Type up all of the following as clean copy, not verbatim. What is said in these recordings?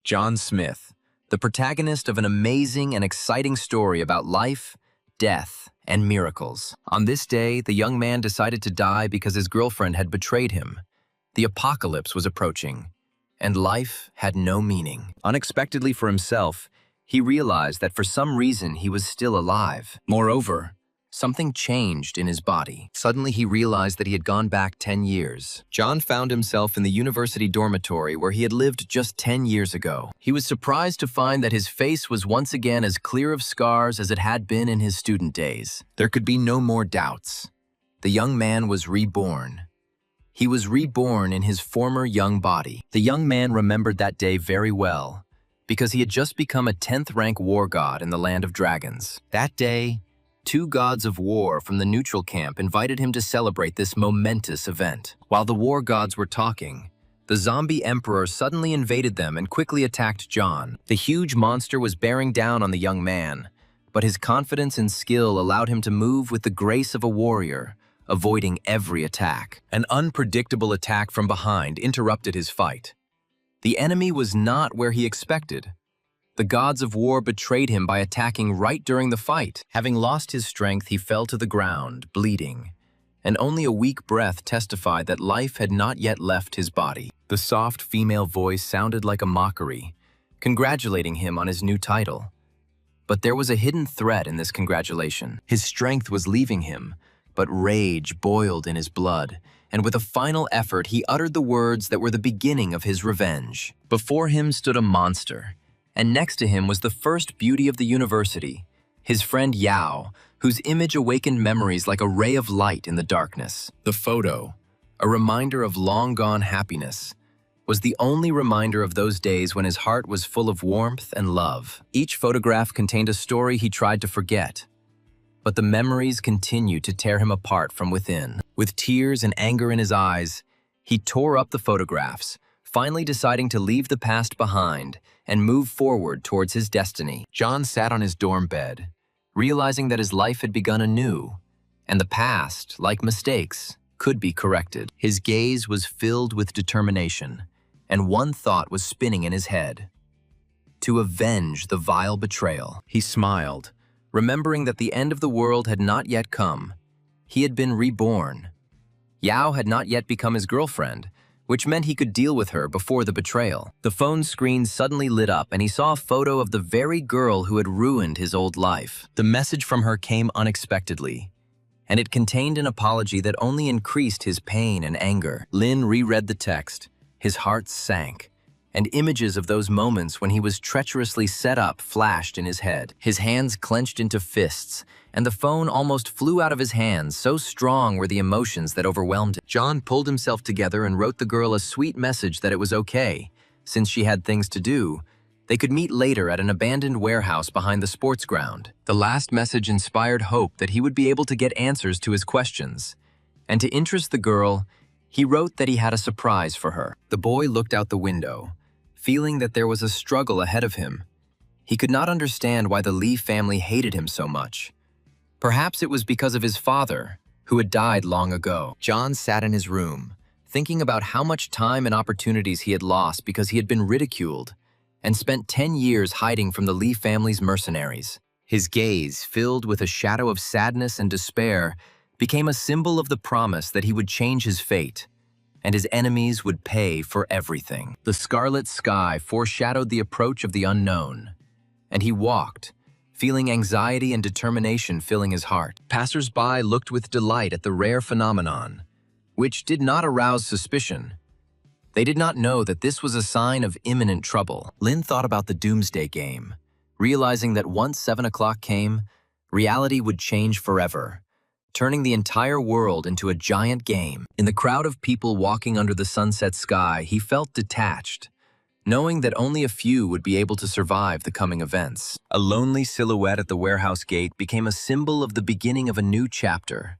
John Smith, the protagonist of an amazing and exciting story about life, death, and miracles. On this day, the young man decided to die because his girlfriend had betrayed him. The apocalypse was approaching, and life had no meaning. Unexpectedly for himself, he realized that for some reason he was still alive. Moreover, something changed in his body. Suddenly he realized that he had gone back 10 years. John found himself in the university dormitory where he had lived just 10 years ago. He was surprised to find that his face was once again as clear of scars as it had been in his student days. There could be no more doubts. The young man was reborn. He was reborn in his former young body. The young man remembered that day very well, because he had just become a 10th rank war god in the land of dragons. That day, 2 gods of war from the neutral camp invited him to celebrate this momentous event. While the war gods were talking, the zombie emperor suddenly invaded them and quickly attacked John. The huge monster was bearing down on the young man, but his confidence and skill allowed him to move with the grace of a warrior, avoiding every attack. An unpredictable attack from behind interrupted his fight. The enemy was not where he expected. The gods of war betrayed him by attacking right during the fight. Having lost his strength, he fell to the ground, bleeding, and only a weak breath testified that life had not yet left his body. The soft female voice sounded like a mockery, congratulating him on his new title. But there was a hidden threat in this congratulation. His strength was leaving him, but rage boiled in his blood, and with a final effort he uttered the words that were the beginning of his revenge. Before him stood a monster, and next to him was the first beauty of the university, his friend Yao, whose image awakened memories like a ray of light in the darkness. The photo, a reminder of long-gone happiness, was the only reminder of those days when his heart was full of warmth and love. Each photograph contained a story he tried to forget, but the memories continued to tear him apart from within. With tears and anger in his eyes, he tore up the photographs, finally deciding to leave the past behind and move forward towards his destiny. John sat on his dorm bed, realizing that his life had begun anew, and the past, like mistakes, could be corrected. His gaze was filled with determination, and one thought was spinning in his head: to avenge the vile betrayal. He smiled, remembering that the end of the world had not yet come. He had been reborn. Yao had not yet become his girlfriend, which meant he could deal with her before the betrayal. The phone screen suddenly lit up and he saw a photo of the very girl who had ruined his old life. The message from her came unexpectedly, and it contained an apology that only increased his pain and anger. Lin reread the text. His heart sank, and images of those moments when he was treacherously set up flashed in his head. His hands clenched into fists, and the phone almost flew out of his hands, so strong were the emotions that overwhelmed him. John pulled himself together and wrote the girl a sweet message that it was okay. Since she had things to do, they could meet later at an abandoned warehouse behind the sports ground. The last message inspired hope that he would be able to get answers to his questions. And to interest the girl, he wrote that he had a surprise for her. The boy looked out the window, feeling that there was a struggle ahead of him. He could not understand why the Lee family hated him so much. Perhaps it was because of his father, who had died long ago. John sat in his room, thinking about how much time and opportunities he had lost because he had been ridiculed, and spent 10 years hiding from the Lee family's mercenaries. His gaze, filled with a shadow of sadness and despair, became a symbol of the promise that he would change his fate, and his enemies would pay for everything. The scarlet sky foreshadowed the approach of the unknown, and he walked, feeling anxiety and determination filling his heart. Passers-by looked with delight at the rare phenomenon, which did not arouse suspicion. They did not know that this was a sign of imminent trouble. Lin thought about the doomsday game, realizing that once 7 o'clock came, reality would change forever, turning the entire world into a giant game. In the crowd of people walking under the sunset sky, he felt detached, knowing that only a few would be able to survive the coming events. A lonely silhouette at the warehouse gate became a symbol of the beginning of a new chapter,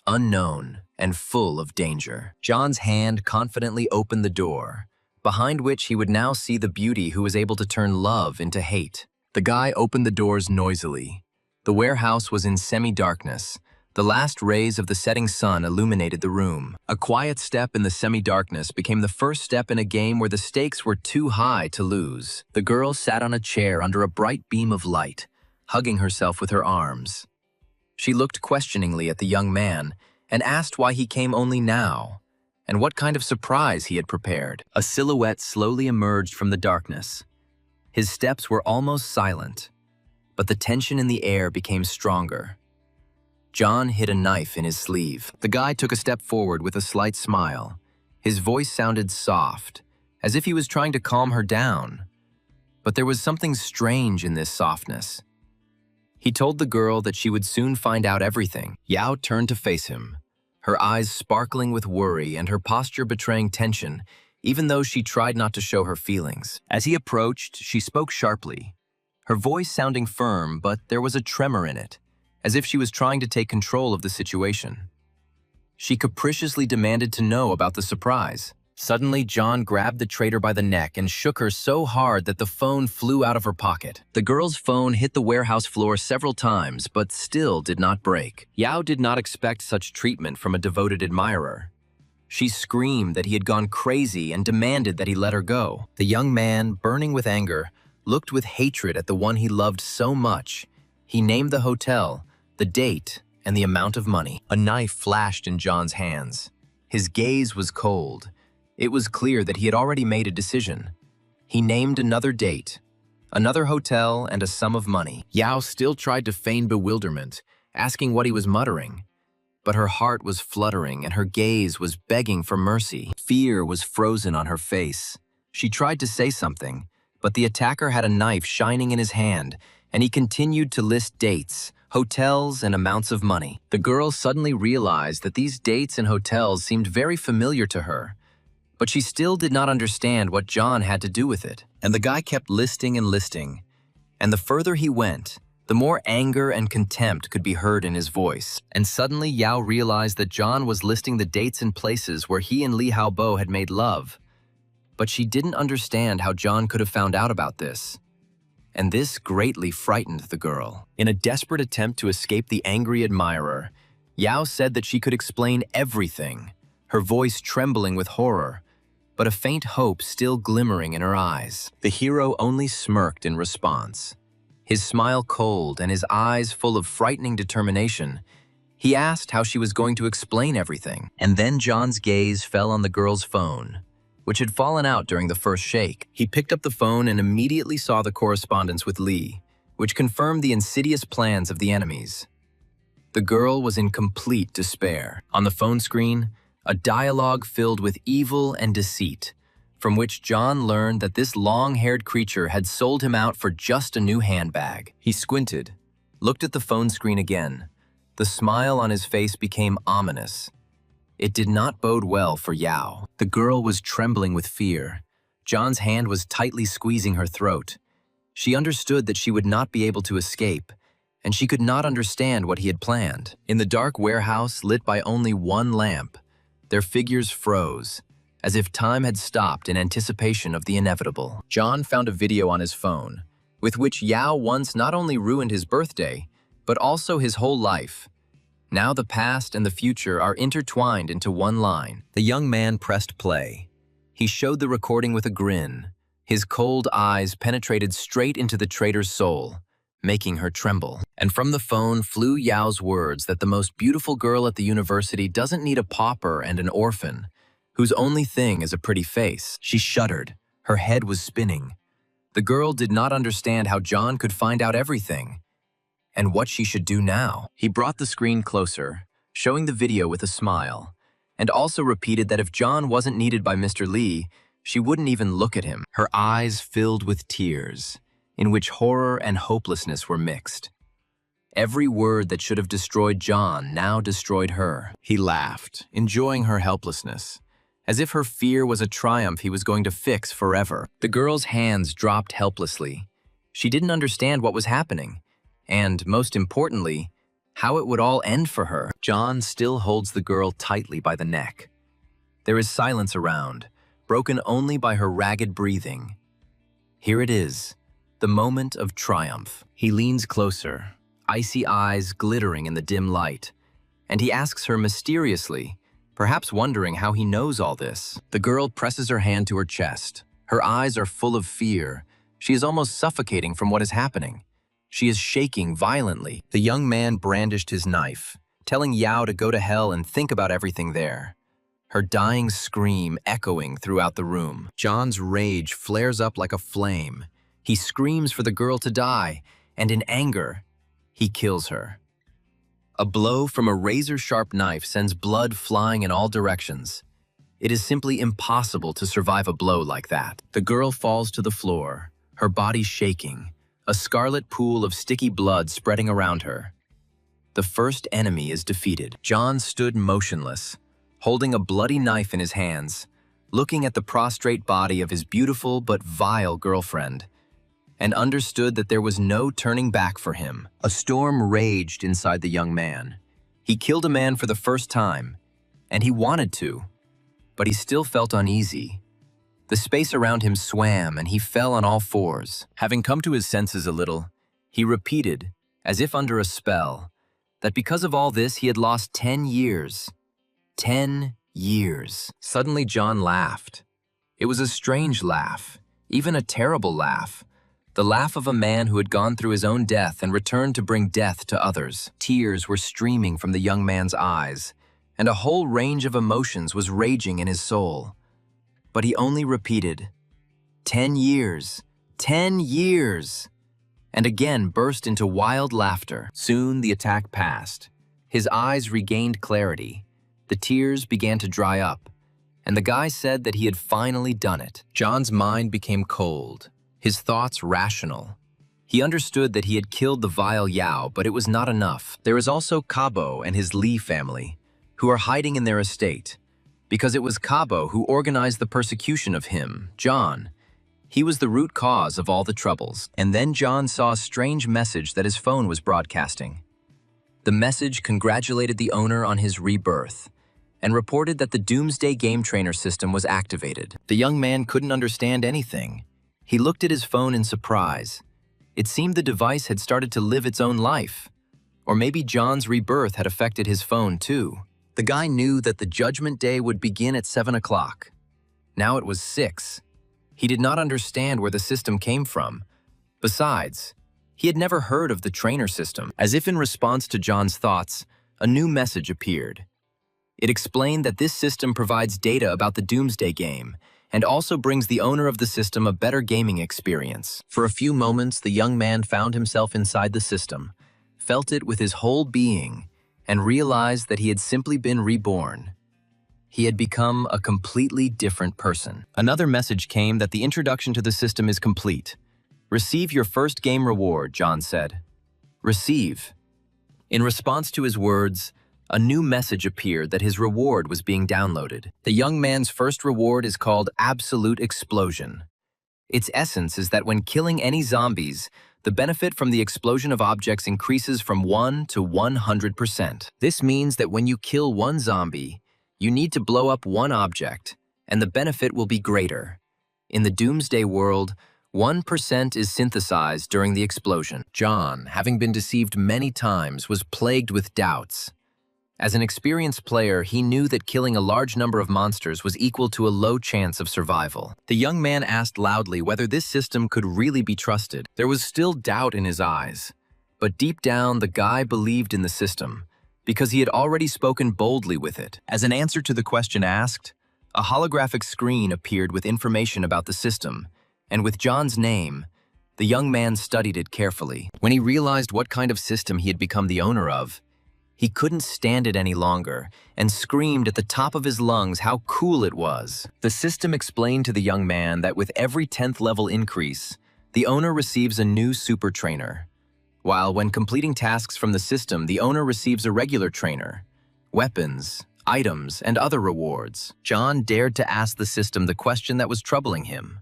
unknown and full of danger. John's hand confidently opened the door, behind which he would now see the beauty who was able to turn love into hate. The guy opened the doors noisily. The warehouse was in semi-darkness, The last rays of the setting sun illuminated the room. A quiet step in the semi-darkness became the first step in a game where the stakes were too high to lose. The girl sat on a chair under a bright beam of light, hugging herself with her arms. She looked questioningly at the young man and asked why he came only now, and what kind of surprise he had prepared. A silhouette slowly emerged from the darkness. His steps were almost silent, but the tension in the air became stronger. John hid a knife in his sleeve. The guy took a step forward with a slight smile. His voice sounded soft, as if he was trying to calm her down. But there was something strange in this softness. He told the girl that she would soon find out everything. Yao turned to face him, her eyes sparkling with worry and her posture betraying tension, even though she tried not to show her feelings. As he approached, she spoke sharply, her voice sounding firm, but there was a tremor in it, as if she was trying to take control of the situation. She capriciously demanded to know about the surprise. Suddenly, John grabbed the traitor by the neck and shook her so hard that the phone flew out of her pocket. The girl's phone hit the warehouse floor several times, but still did not break. Yao did not expect such treatment from a devoted admirer. She screamed that he had gone crazy and demanded that he let her go. The young man, burning with anger, looked with hatred at the one he loved so much. He named the hotel, the date, and the amount of money. A knife flashed in John's hands. His gaze was cold. It was clear that he had already made a decision. He named another date, another hotel, and a sum of money. Yao still tried to feign bewilderment, asking what he was muttering. But her heart was fluttering and her gaze was begging for mercy. Fear was frozen on her face. She tried to say something, but the attacker had a knife shining in his hand, and he continued to list dates, hotels, and amounts of money. The girl suddenly realized that these dates and hotels seemed very familiar to her, but she still did not understand what John had to do with it. And the guy kept listing and listing, and the further he went, the more anger and contempt could be heard in his voice. And suddenly Yao realized that John was listing the dates and places where he and Li Haobo had made love. But she didn't understand how John could have found out about this. And this greatly frightened the girl. In a desperate attempt to escape the angry admirer, Yao said that she could explain everything, her voice trembling with horror, but a faint hope still glimmering in her eyes. The hero only smirked in response, his smile cold and his eyes full of frightening determination. He asked how she was going to explain everything. And then John's gaze fell on the girl's phone, which had fallen out during the first shake. He picked up the phone and immediately saw the correspondence with Li, which confirmed the insidious plans of the enemies. The girl was in complete despair. On the phone screen, a dialogue filled with evil and deceit, from which John learned that this long-haired creature had sold him out for just a new handbag. He squinted, looked at the phone screen again. The smile on his face became ominous. It did not bode well for Yao. The girl was trembling with fear. John's hand was tightly squeezing her throat. She understood that she would not be able to escape, and she could not understand what he had planned. In the dark warehouse lit by only one lamp, their figures froze, as if time had stopped in anticipation of the inevitable. John found a video on his phone, with which Yao once not only ruined his birthday, but also his whole life. Now the past and the future are intertwined into one line. The young man pressed play. He showed the recording with a grin. His cold eyes penetrated straight into the traitor's soul, making her tremble. And from the phone flew Yao's words that the most beautiful girl at the university doesn't need a pauper and an orphan, whose only thing is a pretty face. She shuddered. Her head was spinning. The girl did not understand how John could find out everything, and what she should do now. He brought the screen closer, showing the video with a smile, and also repeated that if John wasn't needed by Mr. Li, she wouldn't even look at him. Her eyes filled with tears, in which horror and hopelessness were mixed. Every word that should have destroyed John now destroyed her. He laughed, enjoying her helplessness, as if her fear was a triumph he was going to fix forever. The girl's hands dropped helplessly. She didn't understand what was happening, and, most importantly, how it would all end for her. John still holds the girl tightly by the neck. There is silence around, broken only by her ragged breathing. Here it is, the moment of triumph. He leans closer, icy eyes glittering in the dim light. and he asks her mysteriously, perhaps wondering how he knows all this. The girl presses her hand to her chest. Her eyes are full of fear. She is almost suffocating from what is happening. She is shaking violently. The young man brandished his knife, telling Yao to go to hell and think about everything there. Her dying scream echoing throughout the room. John's rage flares up like a flame. He screams for the girl to die, and in anger, he kills her. A blow from a razor-sharp knife sends blood flying in all directions. It is simply impossible to survive a blow like that. The girl falls to the floor, her body shaking, a scarlet pool of sticky blood spreading around her. The first enemy is defeated. John stood motionless, holding a bloody knife in his hands, looking at the prostrate body of his beautiful but vile girlfriend, and understood that there was no turning back for him. A storm raged inside the young man. He killed a man for the first time, and he wanted to, but he still felt uneasy. The space around him swam, and he fell on all fours. Having come to his senses a little, he repeated, as if under a spell, that because of all this he had lost 10 years. 10 years. Suddenly John laughed. It was a strange laugh, even a terrible laugh. The laugh of a man who had gone through his own death and returned to bring death to others. Tears were streaming from the young man's eyes, and a whole range of emotions was raging in his soul. But he only repeated, 10 years, 10 years, and again burst into wild laughter. Soon the attack passed. His eyes regained clarity. The tears began to dry up, and the guy said that he had finally done it. John's mind became cold, his thoughts rational. He understood that he had killed the vile Yao, but it was not enough. There is also Kabo and his Li family, who are hiding in their estate, because it was Kabo who organized the persecution of him, John. He was the root cause of all the troubles. And then John saw a strange message that his phone was broadcasting. The message congratulated the owner on his rebirth and reported that the Doomsday Game Trainer system was activated. The young man couldn't understand anything. He looked at his phone in surprise. It seemed the device had started to live its own life. Or maybe John's rebirth had affected his phone too. The guy knew that the Judgment Day would begin at 7 o'clock. Now it was 6. He did not understand where the system came from. Besides, he had never heard of the trainer system. As if in response to John's thoughts, a new message appeared. It explained that this system provides data about the Doomsday game and also brings the owner of the system a better gaming experience. For a few moments, the young man found himself inside the system, felt it with his whole being, and realized that he had simply been reborn. He had become a completely different person. Another message came that the introduction to the system is complete. Receive your first game reward, John said. Receive. In response to his words, a new message appeared that his reward was being downloaded. The young man's first reward is called Absolute Explosion. Its essence is that when killing any zombies, the benefit from the explosion of objects increases from 1 to 100%. This means that when you kill one zombie, you need to blow up one object, and the benefit will be greater. In the Doomsday world, 1% is synthesized during the explosion. John, having been deceived many times, was plagued with doubts. As an experienced player, he knew that killing a large number of monsters was equal to a low chance of survival. The young man asked loudly whether this system could really be trusted. There was still doubt in his eyes, but deep down the guy believed in the system, because he had already spoken boldly with it. As an answer to the question asked, a holographic screen appeared with information about the system, and with John's name, the young man studied it carefully. When he realized what kind of system he had become the owner of, he couldn't stand it any longer and screamed at the top of his lungs how cool it was. The system explained to the young man that with every 10th level increase, the owner receives a new super trainer, while when completing tasks from the system, the owner receives a regular trainer, weapons, items, and other rewards. John dared to ask the system the question that was troubling him.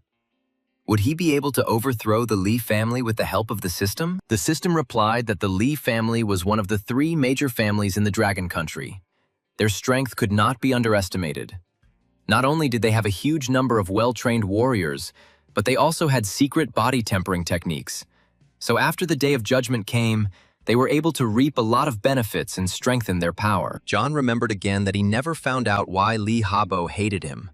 Would he be able to overthrow the Li family with the help of the system? The system replied that the Li family was one of the 3 major families in the Dragon Country. Their strength could not be underestimated. Not only did they have a huge number of well-trained warriors, but they also had secret body tempering techniques. So after the Day of Judgment came, They were able to reap a lot of benefits and strengthen their power. John remembered again that he never found out why Lee Habo hated him.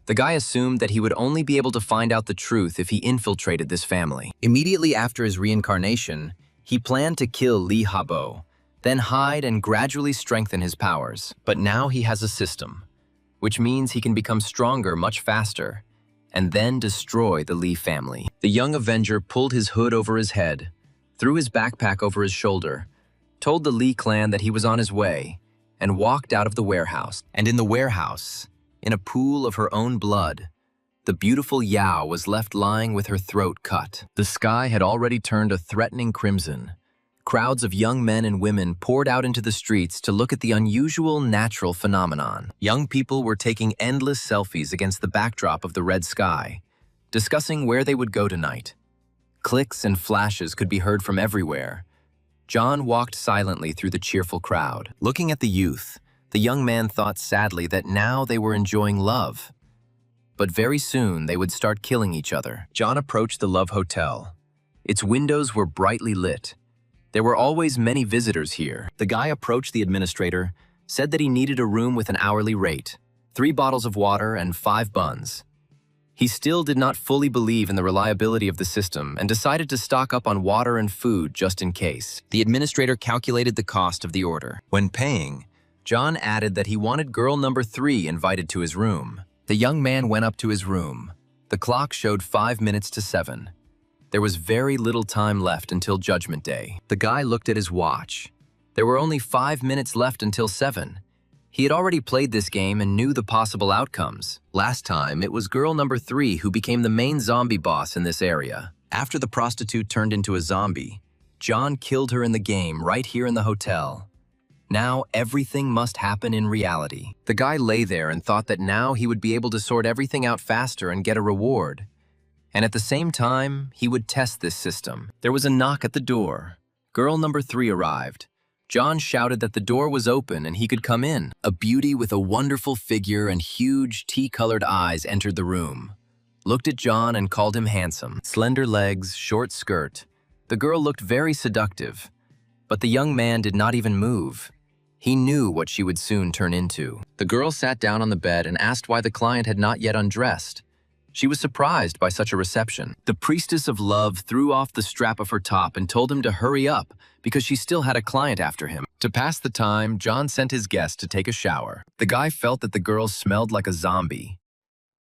The guy assumed that he would only be able to find out the truth if he infiltrated this family. Immediately after his reincarnation, he planned to kill Lee Habo, then hide and gradually strengthen his powers. But now he has a system, which means he can become stronger much faster, and then destroy the Lee family. The young Avenger pulled his hood over his head, threw his backpack over his shoulder, told the Lee clan that he was on his way, and walked out of the warehouse. And in the warehouse, in a pool of her own blood, the beautiful Yao was left lying with her throat cut. The sky had already turned a threatening crimson. Crowds of young men and women poured out into the streets to look at the unusual natural phenomenon. Young people were taking endless selfies against the backdrop of the red sky, discussing where they would go tonight. Clicks and flashes could be heard from everywhere. John walked silently through the cheerful crowd. Looking at the youth, the young man thought sadly that now they were enjoying love. But very soon they would start killing each other. John approached the Love Hotel. Its windows were brightly lit. There were always many visitors here. The guy approached the administrator, said that he needed a room with an hourly rate, 3 bottles of water and 5 buns. He still did not fully believe in the reliability of the system and decided to stock up on water and food just in case. The administrator calculated the cost of the order. When paying, John added that he wanted girl number 3 invited to his room. The young man went up to his room. The clock showed 5 minutes to 7. There was very little time left until Judgment Day. The guy looked at his watch. There were only 5 minutes left until 7. He had already played this game and knew the possible outcomes. Last time, it was girl number 3 who became the main zombie boss in this area. After the prostitute turned into a zombie, John killed her in the game right here in the hotel. Now everything must happen in reality. The guy lay there and thought that now he would be able to sort everything out faster and get a reward. And at the same time, he would test this system. There was a knock at the door. Girl number 3 arrived. John shouted that the door was open and he could come in. A beauty with a wonderful figure and huge tea-colored eyes entered the room, looked at John and called him handsome. Slender legs, short skirt. The girl looked very seductive, but the young man did not even move. He knew what she would soon turn into. The girl sat down on the bed and asked why the client had not yet undressed. She was surprised by such a reception. The priestess of love threw off the strap of her top and told him to hurry up because she still had a client after him. To pass the time, John sent his guest to take a shower. The guy felt that the girl smelled like a zombie.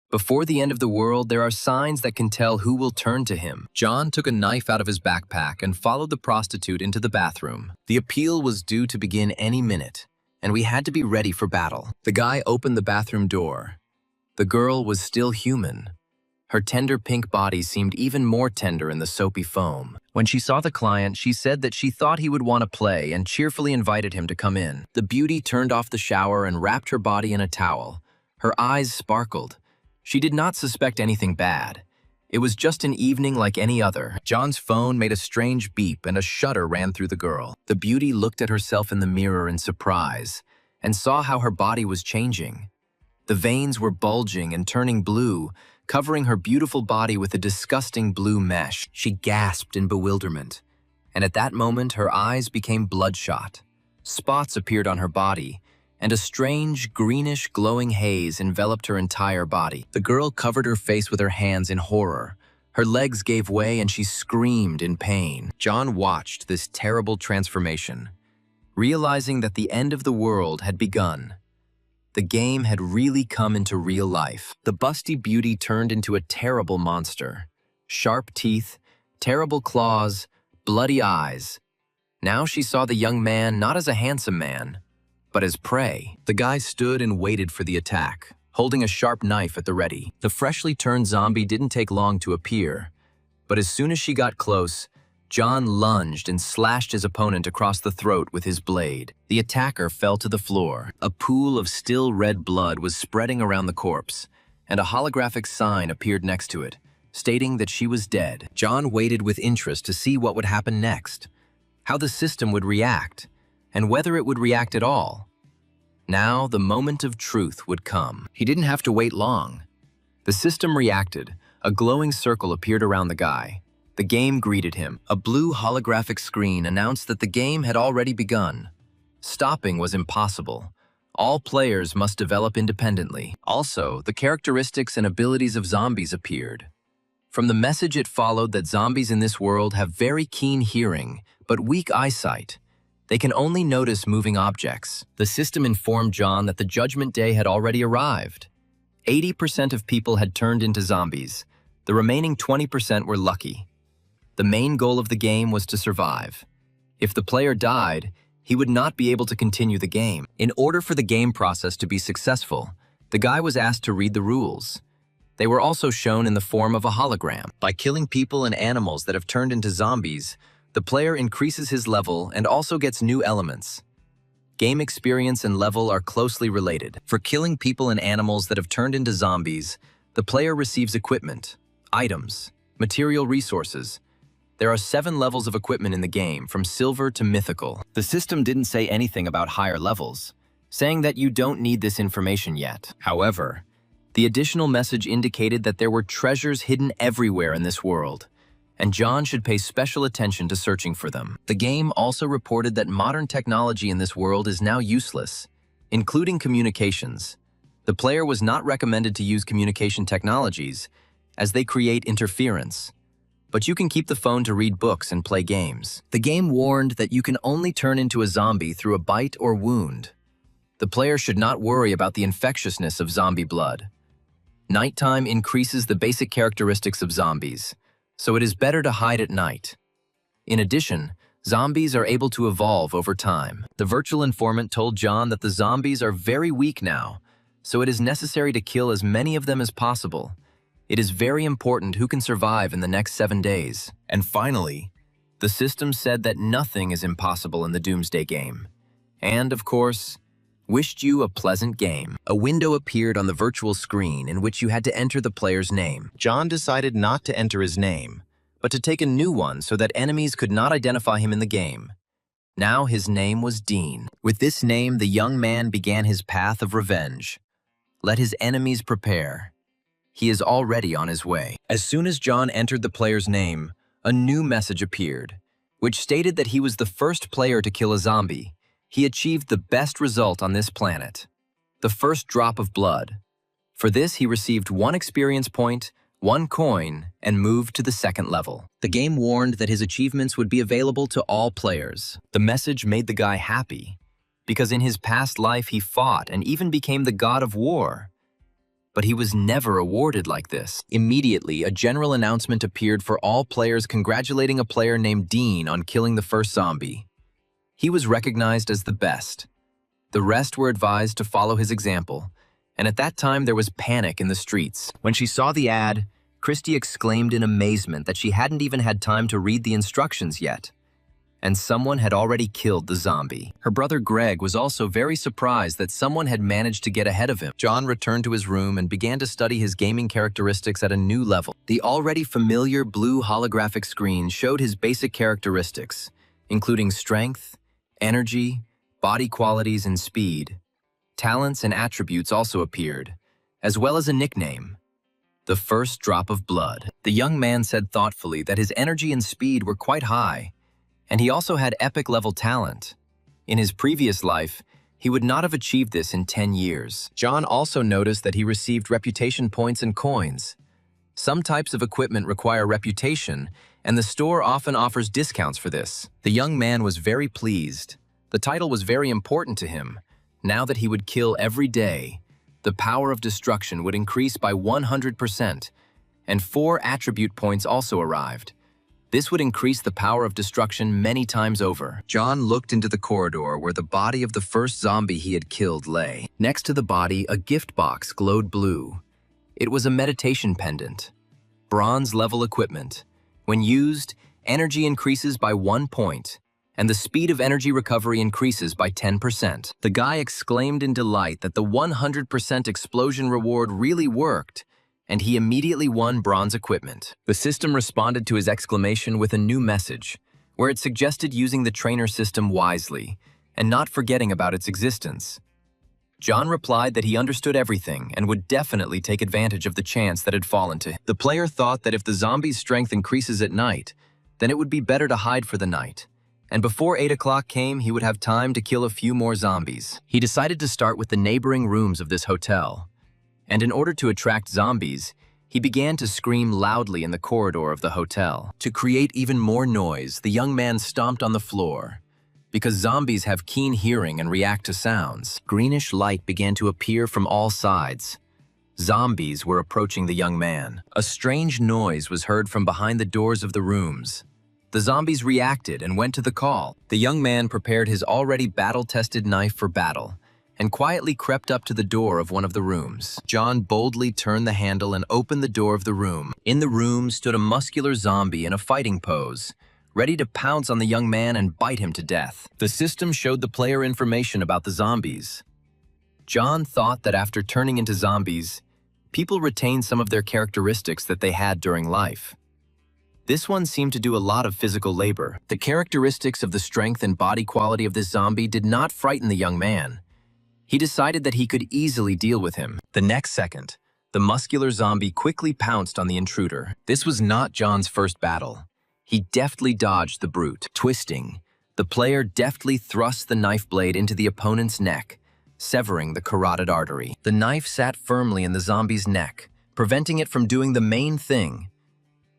Before the end of the world, there are signs that can tell who will turn to him. John took a knife out of his backpack and followed the prostitute into the bathroom. The appeal was due to begin any minute, and we had to be ready for battle. The guy opened the bathroom door. The girl was still human. Her tender pink body seemed even more tender in the soapy foam. When she saw the client, she said that she thought he would want to play and cheerfully invited him to come in. The beauty turned off the shower and wrapped her body in a towel. Her eyes sparkled. She did not suspect anything bad. It was just an evening like any other. John's phone made a strange beep and a shudder ran through the girl. The beauty looked at herself in the mirror in surprise and saw how her body was changing. The veins were bulging and turning blue, covering her beautiful body with a disgusting blue mesh. She gasped in bewilderment, and at that moment her eyes became bloodshot. Spots appeared on her body, and a strange, greenish, glowing haze enveloped her entire body. The girl covered her face with her hands in horror. Her legs gave way and she screamed in pain. John watched this terrible transformation, realizing that the end of the world had begun. The game had really come into real life. The busty beauty turned into a terrible monster. Sharp teeth, terrible claws, bloody eyes. Now she saw the young man not as a handsome man, but as prey. The guy stood and waited for the attack, holding a sharp knife at the ready. The freshly turned zombie didn't take long to appear, but as soon as she got close, John lunged and slashed his opponent across the throat with his blade. The attacker fell to the floor. A pool of still red blood was spreading around the corpse, and a holographic sign appeared next to it, stating that she was dead. John waited with interest to see what would happen next, how the system would react, and whether it would react at all. Now the moment of truth would come. He didn't have to wait long. The system reacted. A glowing circle appeared around the guy. The game greeted him. A blue holographic screen announced that the game had already begun. Stopping was impossible. All players must develop independently. Also, the characteristics and abilities of zombies appeared. From the message it followed that zombies in this world have very keen hearing, but weak eyesight. They can only notice moving objects. The system informed John that the Judgment Day had already arrived. 80% of people had turned into zombies. The remaining 20% were lucky. The main goal of the game was to survive. If the player died, he would not be able to continue the game. In order for the game process to be successful, the guy was asked to read the rules. They were also shown in the form of a hologram. By killing people and animals that have turned into zombies, the player increases his level and also gets new elements. Game experience and level are closely related. For killing people and animals that have turned into zombies, the player receives equipment, items, material resources. There are 7 levels of equipment in the game, from silver to mythical. The system didn't say anything about higher levels, saying that you don't need this information yet. However, the additional message indicated that there were treasures hidden everywhere in this world, and John should pay special attention to searching for them. The game also reported that modern technology in this world is now useless, including communications. The player was not recommended to use communication technologies, as they create interference. But you can keep the phone to read books and play games. The game warned that you can only turn into a zombie through a bite or wound. The player should not worry about the infectiousness of zombie blood. Nighttime increases the basic characteristics of zombies, so it is better to hide at night. In addition, zombies are able to evolve over time. The virtual informant told John that the zombies are very weak now, so it is necessary to kill as many of them as possible. It is very important who can survive in the next 7 days. And finally, the system said that nothing is impossible in the Doomsday game. And, of course, wished you a pleasant game. A window appeared on the virtual screen in which you had to enter the player's name. John decided not to enter his name, but to take a new one so that enemies could not identify him in the game. Now his name was Dean. With this name, the young man began his path of revenge. Let his enemies prepare. He is already on his way. As soon as John entered the player's name, a new message appeared, which stated that he was the first player to kill a zombie. He achieved the best result on this planet, the first drop of blood. For this, he received 1 experience point, 1 coin, and moved to the 2nd level. The game warned that his achievements would be available to all players. The message made the guy happy, because in his past life he fought and even became the god of war. But he was never awarded like this. Immediately, a general announcement appeared for all players congratulating a player named Dean on killing the first zombie. He was recognized as the best. The rest were advised to follow his example, and at that time there was panic in the streets. When she saw the ad, Christy exclaimed in amazement that she hadn't even had time to read the instructions yet, and someone had already killed the zombie. Her brother Greg was also very surprised that someone had managed to get ahead of him. John returned to his room and began to study his gaming characteristics at a new level. The already familiar blue holographic screen showed his basic characteristics, including strength, energy, body qualities, and speed. Talents and attributes also appeared, as well as a nickname, the first drop of blood. The young man said thoughtfully that his energy and speed were quite high, and he also had epic-level talent. In his previous life, he would not have achieved this in 10 years. John also noticed that he received reputation points and coins. Some types of equipment require reputation, and the store often offers discounts for this. The young man was very pleased. The title was very important to him. Now that he would kill every day, the power of destruction would increase by 100%, and 4 attribute points also arrived. This would increase the power of destruction many times over. John looked into the corridor where the body of the first zombie he had killed lay. Next to the body, a gift box glowed blue. It was a meditation pendant. Bronze-level equipment. When used, energy increases by 1 point, and the speed of energy recovery increases by 10%. The guy exclaimed in delight that the 100% explosion reward really worked, and he immediately won bronze equipment. The system responded to his exclamation with a new message, where it suggested using the trainer system wisely and not forgetting about its existence. John replied that he understood everything and would definitely take advantage of the chance that had fallen to him. The player thought that if the zombie's strength increases at night, then it would be better to hide for the night. And before 8 o'clock came, he would have time to kill a few more zombies. He decided to start with the neighboring rooms of this hotel. And in order to attract zombies, he began to scream loudly in the corridor of the hotel. To create even more noise, the young man stomped on the floor. Because zombies have keen hearing and react to sounds, greenish light began to appear from all sides. Zombies were approaching the young man. A strange noise was heard from behind the doors of the rooms. The zombies reacted and went to the call. The young man prepared his already battle-tested knife for battle and quietly crept up to the door of one of the rooms. John boldly turned the handle and opened the door of the room. In the room stood a muscular zombie in a fighting pose, ready to pounce on the young man and bite him to death. The system showed the player information about the zombies. John thought that after turning into zombies, people retain some of their characteristics that they had during life. This one seemed to do a lot of physical labor. The characteristics of the strength and body quality of this zombie did not frighten the young man. He decided that he could easily deal with him. The next second, the muscular zombie quickly pounced on the intruder. This was not John's first battle. He deftly dodged the brute. Twisting, the player deftly thrust the knife blade into the opponent's neck, severing the carotid artery. The knife sat firmly in the zombie's neck, preventing it from doing the main thing,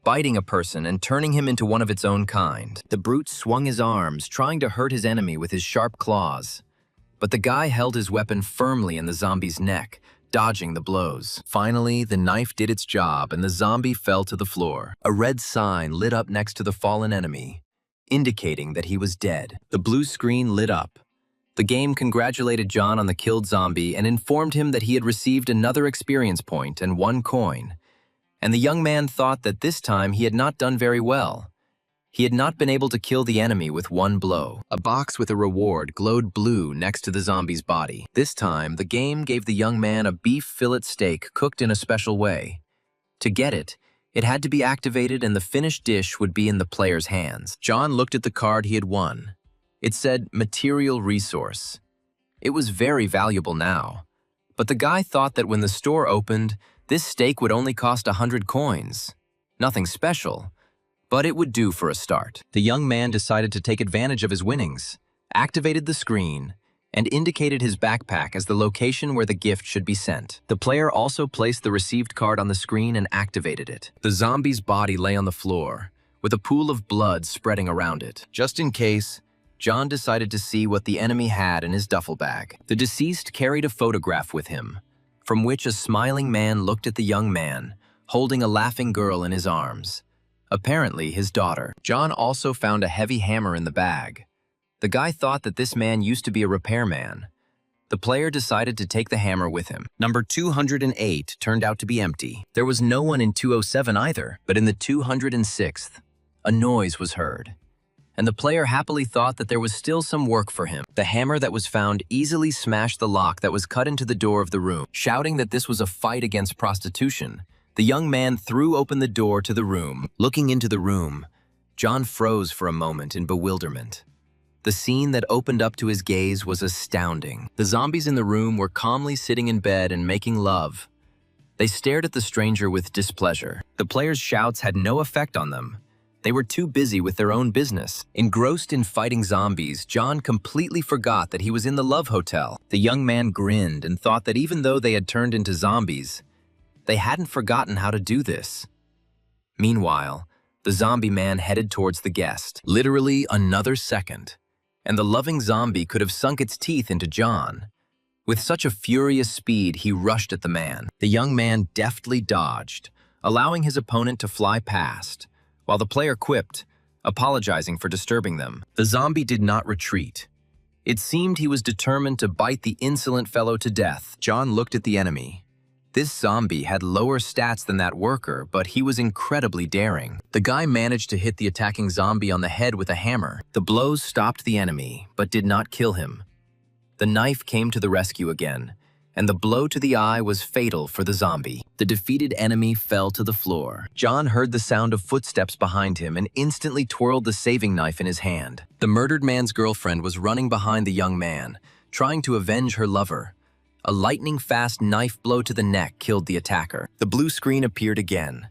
biting a person and turning him into one of its own kind. The brute swung his arms, trying to hurt his enemy with his sharp claws. But the guy held his weapon firmly in the zombie's neck, dodging the blows. Finally, the knife did its job and the zombie fell to the floor. A red sign lit up next to the fallen enemy, indicating that he was dead. The blue screen lit up. The game congratulated John on the killed zombie and informed him that he had received another experience point and 1 coin. And the young man thought that this time he had not done very well. He had not been able to kill the enemy with 1 blow. A box with a reward glowed blue next to the zombie's body. This time, the game gave the young man a beef fillet steak cooked in a special way. To get it, it had to be activated and the finished dish would be in the player's hands. John looked at the card he had won. It said material resource. It was very valuable now. But the guy thought that when the store opened, this steak would only cost 100 coins. Nothing special, but it would do for a start. The young man decided to take advantage of his winnings, activated the screen, and indicated his backpack as the location where the gift should be sent. The player also placed the received card on the screen and activated it. The zombie's body lay on the floor, with a pool of blood spreading around it. Just in case, John decided to see what the enemy had in his duffel bag. The deceased carried a photograph with him, from which a smiling man looked at the young man, holding a laughing girl in his arms. Apparently his daughter. John also found a heavy hammer in the bag. The guy thought that this man used to be a repairman. The player decided to take the hammer with him. Number 208 turned out to be empty. There was no one in 207 either, but in the 206th, a noise was heard. And the player happily thought that there was still some work for him. The hammer that was found easily smashed the lock that was cut into the door of the room. Shouting that this was a fight against prostitution, the young man threw open the door to the room. Looking into the room, John froze for a moment in bewilderment. The scene that opened up to his gaze was astounding. The zombies in the room were calmly sitting in bed and making love. They stared at the stranger with displeasure. The player's shouts had no effect on them. They were too busy with their own business. Engrossed in fighting zombies, John completely forgot that he was in the love hotel. The young man grinned and thought that even though they had turned into zombies, they hadn't forgotten how to do this. Meanwhile, the zombie man headed towards the guest. Literally another second, and the loving zombie could have sunk its teeth into John. With such a furious speed, he rushed at the man. The young man deftly dodged, allowing his opponent to fly past, while the player quipped, apologizing for disturbing them. The zombie did not retreat. It seemed he was determined to bite the insolent fellow to death. John looked at the enemy. This zombie had lower stats than that worker, but he was incredibly daring. The guy managed to hit the attacking zombie on the head with a hammer. The blows stopped the enemy, but did not kill him. The knife came to the rescue again, and the blow to the eye was fatal for the zombie. The defeated enemy fell to the floor. John heard the sound of footsteps behind him and instantly twirled the saving knife in his hand. The murdered man's girlfriend was running behind the young man, trying to avenge her lover. A lightning-fast knife blow to the neck killed the attacker. The blue screen appeared again.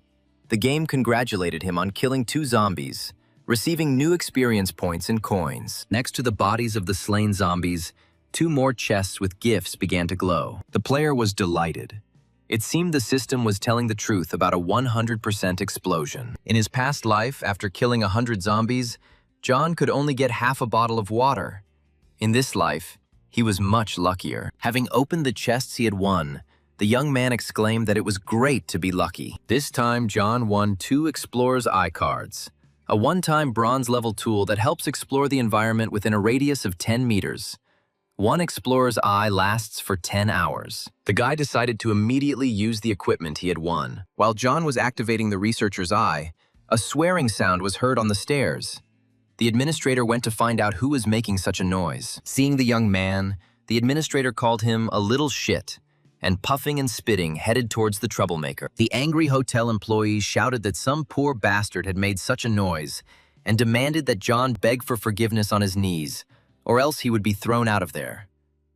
The game congratulated him on killing 2 zombies, receiving new experience points and coins. Next to the bodies of the slain zombies, 2 more chests with gifts began to glow. The player was delighted. It seemed the system was telling the truth about a 100% explosion. In his past life, after killing 100 zombies, John could only get half a bottle of water. In this life, he was much luckier. Having opened the chests he had won, the young man exclaimed that it was great to be lucky. This time, John won 2 Explorer's Eye cards, a one-time bronze-level tool that helps explore the environment within a radius of 10 meters. 1 Explorer's Eye lasts for 10 hours. The guy decided to immediately use the equipment he had won. While John was activating the researcher's eye, a swearing sound was heard on the stairs. The administrator went to find out who was making such a noise. Seeing the young man, the administrator called him a little shit, and puffing and spitting headed towards the troublemaker. The angry hotel employees shouted that some poor bastard had made such a noise and demanded that John beg for forgiveness on his knees, or else he would be thrown out of there.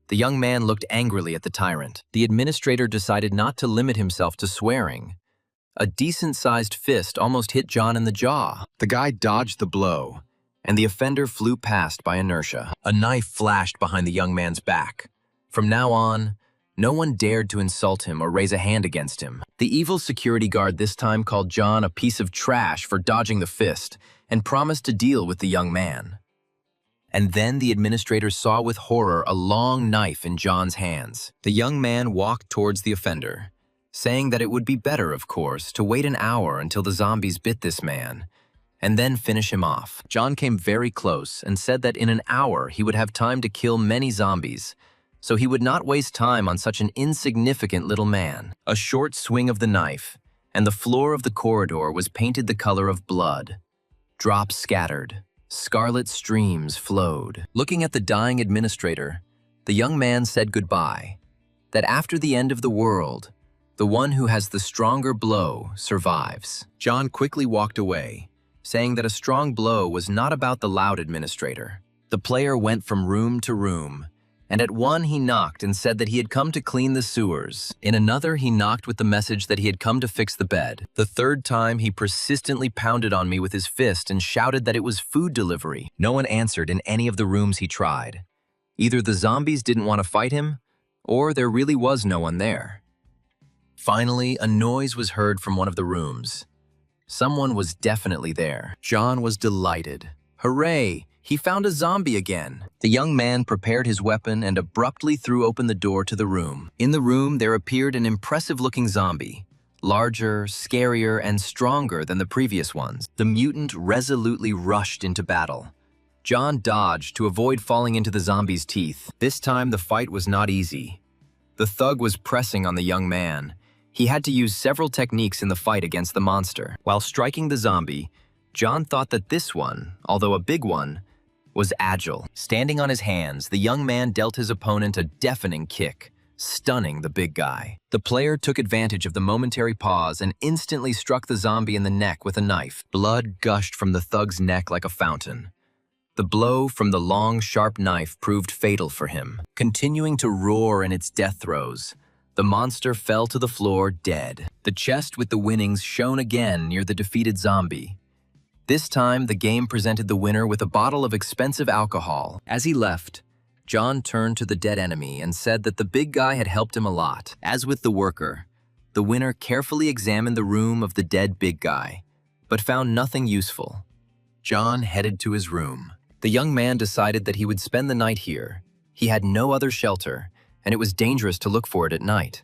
The young man looked angrily at the tyrant. The administrator decided not to limit himself to swearing. A decent-sized fist almost hit John in the jaw. The guy dodged the blow, and the offender flew past by inertia. A knife flashed behind the young man's back. From now on, no one dared to insult him or raise a hand against him. The evil security guard this time called John a piece of trash for dodging the fist and promised to deal with the young man. And then the administrator saw with horror a long knife in John's hands. The young man walked towards the offender, saying that it would be better, of course, to wait an hour until the zombies bit this man, and then finish him off. John came very close and said that in an hour he would have time to kill many zombies, so he would not waste time on such an insignificant little man. A short swing of the knife, and the floor of the corridor was painted the color of blood. Drops scattered. Scarlet streams flowed. Looking at the dying administrator, the young man said goodbye, that after the end of the world, the one who has the stronger blow survives. John quickly walked away, saying that a strong blow was not about the loud administrator. The player went from room to room, and at one he knocked and said that he had come to clean the sewers. In another, he knocked with the message that he had come to fix the bed. The third time, he persistently pounded on me with his fist and shouted that it was food delivery. No one answered in any of the rooms he tried. Either the zombies didn't want to fight him, or there really was no one there. Finally, a noise was heard from one of the rooms. Someone was definitely there. John was delighted. Hooray! He found a zombie again. The young man prepared his weapon and abruptly threw open the door to the room. In the room, there appeared an impressive-looking zombie, larger, scarier, and stronger than the previous ones. The mutant resolutely rushed into battle. John dodged to avoid falling into the zombie's teeth. This time, the fight was not easy. The thug was pressing on the young man. He had to use several techniques in the fight against the monster. While striking the zombie, John thought that this one, although a big one, was agile. Standing on his hands, the young man dealt his opponent a deafening kick, stunning the big guy. The player took advantage of the momentary pause and instantly struck the zombie in the neck with a knife. Blood gushed from the thug's neck like a fountain. The blow from the long, sharp knife proved fatal for him. Continuing to roar in its death throes, the monster fell to the floor dead. The chest with the winnings shone again near the defeated zombie. This time, the game presented the winner with a bottle of expensive alcohol. As he left, John turned to the dead enemy and said that the big guy had helped him a lot. As with the worker, the winner carefully examined the room of the dead big guy, but found nothing useful. John headed to his room. The young man decided that he would spend the night here. He had no other shelter, and it was dangerous to look for it at night.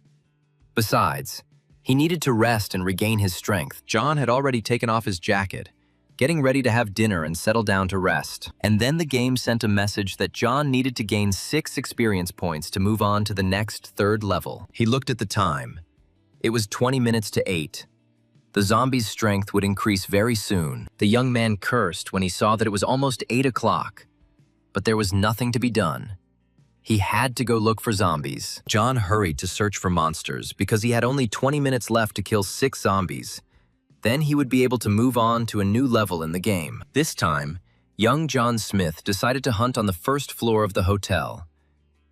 Besides, he needed to rest and regain his strength. John had already taken off his jacket, getting ready to have dinner and settle down to rest. And then the game sent a message that John needed to gain 6 experience points to move on to the next 3rd level. He looked at the time. It was 20 minutes to 8. The zombie's strength would increase very soon. The young man cursed when he saw that it was almost 8 o'clock. But there was nothing to be done. He had to go look for zombies. John hurried to search for monsters because he had only 20 minutes left to kill 6 zombies. Then he would be able to move on to a new level in the game. This time, young John Smith decided to hunt on the 1st floor of the hotel.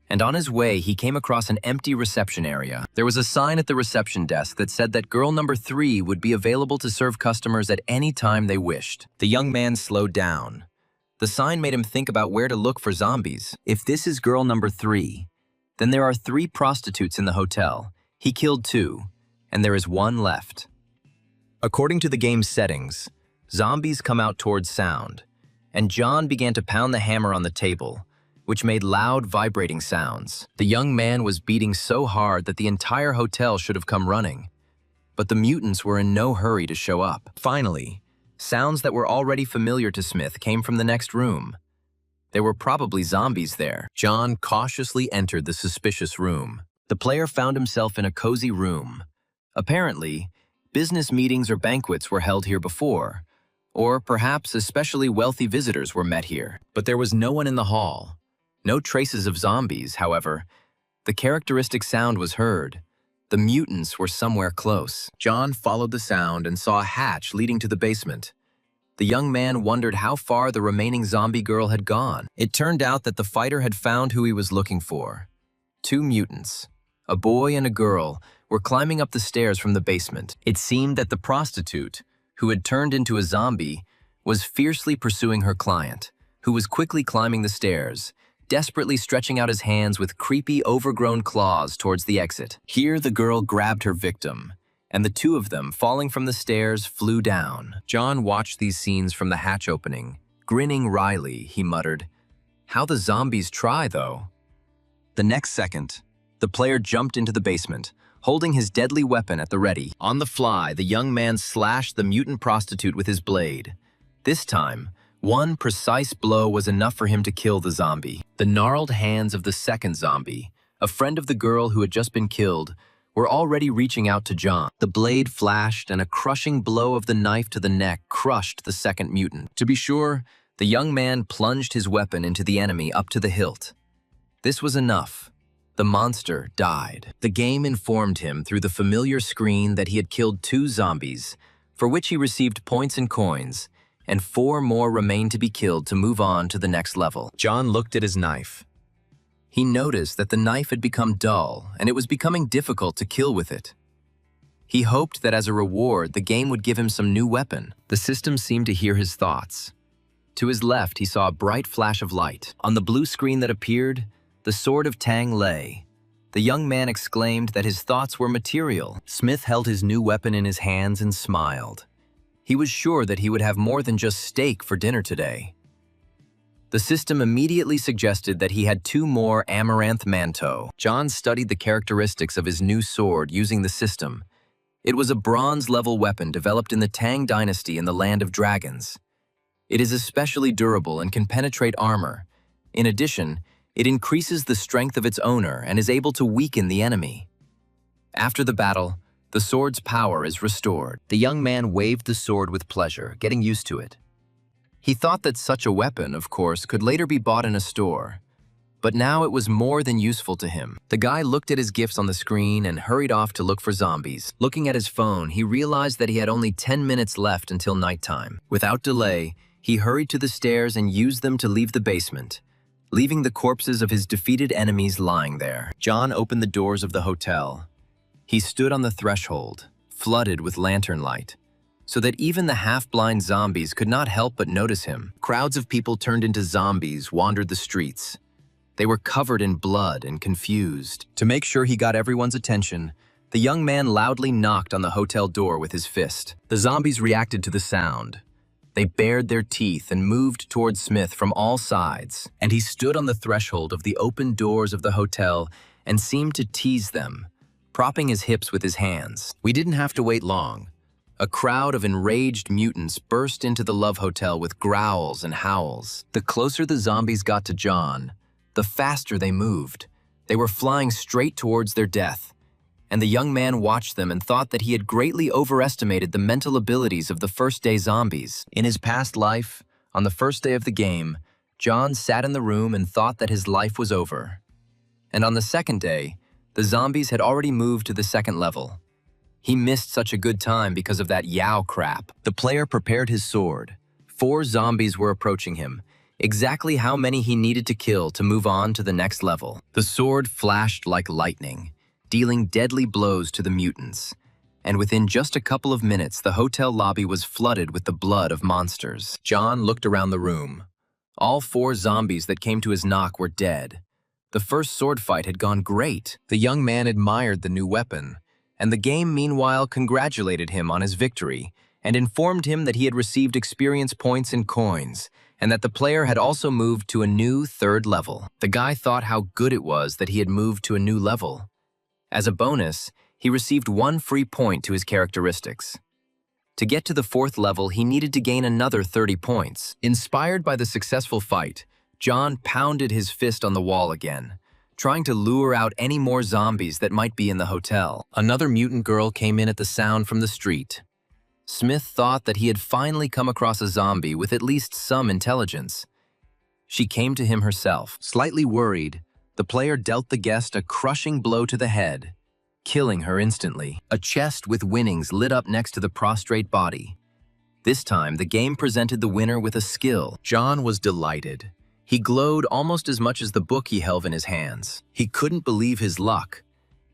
And on his way, he came across an empty reception area. There was a sign at the reception desk that said that girl number 3 would be available to serve customers at any time they wished. The young man slowed down. The sign made him think about where to look for zombies. If this is girl number 3, then there are 3 prostitutes in the hotel. He killed 2, and there is 1 left. According to the game's settings, zombies come out towards sound, and John began to pound the hammer on the table, which made loud, vibrating sounds. The young man was beating so hard that the entire hotel should have come running. But the mutants were in no hurry to show up. Finally, sounds that were already familiar to Smith came from the next room. There were probably zombies there. John cautiously entered the suspicious room. The player found himself in a cozy room. Apparently, business meetings or banquets were held here before, or perhaps especially wealthy visitors were met here. But there was no one in the hall. No traces of zombies, however. The characteristic sound was heard. The mutants were somewhere close. John followed the sound and saw a hatch leading to the basement. The young man wondered how far the remaining zombie girl had gone. It turned out that the fighter had found who he was looking for. 2 mutants, a boy and a girl, were climbing up the stairs from the basement. It seemed that the prostitute, who had turned into a zombie, was fiercely pursuing her client, who was quickly climbing the stairs, desperately stretching out his hands with creepy, overgrown claws towards the exit. Here, the girl grabbed her victim, and the 2 of them, falling from the stairs, flew down. John watched these scenes from the hatch opening. Grinning wryly, he muttered, "How the zombies try, though." The next second, the player jumped into the basement, holding his deadly weapon at the ready. On the fly, the young man slashed the mutant prostitute with his blade. This time, 1 precise blow was enough for him to kill the zombie. The gnarled hands of the second zombie, a friend of the girl who had just been killed, were already reaching out to John. The blade flashed, and a crushing blow of the knife to the neck crushed the second mutant. To be sure, the young man plunged his weapon into the enemy up to the hilt. This was enough. The monster died. The game informed him through the familiar screen that he had killed 2 zombies, for which he received points and coins, and 4 more remained to be killed to move on to the next level. John looked at his knife. He noticed that the knife had become dull, and it was becoming difficult to kill with it. He hoped that as a reward, the game would give him some new weapon. The system seemed to hear his thoughts. To his left, he saw a bright flash of light. On the blue screen that appeared, the sword of Tang lay. The young man exclaimed that his thoughts were material. Smith held his new weapon in his hands and smiled. He was sure that he would have more than just steak for dinner today. The system immediately suggested that he had 2 more amaranth manto. John studied the characteristics of his new sword using the system. It was a bronze-level weapon developed in the Tang dynasty in the Land of Dragons. It is especially durable and can penetrate armor. In addition, it increases the strength of its owner and is able to weaken the enemy. After the battle, the sword's power is restored. The young man waved the sword with pleasure, getting used to it. He thought that such a weapon, of course, could later be bought in a store. But now it was more than useful to him. The guy looked at his gifts on the screen and hurried off to look for zombies. Looking at his phone, he realized that he had only 10 minutes left until nighttime. Without delay, he hurried to the stairs and used them to leave the basement, leaving the corpses of his defeated enemies lying there. John opened the doors of the hotel. He stood on the threshold, flooded with lantern light, so that even the half-blind zombies could not help but notice him. Crowds of people turned into zombies wandered the streets. They were covered in blood and confused. To make sure he got everyone's attention, the young man loudly knocked on the hotel door with his fist. The zombies reacted to the sound. They bared their teeth and moved towards Smith from all sides, and he stood on the threshold of the open doors of the hotel and seemed to tease them, propping his hips with his hands. We didn't have to wait long. A crowd of enraged mutants burst into the Love Hotel with growls and howls. The closer the zombies got to John, the faster they moved. They were flying straight towards their death, and the young man watched them and thought that he had greatly overestimated the mental abilities of the first-day zombies. In his past life, on the first day of the game, John sat in the room and thought that his life was over. And on the second day, the zombies had already moved to the second level. He missed such a good time because of that Yao crap. The player prepared his sword. 4 zombies were approaching him, exactly how many he needed to kill to move on to the next level. The sword flashed like lightning, dealing deadly blows to the mutants. And within just a couple of minutes, the hotel lobby was flooded with the blood of monsters. John looked around the room. All 4 zombies that came to his knock were dead. The first sword fight had gone great. The young man admired the new weapon, and the game meanwhile congratulated him on his victory and informed him that he had received experience points and coins, and that the player had also moved to a new 3rd level. The guy thought how good it was that he had moved to a new level. As a bonus, he received 1 free point to his characteristics. To get to the 4th level, he needed to gain another 30 points. Inspired by the successful fight, John pounded his fist on the wall again, trying to lure out any more zombies that might be in the hotel. Another mutant girl came in at the sound from the street. Smith thought that he had finally come across a zombie with at least some intelligence. She came to him herself. Slightly worried, the player dealt the guest a crushing blow to the head, killing her instantly. A chest with winnings lit up next to the prostrate body. This time, the game presented the winner with a skill. John was delighted. He glowed almost as much as the book he held in his hands. He couldn't believe his luck.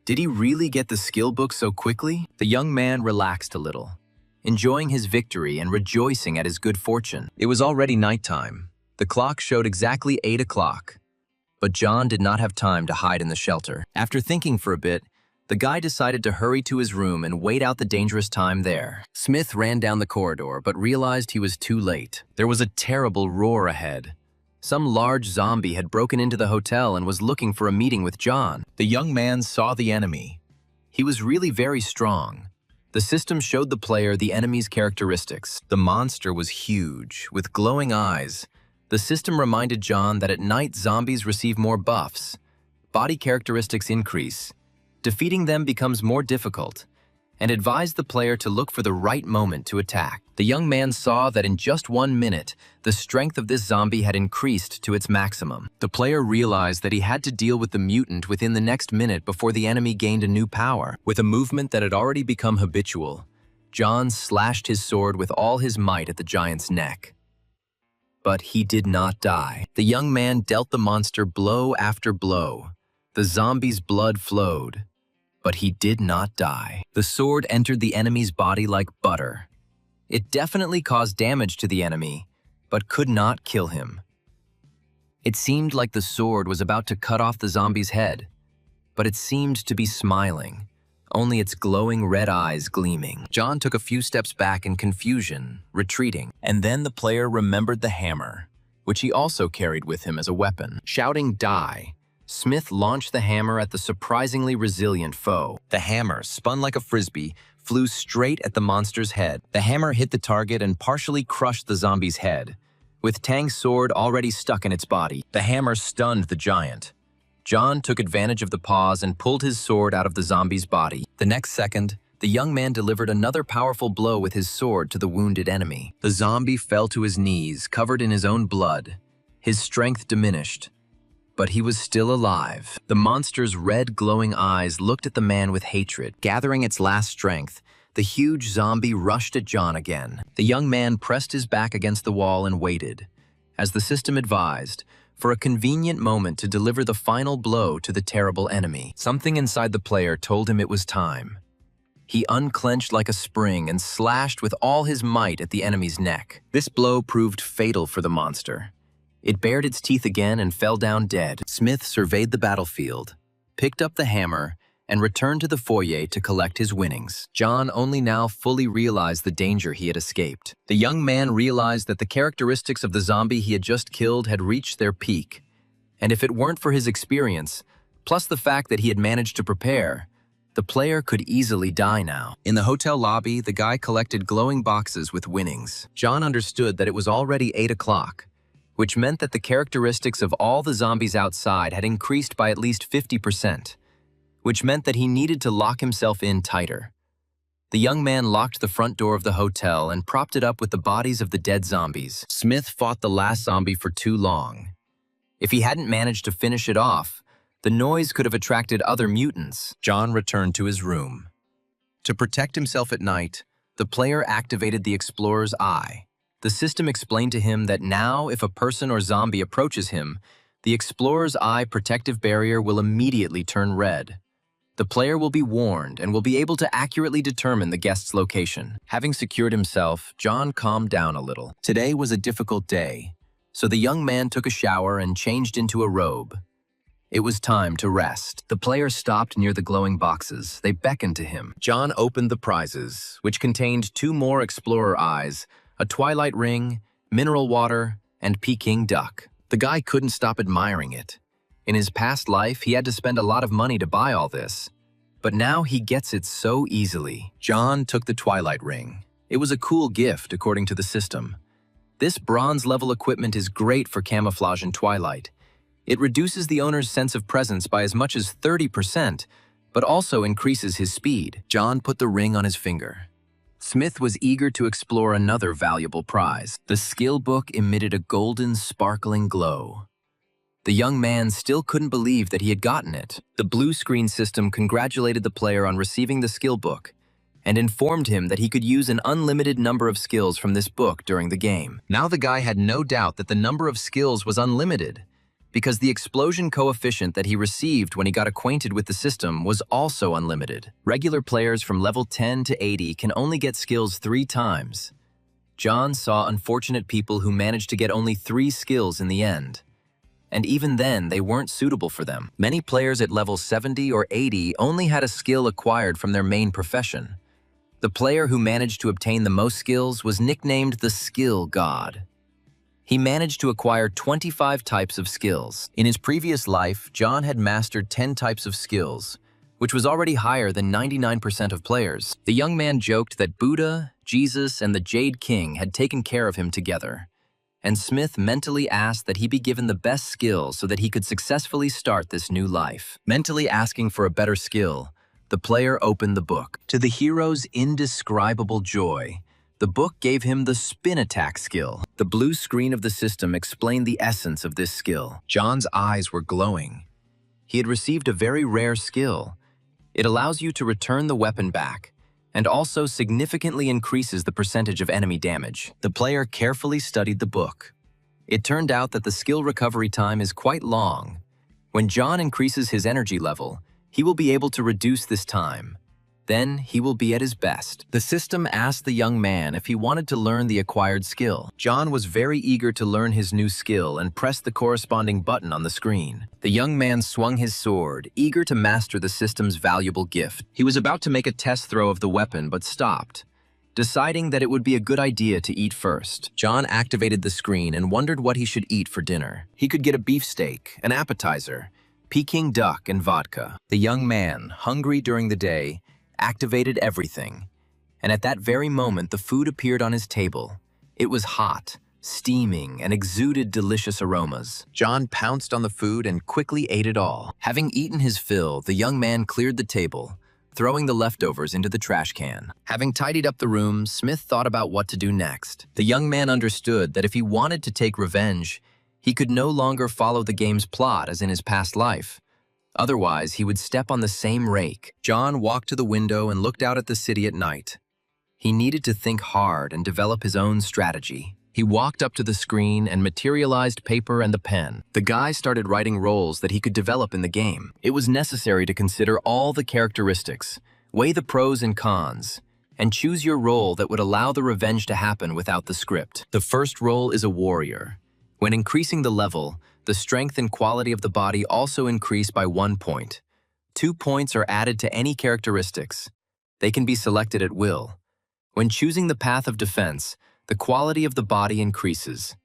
Did he really get the skill book so quickly? The young man relaxed a little, enjoying his victory and rejoicing at his good fortune. It was already nighttime. The clock showed exactly 8 o'clock. But John did not have time to hide in the shelter. After thinking for a bit, the guy decided to hurry to his room and wait out the dangerous time there. Smith ran down the corridor, but realized he was too late. There was a terrible roar ahead. Some large zombie had broken into the hotel and was looking for a meeting with John. The young man saw the enemy. He was really very strong. The system showed the player the enemy's characteristics. The monster was huge, with glowing eyes. The system reminded John that at night zombies receive more buffs. Body characteristics increase. Defeating them becomes more difficult, and advised the player to look for the right moment to attack. The young man saw that in just 1 minute, the strength of this zombie had increased to its maximum. The player realized that he had to deal with the mutant within the next minute before the enemy gained a new power. With a movement that had already become habitual, John slashed his sword with all his might at the giant's neck. But he did not die. The young man dealt the monster blow after blow. The zombie's blood flowed, but he did not die. The sword entered the enemy's body like butter. It definitely caused damage to the enemy, but could not kill him. It seemed like the sword was about to cut off the zombie's head, but it seemed to be smiling, only its glowing red eyes gleaming. John took a few steps back in confusion, retreating, and then the player remembered the hammer, which he also carried with him as a weapon. Shouting "Die!" Smith launched the hammer at the surprisingly resilient foe. The hammer, spun like a frisbee, flew straight at the monster's head. The hammer hit the target and partially crushed the zombie's head. With Tang's sword already stuck in its body, the hammer stunned the giant. John took advantage of the pause and pulled his sword out of the zombie's body. The next second, the young man delivered another powerful blow with his sword to the wounded enemy. The zombie fell to his knees, covered in his own blood. His strength diminished, but he was still alive. The monster's red glowing eyes looked at the man with hatred. Gathering its last strength, the huge zombie rushed at John again. The young man pressed his back against the wall and waited, as the system advised, for a convenient moment to deliver the final blow to the terrible enemy. Something inside the player told him it was time. He unclenched like a spring and slashed with all his might at the enemy's neck. This blow proved fatal for the monster. It bared its teeth again and fell down dead. Smith surveyed the battlefield, picked up the hammer, and returned to the foyer to collect his winnings. John only now fully realized the danger he had escaped. The young man realized that the characteristics of the zombie he had just killed had reached their peak, and if it weren't for his experience, plus the fact that he had managed to prepare, the player could easily die now. In the hotel lobby, the guy collected glowing boxes with winnings. John understood that it was already 8 o'clock, which meant that the characteristics of all the zombies outside had increased by at least 50%, which meant that he needed to lock himself in tighter. The young man locked the front door of the hotel and propped it up with the bodies of the dead zombies. Smith fought the last zombie for too long. If he hadn't managed to finish it off, the noise could have attracted other mutants. John returned to his room. To protect himself at night, the player activated the Explorer's Eye, The system explained to him that now, if a person or zombie approaches him, the explorer's eye protective barrier will immediately turn red. The player will be warned and will be able to accurately determine the guest's location. Having secured himself, John calmed down a little. Today was a difficult day, so the young man took a shower and changed into a robe. It was time to rest. The players stopped near the glowing boxes. They beckoned to him. John opened the prizes, which contained 2 more explorer eyes, a twilight ring, mineral water, and Peking duck. The guy couldn't stop admiring it. In his past life, he had to spend a lot of money to buy all this. But now he gets it so easily. John took the twilight ring. It was a cool gift, according to the system. This bronze-level equipment is great for camouflage in twilight. It reduces the owner's sense of presence by as much as 30%, but also increases his speed. John put the ring on his finger. Smith was eager to explore another valuable prize. The skill book emitted a golden, sparkling glow. The young man still couldn't believe that he had gotten it. The blue screen system congratulated the player on receiving the skill book and informed him that he could use an unlimited number of skills from this book during the game. Now the guy had no doubt that the number of skills was unlimited because the explosion coefficient that he received when he got acquainted with the system was also unlimited. Regular players from level 10 to 80 can only get skills 3 times. John saw unfortunate people who managed to get only 3 skills in the end. And even then, they weren't suitable for them. Many players at level 70 or 80 only had a skill acquired from their main profession. The player who managed to obtain the most skills was nicknamed the Skill God. He managed to acquire 25 types of skills. In his previous life, John had mastered 10 types of skills, which was already higher than 99% of players. The young man joked that Buddha, Jesus, and the Jade King had taken care of him together. And Smith mentally asked that he be given the best skill so that he could successfully start this new life. Mentally asking for a better skill, the player opened the book. To the hero's indescribable joy, the book gave him the spin attack skill. The blue screen of the system explained the essence of this skill. John's eyes were glowing. He had received a very rare skill. It allows you to return the weapon back, and also significantly increases the percentage of enemy damage. The player carefully studied the book. It turned out that the skill recovery time is quite long. When John increases his energy level, he will be able to reduce this time. Then he will be at his best. The system asked the young man if he wanted to learn the acquired skill. John was very eager to learn his new skill and pressed the corresponding button on the screen. The young man swung his sword, eager to master the system's valuable gift. He was about to make a test throw of the weapon, but stopped, deciding that it would be a good idea to eat first. John activated the screen and wondered what he should eat for dinner. He could get a beefsteak, an appetizer, Peking duck, and vodka. The young man, hungry during the day, activated everything, and at that very moment the food appeared on his table. It was hot, steaming, and exuded delicious aromas. John pounced on the food and quickly ate it all. Having eaten his fill, the young man cleared the table, throwing the leftovers into the trash can. Having tidied up the room, Smith thought about what to do next. The young man understood that if he wanted to take revenge, he could no longer follow the game's plot as in his past life. Otherwise, he would step on the same rake. John walked to the window and looked out at the city at night. He needed to think hard and develop his own strategy. He walked up to the screen and materialized paper and the pen. The guy started writing roles that he could develop in the game. It was necessary to consider all the characteristics, weigh the pros and cons, and choose your role that would allow the revenge to happen without the script. The first role is a warrior. When increasing the level, the strength and quality of the body also increase by 1 point. 2 points are added to any characteristics. They can be selected at will. When choosing the path of defense, the quality of the body increases.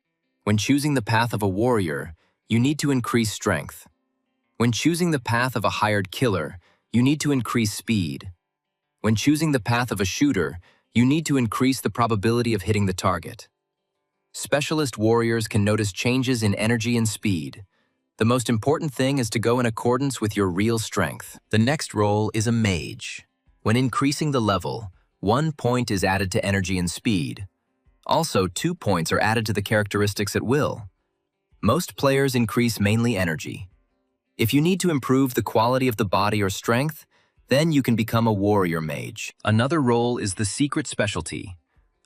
When choosing the path of a warrior, you need to increase strength. When choosing the path of a hired killer, you need to increase speed. When choosing the path of a shooter, you need to increase the probability of hitting the target. Specialist warriors can notice changes in energy and speed. The most important thing is to go in accordance with your real strength. The next role is a mage. When increasing the level, 1 point is added to energy and speed. Also, 2 points are added to the characteristics at will. Most players increase mainly energy. If you need to improve the quality of the body or strength, then you can become a warrior mage. Another role is the secret specialty.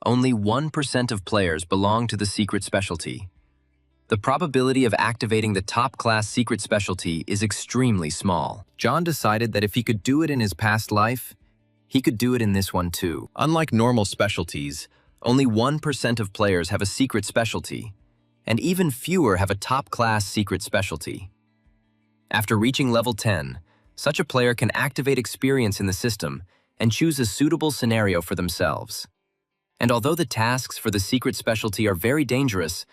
Only 1% of players belong to the secret specialty. The probability of activating the top-class secret specialty is extremely small. John decided that if he could do it in his past life, he could do it in this one too. Unlike normal specialties, only 1% of players have a secret specialty, and even fewer have a top-class secret specialty. After reaching level 10, such a player can activate experience in the system and choose a suitable scenario for themselves. And although the tasks for the secret specialty are very dangerous,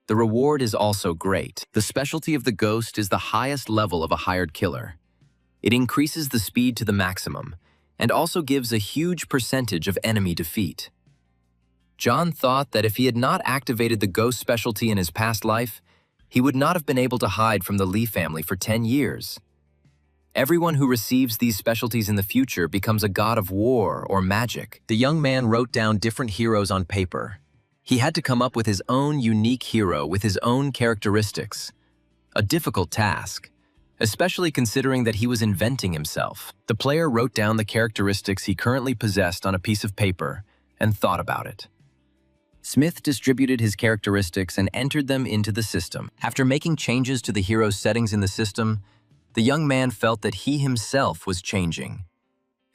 the reward is also great. The specialty of the ghost is the highest level of a hired killer. It increases the speed to the maximum, and also gives a huge percentage of enemy defeat. John thought that if he had not activated the ghost specialty in his past life, he would not have been able to hide from the Lee family for 10 years. Everyone who receives these specialties in the future becomes a god of war or magic. The young man wrote down different heroes on paper. He had to come up with his own unique hero with his own characteristics. A difficult task, especially considering that he was inventing himself. The player wrote down the characteristics he currently possessed on a piece of paper and thought about it. Smith distributed his characteristics and entered them into the system. After making changes to the hero's settings in the system, the young man felt that he himself was changing.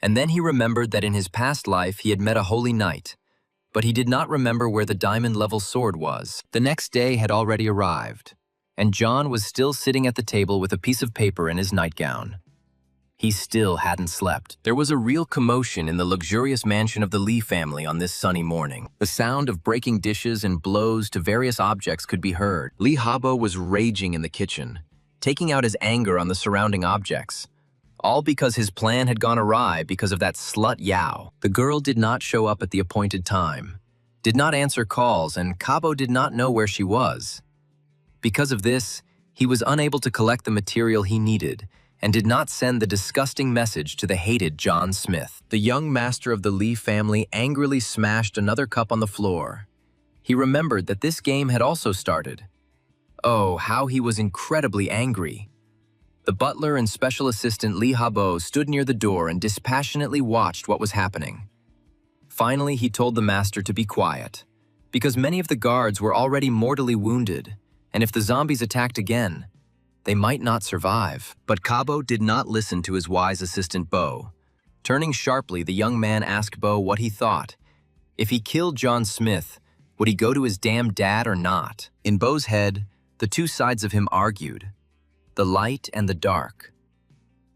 And then he remembered that in his past life he had met a holy knight, but he did not remember where the diamond-level sword was. The next day had already arrived, and John was still sitting at the table with a piece of paper in his nightgown. He still hadn't slept. There was a real commotion in the luxurious mansion of the Lee family on this sunny morning. The sound of breaking dishes and blows to various objects could be heard. Lee Habo was raging in the kitchen, taking out his anger on the surrounding objects, all because his plan had gone awry because of that slut Yao. The girl did not show up at the appointed time, did not answer calls, and Cabo did not know where she was. Because of this, he was unable to collect the material he needed and did not send the disgusting message to the hated John Smith. The young master of the Lee family angrily smashed another cup on the floor. He remembered that this game had also started. Oh, how he was incredibly angry. The butler and special assistant Lee Habo stood near the door and dispassionately watched what was happening. Finally, he told the master to be quiet, because many of the guards were already mortally wounded, and if the zombies attacked again, they might not survive. But Cabo did not listen to his wise assistant Bo. Turning sharply, the young man asked Bo what he thought. If he killed John Smith, would he go to his damn dad or not? In Bo's head, the two sides of him argued, the light and the dark.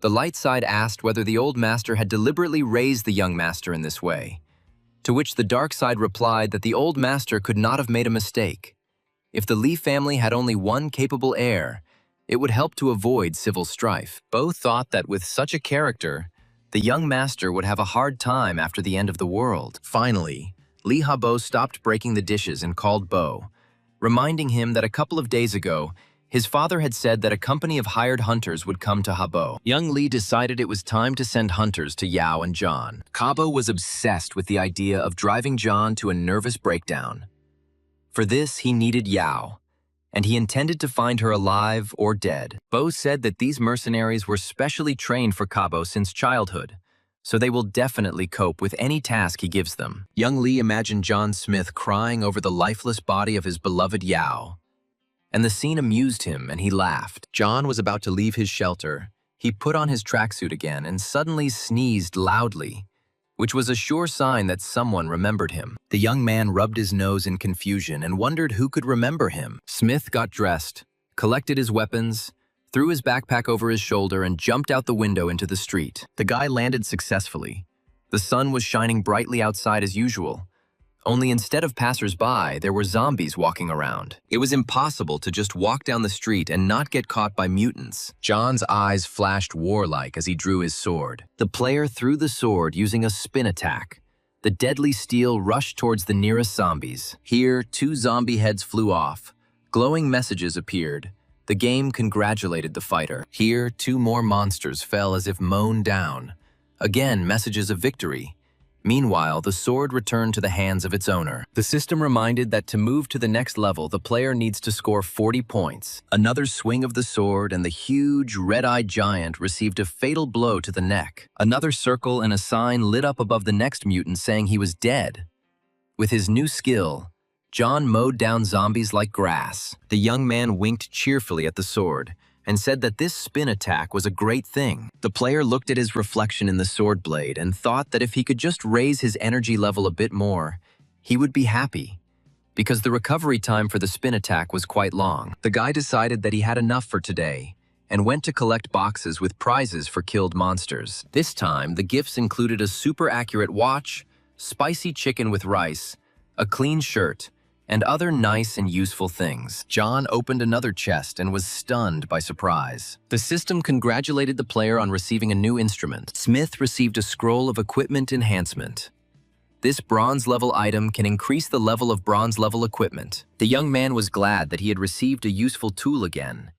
The light side asked whether the old master had deliberately raised the young master in this way, to which the dark side replied that the old master could not have made a mistake. If the Lee family had only one capable heir, it would help to avoid civil strife. Bo thought that with such a character, the young master would have a hard time after the end of the world. Finally, Lee Habo stopped breaking the dishes and called Bo, reminding him that a couple of days ago, his father had said that a company of hired hunters would come to Habo. Young Lee decided it was time to send hunters to Yao and John. Cabo was obsessed with the idea of driving John to a nervous breakdown. For this, he needed Yao, and he intended to find her alive or dead. Bo said that these mercenaries were specially trained for Cabo since childhood, so they will definitely cope with any task he gives them. Young Lee imagined John Smith crying over the lifeless body of his beloved Yao, and the scene amused him and he laughed. John was about to leave his shelter. He put on his tracksuit again and suddenly sneezed loudly, which was a sure sign that someone remembered him. The young man rubbed his nose in confusion and wondered who could remember him. Smith got dressed, collected his weapons, threw his backpack over his shoulder, and jumped out the window into the street. The guy landed successfully. The sun was shining brightly outside as usual. Only instead of passers-by, there were zombies walking around. It was impossible to just walk down the street and not get caught by mutants. John's eyes flashed warlike as he drew his sword. The player threw the sword using a spin attack. The deadly steel rushed towards the nearest zombies. Here, 2 zombie heads flew off. Glowing messages appeared. The game congratulated the fighter. Here, 2 more monsters fell as if mown down. Again, messages of victory. Meanwhile, the sword returned to the hands of its owner. The system reminded that to move to the next level, the player needs to score 40 points. Another swing of the sword, and the huge, red-eyed giant received a fatal blow to the neck. Another circle and a sign lit up above the next mutant saying he was dead. With his new skill, John mowed down zombies like grass. The young man winked cheerfully at the sword and said that this spin attack was a great thing. The player looked at his reflection in the sword blade and thought that if he could just raise his energy level a bit more, he would be happy, because the recovery time for the spin attack was quite long. The guy decided that he had enough for today and went to collect boxes with prizes for killed monsters. This time, the gifts included a super accurate watch, spicy chicken with rice, a clean shirt, and other nice and useful things. John opened another chest and was stunned by surprise. The system congratulated the player on receiving a new instrument. Smith received a scroll of equipment enhancement. This bronze-level item can increase the level of bronze-level equipment. The young man was glad that he had received a useful tool again,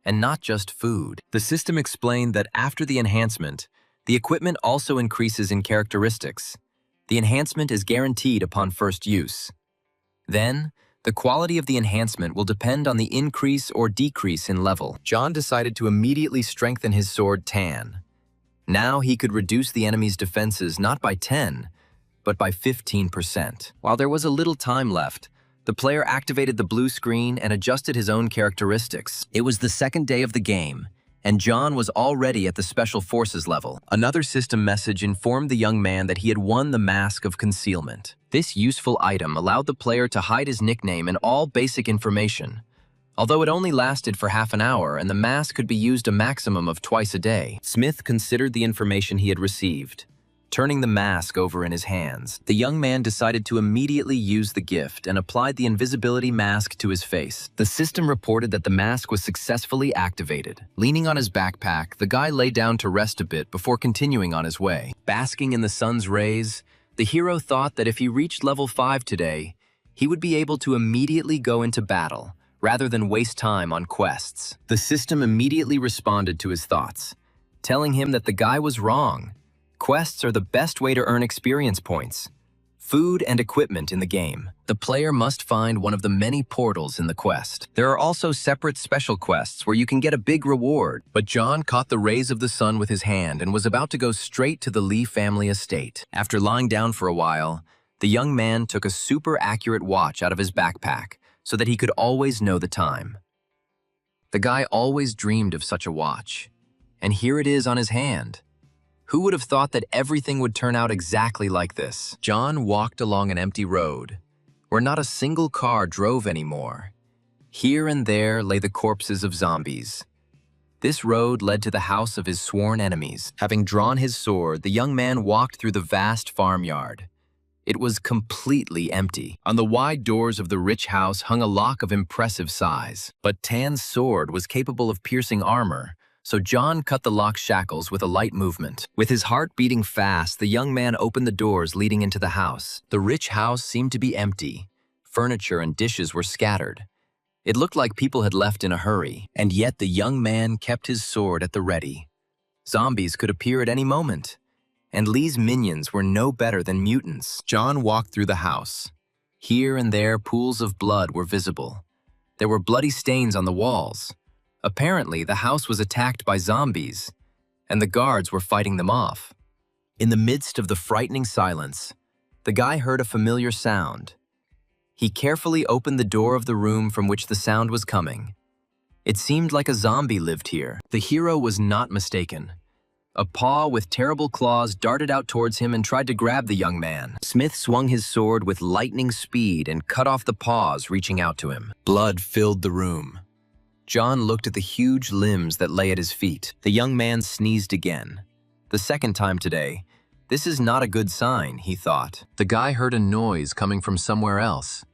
and not just food. The system explained that after the enhancement, the equipment also increases in characteristics. The enhancement is guaranteed upon first use. Then, the quality of the enhancement will depend on the increase or decrease in level. John decided to immediately strengthen his sword Tan. Now he could reduce the enemy's defenses not by 10, but by 15%. While there was a little time left, the player activated the blue screen and adjusted his own characteristics. It was the second day of the game, and John was already at the Special Forces level. Another system message informed the young man that he had won the Mask of Concealment. This useful item allowed the player to hide his nickname and all basic information, although it only lasted for half an hour and the mask could be used a maximum of twice a day. Smith considered the information he had received. Turning the mask over in his hands, the young man decided to immediately use the gift and applied the invisibility mask to his face. The system reported that the mask was successfully activated. Leaning on his backpack, the guy lay down to rest a bit before continuing on his way. Basking in the sun's rays, the hero thought that if he reached level 5 today, he would be able to immediately go into battle, rather than waste time on quests. The system immediately responded to his thoughts, telling him that the guy was wrong. Quests are the best way to earn experience points, food, and equipment in the game. The player must find one of the many portals in the quest. There are also separate special quests where you can get a big reward. But John caught the rays of the sun with his hand and was about to go straight to the Lee family estate. After lying down for a while, the young man took a super accurate watch out of his backpack so that he could always know the time. The guy always dreamed of such a watch, and here it is on his hand. Who would have thought that everything would turn out exactly like this? John walked along an empty road, where not a single car drove anymore. Here and there lay the corpses of zombies. This road led to the house of his sworn enemies. Having drawn his sword, the young man walked through the vast farmyard. It was completely empty. On the wide doors of the rich house hung a lock of impressive size. But Tan's sword was capable of piercing armor, so John cut the lock's shackles with a light movement. With his heart beating fast, the young man opened the doors leading into the house. The rich house seemed to be empty. Furniture and dishes were scattered. It looked like people had left in a hurry, and yet the young man kept his sword at the ready. Zombies could appear at any moment, and Lee's minions were no better than mutants. John walked through the house. Here and there, pools of blood were visible. There were bloody stains on the walls. Apparently, the house was attacked by zombies, and the guards were fighting them off. In the midst of the frightening silence, the guy heard a familiar sound. He carefully opened the door of the room from which the sound was coming. It seemed like a zombie lived here. The hero was not mistaken. A paw with terrible claws darted out towards him and tried to grab the young man. Smith swung his sword with lightning speed and cut off the paws reaching out to him. Blood filled the room. John looked at the huge limbs that lay at his feet. The young man sneezed again. The second time today. This is not a good sign, he thought. The guy heard a noise coming from somewhere else,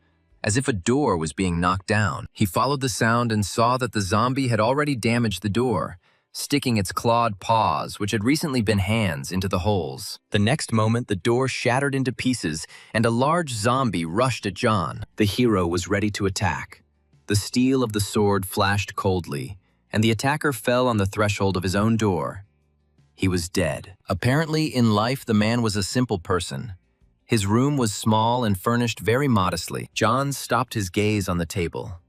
as if a door was being knocked down. He followed the sound and saw that the zombie had already damaged the door, sticking its clawed paws, which had recently been hands, into the holes. The next moment, the door shattered into pieces, and a large zombie rushed at John. The hero was ready to attack. The steel of the sword flashed coldly, and the attacker fell on the threshold of his own door. He was dead. Apparently, in life, the man was a simple person. His room was small and furnished very modestly. John stopped his gaze on the table.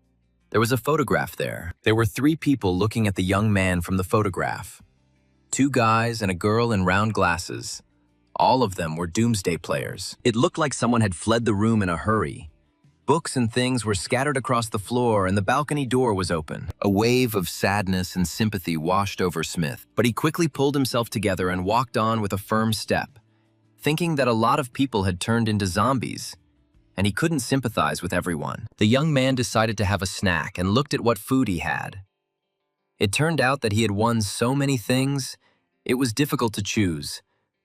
There was a photograph there. There were 3 people looking at the young man from the photograph. 2 guys and a girl in round glasses. All of them were doomsday players. It looked like someone had fled the room in a hurry. Books and things were scattered across the floor and the balcony door was open. A wave of sadness and sympathy washed over Smith, but he quickly pulled himself together and walked on with a firm step, thinking that a lot of people had turned into zombies, and he couldn't sympathize with everyone. The young man decided to have a snack and looked at what food he had. It turned out that he had won so many things, it was difficult to choose,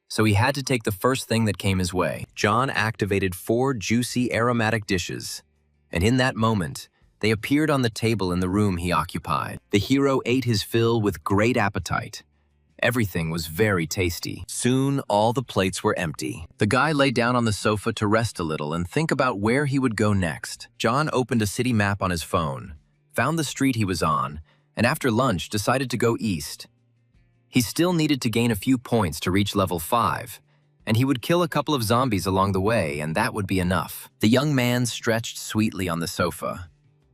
so he had to take the first thing that came his way. John activated 4 juicy aromatic dishes, and in that moment, they appeared on the table in the room he occupied. The hero ate his fill with great appetite. Everything was very tasty. Soon, all the plates were empty. The guy lay down on the sofa to rest a little and think about where he would go next. John opened a city map on his phone, found the street he was on, and after lunch decided to go east. He still needed to gain a few points to reach level 5, and he would kill a couple of zombies along the way, and that would be enough. The young man stretched sweetly on the sofa.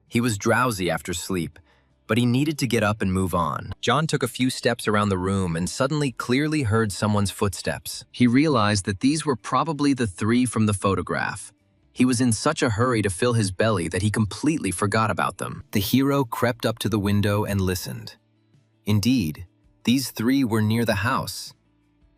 He was drowsy after sleep, but he needed to get up and move on. John took a few steps around the room and suddenly clearly heard someone's footsteps. He realized that these were probably the 3 from the photograph. He was in such a hurry to fill his belly that he completely forgot about them. The hero crept up to the window and listened. Indeed, these 3 were near the house.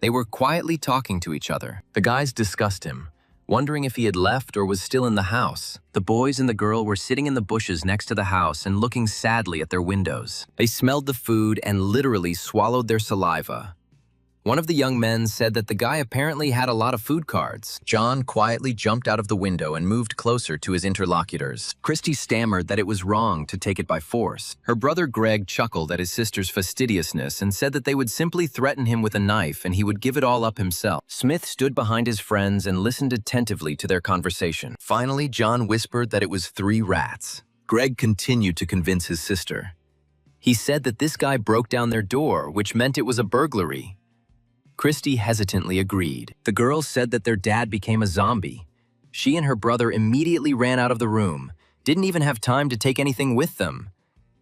They were quietly talking to each other. The guys discussed him, wondering if he had left or was still in the house. The boys and the girl were sitting in the bushes next to the house and looking sadly at their windows. They smelled the food and literally swallowed their saliva. One of the young men said that the guy apparently had a lot of food cards. John quietly jumped out of the window and moved closer to his interlocutors. Christy stammered that it was wrong to take it by force. Her brother Greg chuckled at his sister's fastidiousness and said that they would simply threaten him with a knife and he would give it all up himself. Smith stood behind his friends and listened attentively to their conversation. Finally, John whispered that it was 3 rats. Greg continued to convince his sister. He said that this guy broke down their door, which meant it was a burglary. Christy hesitantly agreed. The girls said that their dad became a zombie. She and her brother immediately ran out of the room, didn't even have time to take anything with them,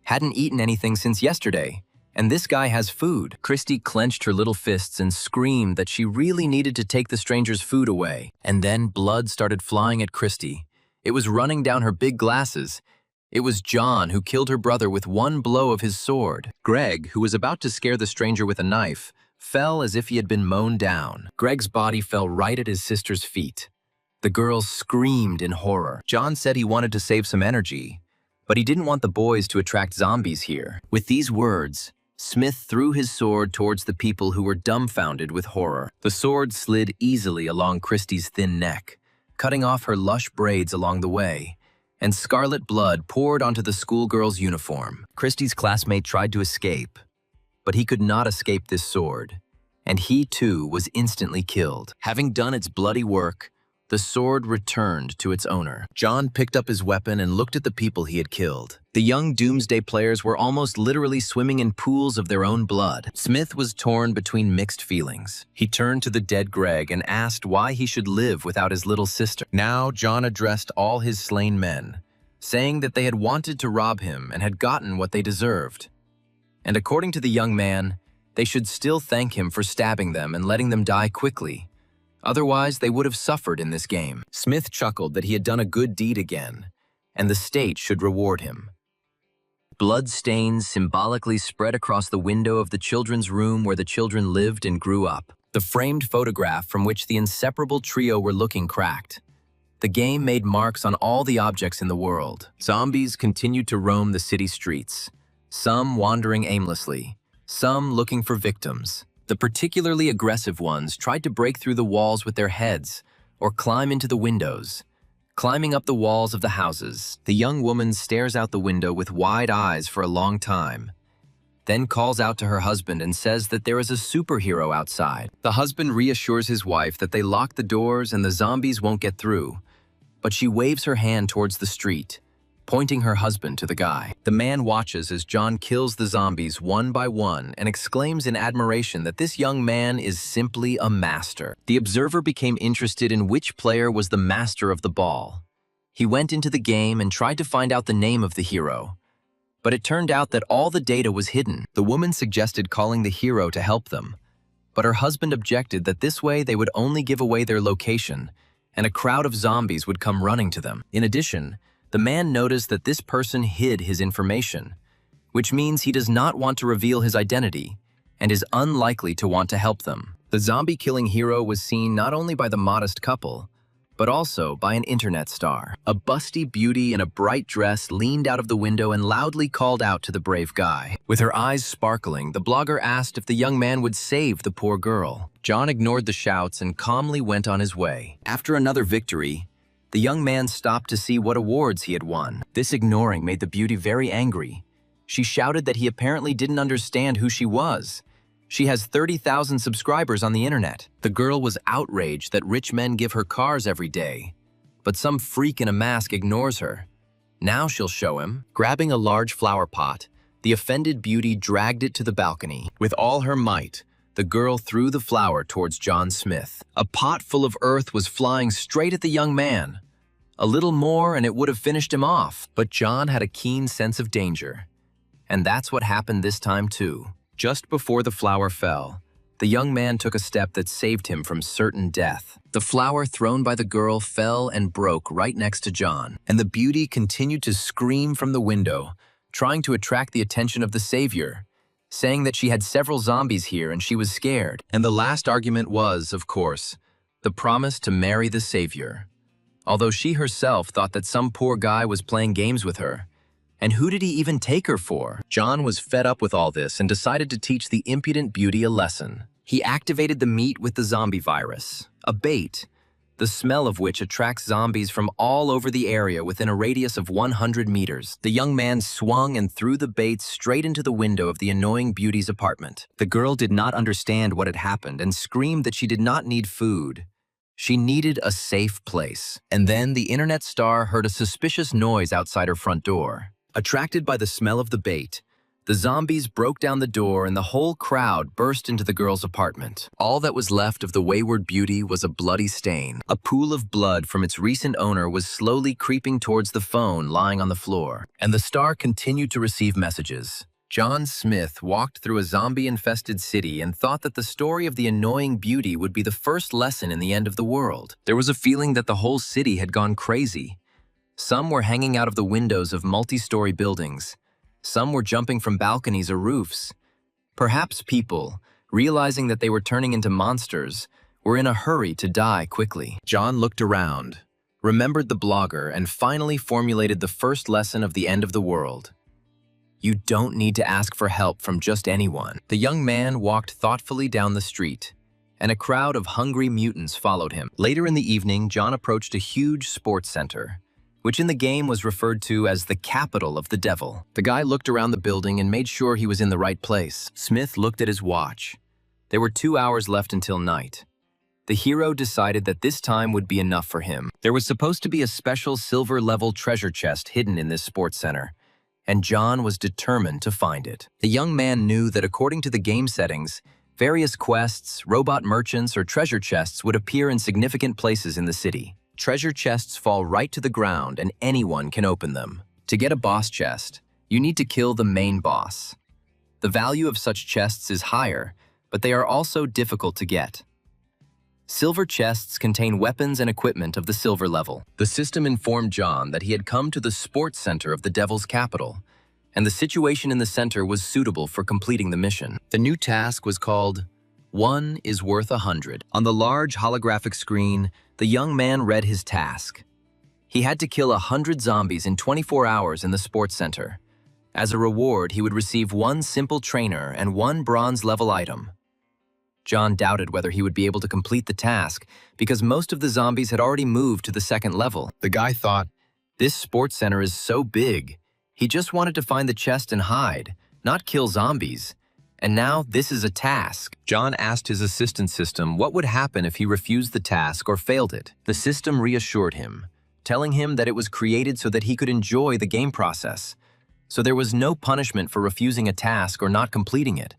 hadn't eaten anything since yesterday, and this guy has food. Christy clenched her little fists and screamed that she really needed to take the stranger's food away. And then blood started flying at Christy. It was running down her big glasses. It was John who killed her brother with one blow of his sword. Greg, who was about to scare the stranger with a knife, fell as if he had been mown down. Greg's body fell right at his sister's feet. The girls screamed in horror. John said he wanted to save some energy, but he didn't want the boys to attract zombies here. With these words, Smith threw his sword towards the people who were dumbfounded with horror. The sword slid easily along Christy's thin neck, cutting off her lush braids along the way, and scarlet blood poured onto the schoolgirl's uniform. Christy's classmate tried to escape, but he could not escape this sword, and he too was instantly killed. Having done its bloody work, the sword returned to its owner. John picked up his weapon and looked at the people he had killed. The young doomsday players were almost literally swimming in pools of their own blood. Smith was torn between mixed feelings. He turned to the dead Greg and asked why he should live without his little sister. Now John addressed all his slain men, saying that they had wanted to rob him and had gotten what they deserved. And according to the young man, they should still thank him for stabbing them and letting them die quickly. Otherwise, they would have suffered in this game. Smith chuckled that he had done a good deed again, and the state should reward him. Blood stains symbolically spread across the window of the children's room where the children lived and grew up. The framed photograph from which the inseparable trio were looking cracked. The game made marks on all the objects in the world. Zombies continued to roam the city streets, some wandering aimlessly, some looking for victims. The particularly aggressive ones tried to break through the walls with their heads or climb into the windows, climbing up the walls of the houses. The young woman stares out the window with wide eyes for a long time, then calls out to her husband and says that there is a superhero outside. The husband reassures his wife that they locked the doors and the zombies won't get through, but she waves her hand towards the street, pointing her husband to the guy. The man watches as John kills the zombies one by one and exclaims in admiration that this young man is simply a master. The observer became interested in which player was the master of the ball. He went into the game and tried to find out the name of the hero, but it turned out that all the data was hidden. The woman suggested calling the hero to help them, but her husband objected that this way they would only give away their location, and a crowd of zombies would come running to them. In addition, the man noticed that this person hid his information, which means he does not want to reveal his identity and is unlikely to want to help them. The zombie-killing hero was seen not only by the modest couple, but also by an internet star. A busty beauty in a bright dress leaned out of the window and loudly called out to the brave guy. With her eyes sparkling, the blogger asked if the young man would save the poor girl. John ignored the shouts and calmly went on his way. After another victory, the young man stopped to see what awards he had won. This ignoring made the beauty very angry. She shouted that he apparently didn't understand who she was. She has 30,000 subscribers on the internet. The girl was outraged that rich men give her cars every day, but some freak in a mask ignores her. Now she'll show him. Grabbing a large flower pot, the offended beauty dragged it to the balcony. With all her might, the girl threw the flower towards John Smith. A pot full of earth was flying straight at the young man. A little more and it would have finished him off. But John had a keen sense of danger. And that's what happened this time too. Just before the flower fell, the young man took a step that saved him from certain death. The flower thrown by the girl fell and broke right next to John, and the beauty continued to scream from the window, trying to attract the attention of the savior, saying that she had several zombies here and she was scared. And the last argument was, of course, the promise to marry the savior. Although she herself thought that some poor guy was playing games with her. And who did he even take her for? John was fed up with all this and decided to teach the impudent beauty a lesson. He activated the meat with the zombie virus, a bait, the smell of which attracts zombies from all over the area within a radius of 100 meters. The young man swung and threw the bait straight into the window of the annoying beauty's apartment. The girl did not understand what had happened and screamed that she did not need food. She needed a safe place. And then the internet star heard a suspicious noise outside her front door. Attracted by the smell of the bait, the zombies broke down the door and the whole crowd burst into the girl's apartment. All that was left of the wayward beauty was a bloody stain. A pool of blood from its recent owner was slowly creeping towards the phone lying on the floor. And the star continued to receive messages. John Smith walked through a zombie-infested city and thought that the story of the annoying beauty would be the first lesson in the end of the world. There was a feeling that the whole city had gone crazy. Some were hanging out of the windows of multi-story buildings. Some were jumping from balconies or roofs. Perhaps people, realizing that they were turning into monsters, were in a hurry to die quickly. John looked around, remembered the blogger, and finally formulated the first lesson of the end of the world. You don't need to ask for help from just anyone. The young man walked thoughtfully down the street, and a crowd of hungry mutants followed him. Later in the evening, John approached a huge sports center, which in the game was referred to as the capital of the devil. The guy looked around the building and made sure he was in the right place. Smith looked at his watch. There were 2 hours left until night. The hero decided that this time would be enough for him. There was supposed to be a special silver-level treasure chest hidden in this sports center, and John was determined to find it. The young man knew that according to the game settings, various quests, robot merchants, or treasure chests would appear in significant places in the city. Treasure chests fall right to the ground and anyone can open them. To get a boss chest, you need to kill the main boss. The value of such chests is higher, but they are also difficult to get. Silver chests contain weapons and equipment of the silver level. The system informed John that he had come to the sports center of the Devil's capital, and the situation in the center was suitable for completing the mission. The new task was called 1 is worth 100. On the large holographic screen, the young man read his task. He had to kill 100 zombies in 24 hours in the sports center. As a reward, he would receive 1 simple trainer and 1 bronze-level item. John doubted whether he would be able to complete the task because most of the zombies had already moved to the second level. The guy thought, this sports center is so big. He just wanted to find the chest and hide, not kill zombies. And now this is a task. John asked his assistant system what would happen if he refused the task or failed it. The system reassured him, telling him that it was created so that he could enjoy the game process. So there was no punishment for refusing a task or not completing it.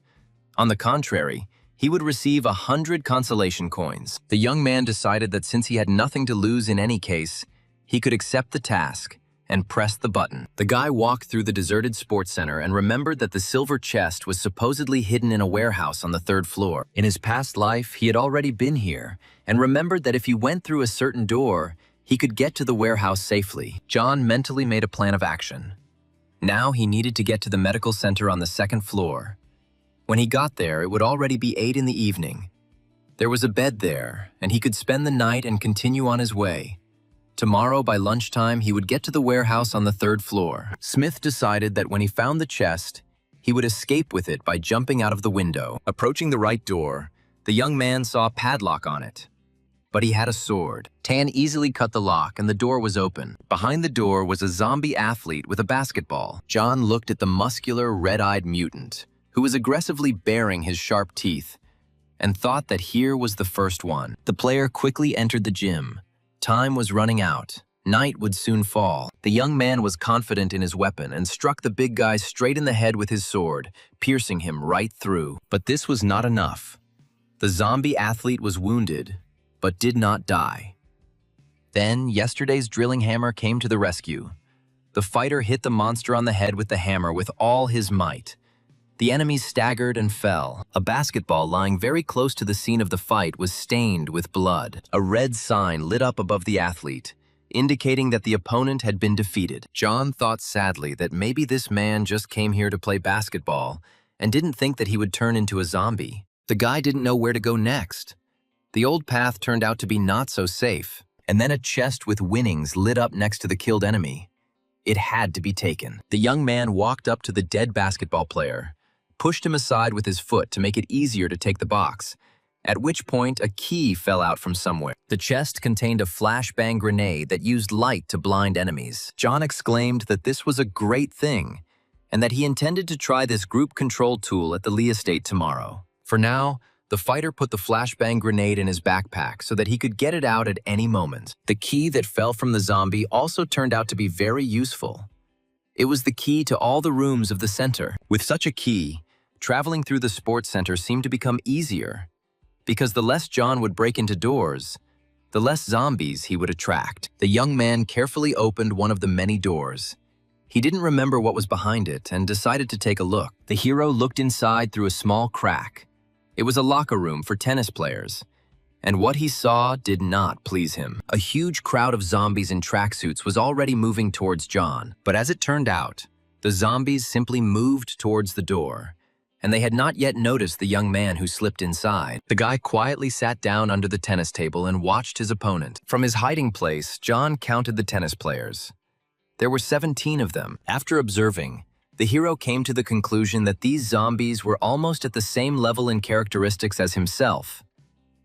On the contrary, he would receive 100 consolation coins. The young man decided that since he had nothing to lose in any case, he could accept the task and pressed the button. The guy walked through the deserted sports center and remembered that the silver chest was supposedly hidden in a warehouse on the 3rd floor. In his past life, he had already been here and remembered that if he went through a certain door, he could get to the warehouse safely. John mentally made a plan of action. Now he needed to get to the medical center on the 2nd floor. When he got there, it would already be 8 in the evening. There was a bed there, and he could spend the night and continue on his way. Tomorrow, by lunchtime, he would get to the warehouse on the 3rd floor. Smith decided that when he found the chest, he would escape with it by jumping out of the window. Approaching the right door, the young man saw a padlock on it. But he had a sword. Tan easily cut the lock, and the door was open. Behind the door was a zombie athlete with a basketball. John looked at the muscular, red-eyed mutant, who was aggressively baring his sharp teeth, and thought that here was the first one. The player quickly entered the gym. Time was running out. Night would soon fall. The young man was confident in his weapon and struck the big guy straight in the head with his sword, piercing him right through. But this was not enough. The zombie athlete was wounded, but did not die. Then, yesterday's drilling hammer came to the rescue. The fighter hit the monster on the head with the hammer with all his might. The enemies staggered and fell. A basketball lying very close to the scene of the fight was stained with blood. A red sign lit up above the athlete, indicating that the opponent had been defeated. John thought sadly that maybe this man just came here to play basketball and didn't think that he would turn into a zombie. The guy didn't know where to go next. The old path turned out to be not so safe, and then a chest with winnings lit up next to the killed enemy. It had to be taken. The young man walked up to the dead basketball player, pushed him aside with his foot to make it easier to take the box, at which point a key fell out from somewhere. The chest contained a flashbang grenade that used light to blind enemies. John exclaimed that this was a great thing, and that he intended to try this group control tool at the Lee estate tomorrow. For now, the fighter put the flashbang grenade in his backpack so that he could get it out at any moment. The key that fell from the zombie also turned out to be very useful. It was the key to all the rooms of the center. With such a key, traveling through the sports center seemed to become easier, because the less John would break into doors, the less zombies he would attract. The young man carefully opened one of the many doors. He didn't remember what was behind it and decided to take a look. The hero looked inside through a small crack. It was a locker room for tennis players, and what he saw did not please him. A huge crowd of zombies in tracksuits was already moving towards John, but as it turned out, the zombies simply moved towards the door, and they had not yet noticed the young man who slipped inside. The guy quietly sat down under the tennis table and watched his opponent. From his hiding place, John counted the tennis players. There were 17 of them. After observing, the hero came to the conclusion that these zombies were almost at the same level in characteristics as himself.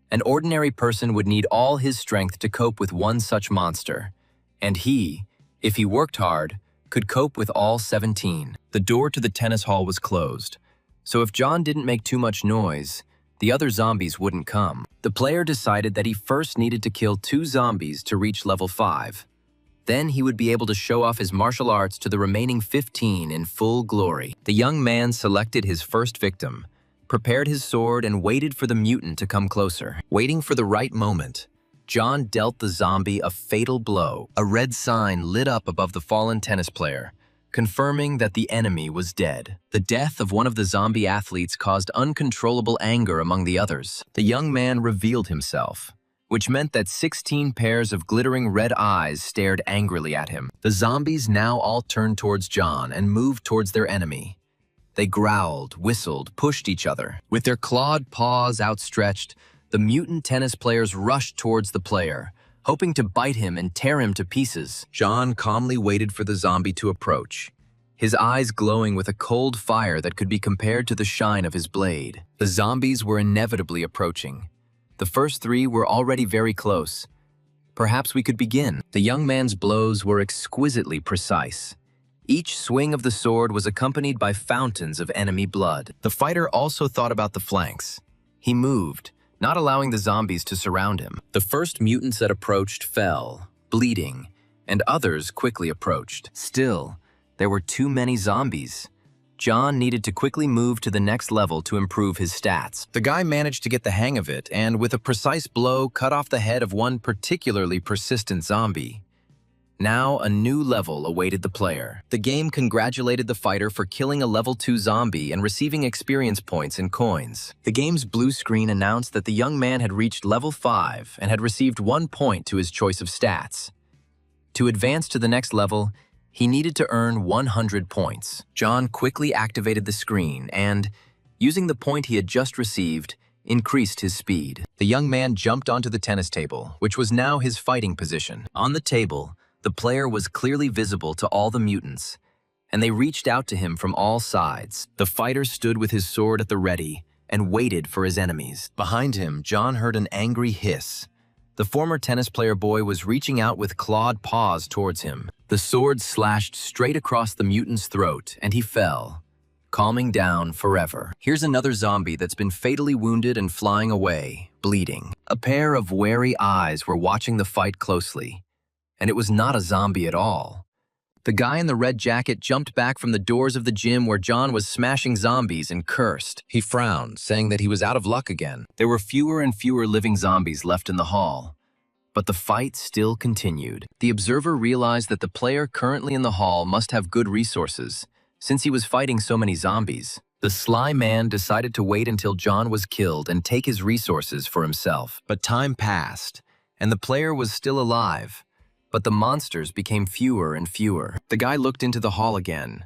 An ordinary person would need all his strength to cope with one such monster, and he, if he worked hard, could cope with all 17. The door to the tennis hall was closed, so if John didn't make too much noise, the other zombies wouldn't come. The player decided that he first needed to kill 2 zombies to reach level 5. Then he would be able to show off his martial arts to the remaining 15 in full glory. The young man selected his first victim, prepared his sword, and waited for the mutant to come closer. Waiting for the right moment, John dealt the zombie a fatal blow. A red sign lit up above the fallen tennis player, confirming that the enemy was dead. The death of one of the zombie athletes caused uncontrollable anger among the others. The young man revealed himself, which meant that 16 pairs of glittering red eyes stared angrily at him. The zombies now all turned towards John and moved towards their enemy. They growled, whistled, pushed each other. With their clawed paws outstretched, the mutant tennis players rushed towards the player, hoping to bite him and tear him to pieces. John calmly waited for the zombie to approach, his eyes glowing with a cold fire that could be compared to the shine of his blade. The zombies were inevitably approaching. The first 3 were already very close. Perhaps we could begin. The young man's blows were exquisitely precise. Each swing of the sword was accompanied by fountains of enemy blood. The fighter also thought about the flanks. He moved, not allowing the zombies to surround him. The first mutants that approached fell, bleeding, and others quickly approached. Still, there were too many zombies. John needed to quickly move to the next level to improve his stats. The guy managed to get the hang of it and, with a precise blow, cut off the head of one particularly persistent zombie. Now, a new level awaited the player. The game congratulated the fighter for killing a level 2 zombie and receiving experience points and coins. The game's blue screen announced that the young man had reached level 5 and had received 1 point to his choice of stats. To advance to the next level, he needed to earn 100 points. John quickly activated the screen and, using the point he had just received, increased his speed. The young man jumped onto the tennis table, which was now his fighting position. On the table, the player was clearly visible to all the mutants, and they reached out to him from all sides. The fighter stood with his sword at the ready and waited for his enemies. Behind him, John heard an angry hiss. The former tennis player boy was reaching out with clawed paws towards him. The sword slashed straight across the mutant's throat, and he fell, calming down forever. Here's another zombie that's been fatally wounded and flying away, bleeding. A pair of wary eyes were watching the fight closely. And it was not a zombie at all. The guy in the red jacket jumped back from the doors of the gym where John was smashing zombies and cursed. He frowned, saying that he was out of luck again. There were fewer and fewer living zombies left in the hall. But the fight still continued. The observer realized that the player currently in the hall must have good resources, since he was fighting so many zombies. The sly man decided to wait until John was killed and take his resources for himself. But time passed, and the player was still alive. But the monsters became fewer and fewer. The guy looked into the hall again.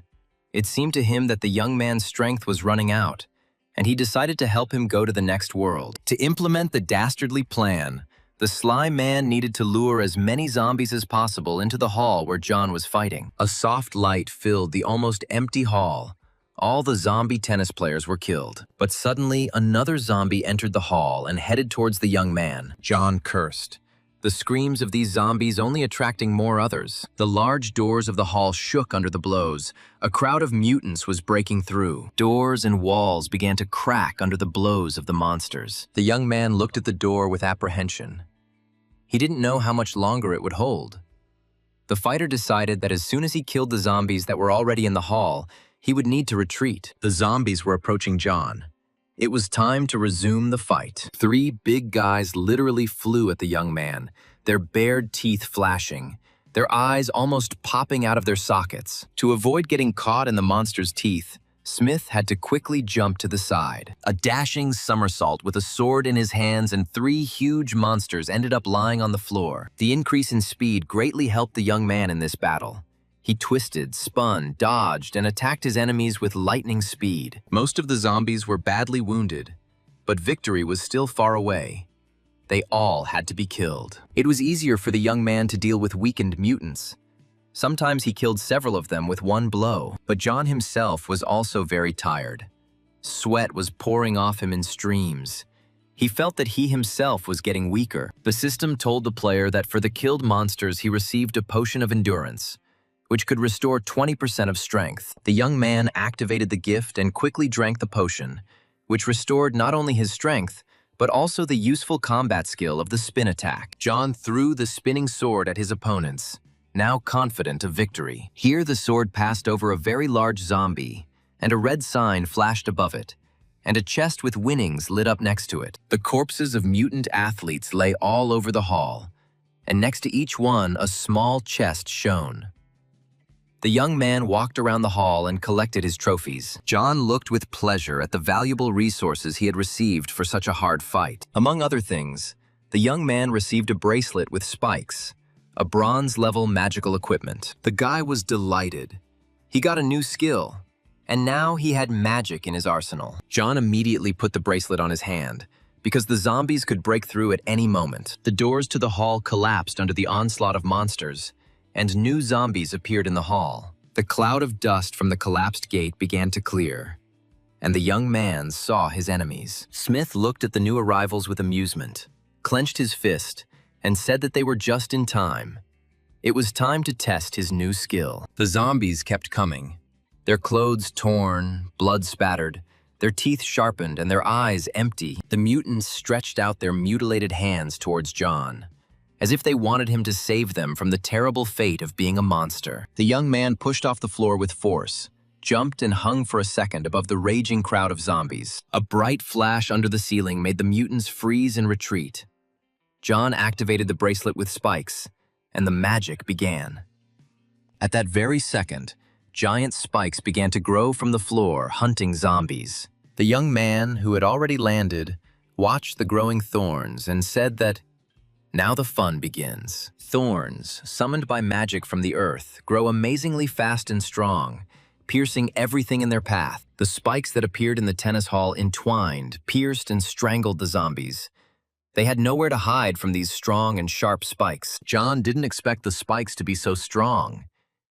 It seemed to him that the young man's strength was running out, and he decided to help him go to the next world. To implement the dastardly plan, the sly man needed to lure as many zombies as possible into the hall where John was fighting. A soft light filled the almost empty hall. All the zombie tennis players were killed. But suddenly, another zombie entered the hall and headed towards the young man. John cursed, the screams of these zombies only attracting more others. The large doors of the hall shook under the blows. A crowd of mutants was breaking through. Doors and walls began to crack under the blows of the monsters. The young man looked at the door with apprehension. He didn't know how much longer it would hold. The fighter decided that as soon as he killed the zombies that were already in the hall, he would need to retreat. The zombies were approaching John. It was time to resume the fight. 3 big guys literally flew at the young man, their bared teeth flashing, their eyes almost popping out of their sockets. To avoid getting caught in the monster's teeth, Smith had to quickly jump to the side. A dashing somersault with a sword in his hands and 3 huge monsters ended up lying on the floor. The increase in speed greatly helped the young man in this battle. He twisted, spun, dodged, and attacked his enemies with lightning speed. Most of the zombies were badly wounded, but victory was still far away. They all had to be killed. It was easier for the young man to deal with weakened mutants. Sometimes he killed several of them with 1 blow, but John himself was also very tired. Sweat was pouring off him in streams. He felt that he himself was getting weaker. The system told the player that for the killed monsters he received a potion of endurance, which could restore 20% of strength. The young man activated the gift and quickly drank the potion, which restored not only his strength, but also the useful combat skill of the spin attack. John threw the spinning sword at his opponents, now confident of victory. Here the sword passed over a very large zombie, and a red sign flashed above it, and a chest with winnings lit up next to it. The corpses of mutant athletes lay all over the hall, and next to each one a small chest shone. The young man walked around the hall and collected his trophies. John looked with pleasure at the valuable resources he had received for such a hard fight. Among other things, the young man received a bracelet with spikes, a bronze-level magical equipment. The guy was delighted. He got a new skill, and now he had magic in his arsenal. John immediately put the bracelet on his hand, because the zombies could break through at any moment. The doors to the hall collapsed under the onslaught of monsters, and new zombies appeared in the hall. The cloud of dust from the collapsed gate began to clear, and the young man saw his enemies. Smith looked at the new arrivals with amusement, clenched his fist, and said that they were just in time. It was time to test his new skill. The zombies kept coming, their clothes torn, blood spattered, their teeth sharpened, and their eyes empty. The mutants stretched out their mutilated hands towards John, as if they wanted him to save them from the terrible fate of being a monster. The young man pushed off the floor with force, jumped and hung for a second above the raging crowd of zombies. A bright flash under the ceiling made the mutants freeze and retreat. John activated the bracelet with spikes, and the magic began. At that very second, giant spikes began to grow from the floor, hunting zombies. The young man, who had already landed, watched the growing thorns and said that, "Now the fun begins." Thorns, summoned by magic from the earth, grow amazingly fast and strong, piercing everything in their path. The spikes that appeared in the tennis hall entwined, pierced, and strangled the zombies. They had nowhere to hide from these strong and sharp spikes. John didn't expect the spikes to be so strong.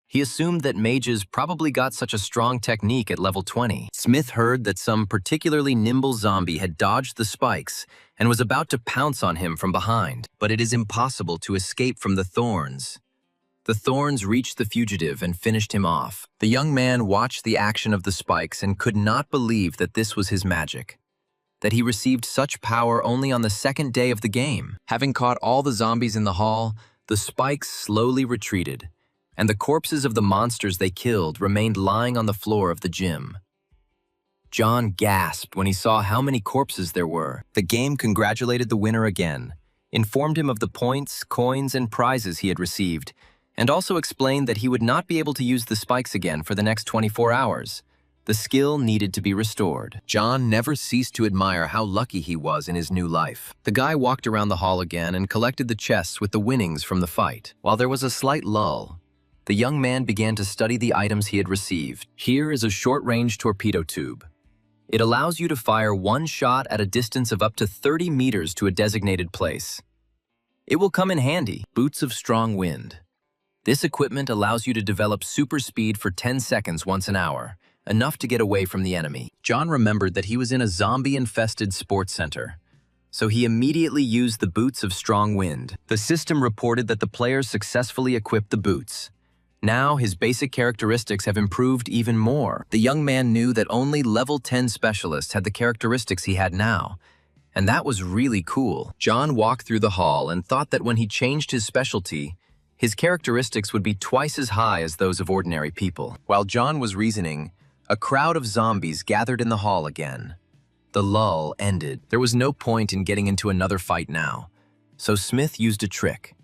He assumed that mages probably got such a strong technique at level 20. Smith heard that some particularly nimble zombie had dodged the spikes and was about to pounce on him from behind. But it is impossible to escape from the thorns. The thorns reached the fugitive and finished him off. The young man watched the action of the spikes and could not believe that this was his magic, that he received such power only on the second day of the game. Having caught all the zombies in the hall, the spikes slowly retreated, and the corpses of the monsters they killed remained lying on the floor of the gym. John gasped when he saw how many corpses there were. The game congratulated the winner again, informed him of the points, coins, and prizes he had received, and also explained that he would not be able to use the spikes again for the next 24 hours. The skill needed to be restored. John never ceased to admire how lucky he was in his new life. The guy walked around the hall again and collected the chests with the winnings from the fight. While there was a slight lull, the young man began to study the items he had received. Here is a short-range torpedo tube. It allows you to fire one shot at a distance of up to 30 meters to a designated place. It will come in handy. Boots of strong wind. This equipment allows you to develop super speed for 10 seconds once an hour, enough to get away from the enemy. John remembered that he was in a zombie-infested sports center, so he immediately used the boots of strong wind. The system reported that the players successfully equipped the boots. Now, his basic characteristics have improved even more. The young man knew that only level 10 specialists had the characteristics he had now, and that was really cool. John walked through the hall and thought that when he changed his specialty, his characteristics would be twice as high as those of ordinary people. While John was reasoning, a crowd of zombies gathered in the hall again. The lull ended. There was no point in getting into another fight now, so Smith used a trick.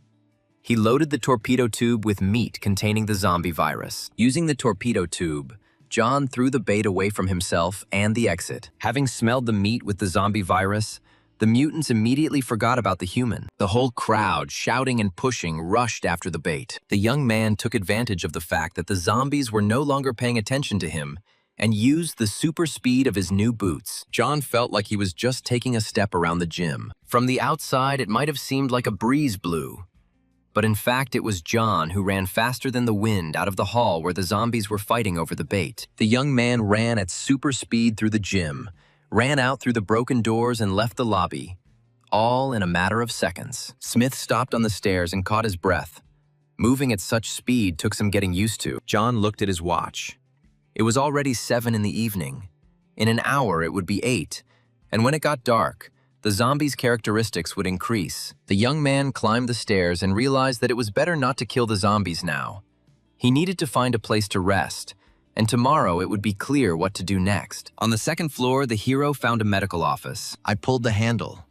He loaded the torpedo tube with meat containing the zombie virus. Using the torpedo tube, John threw the bait away from himself and the exit. Having smelled the meat with the zombie virus, the mutants immediately forgot about the human. The whole crowd, shouting and pushing, rushed after the bait. The young man took advantage of the fact that the zombies were no longer paying attention to him and used the super speed of his new boots. John felt like he was just taking a step around the gym. From the outside, it might have seemed like a breeze blew, but in fact it was John who ran faster than the wind out of the hall where the zombies were fighting over the bait. The young man ran at super speed through the gym, ran out through the broken doors and left the lobby, all in a matter of seconds. Smith stopped on the stairs and caught his breath. Moving at such speed took some getting used to. John looked at his watch. It was already 7 in the evening. In an hour it would be 8, and when it got dark, the zombies' characteristics would increase. The young man climbed the stairs and realized that it was better not to kill the zombies now. He needed to find a place to rest, and tomorrow it would be clear what to do next. On the second floor, the hero found a medical office. I pulled the handle.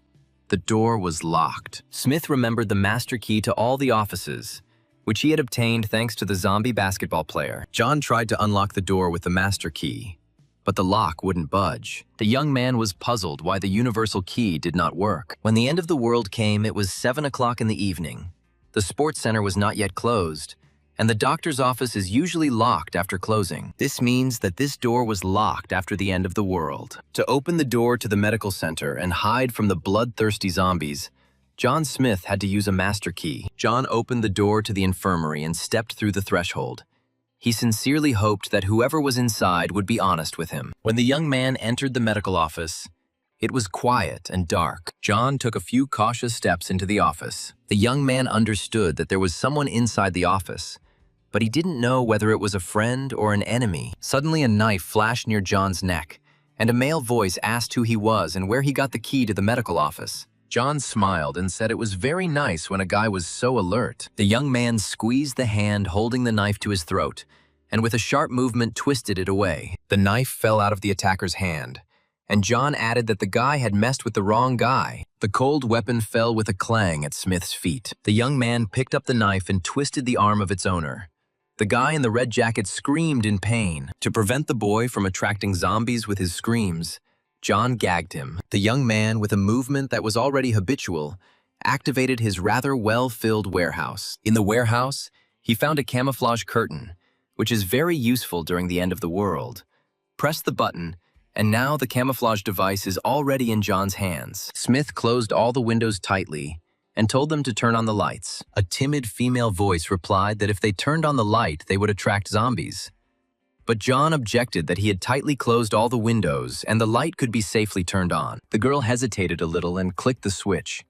The door was locked. Smith remembered the master key to all the offices, which he had obtained thanks to the zombie basketball player. John tried to unlock the door with the master key, but the lock wouldn't budge. The young man was puzzled why the universal key did not work. When the end of the world came, it was 7 o'clock in the evening. The sports center was not yet closed, and the doctor's office is usually locked after closing. This means that this door was locked after the end of the world. To open the door to the medical center and hide from the bloodthirsty zombies, John Smith had to use a master key. John opened the door to the infirmary and stepped through the threshold. He sincerely hoped that whoever was inside would be honest with him. When the young man entered the medical office, it was quiet and dark. John took a few cautious steps into the office. The young man understood that there was someone inside the office, but he didn't know whether it was a friend or an enemy. Suddenly a knife flashed near John's neck, and a male voice asked who he was and where he got the key to the medical office. John smiled and said it was very nice when a guy was so alert. The young man squeezed the hand holding the knife to his throat, and with a sharp movement twisted it away. The knife fell out of the attacker's hand, and John added that the guy had messed with the wrong guy. The cold weapon fell with a clang at Smith's feet. The young man picked up the knife and twisted the arm of its owner. The guy in the red jacket screamed in pain. To prevent the boy from attracting zombies with his screams, John gagged him. The young man, with a movement that was already habitual, activated his rather well-filled warehouse. In the warehouse, he found a camouflage curtain, which is very useful during the end of the world. Press the button, and now the camouflage device is already in John's hands. Smith closed all the windows tightly and told them to turn on the lights. A timid female voice replied that if they turned on the light, they would attract zombies. But John objected that he had tightly closed all the windows and the light could be safely turned on. The girl hesitated a little and clicked the switch,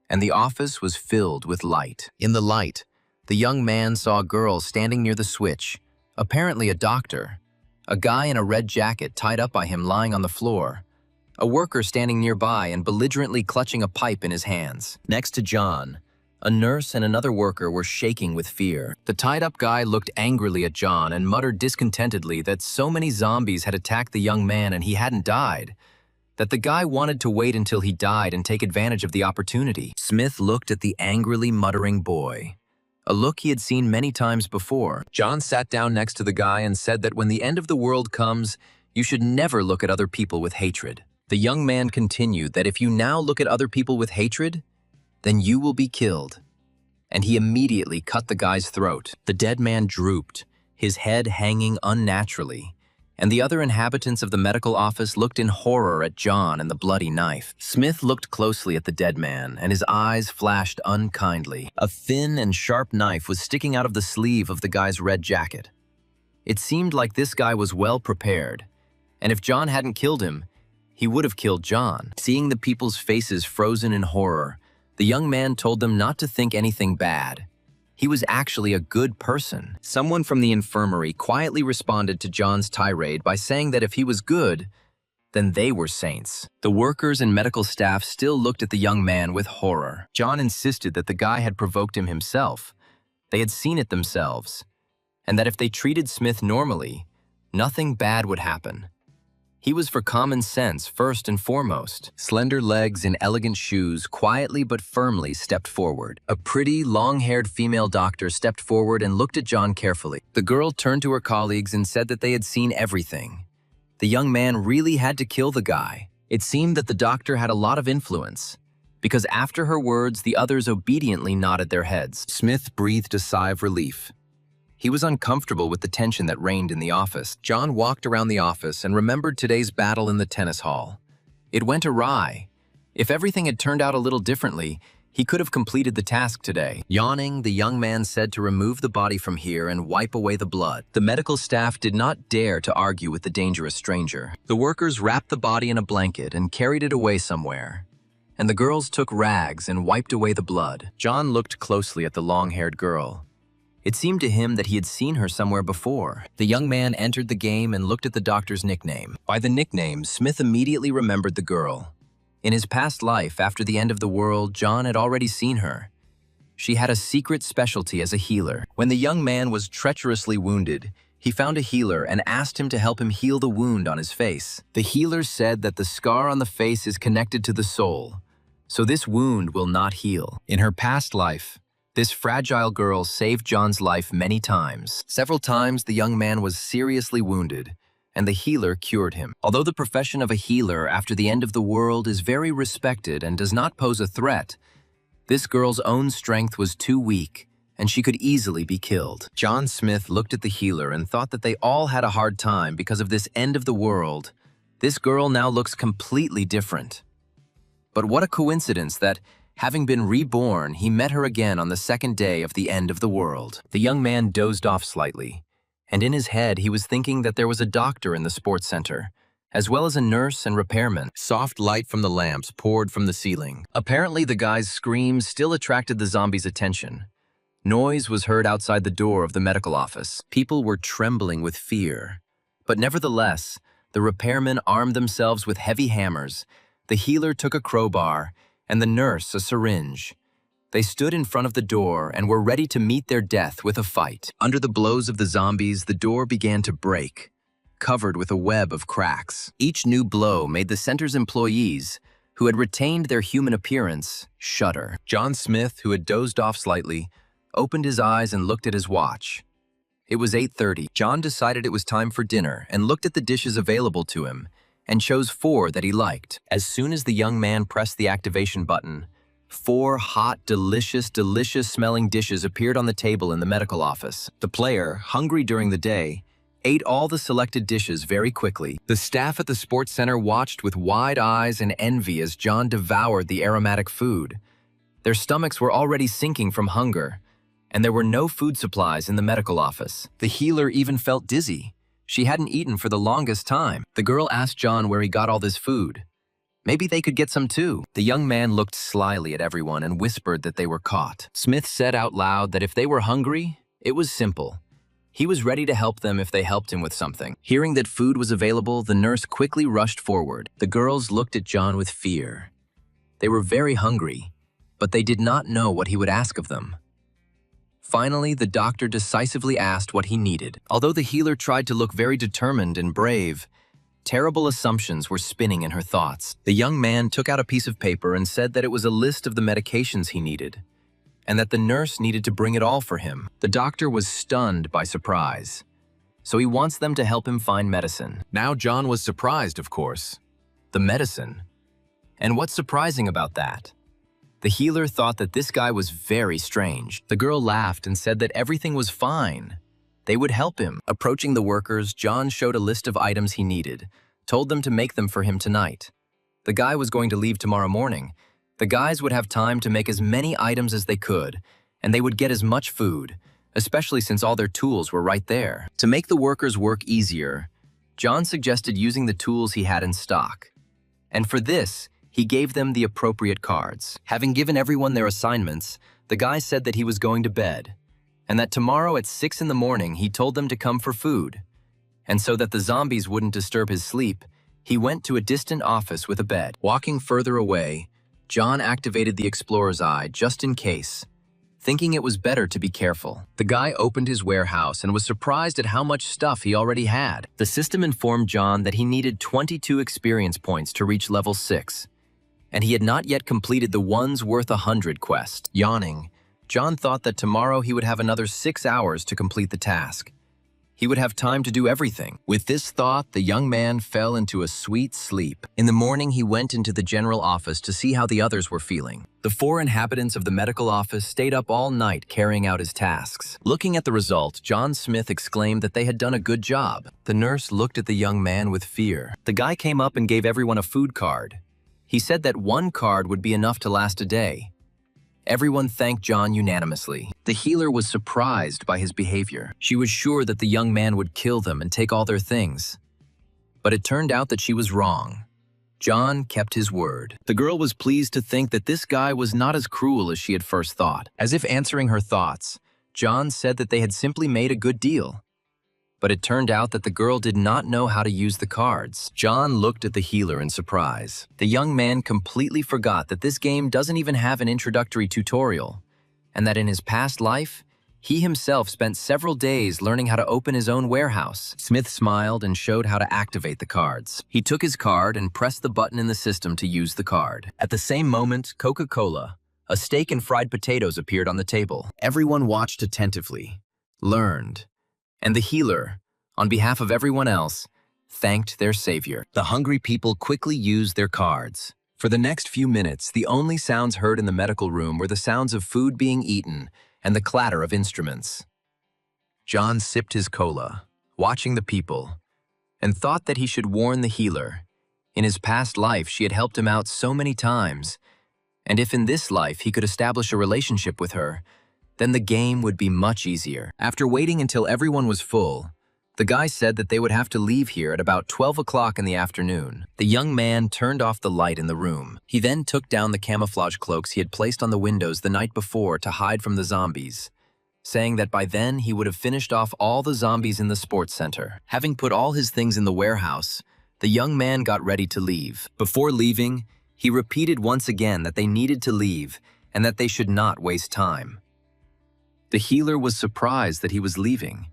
and the office was filled with light. In the light, the young man saw a girl standing near the switch, apparently a doctor, a guy in a red jacket tied up by him lying on the floor, a worker standing nearby and belligerently clutching a pipe in his hands. Next to John, a nurse and another worker were shaking with fear. The tied-up guy looked angrily at John and muttered discontentedly that so many zombies had attacked the young man and he hadn't died, that the guy wanted to wait until he died and take advantage of the opportunity. Smith looked at the angrily muttering boy, a look he had seen many times before. John sat down next to the guy and said that when the end of the world comes, you should never look at other people with hatred. The young man continued that if you now look at other people with hatred, then you will be killed. And he immediately cut the guy's throat. The dead man drooped, his head hanging unnaturally, and the other inhabitants of the medical office looked in horror at John and the bloody knife. Smith looked closely at the dead man, and his eyes flashed unkindly. A thin and sharp knife was sticking out of the sleeve of the guy's red jacket. It seemed like this guy was well prepared, and if John hadn't killed him, he would have killed John. Seeing the people's faces frozen in horror, the young man told them not to think anything bad. He was actually a good person. Someone from the infirmary quietly responded to John's tirade by saying that if he was good, then they were saints. The workers and medical staff still looked at the young man with horror. John insisted that the guy had provoked him himself. They had seen it themselves, and that if they treated Smith normally, nothing bad would happen. He was for common sense first and foremost. Slender legs in elegant shoes quietly but firmly stepped forward. A pretty, long-haired female doctor stepped forward and looked at John carefully. The girl turned to her colleagues and said that they had seen everything. The young man really had to kill the guy. It seemed that the doctor had a lot of influence, because after her words, the others obediently nodded their heads. Smith breathed a sigh of relief. He was uncomfortable with the tension that reigned in the office. John walked around the office and remembered today's battle in the tennis hall. It went awry. If everything had turned out a little differently, he could have completed the task today. Yawning, the young man said to remove the body from here and wipe away the blood. The medical staff did not dare to argue with the dangerous stranger. The workers wrapped the body in a blanket and carried it away somewhere, and the girls took rags and wiped away the blood. John looked closely at the long-haired girl. It seemed to him that he had seen her somewhere before. The young man entered the game and looked at the doctor's nickname. By the nickname, Smith immediately remembered the girl. In his past life, after the end of the world, John had already seen her. She had a secret specialty as a healer. When the young man was treacherously wounded, he found a healer and asked him to help him heal the wound on his face. The healer said that the scar on the face is connected to the soul, so this wound will not heal. In her past life, this fragile girl saved John's life many times. Several times, the young man was seriously wounded, and the healer cured him. Although the profession of a healer after the end of the world is very respected and does not pose a threat, this girl's own strength was too weak, and she could easily be killed. John Smith looked at the healer and thought that they all had a hard time because of this end of the world. This girl now looks completely different. But what a coincidence that, having been reborn, he met her again on the second day of the end of the world. The young man dozed off slightly, and in his head he was thinking that there was a doctor in the sports center, as well as a nurse and repairman. Soft light from the lamps poured from the ceiling. Apparently the guy's screams still attracted the zombies' attention. Noise was heard outside the door of the medical office. People were trembling with fear. But nevertheless, the repairmen armed themselves with heavy hammers, the healer took a crowbar, and the nurse a syringe. They stood in front of the door and were ready to meet their death with a fight. Under the blows of the zombies, the door began to break. covered with a web of cracks. Each new blow made the center's employees, who had retained their human appearance, shudder. John Smith, who had dozed off slightly, opened his eyes and looked at his watch. It was 8:30. John decided it was time for dinner and looked at the dishes available to him and chose 4 that he liked. As soon as the young man pressed the activation button, 4 hot, delicious-smelling dishes appeared on the table in the medical office. The player, hungry during the day, ate all the selected dishes very quickly. The staff at the sports center watched with wide eyes and envy as John devoured the aromatic food. Their stomachs were already sinking from hunger, and there were no food supplies in the medical office. The healer even felt dizzy. She hadn't eaten for the longest time. The girl asked John where he got all this food. Maybe they could get some too. The young man looked slyly at everyone and whispered that they were caught. Smith said out loud that if they were hungry, it was simple. He was ready to help them if they helped him with something. Hearing that food was available, the nurse quickly rushed forward. The girls looked at John with fear. They were very hungry, but they did not know what he would ask of them. Finally, the doctor decisively asked what he needed. Although the healer tried to look very determined and brave, terrible assumptions were spinning in her thoughts. The young man took out a piece of paper and said that it was a list of the medications he needed, and that the nurse needed to bring it all for him. The doctor was stunned by surprise, so he wants them to help him find medicine. Now John was surprised, of course. The medicine? And what's surprising about that? The healer thought that this guy was very strange. The girl laughed and said that everything was fine. They would help him. Approaching the workers, John showed a list of items he needed, told them to make them for him tonight. The guy was going to leave tomorrow morning. The guys would have time to make as many items as they could, and they would get as much food, especially since all their tools were right there. To make the workers' work easier, John suggested using the tools he had in stock. And for this, he gave them the appropriate cards. Having given everyone their assignments, the guy said that he was going to bed, and that tomorrow at 6 in the morning he told them to come for food. And so that the zombies wouldn't disturb his sleep, he went to a distant office with a bed. Walking further away, John activated the explorer's eye just in case, thinking it was better to be careful. The guy opened his warehouse and was surprised at how much stuff he already had. The system informed John that he needed 22 experience points to reach level 6, and he had not yet completed the one's worth 100 quest. Yawning, John thought that tomorrow he would have another 6 hours to complete the task. He would have time to do everything. With this thought, the young man fell into a sweet sleep. In the morning, he went into the general office to see how the others were feeling. The 4 inhabitants of the medical office stayed up all night carrying out his tasks. Looking at the result, John Smith exclaimed that they had done a good job. The nurse looked at the young man with fear. The guy came up and gave everyone a food card. He said that 1 card would be enough to last a day. Everyone thanked John unanimously. The healer was surprised by his behavior. She was sure that the young man would kill them and take all their things. But it turned out that she was wrong. John kept his word. The girl was pleased to think that this guy was not as cruel as she had first thought. As if answering her thoughts, John said that they had simply made a good deal. But it turned out that the girl did not know how to use the cards. John looked at the healer in surprise. The young man completely forgot that this game doesn't even have an introductory tutorial, and that in his past life, he himself spent several days learning how to open his own warehouse. Smith smiled and showed how to activate the cards. He took his card and pressed the button in the system to use the card. At the same moment, Coca-Cola, a steak and fried potatoes appeared on the table. Everyone watched attentively, learned, and the healer, on behalf of everyone else, thanked their savior. The hungry people quickly used their cards. For the next few minutes, the only sounds heard in the medical room were the sounds of food being eaten and the clatter of instruments. John sipped his cola, watching the people, and thought that he should warn the healer. In his past life, she had helped him out so many times, and if in this life he could establish a relationship with her, then the game would be much easier. After waiting until everyone was full, the guy said that they would have to leave here at about 12 o'clock in the afternoon. The young man turned off the light in the room. He then took down the camouflage cloaks he had placed on the windows the night before to hide from the zombies, saying that by then he would have finished off all the zombies in the sports center. Having put all his things in the warehouse, the young man got ready to leave. Before leaving, he repeated once again that they needed to leave and that they should not waste time. The healer was surprised that he was leaving.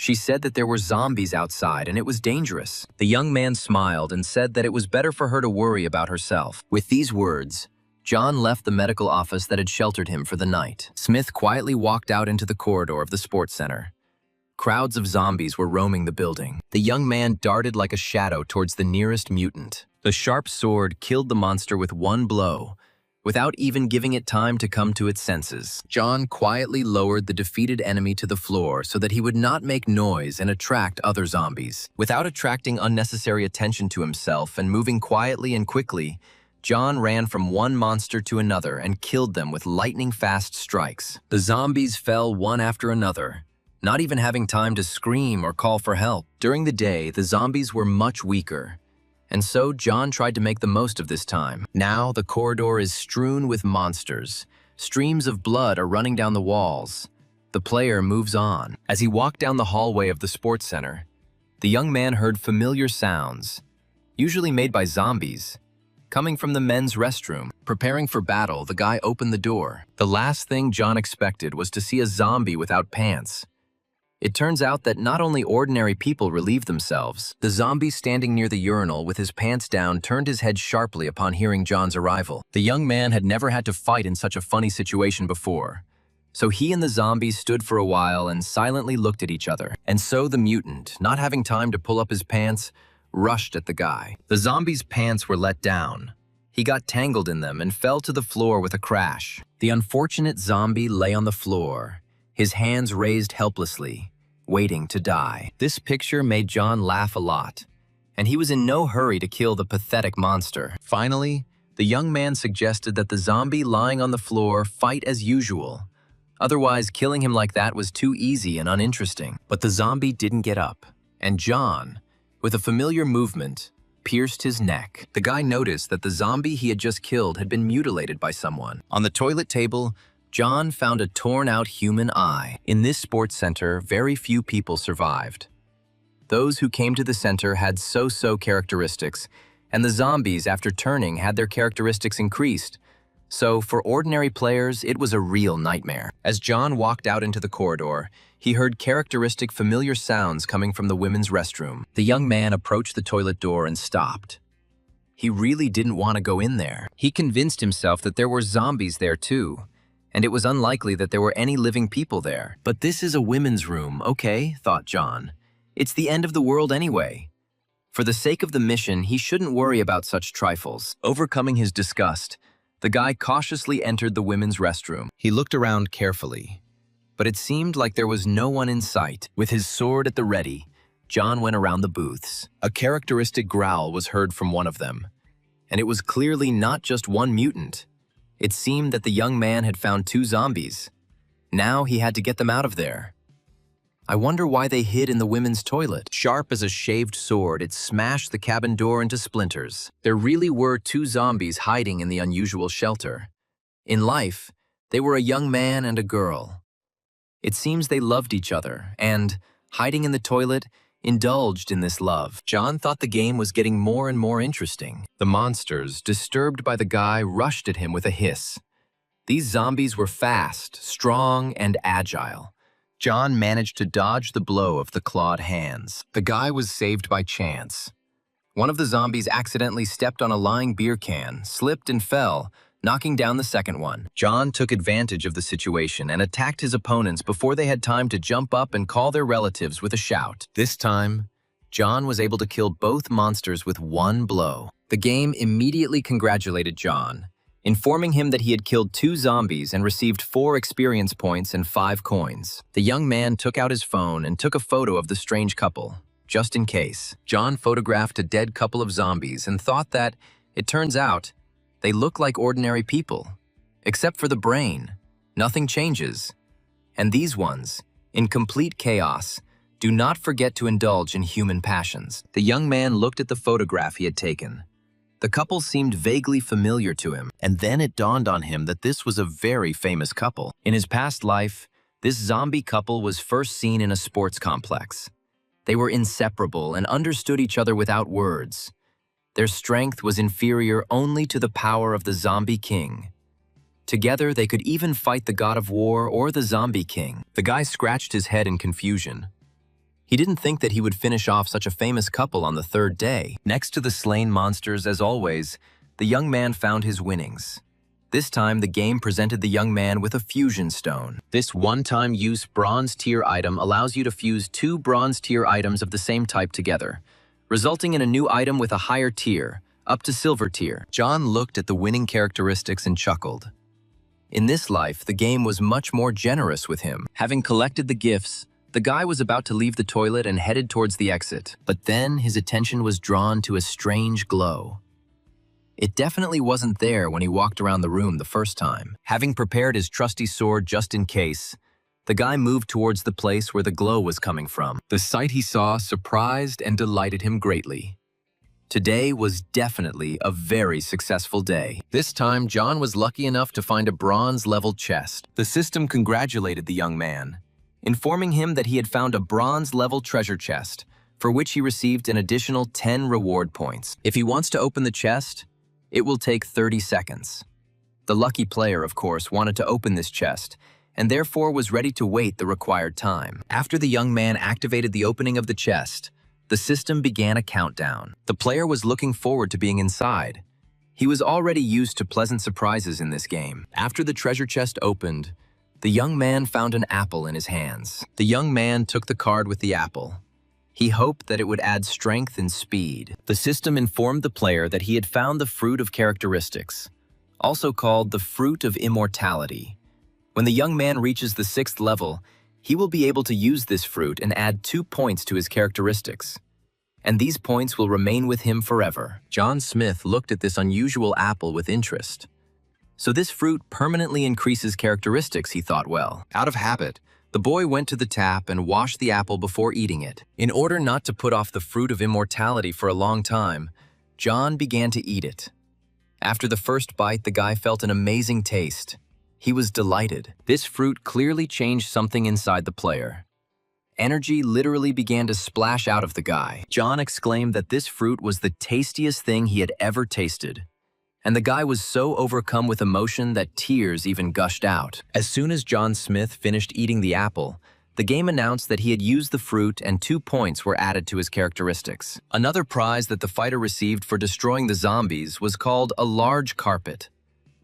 She said that there were zombies outside and it was dangerous. The young man smiled and said that it was better for her to worry about herself. With these words, John left the medical office that had sheltered him for the night. Smith quietly walked out into the corridor of the sports center. Crowds of zombies were roaming the building. The young man darted like a shadow towards the nearest mutant. The sharp sword killed the monster with one blow, without even giving it time to come to its senses. John quietly lowered the defeated enemy to the floor so that he would not make noise and attract other zombies. Without attracting unnecessary attention to himself and moving quietly and quickly, John ran from one monster to another and killed them with lightning-fast strikes. The zombies fell one after another, not even having time to scream or call for help. During the day, the zombies were much weaker, and so John tried to make the most of this time. Now the corridor is strewn with monsters. Streams of blood are running down the walls. The player moves on. As he walked down the hallway of the sports center, the young man heard familiar sounds, usually made by zombies, coming from the men's restroom. Preparing for battle, the guy opened the door. The last thing John expected was to see a zombie without pants. It turns out that not only ordinary people relieve themselves. The zombie standing near the urinal with his pants down turned his head sharply upon hearing John's arrival. The young man had never had to fight in such a funny situation before. So he and the zombie stood for a while and silently looked at each other. And so the mutant, not having time to pull up his pants, rushed at the guy. The zombie's pants were let down. He got tangled in them and fell to the floor with a crash. The unfortunate zombie lay on the floor, his hands raised helplessly, waiting to die. This picture made John laugh a lot, and he was in no hurry to kill the pathetic monster. Finally, the young man suggested that the zombie lying on the floor fight as usual. Otherwise, killing him like that was too easy and uninteresting. But the zombie didn't get up, and John, with a familiar movement, pierced his neck. The guy noticed that the zombie he had just killed had been mutilated by someone. On the toilet table, John found a torn-out human eye. In this sports center, very few people survived. Those who came to the center had so-so characteristics, and the zombies, after turning, had their characteristics increased. So, for ordinary players, it was a real nightmare. As John walked out into the corridor, he heard characteristic familiar sounds coming from the women's restroom. The young man approached the toilet door and stopped. He really didn't want to go in there. He convinced himself that there were zombies there too, and it was unlikely that there were any living people there. But this is a women's room, okay, thought John. It's the end of the world anyway. For the sake of the mission, he shouldn't worry about such trifles. Overcoming his disgust, the guy cautiously entered the women's restroom. He looked around carefully, but it seemed like there was no one in sight. With his sword at the ready, John went around the booths. A characteristic growl was heard from one of them, and it was clearly not just one mutant. It seemed that the young man had found two zombies. Now he had to get them out of there. I wonder why they hid in the women's toilet. Sharp as a shaved sword, it smashed the cabin door into splinters. There really were two zombies hiding in the unusual shelter. In life, they were a young man and a girl. It seems they loved each other and, hiding in the toilet, indulged in this love. John thought the game was getting more and more interesting. The monsters, disturbed by the guy, rushed at him with a hiss. These zombies were fast, strong, and agile. John managed to dodge the blow of the clawed hands. The guy was saved by chance. One of the zombies accidentally stepped on a lying beer can, slipped and fell, knocking down the second one. John took advantage of the situation and attacked his opponents before they had time to jump up and call their relatives with a shout. This time, John was able to kill both monsters with one blow. The game immediately congratulated John, informing him that he had killed two zombies and received 4 experience points and 5 coins. The young man took out his phone and took a photo of the strange couple, just in case. John photographed a dead couple of zombies and thought that, it turns out, they look like ordinary people. Except for the brain, nothing changes. And these ones, in complete chaos, do not forget to indulge in human passions. The young man looked at the photograph he had taken. The couple seemed vaguely familiar to him, and then it dawned on him that this was a very famous couple. In his past life, this zombie couple was first seen in a sports complex. They were inseparable and understood each other without words. Their strength was inferior only to the power of the zombie king. Together, they could even fight the god of war or the zombie king. The guy scratched his head in confusion. He didn't think that he would finish off such a famous couple on the third day. Next to the slain monsters, as always, the young man found his winnings. This time, the game presented the young man with a fusion stone. This one-time use bronze tier item allows you to fuse 2 bronze tier items of the same type together, resulting in a new item with a higher tier, up to silver tier. John looked at the winning characteristics and chuckled. In this life, the game was much more generous with him. Having collected the gifts, the guy was about to leave the toilet and headed towards the exit, but then his attention was drawn to a strange glow. It definitely wasn't there when he walked around the room the first time. Having prepared his trusty sword just in case, the guy moved towards the place where the glow was coming from. The sight he saw surprised and delighted him greatly. Today was definitely a very successful day. This time, John was lucky enough to find a bronze-level chest. The system congratulated the young man, informing him that he had found a bronze-level treasure chest, for which he received an additional 10 reward points. If he wants to open the chest, it will take 30 seconds. The lucky player, of course, wanted to open this chest, and therefore was ready to wait the required time. After the young man activated the opening of the chest, the system began a countdown. The player was looking forward to being inside. He was already used to pleasant surprises in this game. After the treasure chest opened, the young man found an apple in his hands. The young man took the card with the apple. He hoped that it would add strength and speed. The system informed the player that he had found the fruit of characteristics, also called the fruit of immortality. When the young man reaches the 6th level, he will be able to use this fruit and add 2 points to his characteristics. And these points will remain with him forever. John Smith looked at this unusual apple with interest. So this fruit permanently increases characteristics, he thought well. Out of habit, the boy went to the tap and washed the apple before eating it. In order not to put off the fruit of immortality for a long time, John began to eat it. After the first bite, the guy felt an amazing taste. He was delighted. This fruit clearly changed something inside the player. Energy literally began to splash out of the guy. John exclaimed that this fruit was the tastiest thing he had ever tasted. And the guy was so overcome with emotion that tears even gushed out. As soon as John Smith finished eating the apple, the game announced that he had used the fruit and 2 points were added to his characteristics. Another prize that the fighter received for destroying the zombies was called a large carpet.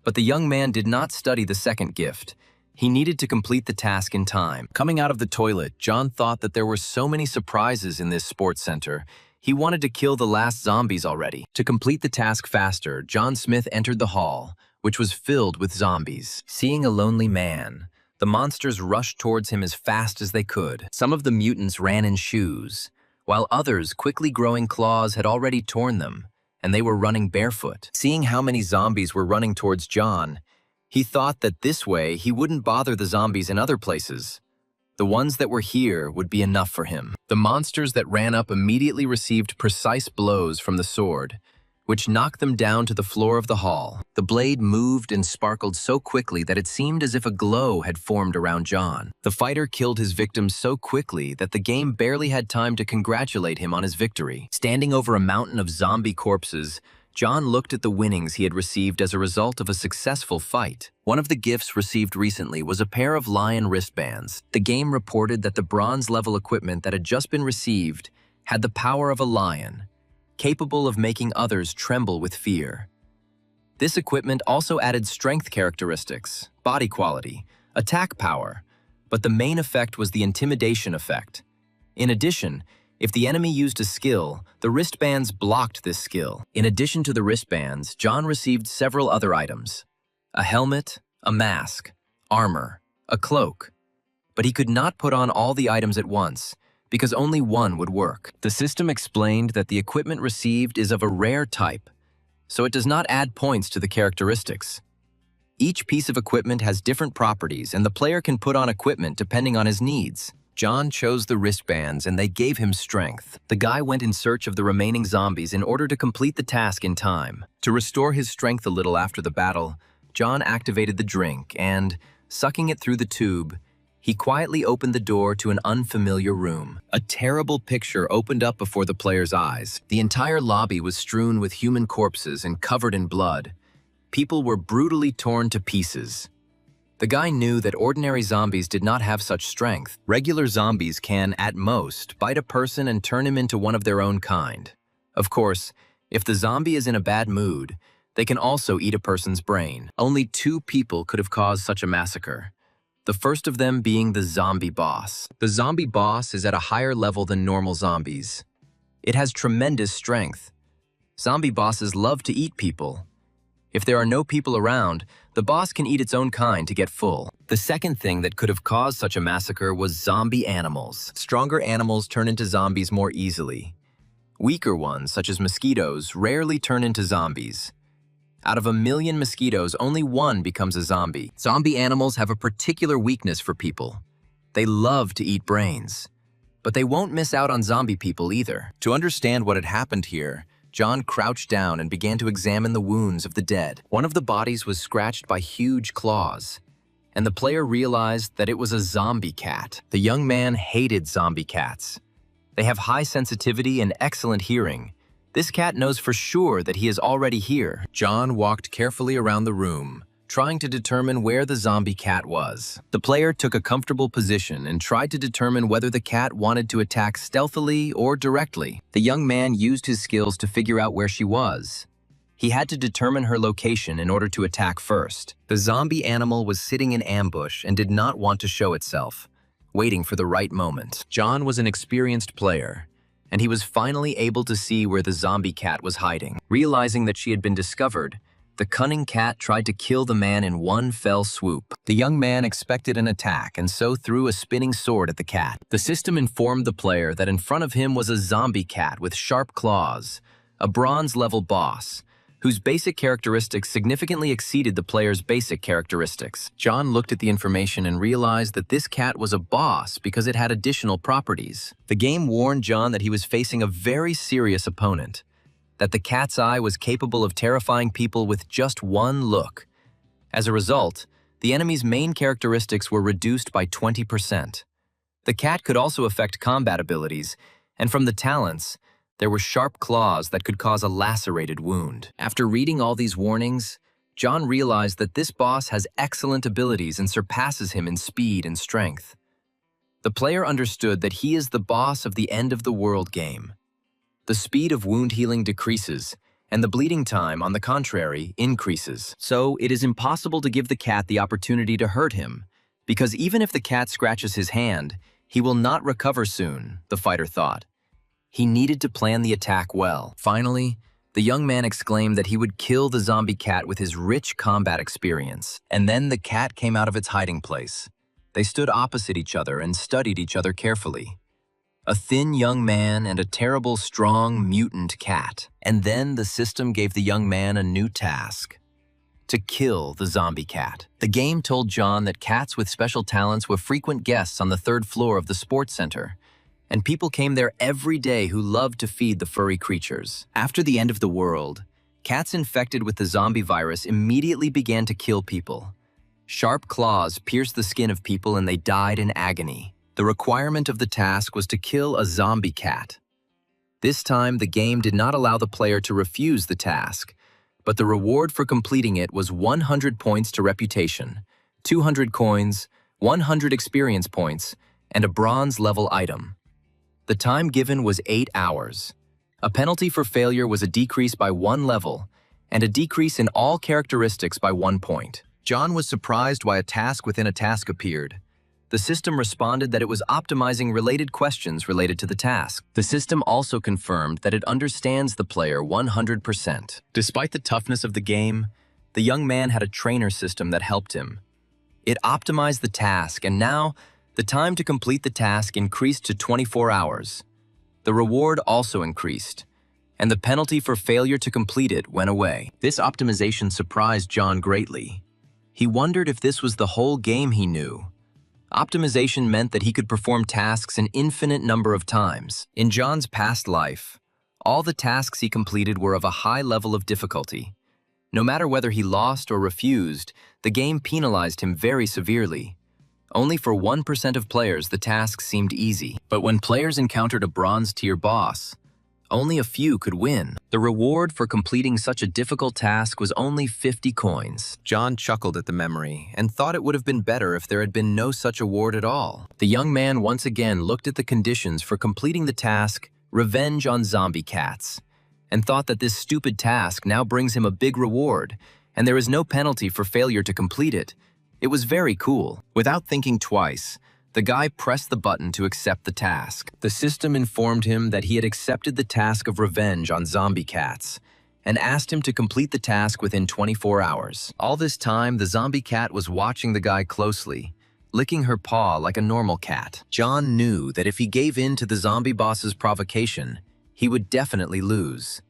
But the young man did not study the second gift. He needed to complete the task in time. Coming out of the toilet, John thought that there were so many surprises in this sports center. He wanted to kill the last zombies already. To complete the task faster, John Smith entered the hall, which was filled with zombies. Seeing a lonely man, the monsters rushed towards him as fast as they could. Some of the mutants ran in shoes, while others, quickly growing claws, had already torn them, and they were running barefoot. Seeing how many zombies were running towards John, he thought that this way he wouldn't bother the zombies in other places. The ones that were here would be enough for him. The monsters that ran up immediately received precise blows from the sword, which knocked them down to the floor of the hall. The blade moved and sparkled so quickly that it seemed as if a glow had formed around John. The fighter killed his victims so quickly that the game barely had time to congratulate him on his victory. Standing over a mountain of zombie corpses, John looked at the winnings he had received as a result of a successful fight. One of the gifts received recently was a pair of lion wristbands. The game reported that the bronze-level equipment that had just been received had the power of a lion, capable of making others tremble with fear. This equipment also added strength characteristics, body quality, attack power, but the main effect was the intimidation effect. In addition, if the enemy used a skill, the wristbands blocked this skill. In addition to the wristbands, John received several other items: a helmet, a mask, armor, a cloak. But he could not put on all the items at once, because only one would work. The system explained that the equipment received is of a rare type, so it does not add points to the characteristics. Each piece of equipment has different properties, and the player can put on equipment depending on his needs. John chose the wristbands, and they gave him strength. The guy went in search of the remaining zombies in order to complete the task in time. To restore his strength a little after the battle, John activated the drink and, sucking it through the tube, he quietly opened the door to an unfamiliar room. A terrible picture opened up before the player's eyes. The entire lobby was strewn with human corpses and covered in blood. People were brutally torn to pieces. The guy knew that ordinary zombies did not have such strength. Regular zombies can, at most, bite a person and turn him into one of their own kind. Of course, if the zombie is in a bad mood, they can also eat a person's brain. Only 2 people could have caused such a massacre. The first of them being the zombie boss. The zombie boss is at a higher level than normal zombies. It has tremendous strength. Zombie bosses love to eat people. If there are no people around, the boss can eat its own kind to get full. The second thing that could have caused such a massacre was zombie animals. Stronger animals turn into zombies more easily. Weaker ones, such as mosquitoes, rarely turn into zombies. Out of 1 million mosquitoes, only 1 becomes a zombie. Zombie animals have a particular weakness for people. They love to eat brains. But they won't miss out on zombie people either. To understand what had happened here, John crouched down and began to examine the wounds of the dead. One of the bodies was scratched by huge claws, and the player realized that it was a zombie cat. The young man hated zombie cats. They have high sensitivity and excellent hearing. This cat knows for sure that he is already here. John walked carefully around the room, trying to determine where the zombie cat was. The player took a comfortable position and tried to determine whether the cat wanted to attack stealthily or directly. The young man used his skills to figure out where she was. He had to determine her location in order to attack first. The zombie animal was sitting in ambush and did not want to show itself, waiting for the right moment. John was an experienced player, and he was finally able to see where the zombie cat was hiding. Realizing that she had been discovered, the cunning cat tried to kill the man in one fell swoop. The young man expected an attack and so threw a spinning sword at the cat. The system informed the player that in front of him was a zombie cat with sharp claws, a bronze-level boss, whose basic characteristics significantly exceeded the player's basic characteristics. John looked at the information and realized that this cat was a boss because it had additional properties. The game warned John that he was facing a very serious opponent, that the cat's eye was capable of terrifying people with just one look. As a result, the enemy's main characteristics were reduced by 20%. The cat could also affect combat abilities, and from the talents, there were sharp claws that could cause a lacerated wound. After reading all these warnings, John realized that this boss has excellent abilities and surpasses him in speed and strength. The player understood that he is the boss of the end of the world game. The speed of wound healing decreases, and the bleeding time, on the contrary, increases. So it is impossible to give the cat the opportunity to hurt him, because even if the cat scratches his hand, he will not recover soon, the fighter thought. He needed to plan the attack well. Finally, the young man exclaimed that he would kill the zombie cat with his rich combat experience. And then the cat came out of its hiding place. They stood opposite each other and studied each other carefully. A thin young man and a terrible, strong, mutant cat. And then the system gave the young man a new task: to kill the zombie cat. The game told John that cats with special talents were frequent guests on the 3rd floor of the sports center, and people came there every day who loved to feed the furry creatures. After the end of the world, cats infected with the zombie virus immediately began to kill people. Sharp claws pierced the skin of people and they died in agony. The requirement of the task was to kill a zombie cat. This time, the game did not allow the player to refuse the task, but the reward for completing it was 100 points to reputation, 200 coins, 100 experience points, and a bronze-level item. The time given was 8 hours. A penalty for failure was a decrease by 1 level, and a decrease in all characteristics by 1 point. John was surprised why a task within a task appeared. The system responded that it was optimizing related questions related to the task. The system also confirmed that it understands the player 100%. Despite the toughness of the game, the young man had a trainer system that helped him. It optimized the task, and now the time to complete the task increased to 24 hours. The reward also increased, and the penalty for failure to complete it went away. This optimization surprised John greatly. He wondered if this was the whole game he knew. Optimization meant that he could perform tasks an infinite number of times. In John's past life, all the tasks he completed were of a high level of difficulty. No matter whether he lost or refused, the game penalized him very severely. Only for 1% of players the tasks seemed easy. But when players encountered a bronze-tier boss, Only a few could win. The reward for completing such a difficult task was only 50 coins. John chuckled at the memory and thought it would have been better if there had been no such award at all. The young man once again looked at the conditions for completing the task, Revenge on Zombie Cats, and thought that this stupid task now brings him a big reward, and there is no penalty for failure to complete it. It was very cool. Without thinking twice, the guy pressed the button to accept the task. The system informed him that he had accepted the task of revenge on zombie cats and asked him to complete the task within 24 hours. All this time, the zombie cat was watching the guy closely, licking her paw like a normal cat. John knew that if he gave in to the zombie boss's provocation, he would definitely lose.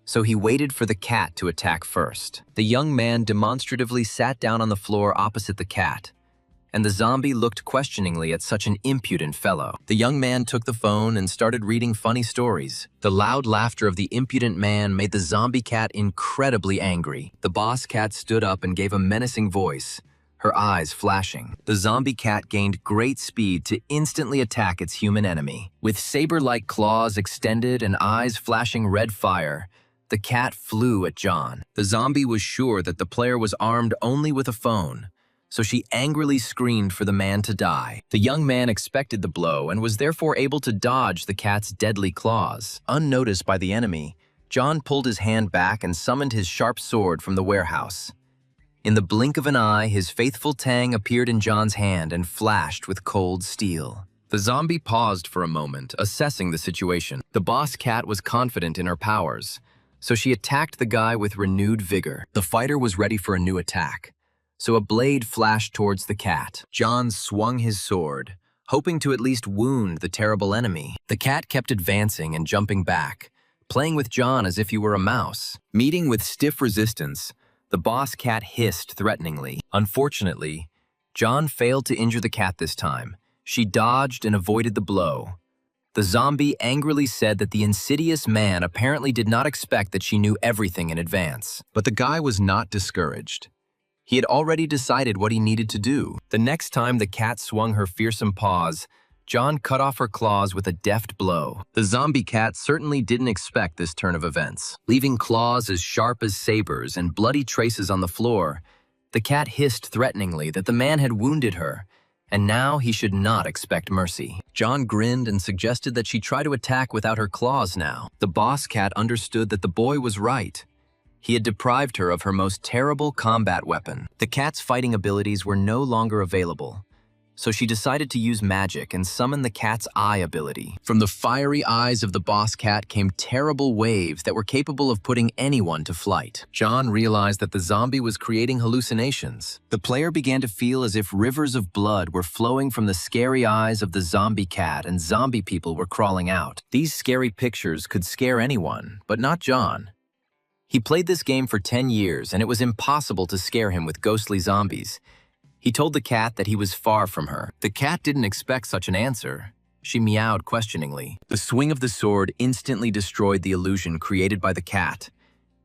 So he waited for the cat to attack first. The young man demonstratively sat down on the floor opposite the cat, and the zombie looked questioningly at such an impudent fellow. The young man took the phone and started reading funny stories. The loud laughter of the impudent man made the zombie cat incredibly angry. The boss cat stood up and gave a menacing voice, her eyes flashing. The zombie cat gained great speed to instantly attack its human enemy. With saber-like claws extended and eyes flashing red fire, the cat flew at John. The zombie was sure that the player was armed only with a phone, so she angrily screamed for the man to die. The young man expected the blow and was therefore able to dodge the cat's deadly claws. Unnoticed by the enemy, John pulled his hand back and summoned his sharp sword from the warehouse. In the blink of an eye, his faithful tang appeared in John's hand and flashed with cold steel. The zombie paused for a moment, assessing the situation. The boss cat was confident in her powers, so she attacked the guy with renewed vigor. The fighter was ready for a new attack, so a blade flashed towards the cat. John swung his sword, hoping to at least wound the terrible enemy. The cat kept advancing and jumping back, playing with John as if he were a mouse. Meeting with stiff resistance, the boss cat hissed threateningly. Unfortunately, John failed to injure the cat this time. She dodged and avoided the blow. The zombie angrily said that the insidious man apparently did not expect that she knew everything in advance. But the guy was not discouraged. He had already decided what he needed to do. The next time the cat swung her fearsome paws, John cut off her claws with a deft blow. The zombie cat certainly didn't expect this turn of events. Leaving claws as sharp as sabers and bloody traces on the floor, the cat hissed threateningly that the man had wounded her, and now he should not expect mercy. John grinned and suggested that she try to attack without her claws now. The boss cat understood that the boy was right. He had deprived her of her most terrible combat weapon. The cat's fighting abilities were no longer available, so she decided to use magic and summon the cat's eye ability. From the fiery eyes of the boss cat came terrible waves that were capable of putting anyone to flight. John realized that the zombie was creating hallucinations. The player began to feel as if rivers of blood were flowing from the scary eyes of the zombie cat and zombie people were crawling out. These scary pictures could scare anyone, but not John. He played this game for 10 years, and it was impossible to scare him with ghostly zombies. He told the cat that he was far from her. The cat didn't expect such an answer. She meowed questioningly. The swing of the sword instantly destroyed the illusion created by the cat,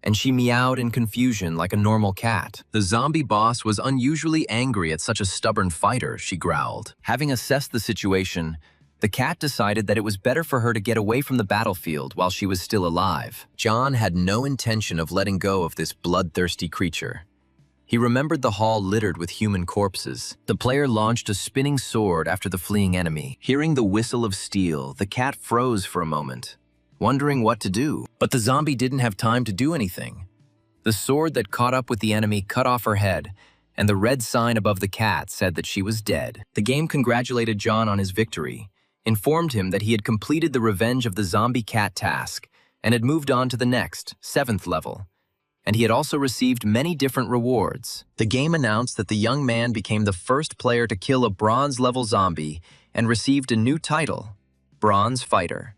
and she meowed in confusion like a normal cat. The zombie boss was unusually angry at such a stubborn fighter, she growled. Having assessed the situation, the cat decided that it was better for her to get away from the battlefield while she was still alive. John had no intention of letting go of this bloodthirsty creature. He remembered the hall littered with human corpses. The player launched a spinning sword after the fleeing enemy. Hearing the whistle of steel, the cat froze for a moment, wondering what to do. But the zombie didn't have time to do anything. The sword that caught up with the enemy cut off her head, and the red sign above the cat said that she was dead. The game congratulated John on his victory, informed him that he had completed the Revenge of the Zombie Cat task and had moved on to the next, 7th level, and he had also received many different rewards. The game announced that the young man became the first player to kill a bronze-level zombie and received a new title, Bronze Fighter.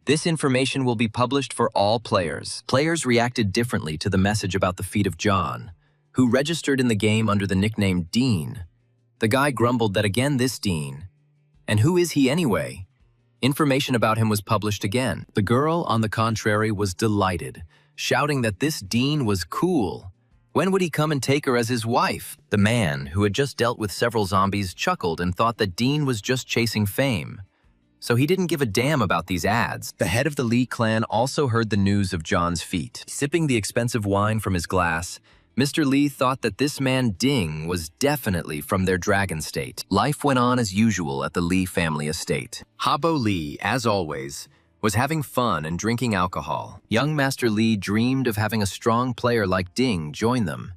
This information will be published for all players. Players reacted differently to the message about the feat of John, who registered in the game under the nickname Dean. The guy grumbled that again this Dean. And who is he anyway? Information about him was published again. The girl, on the contrary, was delighted, shouting that this Dean was cool. When would he come and take her as his wife? The man, who had just dealt with several zombies, chuckled and thought that Dean was just chasing fame. so he didn't give a damn about these ads. The head of the Lee clan also heard the news of John's feat. Sipping the expensive wine from his glass, Mr. Lee thought that this man Ding was definitely from their dragon state. Life went on as usual at the Lee family estate. Habo Lee, as always, was having fun and drinking alcohol. Young Master Lee dreamed of having a strong player like Ding join them.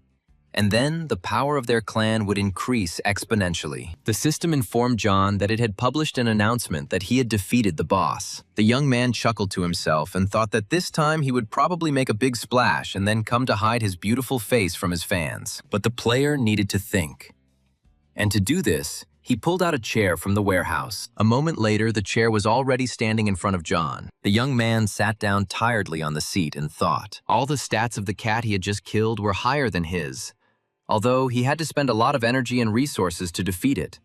And then the power of their clan would increase exponentially. The system informed John that it had published an announcement that he had defeated the boss. The young man chuckled to himself and thought that this time he would probably make a big splash and then come to hide his beautiful face from his fans. But the player needed to think. And to do this, he pulled out a chair from the warehouse. A moment later, the chair was already standing in front of John. The young man sat down tiredly on the seat and thought. All the stats of the cat he had just killed were higher than his, although he had to spend a lot of energy and resources to defeat it.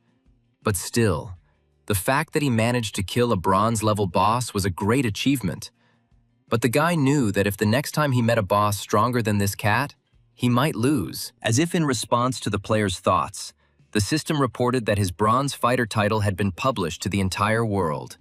But still, the fact that he managed to kill a bronze-level boss was a great achievement. But the guy knew that if the next time he met a boss stronger than this cat, he might lose. As if in response to the player's thoughts, the system reported that his bronze fighter title had been published to the entire world,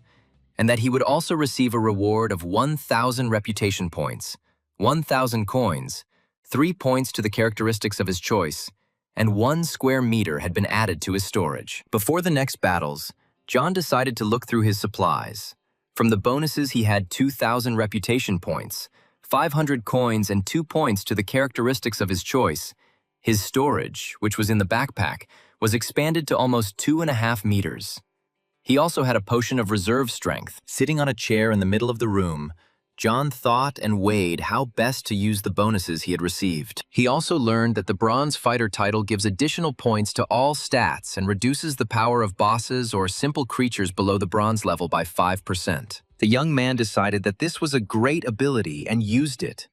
and that he would also receive a reward of 1,000 reputation points, 1,000 coins, 3 points to the characteristics of his choice, and 1 square meter had been added to his storage. Before the next battles, John decided to look through his supplies. From the bonuses, he had 2,000 reputation points, 500 coins, and 2 points to the characteristics of his choice. His storage, which was in the backpack, was expanded to almost 2.5 meters. He also had a potion of reserve strength. Sitting on a chair in the middle of the room, John thought and weighed how best to use the bonuses he had received. He also learned that the bronze fighter title gives additional points to all stats and reduces the power of bosses or simple creatures below the bronze level by 5%. The young man decided that this was a great ability and used it.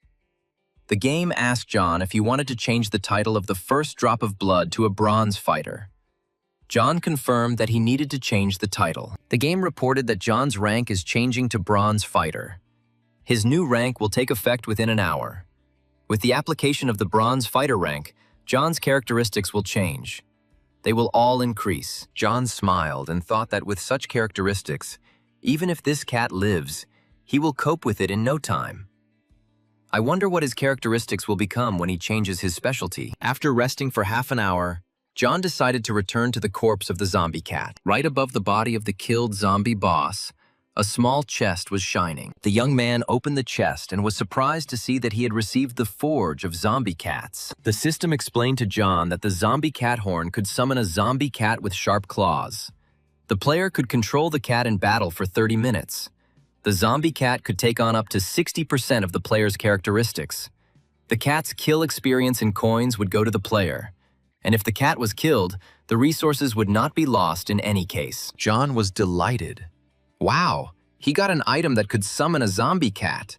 The game asked John if he wanted to change the title of the first drop of blood to a bronze fighter. John confirmed that he needed to change the title. The game reported that John's rank is changing to bronze fighter. His new rank will take effect within an hour. With the application of the bronze fighter rank, John's characteristics will change. They will all increase. John smiled and thought that with such characteristics, even if this cat lives, he will cope with it in no time. I wonder what his characteristics will become when he changes his specialty. After resting for half an hour, John decided to return to the corpse of the zombie cat. Right above the body of the killed zombie boss, a small chest was shining. The young man opened the chest and was surprised to see that he had received the forge of zombie cats. The system explained to John that the zombie cat horn could summon a zombie cat with sharp claws. The player could control the cat in battle for 30 minutes. The zombie cat could take on up to 60% of the player's characteristics. The cat's kill experience and coins would go to the player. And if the cat was killed, the resources would not be lost in any case. John was delighted. Wow, he got an item that could summon a zombie cat,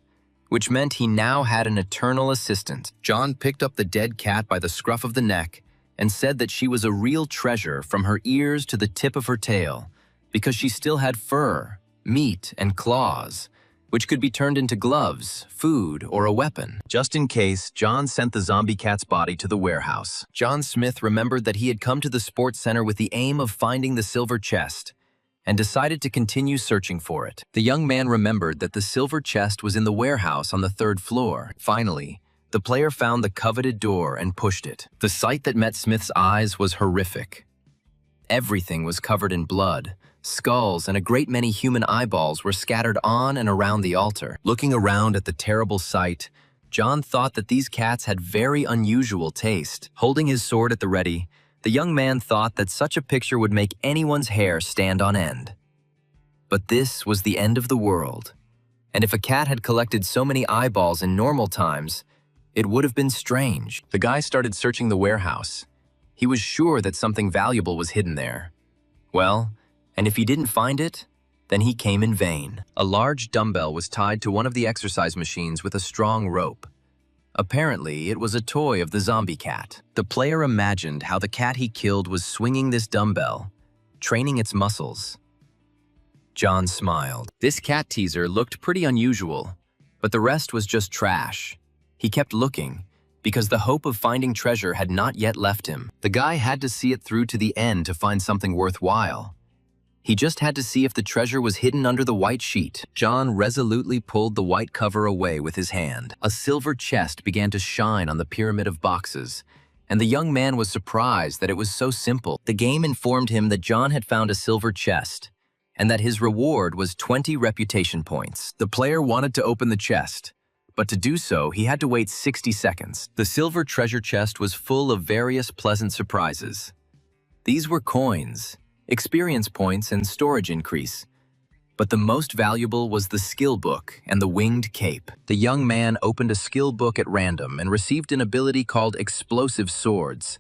which meant he now had an eternal assistant. John picked up the dead cat by the scruff of the neck and said that she was a real treasure from her ears to the tip of her tail, because she still had fur, meat, and claws, which could be turned into gloves, food, or a weapon. Just in case, John sent the zombie cat's body to the warehouse. John Smith remembered that he had come to the sports center with the aim of finding the silver chest, and decided to continue searching for it. The young man remembered that the silver chest was in the warehouse on the 3rd floor. Finally, the player found the coveted door and pushed it. The sight that met Smith's eyes was horrific. Everything was covered in blood. Skulls and a great many human eyeballs were scattered on and around the altar. Looking around at the terrible sight, John thought that these cats had very unusual taste. Holding his sword at the ready, the young man thought that such a picture would make anyone's hair stand on end. But this was the end of the world, and if a cat had collected so many eyeballs in normal times, it would have been strange. The guy started searching the warehouse. He was sure that something valuable was hidden there. Well, and if he didn't find it, then he came in vain. A large dumbbell was tied to one of the exercise machines with a strong rope. Apparently, it was a toy of the zombie cat. The player imagined how the cat he killed was swinging this dumbbell, training its muscles. John smiled. This cat teaser looked pretty unusual, but the rest was just trash. He kept looking, because the hope of finding treasure had not yet left him. The guy had to see it through to the end to find something worthwhile. He just had to see if the treasure was hidden under the white sheet. John resolutely pulled the white cover away with his hand. A silver chest began to shine on the pyramid of boxes, and the young man was surprised that it was so simple. The game informed him that John had found a silver chest, and that his reward was 20 reputation points. The player wanted to open the chest, but to do so, he had to wait 60 seconds. The silver treasure chest was full of various pleasant surprises. These were coins, experience points, and storage increase. But the most valuable was the skill book and the winged cape. The young man opened a skill book at random and received an ability called Explosive Swords.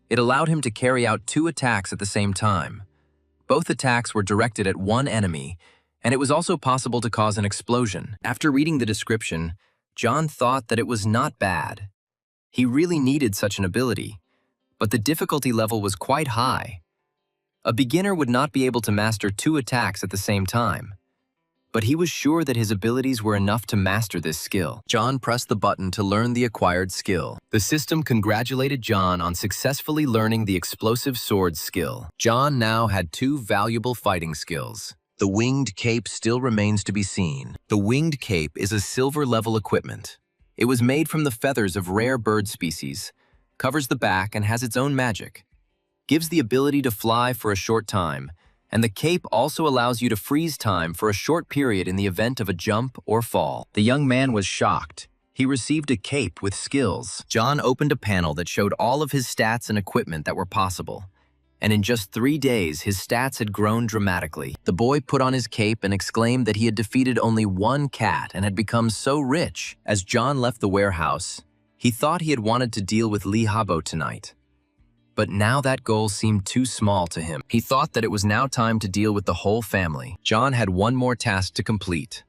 It allowed him to carry out 2 attacks at the same time. Both attacks were directed at one enemy, and it was also possible to cause an explosion. After reading the description, John thought that it was not bad. He really needed such an ability, but the difficulty level was quite high. A beginner would not be able to master 2 attacks at the same time, but he was sure that his abilities were enough to master this skill. John pressed the button to learn the acquired skill. The system congratulated John on successfully learning the Explosive Swords skill. John now had 2 valuable fighting skills. The winged cape still remains to be seen. The winged cape is a silver-level equipment. It was made from the feathers of rare bird species, covers the back, and has its own magic. Gives the ability to fly for a short time, and the cape also allows you to freeze time for a short period in the event of a jump or fall. The young man was shocked. He received a cape with skills. John opened a panel that showed all of his stats and equipment that were possible, and in just 3 days, his stats had grown dramatically. The boy put on his cape and exclaimed that he had defeated only 1 cat and had become so rich. As John left the warehouse, he thought he had wanted to deal with Lee Habo tonight. But now that goal seemed too small to him. He thought that it was now time to deal with the whole family. John had 1 more task to complete.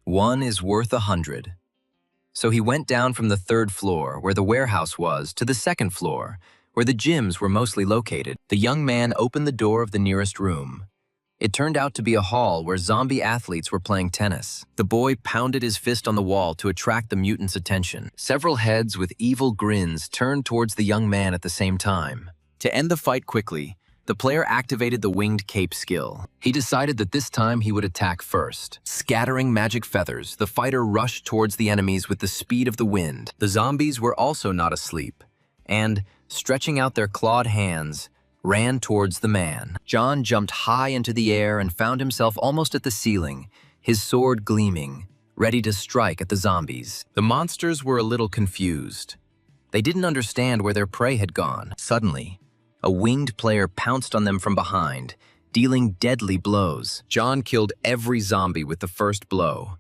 1 is worth 100. So he went down from the 3rd floor, where the warehouse was, to the 2nd floor, where the gyms were mostly located. The young man opened the door of the nearest room. It turned out to be a hall where zombie athletes were playing tennis. The boy pounded his fist on the wall to attract the mutants' attention. Several heads with evil grins turned towards the young man at the same time. To end the fight quickly, the player activated the winged cape skill. He decided that this time he would attack first. Scattering magic feathers, the fighter rushed towards the enemies with the speed of the wind. The zombies were also not asleep, and, stretching out their clawed hands, ran towards the man. John jumped high into the air and found himself almost at the ceiling, his sword gleaming, ready to strike at the zombies. The monsters were a little confused. They didn't understand where their prey had gone. Suddenly, a winged player pounced on them from behind, dealing deadly blows. John killed every zombie with the first blow.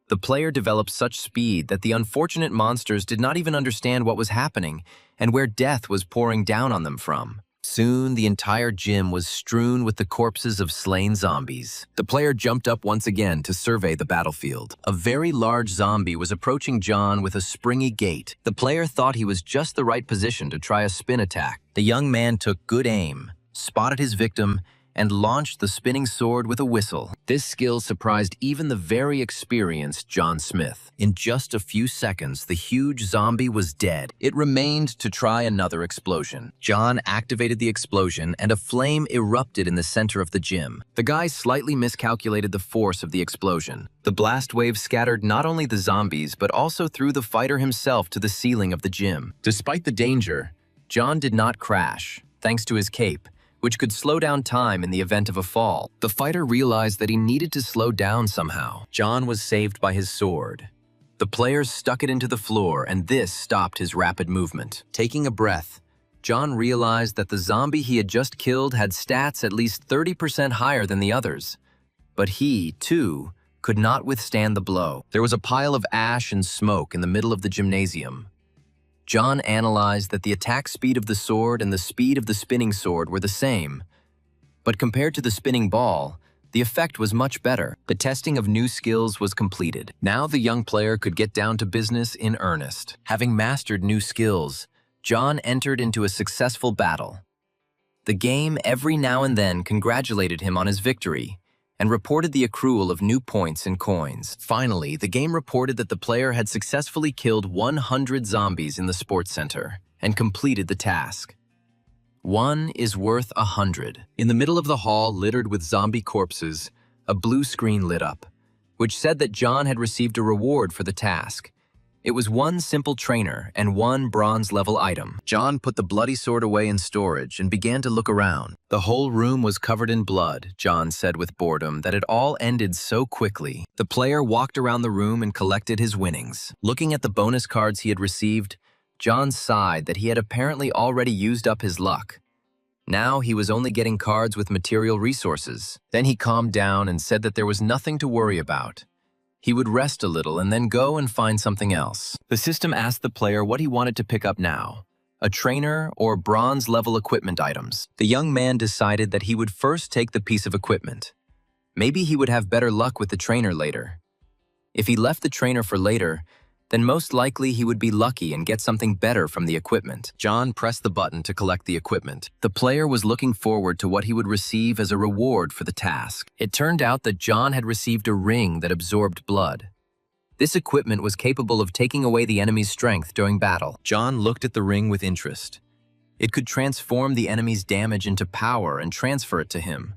The player developed such speed that the unfortunate monsters did not even understand what was happening and where death was pouring down on them from. Soon, the entire gym was strewn with the corpses of slain zombies. The player jumped up once again to survey the battlefield. A very large zombie was approaching John with a springy gait. The player thought he was just the right position to try a spin attack. The young man took good aim, spotted his victim, and launched the spinning sword with a whistle. This skill surprised even the very experienced John Smith. In just a few seconds, the huge zombie was dead. It remained to try another explosion. John activated the explosion, and a flame erupted in the center of the gym. The guy slightly miscalculated the force of the explosion. The blast wave scattered not only the zombies, but also threw the fighter himself to the ceiling of the gym. Despite the danger, John did not crash, thanks to his cape, which could slow down time in the event of a fall. The fighter realized that he needed to slow down somehow. John was saved by his sword. The player stuck it into the floor, and this stopped his rapid movement. Taking a breath, John realized that the zombie he had just killed had stats at least 30% higher than the others. But he, too, could not withstand the blow. There was a pile of ash and smoke in the middle of the gymnasium. John analyzed that the attack speed of the sword and the speed of the spinning sword were the same, but compared to the spinning ball, the effect was much better. The testing of new skills was completed. Now the young player could get down to business in earnest. Having mastered new skills, John entered into a successful battle. The game every now and then congratulated him on his victory and reported the accrual of new points and coins. Finally, the game reported that the player had successfully killed 100 zombies in the sports center and completed the task. One is worth 100. In the middle of the hall, littered with zombie corpses, a blue screen lit up, which said that John had received a reward for the task. It was one simple trainer and one bronze-level item. John put the bloody sword away in storage and began to look around. The whole room was covered in blood, John said with boredom that it all ended so quickly. The player walked around the room and collected his winnings. Looking at the bonus cards he had received, John sighed that he had apparently already used up his luck. Now he was only getting cards with material resources. Then he calmed down and said that there was nothing to worry about. He would rest a little and then go and find something else. The system asked the player what he wanted to pick up now, a trainer or bronze-level equipment items. The young man decided that he would first take the piece of equipment. Maybe he would have better luck with the trainer later. If he left the trainer for later, then most likely he would be lucky and get something better from the equipment. John pressed the button to collect the equipment. The player was looking forward to what he would receive as a reward for the task. It turned out that John had received a ring that absorbed blood. This equipment was capable of taking away the enemy's strength during battle. John looked at the ring with interest. It could transform the enemy's damage into power and transfer it to him.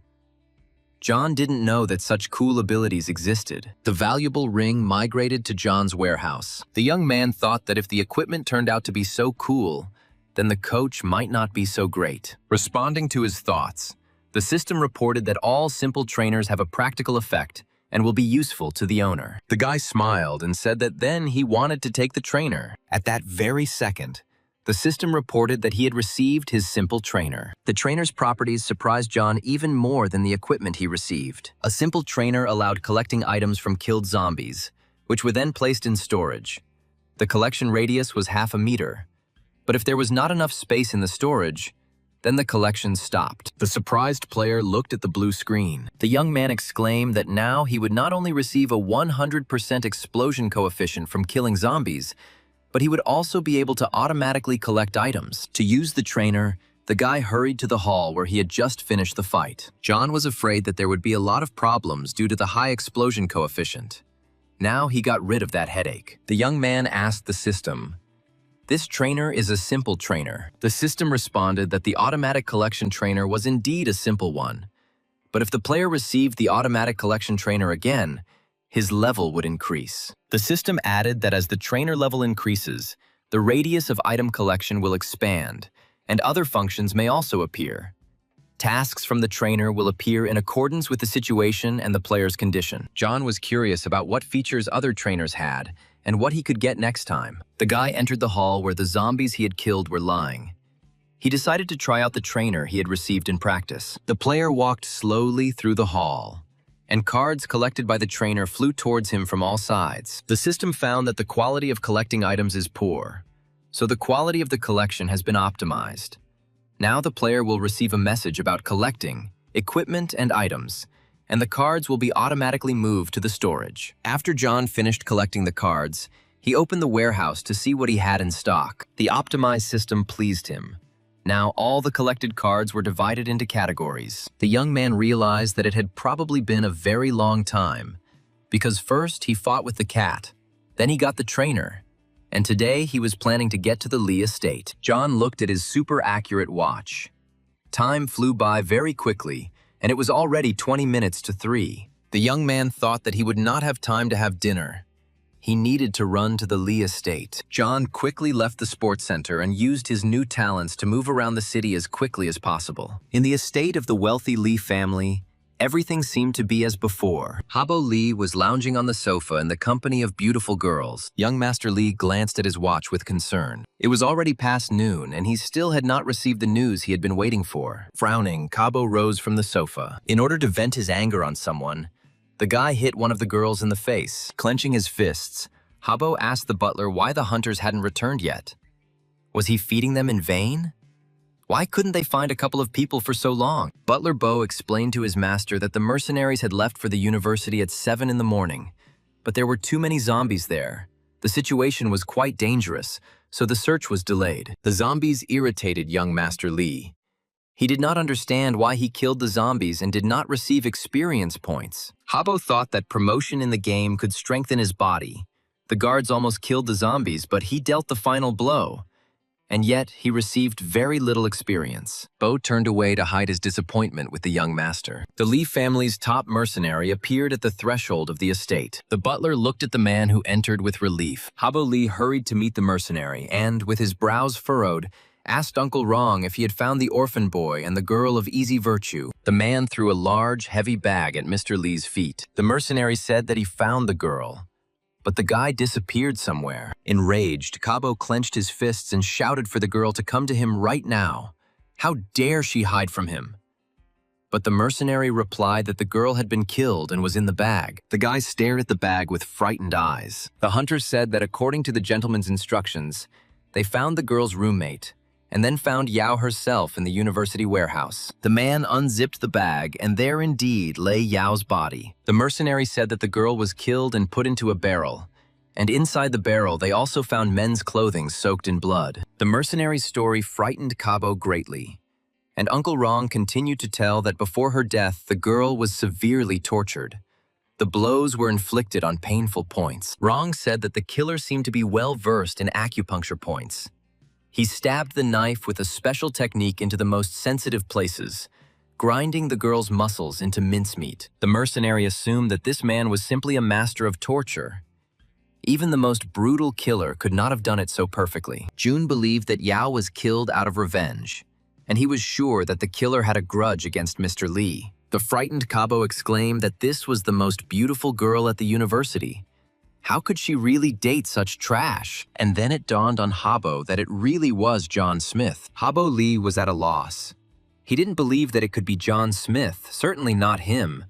John didn't know that such cool abilities existed. The valuable ring migrated to John's warehouse. The young man thought that if the equipment turned out to be so cool, then the coach might not be so great. Responding to his thoughts, the system reported that all simple trainers have a practical effect and will be useful to the owner. The guy smiled and said that then he wanted to take the trainer. At that very second, the system reported that he had received his simple trainer. The trainer's properties surprised John even more than the equipment he received. A simple trainer allowed collecting items from killed zombies, which were then placed in storage. The collection radius was 0.5 meter. But if there was not enough space in the storage, then the collection stopped. The surprised player looked at the blue screen. The young man exclaimed that now he would not only receive a 100% explosion coefficient from killing zombies, but he would also be able to automatically collect items. To use the trainer, the guy hurried to the hall where he had just finished the fight. John was afraid that there would be a lot of problems due to the high explosion coefficient. Now he got rid of that headache. The young man asked the system, "This trainer is a simple trainer." The system responded that the automatic collection trainer was indeed a simple one. But if the player received the automatic collection trainer again, his level would increase. The system added that as the trainer level increases, the radius of item collection will expand, and other functions may also appear. Tasks from the trainer will appear in accordance with the situation and the player's condition. John was curious about what features other trainers had and what he could get next time. The guy entered the hall where the zombies he had killed were lying. He decided to try out the trainer he had received in practice. The player walked slowly through the hall, and cards collected by the trainer flew towards him from all sides. The system found that the quality of collecting items is poor, so the quality of the collection has been optimized. Now the player will receive a message about collecting, equipment, and items, and the cards will be automatically moved to the storage. After John finished collecting the cards, he opened the warehouse to see what he had in stock. The optimized system pleased him. Now all the collected cards were divided into categories. The young man realized that it had probably been a very long time, because first he fought with the cat, then he got the trainer, and today he was planning to get to the Lee estate. John looked at his super accurate watch. Time flew by very quickly, and it was already 20 minutes to 3. The young man thought that he would not have time to have dinner. He needed to run to the Lee estate. John quickly left the sports center and used his new talents to move around the city as quickly as possible. In the estate of the wealthy Lee family, everything seemed to be as before. Habo Lee was lounging on the sofa in the company of beautiful girls. Young Master Lee glanced at his watch with concern. It was already past noon, and he still had not received the news he had been waiting for. Frowning, Cabo rose from the sofa. In order to vent his anger on someone, the guy hit one of the girls in the face. Clenching his fists, Habo asked the butler why the hunters hadn't returned yet. Was he feeding them in vain? Why couldn't they find a couple of people for so long? Butler Bo explained to his master that the mercenaries had left for the university at 7 in the morning, but there were too many zombies there. The situation was quite dangerous, so the search was delayed. The zombies irritated young Master Lee. He did not understand why he killed the zombies and did not receive experience points. Habo thought that promotion in the game could strengthen his body. The guards almost killed the zombies, but he dealt the final blow. And yet, he received very little experience. Bo turned away to hide his disappointment with the young master. The Lee family's top mercenary appeared at the threshold of the estate. The butler looked at the man who entered with relief. Habo Lee hurried to meet the mercenary and, with his brows furrowed, asked Uncle Rong if he had found the orphan boy and the girl of easy virtue. The man threw a large, heavy bag at Mr. Lee's feet. The mercenary said that he found the girl, but the guy disappeared somewhere. Enraged, Cabo clenched his fists and shouted for the girl to come to him right now. How dare she hide from him? But the mercenary replied that the girl had been killed and was in the bag. The guy stared at the bag with frightened eyes. The hunter said that according to the gentleman's instructions, they found the girl's roommate, and then found Yao herself in the university warehouse. The man unzipped the bag, and there indeed lay Yao's body. The mercenary said that the girl was killed and put into a barrel, and inside the barrel they also found men's clothing soaked in blood. The mercenary's story frightened Cabo greatly, and Uncle Rong continued to tell that before her death the girl was severely tortured. The blows were inflicted on painful points. Rong said that the killer seemed to be well versed in acupuncture points. He stabbed the knife with a special technique into the most sensitive places, grinding the girl's muscles into mincemeat. The mercenary assumed that this man was simply a master of torture. Even the most brutal killer could not have done it so perfectly. Jun believed that Yao was killed out of revenge, and he was sure that the killer had a grudge against Mr. Lee. The frightened Cabo exclaimed that this was the most beautiful girl at the university. How could she really date such trash? And then it dawned on Habo that it really was John Smith. Habo Lee was at a loss. He didn't believe that it could be John Smith, certainly not him,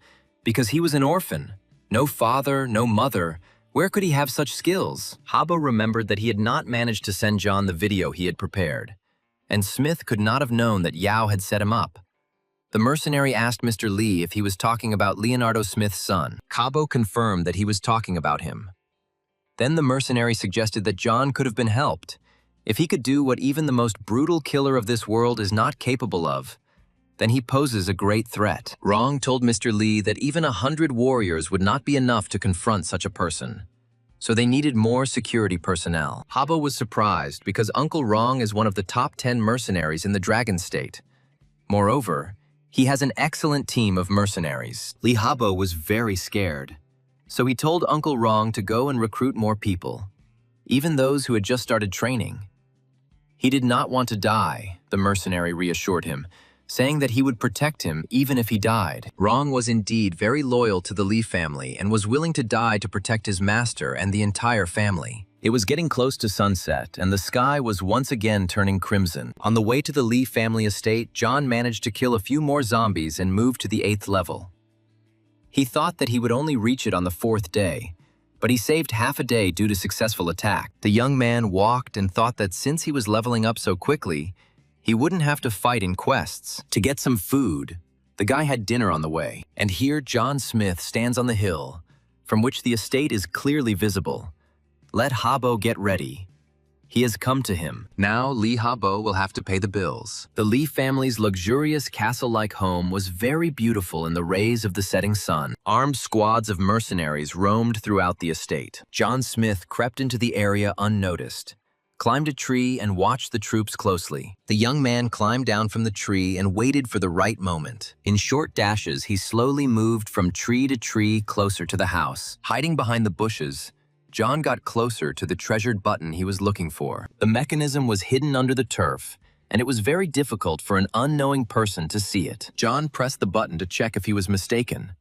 because he was an orphan. No father, no mother. Where could he have such skills? Habo remembered that he had not managed to send John the video he had prepared, and Smith could not have known that Yao had set him up. The mercenary asked Mr. Lee if he was talking about Leonardo Smith's son. Cabo confirmed that he was talking about him. Then the mercenary suggested that John could have been helped. If he could do what even the most brutal killer of this world is not capable of, then he poses a great threat. Rong told Mr. Lee that even 100 warriors would not be enough to confront such a person, so they needed more security personnel. Habo was surprised because Uncle Rong is one of the top 10 mercenaries in the Dragon State. Moreover, he has an excellent team of mercenaries. Li Habo was very scared, so he told Uncle Rong to go and recruit more people, even those who had just started training. He did not want to die, the mercenary reassured him, saying that he would protect him even if he died. Rong was indeed very loyal to the Li family and was willing to die to protect his master and the entire family. It was getting close to sunset, and the sky was once again turning crimson. On the way to the Li family estate, John managed to kill a few more zombies and moved to the 8th level. He thought that he would only reach it on the 4th day, but he saved half a day due to successful attack. The young man walked and thought that since he was leveling up so quickly, he wouldn't have to fight in quests. To get some food, the guy had dinner on the way, and here John Smith stands on the hill, from which the estate is clearly visible. Let Habo get ready. He has come to him. Now Li Habo will have to pay the bills. The Li family's luxurious castle-like home was very beautiful in the rays of the setting sun. Armed squads of mercenaries roamed throughout the estate. John Smith crept into the area unnoticed, climbed a tree and watched the troops closely. The young man climbed down from the tree and waited for the right moment. In short dashes, he slowly moved from tree to tree closer to the house. Hiding behind the bushes, John got closer to the treasured button he was looking for. The mechanism was hidden under the turf, and it was very difficult for an unknowing person to see it. John pressed the button to check if he was mistaken.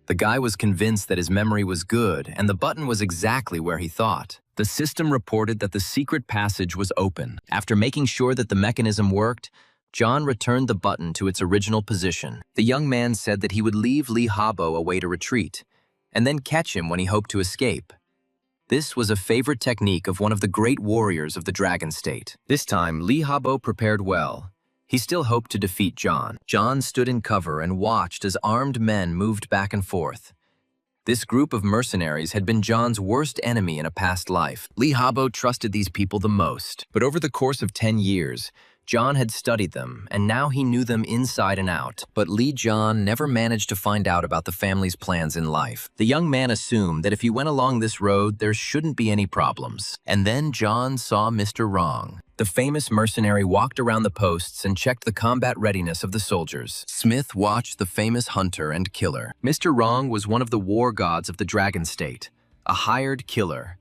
The guy was convinced that his memory was good, and the button was exactly where he thought. The system reported that the secret passage was open. After making sure that the mechanism worked, John returned the button to its original position. The young man said that he would leave Li Habo a way to retreat, and then catch him when he hoped to escape. This was a favorite technique of one of the great warriors of the Dragon State. This time, Li Habo prepared well. He still hoped to defeat John. John stood in cover and watched as armed men moved back and forth. This group of mercenaries had been John's worst enemy in a past life. Li Habo trusted these people the most. But over the course of 10 years, John had studied them, and now he knew them inside and out. But Lee John never managed to find out about the family's plans in life. The young man assumed that if he went along this road, there shouldn't be any problems. And then John saw Mr. Wrong. The famous mercenary walked around the posts and checked the combat readiness of the soldiers. Smith watched the famous hunter and killer. Mr. Wrong was one of the war gods of the Dragon State, a hired killer.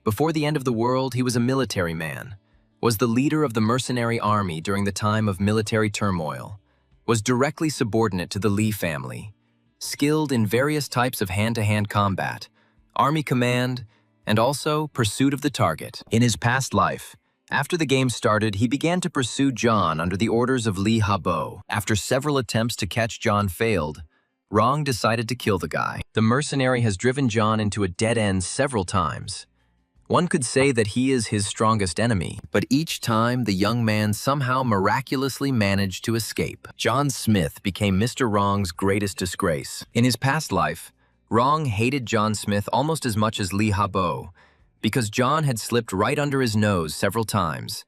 Before the end of the world, he was a military man, was the leader of the mercenary army during the time of military turmoil, was directly subordinate to the Lee family, skilled in various types of hand-to-hand combat, army command, and also pursuit of the target. In his past life, after the game started, he began to pursue John under the orders of Lee Habo. After several attempts to catch John failed, Wrong decided to kill the guy. The mercenary has driven John into a dead end several times. One could say that he is his strongest enemy, but each time the young man somehow miraculously managed to escape. John Smith became Mr. Wrong's greatest disgrace. In his past life, Wrong hated John Smith almost as much as Lee Habo, because John had slipped right under his nose several times,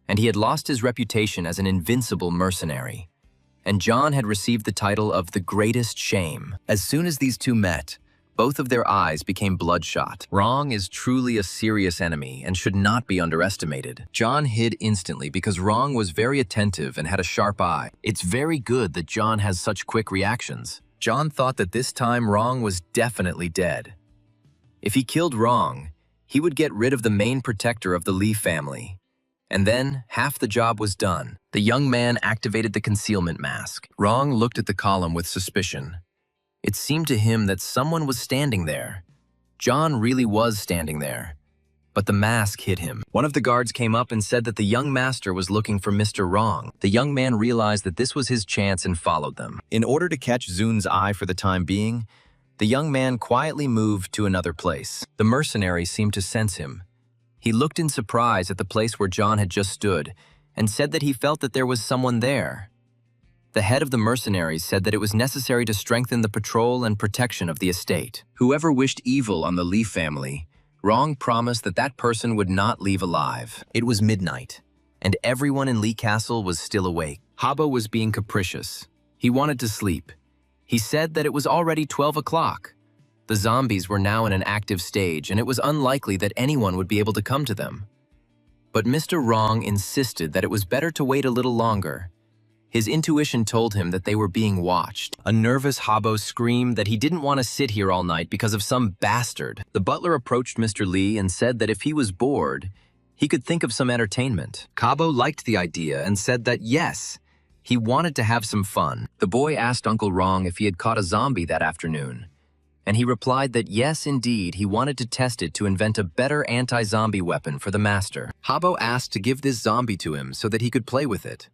and he had lost his reputation as an invincible mercenary. And John had received the title of the Greatest Shame. As soon as these two met, both of their eyes became bloodshot. Wrong is truly a serious enemy and should not be underestimated. John hid instantly because Wrong was very attentive and had a sharp eye. It's very good that John has such quick reactions. John thought that this time Wrong was definitely dead. If he killed Wrong, he would get rid of the main protector of the Lee family. And then, half the job was done. The young man activated the concealment mask. Wrong looked at the column with suspicion. It seemed to him that someone was standing there. John really was standing there. But the mask hid him. One of the guards came up and said that the young master was looking for Mr. Wrong. The young man realized that this was his chance and followed them. In order to catch Zun's eye for the time being, the young man quietly moved to another place. The mercenary seemed to sense him. He looked in surprise at the place where John had just stood and said that he felt that there was someone there. The head of the mercenaries said that it was necessary to strengthen the patrol and protection of the estate. Whoever wished evil on the Lee family, Wrong promised that that person would not leave alive. It was midnight, and everyone in Lee Castle was still awake. Habo was being capricious. He wanted to sleep. He said that it was already 12 o'clock. The zombies were now in an active stage, and it was unlikely that anyone would be able to come to them. But Mr. Wrong insisted that it was better to wait a little longer. His intuition told him that they were being watched. A nervous Habo screamed that he didn't want to sit here all night because of some bastard. The butler approached Mr. Lee and said that if he was bored, he could think of some entertainment. Habo liked the idea and said that yes, he wanted to have some fun. The boy asked Uncle Wrong if he had caught a zombie that afternoon, and he replied that yes, indeed, he wanted to test it to invent a better anti-zombie weapon for the master. Habo asked to give this zombie to him so that he could play with it.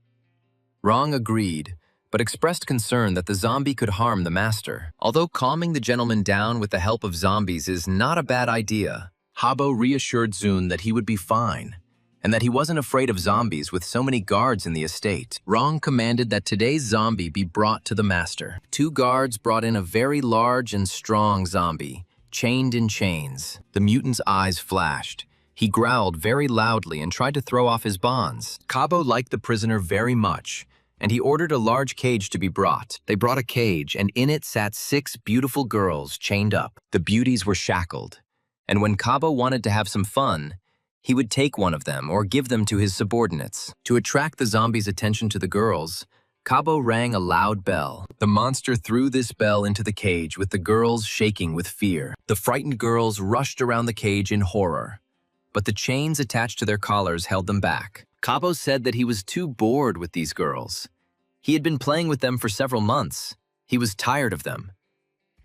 Wrong agreed, but expressed concern that the zombie could harm the master. Although calming the gentleman down with the help of zombies is not a bad idea, Habo reassured Zun that he would be fine, and that he wasn't afraid of zombies with so many guards in the estate. Wrong commanded that today's zombie be brought to the master. 2 guards brought in a very large and strong zombie, chained in chains. The mutant's eyes flashed. He growled very loudly and tried to throw off his bonds. Cabo liked the prisoner very much, and he ordered a large cage to be brought. They brought a cage, and in it sat 6 beautiful girls chained up. The beauties were shackled, and when Cabo wanted to have some fun, he would take one of them or give them to his subordinates. To attract the zombies' attention to the girls, Cabo rang a loud bell. The monster threw this bell into the cage with the girls shaking with fear. The frightened girls rushed around the cage in horror, but the chains attached to their collars held them back. Cabo said that he was too bored with these girls. He had been playing with them for several months. He was tired of them.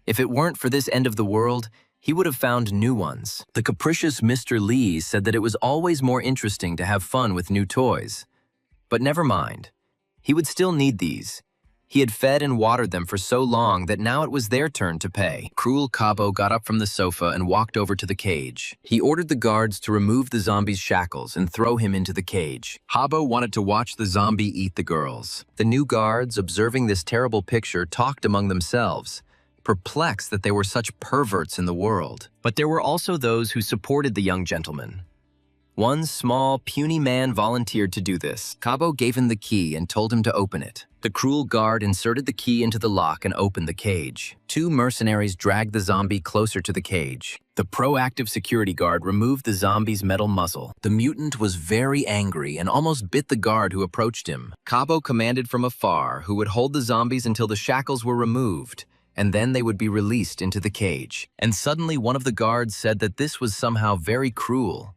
If it weren't for this end of the world, he would have found new ones. The capricious Mr. Lee said that it was always more interesting to have fun with new toys. But never mind. He would still need these. He had fed and watered them for so long that now it was their turn to pay. Cruel Cabo got up from the sofa and walked over to the cage. He ordered the guards to remove the zombie's shackles and throw him into the cage. Habo wanted to watch the zombie eat the girls. The new guards, observing this terrible picture, talked among themselves, perplexed that there were such perverts in the world. But there were also those who supported the young gentleman. One small, puny man volunteered to do this. Kabo gave him the key and told him to open it. The cruel guard inserted the key into the lock and opened the cage. Two mercenaries dragged the zombie closer to the cage. The proactive security guard removed the zombie's metal muzzle. The mutant was very angry and almost bit the guard who approached him. Kabo commanded from afar who would hold the zombies until the shackles were removed, and then they would be released into the cage. And suddenly one of the guards said that this was somehow very cruel.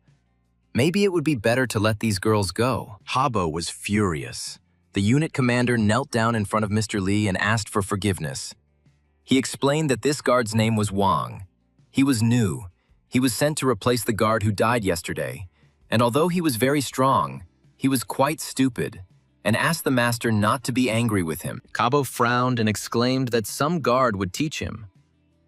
Maybe it would be better to let these girls go. Kabo was furious. The unit commander knelt down in front of Mr. Lee and asked for forgiveness. He explained that this guard's name was Wang. He was new. He was sent to replace the guard who died yesterday. And although he was very strong, he was quite stupid, and asked the master not to be angry with him. Kabo frowned and exclaimed that some guard would teach him.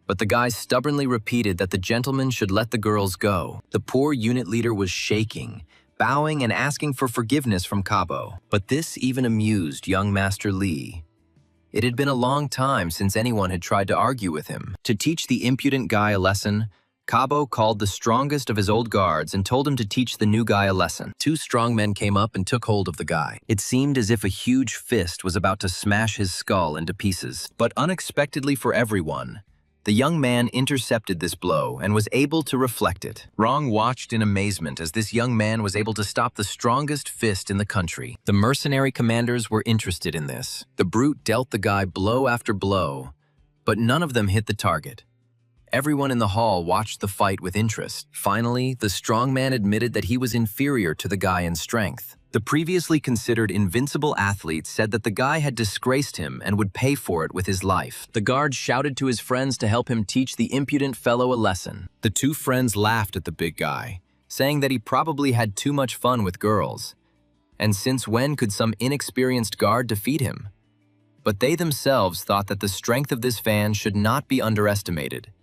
But the guy stubbornly repeated that the gentleman should let the girls go. The poor unit leader was shaking, bowing and asking for forgiveness from Kabo. But this even amused young Master Lee. It had been a long time since anyone had tried to argue with him. To teach the impudent guy a lesson, Kabo called the strongest of his old guards and told him to teach the new guy a lesson. Two strong men came up and took hold of the guy. It seemed as if a huge fist was about to smash his skull into pieces. But unexpectedly for everyone, the young man intercepted this blow and was able to reflect it. Rong watched in amazement as this young man was able to stop the strongest fist in the country. The mercenary commanders were interested in this. The brute dealt the guy blow after blow, but none of them hit the target. Everyone in the hall watched the fight with interest. Finally, the strong man admitted that he was inferior to the guy in strength. The previously considered invincible athlete said that the guy had disgraced him and would pay for it with his life. The guard shouted to his friends to help him teach the impudent fellow a lesson. The two friends laughed at the big guy, saying that he probably had too much fun with girls. And since when could some inexperienced guard defeat him? But they themselves thought that the strength of this fan should not be underestimated,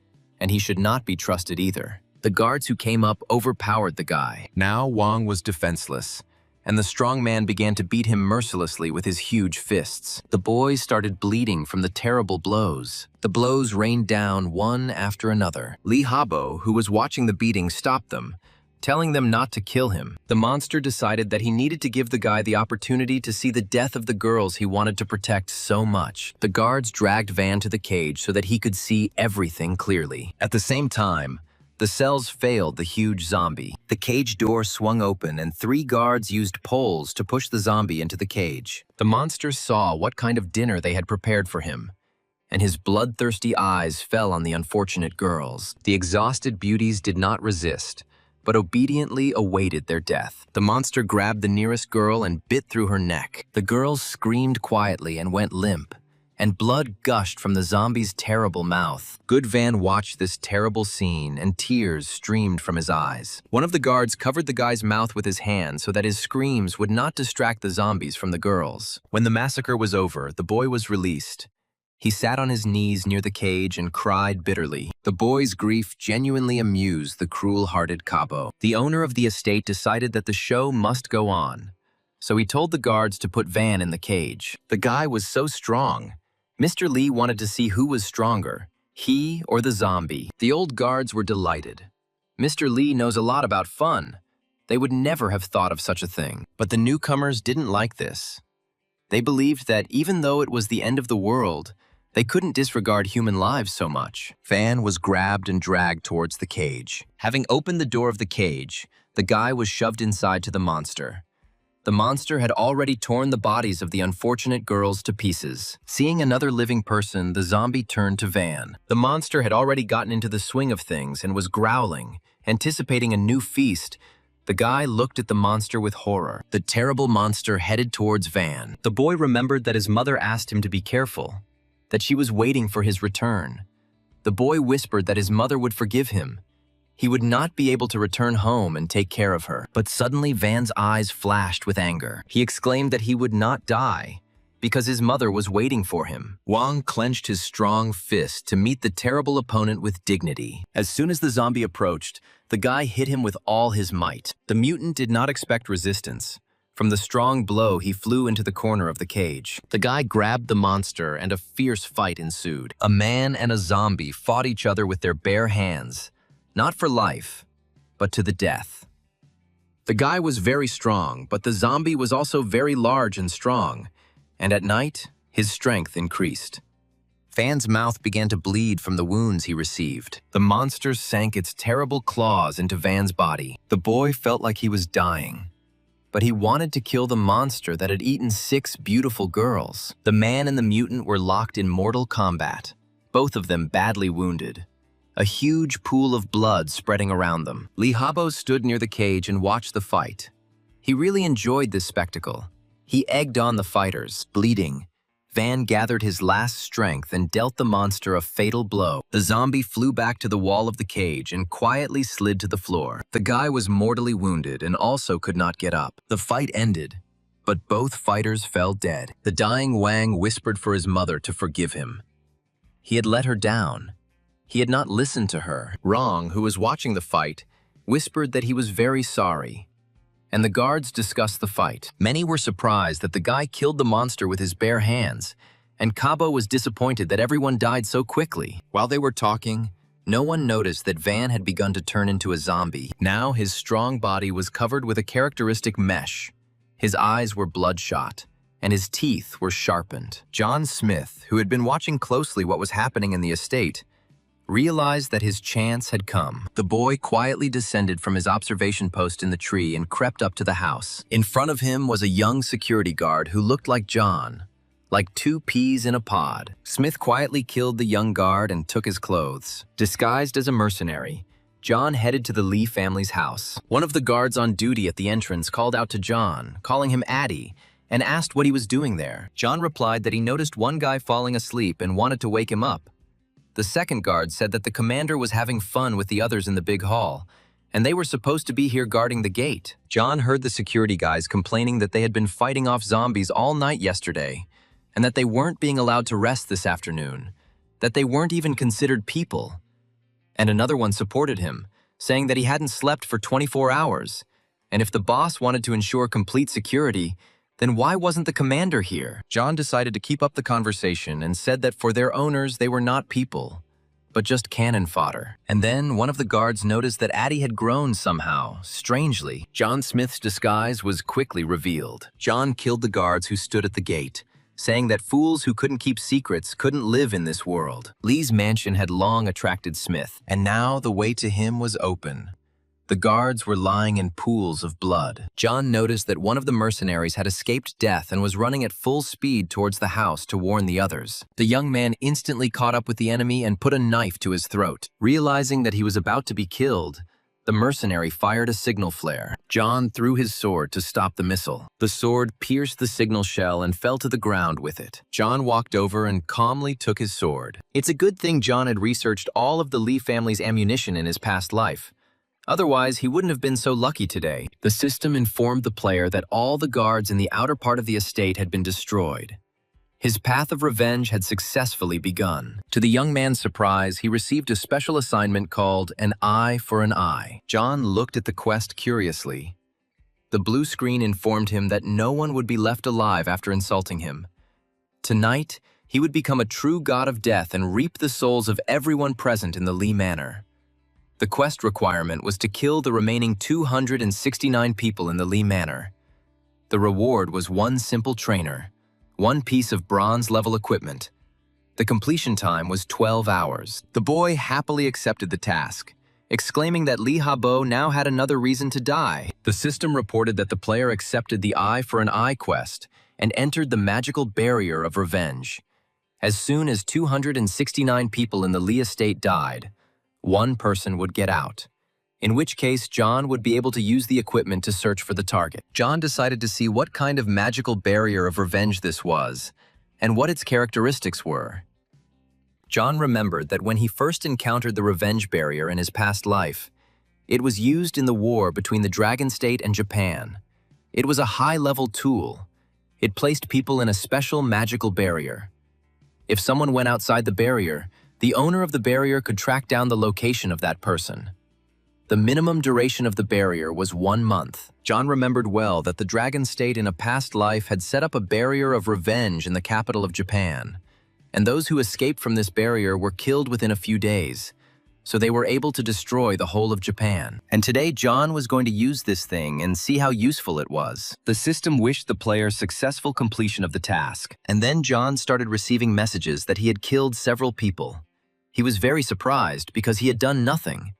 and he should not be trusted either. The guards who came up overpowered the guy. Now Wang was defenseless, and the strong man began to beat him mercilessly with his huge fists. The boys started bleeding from the terrible blows. The blows rained down one after another. Lee Habo, who was watching the beating, stopped them, telling them not to kill him. The monster decided that he needed to give the guy the opportunity to see the death of the girls he wanted to protect so much. The guards dragged Van to the cage so that he could see everything clearly. At the same time, the cells failed the huge zombie. The cage door swung open and 3 guards used poles to push the zombie into the cage. The monster saw what kind of dinner they had prepared for him, and his bloodthirsty eyes fell on the unfortunate girls. The exhausted beauties did not resist, but obediently awaited their death. The monster grabbed the nearest girl and bit through her neck. The girls screamed quietly and went limp, and blood gushed from the zombie's terrible mouth. Good Van watched this terrible scene, and tears streamed from his eyes. One of the guards covered the guy's mouth with his hand so that his screams would not distract the zombies from the girls. When the massacre was over, the boy was released. He sat on his knees near the cage and cried bitterly. The boy's grief genuinely amused the cruel-hearted Kabo. The owner of the estate decided that the show must go on, so he told the guards to put Van in the cage. The guy was so strong. Mr. Lee wanted to see who was stronger, he or the zombie. The old guards were delighted. Mr. Lee knows a lot about fun. They would never have thought of such a thing. But the newcomers didn't like this. They believed that even though it was the end of the world, they couldn't disregard human lives so much. Van was grabbed and dragged towards the cage. Having opened the door of the cage, the guy was shoved inside to the monster. The monster had already torn the bodies of the unfortunate girls to pieces. Seeing another living person, the zombie turned to Van. The monster had already gotten into the swing of things and was growling, anticipating a new feast. The guy looked at the monster with horror. The terrible monster headed towards Van. The boy remembered that his mother asked him to be careful, that she was waiting for his return. The boy whispered that his mother would forgive him. He would not be able to return home and take care of her. But suddenly Van's eyes flashed with anger. He exclaimed that he would not die because his mother was waiting for him. Wang clenched his strong fist to meet the terrible opponent with dignity. As soon as the zombie approached, the guy hit him with all his might. The mutant did not expect resistance. From the strong blow, he flew into the corner of the cage. The guy grabbed the monster and a fierce fight ensued. A man and a zombie fought each other with their bare hands. Not for life, but to the death. The guy was very strong, but the zombie was also very large and strong, and at night, his strength increased. Van's mouth began to bleed from the wounds he received. The monster sank its terrible claws into Van's body. The boy felt like he was dying, but he wanted to kill the monster that had eaten 6 beautiful girls. The man and the mutant were locked in mortal combat, both of them badly wounded. A huge pool of blood spreading around them. Lee Habo stood near the cage and watched the fight. He really enjoyed this spectacle. He egged on the fighters, bleeding. Van gathered his last strength and dealt the monster a fatal blow. The zombie flew back to the wall of the cage and quietly slid to the floor. The guy was mortally wounded and also could not get up. The fight ended, but both fighters fell dead. The dying Wang whispered for his mother to forgive him. He had let her down. He had not listened to her. Rong, who was watching the fight, whispered that he was very sorry, and the guards discussed the fight. Many were surprised that the guy killed the monster with his bare hands, and Cabo was disappointed that everyone died so quickly. While they were talking, no one noticed that Van had begun to turn into a zombie. Now his strong body was covered with a characteristic mesh. His eyes were bloodshot, and his teeth were sharpened. John Smith, who had been watching closely what was happening in the estate, realized that his chance had come. The boy quietly descended from his observation post in the tree and crept up to the house. In front of him was a young security guard who looked like John, like 2 peas in a pod. Smith quietly killed the young guard and took his clothes. Disguised as a mercenary, John headed to the Lee family's house. One of the guards on duty at the entrance called out to John, calling him Addy, and asked what he was doing there. John replied that he noticed one guy falling asleep and wanted to wake him up. The second guard said that the commander was having fun with the others in the big hall, and they were supposed to be here guarding the gate. John heard the security guys complaining that they had been fighting off zombies all night yesterday, and that they weren't being allowed to rest this afternoon, that they weren't even considered people. And another one supported him, saying that he hadn't slept for 24 hours, and if the boss wanted to ensure complete security, then why wasn't the commander here? John decided to keep up the conversation and said that for their owners, they were not people, but just cannon fodder. And then one of the guards noticed that Addie had grown somehow, strangely. John Smith's disguise was quickly revealed. John killed the guards who stood at the gate, saying that fools who couldn't keep secrets couldn't live in this world. Lee's mansion had long attracted Smith, and now the way to him was open. The guards were lying in pools of blood. John noticed that one of the mercenaries had escaped death and was running at full speed towards the house to warn the others. The young man instantly caught up with the enemy and put a knife to his throat. Realizing that he was about to be killed, the mercenary fired a signal flare. John threw his sword to stop the missile. The sword pierced the signal shell and fell to the ground with it. John walked over and calmly took his sword. It's a good thing John had researched all of the Lee family's ammunition in his past life. Otherwise, he wouldn't have been so lucky today. The system informed the player that all the guards in the outer part of the estate had been destroyed. His path of revenge had successfully begun. To the young man's surprise, he received a special assignment called an eye for an eye. John looked at the quest curiously. The blue screen informed him that no one would be left alive after insulting him. Tonight, he would become a true god of death and reap the souls of everyone present in the Lee Manor. The quest requirement was to kill the remaining 269 people in the Lee Manor. The reward was one simple trainer, one piece of bronze-level equipment. The completion time was 12 hours. The boy happily accepted the task, exclaiming that Lee Habo now had another reason to die. The system reported that the player accepted the Eye for an Eye quest and entered the magical barrier of revenge. As soon as 269 people in the Lee estate died, one person would get out, in which case John would be able to use the equipment to search for the target. John decided to see what kind of magical barrier of revenge this was, and what its characteristics were. John remembered that when he first encountered the revenge barrier in his past life, it was used in the war between the Dragon State and Japan. It was a high-level tool. It placed people in a special magical barrier. If someone went outside the barrier, the owner of the barrier could track down the location of that person. The minimum duration of the barrier was 1 month. John remembered well that the Dragon State in a past life had set up a barrier of revenge in the capital of Japan, and those who escaped from this barrier were killed within a few days. so they were able to destroy the whole of Japan. And today, John was going to use this thing and see how useful it was. The system wished the player successful completion of the task, and then John started receiving messages that he had killed several people. He was very surprised because he had done nothing.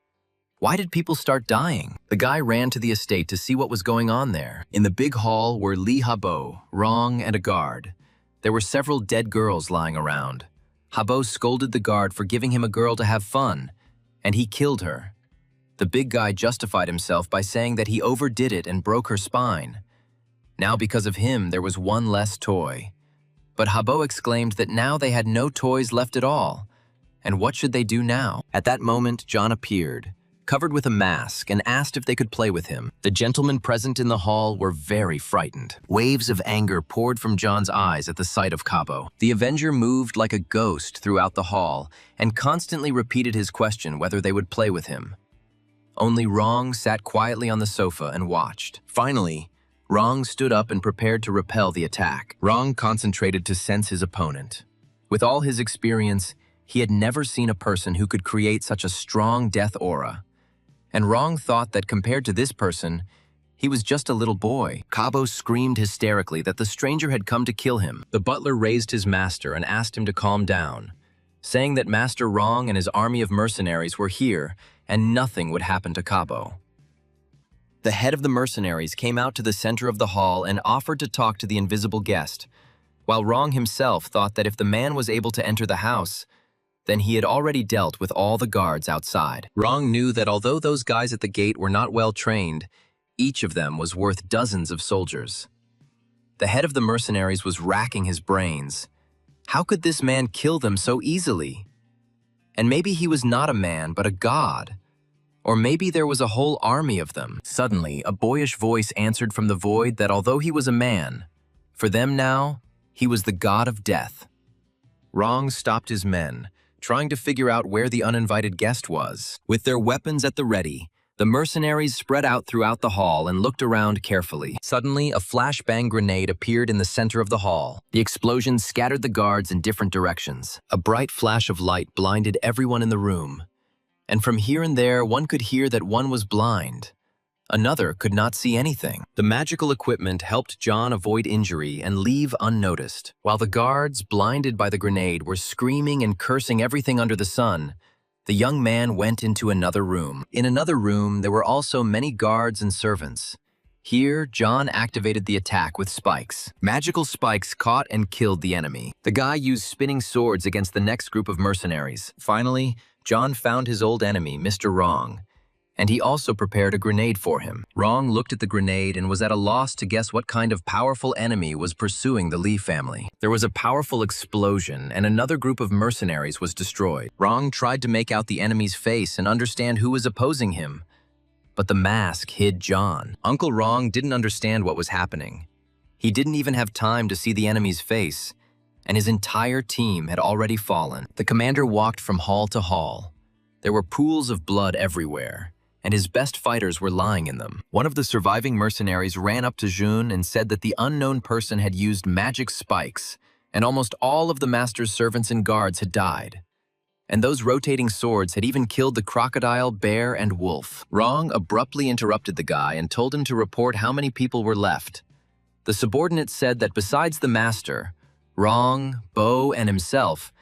Why did people start dying? The guy ran to the estate to see what was going on there. In the big hall were Lee Habo, Rong, and a guard. There were several dead girls lying around. Habo scolded the guard for giving him a girl to have fun, and he killed her. The big guy justified himself by saying that he overdid it and broke her spine. Now because of him, there was one less toy. But Habo exclaimed that now they had no toys left at all. And what should they do now? At that moment, John appeared, covered with a mask, and asked if they could play with him. The gentlemen present in the hall were very frightened. Waves of anger poured from John's eyes at the sight of Kabo. The Avenger moved like a ghost throughout the hall and constantly repeated his question whether they would play with him. Only Rong sat quietly on the sofa and watched. Finally, Rong stood up and prepared to repel the attack. Rong concentrated to sense his opponent. With all his experience, he had never seen a person who could create such a strong death aura. And Rong thought that compared to this person, he was just a little boy. Kabo screamed hysterically that the stranger had come to kill him. The butler raised his master and asked him to calm down, saying that Master Rong and his army of mercenaries were here and nothing would happen to Kabo. The head of the mercenaries came out to the center of the hall and offered to talk to the invisible guest, while Rong himself thought that if the man was able to enter the house, then he had already dealt with all the guards outside. Rong knew that although those guys at the gate were not well trained, each of them was worth dozens of soldiers. The head of the mercenaries was racking his brains. How could this man kill them so easily? And maybe he was not a man, but a god. Or maybe there was a whole army of them. Suddenly, a boyish voice answered from the void that although he was a man, for them now, he was the god of death. Rong stopped his men, trying to figure out where the uninvited guest was. With their weapons at the ready, the mercenaries spread out throughout the hall and looked around carefully. Suddenly, a flashbang grenade appeared in the center of the hall. The explosion scattered the guards in different directions. A bright flash of light blinded everyone in the room. And from here and there, one could hear that one was blind. Another could not see anything. The magical equipment helped John avoid injury and leave unnoticed. While the guards, blinded by the grenade, were screaming and cursing everything under the sun, the young man went into another room. In another room, there were also many guards and servants. Here, John activated the attack with spikes. Magical spikes caught and killed the enemy. The guy used spinning swords against the next group of mercenaries. Finally, John found his old enemy, Mr. Rong, and he also prepared a grenade for him. Rong looked at the grenade and was at a loss to guess what kind of powerful enemy was pursuing the Lee family. There was a powerful explosion, and another group of mercenaries was destroyed. Rong tried to make out the enemy's face and understand who was opposing him, but the mask hid John. Uncle Rong didn't understand what was happening. He didn't even have time to see the enemy's face, and his entire team had already fallen. The commander walked from hall to hall. There were pools of blood everywhere, and his best fighters were lying in them. One of the surviving mercenaries ran up to Jun and said that the unknown person had used magic spikes, and almost all of the master's servants and guards had died. And those rotating swords had even killed the crocodile, bear, and wolf. Rong abruptly interrupted the guy and told him to report how many people were left. The subordinate said that besides the master, Rong, Bo, and himself,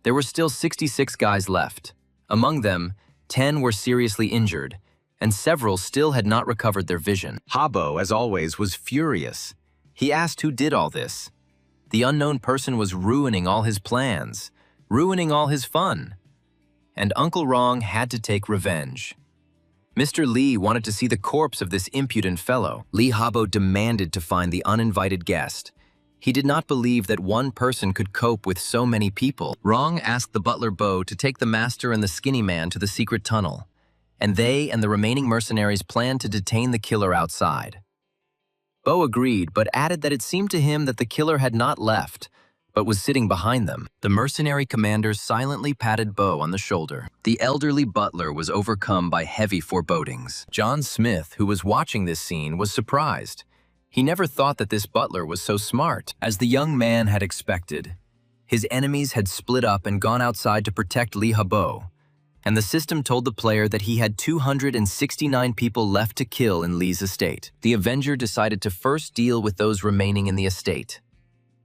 there were still 66 guys left. Among them, 10 were seriously injured, and several still had not recovered their vision. Habo, as always, was furious. He asked who did all this. The unknown person was ruining all his plans, ruining all his fun. And Uncle Rong had to take revenge. Mr. Lee wanted to see the corpse of this impudent fellow. Lee Habo demanded to find the uninvited guest. He did not believe that one person could cope with so many people. Rong asked the butler Bo to take the master and the skinny man to the secret tunnel, and they and the remaining mercenaries planned to detain the killer outside. Bo agreed, but added that it seemed to him that the killer had not left, but was sitting behind them. The mercenary commanders silently patted Bo on the shoulder. The elderly butler was overcome by heavy forebodings. John Smith, who was watching this scene, was surprised. He never thought that this butler was so smart. As the young man had expected, his enemies had split up and gone outside to protect Lee Habo, and the system told the player that he had 269 people left to kill in Lee's estate. The Avenger decided to first deal with those remaining in the estate.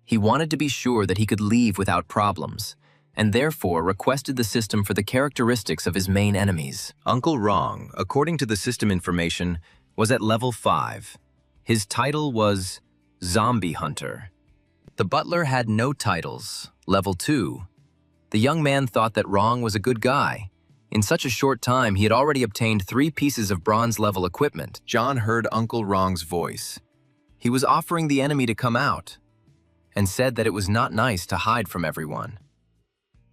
He wanted to be sure that he could leave without problems, and therefore requested the system for the characteristics of his main enemies. Uncle Wrong, according to the system information, was at level 5. His title was Zombie Hunter. The butler had no titles, level 2. The young man thought that Wrong was a good guy. In such a short time, he had already obtained 3 pieces of bronze-level equipment. John heard Uncle Wrong's voice. He was offering the enemy to come out, and said that it was not nice to hide from everyone.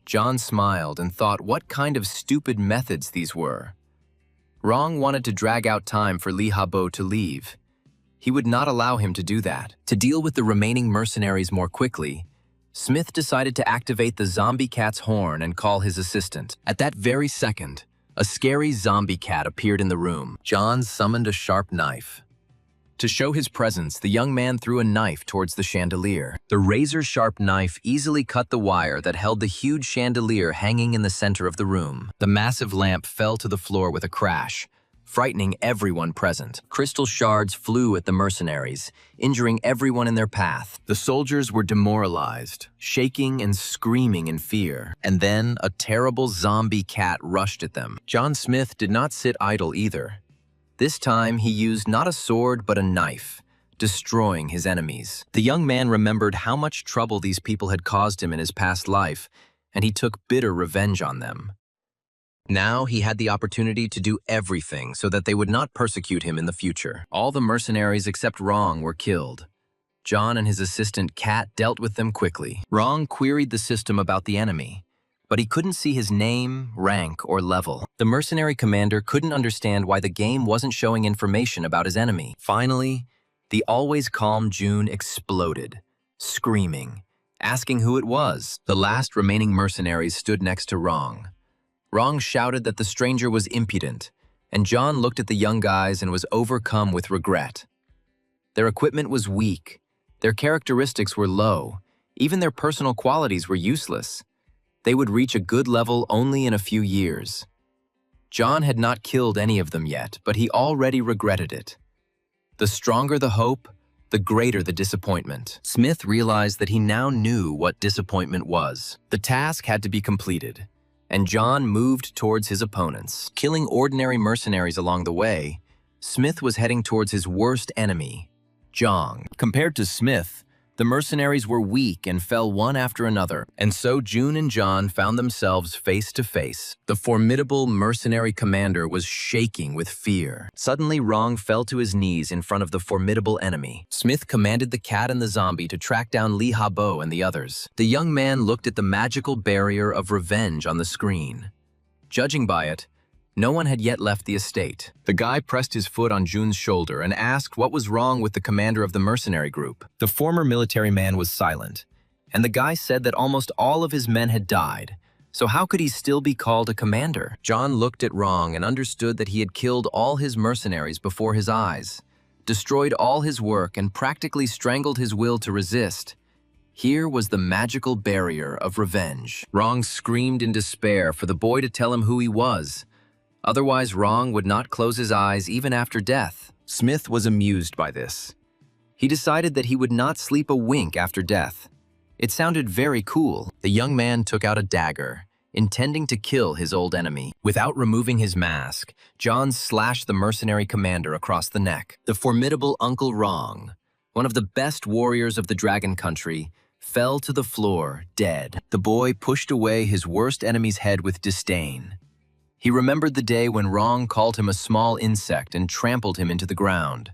John smiled and thought what kind of stupid methods these were. Wrong wanted to drag out time for Lee Ha-bo to leave. He would not allow him to do that. To deal with the remaining mercenaries more quickly, Smith decided to activate the zombie cat's horn and call his assistant. At that very second, a scary zombie cat appeared in the room. John summoned a sharp knife. To show his presence, the young man threw a knife towards the chandelier. The razor-sharp knife easily cut the wire that held the huge chandelier hanging in the center of the room. The massive lamp fell to the floor with a crash, frightening everyone present. Crystal shards flew at the mercenaries, injuring everyone in their path. The soldiers were demoralized, shaking and screaming in fear. And then a terrible zombie cat rushed at them. John Smith did not sit idle either. This time he used not a sword but a knife, destroying his enemies. The young man remembered how much trouble these people had caused him in his past life, and he took bitter revenge on them. Now he had the opportunity to do everything so that they would not persecute him in the future. All the mercenaries except Wrong were killed. John and his assistant Kat dealt with them quickly. Wrong queried the system about the enemy, but he couldn't see his name, rank, or level. The mercenary commander couldn't understand why the game wasn't showing information about his enemy. Finally, the always calm June exploded, screaming, asking who it was. The last remaining mercenaries stood next to Wrong. Wrong shouted that the stranger was impudent, and John looked at the young guys and was overcome with regret. Their equipment was weak, their characteristics were low, even their personal qualities were useless. They would reach a good level only in a few years. John had not killed any of them yet, but he already regretted it. The stronger the hope, the greater the disappointment. Smith realized that he now knew what disappointment was. The task had to be completed, and John moved towards his opponents. Killing ordinary mercenaries along the way, Smith was heading towards his worst enemy, Jong. Compared to Smith, the mercenaries were weak and fell one after another, and so June and John found themselves face to face. The formidable mercenary commander was shaking with fear. Suddenly, Wrong fell to his knees in front of the formidable enemy. Smith commanded the cat and the zombie to track down Lee Ha-bo and the others. The young man looked at the magical barrier of revenge on the screen. Judging by it, no one had yet left the estate. The guy pressed his foot on June's shoulder and asked what was wrong with the commander of the mercenary group. The former military man was silent, and the guy said that almost all of his men had died, so how could he still be called a commander? John looked at Wrong and understood that he had killed all his mercenaries before his eyes, destroyed all his work, and practically strangled his will to resist. Here was the magical barrier of revenge. Wrong screamed in despair for the boy to tell him who he was. Otherwise, Wrong would not close his eyes even after death. Smith was amused by this. He decided that he would not sleep a wink after death. It sounded very cool. The young man took out a dagger, intending to kill his old enemy. Without removing his mask, John slashed the mercenary commander across the neck. The formidable Uncle Wrong, one of the best warriors of the Dragon Country, fell to the floor, dead. The boy pushed away his worst enemy's head with disdain. He remembered the day when Wrong called him a small insect and trampled him into the ground.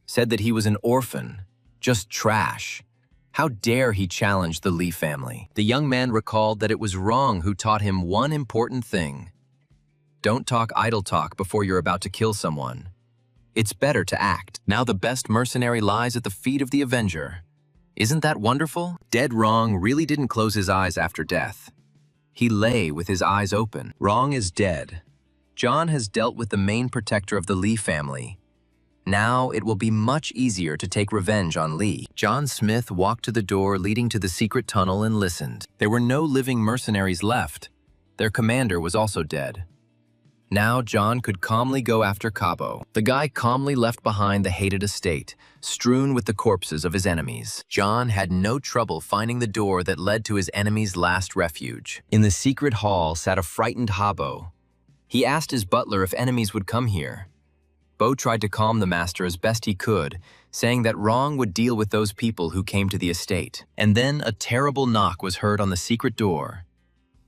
Said that he was an orphan, just trash. How dare he challenge the Lee family? The young man recalled that it was Wrong who taught him one important thing. Don't talk idle talk before you're about to kill someone. It's better to act. Now the best mercenary lies at the feet of the Avenger. Isn't that wonderful? Dead Wrong really didn't close his eyes after death. He lay with his eyes open. Wrong is dead. John has dealt with the main protector of the Lee family. Now it will be much easier to take revenge on Lee. John Smith walked to the door leading to the secret tunnel and listened. There were no living mercenaries left. Their commander was also dead. Now John could calmly go after Cabo. The guy calmly left behind the hated estate, strewn with the corpses of his enemies. John had no trouble finding the door that led to his enemy's last refuge. In the secret hall sat a frightened Habo. He asked his butler if enemies would come here. Bo tried to calm the master as best he could, saying that Wrong would deal with those people who came to the estate. And then a terrible knock was heard on the secret door.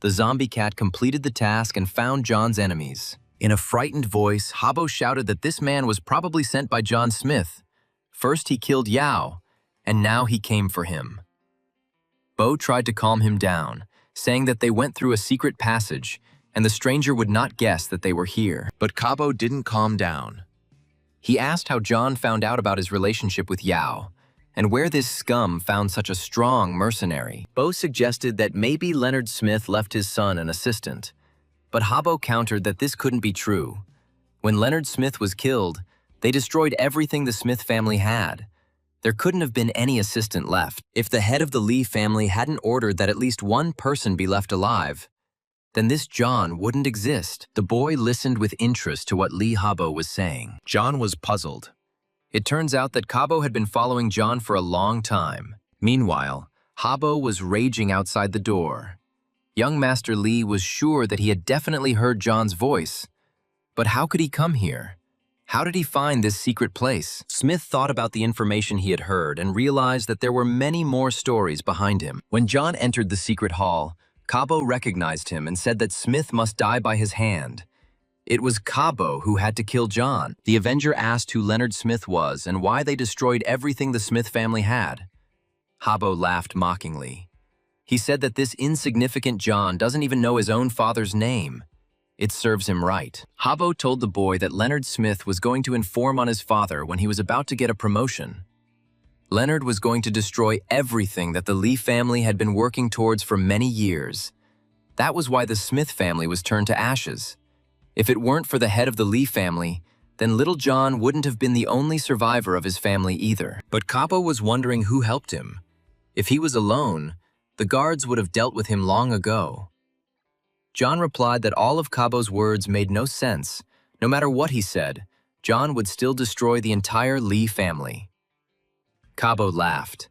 The zombie cat completed the task and found John's enemies. In a frightened voice, Habo shouted that this man was probably sent by John Smith. First he killed Yao, and now he came for him. Bo tried to calm him down, saying that they went through a secret passage, and the stranger would not guess that they were here. But Cabo didn't calm down. He asked how John found out about his relationship with Yao, and where this scum found such a strong mercenary. Bo suggested that maybe Leonard Smith left his son an assistant, but Habo countered that this couldn't be true. When Leonard Smith was killed, they destroyed everything the Smith family had. There couldn't have been any assistant left. If the head of the Lee family hadn't ordered that at least one person be left alive, then this John wouldn't exist. The boy listened with interest to what Lee Habo was saying. John was puzzled. It turns out that Cabo had been following John for a long time. Meanwhile, Habo was raging outside the door. Young Master Lee was sure that he had definitely heard John's voice. But how could he come here? How did he find this secret place? Smith thought about the information he had heard and realized that there were many more stories behind him. When John entered the secret hall, Cabo recognized him and said that Smith must die by his hand. It was Cabo who had to kill John. The Avenger asked who Leonard Smith was and why they destroyed everything the Smith family had. Habo laughed mockingly. He said that this insignificant John doesn't even know his own father's name. It serves him right. Habo told the boy that Leonard Smith was going to inform on his father when he was about to get a promotion. Leonard was going to destroy everything that the Lee family had been working towards for many years. That was why the Smith family was turned to ashes. If it weren't for the head of the Lee family, then little John wouldn't have been the only survivor of his family either. But Cabo was wondering who helped him. If he was alone, the guards would have dealt with him long ago. John replied that all of Cabo's words made no sense. No matter what he said, John would still destroy the entire Lee family. Cabo laughed.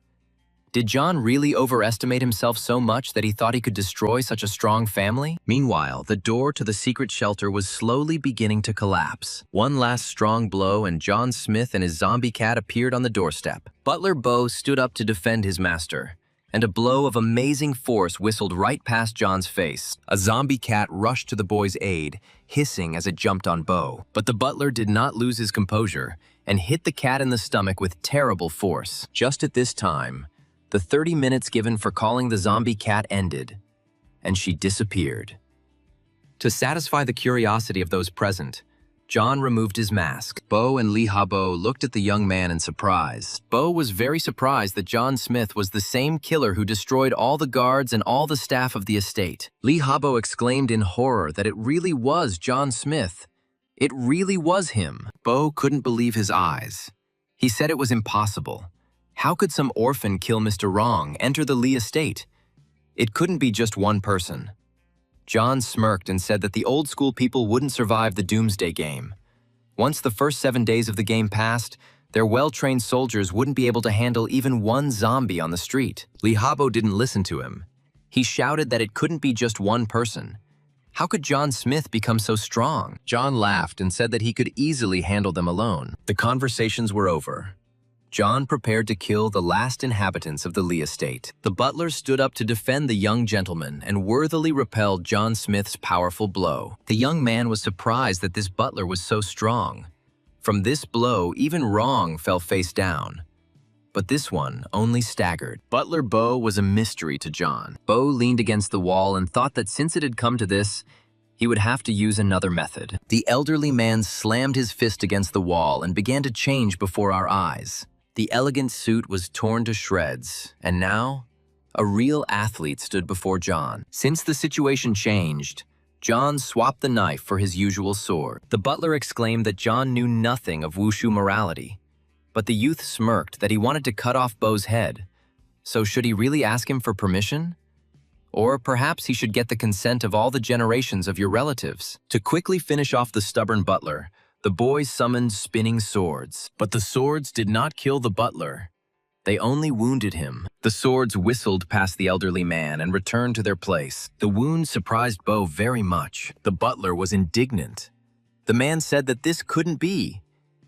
Did John really overestimate himself so much that he thought he could destroy such a strong family? Meanwhile, the door to the secret shelter was slowly beginning to collapse. One last strong blow and John Smith and his zombie cat appeared on the doorstep. Butler Bo stood up to defend his master, and a blow of amazing force whistled right past John's face. A zombie cat rushed to the boy's aid, hissing as it jumped on Bo. But the butler did not lose his composure and hit the cat in the stomach with terrible force. Just at this time, the 30 minutes given for calling the zombie cat ended, and she disappeared. To satisfy the curiosity of those present, John removed his mask. Bo and Lee Habo looked at the young man in surprise. Bo was very surprised that John Smith was the same killer who destroyed all the guards and all the staff of the estate. Lee Habo exclaimed in horror that it really was John Smith. It really was him. Bo couldn't believe his eyes. He said it was impossible. How could some orphan kill Mr. Wrong, enter the Lee estate? It couldn't be just one person. John smirked and said that the old school people wouldn't survive the Doomsday game. Once the first 7 days of the game passed, their well-trained soldiers wouldn't be able to handle even one zombie on the street. Lee Habo didn't listen to him. He shouted that it couldn't be just one person. How could John Smith become so strong? John laughed and said that he could easily handle them alone. The conversations were over. John prepared to kill the last inhabitants of the Lee estate. The butler stood up to defend the young gentleman and worthily repelled John Smith's powerful blow. The young man was surprised that this butler was so strong. From this blow, even Wrong fell face down. But this one only staggered. Butler Bo was a mystery to John. Bo leaned against the wall and thought that since it had come to this, he would have to use another method. The elderly man slammed his fist against the wall and began to change before our eyes. The elegant suit was torn to shreds, and now, a real athlete stood before John. Since the situation changed, John swapped the knife for his usual sword. The butler exclaimed that John knew nothing of wushu morality, but the youth smirked that he wanted to cut off Bo's head. So should he really ask him for permission? Or perhaps he should get the consent of all the generations of your relatives. To quickly finish off the stubborn butler, the boys summoned spinning swords. But the swords did not kill the butler. They only wounded him. The swords whistled past the elderly man and returned to their place. The wound surprised Bo very much. The butler was indignant. The man said that this couldn't be.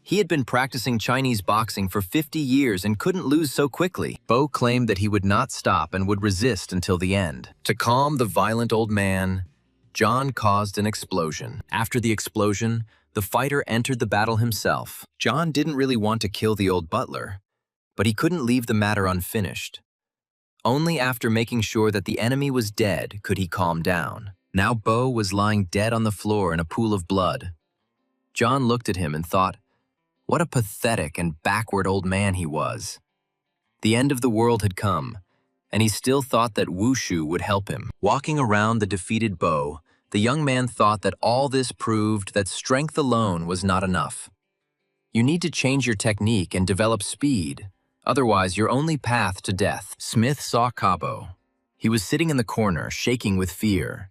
He had been practicing Chinese boxing for 50 years and couldn't lose so quickly. Bo claimed that he would not stop and would resist until the end. To calm the violent old man, John caused an explosion. After the explosion, the fighter entered the battle himself. John didn't really want to kill the old butler, but he couldn't leave the matter unfinished. Only after making sure that the enemy was dead could he calm down. Now Bo was lying dead on the floor in a pool of blood. John looked at him and thought, what a pathetic and backward old man he was. The end of the world had come, and he still thought that Wushu would help him. Walking around the defeated Bo, the young man thought that all this proved that strength alone was not enough. You need to change your technique and develop speed, otherwise your only path to death. Smith saw Kabo. He was sitting in the corner, shaking with fear.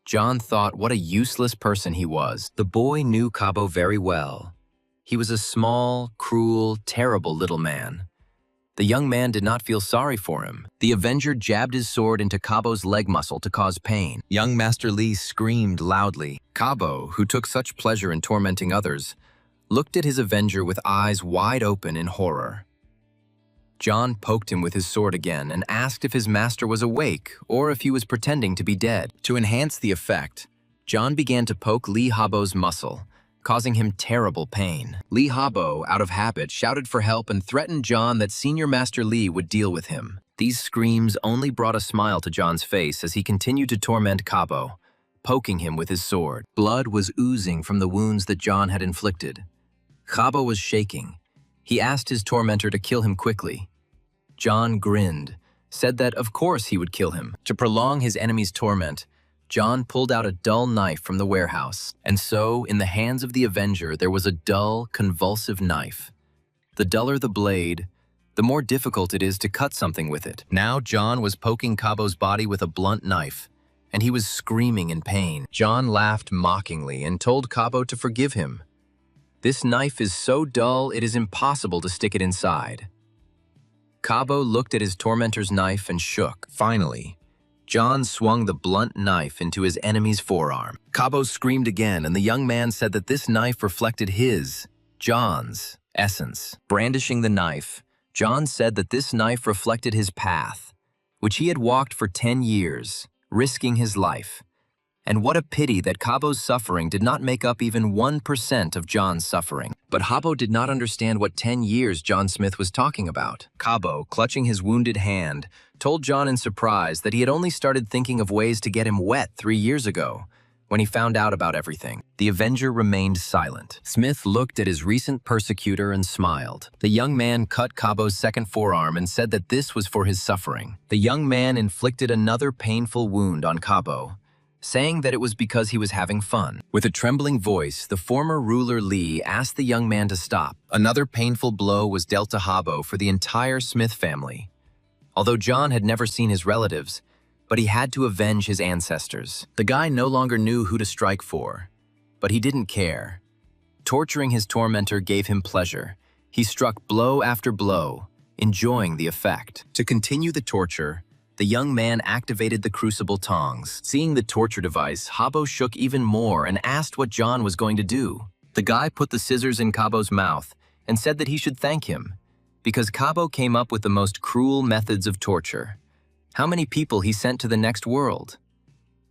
John thought what a useless person he was. The boy knew Kabo very well. He was a small, cruel, terrible little man. The young man did not feel sorry for him. The Avenger jabbed his sword into Kabo's leg muscle to cause pain. Young Master Li screamed loudly. Kabo, who took such pleasure in tormenting others, looked at his Avenger with eyes wide open in horror. John poked him with his sword again and asked if his master was awake or if he was pretending to be dead. To enhance the effect, John began to poke Li Habo's muscle, causing him terrible pain. Li Habo, out of habit, shouted for help and threatened John that Senior Master Li would deal with him. These screams only brought a smile to John's face as he continued to torment Kabo, poking him with his sword. Blood was oozing from the wounds that John had inflicted. Kabo was shaking. He asked his tormentor to kill him quickly. John grinned, said that of course he would kill him. To prolong his enemy's torment, John pulled out a dull knife from the warehouse, and so, in the hands of the Avenger, there was a dull, convulsive knife. The duller the blade, the more difficult it is to cut something with it. Now John was poking Kabo's body with a blunt knife, and he was screaming in pain. John laughed mockingly and told Kabo to forgive him. This knife is so dull it is impossible to stick it inside. Kabo looked at his tormentor's knife and shook. Finally, John swung the blunt knife into his enemy's forearm. Kabo screamed again, and the young man said that this knife reflected his, John's, essence. Brandishing the knife, John said that this knife reflected his path, which he had walked for 10 years, risking his life. And what a pity that Kabo's suffering did not make up even 1% of John's suffering. But Habo did not understand what 10 years John Smith was talking about. Kabo, clutching his wounded hand, told John in surprise that he had only started thinking of ways to get him wet 3 years ago, when he found out about everything. The Avenger remained silent. Smith looked at his recent persecutor and smiled. The young man cut Kabo's second forearm and said that this was for his suffering. The young man inflicted another painful wound on Kabo, saying that it was because he was having fun. With a trembling voice, the former ruler Li asked the young man to stop. Another painful blow was dealt to Habo for the entire Smith family. Although John had never seen his relatives, but he had to avenge his ancestors. The guy no longer knew who to strike for, but he didn't care. Torturing his tormentor gave him pleasure. He struck blow after blow, enjoying the effect. To continue the torture, the young man activated the crucible tongs. Seeing the torture device, Habo shook even more and asked what John was going to do. The guy put the scissors in Kabo's mouth and said that he should thank him, because Kabo came up with the most cruel methods of torture. How many people he sent to the next world?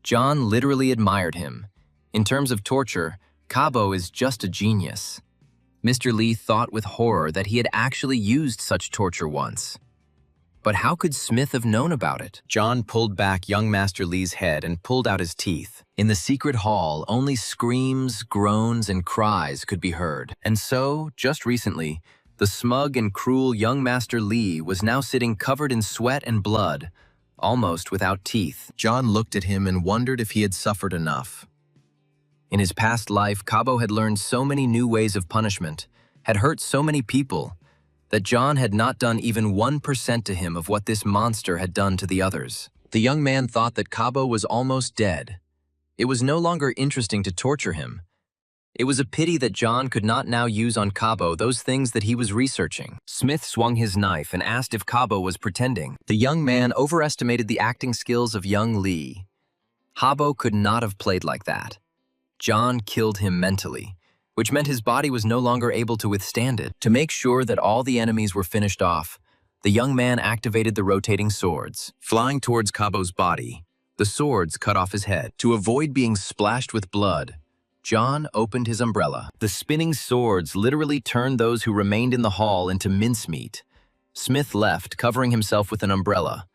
John literally admired him. In terms of torture, Kabo is just a genius. Mr. Li thought with horror that he had actually used such torture once. But how could Smith have known about it? John pulled back young Master Li's head and pulled out his teeth. In the secret hall, only screams, groans, and cries could be heard. And so, just recently, the smug and cruel young Master Li was now sitting covered in sweat and blood, almost without teeth. John looked at him and wondered if he had suffered enough. In his past life, Kabo had learned so many new ways of punishment, had hurt so many people, that John had not done even 1% to him of what this monster had done to the others. The young man thought that Cabo was almost dead. It was no longer interesting to torture him. It was a pity that John could not now use on Cabo those things that he was researching. Smith swung his knife and asked if Cabo was pretending. The young man overestimated the acting skills of young Lee. Cabo could not have played like that. John killed him mentally, which meant his body was no longer able to withstand it. To make sure that all the enemies were finished off, the young man activated the rotating swords. Flying towards Cabo's body, the swords cut off his head. To avoid being splashed with blood, John opened his umbrella. The spinning swords literally turned those who remained in the hall into mincemeat. Smith left, covering himself with an umbrella,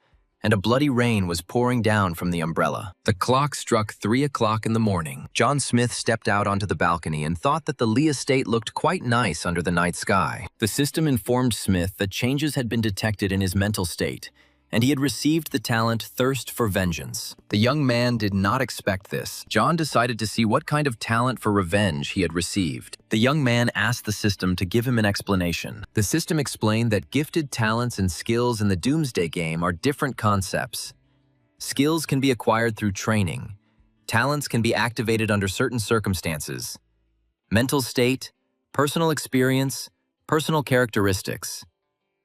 and a bloody rain was pouring down from the umbrella. The clock struck 3 o'clock in the morning. John Smith stepped out onto the balcony and thought that the Lee estate looked quite nice under the night sky. The system informed Smith that changes had been detected in his mental state, and he had received the talent Thirst for Vengeance. The young man did not expect this. John decided to see what kind of talent for revenge he had received. The young man asked the system to give him an explanation. The system explained that gifted talents and skills in the Doomsday game are different concepts. Skills can be acquired through training. Talents can be activated under certain circumstances. Mental state, personal experience, personal characteristics.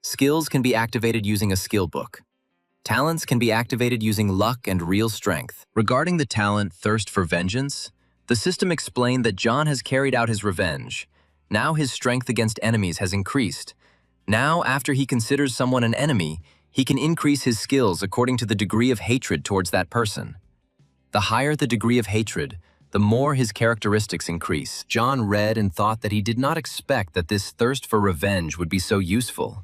Skills can be activated using a skill book. Talents can be activated using luck and real strength. Regarding the talent Thirst for Vengeance, the system explained that John has carried out his revenge. Now his strength against enemies has increased. Now, after he considers someone an enemy, he can increase his skills according to the degree of hatred towards that person. The higher the degree of hatred, the more his characteristics increase. John read and thought that he did not expect that this thirst for revenge would be so useful.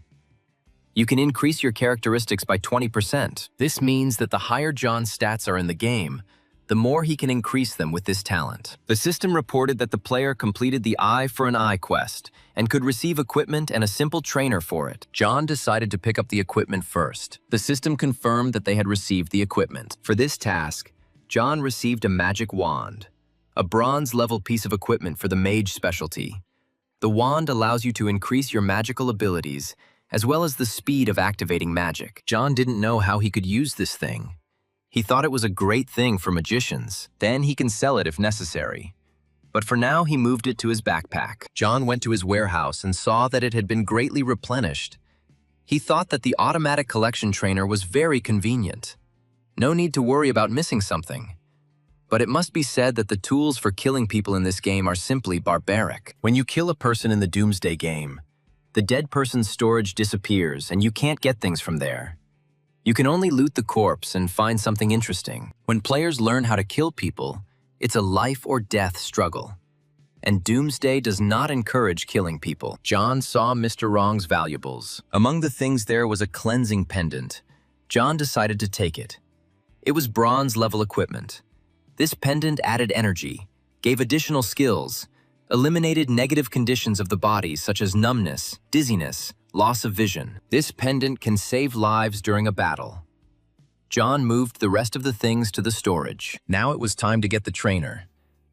You can increase your characteristics by 20%. This means that the higher John's stats are in the game, the more he can increase them with this talent. The system reported that the player completed the Eye for an Eye quest and could receive equipment and a simple trainer for it. John decided to pick up the equipment first. The system confirmed that they had received the equipment. For this task, John received a magic wand, a bronze-level piece of equipment for the mage specialty. The wand allows you to increase your magical abilities as well as the speed of activating magic. John didn't know how he could use this thing. He thought it was a great thing for magicians. Then he can sell it if necessary. But for now, he moved it to his backpack. John went to his warehouse and saw that it had been greatly replenished. He thought that the automatic collection trainer was very convenient. No need to worry about missing something. But it must be said that the tools for killing people in this game are simply barbaric. When you kill a person in the Doomsday game, the dead person's storage disappears and you can't get things from there. You can only loot the corpse and find something interesting. When players learn how to kill people, it's a life or death struggle. And Doomsday does not encourage killing people. John saw Mr. Wrong's valuables. Among the things there was a cleansing pendant. John decided to take it. It was bronze-level equipment. This pendant added energy, gave additional skills, eliminated negative conditions of the body such as numbness, dizziness, loss of vision. This pendant can save lives during a battle. John moved the rest of the things to the storage. Now it was time to get the trainer.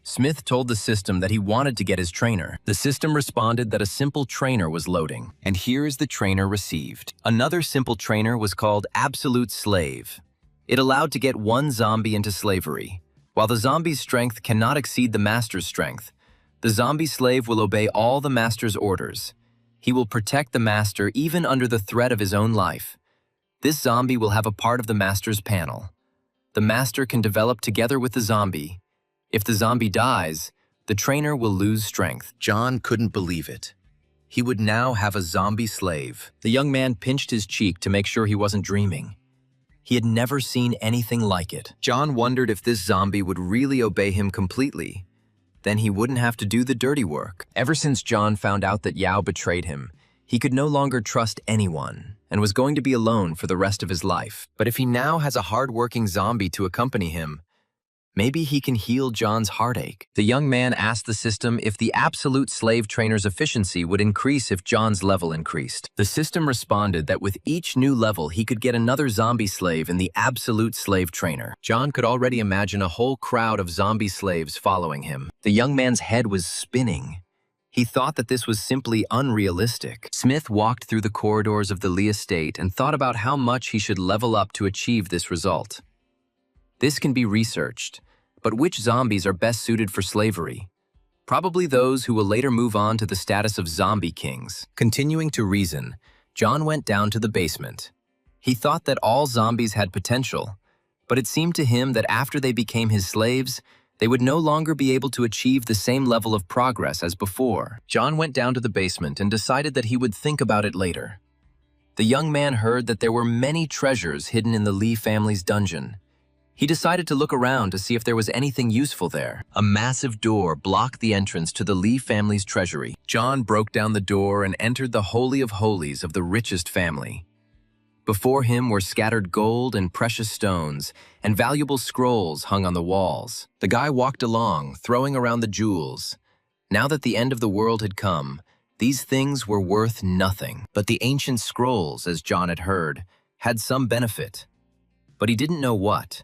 Smith told the system that he wanted to get his trainer. The system responded that a simple trainer was loading. And here is the trainer received. Another simple trainer was called Absolute Slave. It allowed to get one zombie into slavery. While the zombie's strength cannot exceed the master's strength, the zombie slave will obey all the master's orders. He will protect the master even under the threat of his own life. This zombie will have a part of the master's panel. The master can develop together with the zombie. If the zombie dies, the trainer will lose strength. John couldn't believe it. He would now have a zombie slave. The young man pinched his cheek to make sure he wasn't dreaming. He had never seen anything like it. John wondered if this zombie would really obey him completely. Then he wouldn't have to do the dirty work. Ever since John found out that Yao betrayed him, he could no longer trust anyone and was going to be alone for the rest of his life. But if he now has a hard-working zombie to accompany him, maybe he can heal John's heartache. The young man asked the system if the absolute slave trainer's efficiency would increase if John's level increased. The system responded that with each new level, he could get another zombie slave in the absolute slave trainer. John could already imagine a whole crowd of zombie slaves following him. The young man's head was spinning. He thought that this was simply unrealistic. Smith walked through the corridors of the Lee estate and thought about how much he should level up to achieve this result. This can be researched, but which zombies are best suited for slavery? Probably those who will later move on to the status of zombie kings. Continuing to reason, John went down to the basement. He thought that all zombies had potential, but it seemed to him that after they became his slaves, they would no longer be able to achieve the same level of progress as before. John went down to the basement and decided that he would think about it later. The young man heard that there were many treasures hidden in the Lee family's dungeon. He decided to look around to see if there was anything useful there. A massive door blocked the entrance to the Lee family's treasury. John broke down the door and entered the Holy of Holies of the richest family. Before him were scattered gold and precious stones, and valuable scrolls hung on the walls. The guy walked along, throwing around the jewels. Now that the end of the world had come, these things were worth nothing. But the ancient scrolls, as John had heard, had some benefit. But he didn't know what.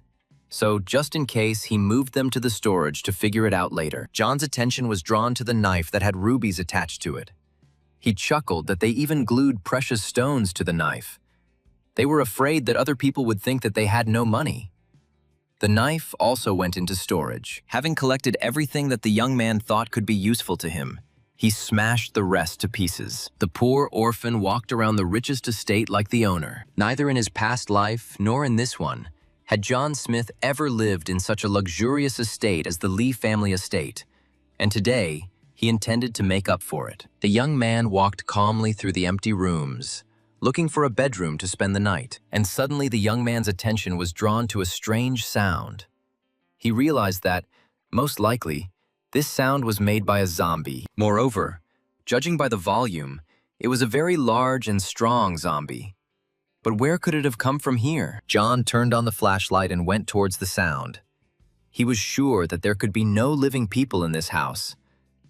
So, just in case, he moved them to the storage to figure it out later. John's attention was drawn to the knife that had rubies attached to it. He chuckled that they even glued precious stones to the knife. They were afraid that other people would think that they had no money. The knife also went into storage. Having collected everything that the young man thought could be useful to him, he smashed the rest to pieces. The poor orphan walked around the richest estate like the owner. Neither in his past life nor in this one had John Smith ever lived in such a luxurious estate as the Lee family estate, and today he intended to make up for it. The young man walked calmly through the empty rooms, looking for a bedroom to spend the night, and suddenly the young man's attention was drawn to a strange sound. He realized that, most likely, this sound was made by a zombie. Moreover, judging by the volume, it was a very large and strong zombie. But where could it have come from here? John turned on the flashlight and went towards the sound. He was sure that there could be no living people in this house,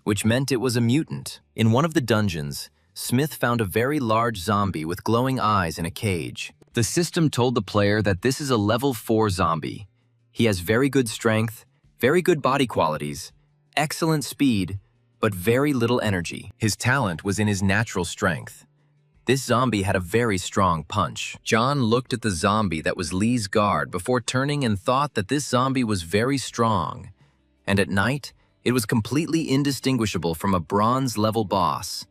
which meant it was a mutant. In one of the dungeons, Smith found a very large zombie with glowing eyes in a cage. The system told the player that this is a level 4 zombie. He has very good strength, very good body qualities, excellent speed, but very little energy. His talent was in his natural strength. This zombie had a very strong punch. John looked at the zombie that was Lee's guard before turning and thought that this zombie was very strong. And at night, it was completely indistinguishable from a bronze-level boss.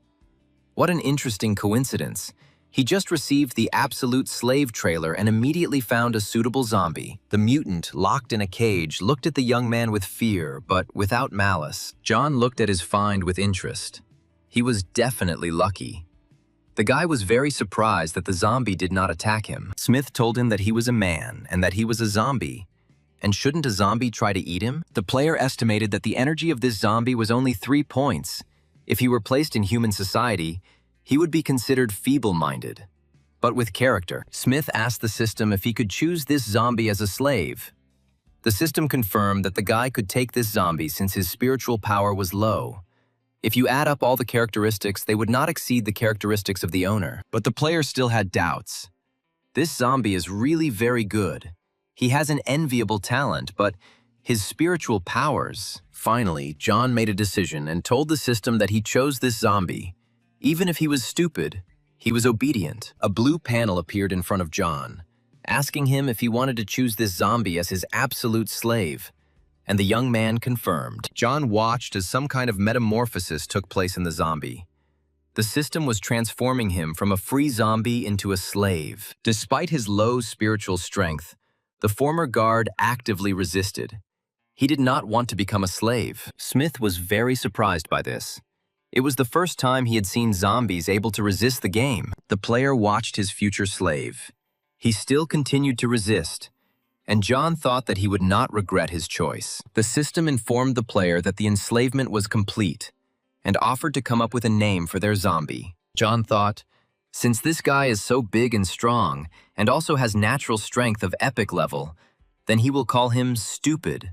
What an interesting coincidence. He just received the Absolute Slave trailer and immediately found a suitable zombie. The mutant, locked in a cage, looked at the young man with fear, but without malice. John looked at his find with interest. He was definitely lucky. The guy was very surprised that the zombie did not attack him. Smith told him that he was a man and that he was a zombie. And shouldn't a zombie try to eat him? The player estimated that the energy of this zombie was only 3 points. If he were placed in human society, he would be considered feeble-minded. But with character, Smith asked the system if he could choose this zombie as a slave. The system confirmed that the guy could take this zombie since his spiritual power was low. If you add up all the characteristics, they would not exceed the characteristics of the owner. But the player still had doubts. This zombie is really very good. He has an enviable talent, but his spiritual powers... Finally, John made a decision and told the system that he chose this zombie. Even if he was stupid, he was obedient. A blue panel appeared in front of John, asking him if he wanted to choose this zombie as his absolute slave. And the young man confirmed. John watched as some kind of metamorphosis took place in the zombie. The system was transforming him from a free zombie into a slave. Despite his low spiritual strength, the former guard actively resisted. He did not want to become a slave. Smith was very surprised by this. It was the first time he had seen zombies able to resist the game. The player watched his future slave. He still continued to resist, and John thought that he would not regret his choice. The system informed the player that the enslavement was complete and offered to come up with a name for their zombie. John thought, since this guy is so big and strong and also has natural strength of epic level, then he will call him Stupid.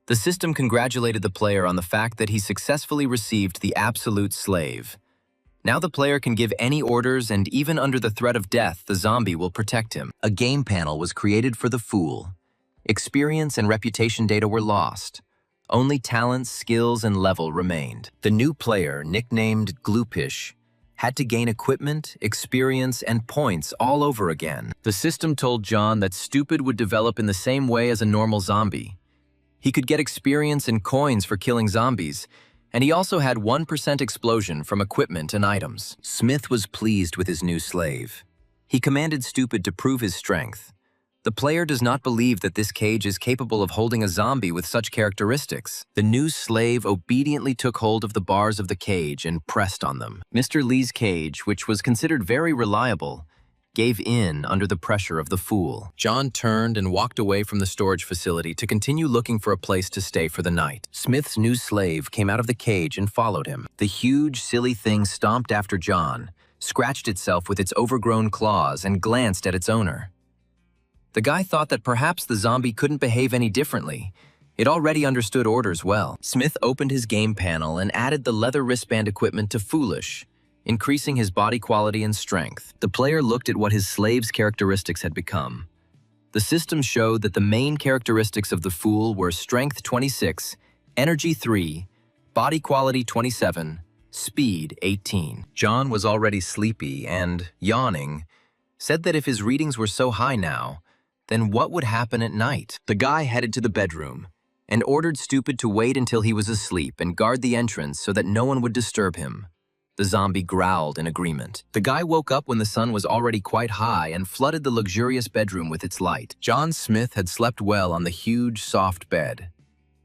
The system congratulated the player on the fact that he successfully received the Absolute Slave. Now the player can give any orders, and even under the threat of death, the zombie will protect him. A game panel was created for the Fool. Experience and reputation data were lost. Only talents, skills, and level remained. The new player, nicknamed Gloopish, had to gain equipment, experience, and points all over again. The system told John that Stupid would develop in the same way as a normal zombie. He could get experience and coins for killing zombies, and he also had 1% explosion from equipment and items. Smith was pleased with his new slave. He commanded Stupid to prove his strength. The player does not believe that this cage is capable of holding a zombie with such characteristics. The new slave obediently took hold of the bars of the cage and pressed on them. Mr. Lee's cage, which was considered very reliable, gave in under the pressure of the fool. John turned and walked away from the storage facility to continue looking for a place to stay for the night. Smith's new slave came out of the cage and followed him. The huge, silly thing stomped after John, scratched itself with its overgrown claws, and glanced at its owner. The guy thought that perhaps the zombie couldn't behave any differently. It already understood orders well. Smith opened his game panel and added the leather wristband equipment to Foolish, increasing his body quality and strength. The player looked at what his slave's characteristics had become. The system showed that the main characteristics of the Fool were Strength 26, Energy 3, Body Quality 27, Speed 18. John was already sleepy and, yawning, said that if his readings were so high now, then what would happen at night? The guy headed to the bedroom and ordered Stupid to wait until he was asleep and guard the entrance so that no one would disturb him. The zombie growled in agreement. The guy woke up when the sun was already quite high and flooded the luxurious bedroom with its light. John Smith had slept well on the huge, soft bed.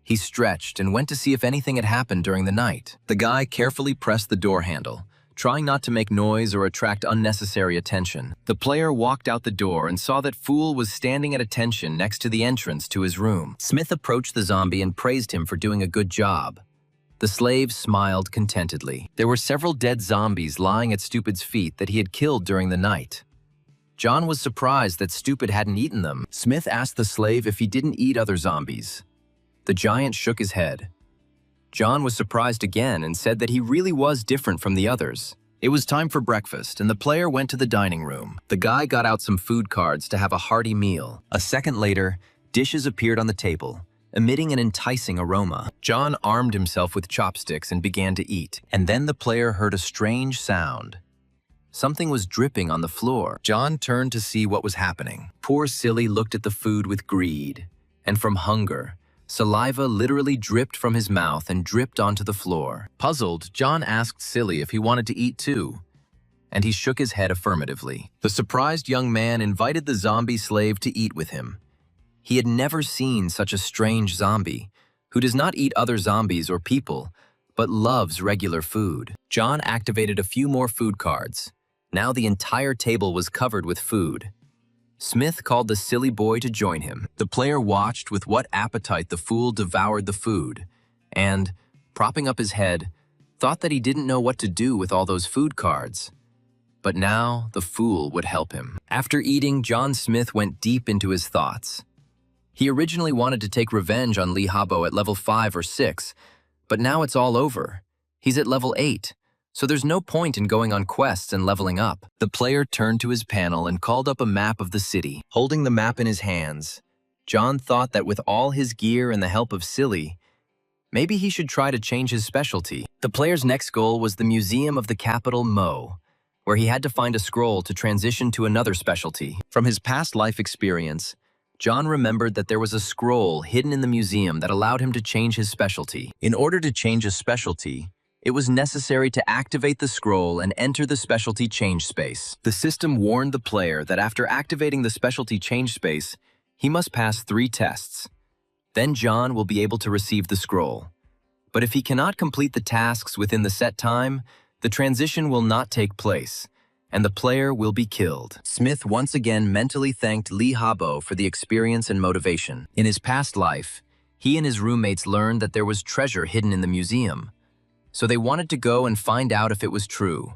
He stretched and went to see if anything had happened during the night. The guy carefully pressed the door handle, trying not to make noise or attract unnecessary attention. The player walked out the door and saw that Fool was standing at attention next to the entrance to his room. Smith approached the zombie and praised him for doing a good job. The slave smiled contentedly. There were several dead zombies lying at Stupid's feet that he had killed during the night. John was surprised that Stupid hadn't eaten them. Smith asked the slave if he didn't eat other zombies. The giant shook his head. John was surprised again and said that he really was different from the others. It was time for breakfast, and the player went to the dining room. The guy got out some food cards to have a hearty meal. A second later, dishes appeared on the table, emitting an enticing aroma. John armed himself with chopsticks and began to eat. And then the player heard a strange sound. Something was dripping on the floor. John turned to see what was happening. Poor Silly looked at the food with greed, and from hunger, saliva literally dripped from his mouth and dripped onto the floor. Puzzled, John asked Silly if he wanted to eat too, and he shook his head affirmatively. The surprised young man invited the zombie slave to eat with him. He had never seen such a strange zombie, who does not eat other zombies or people, but loves regular food. John activated a few more food cards. Now the entire table was covered with food. Smith called the silly boy to join him. The player watched with what appetite the fool devoured the food, and, propping up his head, thought that he didn't know what to do with all those food cards. But now the fool would help him. After eating, John Smith went deep into his thoughts. He originally wanted to take revenge on Lee Habo at level 5 or 6, but now it's all over. He's at level 8. So there's no point in going on quests and leveling up. The player turned to his panel and called up a map of the city. Holding the map in his hands, John thought that with all his gear and the help of Silly, maybe he should try to change his specialty. The player's next goal was the Museum of the Capital Mo, where he had to find a scroll to transition to another specialty. From his past life experience, John remembered that there was a scroll hidden in the museum that allowed him to change his specialty. In order to change a specialty, it was necessary to activate the scroll and enter the specialty change space. The system warned the player that after activating the specialty change space, he must pass 3 tests. Then John will be able to receive the scroll. But if he cannot complete the tasks within the set time, the transition will not take place, and the player will be killed. Smith once again mentally thanked Lee Habo for the experience and motivation. In his past life, he and his roommates learned that there was treasure hidden in the museum, so they wanted to go and find out if it was true.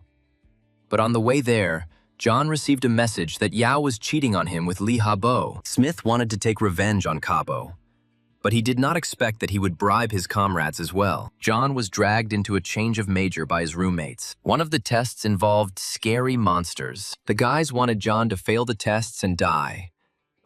But on the way there, John received a message that Yao was cheating on him with Lee Habo. Smith wanted to take revenge on Cabo, but he did not expect that he would bribe his comrades as well. John was dragged into a change of major by his roommates. One of the tests involved scary monsters. The guys wanted John to fail the tests and die,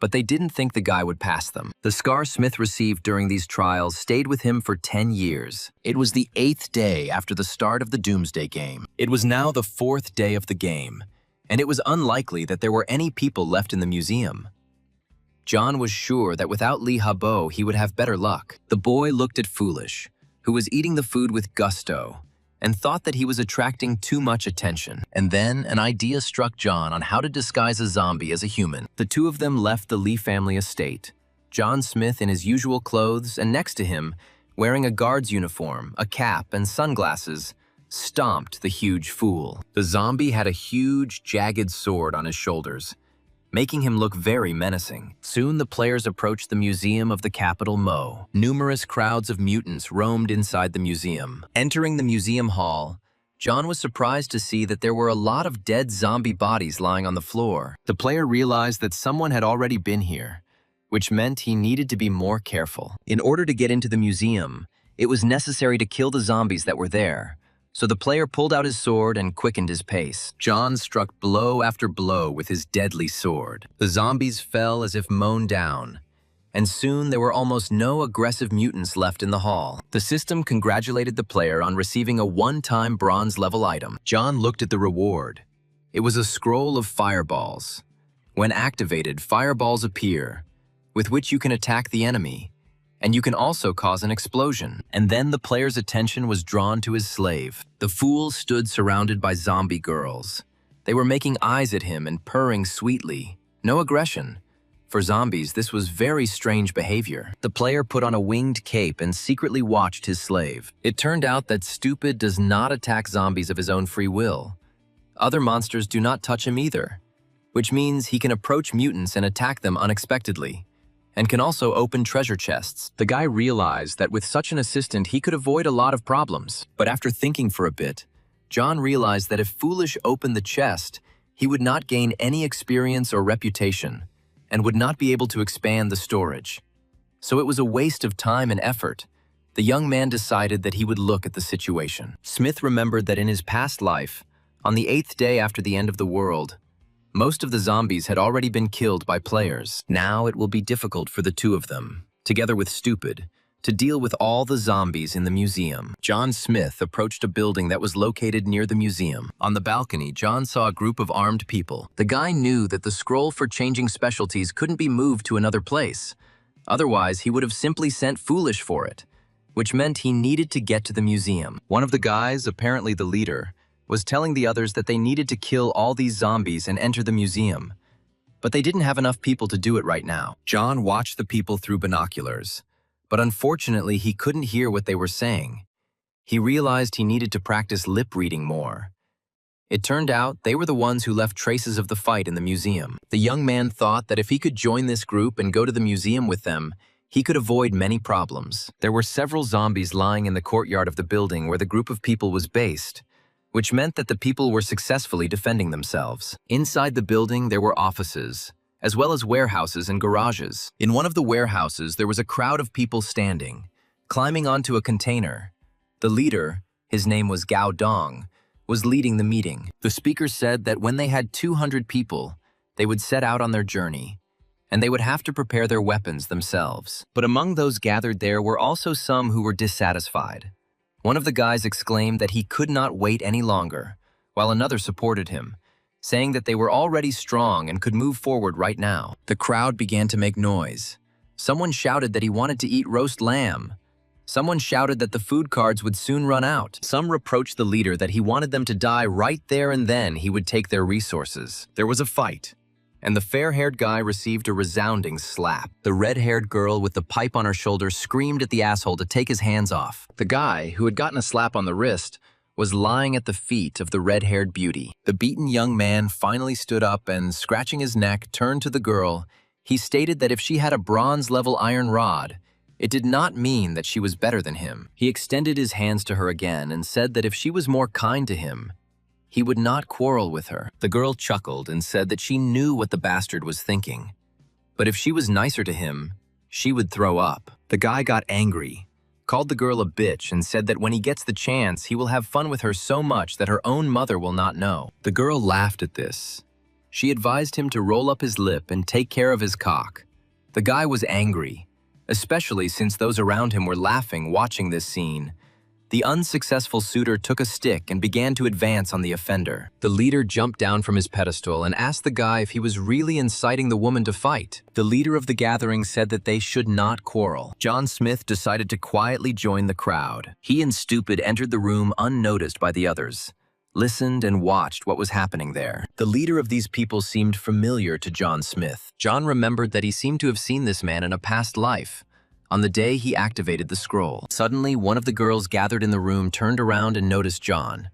but they didn't think the guy would pass them. The scar Smith received during these trials stayed with him for 10 years. It was the 8th day after the start of the Doomsday Game. It was now the 4th day of the game, and it was unlikely that there were any people left in the museum. John was sure that without Lee Habo, he would have better luck. The boy looked at Foolish, who was eating the food with gusto, and thought that he was attracting too much attention. And then an idea struck John on how to disguise a zombie as a human. The two of them left the Lee family estate, John Smith in his usual clothes, and next to him, wearing a guard's uniform, a cap, and sunglasses, stomped the huge fool. The zombie had a huge, jagged sword on his shoulders, making him look very menacing. Soon the players approached the museum of the capital Mo. Numerous crowds of mutants roamed inside the museum. Entering the museum hall, John was surprised to see that there were a lot of dead zombie bodies lying on the floor. The player realized that someone had already been here, which meant he needed to be more careful. In order to get into the museum, it was necessary to kill the zombies that were there. So the player pulled out his sword and quickened his pace. John struck blow after blow with his deadly sword. The zombies fell as if mown down, and soon there were almost no aggressive mutants left in the hall. The system congratulated the player on receiving a one-time bronze-level item. John looked at the reward. It was a scroll of fireballs. When activated, fireballs appear, with which you can attack the enemy, and you can also cause an explosion. And then the player's attention was drawn to his slave. The fool stood surrounded by zombie girls. They were making eyes at him and purring sweetly. No aggression. For zombies, this was very strange behavior. The player put on a winged cape and secretly watched his slave. It turned out that Stupid does not attack zombies of his own free will. Other monsters do not touch him either, which means he can approach mutants and attack them unexpectedly, and can also open treasure chests. The guy realized that with such an assistant, he could avoid a lot of problems. But after thinking for a bit, John realized that if Foolish opened the chest, he would not gain any experience or reputation, and would not be able to expand the storage. So it was a waste of time and effort. The young man decided that he would look at the situation. Smith remembered that in his past life, on the 8th day after the end of the world, most of the zombies had already been killed by players. Now it will be difficult for the two of them, together with Stupid, to deal with all the zombies in the museum. John Smith approached a building that was located near the museum. On the balcony, John saw a group of armed people. The guy knew that the scroll for changing specialties couldn't be moved to another place. Otherwise, he would have simply sent Foolish for it, which meant he needed to get to the museum. One of the guys, apparently the leader, was telling the others that they needed to kill all these zombies and enter the museum. But they didn't have enough people to do it right now. John watched the people through binoculars, but unfortunately he couldn't hear what they were saying. He realized he needed to practice lip reading more. It turned out they were the ones who left traces of the fight in the museum. The young man thought that if he could join this group and go to the museum with them, he could avoid many problems. There were several zombies lying in the courtyard of the building where the group of people was based, which meant that the people were successfully defending themselves. Inside the building, there were offices, as well as warehouses and garages. In one of the warehouses, there was a crowd of people standing, climbing onto a container. The leader, his name was Gao Dong, was leading the meeting. The speaker said that when they had 200 people, they would set out on their journey, and they would have to prepare their weapons themselves. But among those gathered there were also some who were dissatisfied. One of the guys exclaimed that he could not wait any longer, while another supported him, saying that they were already strong and could move forward right now. The crowd began to make noise. Someone shouted that he wanted to eat roast lamb. Someone shouted that the food cards would soon run out. Some reproached the leader that he wanted them to die right there and then he would take their resources. There was a fight, and the fair-haired guy received a resounding slap. The red-haired girl with the pipe on her shoulder screamed at the asshole to take his hands off. The guy, who had gotten a slap on the wrist, was lying at the feet of the red-haired beauty. The beaten young man finally stood up and, scratching his neck, turned to the girl. He stated that if she had a bronze-level iron rod, it did not mean that she was better than him. He extended his hands to her again and said that if she was more kind to him, he would not quarrel with her. The girl chuckled and said that she knew what the bastard was thinking. But if she was nicer to him, she would throw up. The guy got angry, called the girl a bitch, and said that when he gets the chance, he will have fun with her so much that her own mother will not know. The girl laughed at this. She advised him to roll up his lip and take care of his cock. The guy was angry, especially since those around him were laughing watching this scene. The unsuccessful suitor took a stick and began to advance on the offender. The leader jumped down from his pedestal and asked the guy if he was really inciting the woman to fight. The leader of the gathering said that they should not quarrel. John Smith decided to quietly join the crowd. He and Stupid entered the room unnoticed by the others, listened and watched what was happening there. The leader of these people seemed familiar to John Smith. John remembered that he seemed to have seen this man in a past life, on the day he activated the scroll. Suddenly, one of the girls gathered in the room turned around and noticed John.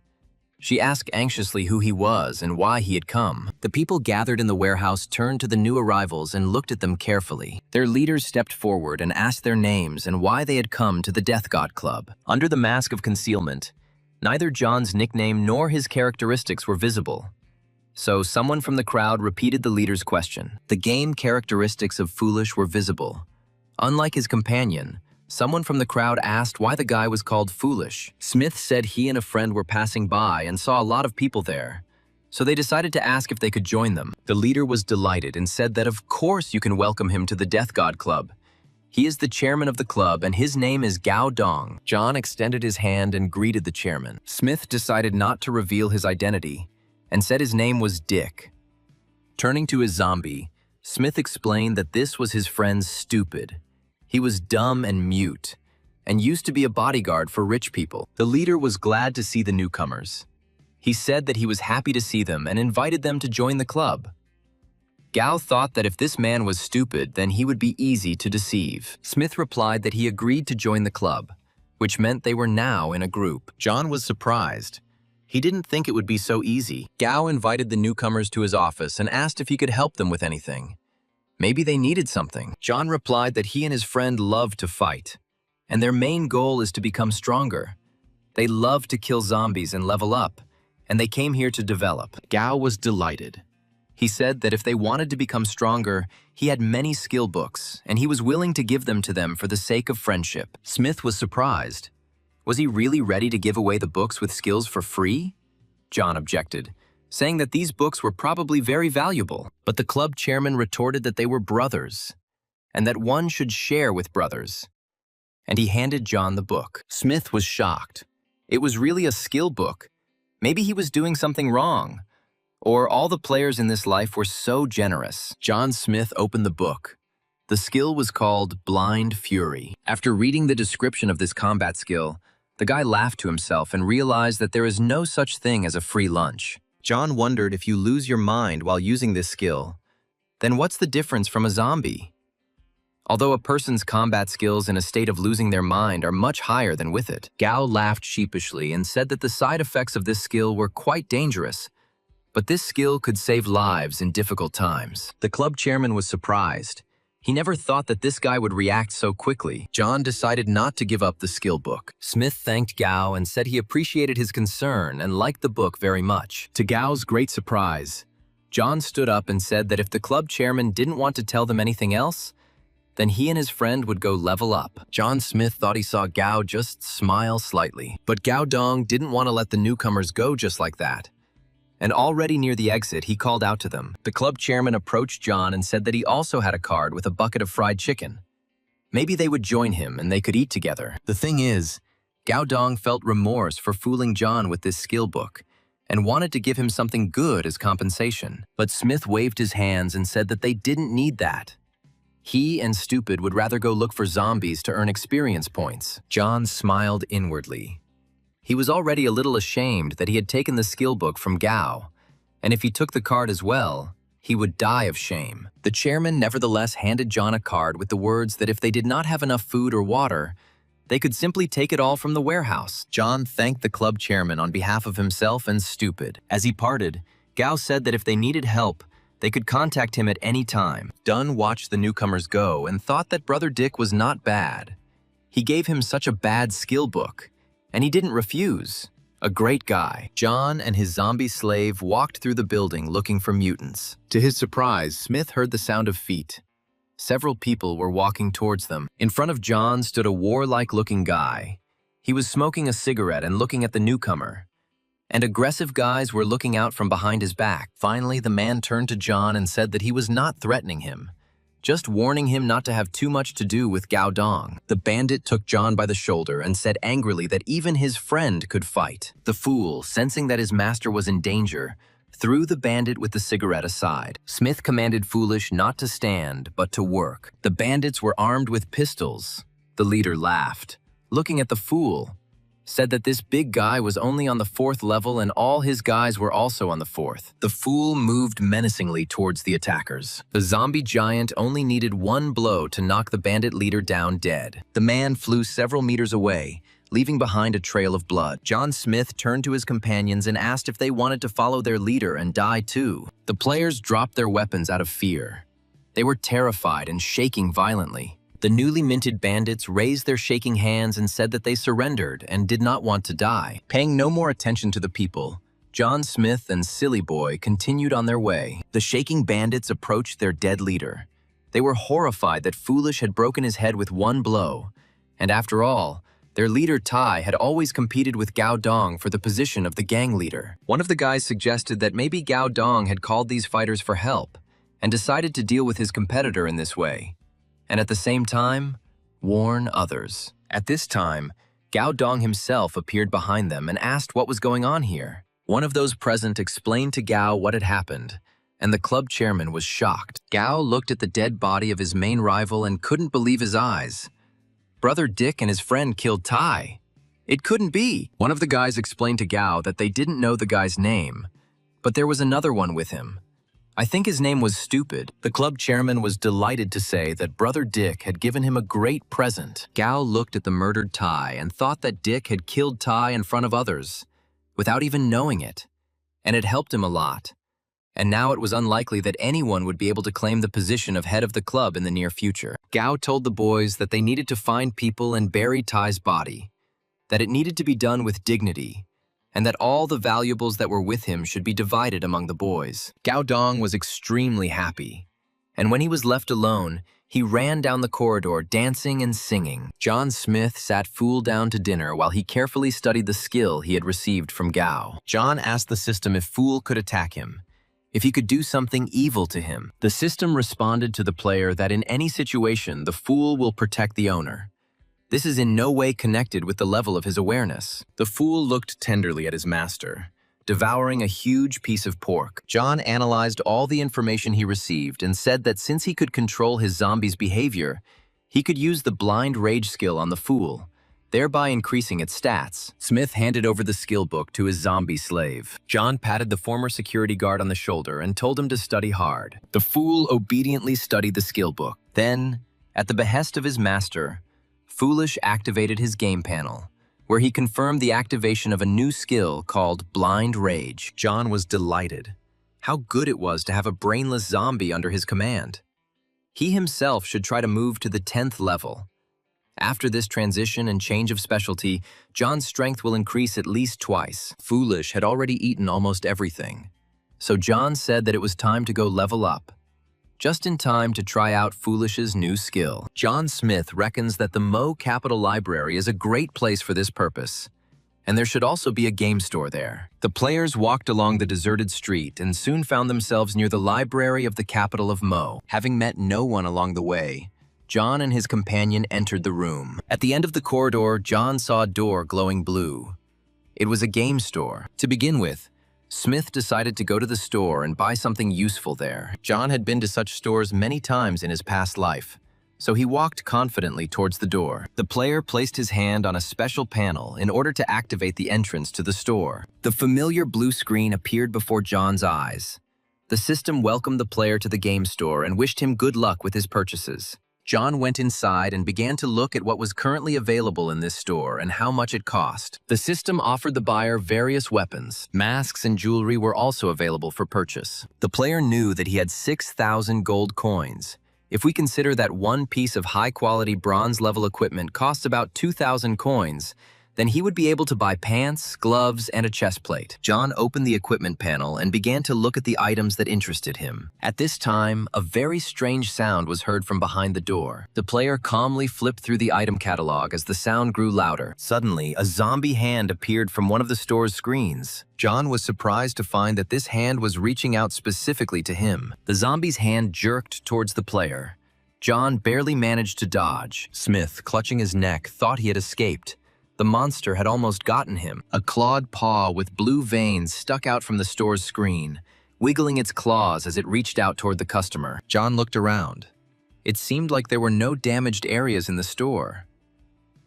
She asked anxiously who he was and why he had come. The people gathered in the warehouse turned to the new arrivals and looked at them carefully. Their leaders stepped forward and asked their names and why they had come to the Death God Club. Under the mask of concealment, neither John's nickname nor his characteristics were visible. So someone from the crowd repeated the leader's question. The game characteristics of Foolish were visible. Unlike his companion, someone from the crowd asked why the guy was called Foolish. Smith said he and a friend were passing by and saw a lot of people there, so they decided to ask if they could join them. The leader was delighted and said that of course you can welcome him to the Death God Club. He is the chairman of the club and his name is Gao Dong. John extended his hand and greeted the chairman. Smith decided not to reveal his identity and said his name was Dick. Turning to his zombie, Smith explained that this was his friend Stupid. He was dumb and mute, and used to be a bodyguard for rich people. The leader was glad to see the newcomers. He said that he was happy to see them and invited them to join the club. Gao thought that if this man was stupid, then he would be easy to deceive. Smith replied that he agreed to join the club, which meant they were now in a group. John was surprised. He didn't think it would be so easy. Gao invited the newcomers to his office and asked if he could help them with anything. Maybe they needed something. John replied that he and his friend loved to fight, and their main goal is to become stronger. They love to kill zombies and level up, and they came here to develop. Gao was delighted. He said that if they wanted to become stronger, he had many skill books, and he was willing to give them to them for the sake of friendship. Smith was surprised. Was he really ready to give away the books with skills for free? John objected, saying that these books were probably very valuable. But the club chairman retorted that they were brothers, and that one should share with brothers. And he handed John the book. Smith was shocked. It was really a skill book. Maybe he was doing something wrong, or all the players in this life were so generous. John Smith opened the book. The skill was called Blind Fury. After reading the description of this combat skill, the guy laughed to himself and realized that there is no such thing as a free lunch. John wondered if you lose your mind while using this skill, then what's the difference from a zombie? Although a person's combat skills in a state of losing their mind are much higher than with it. Gao laughed sheepishly and said that the side effects of this skill were quite dangerous, but this skill could save lives in difficult times. The club chairman was surprised. He never thought that this guy would react so quickly. John decided not to give up the skill book. Smith thanked Gao and said he appreciated his concern and liked the book very much. To Gao's great surprise, John stood up and said that if the club chairman didn't want to tell them anything else, then he and his friend would go level up. John Smith thought he saw Gao just smile slightly. But Gao Dong didn't want to let the newcomers go just like that. And already near the exit, he called out to them. The club chairman approached John and said that he also had a card with a bucket of fried chicken. Maybe they would join him and they could eat together. The thing is, Gao Dong felt remorse for fooling John with this skill book and wanted to give him something good as compensation. But Smith waved his hands and said that they didn't need that. He and Stupid would rather go look for zombies to earn experience points. John smiled inwardly. He was already a little ashamed that he had taken the skill book from Gao, and if he took the card as well, he would die of shame. The chairman nevertheless handed John a card with the words that if they did not have enough food or water, they could simply take it all from the warehouse. John thanked the club chairman on behalf of himself and Stupid. As he parted, Gao said that if they needed help, they could contact him at any time. Dunn watched the newcomers go and thought that Brother Dick was not bad. He gave him such a bad skill book, and he didn't refuse. A great guy. John and his zombie slave walked through the building looking for mutants. To his surprise, Smith heard the sound of feet. Several people were walking towards them. In front of John stood a warlike-looking guy. He was smoking a cigarette and looking at the newcomer. and aggressive guys were looking out from behind his back. Finally, the man turned to John and said that he was not threatening him, just warning him not to have too much to do with Gao Dong. The bandit took John by the shoulder and said angrily that even his friend could fight. The fool, sensing that his master was in danger, threw the bandit with the cigarette aside. Smith commanded Foolish not to stand, but to work. The bandits were armed with pistols. The leader laughed, looking at the fool, said that this big guy was only on the 4th level and all his guys were also on the 4th. The fool moved menacingly towards the attackers. The zombie giant only needed one blow to knock the bandit leader down dead. The man flew several meters away, leaving behind a trail of blood. John Smith turned to his companions and asked if they wanted to follow their leader and die too. The players dropped their weapons out of fear. They were terrified and shaking violently. The newly minted bandits raised their shaking hands and said that they surrendered and did not want to die. Paying no more attention to the people, John Smith and Silly Boy continued on their way. The shaking bandits approached their dead leader. They were horrified that Foolish had broken his head with one blow, and after all, their leader Tai had always competed with Gao Dong for the position of the gang leader. One of the guys suggested that maybe Gao Dong had called these fighters for help and decided to deal with his competitor in this way, and at the same time, warn others. At this time, Gao Dong himself appeared behind them and asked what was going on here. One of those present explained to Gao what had happened, and the club chairman was shocked. Gao looked at the dead body of his main rival and couldn't believe his eyes. Brother Dick and his friend killed Tai. It couldn't be. One of the guys explained to Gao that they didn't know the guy's name, but there was another one with him. I think his name was Stupid. The club chairman was delighted to say that Brother Dick had given him a great present. Gao looked at the murdered Tai and thought that Dick had killed Tai in front of others, without even knowing it, and it helped him a lot. And now it was unlikely that anyone would be able to claim the position of head of the club in the near future. Gao told the boys that they needed to find people and bury Tai's body, that it needed to be done with dignity, and that all the valuables that were with him should be divided among the boys. Gao Dong was extremely happy, and when he was left alone, he ran down the corridor dancing and singing. John Smith sat Fool down to dinner while he carefully studied the skill he had received from Gao. John asked the system if Fool could attack him, if he could do something evil to him. The system responded to the player that in any situation, the Fool will protect the owner. This is in no way connected with the level of his awareness. The Fool looked tenderly at his master, devouring a huge piece of pork. John analyzed all the information he received and said that since he could control his zombie's behavior, he could use the blind rage skill on the Fool, thereby increasing its stats. Smith handed over the skill book to his zombie slave. John patted the former security guard on the shoulder and told him to study hard. The Fool obediently studied the skill book. Then, at the behest of his master, Foolish activated his game panel, where he confirmed the activation of a new skill called Blind Rage. John was delighted. How good it was to have a brainless zombie under his command. He himself should try to move to the 10th level. After this transition and change of specialty, John's strength will increase at least twice. Foolish had already eaten almost everything, so John said that it was time to go level up, just in time to try out Foolish's new skill. John Smith reckons that the Mo Capital Library is a great place for this purpose, and there should also be a game store there. The players walked along the deserted street and soon found themselves near the library of the capital of Mo. Having met no one along the way, John and his companion entered the room. At the end of the corridor, John saw a door glowing blue. It was a game store. To begin with, Smith decided to go to the store and buy something useful there. John had been to such stores many times in his past life, so he walked confidently towards the door. The player placed his hand on a special panel in order to activate the entrance to the store. The familiar blue screen appeared before John's eyes. The system welcomed the player to the game store and wished him good luck with his purchases. John went inside and began to look at what was currently available in this store and how much it cost. The system offered the buyer various weapons. Masks and jewelry were also available for purchase. The player knew that he had 6,000 gold coins. If we consider that one piece of high-quality bronze-level equipment costs about 2,000 coins, then he would be able to buy pants, gloves, and a chest plate. John opened the equipment panel and began to look at the items that interested him. At this time, a very strange sound was heard from behind the door. The player calmly flipped through the item catalog as the sound grew louder. Suddenly, a zombie hand appeared from one of the store's screens. John was surprised to find that this hand was reaching out specifically to him. The zombie's hand jerked towards the player. John barely managed to dodge. Smith, clutching his neck, thought he had escaped. The monster had almost gotten him. A clawed paw with blue veins stuck out from the store's screen, wiggling its claws as it reached out toward the customer. John looked around. It seemed like there were no damaged areas in the store.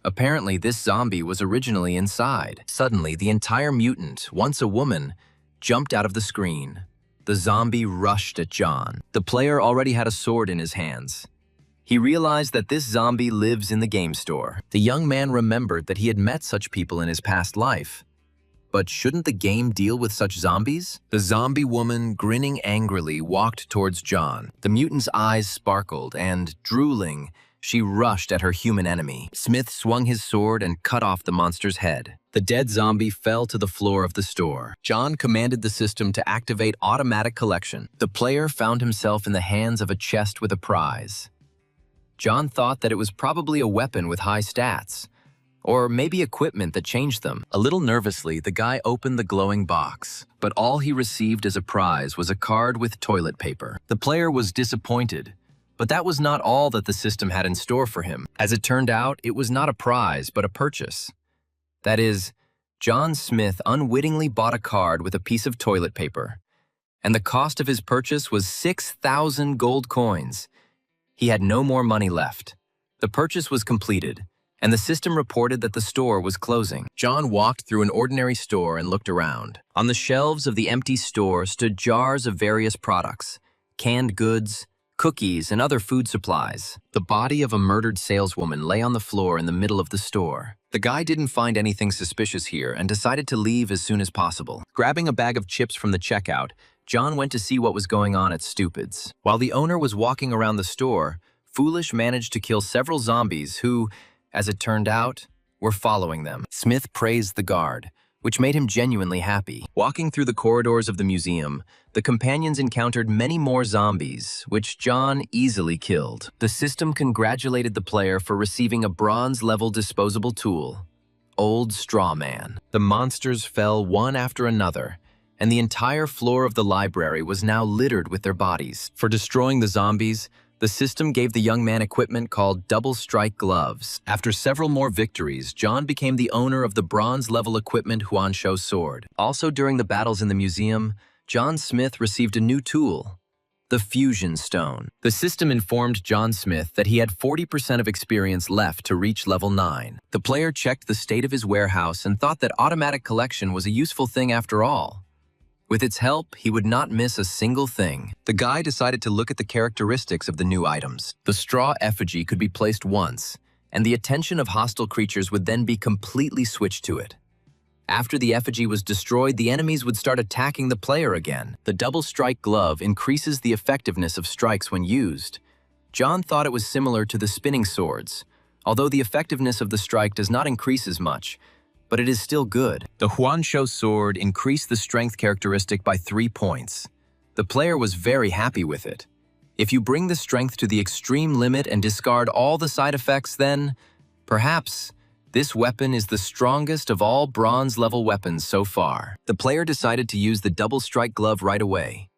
Apparently, this zombie was originally inside. Suddenly, the entire mutant, once a woman, jumped out of the screen. The zombie rushed at John. The player already had a sword in his hands. He realized that this zombie lives in the game store. The young man remembered that he had met such people in his past life. But shouldn't the game deal with such zombies? The zombie woman, grinning angrily, walked towards John. The mutant's eyes sparkled, and, drooling, she rushed at her human enemy. Smith swung his sword and cut off the monster's head. The dead zombie fell to the floor of the store. John commanded the system to activate automatic collection. The player found himself in the hands of a chest with a prize. John thought that it was probably a weapon with high stats, or maybe equipment that changed them. A little nervously, the guy opened the glowing box, but all he received as a prize was a card with toilet paper. The player was disappointed, but that was not all that the system had in store for him. As it turned out, it was not a prize, but a purchase. That is, John Smith unwittingly bought a card with a piece of toilet paper, and the cost of his purchase was 6,000 gold coins. He had no more money left. The purchase was completed, and the system reported that the store was closing. John walked through an ordinary store and looked around. On the shelves of the empty store stood jars of various products, canned goods, cookies, and other food supplies. The body of a murdered saleswoman lay on the floor in the middle of the store. The guy didn't find anything suspicious here and decided to leave as soon as possible. Grabbing a bag of chips from the checkout, John went to see what was going on at Stupid's. While the owner was walking around the store, Foolish managed to kill several zombies who, as it turned out, were following them. Smith praised the guard, which made him genuinely happy. Walking through the corridors of the museum, the companions encountered many more zombies, which John easily killed. The system congratulated the player for receiving a bronze-level disposable tool, Old Straw Man. The monsters fell one after another, and the entire floor of the library was now littered with their bodies. For destroying the zombies, the system gave the young man equipment called Double Strike Gloves. After several more victories, John became the owner of the bronze-level equipment Huansho sword. Also during the battles in the museum, John Smith received a new tool, the Fusion Stone. The system informed John Smith that he had 40% of experience left to reach level 9. The player checked the state of his warehouse and thought that automatic collection was a useful thing after all. With its help, he would not miss a single thing. The guy decided to look at the characteristics of the new items. The straw effigy could be placed once, and the attention of hostile creatures would then be completely switched to it. After the effigy was destroyed, the enemies would start attacking the player again. The Double Strike Glove increases the effectiveness of strikes when used. John thought it was similar to the spinning swords, although the effectiveness of the strike does not increase as much, but it is still good. The Huansho sword increased the strength characteristic by 3 points. The player was very happy with it. If you bring the strength to the extreme limit and discard all the side effects, then, perhaps, this weapon is the strongest of all bronze-level weapons so far. The player decided to use the Double Strike Glove right away.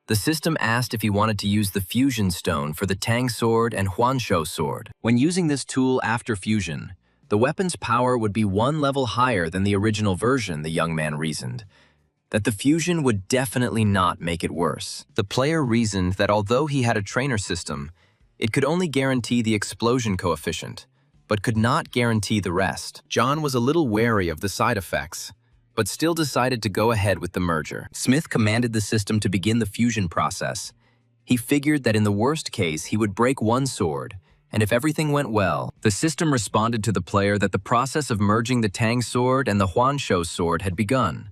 The system asked if he wanted to use the Fusion Stone for the Tang Sword and Huansho Sword. When using this tool after fusion, the weapon's power would be 1 level higher than the original version, the young man reasoned. That the fusion would definitely not make it worse. The player reasoned that although he had a trainer system, it could only guarantee the explosion coefficient, but could not guarantee the rest. John was a little wary of the side effects, but still decided to go ahead with the merger. Smith commanded the system to begin the fusion process. He figured that in the worst case, he would break one sword, and if everything went well, the system responded to the player that the process of merging the Tang Sword and the Huansho Sword had begun,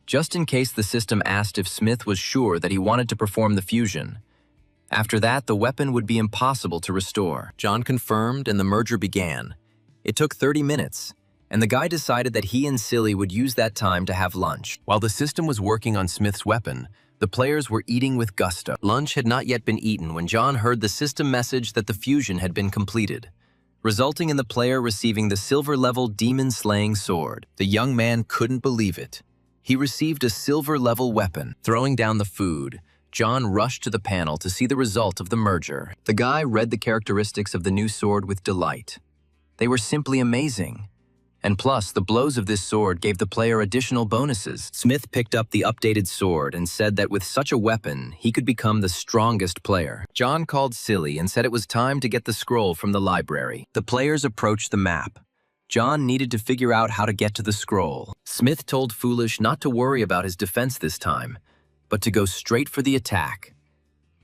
just in case the system asked if Smith was sure that he wanted to perform the fusion. After that, the weapon would be impossible to restore. John confirmed and the merger began. It took 30 minutes, and the guy decided that he and Silly would use that time to have lunch. While the system was working on Smith's weapon, the players were eating with gusto. Lunch had not yet been eaten when John heard the system message that the fusion had been completed, resulting in the player receiving the silver-level demon-slaying sword. The young man couldn't believe it. He received a silver-level weapon. Throwing down the food, John rushed to the panel to see the result of the merger. The guy read the characteristics of the new sword with delight. They were simply amazing. And plus, the blows of this sword gave the player additional bonuses. Smith picked up the updated sword and said that with such a weapon, he could become the strongest player. John called Silly and said it was time to get the scroll from the library. The players approached the map. John needed to figure out how to get to the scroll. Smith told Foolish not to worry about his defense this time, but to go straight for the attack.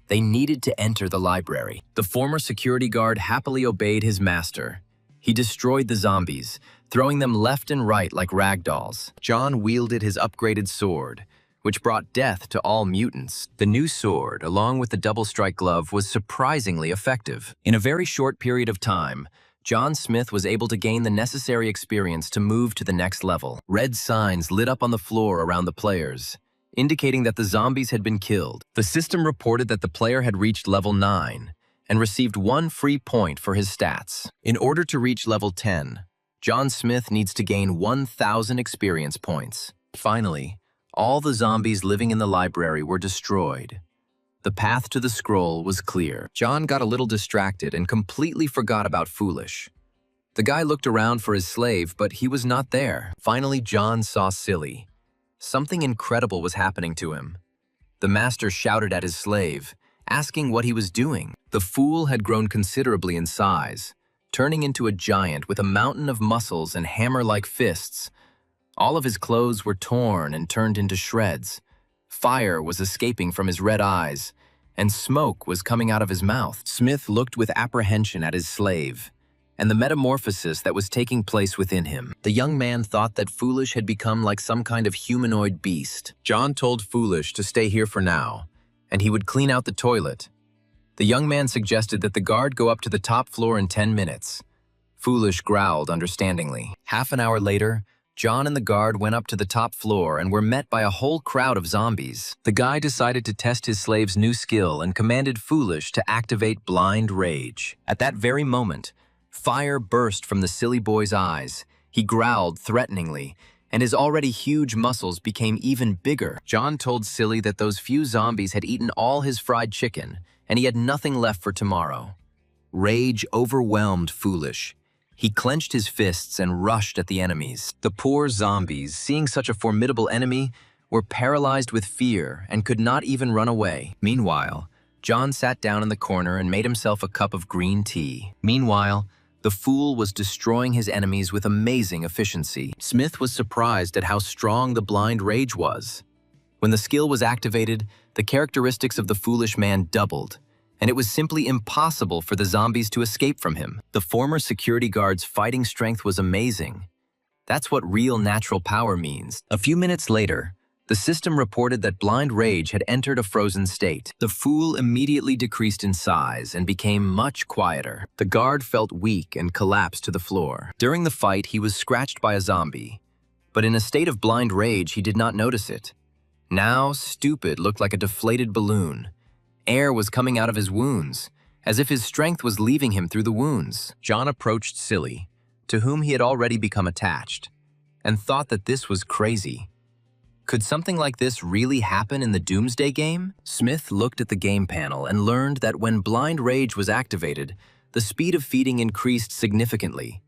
They needed to enter the library. The former security guard happily obeyed his master. He destroyed the zombies, throwing them left and right like ragdolls. John wielded his upgraded sword, which brought death to all mutants. The new sword, along with the double strike glove, was surprisingly effective. In a very short period of time, John Smith was able to gain the necessary experience to move to the next level. Red signs lit up on the floor around the players, indicating that the zombies had been killed. The system reported that the player had reached level 9 and received 1 free point for his stats. In order to reach level 10, John Smith needs to gain 1,000 experience points. Finally, all the zombies living in the library were destroyed. The path to the scroll was clear. John got a little distracted and completely forgot about Foolish. The guy looked around for his slave, but he was not there. Finally, John saw Silly. Something incredible was happening to him. The master shouted at his slave, asking what he was doing. The fool had grown considerably in size, turning into a giant with a mountain of muscles and hammer-like fists. All of his clothes were torn and turned into shreds. Fire was escaping from his red eyes, and smoke was coming out of his mouth. Smith looked with apprehension at his slave, and the metamorphosis that was taking place within him. The young man thought that Foolish had become like some kind of humanoid beast. John told Foolish to stay here for now, and he would clean out the toilet. The young man suggested that the guard go up to the top floor in 10 minutes. Foolish growled understandingly. Half an hour later, John and the guard went up to the top floor and were met by a whole crowd of zombies. The guy decided to test his slave's new skill and commanded Foolish to activate Blind Rage. At that very moment, fire burst from the silly boy's eyes. He growled threateningly, and his already huge muscles became even bigger. John told Silly that those few zombies had eaten all his fried chicken, and he had nothing left for tomorrow. Rage overwhelmed Foolish. He clenched his fists and rushed at the enemies. The poor zombies, seeing such a formidable enemy, were paralyzed with fear and could not even run away. Meanwhile, John sat down in the corner and made himself a cup of green tea. Meanwhile, the fool was destroying his enemies with amazing efficiency. Smith was surprised at how strong the Blind Rage was. When the skill was activated, the characteristics of the foolish man doubled, and it was simply impossible for the zombies to escape from him. The former security guard's fighting strength was amazing. That's what real natural power means. A few minutes later, the system reported that Blind Rage had entered a frozen state. The fool immediately decreased in size and became much quieter. The guard felt weak and collapsed to the floor. During the fight, he was scratched by a zombie, but in a state of Blind Rage, he did not notice it. Now, Stupid looked like a deflated balloon. Air was coming out of his wounds, as if his strength was leaving him through the wounds. John approached Silly, to whom he had already become attached, and thought that this was crazy. Could something like this really happen in the Doomsday game? Smith looked at the game panel and learned that when Blind Rage was activated, the speed of feeding increased significantly.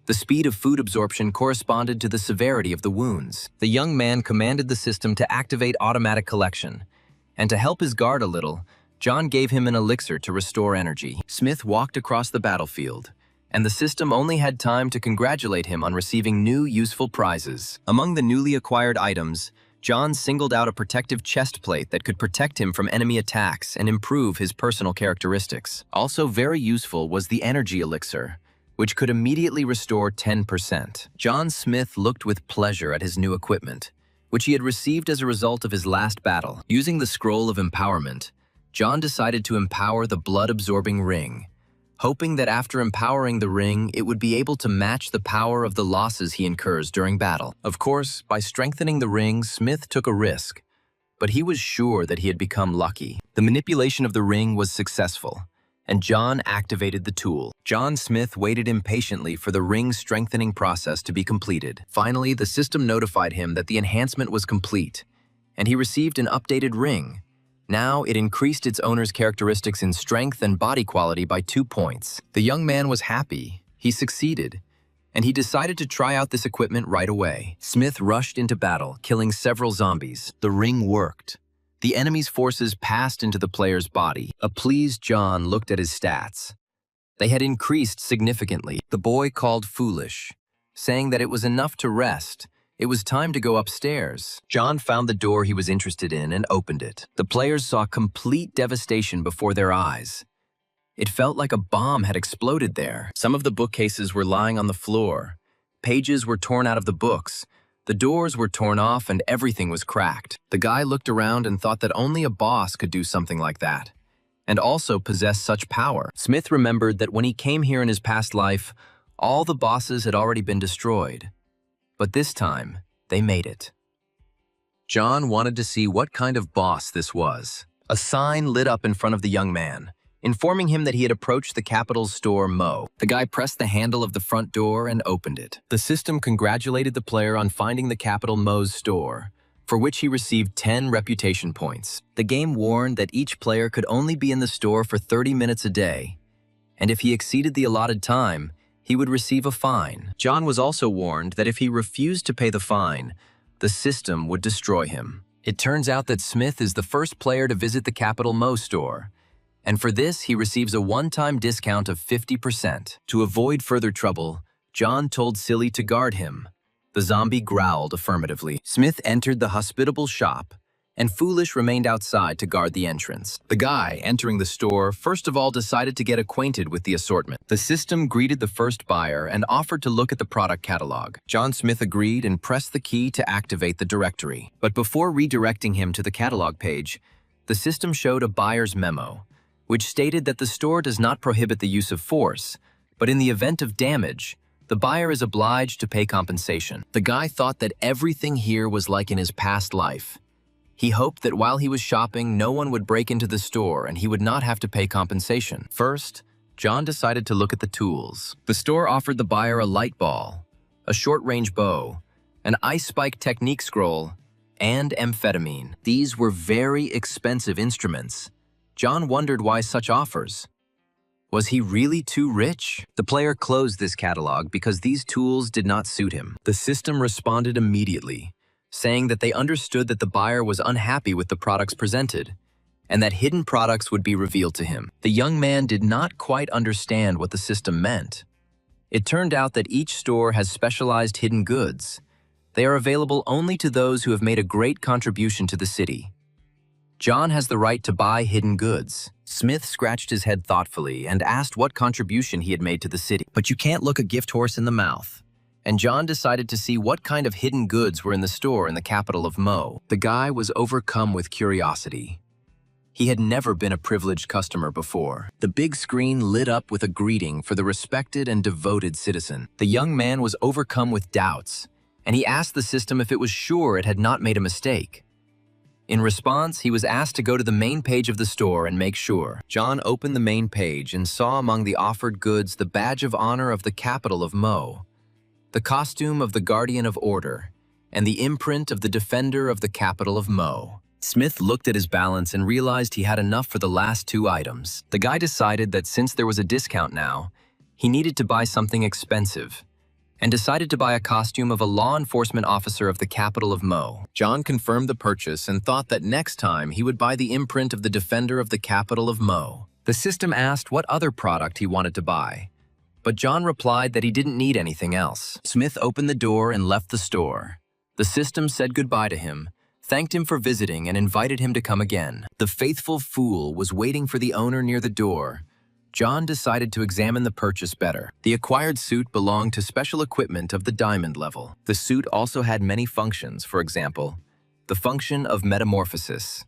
The speed of food absorption corresponded to the severity of the wounds. The young man commanded the system to activate automatic collection, and to help his guard a little, John gave him an elixir to restore energy. Smith walked across the battlefield, and the system only had time to congratulate him on receiving new useful prizes. Among the newly acquired items, John singled out a protective chest plate that could protect him from enemy attacks and improve his personal characteristics. Also very useful was the energy elixir, which could immediately restore 10%. John Smith looked with pleasure at his new equipment, which he had received as a result of his last battle. Using the Scroll of Empowerment, John decided to empower the blood-absorbing ring. hoping that after empowering the ring, it would be able to match the power of the losses he incurs during battle. Of course, by strengthening the ring, Smith took a risk, but he was sure that he had become lucky. The manipulation of the ring was successful, and John activated the tool. John Smith waited impatiently for the ring strengthening process to be completed. Finally, the system notified him that the enhancement was complete, and he received an updated ring. Now, it increased its owner's characteristics in strength and body quality by 2 points. The young man was happy. He succeeded, and he decided to try out this equipment right away. Smith rushed into battle, killing several zombies. The ring worked. The enemy's forces passed into the player's body. A pleased John looked at his stats. They had increased significantly. The boy called foolish, saying that it was enough to rest. It was time to go upstairs. John found the door he was interested in and opened it. The players saw complete devastation before their eyes. It felt like a bomb had exploded there. Some of the bookcases were lying on the floor. Pages were torn out of the books. The doors were torn off and everything was cracked. The guy looked around and thought that only a boss could do something like that, and also possess such power. Smith remembered that when he came here in his past life, all the bosses had already been destroyed. But this time, they made it. John wanted to see what kind of boss this was. A sign lit up in front of the young man, informing him that he had approached the capital's store Mo. The guy pressed the handle of the front door and opened it. The system congratulated the player on finding the capital Mo's store, for which he received 10 reputation points. The game warned that each player could only be in the store for 30 minutes a day, and if he exceeded the allotted time, he would receive a fine. John was also warned that if he refused to pay the fine, the system would destroy him. It turns out that Smith is the first player to visit the Capital Mo store, and for this he receives a one-time discount of 50%. To avoid further trouble, John told Silly to guard him. The zombie growled affirmatively. Smith entered the hospitable shop, and Foolish remained outside to guard the entrance. The guy entering the store first of all decided to get acquainted with the assortment. The system greeted the first buyer and offered to look at the product catalog. John Smith agreed and pressed the key to activate the directory. But before redirecting him to the catalog page, the system showed a buyer's memo, which stated that the store does not prohibit the use of force, but in the event of damage, the buyer is obliged to pay compensation. The guy thought that everything here was like in his past life. He hoped that while he was shopping, no one would break into the store and he would not have to pay compensation. First, John decided to look at the tools. The store offered the buyer a light ball, a short-range bow, an ice spike technique scroll, and amphetamine. These were very expensive instruments. John wondered why such offers. Was he really too rich? The player closed this catalog because these tools did not suit him. The system responded immediately, saying that they understood that the buyer was unhappy with the products presented, and that hidden products would be revealed to him. The young man did not quite understand what the system meant. It turned out that each store has specialized hidden goods. They are available only to those who have made a great contribution to the city. John has the right to buy hidden goods. Smith scratched his head thoughtfully and asked what contribution he had made to the city. But you can't look a gift horse in the mouth. And John decided to see what kind of hidden goods were in the store in the capital of Mo. The guy was overcome with curiosity. He had never been a privileged customer before. The big screen lit up with a greeting for the respected and devoted citizen. The young man was overcome with doubts, and he asked the system if it was sure it had not made a mistake. In response, he was asked to go to the main page of the store and make sure. John opened the main page and saw among the offered goods the badge of honor of the capital of Mo, the costume of the Guardian of Order, and the imprint of the Defender of the capital of Mo. Smith looked at his balance and realized he had enough for the last 2 items. The guy decided that since there was a discount now, he needed to buy something expensive, and decided to buy a costume of a law enforcement officer of the capital of Mo. John confirmed the purchase and thought that next time he would buy the imprint of the Defender of the capital of Mo. The system asked what other product he wanted to buy, but John replied that he didn't need anything else. Smith opened the door and left the store. The system said goodbye to him, thanked him for visiting, and invited him to come again. The faithful fool was waiting for the owner near the door. John decided to examine the purchase better. The acquired suit belonged to special equipment of the diamond level. The suit also had many functions, for example, the function of metamorphosis.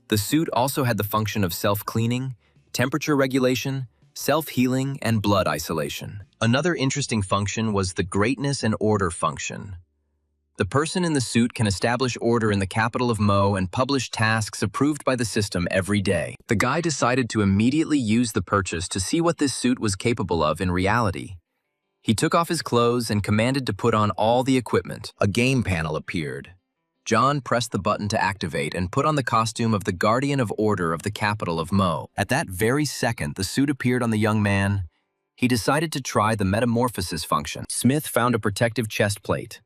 The suit also had the function of self-cleaning, temperature regulation, self-healing, and blood isolation. Another interesting function was the greatness and order function. The person in the suit can establish order in the capital of Mo and publish tasks approved by the system every day. The guy decided to immediately use the purchase to see what this suit was capable of in reality. He took off his clothes and commanded to put on all the equipment. A game panel appeared. John pressed the button to activate and put on the costume of the Guardian of Order of the capital of Mo. At that very second, the suit appeared on the young man. He decided to try the metamorphosis function. Smith found a protective chest plate.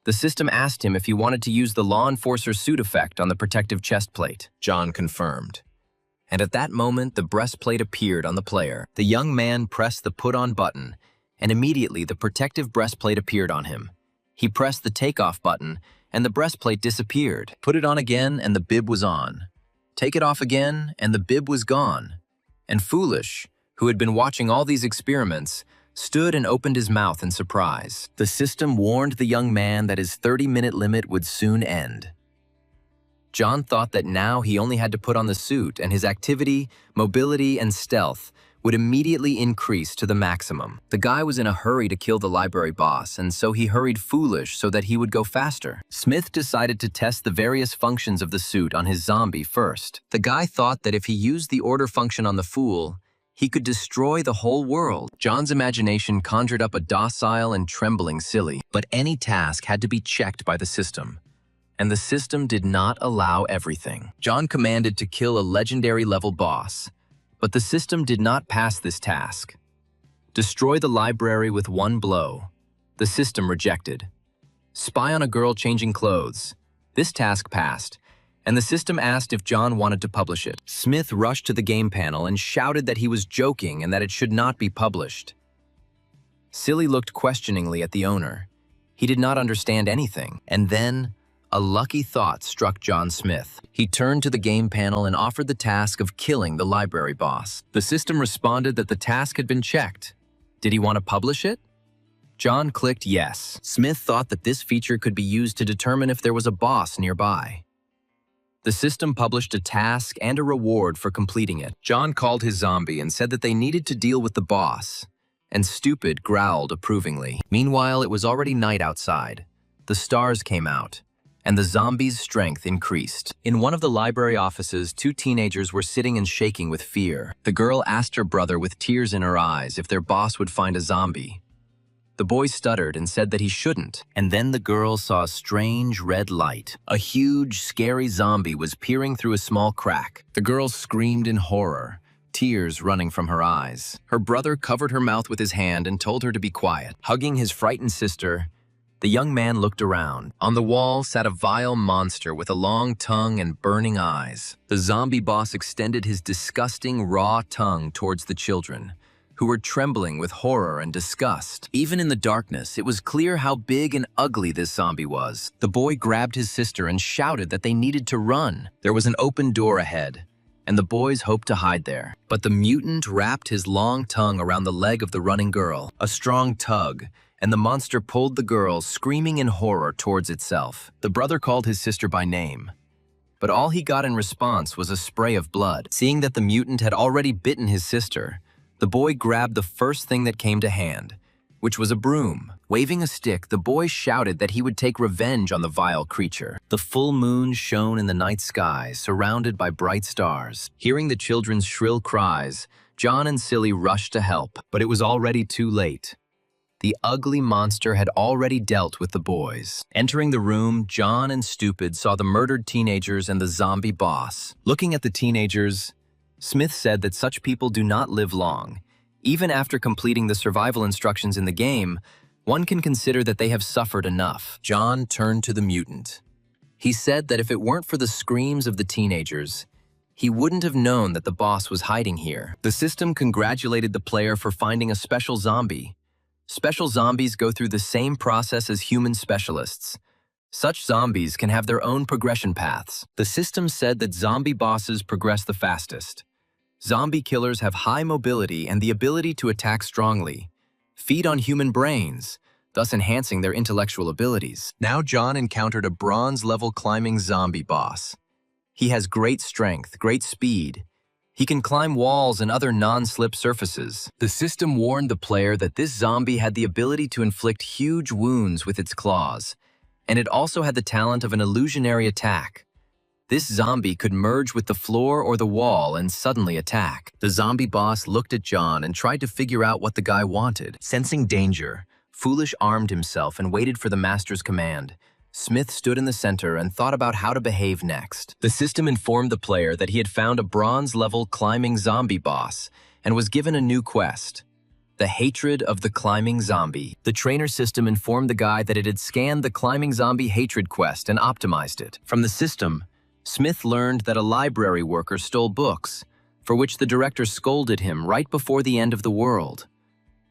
The system asked him if he wanted to use the Law Enforcer suit effect on the protective chest plate. John confirmed. And at that moment, the breastplate appeared on the player. The young man pressed the put-on button, and immediately the protective breastplate appeared on him. He pressed the takeoff button, and the breastplate disappeared. Put it on again, and the bib was on. Take it off again, and the bib was gone. And Foolish, who had been watching all these experiments, stood and opened his mouth in surprise. The system warned the young man that his 30-minute limit would soon end. John thought that now he only had to put on the suit, and his activity, mobility, and stealth would immediately increase to the maximum. The guy was in a hurry to kill the library boss, and so he hurried Foolish so that he would go faster. Smith decided to test the various functions of the suit on his zombie first. The guy thought that if he used the order function on the fool, he could destroy the whole world. John's imagination conjured up a docile and trembling Silly, but any task had to be checked by the system. And the system did not allow everything. John commanded to kill a legendary level boss, but the system did not pass this task. Destroy the library with one blow. The system rejected. Spy on a girl changing clothes. This task passed, and the system asked if John wanted to publish it. Smith rushed to the game panel and shouted that he was joking and that it should not be published. Silly looked questioningly at the owner. He did not understand anything, and then a lucky thought struck John Smith. He turned to the game panel and offered the task of killing the library boss. The system responded that the task had been checked. Did he want to publish it? John clicked yes. Smith thought that this feature could be used to determine if there was a boss nearby. The system published a task and a reward for completing it. John called his zombie and said that they needed to deal with the boss, and Stupid growled approvingly. Meanwhile, it was already night outside. The stars came out, and the zombie's strength increased. In one of the library offices, two teenagers were sitting and shaking with fear. The girl asked her brother with tears in her eyes if their boss would find a zombie. The boy stuttered and said that he shouldn't, and then the girl saw a strange red light. A huge, scary zombie was peering through a small crack. The girl screamed in horror, tears running from her eyes. Her brother covered her mouth with his hand and told her to be quiet. Hugging his frightened sister, the young man looked around. On the wall sat a vile monster with a long tongue and burning eyes. The zombie boss extended his disgusting, raw tongue towards the children, who were trembling with horror and disgust. Even in the darkness, it was clear how big and ugly this zombie was. The boy grabbed his sister and shouted that they needed to run. There was an open door ahead, and the boys hoped to hide there. But the mutant wrapped his long tongue around the leg of the running girl. A strong tug, and the monster pulled the girl, screaming in horror, towards itself. The brother called his sister by name, but all he got in response was a spray of blood. Seeing that the mutant had already bitten his sister, the boy grabbed the first thing that came to hand, which was a broom. Waving a stick, the boy shouted that he would take revenge on the vile creature. The full moon shone in the night sky, surrounded by bright stars. Hearing the children's shrill cries, John and Silly rushed to help, but it was already too late. The ugly monster had already dealt with the boys. Entering the room, John and Stupid saw the murdered teenagers and the zombie boss. Looking at the teenagers, Smith said that such people do not live long. Even after completing the survival instructions in the game, one can consider that they have suffered enough. John turned to the mutant. He said that if it weren't for the screams of the teenagers, he wouldn't have known that the boss was hiding here. The system congratulated the player for finding a special zombie. Special zombies go through the same process as human specialists. Such zombies can have their own progression paths. The system said that zombie bosses progress the fastest. Zombie killers have high mobility and the ability to attack strongly, feed on human brains, thus enhancing their intellectual abilities. Now John encountered a bronze-level climbing zombie boss. He has great strength, great speed, He can climb walls and other non-slip surfaces. The system warned the player that this zombie had the ability to inflict huge wounds with its claws, and it also had the talent of an illusionary attack. This zombie could merge with the floor or the wall and suddenly attack. The zombie boss looked at John and tried to figure out what the guy wanted. Sensing danger, Foolish armed himself and waited for the master's command. Smith stood in the center and thought about how to behave next. The system informed the player that he had found a bronze-level climbing zombie boss and was given a new quest: the hatred of the climbing zombie. The trainer system informed the guy that it had scanned the climbing zombie hatred quest and optimized it. From the system, Smith learned that a library worker stole books, for which the director scolded him right before the end of the world.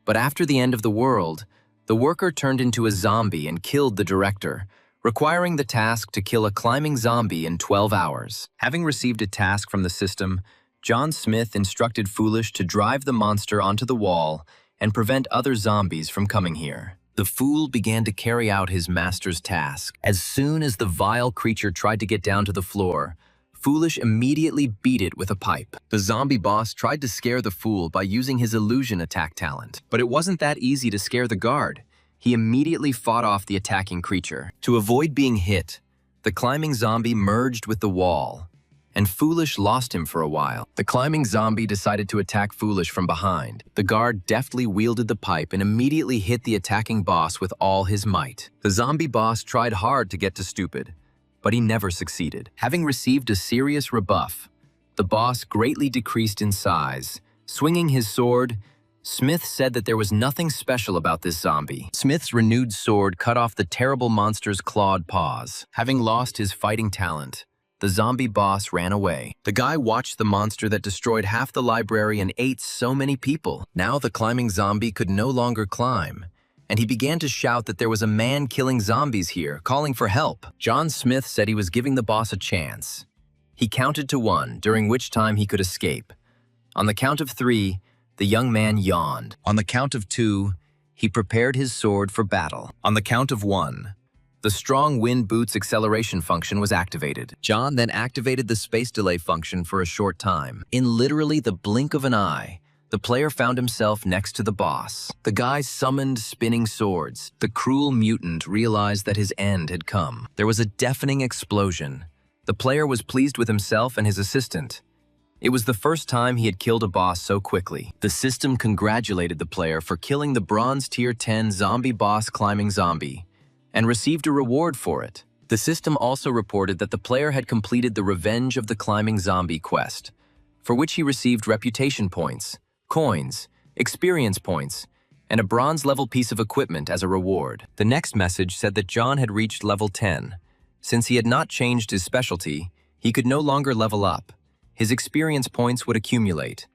But after the end of the world, the worker turned into a zombie and killed the director, requiring the task to kill a climbing zombie in 12 hours. Having received a task from the system, John Smith instructed Foolish to drive the monster onto the wall and prevent other zombies from coming here. The fool began to carry out his master's task. As soon as the vile creature tried to get down to the floor, Foolish immediately beat it with a pipe. The zombie boss tried to scare the fool by using his illusion attack talent, but it wasn't that easy to scare the guard. He immediately fought off the attacking creature. To avoid being hit, the climbing zombie merged with the wall, and Foolish lost him for a while. The climbing zombie decided to attack Foolish from behind. The guard deftly wielded the pipe and immediately hit the attacking boss with all his might. The zombie boss tried hard to get to Stupid, but he never succeeded. Having received a serious rebuff, the boss greatly decreased in size. Swinging his sword, Smith said that there was nothing special about this zombie. Smith's renewed sword cut off the terrible monster's clawed paws. Having lost his fighting talent, the zombie boss ran away. The guy watched the monster that destroyed half the library and ate so many people. Now the climbing zombie could no longer climb, and he began to shout that there was a man killing zombies here, calling for help. John Smith said he was giving the boss a chance. He counted to 1, during which time he could escape. On the count of 3, the young man yawned. On the count of 2, he prepared his sword for battle. On the count of 1, the strong wind boots acceleration function was activated. John then activated the space delay function for a short time. In literally the blink of an eye, the player found himself next to the boss. The guy summoned spinning swords. The cruel mutant realized that his end had come. There was a deafening explosion. The player was pleased with himself and his assistant. It was the first time he had killed a boss so quickly. The system congratulated the player for killing the Bronze Tier 10 zombie boss climbing zombie, and received a reward for it. The system also reported that the player had completed the Revenge of the Climbing Zombie quest, for which he received reputation points, coins, experience points, and a bronze-level piece of equipment as a reward. The next message said that John had reached level 10. Since he had not changed his specialty, he could no longer level up. His experience points would accumulate.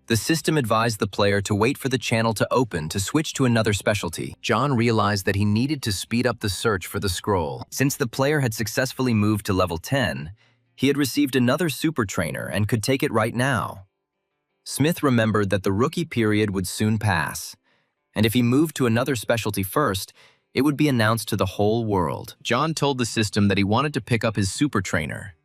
The system advised the player to wait for the channel to open to switch to another specialty. John realized that he needed to speed up the search for the scroll. Since the player had successfully moved to level 10, he had received another super trainer and could take it right now. Smith remembered that the rookie period would soon pass, and if he moved to another specialty first, it would be announced to the whole world. John told the system that he wanted to pick up his super trainer.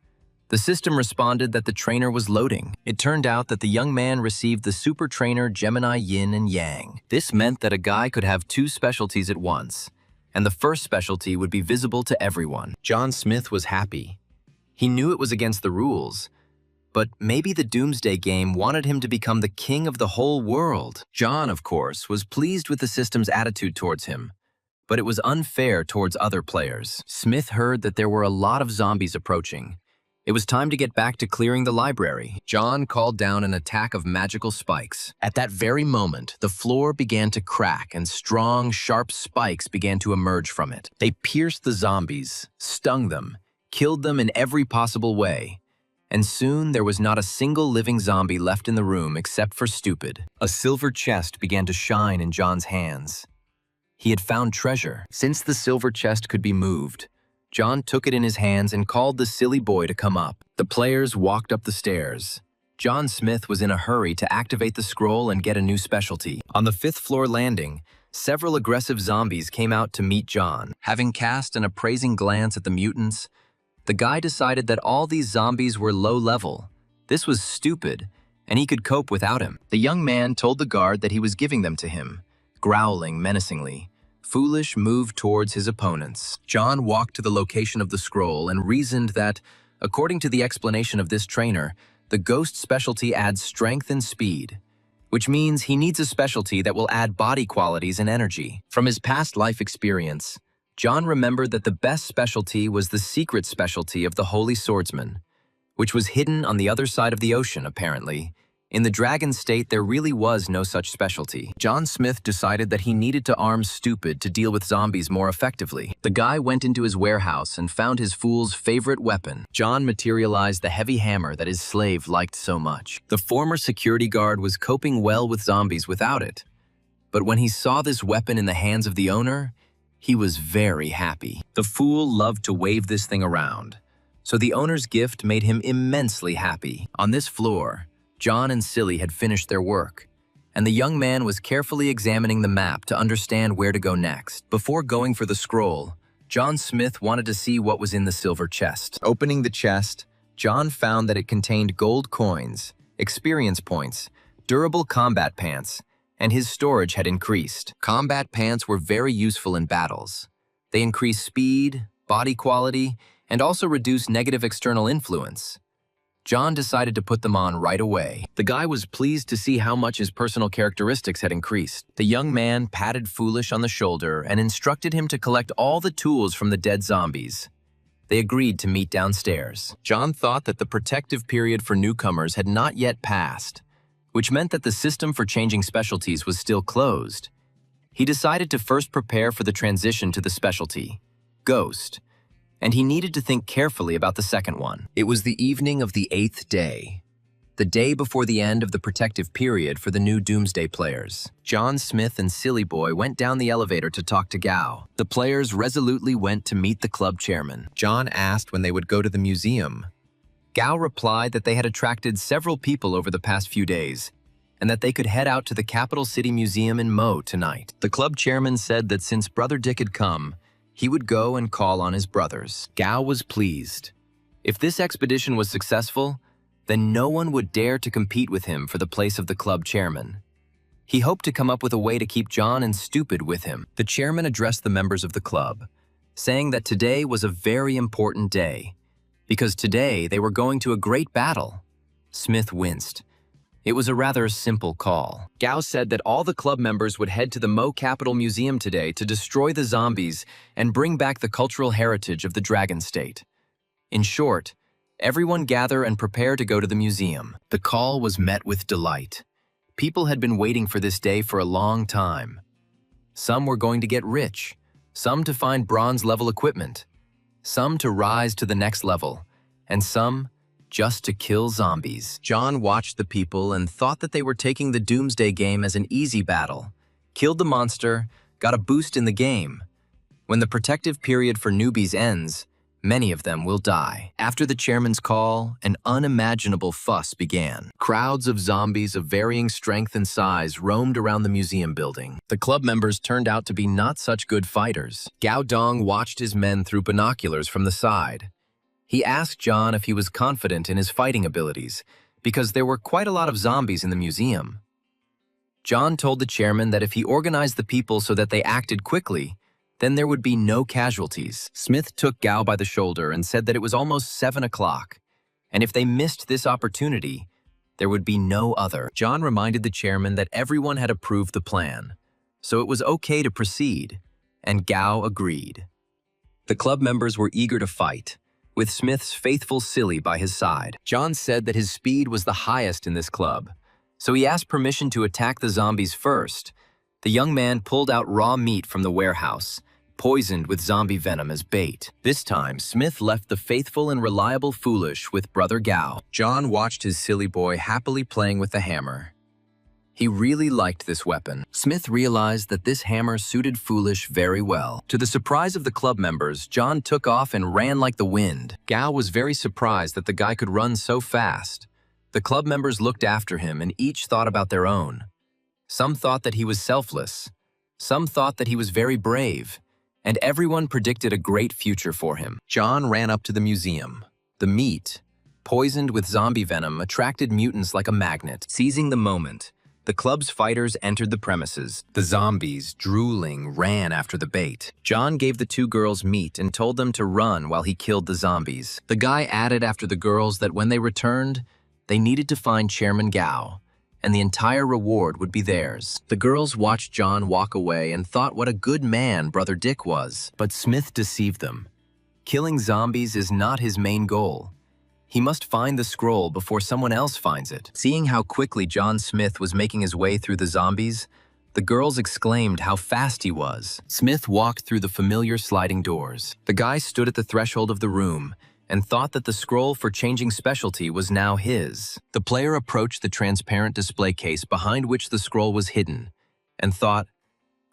The system responded that the trainer was loading. It turned out that the young man received the super trainer Gemini Yin and Yang. This meant that a guy could have 2 specialties at once, and the first specialty would be visible to everyone. John Smith was happy. He knew it was against the rules, but maybe the Doomsday Game wanted him to become the king of the whole world. John, of course, was pleased with the system's attitude towards him, but it was unfair towards other players. Smith heard that there were a lot of zombies approaching. It was time to get back to clearing the library. John called down an attack of magical spikes. At that very moment, the floor began to crack and strong, sharp spikes began to emerge from it. They pierced the zombies, stung them, killed them in every possible way. And soon there was not a single living zombie left in the room except for Stupid. A silver chest began to shine in John's hands. He had found treasure. Since the silver chest could be moved, John took it in his hands and called the silly boy to come up. The players walked up the stairs. John Smith was in a hurry to activate the scroll and get a new specialty. On the 5th floor landing, several aggressive zombies came out to meet John. Having cast an appraising glance at the mutants, the guy decided that all these zombies were low level. This was stupid, and he could cope without him. The young man told the guard that he was giving them to him, growling menacingly. Foolish moved towards his opponents. John walked to the location of the scroll and reasoned that, according to the explanation of this trainer, the ghost specialty adds strength and speed, which means he needs a specialty that will add body qualities and energy. From his past life experience, John remembered that the best specialty was the secret specialty of the Holy Swordsman, which was hidden on the other side of the ocean, apparently. In the dragon state, there really was no such specialty. John Smith decided that he needed to arm Stupid to deal with zombies more effectively. The guy went into his warehouse and found his fool's favorite weapon. John materialized the heavy hammer that his slave liked so much. The former security guard was coping well with zombies without it. But when he saw this weapon in the hands of the owner, he was very happy. The fool loved to wave this thing around, so the owner's gift made him immensely happy. On this floor, John and Silly had finished their work, and the young man was carefully examining the map to understand where to go next. Before going for the scroll, John Smith wanted to see what was in the silver chest. Opening the chest, John found that it contained gold coins, experience points, durable combat pants, and his storage had increased. Combat pants were very useful in battles. They increased speed, body quality, and also reduced negative external influence. John decided to put them on right away. The guy was pleased to see how much his personal characteristics had increased. The young man patted Foolish on the shoulder and instructed him to collect all the tools from the dead zombies. They agreed to meet downstairs. John thought that the protective period for newcomers had not yet passed, which meant that the system for changing specialties was still closed. He decided to first prepare for the transition to the specialty, Ghost, and he needed to think carefully about the second one. It was the evening of the 8th day, the day before the end of the protective period for the new Doomsday players. John Smith and Silly Boy went down the elevator to talk to Gao. The players resolutely went to meet the club chairman. John asked when they would go to the museum. Gao replied that they had attracted several people over the past few days, and that they could head out to the Capital City Museum in Mo tonight. The club chairman said that since Brother Dick had come, he would go and call on his brothers. Gao was pleased. If this expedition was successful, then no one would dare to compete with him for the place of the club chairman. He hoped to come up with a way to keep John and Stupid with him. The chairman addressed the members of the club, saying that today was a very important day, because today they were going to a great battle. Smith winced. It was a rather simple call. Gao said that all the club members would head to the Mo Capital Museum today to destroy the zombies and bring back the cultural heritage of the Dragon State. In short, everyone gather and prepare to go to the museum. The call was met with delight. People had been waiting for this day for a long time. Some were going to get rich, some to find bronze-level equipment, some to rise to the next level, and some just to kill zombies. John watched the people and thought that they were taking the Doomsday game as an easy battle. Killed the monster, got a boost in the game. When the protective period for newbies ends, many of them will die. After the chairman's call, an unimaginable fuss began. Crowds of zombies of varying strength and size roamed around the museum building. The club members turned out to be not such good fighters. Gao Dong watched his men through binoculars from the side. He asked John if he was confident in his fighting abilities, because there were quite a lot of zombies in the museum. John told the chairman that if he organized the people so that they acted quickly, then there would be no casualties. Smith took Gao by the shoulder and said that it was almost 7 o'clock, and if they missed this opportunity, there would be no other. John reminded the chairman that everyone had approved the plan, so it was okay to proceed, and Gao agreed. The club members were eager to fight, with Smith's faithful Silly by his side. John said that his speed was the highest in this club, so he asked permission to attack the zombies first. The young man pulled out raw meat from the warehouse, poisoned with zombie venom as bait. This time, Smith left the faithful and reliable Foolish with Brother Gao. John watched his Silly Boy happily playing with the hammer. He really liked this weapon. Smith realized that this hammer suited Foolish very well. To the surprise of the club members, John took off and ran like the wind. Gao was very surprised that the guy could run so fast. The club members looked after him and each thought about their own. Some thought that he was selfless. Some thought that he was very brave. And everyone predicted a great future for him. John ran up to the museum. The meat poisoned with zombie venom, attracted mutants like a magnet. Seizing the moment, the club's fighters entered the premises. The zombies, drooling, ran after the bait. John gave the two girls meat and told them to run while he killed the zombies. The guy added after the girls that when they returned, they needed to find Chairman Gao, and the entire reward would be theirs. The girls watched John walk away and thought what a good man Brother Dick was. But Smith deceived them. Killing zombies is not his main goal. He must find the scroll before someone else finds it. Seeing how quickly John Smith was making his way through the zombies, the girls exclaimed how fast he was. Smith walked through the familiar sliding doors. The guy stood at the threshold of the room and thought that the scroll for changing specialty was now his. The player approached the transparent display case behind which the scroll was hidden and thought,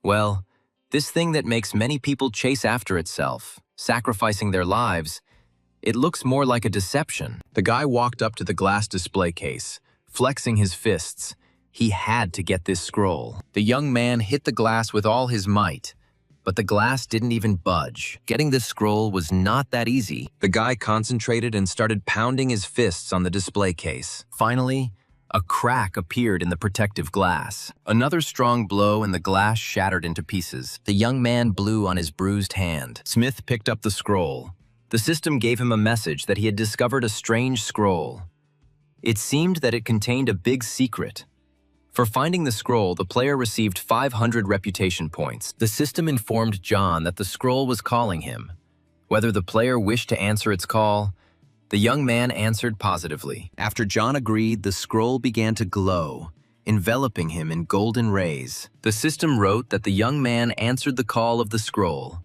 well, this thing that makes many people chase after itself, sacrificing their lives, it looks more like a deception. The guy walked up to the glass display case, flexing his fists. He had to get this scroll. The young man hit the glass with all his might, but the glass didn't even budge. Getting this scroll was not that easy. The guy concentrated and started pounding his fists on the display case. Finally, a crack appeared in the protective glass. Another strong blow and the glass shattered into pieces. The young man blew on his bruised hand. Smith picked up the scroll. The system gave him a message that he had discovered a strange scroll. It seemed that it contained a big secret. For finding the scroll, the player received 500 reputation points. The system informed John that the scroll was calling him. Whether the player wished to answer its call, the young man answered positively. After John agreed, the scroll began to glow, enveloping him in golden rays. The system wrote that the young man answered the call of the scroll,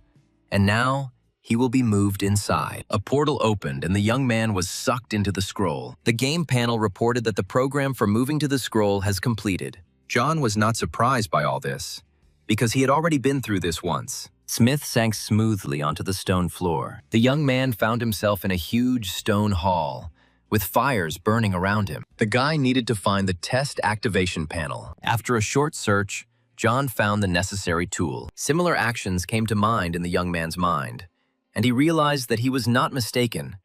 and now he will be moved inside. A portal opened and the young man was sucked into the scroll. The game panel reported that the program for moving to the scroll has completed. John was not surprised by all this, because he had already been through this once. Smith sank smoothly onto the stone floor. The young man found himself in a huge stone hall, with fires burning around him. The guy needed to find the test activation panel. After a short search, John found the necessary tool. Similar actions came to mind in the young man's mind, and he realized that he was not mistaken.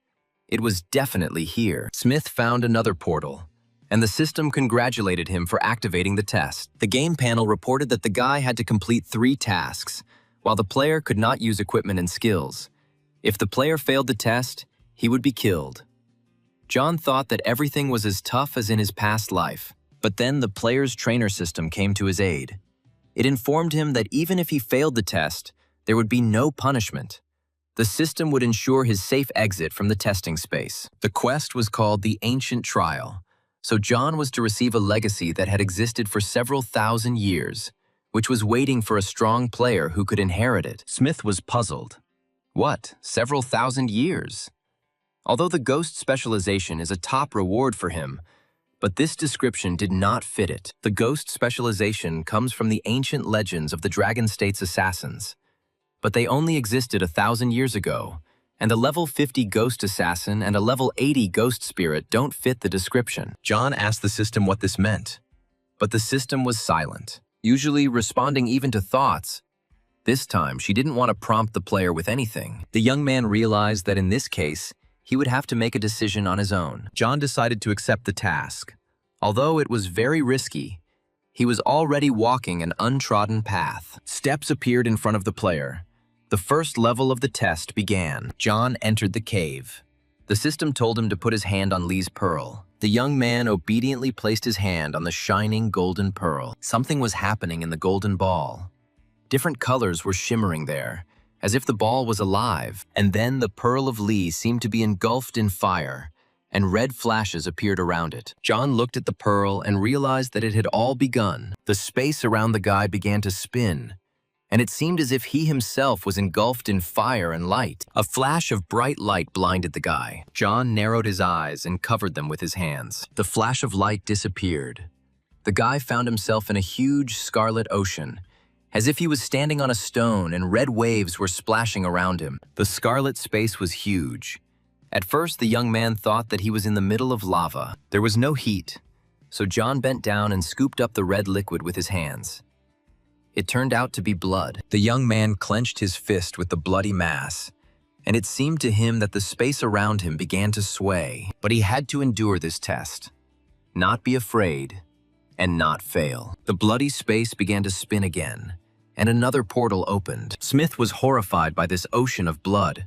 It was definitely here. Smith found another portal, and the system congratulated him for activating the test. The game panel reported that the guy had to complete 3 tasks, while the player could not use equipment and skills. If the player failed the test, he would be killed. John thought that everything was as tough as in his past life, but then the player's trainer system came to his aid. It informed him that even if he failed the test, there would be no punishment. The system would ensure his safe exit from the testing space. The quest was called the Ancient Trial, so John was to receive a legacy that had existed for several thousand years, which was waiting for a strong player who could inherit it. Smith was puzzled. What, several thousand years? Although the ghost specialization is a top reward for him, but this description did not fit it. The ghost specialization comes from the ancient legends of the Dragon State's assassins, but they only existed 1,000 years ago, and a level 50 ghost assassin and a level 80 ghost spirit don't fit the description. John asked the system what this meant, but the system was silent, usually responding even to thoughts. This time, she didn't want to prompt the player with anything. The young man realized that in this case, he would have to make a decision on his own. John decided to accept the task. Although it was very risky, he was already walking an untrodden path. Steps appeared in front of the player. The first level of the test began. John entered the cave. The system told him to put his hand on Lee's pearl. The young man obediently placed his hand on the shining golden pearl. Something was happening in the golden ball. Different colors were shimmering there, as if the ball was alive. And then the pearl of Lee seemed to be engulfed in fire, and red flashes appeared around it. John looked at the pearl and realized that it had all begun. The space around the guy began to spin, and it seemed as if he himself was engulfed in fire and light. A flash of bright light blinded the guy. John narrowed his eyes and covered them with his hands. The flash of light disappeared. The guy found himself in a huge scarlet ocean, as if he was standing on a stone and red waves were splashing around him. The scarlet space was huge. At first, the young man thought that he was in the middle of lava. There was no heat, so John bent down and scooped up the red liquid with his hands. It turned out to be blood. The young man clenched his fist with the bloody mass, and it seemed to him that the space around him began to sway. But he had to endure this test, not be afraid, and not fail. The bloody space began to spin again, and another portal opened. Smith was horrified by this ocean of blood.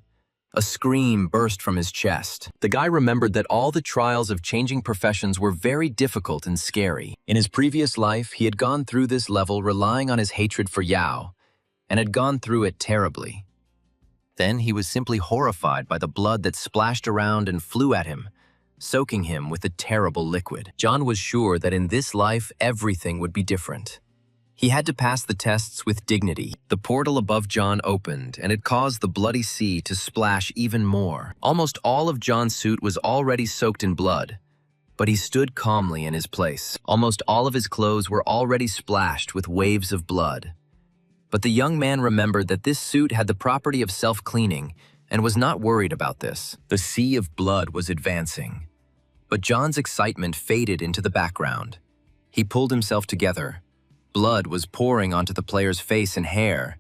A scream burst from his chest. The guy remembered that all the trials of changing professions were very difficult and scary. In his previous life, he had gone through this level relying on his hatred for Yao, and had gone through it terribly. Then he was simply horrified by the blood that splashed around and flew at him, soaking him with a terrible liquid. John was sure that in this life everything would be different. He had to pass the tests with dignity. The portal above John opened, and it caused the bloody sea to splash even more. Almost all of John's suit was already soaked in blood, but he stood calmly in his place. Almost all of his clothes were already splashed with waves of blood. But the young man remembered that this suit had the property of self-cleaning and was not worried about this. The sea of blood was advancing, but John's excitement faded into the background. He pulled himself together. Blood was pouring onto the player's face and hair.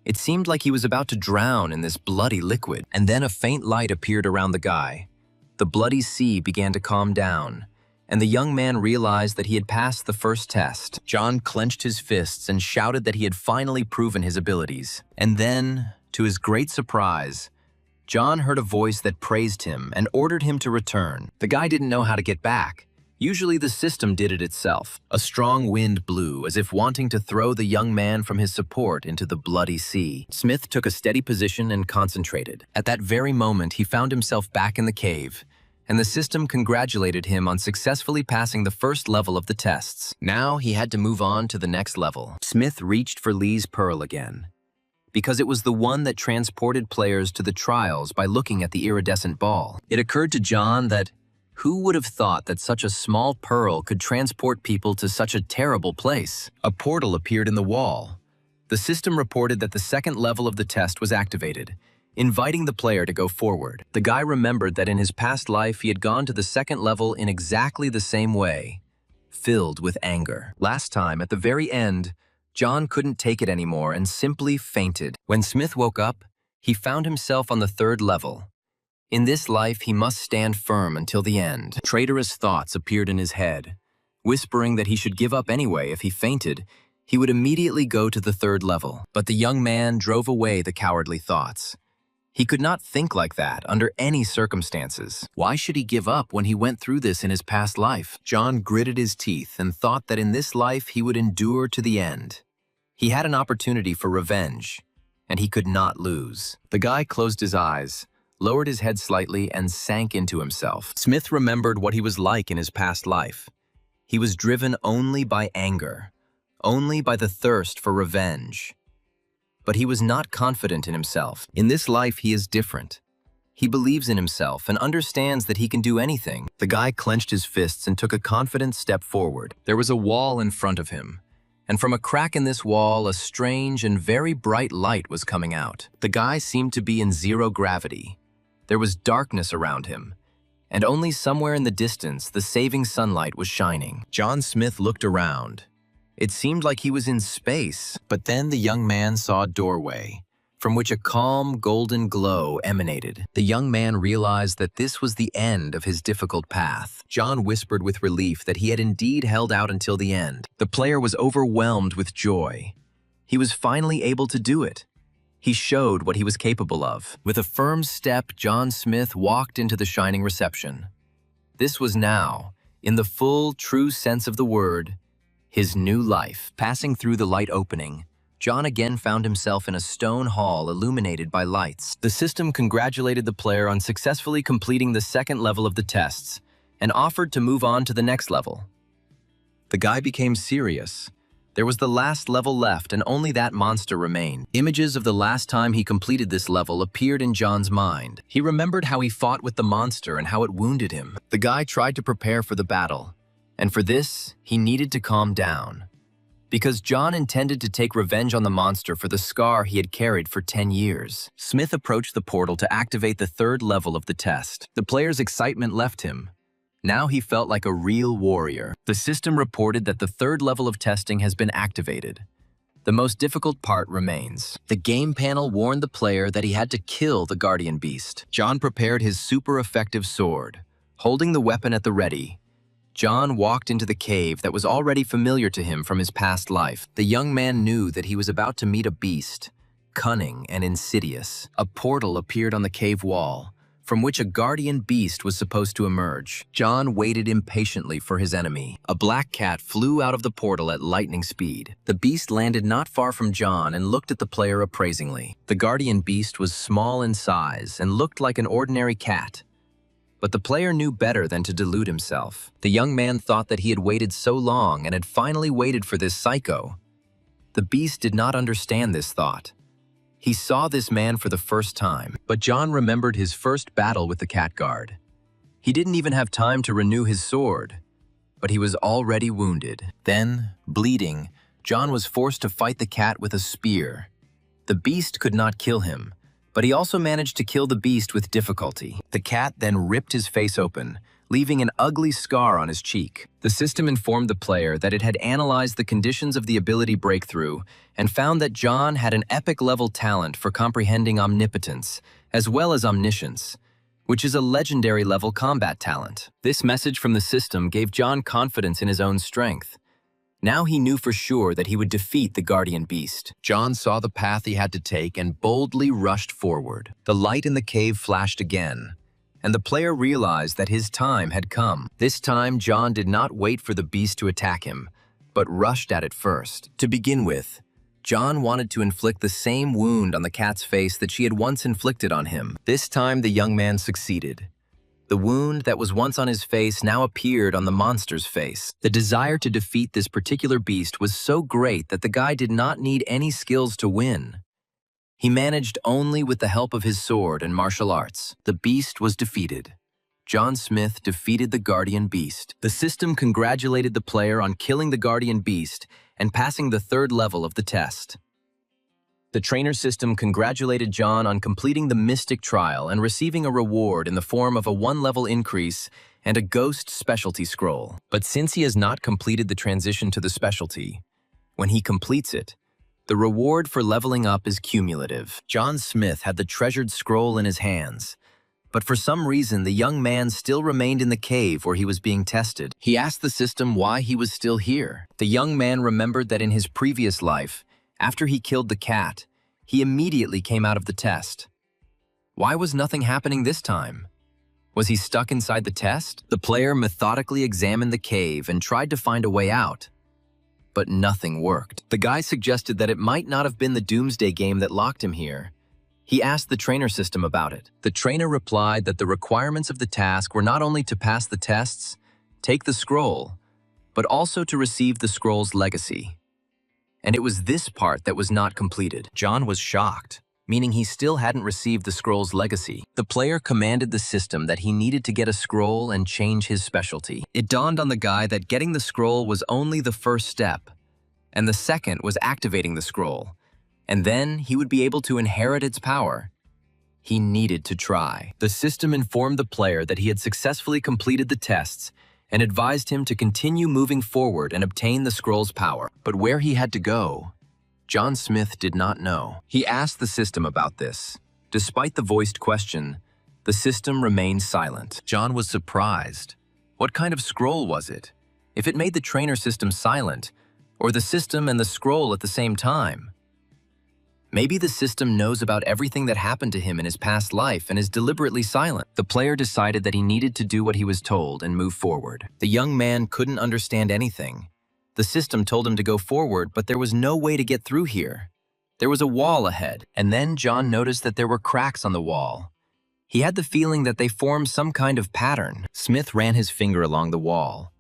It seemed like he was about to drown in this bloody liquid. And then a faint light appeared around the guy. The bloody sea began to calm down, and the young man realized that he had passed the first test. John clenched his fists and shouted that he had finally proven his abilities. And then, to his great surprise, John heard a voice that praised him and ordered him to return. The guy didn't know how to get back. Usually the system did it itself. A strong wind blew, as if wanting to throw the young man from his support into the bloody sea. Smith took a steady position and concentrated. At that very moment, he found himself back in the cave, and the system congratulated him on successfully passing the first level of the tests. Now he had to move on to the next level. Smith reached for Lee's pearl again, because it was the one that transported players to the trials by looking at the iridescent ball. It occurred to John that who would have thought that such a small pearl could transport people to such a terrible place? A portal appeared in the wall. The system reported that the second level of the test was activated, inviting the player to go forward. The guy remembered that in his past life he had gone to the second level in exactly the same way, filled with anger. Last time, at the very end, John couldn't take it anymore and simply fainted. When Smith woke up, he found himself on the third level. In this life, he must stand firm until the end. Traitorous thoughts appeared in his head, whispering that he should give up anyway. If he fainted, he would immediately go to the third level. But the young man drove away the cowardly thoughts. He could not think like that under any circumstances. Why should he give up when he went through this in his past life? John gritted his teeth and thought that in this life he would endure to the end. He had an opportunity for revenge, and he could not lose. The guy closed his eyes, lowered his head slightly, and sank into himself. Smith remembered what he was like in his past life. He was driven only by anger, only by the thirst for revenge. But he was not confident in himself. In this life, he is different. He believes in himself and understands that he can do anything. The guy clenched his fists and took a confident step forward. There was a wall in front of him, and from a crack in this wall, a strange and very bright light was coming out. The guy seemed to be in zero gravity. There was darkness around him, and only somewhere in the distance the saving sunlight was shining. John Smith looked around. It seemed like he was in space, but then the young man saw a doorway, from which a calm golden glow emanated. The young man realized that this was the end of his difficult path. John whispered with relief that he had indeed held out until the end. The player was overwhelmed with joy. He was finally able to do it. He showed what he was capable of. With a firm step, John Smith walked into the shining reception. This was now, in the full, true sense of the word, his new life. Passing through the light opening, John again found himself in a stone hall illuminated by lights. The system congratulated the player on successfully completing the second level of the tests and offered to move on to the next level. The guy became serious. There was the last level left, and only that monster remained. Images of the last time he completed this level appeared in John's mind. He remembered how he fought with the monster and how it wounded him. The guy tried to prepare for the battle, and for this, he needed to calm down. Because John intended to take revenge on the monster for the scar he had carried for 10 years. Smith approached the portal to activate the third level of the test. The player's excitement left him. Now he felt like a real warrior. The system reported that the third level of testing has been activated. The most difficult part remains. The game panel warned the player that he had to kill the guardian beast. John prepared his super effective sword. Holding the weapon at the ready, John walked into the cave that was already familiar to him from his past life. The young man knew that he was about to meet a beast, cunning and insidious. A portal appeared on the cave wall, from which a guardian beast was supposed to emerge. John waited impatiently for his enemy. A black cat flew out of the portal at lightning speed. The beast landed not far from John and looked at the player appraisingly. The guardian beast was small in size and looked like an ordinary cat. But the player knew better than to delude himself. The young man thought that he had waited so long and had finally waited for this psycho. The beast did not understand this thought. He saw this man for the first time, but John remembered his first battle with the cat guard. He didn't even have time to renew his sword, but he was already wounded. Then, bleeding, John was forced to fight the cat with a spear. The beast could not kill him, but he also managed to kill the beast with difficulty. The cat then ripped his face open, leaving an ugly scar on his cheek. The system informed the player that it had analyzed the conditions of the ability breakthrough and found that John had an epic-level talent for comprehending omnipotence, as well as omniscience, which is a legendary-level combat talent. This message from the system gave John confidence in his own strength. Now he knew for sure that he would defeat the guardian beast. John saw the path he had to take and boldly rushed forward. The light in the cave flashed again, and the player realized that his time had come. This time, John did not wait for the beast to attack him, but rushed at it first. To begin with, John wanted to inflict the same wound on the cat's face that she had once inflicted on him. This time, the young man succeeded. The wound that was once on his face now appeared on the monster's face. The desire to defeat this particular beast was so great that the guy did not need any skills to win. He managed only with the help of his sword and martial arts. The beast was defeated. John Smith defeated the guardian beast. The system congratulated the player on killing the guardian beast and passing the third level of the test. The trainer system congratulated John on completing the Mystic Trial and receiving a reward in the form of a 1-level increase and a Ghost Specialty Scroll. But since he has not completed the transition to the specialty, when he completes it, the reward for leveling up is cumulative. John Smith had the treasured scroll in his hands, but for some reason the young man still remained in the cave where he was being tested. He asked the system why he was still here. The young man remembered that in his previous life, after he killed the cat, he immediately came out of the test. Why was nothing happening this time? Was he stuck inside the test? The player methodically examined the cave and tried to find a way out, but nothing worked. The guy suggested that it might not have been the Doomsday game that locked him here. He asked the trainer system about it. The trainer replied that the requirements of the task were not only to pass the tests, take the scroll, but also to receive the scroll's legacy. And it was this part that was not completed. John was shocked, meaning he still hadn't received the scroll's legacy. The player commanded the system that he needed to get a scroll and change his specialty. It dawned on the guy that getting the scroll was only the first step, and the second was activating the scroll, and then he would be able to inherit its power. He needed to try. The system informed the player that he had successfully completed the tests and advised him to continue moving forward and obtain the scroll's power. But where he had to go, John Smith did not know. He asked the system about this. Despite the voiced question, the system remained silent. John was surprised. What kind of scroll was it? If it made the trainer system silent, or the system and the scroll at the same time? Maybe the system knows about everything that happened to him in his past life and is deliberately silent. The player decided that he needed to do what he was told and move forward. The young man couldn't understand anything. The system told him to go forward, but there was no way to get through here. There was a wall ahead, and then John noticed that there were cracks on the wall. He had the feeling that they formed some kind of pattern. Smith ran his finger along the wall,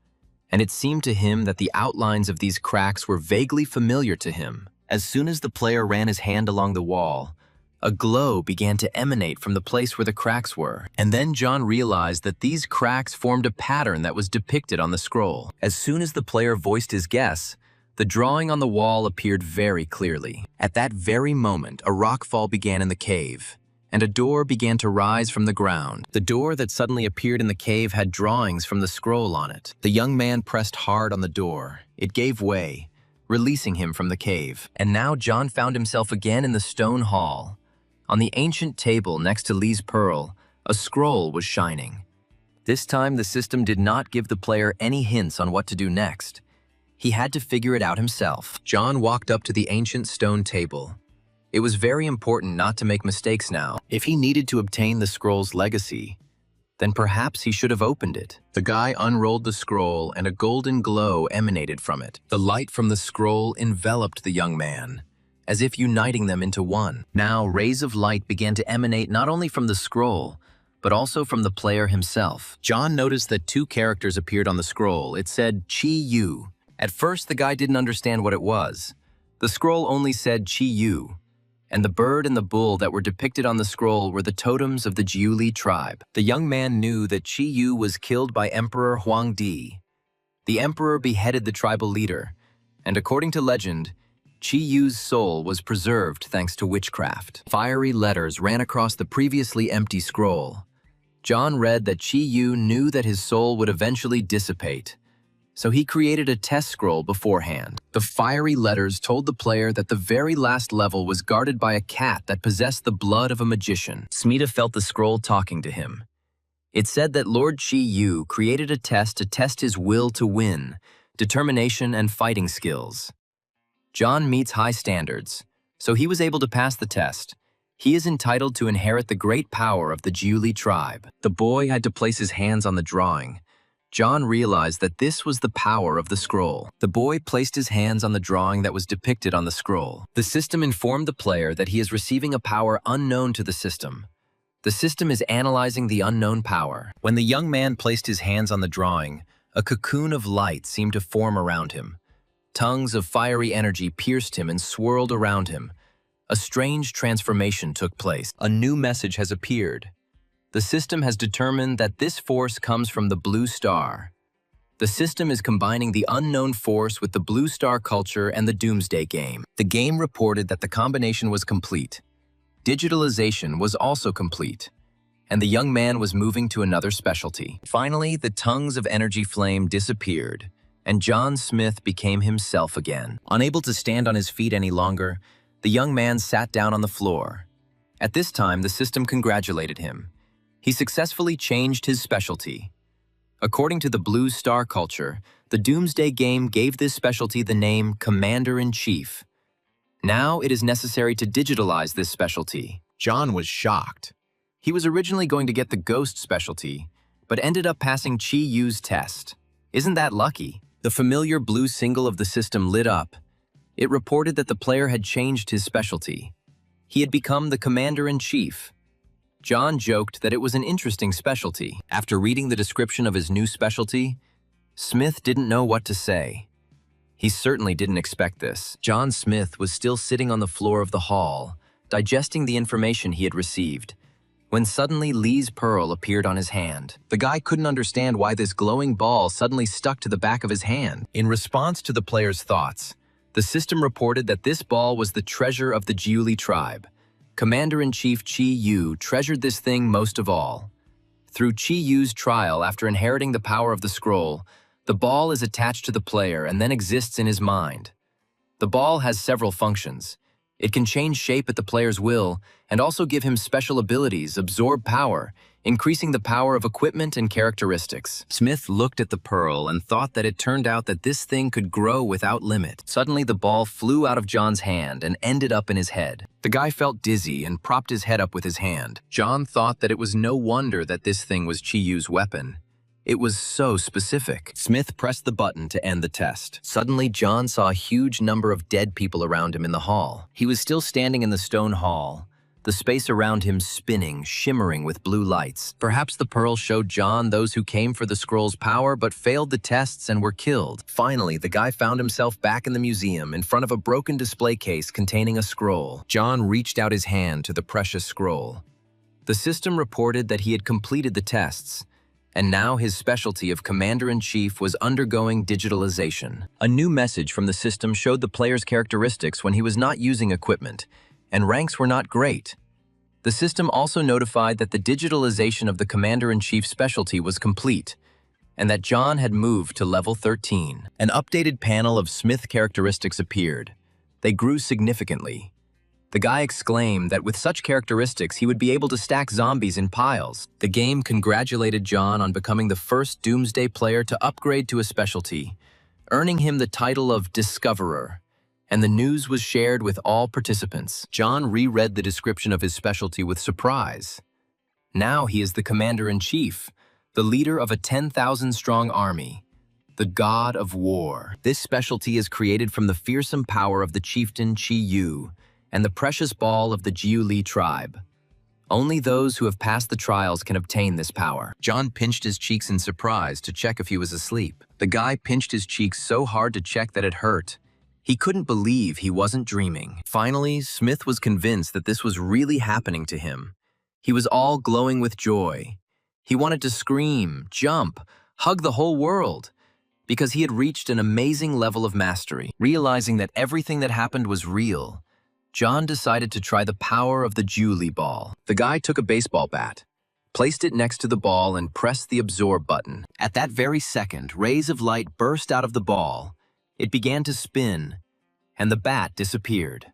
and it seemed to him that the outlines of these cracks were vaguely familiar to him. As soon as the player ran his hand along the wall, a glow began to emanate from the place where the cracks were. And then John realized that these cracks formed a pattern that was depicted on the scroll. As soon as the player voiced his guess, the drawing on the wall appeared very clearly. At that very moment, a rockfall began in the cave, and a door began to rise from the ground. The door that suddenly appeared in the cave had drawings from the scroll on it. The young man pressed hard on the door. It gave way, releasing him from the cave. And now John found himself again in the stone hall. On the ancient table next to Lee's pearl, a scroll was shining. This time, the system did not give the player any hints on what to do next. He had to figure it out himself. John walked up to the ancient stone table. It was very important not to make mistakes now. If he needed to obtain the scroll's legacy, then perhaps he should have opened it. The guy unrolled the scroll and a golden glow emanated from it. The light from the scroll enveloped the young man, as if uniting them into one. Now, rays of light began to emanate not only from the scroll, but also from the player himself. John noticed that two characters appeared on the scroll. It said, Chi Yu. At first, the guy didn't understand what it was. The scroll only said Chi Yu, and the bird and the bull that were depicted on the scroll were the totems of the Jiuli tribe. The young man knew that Chi Yu was killed by Emperor Huang Di. The emperor beheaded the tribal leader, and according to legend, Chi Yu's soul was preserved thanks to witchcraft. Fiery letters ran across the previously empty scroll. John read that Chi Yu knew that his soul would eventually dissipate, so he created a test scroll beforehand. The fiery letters told the player that the very last level was guarded by a cat that possessed the blood of a magician. Smita felt the scroll talking to him. It said that Lord Chi Yu created a test to test his will to win, determination, and fighting skills. John meets high standards, so he was able to pass the test. He is entitled to inherit the great power of the Jiuli tribe. The boy had to place his hands on the drawing. John realized that this was the power of the scroll. The boy placed his hands on the drawing that was depicted on the scroll. The system informed the player that he is receiving a power unknown to the system. The system is analyzing the unknown power. When the young man placed his hands on the drawing, a cocoon of light seemed to form around him. Tongues of fiery energy pierced him and swirled around him. A strange transformation took place. A new message has appeared. The system has determined that this force comes from the blue star. The system is combining the unknown force with the blue star culture and the doomsday game. The game reported that the combination was complete. Digitalization was also complete, and the young man was moving to another specialty. Finally, the tongues of energy flame disappeared, and John Smith became himself again. Unable to stand on his feet any longer, the young man sat down on the floor. At this time, the system congratulated him. He successfully changed his specialty. According to the Blue Star culture, the Doomsday Game gave this specialty the name Commander-in-Chief. Now it is necessary to digitalize this specialty. John was shocked. He was originally going to get the Ghost specialty, but ended up passing Chi Yu's test. Isn't that lucky? The familiar blue symbol of the system lit up. It reported that the player had changed his specialty. He had become the Commander-in-Chief. John joked that it was an interesting specialty. After reading the description of his new specialty, Smith didn't know what to say. He certainly didn't expect this. John Smith was still sitting on the floor of the hall, digesting the information he had received, when suddenly Lee's pearl appeared on his hand. The guy couldn't understand why this glowing ball suddenly stuck to the back of his hand. In response to the player's thoughts, the system reported that this ball was the treasure of the Jiuli tribe. Commander-in-Chief Chi Yu treasured this thing most of all. Through Chi Yu's trial after inheriting the power of the scroll, the ball is attached to the player and then exists in his mind. The ball has several functions. It can change shape at the player's will and also give him special abilities, absorb power, increasing the power of equipment and characteristics. Smith looked at the pearl and thought that it turned out that this thing could grow without limit. Suddenly, the ball flew out of John's hand and ended up in his head. The guy felt dizzy and propped his head up with his hand. John thought that it was no wonder that this thing was Chi Yu's weapon. It was so specific. Smith pressed the button to end the test. Suddenly, John saw a huge number of dead people around him in the hall. He was still standing in the stone hall, the space around him spinning, shimmering with blue lights. Perhaps the pearl showed John those who came for the scroll's power but failed the tests and were killed. Finally, the guy found himself back in the museum in front of a broken display case containing a scroll. John reached out his hand to the precious scroll. The system reported that he had completed the tests, and now his specialty of Commander-in-Chief was undergoing digitalization. A new message from the system showed the player's characteristics when he was not using equipment, and ranks were not great. The system also notified that the digitalization of the Commander-in-Chief specialty was complete. and that John had moved to level 13. An updated panel of Smith characteristics appeared. They grew significantly. The guy exclaimed that with such characteristics he would be able to stack zombies in piles. The game congratulated John on becoming the first Doomsday player to upgrade to a specialty, earning him the title of Discoverer, and the news was shared with all participants. John reread the description of his specialty with surprise. Now he is the commander-in-chief, the leader of a 10,000-strong army, the god of war. This specialty is created from the fearsome power of the chieftain Chi Yu and the precious ball of the Jiu Li tribe. Only those who have passed the trials can obtain this power. John pinched his cheeks in surprise to check if he was asleep. The guy pinched his cheeks so hard to check that it hurt. He couldn't believe he wasn't dreaming. Finally, Smith was convinced that this was really happening to him. He was all glowing with joy. He wanted to scream, jump, hug the whole world, because he had reached an amazing level of mastery. Realizing that everything that happened was real, John decided to try the power of the Jiu Li ball. The guy took a baseball bat, placed it next to the ball, and pressed the absorb button. At that very second, rays of light burst out of the ball. It began to spin, and the bat disappeared.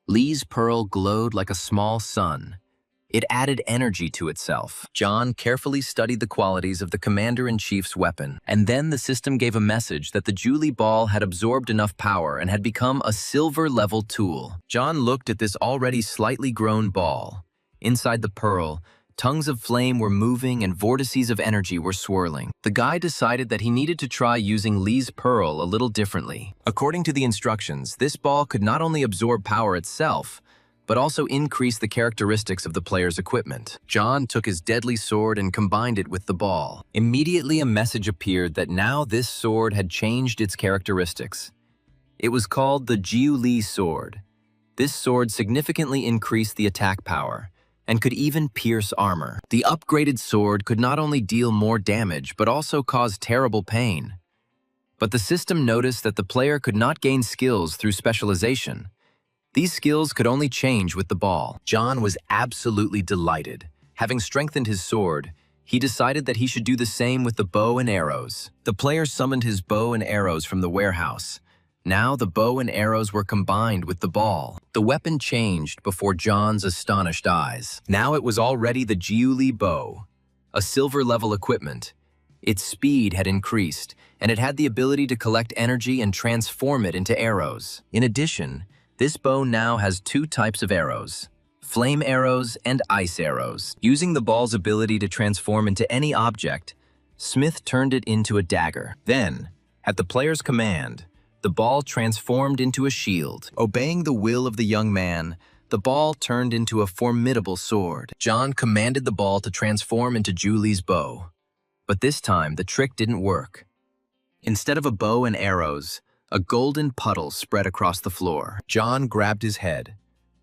Li's pearl glowed like a small sun. It added energy to itself. John carefully studied the qualities of the commander-in-chief's weapon, and then the system gave a message that the Jiu Li ball had absorbed enough power and had become a silver-level tool. John looked at this already slightly grown ball. Inside the pearl, tongues of flame were moving and vortices of energy were swirling. The guy decided that he needed to try using Li's pearl a little differently. According to the instructions, this ball could not only absorb power itself, but also increase the characteristics of the player's equipment. John took his deadly sword and combined it with the ball. Immediately a message appeared that now this sword had changed its characteristics. It was called the Jiu Li sword. This sword significantly increased the attack power and could even pierce armor. The upgraded sword could not only deal more damage but also cause terrible pain. But the system noticed that the player could not gain skills through specialization. These skills could only change with the ball. John was absolutely delighted. Having strengthened his sword, he decided that he should do the same with the bow and arrows. The player summoned his bow and arrows from the warehouse. Now the bow and arrows were combined with the ball. The weapon changed before John's astonished eyes. Now it was already the Jiu Li bow, a silver-level equipment. Its speed had increased, and it had the ability to collect energy and transform it into arrows. In addition, this bow now has two types of arrows, flame arrows and ice arrows. Using the ball's ability to transform into any object, Smith turned it into a dagger. Then, at the player's command, the ball transformed into a shield. Obeying the will of the young man, the ball turned into a formidable sword. John commanded the ball to transform into Jiu Li's bow. But this time, the trick didn't work. Instead of a bow and arrows, a golden puddle spread across the floor. John grabbed his head.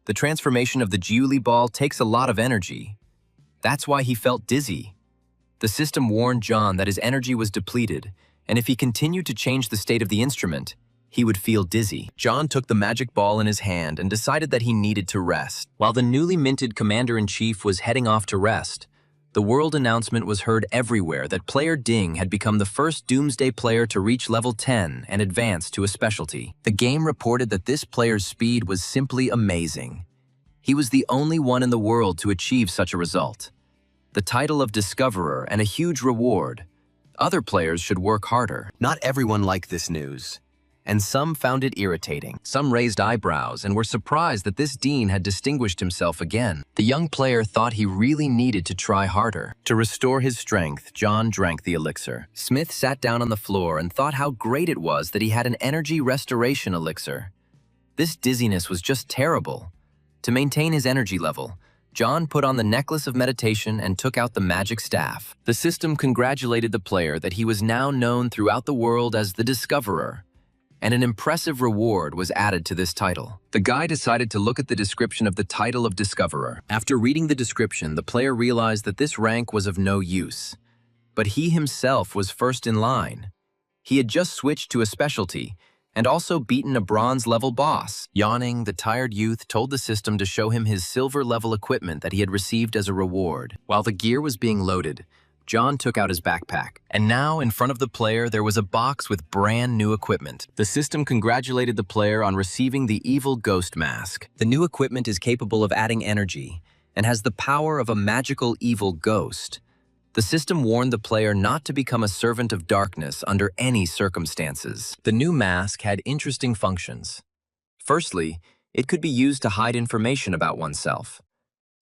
The transformation of the Jiu Li ball takes a lot of energy. That's why he felt dizzy. The system warned John that his energy was depleted, and if he continued to change the state of the instrument, he would feel dizzy. John took the magic ball in his hand and decided that he needed to rest. While the newly minted commander-in-chief was heading off to rest, the world announcement was heard everywhere that player Ding had become the first Doomsday player to reach level 10 and advance to a specialty. The game reported that this player's speed was simply amazing. He was the only one in the world to achieve such a result. The title of Discoverer and a huge reward. Other players should work harder. Not everyone liked this news, and some found it irritating. Some raised eyebrows and were surprised that this Dean had distinguished himself again. The young player thought he really needed to try harder. To restore his strength, John drank the elixir. Smith sat down on the floor and thought how great it was that he had an energy restoration elixir. This dizziness was just terrible. To maintain his energy level, John put on the necklace of meditation and took out the magic staff. The system congratulated the player that he was now known throughout the world as the Discoverer, and an impressive reward was added to this title. The guy decided to look at the description of the title of Discoverer. After reading the description, the player realized that this rank was of no use. But he himself was first in line. He had just switched to a specialty, and also beaten a bronze-level boss. Yawning, the tired youth told the system to show him his silver-level equipment that he had received as a reward. While the gear was being loaded, John took out his backpack, and now in front of the player there was a box with brand new equipment. The system congratulated the player on receiving the evil ghost mask. The new equipment is capable of adding energy and has the power of a magical evil ghost. The system warned the player not to become a servant of darkness under any circumstances. The new mask had interesting functions. Firstly, it could be used to hide information about oneself.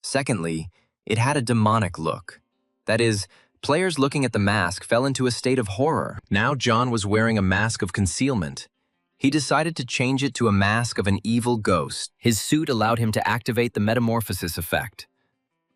Secondly, it had a demonic look. That is, players looking at the mask fell into a state of horror. Now John was wearing a mask of concealment. He decided to change it to a mask of an evil ghost. His suit allowed him to activate the metamorphosis effect.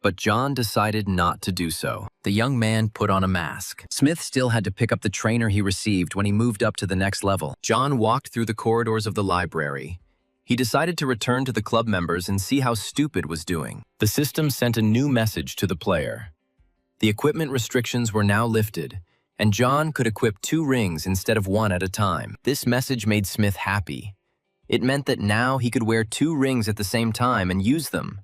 But John decided not to do so. The young man put on a mask. Smith still had to pick up the trainer he received when he moved up to the next level. John walked through the corridors of the library. He decided to return to the club members and see how Stupid was doing. The system sent a new message to the player. The equipment restrictions were now lifted, and John could equip 2 rings instead of 1 at a time. This message made Smith happy. It meant that now he could wear 2 rings at the same time and use them.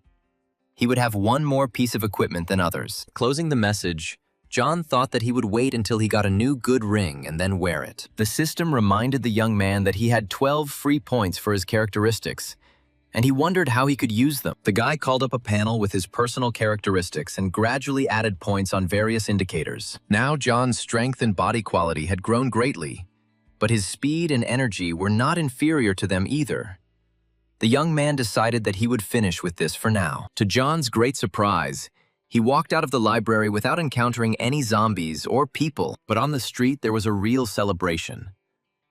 He would have 1 more piece of equipment than others. Closing the message, John thought that he would wait until he got a new good ring and then wear it. The system reminded the young man that he had 12 free points for his characteristics, and he wondered how he could use them. The guy called up a panel with his personal characteristics and gradually added points on various indicators. Now John's strength and body quality had grown greatly, but his speed and energy were not inferior to them either. The young man decided that he would finish with this for now. To John's great surprise, he walked out of the library without encountering any zombies or people, but on the street there was a real celebration.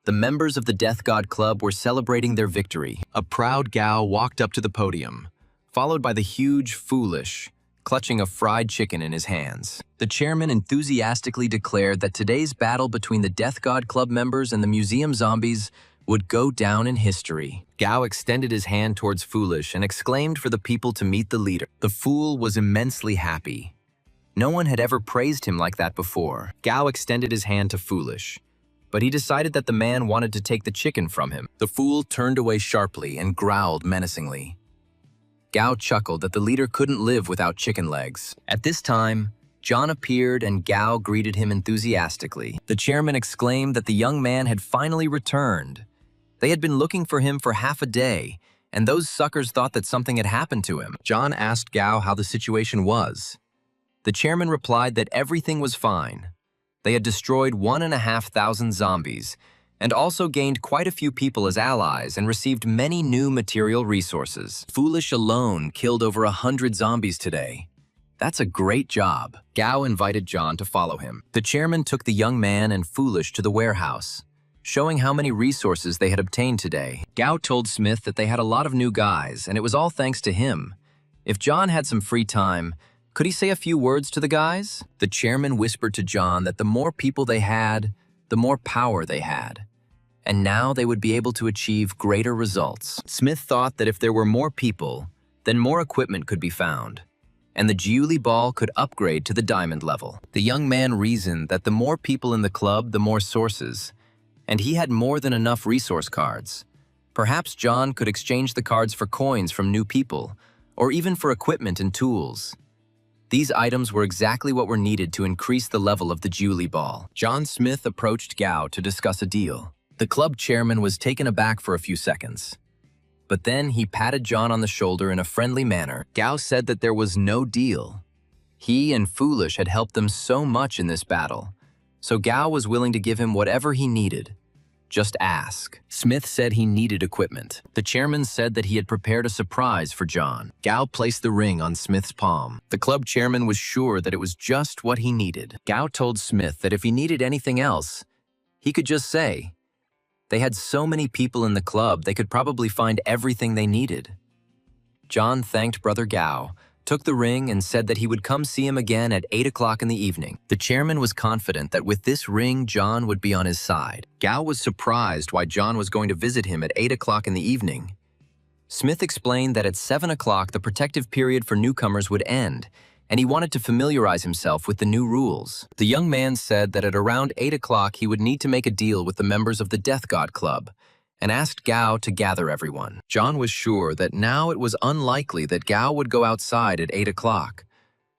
The members of the Death God Club were celebrating their victory. A proud Gao walked up to the podium, followed by the huge Foolish, clutching a fried chicken in his hands. The chairman enthusiastically declared that today's battle between the Death God Club members and the museum zombies would go down in history. Gao extended his hand towards Foolish and exclaimed for the people to meet the leader. The fool was immensely happy. No one had ever praised him like that before. Gao extended his hand to Foolish, but he decided that the man wanted to take the chicken from him. The fool turned away sharply and growled menacingly. Gao chuckled that the leader couldn't live without chicken legs. At this time, John appeared and Gao greeted him enthusiastically. The chairman exclaimed that the young man had finally returned. They had been looking for him for half a day, and those suckers thought that something had happened to him. John asked Gao how the situation was. The chairman replied that everything was fine. They had destroyed 1,500 zombies, and also gained quite a few people as allies and received many new material resources. Foolish alone killed over 100 zombies today. That's a great job. Gao invited John to follow him. The chairman took the young man and Foolish to the warehouse, showing how many resources they had obtained today. Gao told Smith that they had a lot of new guys, and it was all thanks to him. If John had some free time, could he say a few words to the guys? The chairman whispered to John that the more people they had, the more power they had, and now they would be able to achieve greater results. Smith thought that if there were more people, then more equipment could be found, and the Jiuli ball could upgrade to the diamond level. The young man reasoned that the more people in the club, the more sources, and he had more than enough resource cards. Perhaps John could exchange the cards for coins from new people, or even for equipment and tools. These items were exactly what were needed to increase the level of the Jiuli ball. John Smith approached Gao to discuss a deal. The club chairman was taken aback for a few seconds, but then he patted John on the shoulder in a friendly manner. Gao said that there was no deal. He and Foolish had helped them so much in this battle, so Gao was willing to give him whatever he needed. Just ask. Smith said he needed equipment. The chairman said that he had prepared a surprise for John. Gao placed the ring on Smith's palm. The club chairman was sure that it was just what he needed. Gao told Smith that if he needed anything else, he could just say. They had so many people in the club, they could probably find everything they needed. John thanked Brother Gao, took the ring, and said that he would come see him again at 8 o'clock in the evening. The chairman was confident that with this ring, John would be on his side. Gao was surprised why John was going to visit him at 8 o'clock in the evening. Smith explained that at 7 o'clock the protective period for newcomers would end, and he wanted to familiarize himself with the new rules. The young man said that at around 8 o'clock he would need to make a deal with the members of the Death God Club, and asked Gao to gather everyone. John was sure that now it was unlikely that Gao would go outside at 8 o'clock,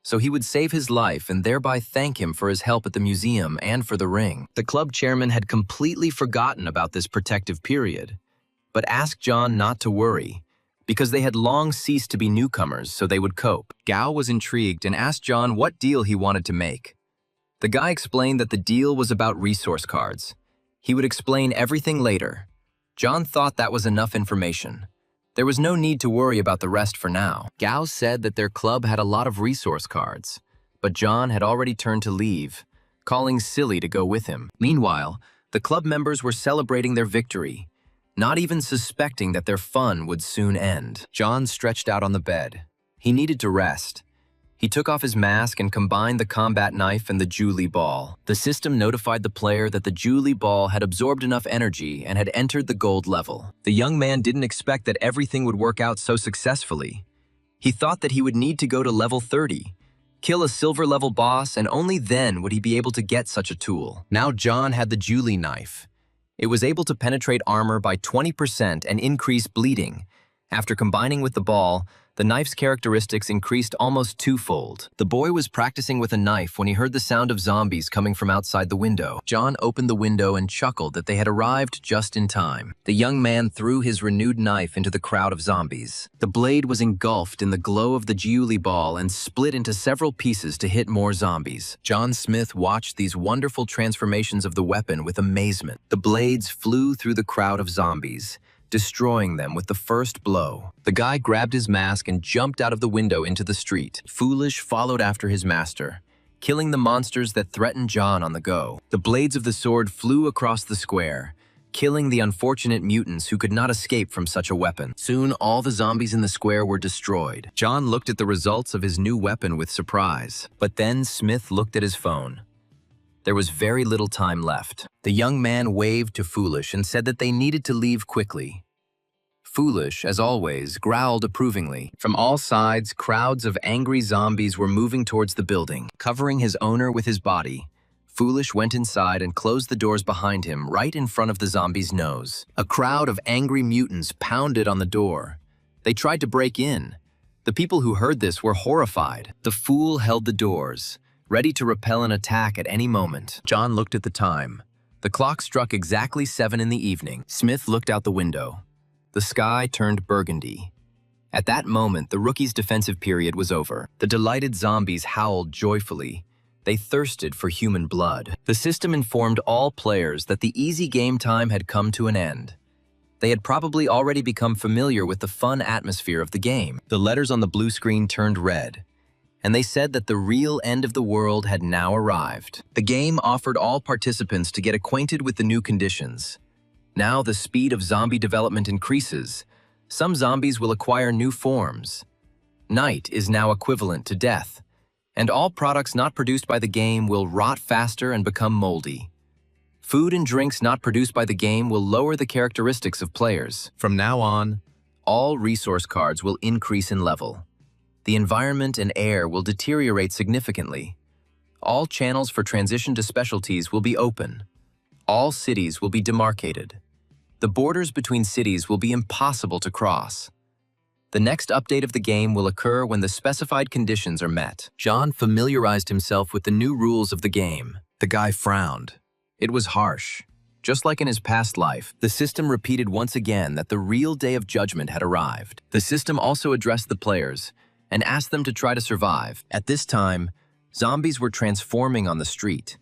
so he would save his life and thereby thank him for his help at the museum and for the ring. The club chairman had completely forgotten about this protective period, but asked John not to worry, because they had long ceased to be newcomers, so they would cope. Gao was intrigued and asked John what deal he wanted to make. The guy explained that the deal was about resource cards. He would explain everything later. John thought that was enough information. There was no need to worry about the rest for now. Gao said that their club had a lot of resource cards, but John had already turned to leave, calling Silly to go with him. Meanwhile, the club members were celebrating their victory, not even suspecting that their fun would soon end. John stretched out on the bed. He needed to rest. He took off his mask and combined the combat knife and the Julie ball. The system notified the player that the Julie ball had absorbed enough energy and had entered the gold level. The young man didn't expect that everything would work out so successfully. He thought that he would need to go to level 30, kill a silver level boss, and only then would he be able to get such a tool. Now John had the Julie knife. It was able to penetrate armor by 20% and increase bleeding. After combining with the ball, the knife's characteristics increased almost twofold. The boy was practicing with a knife when he heard the sound of zombies coming from outside the window. John opened the window and chuckled that they had arrived just in time. The young man threw his renewed knife into the crowd of zombies. The blade was engulfed in the glow of the Julie ball and split into several pieces to hit more zombies. John Smith watched these wonderful transformations of the weapon with amazement. The blades flew through the crowd of zombies, destroying them with the first blow. The guy grabbed his mask and jumped out of the window into the street. Foolish followed after his master, killing the monsters that threatened John on the go. The blades of the sword flew across the square, killing the unfortunate mutants who could not escape from such a weapon. Soon, all the zombies in the square were destroyed. John looked at the results of his new weapon with surprise. But then Smith looked at his phone. There was very little time left. The young man waved to Foolish and said that they needed to leave quickly. Foolish, as always, growled approvingly. From all sides, crowds of angry zombies were moving towards the building. Covering his owner with his body, Foolish went inside and closed the doors behind him right in front of the zombie's nose. A crowd of angry mutants pounded on the door. They tried to break in. The people who heard this were horrified. The fool held the doors, ready to repel an attack at any moment. John looked at the time. The clock struck exactly 7 in the evening. Smith looked out the window. The sky turned burgundy. At that moment, the rookie's defensive period was over. The delighted zombies howled joyfully. They thirsted for human blood. The system informed all players that the easy game time had come to an end. They had probably already become familiar with the fun atmosphere of the game. The letters on the blue screen turned red, and they said that the real end of the world had now arrived. The game offered all participants to get acquainted with the new conditions. Now the speed of zombie development increases. Some zombies will acquire new forms. Night is now equivalent to death, and all products not produced by the game will rot faster and become moldy. Food and drinks not produced by the game will lower the characteristics of players. From now on, all resource cards will increase in level. The environment and air will deteriorate significantly. All channels for transition to specialties will be open. All cities will be demarcated. The borders between cities will be impossible to cross. The next update of the game will occur when the specified conditions are met. John familiarized himself with the new rules of the game. The guy frowned. It was harsh. Just like in his past life, the system repeated once again that the real day of judgment had arrived. The system also addressed the players and asked them to try to survive. At this time, zombies were transforming on the street.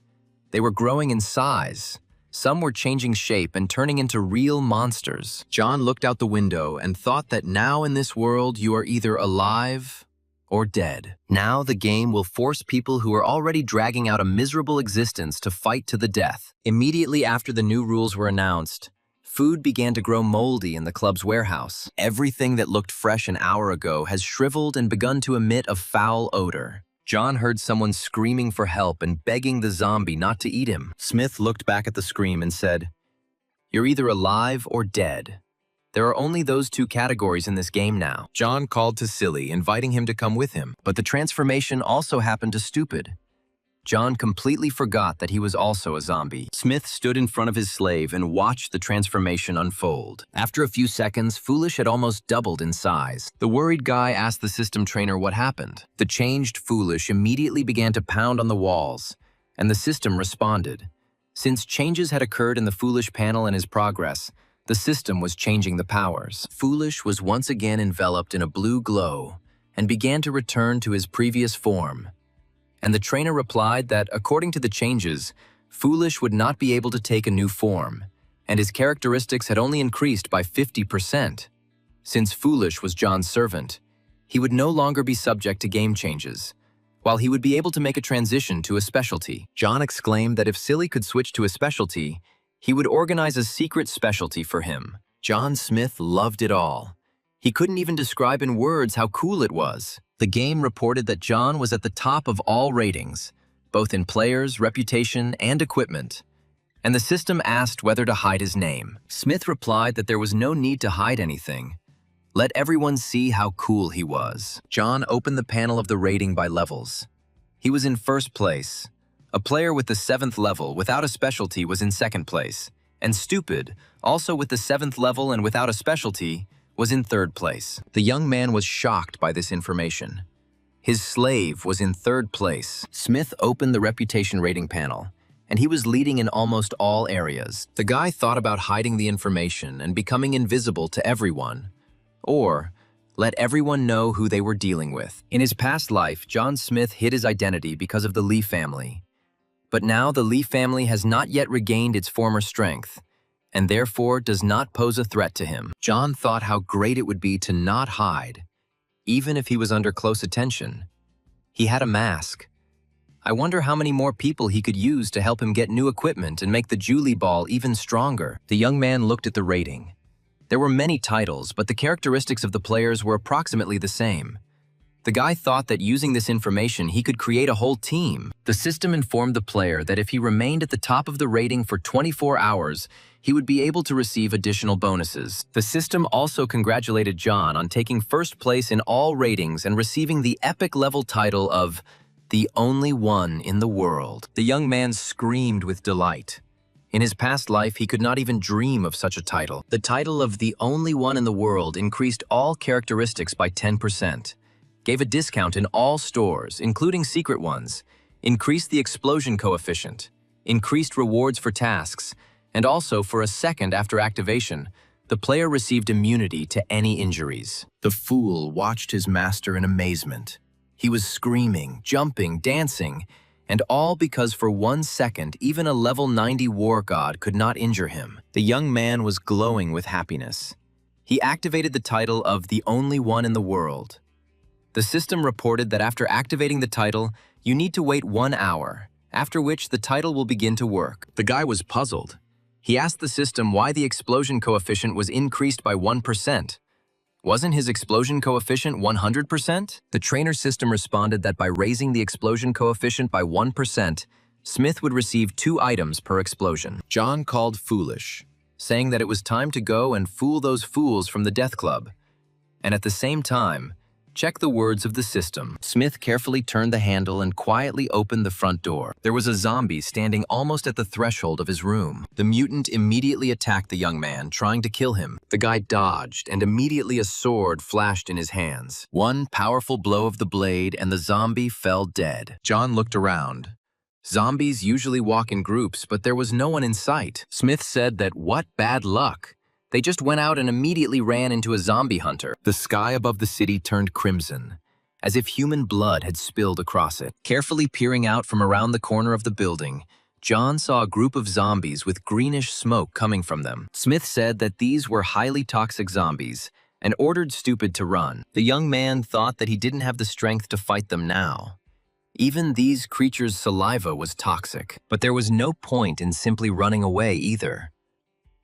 They were growing in size. Some were changing shape and turning into real monsters. John looked out the window and thought that now in this world you are either alive or dead. Now the game will force people who are already dragging out a miserable existence to fight to the death. Immediately after the new rules were announced, food began to grow moldy in the club's warehouse. Everything that looked fresh an hour ago has shriveled and begun to emit a foul odor. John heard someone screaming for help and begging the zombie not to eat him. Smith looked back at the scream and said, "You're either alive or dead. There are only those two categories in this game now." John called to Silly, inviting him to come with him, but the transformation also happened to Stupid. John completely forgot that he was also a zombie. Smith stood in front of his slave and watched the transformation unfold. After a few seconds, Foolish had almost doubled in size. The worried guy asked the system trainer what happened. The changed Foolish immediately began to pound on the walls, and the system responded. Since changes had occurred in the Foolish panel and his progress, the system was changing the powers. Foolish was once again enveloped in a blue glow and began to return to his previous form. And the trainer replied that, according to the changes, Foolish would not be able to take a new form, and his characteristics had only increased by 50%. Since Foolish was John's servant, he would no longer be subject to game changes, while he would be able to make a transition to a specialty. John exclaimed that if Silly could switch to a specialty, he would organize a secret specialty for him. John Smith loved it all. He couldn't even describe in words how cool it was. The game reported that John was at the top of all ratings, both in players, reputation, and equipment. And the system asked whether to hide his name. Smith replied that there was no need to hide anything. Let everyone see how cool he was. John opened the panel of the rating by levels. He was in first place. A player with the 7th level without a specialty was in 2nd place. And Stupid, also with the 7th level and without a specialty, was in 3rd place. The young man was shocked by this information. His slave was in 3rd place. Smith opened the reputation rating panel, and he was leading in almost all areas. The guy thought about hiding the information and becoming invisible to everyone, or let everyone know who they were dealing with. In his past life, John Smith hid his identity because of the Lee family. But now the Lee family has not yet regained its former strength, and therefore does not pose a threat to him. John thought how great it would be to not hide, even if he was under close attention. He had a mask. I wonder how many more people he could use to help him get new equipment and make the Julie ball even stronger. The young man looked at the rating. There were many titles, but the characteristics of the players were approximately the same. The guy thought that using this information, he could create a whole team. The system informed the player that if he remained at the top of the rating for 24 hours, he would be able to receive additional bonuses. The system also congratulated John on taking first place in all ratings and receiving the epic level title of the only one in the world. The young man screamed with delight. In his past life, he could not even dream of such a title. The title of the only one in the world increased all characteristics by 10%. Gave a discount in all stores, including secret ones, increased the explosion coefficient, increased rewards for tasks, and also for a second after activation, the player received immunity to any injuries. The fool watched his master in amazement. He was screaming, jumping, dancing, and all because for 1 second, even a level 90 war god could not injure him. The young man was glowing with happiness. He activated the title of the only one in the world. The system reported that after activating the title, you need to wait 1 hour, after which the title will begin to work. The guy was puzzled. He asked the system why the explosion coefficient was increased by 1%. Wasn't his explosion coefficient 100%? The trainer system responded that by raising the explosion coefficient by 1%, Smith would receive 2 items per explosion. John called Foolish, saying that it was time to go and fool those fools from the Death Club. And at the same time, check the words of the system. Smith carefully turned the handle and quietly opened the front door. There was a zombie standing almost at the threshold of his room. The mutant immediately attacked the young man, trying to kill him. The guy dodged, and immediately a sword flashed in his hands. One powerful blow of the blade, and the zombie fell dead. John looked around. Zombies usually walk in groups, but there was no one in sight. Smith said that what bad luck. They just went out and immediately ran into a zombie hunter. The sky above the city turned crimson, as if human blood had spilled across it. Carefully peering out from around the corner of the building, John saw a group of zombies with greenish smoke coming from them. Smith said that these were highly toxic zombies and ordered Stupid to run. The young man thought that he didn't have the strength to fight them now. Even these creatures' saliva was toxic, but there was no point in simply running away either.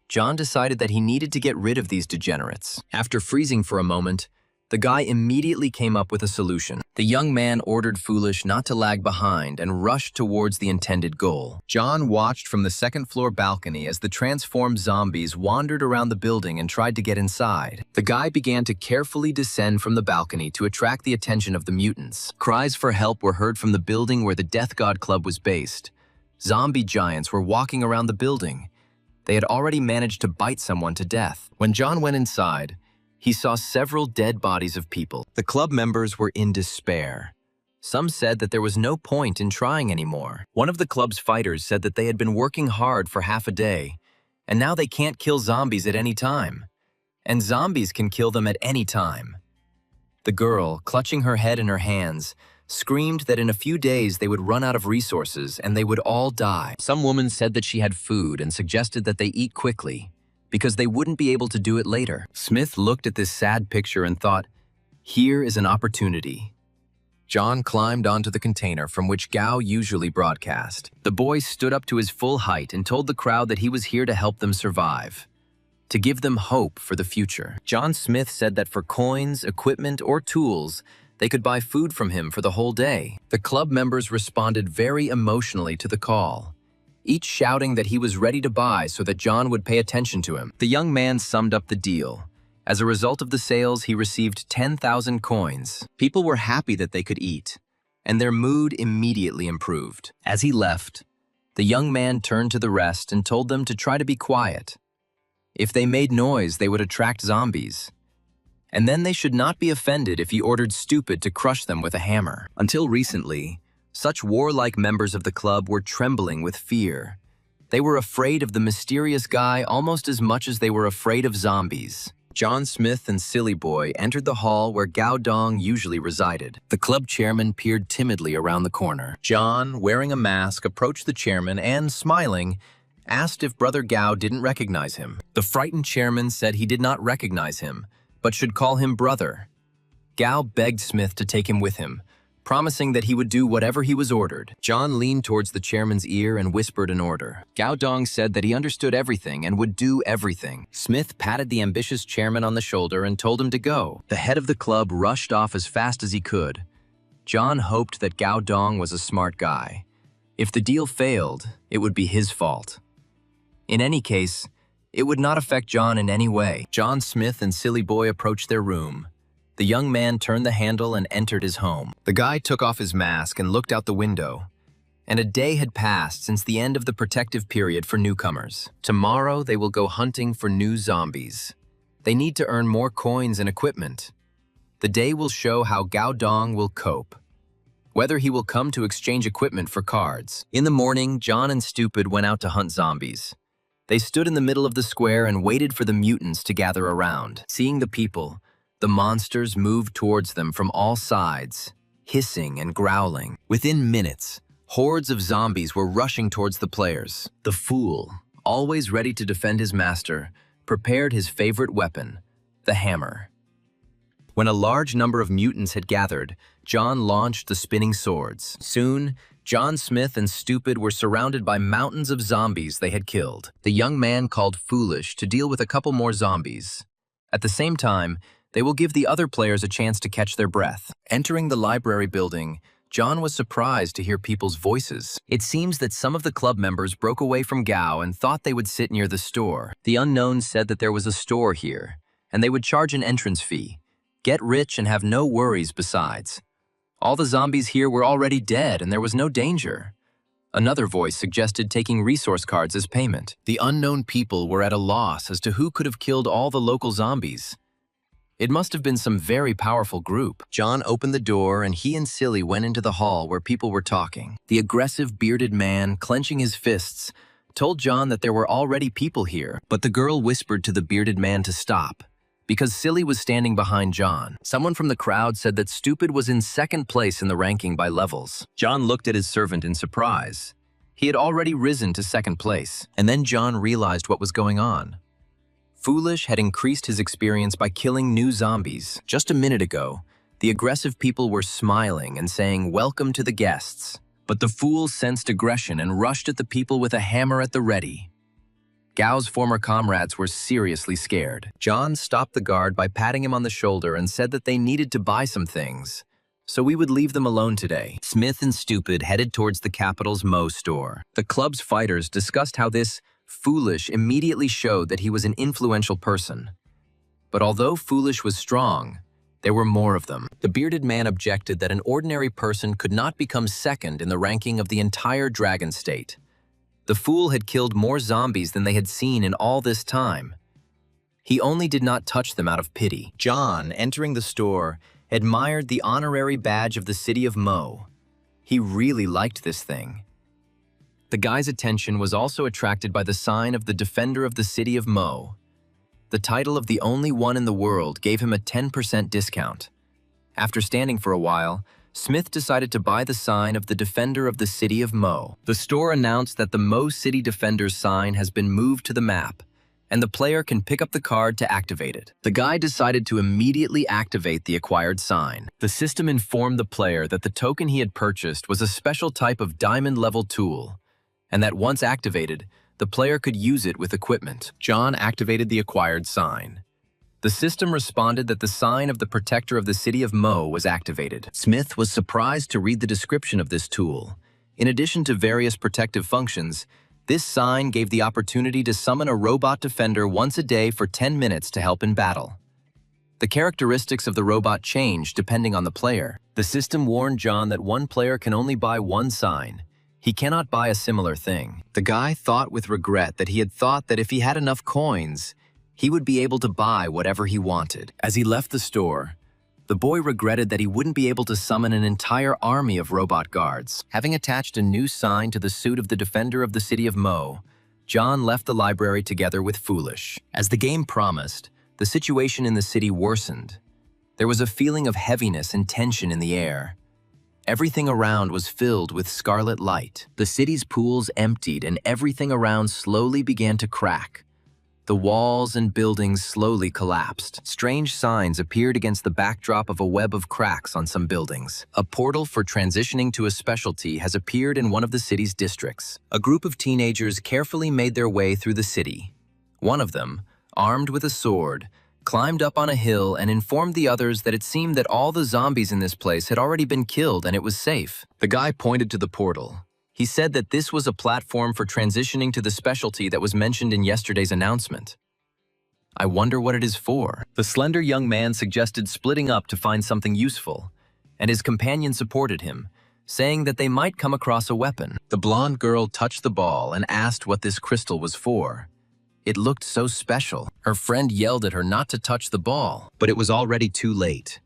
John decided that he needed to get rid of these degenerates. After freezing for a moment, The guy immediately came up with a solution. The young man ordered Foolish not to lag behind and rushed towards the intended goal. John watched from the second-floor balcony as the transformed zombies wandered around the building and tried to get inside. The guy began to carefully descend from the balcony to attract the attention of the mutants. Cries for help were heard from the building where the Death God Club was based. Zombie giants were walking around the building. They had already managed to bite someone to death. When John went inside, he saw several dead bodies of people. The club members were in despair. Some said that there was no point in trying anymore. One of the club's fighters said that they had been working hard for half a day, and now they can't kill zombies at any time. And zombies can kill them at any time. The girl, clutching her head in her hands, screamed that in a few days they would run out of resources and they would all die. Some woman said that she had food and suggested that they eat quickly, because they wouldn't be able to do it later. Smith looked at this sad picture and thought, here is an opportunity. John climbed onto the container from which Gao usually broadcast. The boy stood up to his full height and told the crowd that he was here to help them survive, to give them hope for the future. John Smith said that for coins, equipment, or tools, they could buy food from him for the whole day. The club members responded very emotionally to the call, each shouting that he was ready to buy so that John would pay attention to him. The young man summed up the deal. As a result of the sales, he received 10,000 coins. People were happy that they could eat, and their mood immediately improved. As he left, the young man turned to the rest and told them to try to be quiet. If they made noise, they would attract zombies. And then they should not be offended if he ordered Stupid to crush them with a hammer. Until recently, such warlike members of the club were trembling with fear. They were afraid of the mysterious guy almost as much as they were afraid of zombies. John Smith and Silly Boy entered the hall where Gao Dong usually resided. The club chairman peered timidly around the corner. John, wearing a mask, approached the chairman and, smiling, asked if Brother Gao didn't recognize him. The frightened chairman said he did not recognize him, but should call him brother. Gao begged Smith to take him with him, promising that he would do whatever he was ordered. John leaned towards the chairman's ear and whispered an order. Gao Dong said that he understood everything and would do everything. Smith patted the ambitious chairman on the shoulder and told him to go. The head of the club rushed off as fast as he could. John hoped that Gao Dong was a smart guy. If the deal failed, it would be his fault. In any case, it would not affect John in any way. John Smith and Silly Boy approached their room. The young man turned the handle and entered his home. The guy took off his mask and looked out the window. And a day had passed since the end of the protective period for newcomers. Tomorrow they will go hunting for new zombies. They need to earn more coins and equipment. The day will show how Gao Dong will cope, whether he will come to exchange equipment for cards. In the morning, John and Stupid went out to hunt zombies. They stood in the middle of the square and waited for the mutants to gather around. Seeing the people, the monsters moved towards them from all sides, hissing and growling. Within minutes, hordes of zombies were rushing towards the players. The fool, always ready to defend his master, prepared his favorite weapon, the hammer. When a large number of mutants had gathered, John launched the spinning swords. Soon, John Smith and Stupid were surrounded by mountains of zombies they had killed. The young man called Foolish to deal with a couple more zombies. At the same time, they will give the other players a chance to catch their breath. Entering the library building, John was surprised to hear people's voices. It seems that some of the club members broke away from Gao and thought they would sit near the store. The unknown said that there was a store here, and they would charge an entrance fee, get rich and have no worries besides. All the zombies here were already dead and there was no danger. Another voice suggested taking resource cards as payment. The unknown people were at a loss as to who could have killed all the local zombies. It must have been some very powerful group. John opened the door and he and Silly went into the hall where people were talking. The aggressive bearded man, clenching his fists, told John that there were already people here, but the girl whispered to the bearded man to stop, because Silly was standing behind John. Someone from the crowd said that Stupid was in second place in the ranking by levels. John looked at his servant in surprise. He had already risen to second place, and then John realized what was going on. Foolish had increased his experience by killing new zombies. Just a minute ago, the aggressive people were smiling and saying, "Welcome to the guests." But the fool sensed aggression and rushed at the people with a hammer at the ready. Gao's former comrades were seriously scared. John stopped the guard by patting him on the shoulder and said that they needed to buy some things, so we would leave them alone today. Smith and Stupid headed towards the capital's Mo store. The club's fighters discussed how this Foolish immediately showed that he was an influential person. But although Foolish was strong, there were more of them. The bearded man objected that an ordinary person could not become second in the ranking of the entire Dragon State. The fool had killed more zombies than they had seen in all this time. He only did not touch them out of pity. John, entering the store, admired the honorary badge of the city of Mo. He really liked this thing. The guy's attention was also attracted by the sign of the Defender of the City of Mo. The title of the only one in the world gave him a 10% discount. After standing for a while, Smith decided to buy the sign of the Defender of the City of Mo. The store announced that the Mo City Defender's sign has been moved to the map, and the player can pick up the card to activate it. The guy decided to immediately activate the acquired sign. The system informed the player that the token he had purchased was a special type of diamond-level tool, and that once activated, the player could use it with equipment. John activated the acquired sign. The system responded that the sign of the Protector of the City of Mo was activated. Smith was surprised to read the description of this tool. In addition to various protective functions, this sign gave the opportunity to summon a robot defender once a day for 10 minutes to help in battle. The characteristics of the robot changed depending on the player. The system warned John that one player can only buy one sign. He cannot buy a similar thing. The guy thought with regret that he had thought that if he had enough coins, he would be able to buy whatever he wanted. As he left the store, the boy regretted that he wouldn't be able to summon an entire army of robot guards. Having attached a new sign to the suit of the Defender of the City of Mo, John left the library together with Foolish. As the game promised, the situation in the city worsened. There was a feeling of heaviness and tension in the air. Everything around was filled with scarlet light. The city's pools emptied and everything around slowly began to crack. The walls and buildings slowly collapsed. Strange signs appeared against the backdrop of a web of cracks on some buildings. A portal for transitioning to a specialty has appeared in one of the city's districts. A group of teenagers carefully made their way through the city. One of them, armed with a sword, climbed up on a hill and informed the others that it seemed that all the zombies in this place had already been killed and it was safe. The guy pointed to the portal. He said that this was a platform for transitioning to the specialty that was mentioned in yesterday's announcement. I wonder what it is for. The slender young man suggested splitting up to find something useful, and his companion supported him, saying that they might come across a weapon. The blonde girl touched the ball and asked what this crystal was for. It looked so special. Her friend yelled at her not to touch the ball, but it was already too late.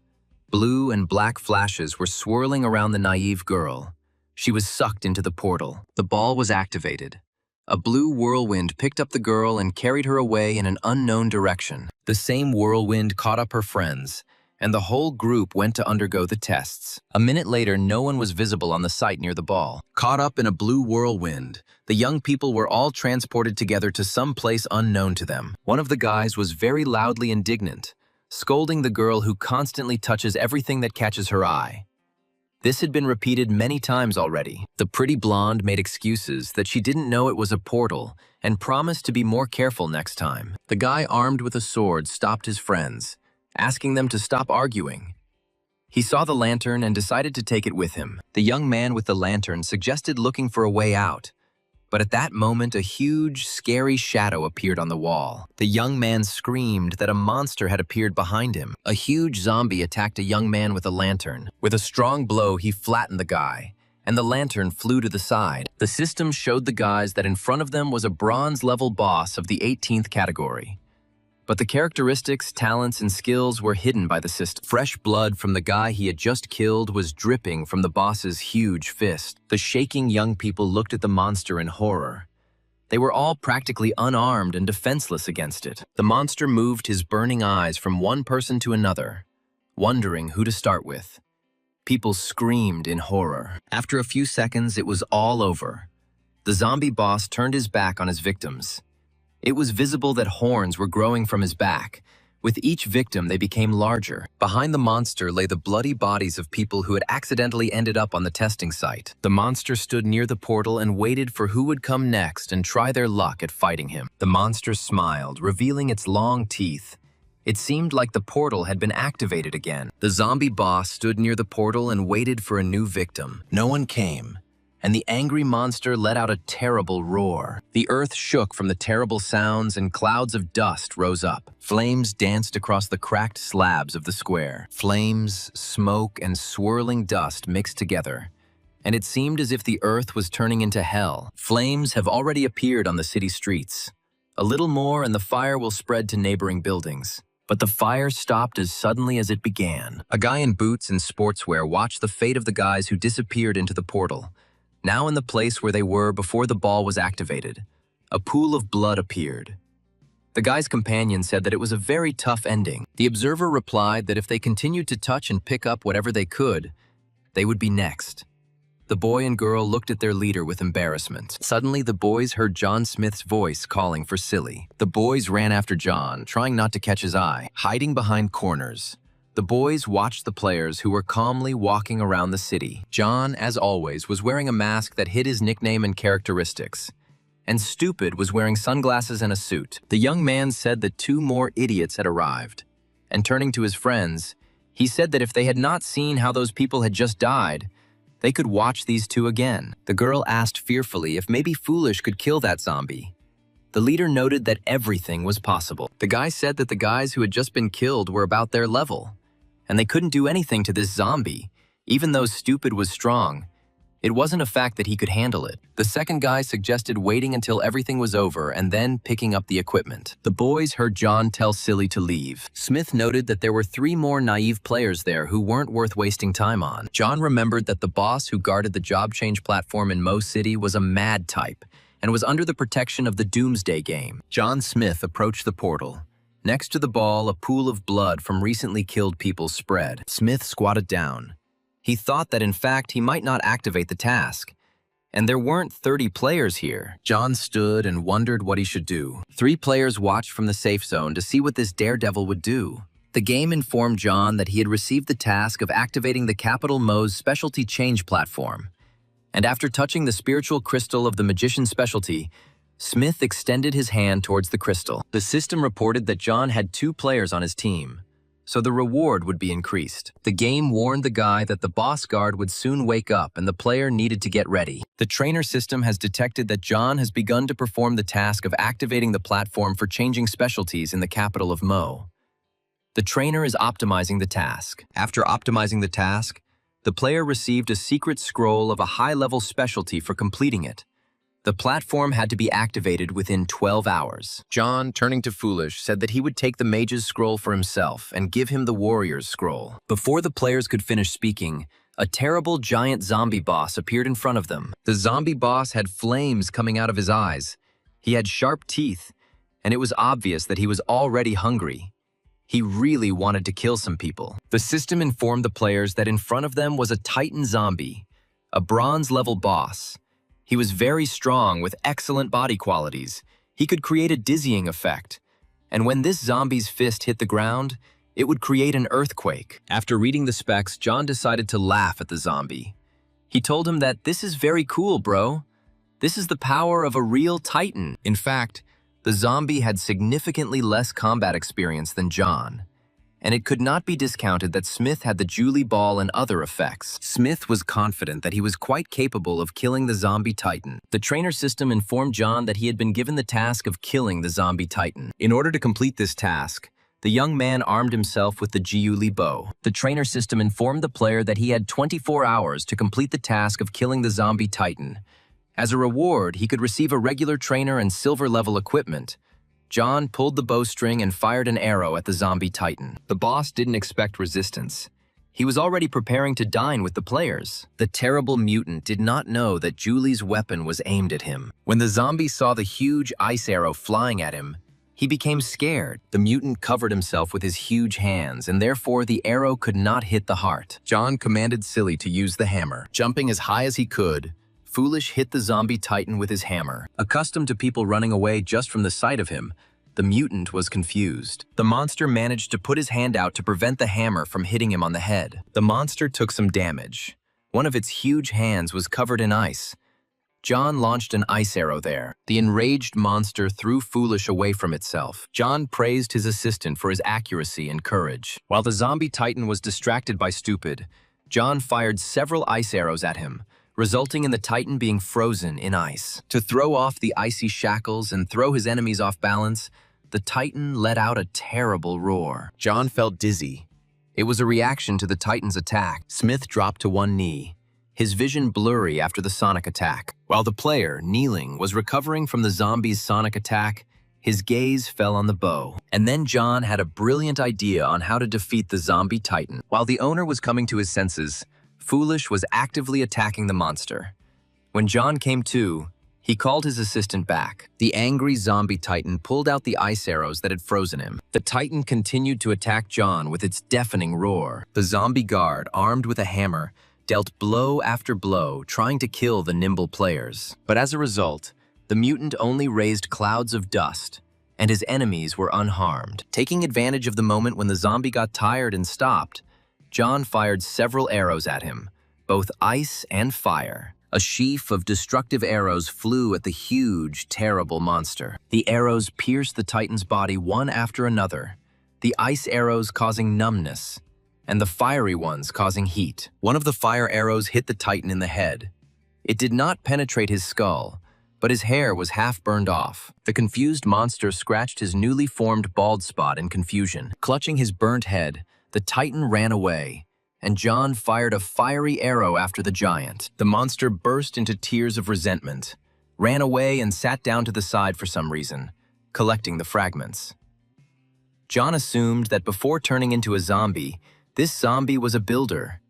Blue and black flashes were swirling around the naive girl. She was sucked into the portal. The ball was activated. A blue whirlwind picked up the girl and carried her away in an unknown direction. The same whirlwind caught up her friends, and the whole group went to undergo the tests. A minute later, no one was visible on the site near the ball. Caught up in a blue whirlwind, the young people were all transported together to some place unknown to them. One of the guys was very loudly indignant, scolding the girl who constantly touches everything that catches her eye. This had been repeated many times already. The pretty blonde made excuses that she didn't know it was a portal and promised to be more careful next time. The guy armed with a sword stopped his friends, asking them to stop arguing. He saw the lantern and decided to take it with him. The young man with the lantern suggested looking for a way out, but at that moment a huge, scary shadow appeared on the wall. The young man screamed that a monster had appeared behind him. A huge zombie attacked a young man with a lantern. With a strong blow, he flattened the guy, and the lantern flew to the side. The system showed the guys that in front of them was a bronze-level boss of the 18th category. But the characteristics, talents, and skills were hidden by the system. Fresh blood from the guy he had just killed was dripping from the boss's huge fist. The shaking young people looked at the monster in horror. They were all practically unarmed and defenseless against it. The monster moved his burning eyes from one person to another, wondering who to start with. People screamed in horror. After a few seconds, it was all over. The zombie boss turned his back on his victims. It was visible that horns were growing from his back, With each victim, they became larger. Behind the monster lay the bloody bodies of people who had accidentally ended up on the testing site. The monster stood near the portal and waited for who would come next and try their luck at fighting him. The monster smiled, revealing its long teeth. It seemed like the portal had been activated again. The zombie boss stood near the portal and waited for a new victim. No one came, and the angry monster let out a terrible roar. The earth shook from the terrible sounds and clouds of dust rose up. Flames danced across the cracked slabs of the square. Flames, smoke, and swirling dust mixed together, and it seemed as if the earth was turning into hell. Flames have already appeared on the city streets. A little more and the fire will spread to neighboring buildings. But the fire stopped as suddenly as it began. A guy in boots and sportswear watched the fate of the guys who disappeared into the portal. Now in the place where they were before the ball was activated, a pool of blood appeared. The guy's companion said that it was a very tough ending. The observer replied that if they continued to touch and pick up whatever they could, they would be next. The boy and girl looked at their leader with embarrassment. Suddenly, the boys heard John Smith's voice calling for Silly. The boys ran after John, trying not to catch his eye, hiding behind corners. The boys watched the players who were calmly walking around the city. John, as always, was wearing a mask that hid his nickname and characteristics. And Stupid was wearing sunglasses and a suit. The young man said that 2 more idiots had arrived. And turning to his friends, he said that if they had not seen how those people had just died, they could watch these 2 again. The girl asked fearfully if maybe Foolish could kill that zombie. The leader noted that everything was possible. The guy said that the guys who had just been killed were about their level, and they couldn't do anything to this zombie, even though Stupid was strong. It wasn't a fact that he could handle it. The second guy suggested waiting until everything was over and then picking up the equipment. The boys heard John tell Silly to leave. Smith noted that there were 3 more naive players there who weren't worth wasting time on. John remembered that the boss who guarded the job change platform in Mo City was a mad type and was under the protection of the Doomsday Game. John Smith approached the portal. Next to the ball, a pool of blood from recently killed people spread. Smith squatted down. He thought that in fact he might not activate the task, and there weren't 30 players here. John stood and wondered what he should do. 3 players watched from the safe zone to see what this daredevil would do. The game informed John that he had received the task of activating the Capital Mo's specialty change platform, and after touching the spiritual crystal of the magician's specialty, Smith extended his hand towards the crystal. The system reported that John had 2 players on his team, so the reward would be increased. The game warned the guy that the boss guard would soon wake up and the player needed to get ready. The trainer system has detected that John has begun to perform the task of activating the platform for changing specialties in the capital of Mo. The trainer is optimizing the task. After optimizing the task, the player received a secret scroll of a high-level specialty for completing it. The platform had to be activated within 12 hours. John, turning to Foolish, said that he would take the mage's scroll for himself and give him the warrior's scroll. Before the players could finish speaking, a terrible giant zombie boss appeared in front of them. The zombie boss had flames coming out of his eyes. He had sharp teeth, and it was obvious that he was already hungry. He really wanted to kill some people. The system informed the players that in front of them was a Titan zombie, a bronze-level boss. He was very strong with excellent body qualities. He could create a dizzying effect. And when this zombie's fist hit the ground, it would create an earthquake. After reading the specs, John decided to laugh at the zombie. He told him that this is very cool, bro. This is the power of a real Titan. In fact, the zombie had significantly less combat experience than John, and it could not be discounted that Smith had the Julie Ball and other effects. Smith was confident that he was quite capable of killing the zombie Titan. The trainer system informed John that he had been given the task of killing the zombie Titan. In order to complete this task, the young man armed himself with the Julie bow. The trainer system informed the player that he had 24 hours to complete the task of killing the zombie Titan. As a reward, he could receive a regular trainer and silver-level equipment. John pulled the bowstring and fired an arrow at the zombie Titan. The boss didn't expect resistance. He was already preparing to dine with the players. The terrible mutant did not know that Julie's weapon was aimed at him. When the zombie saw the huge ice arrow flying at him, he became scared. The mutant covered himself with his huge hands, and therefore the arrow could not hit the heart. John commanded Silly to use the hammer. Jumping as high as he could, Foolish hit the zombie Titan with his hammer. Accustomed to people running away just from the sight of him, the The mutant was confused. The monster managed to put his hand out to prevent the hammer from hitting him on the head. The monster took some damage. One of its huge hands was covered in ice. John launched an ice arrow there. The enraged monster threw Foolish away from itself. John praised his assistant for his accuracy and courage. While the zombie titan was distracted by Stupid, John fired several ice arrows at him, resulting in the titan being frozen in ice. To throw off the icy shackles and throw his enemies off balance, the titan let out a terrible roar. John felt dizzy. It was a reaction to the titan's attack. Smith dropped to one knee, his vision blurry after the sonic attack. While the player, kneeling, was recovering from the zombie's sonic attack, his gaze fell on the bow. And then John had a brilliant idea on how to defeat the zombie titan. While the owner was coming to his senses, Foolish was actively attacking the monster. When John came to, he called his assistant back. The angry zombie titan pulled out the ice arrows that had frozen him. The titan continued to attack John with its deafening roar. The zombie guard, armed with a hammer, dealt blow after blow, trying to kill the nimble players. But as a result, the mutant only raised clouds of dust, and his enemies were unharmed. Taking advantage of the moment when the zombie got tired and stopped, John fired several arrows at him, both ice and fire. A sheaf of destructive arrows flew at the huge, terrible monster. The arrows pierced the titan's body one after another, the ice arrows causing numbness, and the fiery ones causing heat. One of the fire arrows hit the titan in the head. It did not penetrate his skull, but his hair was half burned off. The confused monster scratched his newly formed bald spot in confusion. Clutching his burnt head, the titan ran away, and John fired a fiery arrow after the giant. The monster burst into tears of resentment, ran away and sat down to the side for some reason, collecting the fragments. John assumed that before turning into a zombie, this zombie was a builder,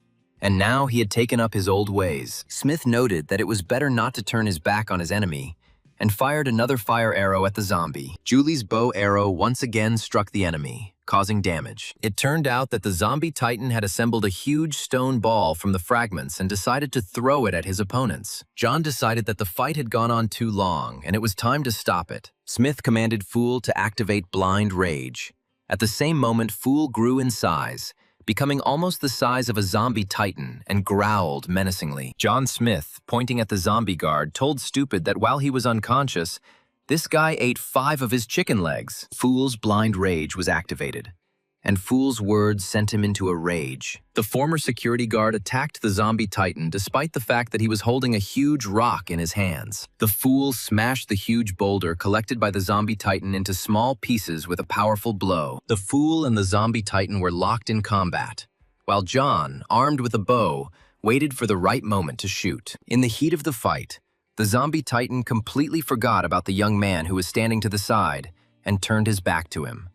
and now he had taken up his old ways. Smith noted that it was better not to turn his back on his enemy, and fired another fire arrow at the zombie. Julie's bow arrow once again struck the enemy, causing damage. It turned out that the zombie titan had assembled a huge stone ball from the fragments and decided to throw it at his opponents. John decided that the fight had gone on too long, and it was time to stop it. Smith commanded Fool to activate Blind Rage. At the same moment, Fool grew in size, becoming almost the size of a zombie titan, and growled menacingly. John Smith, pointing at the zombie guard, told Stupid that while he was unconscious, this guy ate 5 of his chicken legs. Fool's blind rage was activated, and Fool's words sent him into a rage. The former security guard attacked the zombie titan despite the fact that he was holding a huge rock in his hands. The Fool smashed the huge boulder collected by the zombie titan into small pieces with a powerful blow. The Fool and the zombie titan were locked in combat, while John, armed with a bow, waited for the right moment to shoot. In the heat of the fight, the zombie titan completely forgot about the young man who was standing to the side and turned his back to him.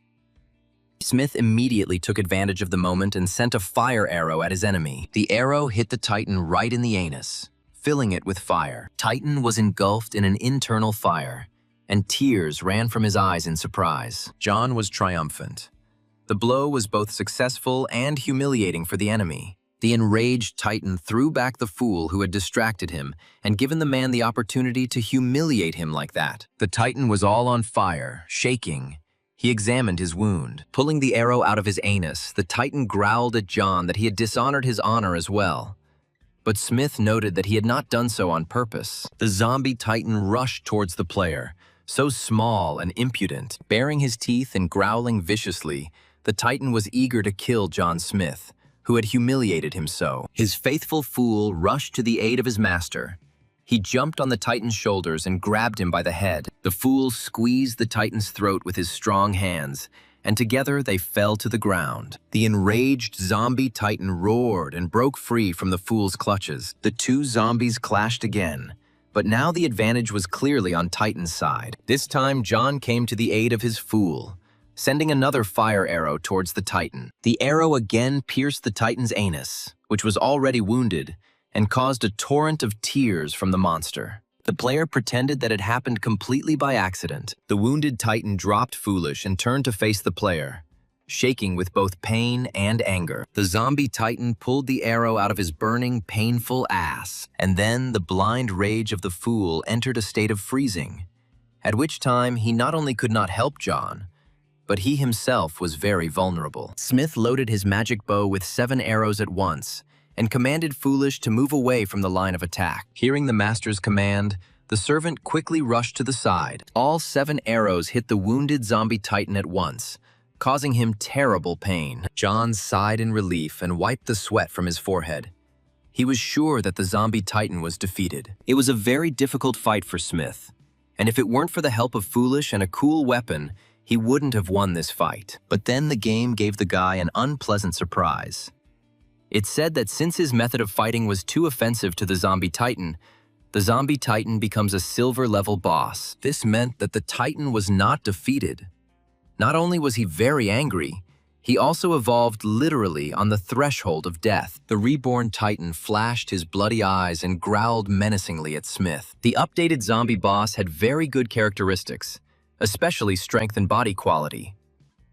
Smith immediately took advantage of the moment and sent a fire arrow at his enemy. The arrow hit the titan right in the anus, filling it with fire. Titan was engulfed in an internal fire, and tears ran from his eyes in surprise. John was triumphant. The blow was both successful and humiliating for the enemy. The enraged titan threw back the Fool who had distracted him and given the man the opportunity to humiliate him like that. The titan was all on fire, shaking. He examined his wound. Pulling the arrow out of his anus, the titan growled at John that he had dishonored his honor as well. But Smith noted that he had not done so on purpose. The zombie titan rushed towards the player, so small and impudent. Baring his teeth and growling viciously, the titan was eager to kill John Smith, who had humiliated him so. His faithful Fool rushed to the aid of his master. He jumped on the titan's shoulders and grabbed him by the head. The Fool squeezed the titan's throat with his strong hands, and together they fell to the ground. The enraged zombie titan roared and broke free from the Fool's clutches. The two zombies clashed again, but now the advantage was clearly on Titan's side. This time, John came to the aid of his Fool, sending another fire arrow towards the titan. The arrow again pierced the titan's anus, which was already wounded, and caused a torrent of tears from the monster. The player pretended that it happened completely by accident. The wounded titan dropped Foolish and turned to face the player, shaking with both pain and anger. The zombie titan pulled the arrow out of his burning, painful ass, and then the blind rage of the Fool entered a state of freezing, at which time he not only could not help John, but he himself was very vulnerable. Smith loaded his magic bow with 7 arrows at once and commanded Foolish to move away from the line of attack. Hearing the master's command, the servant quickly rushed to the side. All 7 arrows hit the wounded zombie titan at once, causing him terrible pain. John sighed in relief and wiped the sweat from his forehead. He was sure that the zombie titan was defeated. It was a very difficult fight for Smith, and if it weren't for the help of Foolish and a cool weapon, he wouldn't have won this fight. But then the game gave the guy an unpleasant surprise. It said that since his method of fighting was too offensive to the zombie titan, the zombie titan becomes a silver-level boss. This meant that the titan was not defeated. Not only was he very angry, he also evolved literally on the threshold of death. The reborn titan flashed his bloody eyes and growled menacingly at Smith. The updated zombie boss had very good characteristics, especially strength and body quality.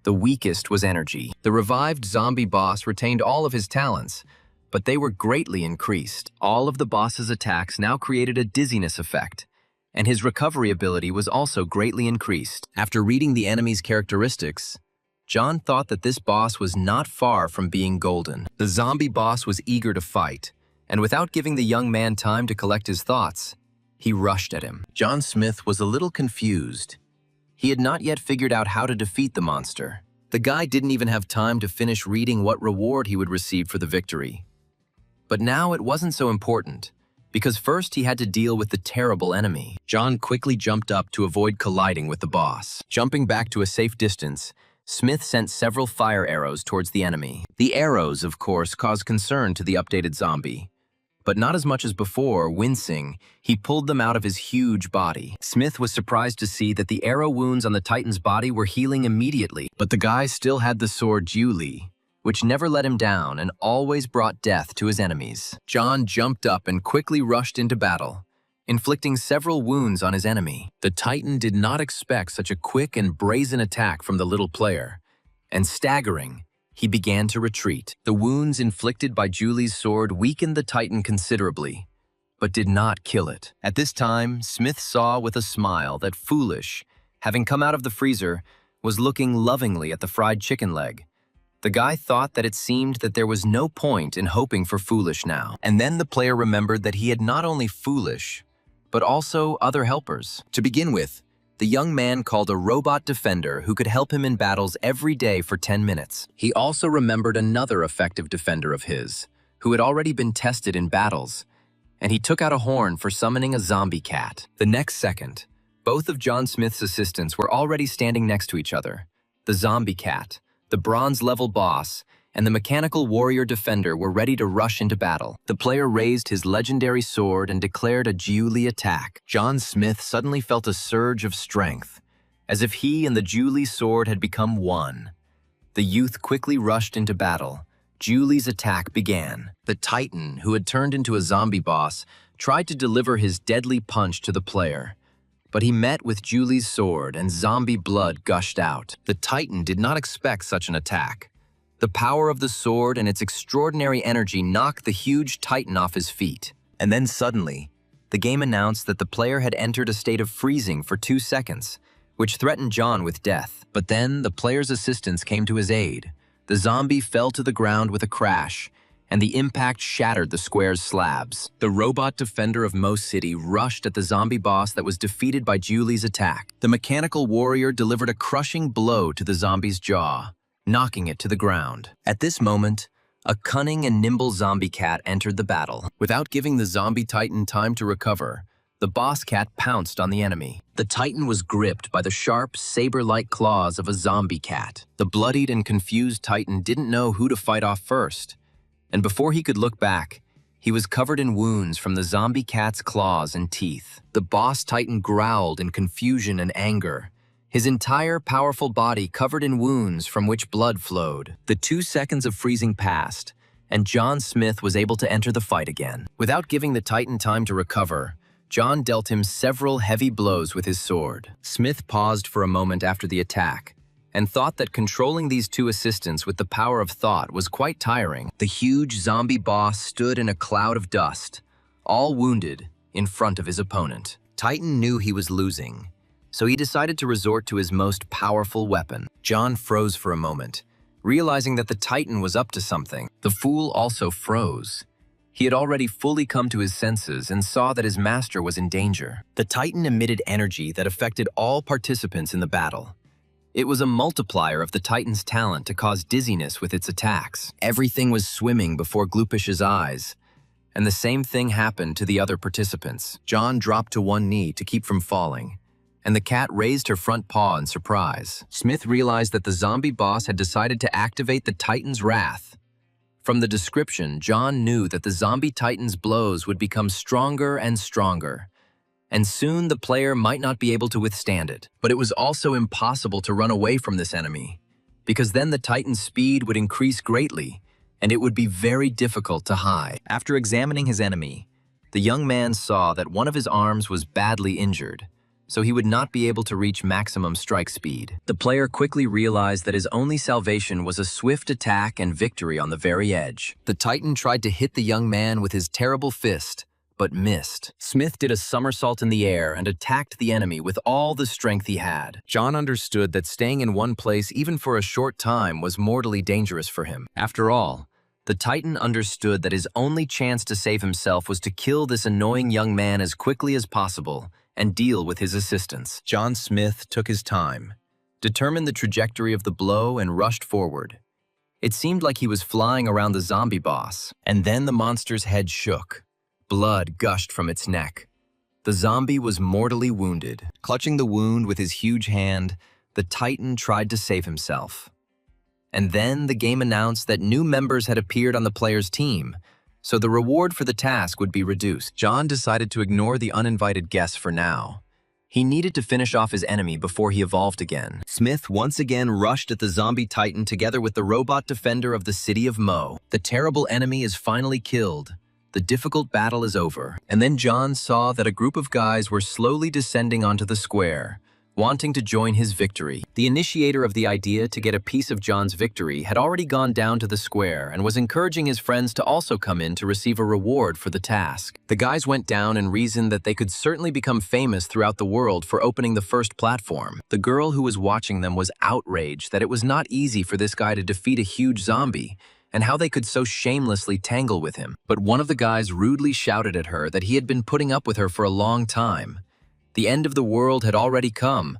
The weakest was energy. The revived zombie boss retained all of his talents, but they were greatly increased. All of the boss's attacks now created a dizziness effect, and his recovery ability was also greatly increased. After reading the enemy's characteristics, John thought that this boss was not far from being golden. The zombie boss was eager to fight, and without giving the young man time to collect his thoughts, he rushed at him. John Smith was a little confused. He had not yet figured out how to defeat the monster. The guy didn't even have time to finish reading what reward he would receive for the victory. But now it wasn't so important, because first he had to deal with the terrible enemy. John quickly jumped up to avoid colliding with the boss. Jumping back to a safe distance, Smith sent several fire arrows towards the enemy. The arrows, of course, caused concern to the updated zombie. But not as much as before. Wincing, he pulled them out of his huge body. Smith was surprised to see that the arrow wounds on the titan's body were healing immediately. But the guy still had the sword Julie, which never let him down and always brought death to his enemies. John jumped up and quickly rushed into battle, inflicting several wounds on his enemy. The titan did not expect such a quick and brazen attack from the little player, and staggering, he began to retreat. The wounds inflicted by Julie's sword weakened the titan considerably, but did not kill it. At this time, Smith saw with a smile that Foolish, having come out of the freezer, was looking lovingly at the fried chicken leg. The guy thought that it seemed that there was no point in hoping for Foolish now. And then the player remembered that he had not only Foolish, but also other helpers. To begin with, the young man called a robot defender who could help him in battles every day for 10 minutes. He also remembered another effective defender of his, who had already been tested in battles, and he took out a horn for summoning a zombie cat. The next second, both of John Smith's assistants were already standing next to each other. The zombie cat, the bronze-level boss, and the mechanical warrior defender were ready to rush into battle. The player raised his legendary sword and declared a Julie attack. John Smith suddenly felt a surge of strength, as if he and the Julie sword had become one. The youth quickly rushed into battle. Julie's attack began. The titan, who had turned into a zombie boss, tried to deliver his deadly punch to the player, but he met with Julie's sword and zombie blood gushed out. The titan did not expect such an attack. The power of the sword and its extraordinary energy knocked the huge titan off his feet. And then suddenly, the game announced that the player had entered a state of freezing for 2 seconds, which threatened John with death. But then the player's assistants came to his aid. The zombie fell to the ground with a crash, and the impact shattered the square's slabs. The robot defender of Mo City rushed at the zombie boss that was defeated by Julie's attack. The mechanical warrior delivered a crushing blow to the zombie's jaw, knocking it to the ground. At this moment, a cunning and nimble zombie cat entered the battle. Without giving the zombie titan time to recover, the boss cat pounced on the enemy. The titan was gripped by the sharp, saber-like claws of a zombie cat. The bloodied and confused titan didn't know who to fight off first, and before he could look back, he was covered in wounds from the zombie cat's claws and teeth. The boss titan growled in confusion and anger, his entire powerful body covered in wounds from which blood flowed. The 2 seconds of freezing passed, and John Smith was able to enter the fight again. Without giving the titan time to recover, John dealt him several heavy blows with his sword. Smith paused for a moment after the attack, and thought that controlling these 2 assistants with the power of thought was quite tiring. The huge zombie boss stood in a cloud of dust, all wounded, in front of his opponent. Titan knew he was losing, so he decided to resort to his most powerful weapon. John froze for a moment, realizing that the Titan was up to something. The fool also froze. He had already fully come to his senses and saw that his master was in danger. The Titan emitted energy that affected all participants in the battle. It was a multiplier of the Titan's talent to cause dizziness with its attacks. Everything was swimming before Glupish's eyes, and the same thing happened to the other participants. John dropped to one knee to keep from falling, and the cat raised her front paw in surprise. Smith realized that the zombie boss had decided to activate the Titan's wrath. From the description, John knew that the zombie Titan's blows would become stronger and stronger, and soon the player might not be able to withstand it. But it was also impossible to run away from this enemy, because then the Titan's speed would increase greatly, and it would be very difficult to hide. After examining his enemy, the young man saw that one of his arms was badly injured, so he would not be able to reach maximum strike speed. The player quickly realized that his only salvation was a swift attack and victory on the very edge. The Titan tried to hit the young man with his terrible fist, but missed. Smith did a somersault in the air and attacked the enemy with all the strength he had. John understood that staying in one place even for a short time was mortally dangerous for him. After all, the Titan understood that his only chance to save himself was to kill this annoying young man as quickly as possible and deal with his assistance. John Smith took his time, determined the trajectory of the blow, and rushed forward. It seemed like he was flying around the zombie boss, and then the monster's head shook. Blood gushed from its neck. The zombie was mortally wounded. Clutching the wound with his huge hand, the Titan tried to save himself. And then the game announced that new members had appeared on the player's team, so the reward for the task would be reduced. John decided to ignore the uninvited guests for now. He needed to finish off his enemy before he evolved again. Smith once again rushed at the zombie Titan together with the robot defender of the city of Mo. The terrible enemy is finally killed. The difficult battle is over. And then John saw that a group of guys were slowly descending onto the square, wanting to join his victory. The initiator of the idea to get a piece of John's victory had already gone down to the square and was encouraging his friends to also come in to receive a reward for the task. The guys went down and reasoned that they could certainly become famous throughout the world for opening the first platform. The girl who was watching them was outraged that it was not easy for this guy to defeat a huge zombie, and how they could so shamelessly tangle with him. But one of the guys rudely shouted at her that he had been putting up with her for a long time. The end of the world had already come,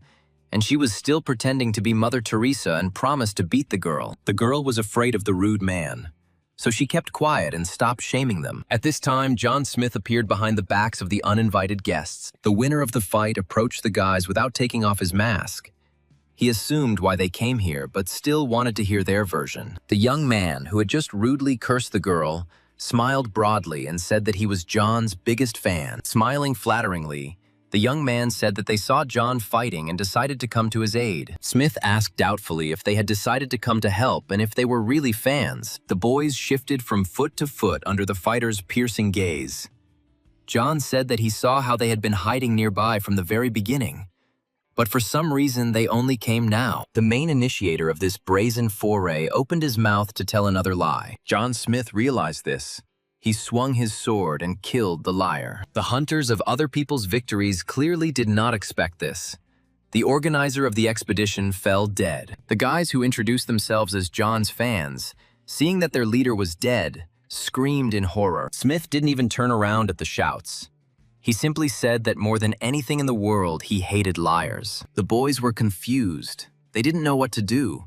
and she was still pretending to be Mother Teresa and promised to beat the girl. The girl was afraid of the rude man, so she kept quiet and stopped shaming them. At this time, John Smith appeared behind the backs of the uninvited guests. The winner of the fight approached the guys without taking off his mask. He assumed why they came here, but still wanted to hear their version. The young man, who had just rudely cursed the girl, smiled broadly and said that he was John's biggest fan. Smiling flatteringly, the young man said that they saw John fighting and decided to come to his aid. Smith asked doubtfully if they had decided to come to help and if they were really fans. The boys shifted from foot to foot under the fighter's piercing gaze. John said that he saw how they had been hiding nearby from the very beginning, but for some reason they only came now. The main initiator of this brazen foray opened his mouth to tell another lie. John Smith realized this. He swung his sword and killed the liar. The hunters of other people's victories clearly did not expect this. The organizer of the expedition fell dead. The guys who introduced themselves as John's fans, seeing that their leader was dead, screamed in horror. Smith didn't even turn around at the shouts. He simply said that more than anything in the world, he hated liars. The boys were confused. They didn't know what to do,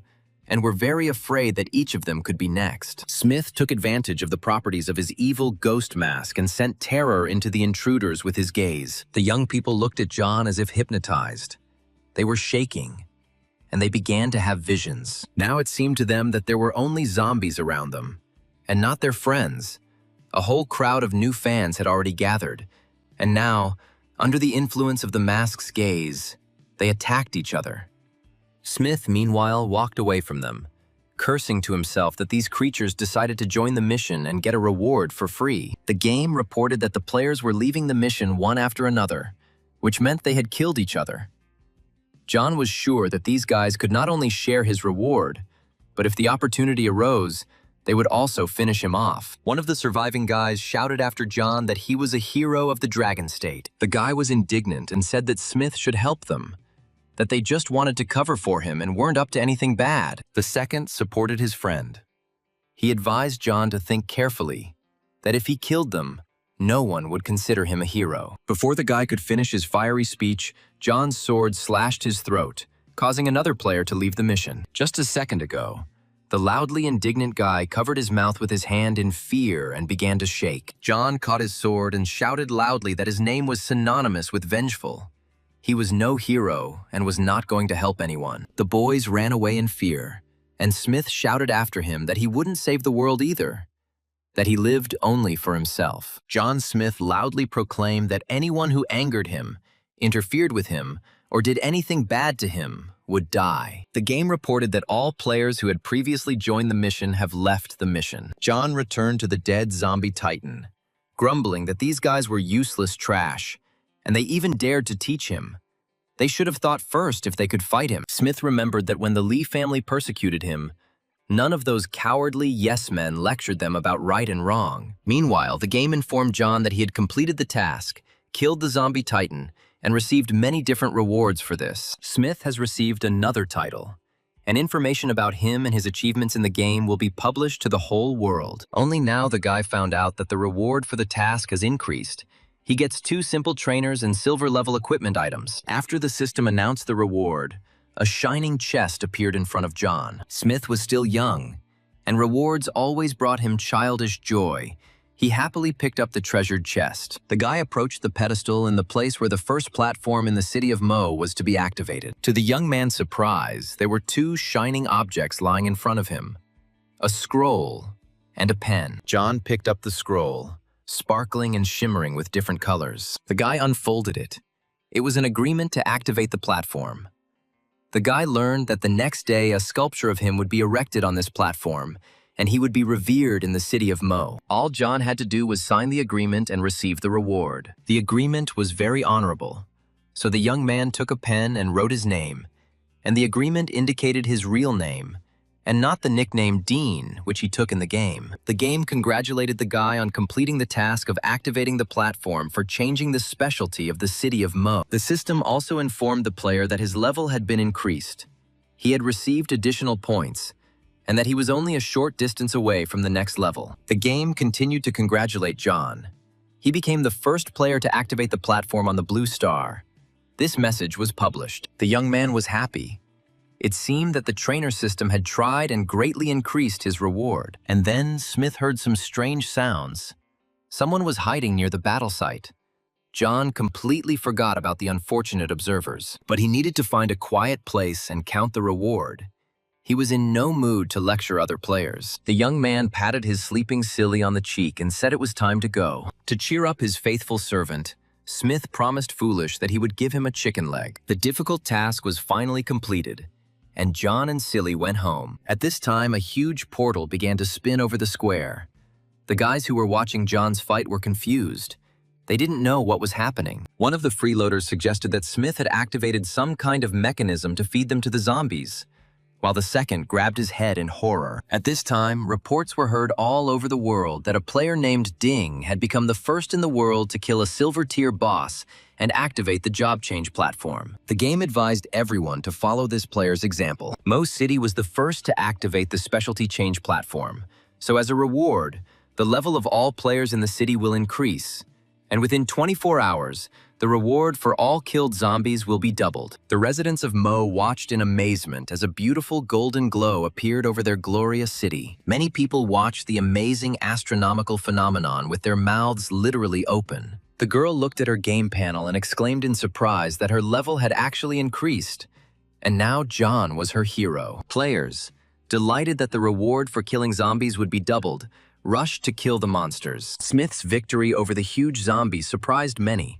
and were very afraid that each of them could be next. Smith took advantage of the properties of his evil ghost mask and sent terror into the intruders with his gaze. The young people looked at John as if hypnotized. They were shaking, and they began to have visions. Now it seemed to them that there were only zombies around them, and not their friends. A whole crowd of new fans had already gathered, and now, under the influence of the mask's gaze, they attacked each other. Smith, meanwhile, walked away from them, cursing to himself that these creatures decided to join the mission and get a reward for free. The game reported that the players were leaving the mission one after another, which meant they had killed each other. John was sure that these guys could not only share his reward, but if the opportunity arose, they would also finish him off. One of the surviving guys shouted after John that he was a hero of the Dragon State. The guy was indignant and said that Smith should help them, that they just wanted to cover for him and weren't up to anything bad. The second supported his friend. He advised John to think carefully, that if he killed them, no one would consider him a hero. Before the guy could finish his fiery speech, John's sword slashed his throat, causing another player to leave the mission. Just a second ago, the loudly indignant guy covered his mouth with his hand in fear and began to shake. John caught his sword and shouted loudly that his name was synonymous with vengeful. He was no hero and was not going to help anyone. The boys ran away in fear, and Smith shouted after him that he wouldn't save the world either, that he lived only for himself. John Smith loudly proclaimed that anyone who angered him, interfered with him, or did anything bad to him would die. The game reported that all players who had previously joined the mission have left the mission. John returned to the dead zombie titan, grumbling that these guys were useless trash, and they even dared to teach him. They should have thought first if they could fight him. Smith remembered that when the Lee family persecuted him, none of those cowardly yes-men lectured them about right and wrong. Meanwhile, the game informed John that he had completed the task, killed the zombie titan, and received many different rewards for this. Smith has received another title, and information about him and his achievements in the game will be published to the whole world. Only now the guy found out that the reward for the task has increased. He gets 2 simple trainers and silver-level equipment items. After the system announced the reward, a shining chest appeared in front of John. Smith was still young, and rewards always brought him childish joy. He happily picked up the treasured chest. The guy approached the pedestal in the place where the first platform in the city of Mo was to be activated. To the young man's surprise, there were 2 shining objects lying in front of him, a scroll and a pen. John picked up the scroll, sparkling and shimmering with different colors. The guy unfolded it. It was an agreement to activate the platform. The guy learned that the next day a sculpture of him would be erected on this platform, and he would be revered in the city of Mo. All John had to do was sign the agreement and receive the reward. The agreement was very honorable, so the young man took a pen and wrote his name, and the agreement indicated his real name, and not the nickname Dean, which he took in the game. The game congratulated the guy on completing the task of activating the platform for changing the specialty of the city of Mo. The system also informed the player that his level had been increased. He had received additional points, and that he was only a short distance away from the next level. The game continued to congratulate John. He became the first player to activate the platform on the blue star. This message was published. The young man was happy. It seemed that the trainer system had tried and greatly increased his reward. And then Smith heard some strange sounds. Someone was hiding near the battle site. John completely forgot about the unfortunate observers, but he needed to find a quiet place and count the reward. He was in no mood to lecture other players. The young man patted his sleeping silly on the cheek and said it was time to go. To cheer up his faithful servant, Smith promised Foolish that he would give him a chicken leg. The difficult task was finally completed, and John and Silly went home. At this time, a huge portal began to spin over the square. The guys who were watching John's fight were confused. They didn't know what was happening. One of the freeloaders suggested that Smith had activated some kind of mechanism to feed them to the zombies, while the second grabbed his head in horror. At this time, reports were heard all over the world that a player named Ding had become the first in the world to kill a silver-tier boss and activate the job change platform. The game advised everyone to follow this player's example. Mo City was the first to activate the specialty change platform, so as a reward, the level of all players in the city will increase, and within 24 hours, the reward for all killed zombies will be doubled. The residents of Mo watched in amazement as a beautiful golden glow appeared over their glorious city. Many people watched the amazing astronomical phenomenon with their mouths literally open. The girl looked at her game panel and exclaimed in surprise that her level had actually increased, and now John was her hero. Players, delighted that the reward for killing zombies would be doubled, rushed to kill the monsters. Smith's victory over the huge zombies surprised many,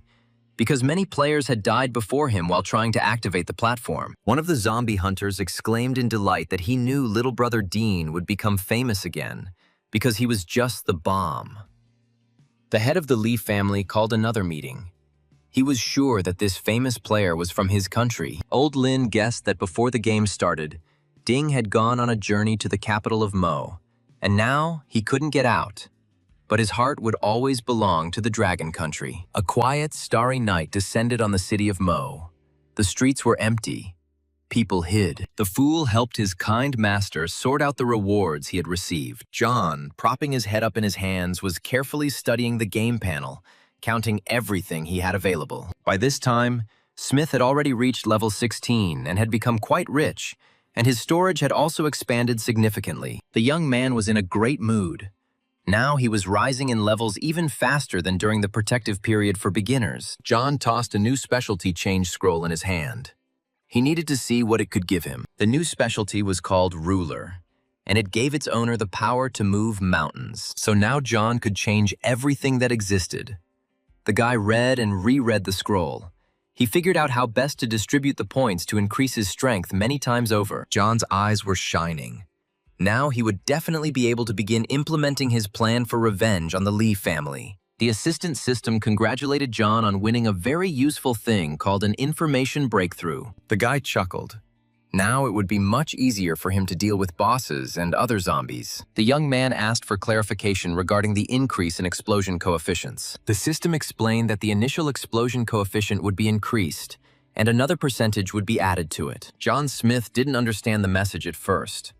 because many players had died before him while trying to activate the platform. One of the zombie hunters exclaimed in delight that he knew little brother Dean would become famous again, because he was just the bomb. The head of the Lee family called another meeting. He was sure that this famous player was from his country. Old Lin guessed that before the game started, Ding had gone on a journey to the capital of Mo, and now he couldn't get out. But his heart would always belong to the Dragon Country. A quiet, starry night descended on the city of Mo. The streets were empty. People hid. The fool helped his kind master sort out the rewards he had received. John, propping his head up in his hands, was carefully studying the game panel, counting everything he had available. By this time, Smith had already reached level 16 and had become quite rich, and his storage had also expanded significantly. The young man was in a great mood. Now he was rising in levels even faster than during the protective period for beginners. John tossed a new specialty change scroll in his hand. He needed to see what it could give him. The new specialty was called Ruler, and it gave its owner the power to move mountains. So now John could change everything that existed. The guy read and reread the scroll. He figured out how best to distribute the points to increase his strength many times over. John's eyes were shining. Now he would definitely be able to begin implementing his plan for revenge on the Lee family. The assistant system congratulated John on winning a very useful thing called an information breakthrough. The guy chuckled. Now it would be much easier for him to deal with bosses and other zombies. The young man asked for clarification regarding the increase in explosion coefficients. The system explained that the initial explosion coefficient would be increased, and another percentage would be added to it. John Smith didn't understand the message at first.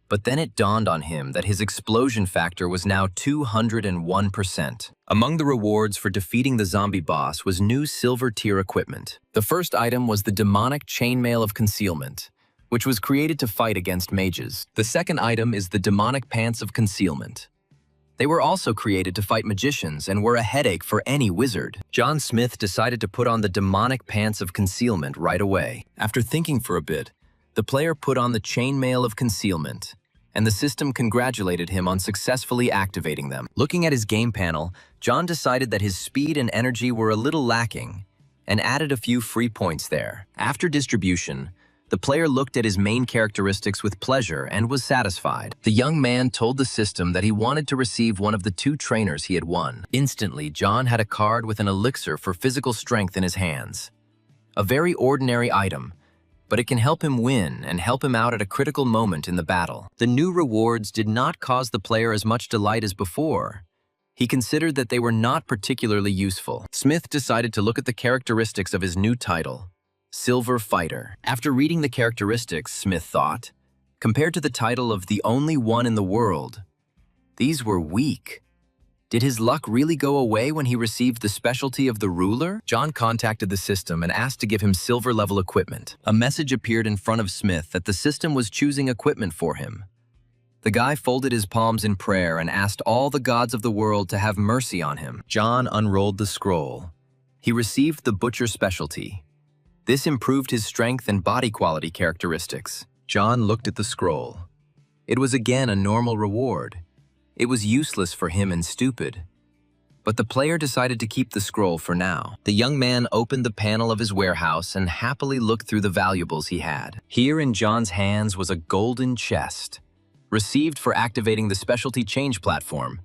But then it dawned on him that his explosion factor was now 201%. Among the rewards for defeating the zombie boss was new silver tier equipment. The first item was the demonic chainmail of concealment, which was created to fight against mages. The second item is the demonic pants of concealment. They were also created to fight magicians and were a headache for any wizard. John Smith decided to put on the demonic pants of concealment right away. After thinking for a bit, the player put on the chainmail of concealment, and the system congratulated him on successfully activating them. Looking at his game panel, John decided that his speed and energy were a little lacking, and added a few free points there. After distribution, the player looked at his main characteristics with pleasure and was satisfied. The young man told the system that he wanted to receive one of the 2 trainers he had won. Instantly, John had a card with an elixir for physical strength in his hands. A very ordinary item, but it can help him win and help him out at a critical moment in the battle. The new rewards did not cause the player as much delight as before. He considered that they were not particularly useful. Smith decided to look at the characteristics of his new title, Silver Fighter. After reading the characteristics, Smith thought, compared to the title of the only one in the world, these were weak. Did his luck really go away when he received the specialty of the Ruler? John contacted the system and asked to give him silver-level equipment. A message appeared in front of Smith that the system was choosing equipment for him. The guy folded his palms in prayer and asked all the gods of the world to have mercy on him. John unrolled the scroll. He received the Butcher specialty. This improved his strength and body quality characteristics. John looked at the scroll. It was again a normal reward. It was useless for him and stupid. But the player decided to keep the scroll for now. The young man opened the panel of his warehouse and happily looked through the valuables he had. Here in John's hands was a golden chest, received for activating the specialty change platform.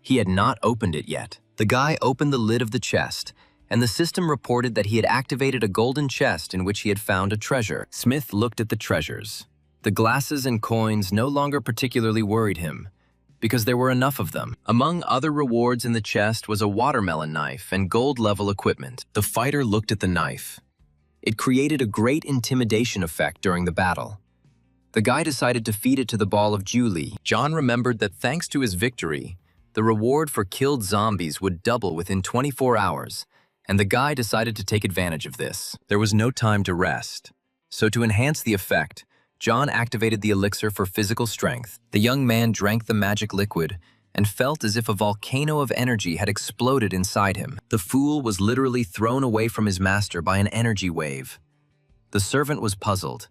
He had not opened it yet. The guy opened the lid of the chest, and the system reported that he had activated a golden chest in which he had found a treasure. Smith looked at the treasures. The glasses and coins no longer particularly worried him, because there were enough of them. Among other rewards in the chest was a watermelon knife and gold-level equipment. The fighter looked at the knife. It created a great intimidation effect during the battle. The guy decided to feed it to the ball of Julie. John remembered that thanks to his victory, the reward for killed zombies would double within 24 hours, and the guy decided to take advantage of this. There was no time to rest, so to enhance the effect, John activated the elixir for physical strength. The young man drank the magic liquid and felt as if a volcano of energy had exploded inside him. The fool was literally thrown away from his master by an energy wave. The servant was puzzled.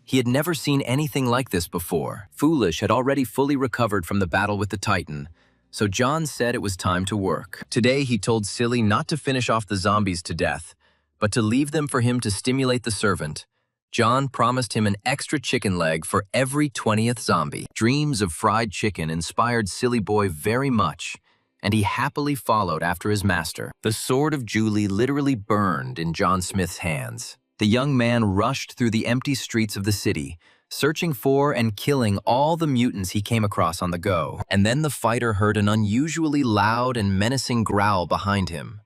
He had never seen anything like this before. Foolish had already fully recovered from the battle with the Titan, so John said it was time to work. Today he told Silly not to finish off the zombies to death, but to leave them for him to stimulate the servant. John promised him an extra chicken leg for every 20th zombie. Dreams of fried chicken inspired Silly Boy very much, and he happily followed after his master. The sword of Julie literally burned in John Smith's hands. The young man rushed through the empty streets of the city, searching for and killing all the mutants he came across on the go. And then the fighter heard an unusually loud and menacing growl behind him.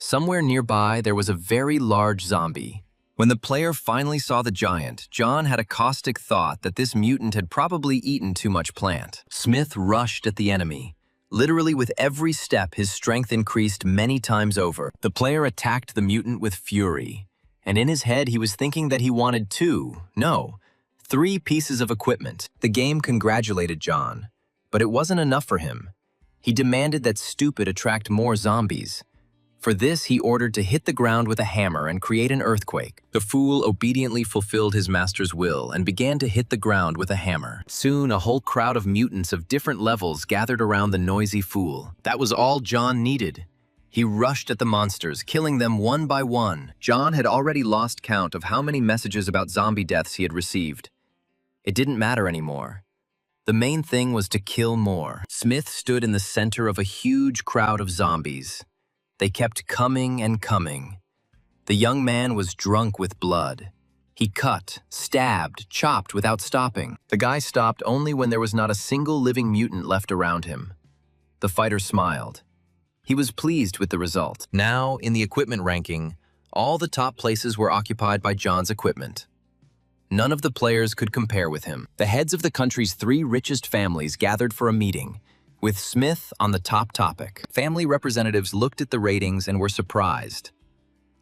Somewhere nearby there was a very large zombie. When the player finally saw the giant, John had a caustic thought that this mutant had probably eaten too much plant. Smith rushed at the enemy. Literally with every step, his strength increased many times over. The player attacked the mutant with fury, and in his head he was thinking that he wanted three pieces of equipment. The game congratulated John, but it wasn't enough for him. He demanded that Stupid attract more zombies. For this, he ordered to hit the ground with a hammer and create an earthquake. The fool obediently fulfilled his master's will and began to hit the ground with a hammer. Soon, a whole crowd of mutants of different levels gathered around the noisy fool. That was all John needed. He rushed at the monsters, killing them one by one. John had already lost count of how many messages about zombie deaths he had received. It didn't matter anymore. The main thing was to kill more. Smith stood in the center of a huge crowd of zombies. They kept coming and coming. The young man was drunk with blood. He cut, stabbed, chopped without stopping. The guy stopped only when there was not a single living mutant left around him. The fighter smiled. He was pleased with the result. Now, in the equipment ranking, all the top places were occupied by John's equipment. None of the players could compare with him. The heads of the country's 3 richest families gathered for a meeting, with Smith on the top topic. Family representatives looked at the ratings and were surprised.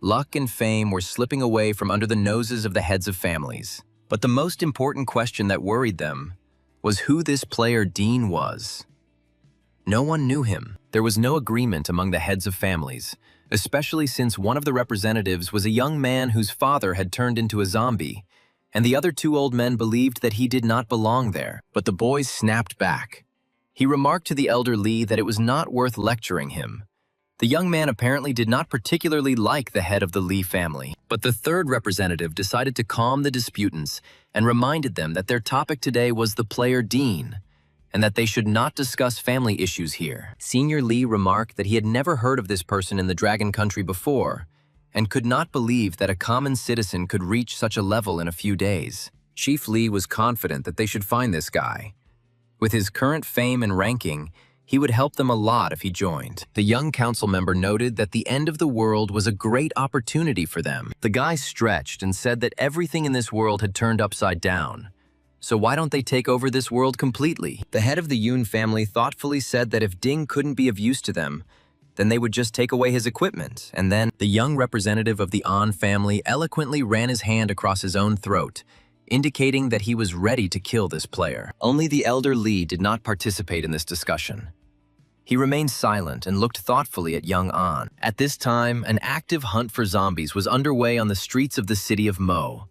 Luck and fame were slipping away from under the noses of the heads of families. But the most important question that worried them was who this player Dean was. No one knew him. There was no agreement among the heads of families, especially since one of the representatives was a young man whose father had turned into a zombie, and the other 2 old men believed that he did not belong there. But the boys snapped back. He remarked to the elder Lee that it was not worth lecturing him. The young man apparently did not particularly like the head of the Lee family. But the 3rd representative decided to calm the disputants and reminded them that their topic today was the player Dean, and that they should not discuss family issues here. Senior Lee remarked that he had never heard of this person in the Dragon Country before, and could not believe that a common citizen could reach such a level in a few days. Chief Lee was confident that they should find this guy. With his current fame and ranking, he would help them a lot if he joined. The young council member noted that the end of the world was a great opportunity for them. The guy stretched and said that everything in this world had turned upside down. So why don't they take over this world completely? The head of the Yoon family thoughtfully said that if Ding couldn't be of use to them, then they would just take away his equipment. And then the young representative of the An family eloquently ran his hand across his own throat, indicating that he was ready to kill this player. Only the elder Lee did not participate in this discussion. He remained silent and looked thoughtfully at young An. At this time, an active hunt for zombies was underway on the streets of the city of Mo.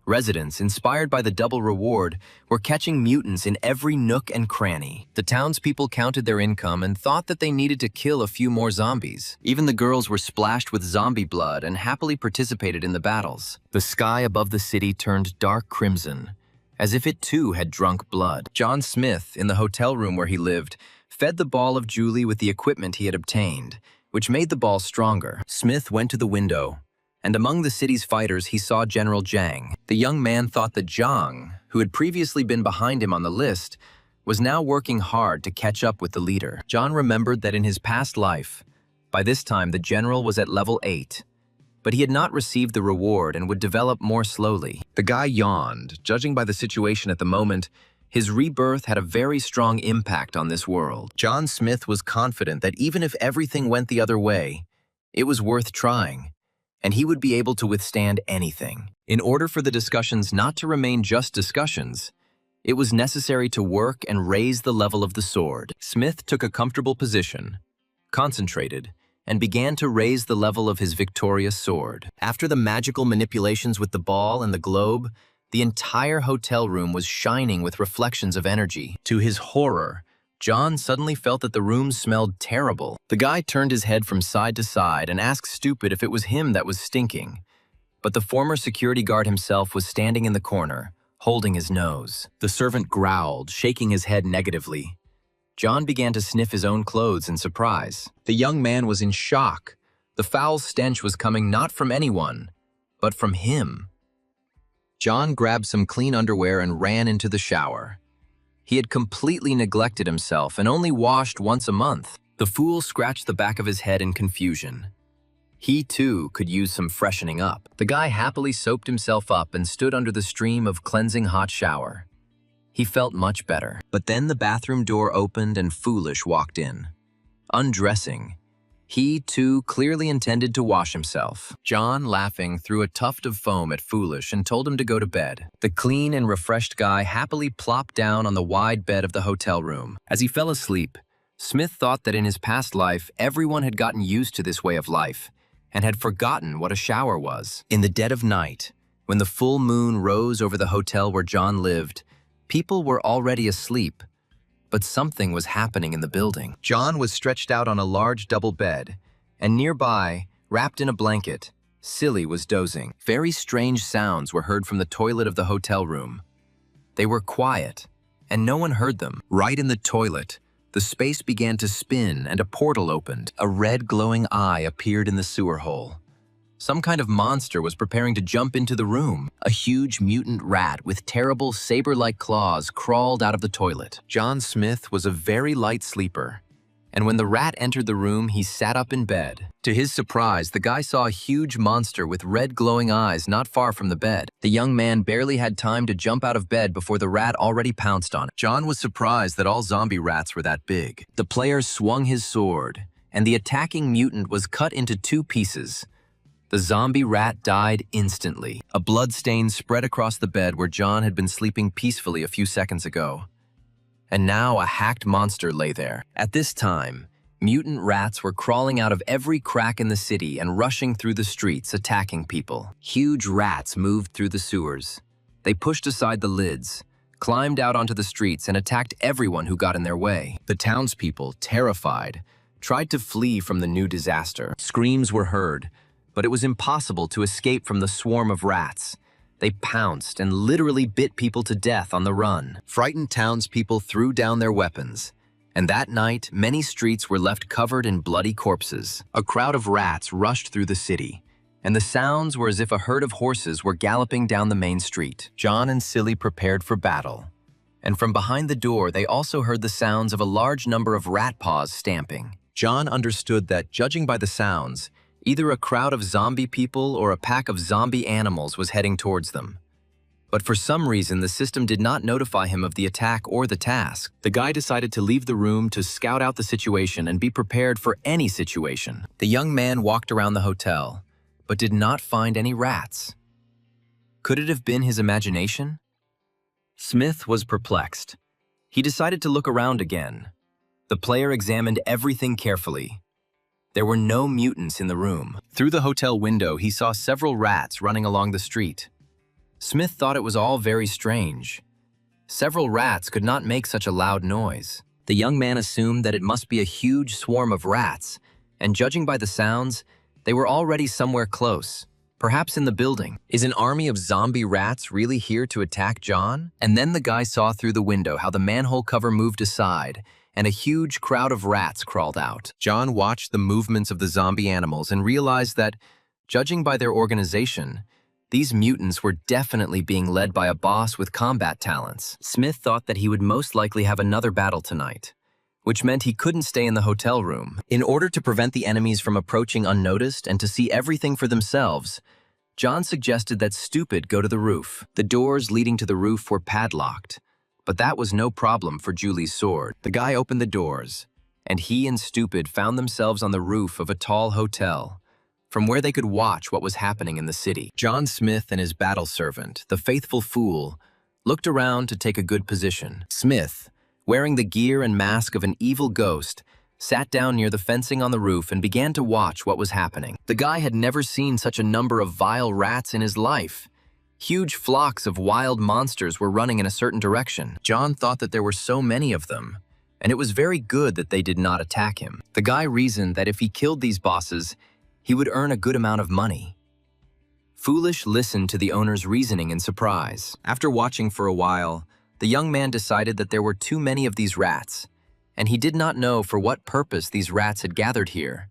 Residents, inspired by the double reward, were catching mutants in every nook and cranny. The townspeople counted their income and thought that they needed to kill a few more zombies. Even the girls were splashed with zombie blood and happily participated in the battles. The sky above the city turned dark crimson, as if it too had drunk blood. John Smith, in the hotel room where he lived, fed the ball of Julie with the equipment he had obtained, which made the ball stronger. Smith went to the window, and among the city's fighters he saw General Zhang. The young man thought that Zhang, who had previously been behind him on the list, was now working hard to catch up with the leader. John remembered that in his past life, by this time the general was at level 8, but he had not received the reward and would develop more slowly. The guy yawned. Judging by the situation at the moment, his rebirth had a very strong impact on this world. John Smith was confident that even if everything went the other way, it was worth trying, and he would be able to withstand anything. In order for the discussions not to remain just discussions, it was necessary to work and raise the level of the sword. Smith took a comfortable position, concentrated, and began to raise the level of his victorious sword. After the magical manipulations with the ball and the globe, the entire hotel room was shining with reflections of energy. To his horror, John suddenly felt that the room smelled terrible. The guy turned his head from side to side and asked Stupid if it was him that was stinking. But the former security guard himself was standing in the corner, holding his nose. The servant growled, shaking his head negatively. John began to sniff his own clothes in surprise. The young man was in shock. The foul stench was coming not from anyone, but from him. John grabbed some clean underwear and ran into the shower. He had completely neglected himself and only washed once a month. The fool scratched the back of his head in confusion. He too could use some freshening up. The guy happily soaped himself up and stood under the stream of cleansing hot shower. He felt much better. But then the bathroom door opened and Foolish walked in. Undressing, he too clearly intended to wash himself. John, laughing, threw a tuft of foam at Foolish and told him to go to bed. The clean and refreshed guy happily plopped down on the wide bed of the hotel room. As he fell asleep, Smith thought that in his past life, everyone had gotten used to this way of life and had forgotten what a shower was. In the dead of night, when the full moon rose over the hotel where John lived, people were already asleep, but something was happening in the building. John was stretched out on a large double bed, and nearby, wrapped in a blanket, Silly was dozing. Very strange sounds were heard from the toilet of the hotel room. They were quiet, and no one heard them. Right in the toilet, the space began to spin and a portal opened. A red glowing eye appeared in the sewer hole. Some kind of monster was preparing to jump into the room. A huge mutant rat with terrible saber-like claws crawled out of the toilet. John Smith was a very light sleeper, and when the rat entered the room, he sat up in bed. To his surprise, the guy saw a huge monster with red glowing eyes not far from the bed. The young man barely had time to jump out of bed before the rat already pounced on him. John was surprised that all zombie rats were that big. The player swung his sword, and the attacking mutant was cut into 2 pieces. The zombie rat died instantly. A blood stain spread across the bed where John had been sleeping peacefully a few seconds ago. And now a hacked monster lay there. At this time, mutant rats were crawling out of every crack in the city and rushing through the streets, attacking people. Huge rats moved through the sewers. They pushed aside the lids, climbed out onto the streets, and attacked everyone who got in their way. The townspeople, terrified, tried to flee from the new disaster. Screams were heard, but it was impossible to escape from the swarm of rats. They pounced and literally bit people to death on the run. Frightened townspeople threw down their weapons, and that night, many streets were left covered in bloody corpses. A crowd of rats rushed through the city, and the sounds were as if a herd of horses were galloping down the main street. John and Silly prepared for battle, and from behind the door, they also heard the sounds of a large number of rat paws stamping. John understood that, judging by the sounds, either a crowd of zombie people or a pack of zombie animals was heading towards them. But for some reason, the system did not notify him of the attack or the task. The guy decided to leave the room to scout out the situation and be prepared for any situation. The young man walked around the hotel, but did not find any rats. Could it have been his imagination? Smith was perplexed. He decided to look around again. The player examined everything carefully. There were no mutants in the room. Through the hotel window, he saw several rats running along the street. Smith thought it was all very strange. Several rats could not make such a loud noise. The young man assumed that it must be a huge swarm of rats, and judging by the sounds, they were already somewhere close, perhaps in the building. Is an army of zombie rats really here to attack John? And then the guy saw through the window how the manhole cover moved aside, and a huge crowd of rats crawled out. John watched the movements of the zombie animals and realized that, judging by their organization, these mutants were definitely being led by a boss with combat talents. Smith thought that he would most likely have another battle tonight, which meant he couldn't stay in the hotel room. In order to prevent the enemies from approaching unnoticed and to see everything for themselves, John suggested that Stupid go to the roof. The doors leading to the roof were padlocked, but that was no problem for Julie's sword. The guy opened the doors, and he and Stupid found themselves on the roof of a tall hotel, from where they could watch what was happening in the city. John Smith and his battle servant, the faithful fool, looked around to take a good position. Smith, wearing the gear and mask of an evil ghost, sat down near the fencing on the roof and began to watch what was happening. The guy had never seen such a number of vile rats in his life. Huge flocks of wild monsters were running in a certain direction. John thought that there were so many of them, and it was very good that they did not attack him. The guy reasoned that if he killed these bosses, he would earn a good amount of money. Foolish listened to the owner's reasoning in surprise. After watching for a while, the young man decided that there were too many of these rats, and he did not know for what purpose these rats had gathered here,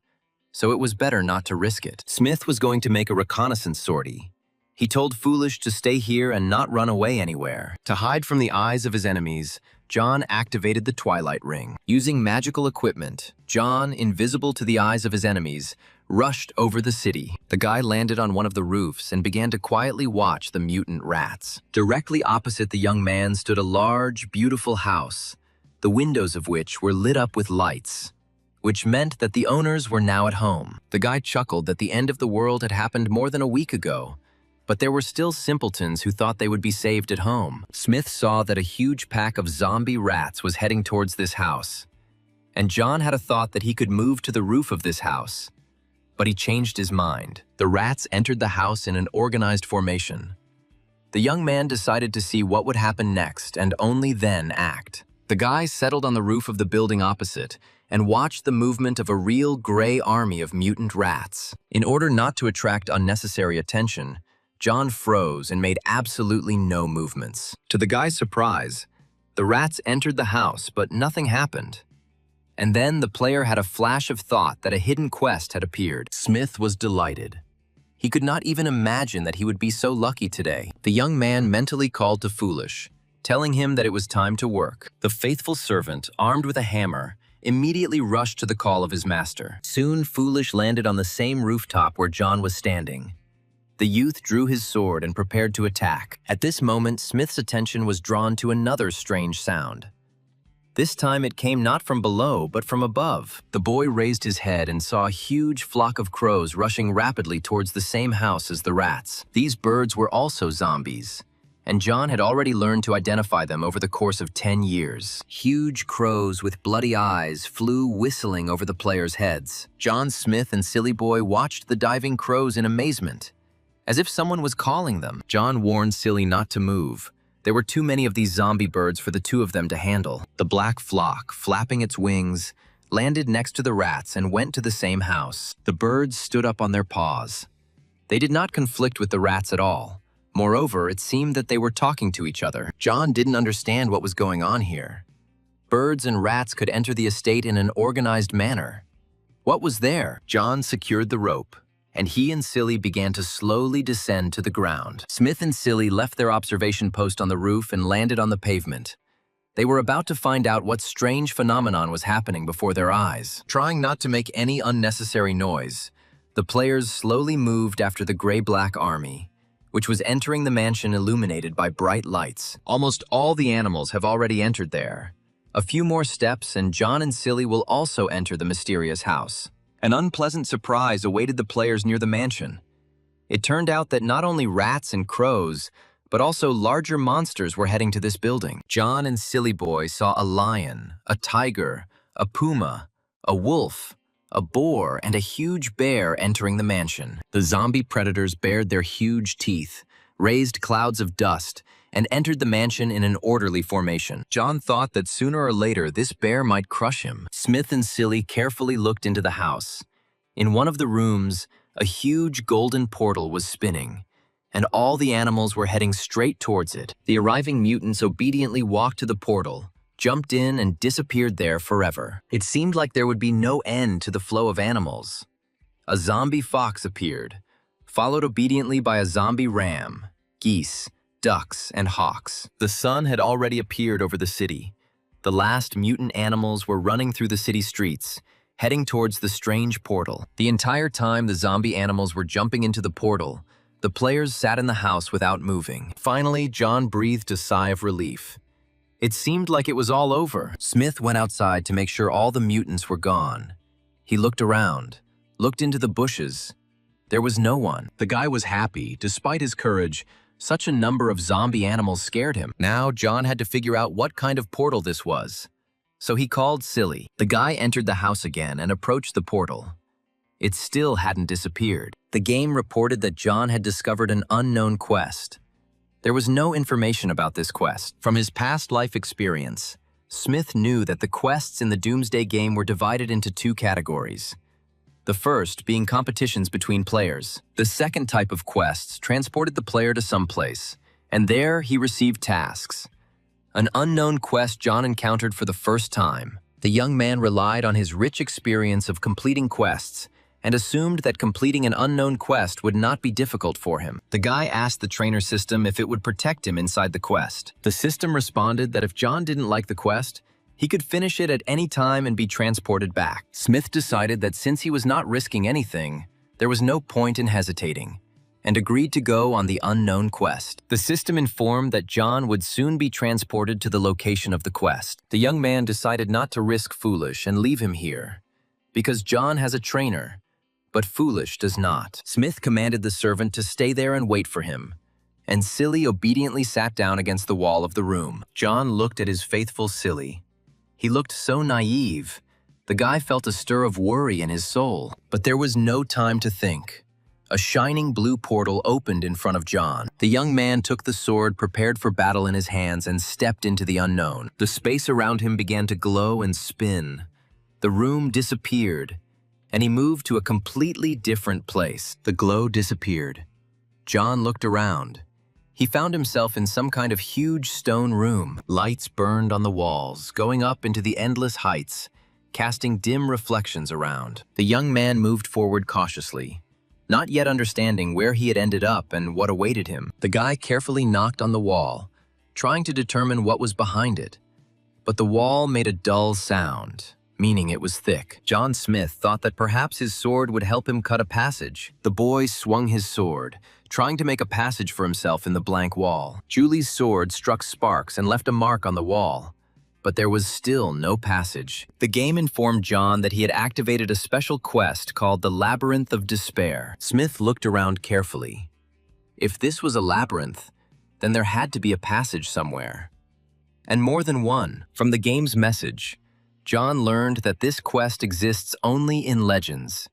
so it was better not to risk it. Smith was going to make a reconnaissance sortie. He told Foolish to stay here and not run away anywhere. To hide from the eyes of his enemies, John activated the Twilight Ring. Using magical equipment, John, invisible to the eyes of his enemies, rushed over the city. The guy landed on one of the roofs and began to quietly watch the mutant rats. Directly opposite the young man stood a large, beautiful house, the windows of which were lit up with lights, which meant that the owners were now at home. The guy chuckled that the end of the world had happened more than a week ago, but there were still simpletons who thought they would be saved at home. Smith saw that a huge pack of zombie rats was heading towards this house, and John had a thought that he could move to the roof of this house. But he changed his mind. The rats entered the house in an organized formation. The young man decided to see what would happen next and only then act. The guy settled on the roof of the building opposite and watched the movement of a real gray army of mutant rats. In order not to attract unnecessary attention, John froze and made absolutely no movements. To the guy's surprise, the rats entered the house, but nothing happened. And then the player had a flash of thought that a hidden quest had appeared. Smith was delighted. He could not even imagine that he would be so lucky today. The young man mentally called to Foolish, telling him that it was time to work. The faithful servant, armed with a hammer, immediately rushed to the call of his master. Soon Foolish landed on the same rooftop where John was standing. The youth drew his sword and prepared to attack. At this moment, Smith's attention was drawn to another strange sound. This time it came not from below, but from above. The boy raised his head and saw a huge flock of crows rushing rapidly towards the same house as the rats. These birds were also zombies, and John had already learned to identify them over the course of 10 years. Huge crows with bloody eyes flew whistling over the players' heads. John Smith and Silly Boy watched the diving crows in amazement, as if someone was calling them. John warned Silly not to move. There were too many of these zombie birds for the two of them to handle. The black flock, flapping its wings, landed next to the rats and went to the same house. The birds stood up on their paws. They did not conflict with the rats at all. Moreover, it seemed that they were talking to each other. John didn't understand what was going on here. Birds and rats could enter the estate in an organized manner. What was there? John secured the rope, and he and Silly began to slowly descend to the ground. Smith and Silly left their observation post on the roof and landed on the pavement. They were about to find out what strange phenomenon was happening before their eyes. Trying not to make any unnecessary noise, the players slowly moved after the gray-black army, which was entering the mansion illuminated by bright lights. Almost all the animals have already entered there. A few more steps and John and Silly will also enter the mysterious house. An unpleasant surprise awaited the players near the mansion. It turned out that not only rats and crows, but also larger monsters were heading to this building. John and Silly Boy saw a lion, a tiger, a puma, a wolf, a boar, and a huge bear entering the mansion. The zombie predators bared their huge teeth, raised clouds of dust, and entered the mansion in an orderly formation. John thought that sooner or later this bear might crush him. Smith and Silly carefully looked into the house. In one of the rooms, a huge golden portal was spinning, and all the animals were heading straight towards it. The arriving mutants obediently walked to the portal, jumped in, and disappeared there forever. It seemed like there would be no end to the flow of animals. A zombie fox appeared, followed obediently by a zombie ram, geese, ducks, and hawks. The sun had already appeared over the city. The last mutant animals were running through the city streets, heading towards the strange portal. The entire time the zombie animals were jumping into the portal, the players sat in the house without moving. Finally, John breathed a sigh of relief. It seemed like it was all over. Smith went outside to make sure all the mutants were gone. He looked around, looked into the bushes. There was no one. The guy was happy. Despite his courage, such a number of zombie animals scared him. Now, John had to figure out what kind of portal this was. So he called Silly. The guy entered the house again and approached the portal. It still hadn't disappeared. The game reported that John had discovered an unknown quest. There was no information about this quest. From his past life experience, Smith knew that the quests in the Doomsday game were divided into two categories. The first being competitions between players. The second type of quests transported the player to some place, and there he received tasks. An unknown quest John encountered for the first time. The young man relied on his rich experience of completing quests and assumed that completing an unknown quest would not be difficult for him. The guy asked the trainer system if it would protect him inside the quest. The system responded that if John didn't like the quest, He could finish it at any time and be transported back. Smith decided that since he was not risking anything, there was no point in hesitating, and agreed to go on the unknown quest. The system informed that John would soon be transported to the location of the quest. The young man decided not to risk Foolish and leave him here, because John has a trainer, but Foolish does not. Smith commanded the servant to stay there and wait for him, and Silly obediently sat down against the wall of the room. John looked at his faithful Silly. He looked so naive. The guy felt a stir of worry in his soul. But there was no time to think. A shining blue portal opened in front of John. The young man took the sword prepared for battle in his hands and stepped into the unknown. The space around him began to glow and spin. The room disappeared, and he moved to a completely different place. The glow disappeared. John looked around. He found himself in some kind of huge stone room. Lights burned on the walls, going up into the endless heights, casting dim reflections around. The young man moved forward cautiously, not yet understanding where he had ended up and what awaited him. The guy carefully knocked on the wall, trying to determine what was behind it. But the wall made a dull sound, meaning it was thick. John Smith thought that perhaps his sword would help him cut a passage. The boy swung his sword, trying to make a passage for himself in the blank wall. Julie's sword struck sparks and left a mark on the wall, but there was still no passage. The game informed John that he had activated a special quest called the Labyrinth of Despair. Smith looked around carefully. If this was a labyrinth, then there had to be a passage somewhere. And more than one. From the game's message, John learned that this quest exists only in legends,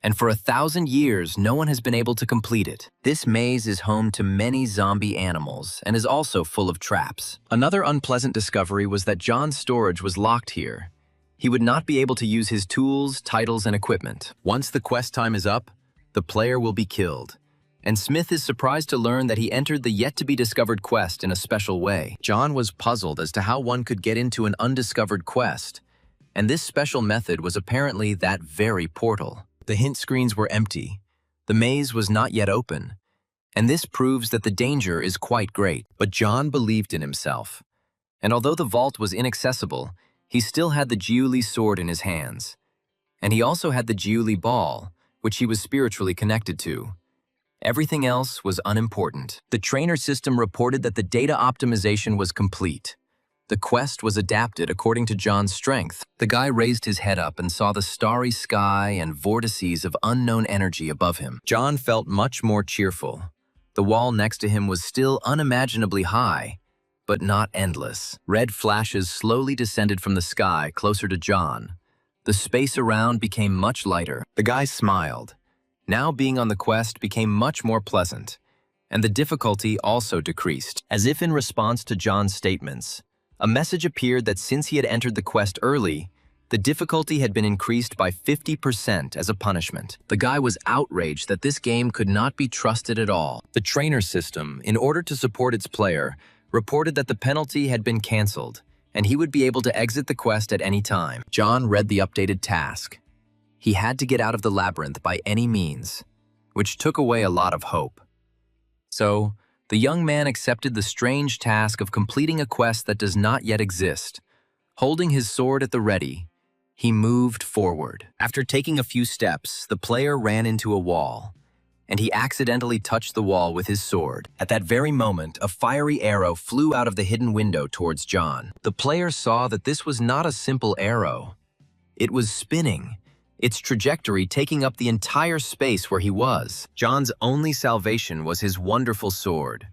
and for 1,000 years, no one has been able to complete it. This maze is home to many zombie animals and is also full of traps. Another unpleasant discovery was that John's storage was locked here. He would not be able to use his tools, titles, and equipment. Once the quest time is up, the player will be killed. And Smith is surprised to learn that he entered the yet-to-be-discovered quest in a special way. John was puzzled as to how one could get into an undiscovered quest, and this special method was apparently that very portal. The hint screens were empty. The maze was not yet open, and this proves that the danger is quite great. But John believed in himself, and although the vault was inaccessible, he still had the Jiuli sword in his hands. And he also had the Jiuli ball, which he was spiritually connected to. Everything else was unimportant. The trainer system reported that the data optimization was complete. The quest was adapted according to John's strength. The guy raised his head up and saw the starry sky and vortices of unknown energy above him. John felt much more cheerful. The wall next to him was still unimaginably high, but not endless. Red flashes slowly descended from the sky closer to John. The space around became much lighter. The guy smiled. Now being on the quest became much more pleasant, and the difficulty also decreased. As if in response to John's statements, a message appeared that since he had entered the quest early, the difficulty had been increased by 50% as a punishment. The guy was outraged that this game could not be trusted at all. The trainer system, in order to support its player, reported that the penalty had been cancelled, and he would be able to exit the quest at any time. John read the updated task. He had to get out of the labyrinth by any means, which took away a lot of hope. So, the young man accepted the strange task of completing a quest that does not yet exist. Holding his sword at the ready, he moved forward. After taking a few steps, the player ran into a wall, and he accidentally touched the wall with his sword. At that very moment, a fiery arrow flew out of the hidden window towards John. The player saw that this was not a simple arrow. It was spinning, its trajectory taking up the entire space where he was. John's only salvation was his wonderful sword.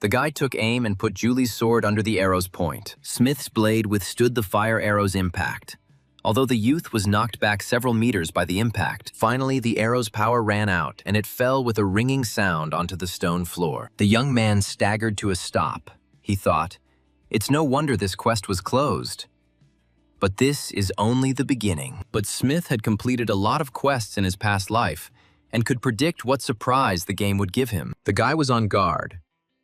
The guy took aim and put Julie's sword under the arrow's point. Smith's blade withstood the fire arrow's impact, although the youth was knocked back several meters by the impact. Finally, the arrow's power ran out, and it fell with a ringing sound onto the stone floor. The young man staggered to a stop. He thought, "It's no wonder this quest was closed." But this is only the beginning. But Smith had completed a lot of quests in his past life and could predict what surprise the game would give him. The guy was on guard.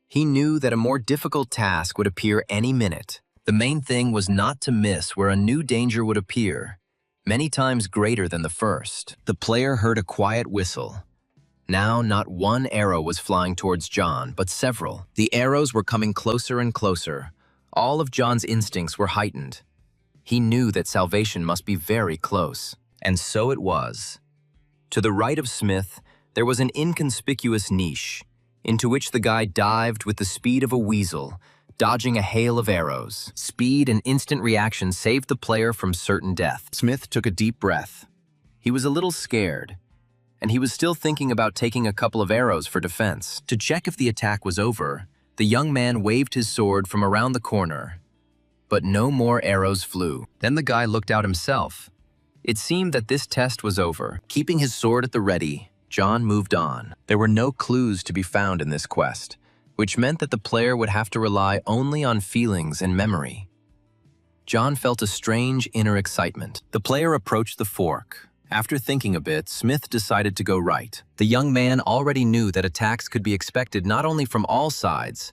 He knew that a more difficult task would appear any minute. The main thing was not to miss where a new danger would appear, many times greater than the first. The player heard a quiet whistle. Now, not one arrow was flying towards John, but several. The arrows were coming closer and closer. All of John's instincts were heightened. He knew that salvation must be very close. And so it was. To the right of Smith, there was an inconspicuous niche, into which the guy dived with the speed of a weasel, dodging a hail of arrows. Speed and instant reaction saved the player from certain death. Smith took a deep breath. He was a little scared, and he was still thinking about taking a couple of arrows for defense. To check if the attack was over, the young man waved his sword from around the corner, but no more arrows flew. Then the guy looked out himself. It seemed that this test was over. Keeping his sword at the ready, John moved on. There were no clues to be found in this quest, which meant that the player would have to rely only on feelings and memory. John felt a strange inner excitement. The player approached the fork. After thinking a bit, Smith decided to go right. The young man already knew that attacks could be expected not only from all sides,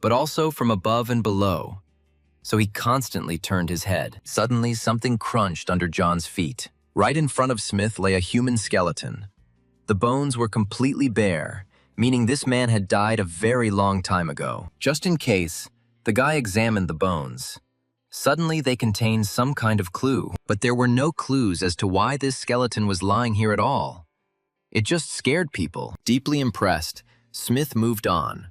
but also from above and below, so he constantly turned his head. Suddenly, something crunched under John's feet. Right in front of Smith lay a human skeleton. The bones were completely bare, meaning this man had died a very long time ago. Just in case, the guy examined the bones. Suddenly, they contained some kind of clue, but there were no clues as to why this skeleton was lying here at all. It just scared people. Deeply impressed, Smith moved on,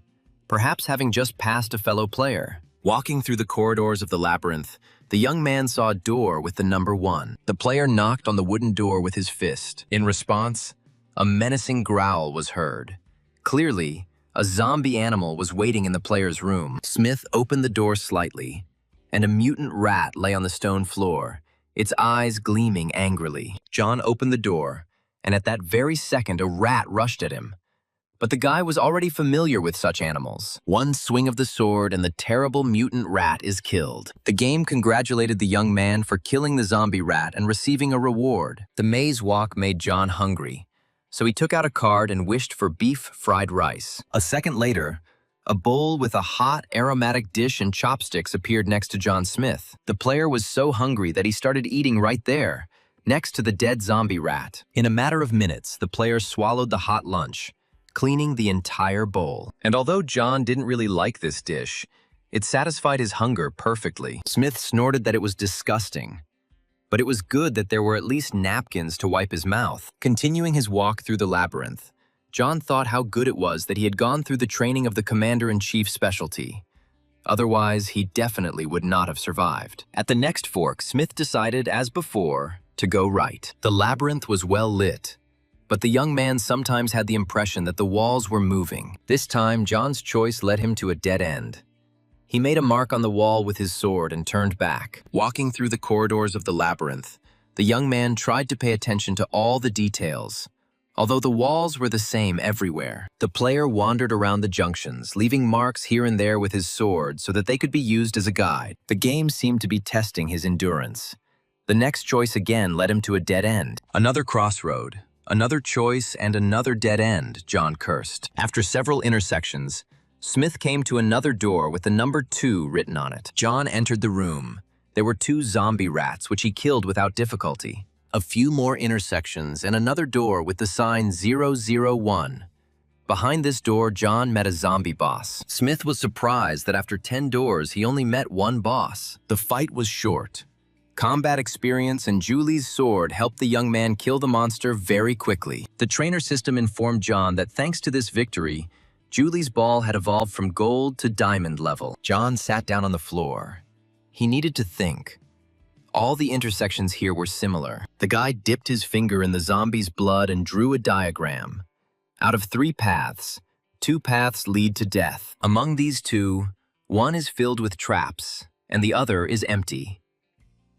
perhaps having just passed a fellow player. Walking through the corridors of the labyrinth, the young man saw a door with the number 1. The player knocked on the wooden door with his fist. In response, a menacing growl was heard. Clearly, a zombie animal was waiting in the player's room. Smith opened the door slightly, and a mutant rat lay on the stone floor, its eyes gleaming angrily. John opened the door, and at that very second a rat rushed at him. But the guy was already familiar with such animals. One swing of the sword and the terrible mutant rat is killed. The game congratulated the young man for killing the zombie rat and receiving a reward. The maze walk made John hungry, so he took out a card and wished for beef fried rice. A second later, a bowl with a hot, aromatic dish and chopsticks appeared next to John Smith. The player was so hungry that he started eating right there, next to the dead zombie rat. In a matter of minutes, the player swallowed the hot lunch, cleaning the entire bowl. And although John didn't really like this dish, it satisfied his hunger perfectly. Smith snorted that it was disgusting, but it was good that there were at least napkins to wipe his mouth. Continuing his walk through the labyrinth, John thought how good it was that he had gone through the training of the Commander-in-Chief specialty. Otherwise, he definitely would not have survived. At the next fork, Smith decided, as before, to go right. The labyrinth was well lit, but the young man sometimes had the impression that the walls were moving. This time, John's choice led him to a dead end. He made a mark on the wall with his sword and turned back. Walking through the corridors of the labyrinth, the young man tried to pay attention to all the details, although the walls were the same everywhere. The player wandered around the junctions, leaving marks here and there with his sword so that they could be used as a guide. The game seemed to be testing his endurance. The next choice again led him to a dead end. Another crossroad, another choice, and another dead end, John cursed. After several intersections, Smith came to another door with the number 2 written on it. John entered the room. There were 2 zombie rats, which he killed without difficulty. A few more intersections and another door with the sign 001. Behind this door, John met a zombie boss. Smith was surprised that after 10 doors, he only met 1 boss. The fight was short. Combat experience and Julie's sword helped the young man kill the monster very quickly. The trainer system informed John that thanks to this victory, Julie's ball had evolved from gold to diamond level. John sat down on the floor. He needed to think. All the intersections here were similar. The guy dipped his finger in the zombie's blood and drew a diagram. Out of 3 paths, 2 paths lead to death. Among these 2, one is filled with traps, and the other is empty.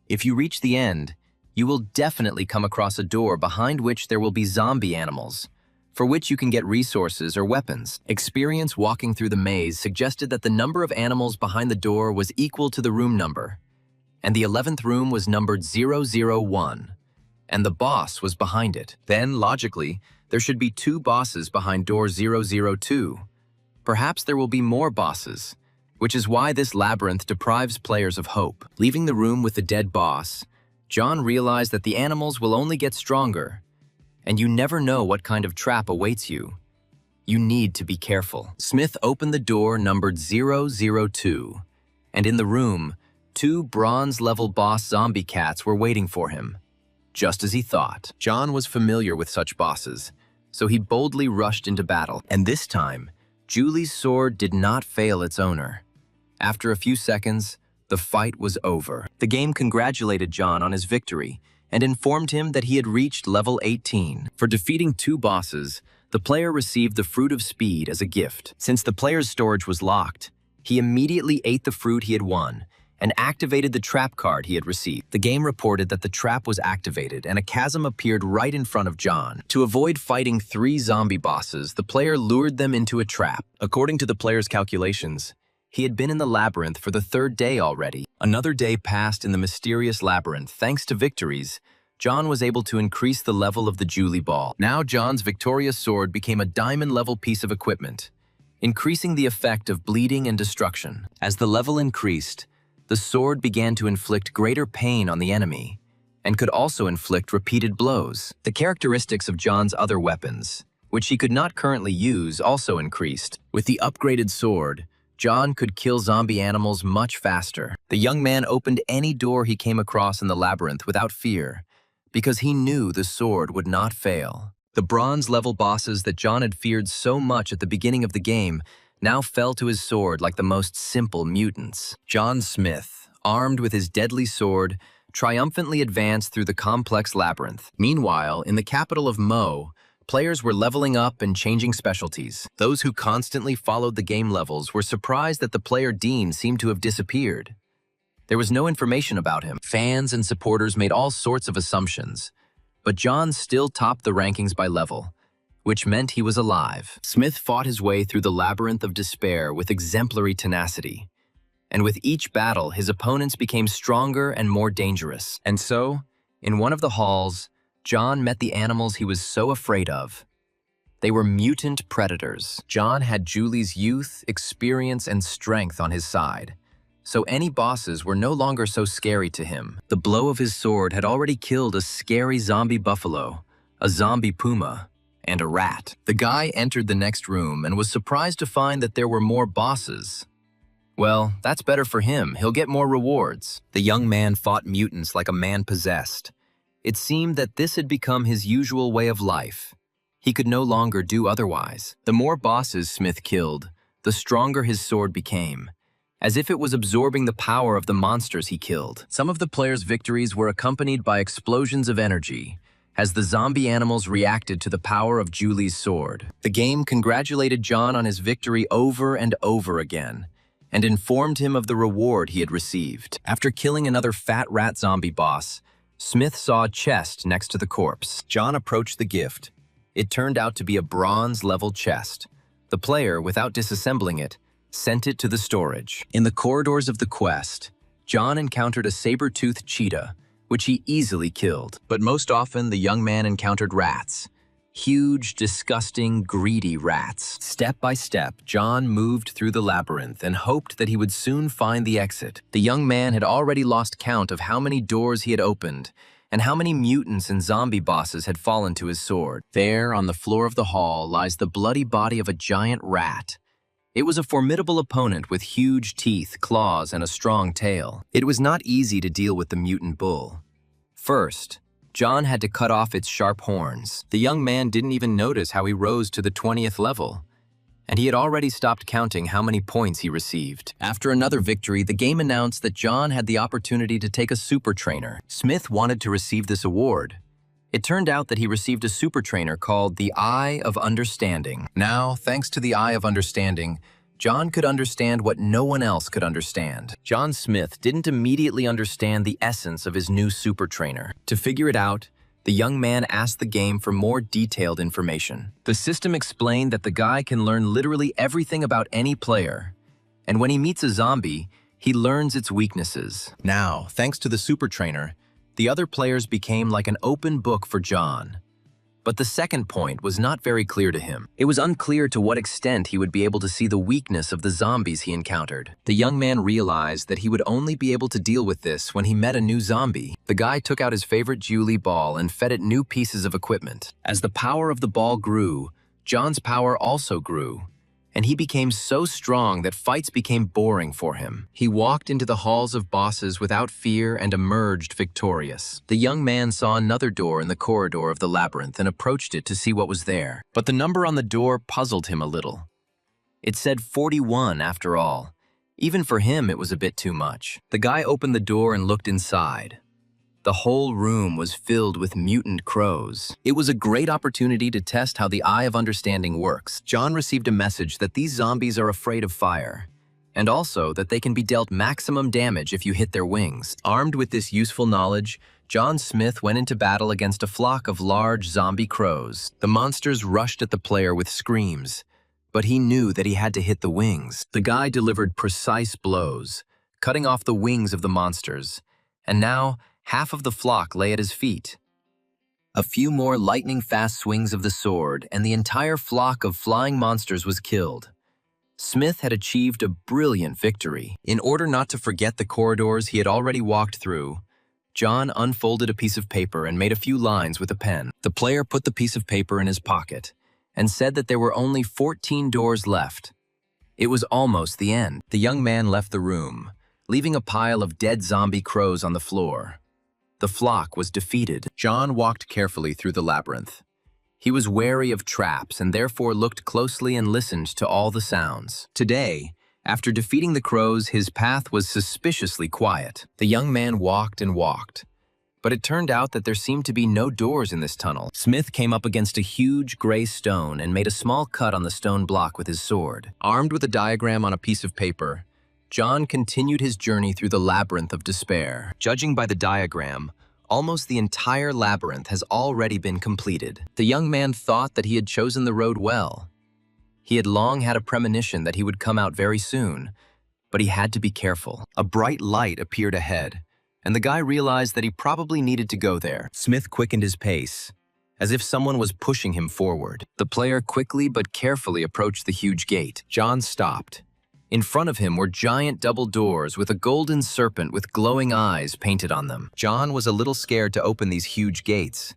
If you reach the end, you will definitely come across a door behind which there will be zombie animals, for which you can get resources or weapons. Experience walking through the maze suggested that the number of animals behind the door was equal to the room number, and the 11th room was numbered 001, and the boss was behind it. Then, logically, there should be 2 bosses behind door 002. Perhaps there will be more bosses, which is why this labyrinth deprives players of hope. Leaving the room with the dead boss, John realized that the animals will only get stronger, and you never know what kind of trap awaits you. You need to be careful. Smith opened the door numbered 002, and in the room, 2 bronze-level boss zombie cats were waiting for him. Just as he thought, John was familiar with such bosses, so he boldly rushed into battle. And this time, Julie's sword did not fail its owner. After a few seconds, the fight was over. The game congratulated John on his victory and informed him that he had reached level 18. For defeating 2 bosses, the player received the Fruit of Speed as a gift. Since the player's storage was locked, he immediately ate the fruit he had won and activated the trap card he had received. The game reported that the trap was activated and a chasm appeared right in front of John. To avoid fighting 3 zombie bosses, the player lured them into a trap. According to the player's calculations, he had been in the labyrinth for the 3rd day already. Another day passed in the mysterious labyrinth. Thanks to victories, John was able to increase the level of the Julie ball. Now John's victorious sword became a diamond-level piece of equipment, increasing the effect of bleeding and destruction. As the level increased, the sword began to inflict greater pain on the enemy and could also inflict repeated blows. The characteristics of John's other weapons, which he could not currently use, also increased. With the upgraded sword, John could kill zombie animals much faster. The young man opened any door he came across in the labyrinth without fear, because he knew the sword would not fail. The bronze-level bosses that John had feared so much at the beginning of the game now fell to his sword like the most simple mutants. John Smith, armed with his deadly sword, triumphantly advanced through the complex labyrinth. Meanwhile, in the capital of Mo, players were leveling up and changing specialties. Those who constantly followed the game levels were surprised that the player Dean seemed to have disappeared. There was no information about him. Fans and supporters made all sorts of assumptions, but John still topped the rankings by level, which meant he was alive. Smith fought his way through the labyrinth of despair with exemplary tenacity, and with each battle, his opponents became stronger and more dangerous. And so, in one of the halls, John met the animals he was so afraid of. They were mutant predators. John had Julie's youth, experience, and strength on his side, so any bosses were no longer so scary to him. The blow of his sword had already killed a scary zombie buffalo, a zombie puma, and a rat. The guy entered the next room and was surprised to find that there were more bosses. Well, that's better for him. He'll get more rewards. The young man fought mutants like a man possessed. It seemed that this had become his usual way of life. He could no longer do otherwise. The more bosses Smith killed, the stronger his sword became, as if it was absorbing the power of the monsters he killed. Some of the players' victories were accompanied by explosions of energy, as the zombie animals reacted to the power of Julie's sword. The game congratulated John on his victory over and over again, and informed him of the reward he had received. After killing another fat rat zombie boss, Smith saw a chest next to the corpse. John approached the gift. It turned out to be a bronze-level chest. The player, without disassembling it, sent it to the storage. In the corridors of the quest, John encountered a saber-toothed cheetah, which he easily killed. But most often, the young man encountered rats. Huge, disgusting, greedy rats. Step by step, John moved through the labyrinth and hoped that he would soon find the exit. The young man had already lost count of how many doors he had opened and how many mutants and zombie bosses had fallen to his sword. There, on the floor of the hall, lies the bloody body of a giant rat. It was a formidable opponent with huge teeth, claws, and a strong tail. It was not easy to deal with the mutant bull. First, John had to cut off its sharp horns. The young man didn't even notice how he rose to the 20th level, and he had already stopped counting how many points he received. After another victory, the game announced that John had the opportunity to take a super trainer. Smith wanted to receive this award. It turned out that he received a super trainer called the Eye of Understanding. Now, thanks to the Eye of Understanding, John could understand what no one else could understand. John Smith didn't immediately understand the essence of his new super trainer. To figure it out, the young man asked the game for more detailed information. The system explained that the guy can learn literally everything about any player, and when he meets a zombie, he learns its weaknesses. Now, thanks to the super trainer, the other players became like an open book for John. But the second point was not very clear to him. It was unclear to what extent he would be able to see the weakness of the zombies he encountered. The young man realized that he would only be able to deal with this when he met a new zombie. The guy took out his favorite Julie ball and fed it new pieces of equipment. As the power of the ball grew, John's power also grew, and he became so strong that fights became boring for him. He walked into the halls of bosses without fear and emerged victorious. The young man saw another door in the corridor of the labyrinth and approached it to see what was there. But the number on the door puzzled him a little. It said 41 after all. Even for him, it was a bit too much. The guy opened the door and looked inside. The whole room was filled with mutant crows. It was a great opportunity to test how the Eye of Understanding works. John received a message that these zombies are afraid of fire, and also that they can be dealt maximum damage if you hit their wings. Armed with this useful knowledge, John Smith went into battle against a flock of large zombie crows. The monsters rushed at the player with screams, but he knew that he had to hit the wings. The guy delivered precise blows, cutting off the wings of the monsters, and now half of the flock lay at his feet. A few more lightning-fast swings of the sword, and the entire flock of flying monsters was killed. Smith had achieved a brilliant victory. In order not to forget the corridors he had already walked through, John unfolded a piece of paper and made a few lines with a pen. The player put the piece of paper in his pocket and said that there were only 14 doors left. It was almost the end. The young man left the room, leaving a pile of dead zombie crows on the floor. The flock was defeated. John walked carefully through the labyrinth. He was wary of traps and therefore looked closely and listened to all the sounds. Today, after defeating the crows, his path was suspiciously quiet. The young man walked and walked, but it turned out that there seemed to be no doors in this tunnel. Smith came up against a huge gray stone and made a small cut on the stone block with his sword. Armed with a diagram on a piece of paper, John continued his journey through the labyrinth of despair. Judging by the diagram, almost the entire labyrinth has already been completed. The young man thought that he had chosen the road well. He had long had a premonition that he would come out very soon, but he had to be careful. A bright light appeared ahead, and the guy realized that he probably needed to go there. Smith quickened his pace, as if someone was pushing him forward. The player quickly but carefully approached the huge gate. John stopped. In front of him were giant double doors with a golden serpent with glowing eyes painted on them. John was a little scared to open these huge gates.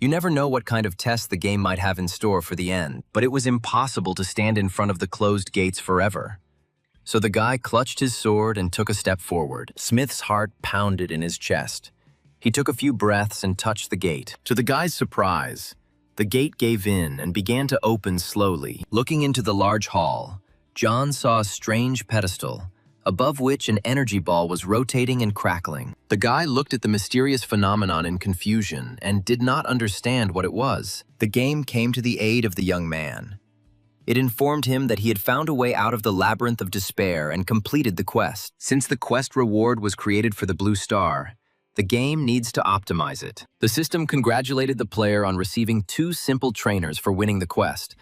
You never know what kind of test the game might have in store for the end, but it was impossible to stand in front of the closed gates forever. So the guy clutched his sword and took a step forward. Smith's heart pounded in his chest. He took a few breaths and touched the gate. To the guy's surprise, the gate gave in and began to open slowly. Looking into the large hall, John saw a strange pedestal, above which an energy ball was rotating and crackling. The guy looked at the mysterious phenomenon in confusion and did not understand what it was. The game came to the aid of the young man. It informed him that he had found a way out of the labyrinth of despair and completed the quest. Since the quest reward was created for the blue star, the game needs to optimize it. The system congratulated the player on receiving 2 simple trainers for winning the quest,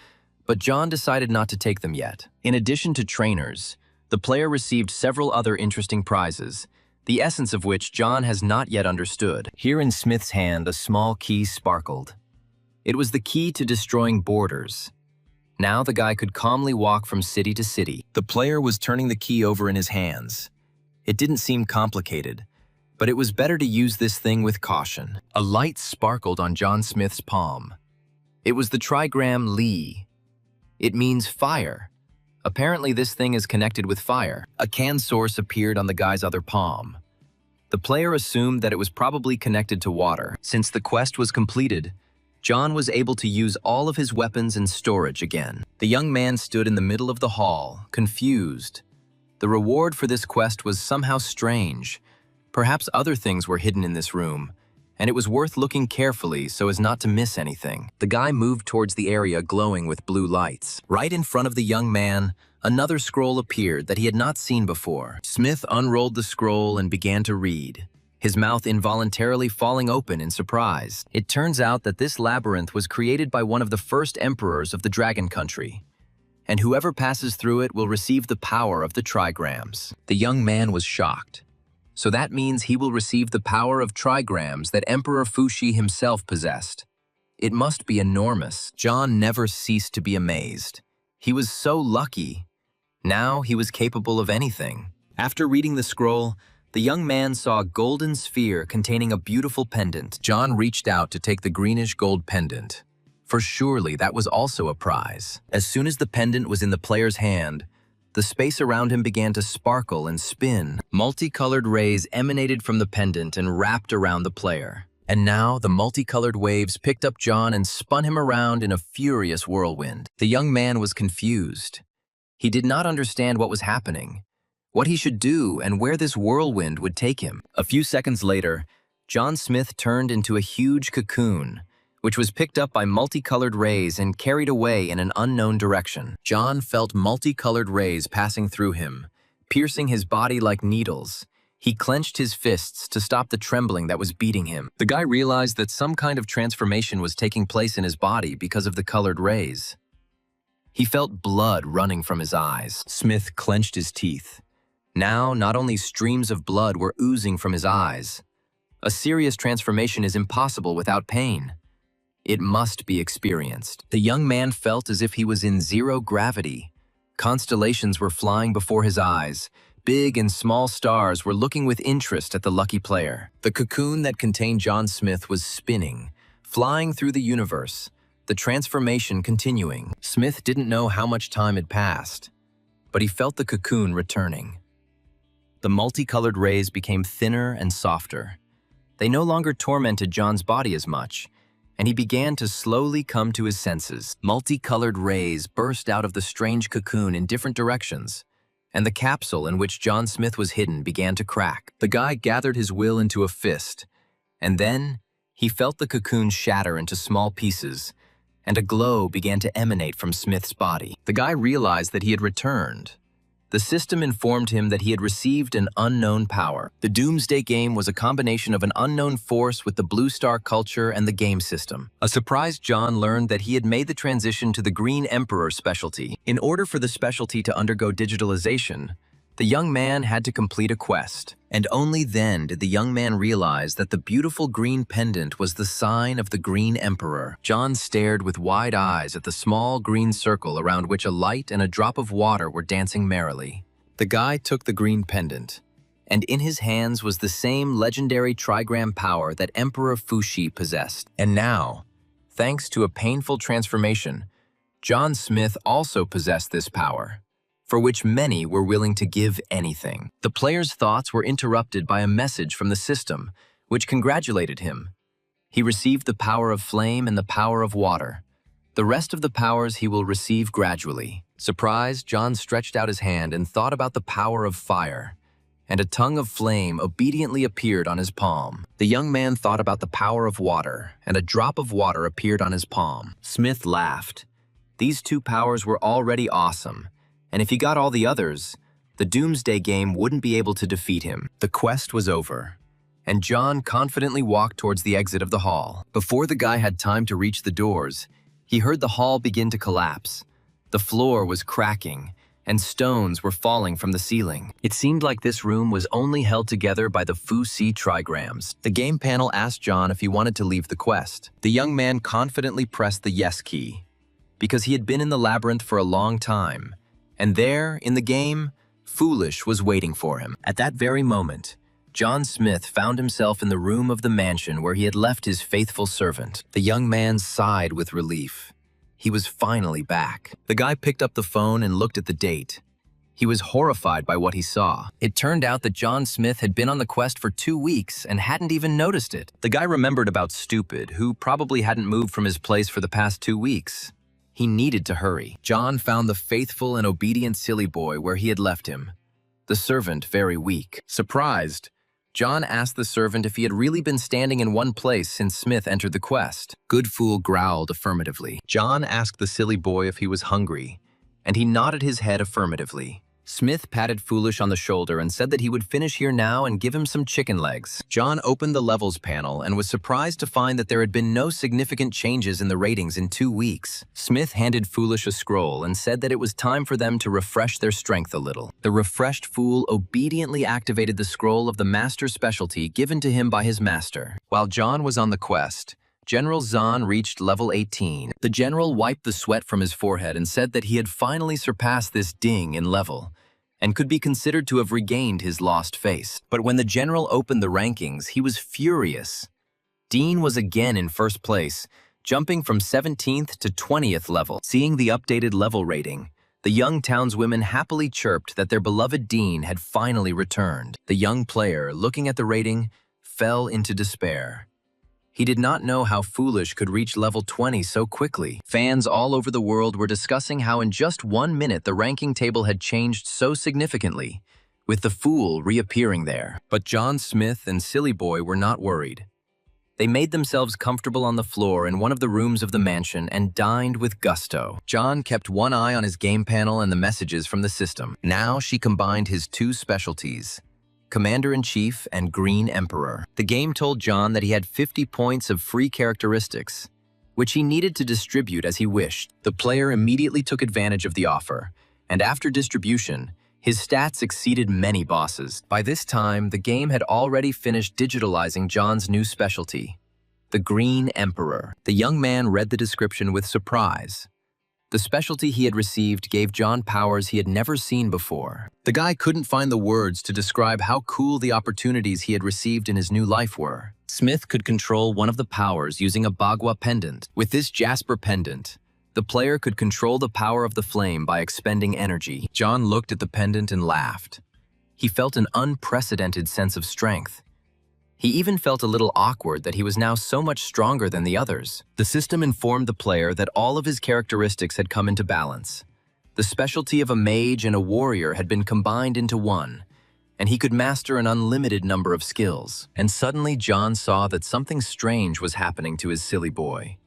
but John decided not to take them yet. In addition to trainers, the player received several other interesting prizes, the essence of which John has not yet understood. Here in Smith's hand, a small key sparkled. It was the key to destroying borders. Now the guy could calmly walk from city to city. The player was turning the key over in his hands. It didn't seem complicated, but it was better to use this thing with caution. A light sparkled on John Smith's palm. It was the trigram Li. It means fire. Apparently this thing is connected with fire. A can source appeared on the guy's other palm. The player assumed that it was probably connected to water. Since the quest was completed, John was able to use all of his weapons and storage again. The young man stood in the middle of the hall, confused. The reward for this quest was somehow strange. Perhaps other things were hidden in this room, and it was worth looking carefully so as not to miss anything. The guy moved towards the area glowing with blue lights. Right in front of the young man, another scroll appeared that he had not seen before. Smith unrolled the scroll and began to read, his mouth involuntarily falling open in surprise. It turns out that this labyrinth was created by one of the first emperors of the Dragon Country, and whoever passes through it will receive the power of the trigrams. The young man was shocked. So that means he will receive the power of trigrams that Emperor Fuxi himself possessed. It must be enormous. John never ceased to be amazed. He was so lucky. Now he was capable of anything. After reading the scroll, the young man saw a golden sphere containing a beautiful pendant. John reached out to take the greenish gold pendant. for surely that was also a prize. As soon as the pendant was in the player's hand, the space around him began to sparkle and spin. Multicolored rays emanated from the pendant and wrapped around the player. And now the multicolored waves picked up John and spun him around in a furious whirlwind. The young man was confused. He did not understand what was happening, what he should do, and where this whirlwind would take him. A few seconds later, John Smith turned into a huge cocoon, which was picked up by multicolored rays and carried away in an unknown direction. John felt multicolored rays passing through him, piercing his body like needles. He clenched his fists to stop the trembling that was beating him. The guy realized that some kind of transformation was taking place in his body because of the colored rays. He felt blood running from his eyes. Smith clenched his teeth. Now, not only streams of blood were oozing from his eyes. A serious transformation is impossible without pain. It must be experienced. The young man felt as if he was in zero gravity. Constellations were flying before his eyes. Big and small stars were looking with interest at the lucky player. The cocoon that contained John Smith was spinning, flying through the universe, the transformation continuing. Smith didn't know how much time had passed, but he felt the cocoon returning. The multicolored rays became thinner and softer. They no longer tormented John's body as much, and he began to slowly come to his senses. Multicolored rays burst out of the strange cocoon in different directions, and the capsule in which John Smith was hidden began to crack. The guy gathered his will into a fist, and then he felt the cocoon shatter into small pieces, and a glow began to emanate from Smith's body. The guy realized that he had returned. The system informed him that he had received an unknown power. The Doomsday Game was a combination of an unknown force with the Blue Star culture and the game system. A surprised John learned that he had made the transition to the Green Emperor specialty. In order for the specialty to undergo digitalization, the young man had to complete a quest. And only then did the young man realize that the beautiful green pendant was the sign of the Green Emperor. John stared with wide eyes at the small green circle around which a light and a drop of water were dancing merrily. The guy took the green pendant, and in his hands was the same legendary trigram power that Emperor Fuxi possessed. And now, thanks to a painful transformation, John Smith also possessed this power, for which many were willing to give anything. The player's thoughts were interrupted by a message from the system, which congratulated him. He received the power of flame and the power of water. The rest of the powers he will receive gradually. Surprised, John stretched out his hand and thought about the power of fire, and a tongue of flame obediently appeared on his palm. The young man thought about the power of water, and a drop of water appeared on his palm. Smith laughed. These two powers were already awesome, and if he got all the others, the Doomsday Game wouldn't be able to defeat him. The quest was over, and John confidently walked towards the exit of the hall. Before the guy had time to reach the doors, he heard the hall begin to collapse. The floor was cracking, and stones were falling from the ceiling. It seemed like this room was only held together by the Fuxi trigrams. The game panel asked John if he wanted to leave the quest. The young man confidently pressed the yes key, because he had been in the labyrinth for a long time. And there, in the game, Foolish was waiting for him. At that very moment, John Smith found himself in the room of the mansion where he had left his faithful servant. The young man sighed with relief. He was finally back. The guy picked up the phone and looked at the date. He was horrified by what he saw. It turned out that John Smith had been on the quest for 2 weeks and hadn't even noticed it. The guy remembered about Stupid, who probably hadn't moved from his place for the past 2 weeks. He needed to hurry. John found the faithful and obedient silly boy where he had left him, the servant very weak. Surprised, John asked the servant if he had really been standing in one place since Smith entered the quest. Good Fool growled affirmatively. John asked the silly boy if he was hungry, and he nodded his head affirmatively. Smith patted Foolish on the shoulder and said that he would finish here now and give him some chicken legs. John opened the levels panel and was surprised to find that there had been no significant changes in the ratings in 2 weeks. Smith handed Foolish a scroll and said that it was time for them to refresh their strength a little. The refreshed fool obediently activated the scroll of the master specialty given to him by his master. While John was on the quest, General Zahn reached level 18. The general wiped the sweat from his forehead and said that he had finally surpassed this ding in level, and could be considered to have regained his lost face. But when the general opened the rankings, he was furious. Dean was again in first place, jumping from 17th to 20th level. Seeing the updated level rating, the young townswomen happily chirped that their beloved dean had finally returned. The young player, looking at the rating, fell into despair. He did not know how Foolish could reach level 20 so quickly. Fans all over the world were discussing how in just 1 minute the ranking table had changed so significantly, with the Fool reappearing there. But John Smith and Silly Boy were not worried. They made themselves comfortable on the floor in one of the rooms of the mansion and dined with gusto. John kept one eye on his game panel and the messages from the system. Now she combined his two specialties, Commander-in-Chief and Green Emperor. The game told John that he had 50 points of free characteristics, which he needed to distribute as he wished. The player immediately took advantage of the offer, and after distribution, his stats exceeded many bosses. By this time, the game had already finished digitalizing John's new specialty, the Green Emperor. The young man read the description with surprise. The specialty he had received gave John powers he had never seen before. The guy couldn't find the words to describe how cool the opportunities he had received in his new life were. Smith could control one of the powers using a Bagua pendant. With this Jasper pendant, the player could control the power of the flame by expending energy. John looked at the pendant and laughed. He felt an unprecedented sense of strength. He even felt a little awkward that he was now so much stronger than the others. The system informed the player that all of his characteristics had come into balance. The specialty of a mage and a warrior had been combined into one, and he could master an unlimited number of skills. And suddenly John saw that something strange was happening to his Silly Boy.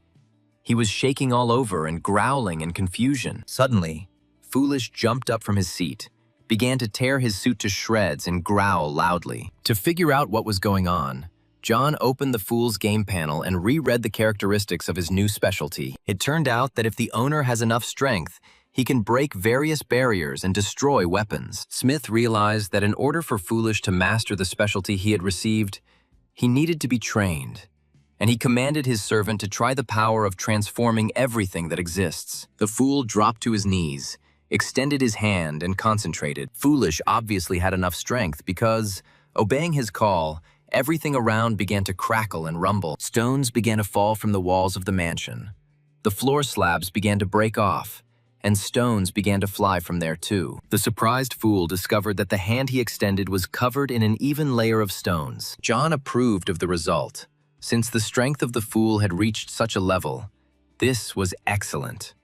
He was shaking all over and growling in confusion. Suddenly, Foolish jumped up from his seat, began to tear his suit to shreds and growl loudly. To figure out what was going on, John opened the Fool's game panel and reread the characteristics of his new specialty. It turned out that if the owner has enough strength, he can break various barriers and destroy weapons. Smith realized that in order for Foolish to master the specialty he had received, he needed to be trained, and he commanded his servant to try the power of transforming everything that exists. The Fool dropped to his knees, extended his hand, and concentrated. Foolish obviously had enough strength because, obeying his call, everything around began to crackle and rumble. Stones began to fall from the walls of the mansion. The floor slabs began to break off, and stones began to fly from there too. The surprised Fool discovered that the hand he extended was covered in an even layer of stones. John approved of the result. Since the strength of the Fool had reached such a level, this was excellent.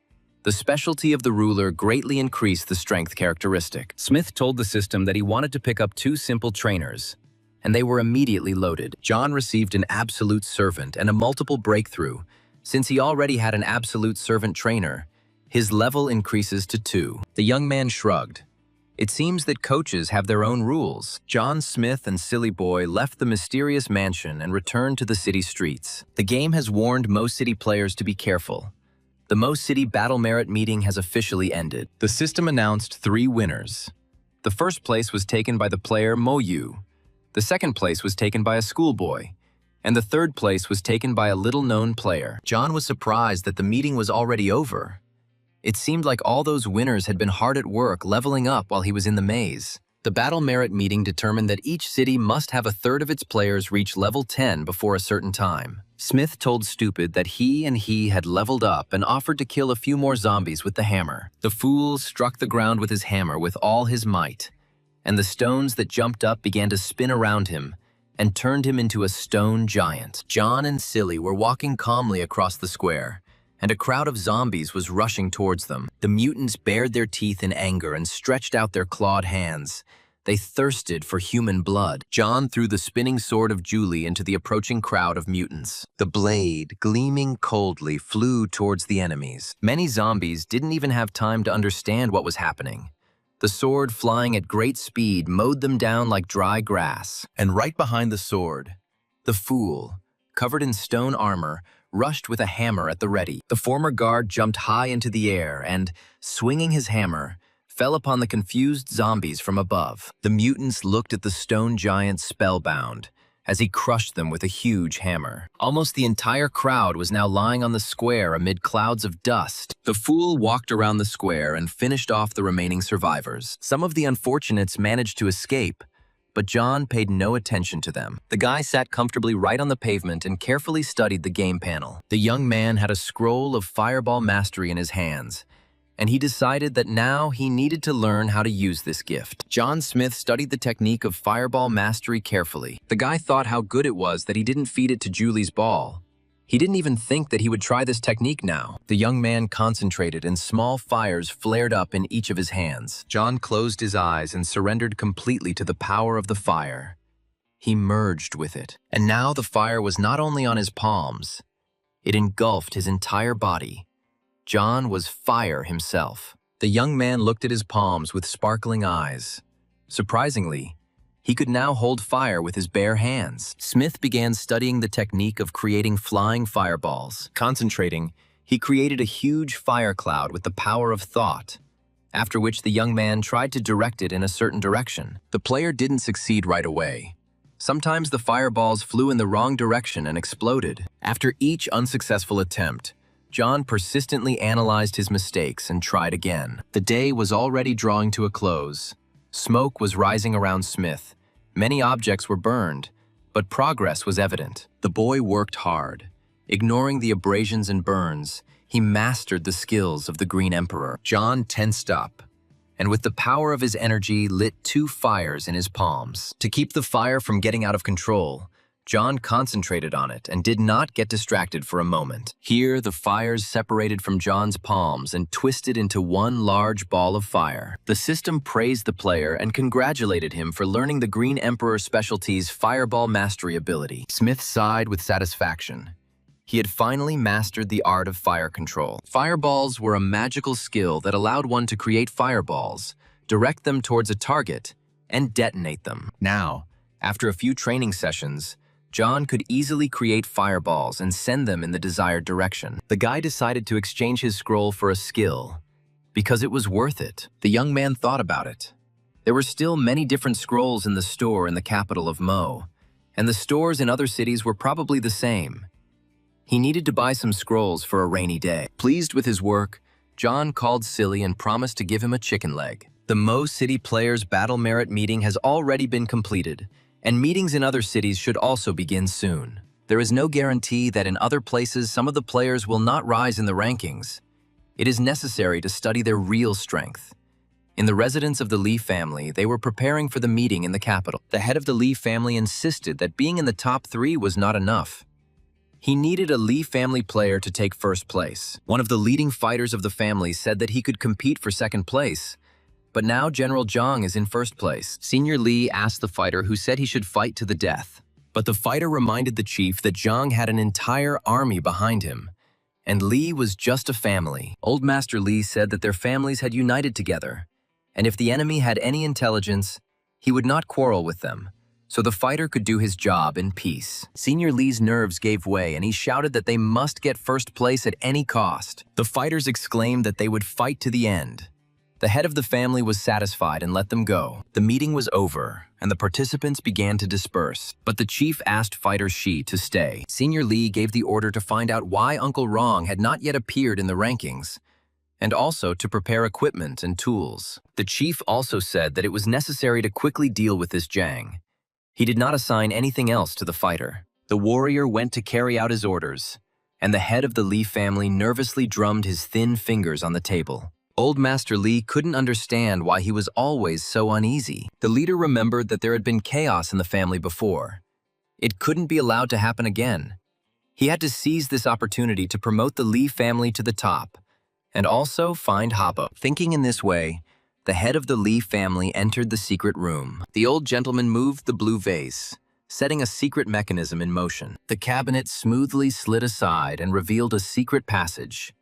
The specialty of the ruler greatly increased the strength characteristic. Smith told the system that he wanted to pick up 2 simple trainers, and they were immediately loaded. John received an absolute servant and a multiple breakthrough. Since he already had an absolute servant trainer, his level increases to 2. The young man shrugged. It seems that coaches have their own rules. John Smith and Silly Boy left the mysterious mansion and returned to the city streets. The game has warned most city players to be careful. The Most City Battle Merit meeting has officially ended. The system announced 3 winners. The first place was taken by the player Moyu. The second place was taken by a schoolboy. And the third place was taken by a little-known player. John was surprised that the meeting was already over. It seemed like all those winners had been hard at work leveling up while he was in the maze. The Battle Merit meeting determined that each city must have a third of its players reach level 10 before a certain time. Smith told Stupid that he had leveled up and offered to kill a few more zombies with the hammer. The Fool struck the ground with his hammer with all his might, and the stones that jumped up began to spin around him and turned him into a stone giant. John and Silly were walking calmly across the square, and a crowd of zombies was rushing towards them. The mutants bared their teeth in anger and stretched out their clawed hands. They thirsted for human blood. John threw the spinning sword of Julie into the approaching crowd of mutants. The blade, gleaming coldly, flew towards the enemies. Many zombies didn't even have time to understand what was happening. The sword, flying at great speed, mowed them down like dry grass. And right behind the sword, the Fool, covered in stone armor, rushed with a hammer at the ready. The former guard jumped high into the air and, swinging his hammer, fell upon the confused zombies from above. The mutants looked at the stone giant spellbound as he crushed them with a huge hammer. Almost the entire crowd was now lying on the square amid clouds of dust. The Fool walked around the square and finished off the remaining survivors. Some of the unfortunates managed to escape, but John paid no attention to them. The guy sat comfortably right on the pavement and carefully studied the game panel. The young man had a scroll of fireball mastery in his hands, and he decided that now he needed to learn how to use this gift. John Smith studied the technique of fireball mastery carefully. The guy thought how good it was that he didn't feed it to Julie's ball. He didn't even think that he would try this technique now. The young man concentrated and small fires flared up in each of his hands. John closed his eyes and surrendered completely to the power of the fire. He merged with it. And now the fire was not only on his palms, it engulfed his entire body. John was fire himself. The young man looked at his palms with sparkling eyes. Surprisingly, he could now hold fire with his bare hands. Smith began studying the technique of creating flying fireballs. Concentrating, he created a huge fire cloud with the power of thought, after which the young man tried to direct it in a certain direction. The player didn't succeed right away. Sometimes the fireballs flew in the wrong direction and exploded. After each unsuccessful attempt, John persistently analyzed his mistakes and tried again. The day was already drawing to a close. Smoke was rising around Smith. Many objects were burned, but progress was evident. The boy worked hard. Ignoring the abrasions and burns, he mastered the skills of the Green Emperor. John tensed up, and with the power of his energy lit 2 fires in his palms. To keep the fire from getting out of control, John concentrated on it and did not get distracted for a moment. Here, the fires separated from John's palms and twisted into one large ball of fire. The system praised the player and congratulated him for learning the Green Emperor specialty's fireball mastery ability. Smith sighed with satisfaction. He had finally mastered the art of fire control. Fireballs were a magical skill that allowed one to create fireballs, direct them towards a target, and detonate them. Now, after a few training sessions, John could easily create fireballs and send them in the desired direction. The guy decided to exchange his scroll for a skill, because it was worth it. The young man thought about it. There were still many different scrolls in the store in the capital of Mo, and the stores in other cities were probably the same. He needed to buy some scrolls for a rainy day. Pleased with his work, John called Silly and promised to give him a chicken leg. The Mo City Players Battle Merit meeting has already been completed, and meetings in other cities should also begin soon. There is no guarantee that in other places some of the players will not rise in the rankings. It is necessary to study their real strength. In the residence of the Lee family, they were preparing for the meeting in the capital. The head of the Lee family insisted that being in the top 3 was not enough. He needed a Lee family player to take first place. One of the leading fighters of the family said that he could compete for second place, but now General Zhang is in first place. Senior Lee asked the fighter who said he should fight to the death. But the fighter reminded the chief that Zhang had an entire army behind him, and Lee was just a family. Old Master Lee said that their families had united together, and if the enemy had any intelligence, he would not quarrel with them, so the fighter could do his job in peace. Senior Lee's nerves gave way, and he shouted that they must get first place at any cost. The fighters exclaimed that they would fight to the end. The head of the family was satisfied and let them go. The meeting was over, and the participants began to disperse. But the chief asked Fighter Shi to stay. Senior Lee gave the order to find out why Uncle Rong had not yet appeared in the rankings, and also to prepare equipment and tools. The chief also said that it was necessary to quickly deal with this Zhang. He did not assign anything else to the fighter. The warrior went to carry out his orders, and the head of the Lee family nervously drummed his thin fingers on the table. Old Master Lee couldn't understand why he was always so uneasy. The leader remembered that there had been chaos in the family before. It couldn't be allowed to happen again. He had to seize this opportunity to promote the Lee family to the top, and also find Hoppo. Thinking in this way, the head of the Lee family entered the secret room. The old gentleman moved the blue vase, setting a secret mechanism in motion. The cabinet smoothly slid aside and revealed a secret passage.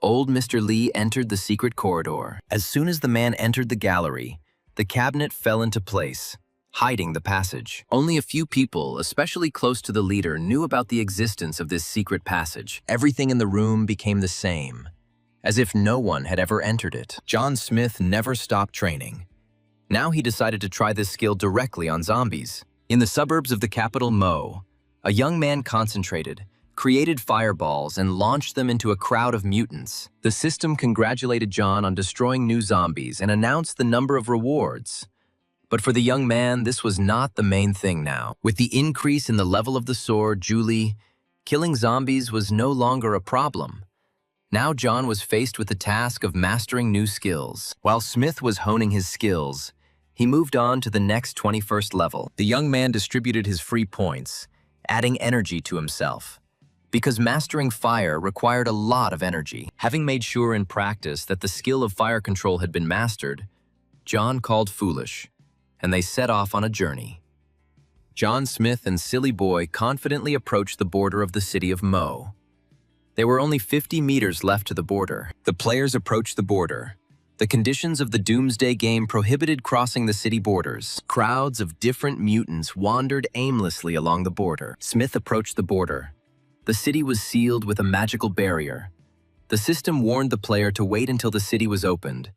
Old Mr. Lee entered the secret corridor. As soon as the man entered the gallery, the cabinet fell into place, hiding the passage. Only a few people, especially close to the leader, knew about the existence of this secret passage. Everything in the room became the same, as if no one had ever entered it. John Smith never stopped training. Now he decided to try this skill directly on zombies. In the suburbs of the capital Mo, a young man concentrated, created fireballs, and launched them into a crowd of mutants. The system congratulated John on destroying new zombies and announced the number of rewards. But for the young man, this was not the main thing now. With the increase in the level of the sword, Julie, killing zombies was no longer a problem. Now John was faced with the task of mastering new skills. While Smith was honing his skills, he moved on to the next 21st level. The young man distributed his free points, adding energy to himself. Because mastering fire required a lot of energy. Having made sure in practice that the skill of fire control had been mastered, John called foolish, and they set off on a journey. John Smith and Silly Boy confidently approached the border of the city of Mo. There were only 50 meters left to the border. The players approached the border. The conditions of the Doomsday game prohibited crossing the city borders. Crowds of different mutants wandered aimlessly along the border. Smith approached the border. The city was sealed with a magical barrier. The system warned the player to wait until the city was opened,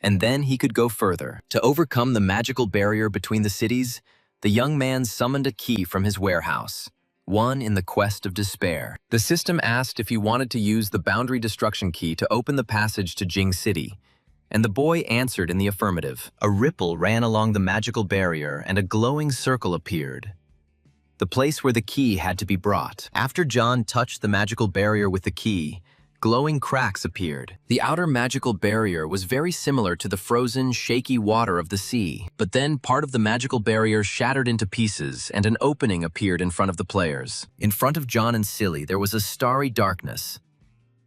and then he could go further. To overcome the magical barrier between the cities, the young man summoned a key from his warehouse, one in the quest of despair. The system asked if he wanted to use the boundary destruction key to open the passage to Jing City, and the boy answered in the affirmative. A ripple ran along the magical barrier and a glowing circle appeared, the place where the key had to be brought. After John touched the magical barrier with the key, glowing cracks appeared. The outer magical barrier was very similar to the frozen, shaky water of the sea. But then part of the magical barrier shattered into pieces and an opening appeared in front of the players. In front of John and Silly, there was a starry darkness.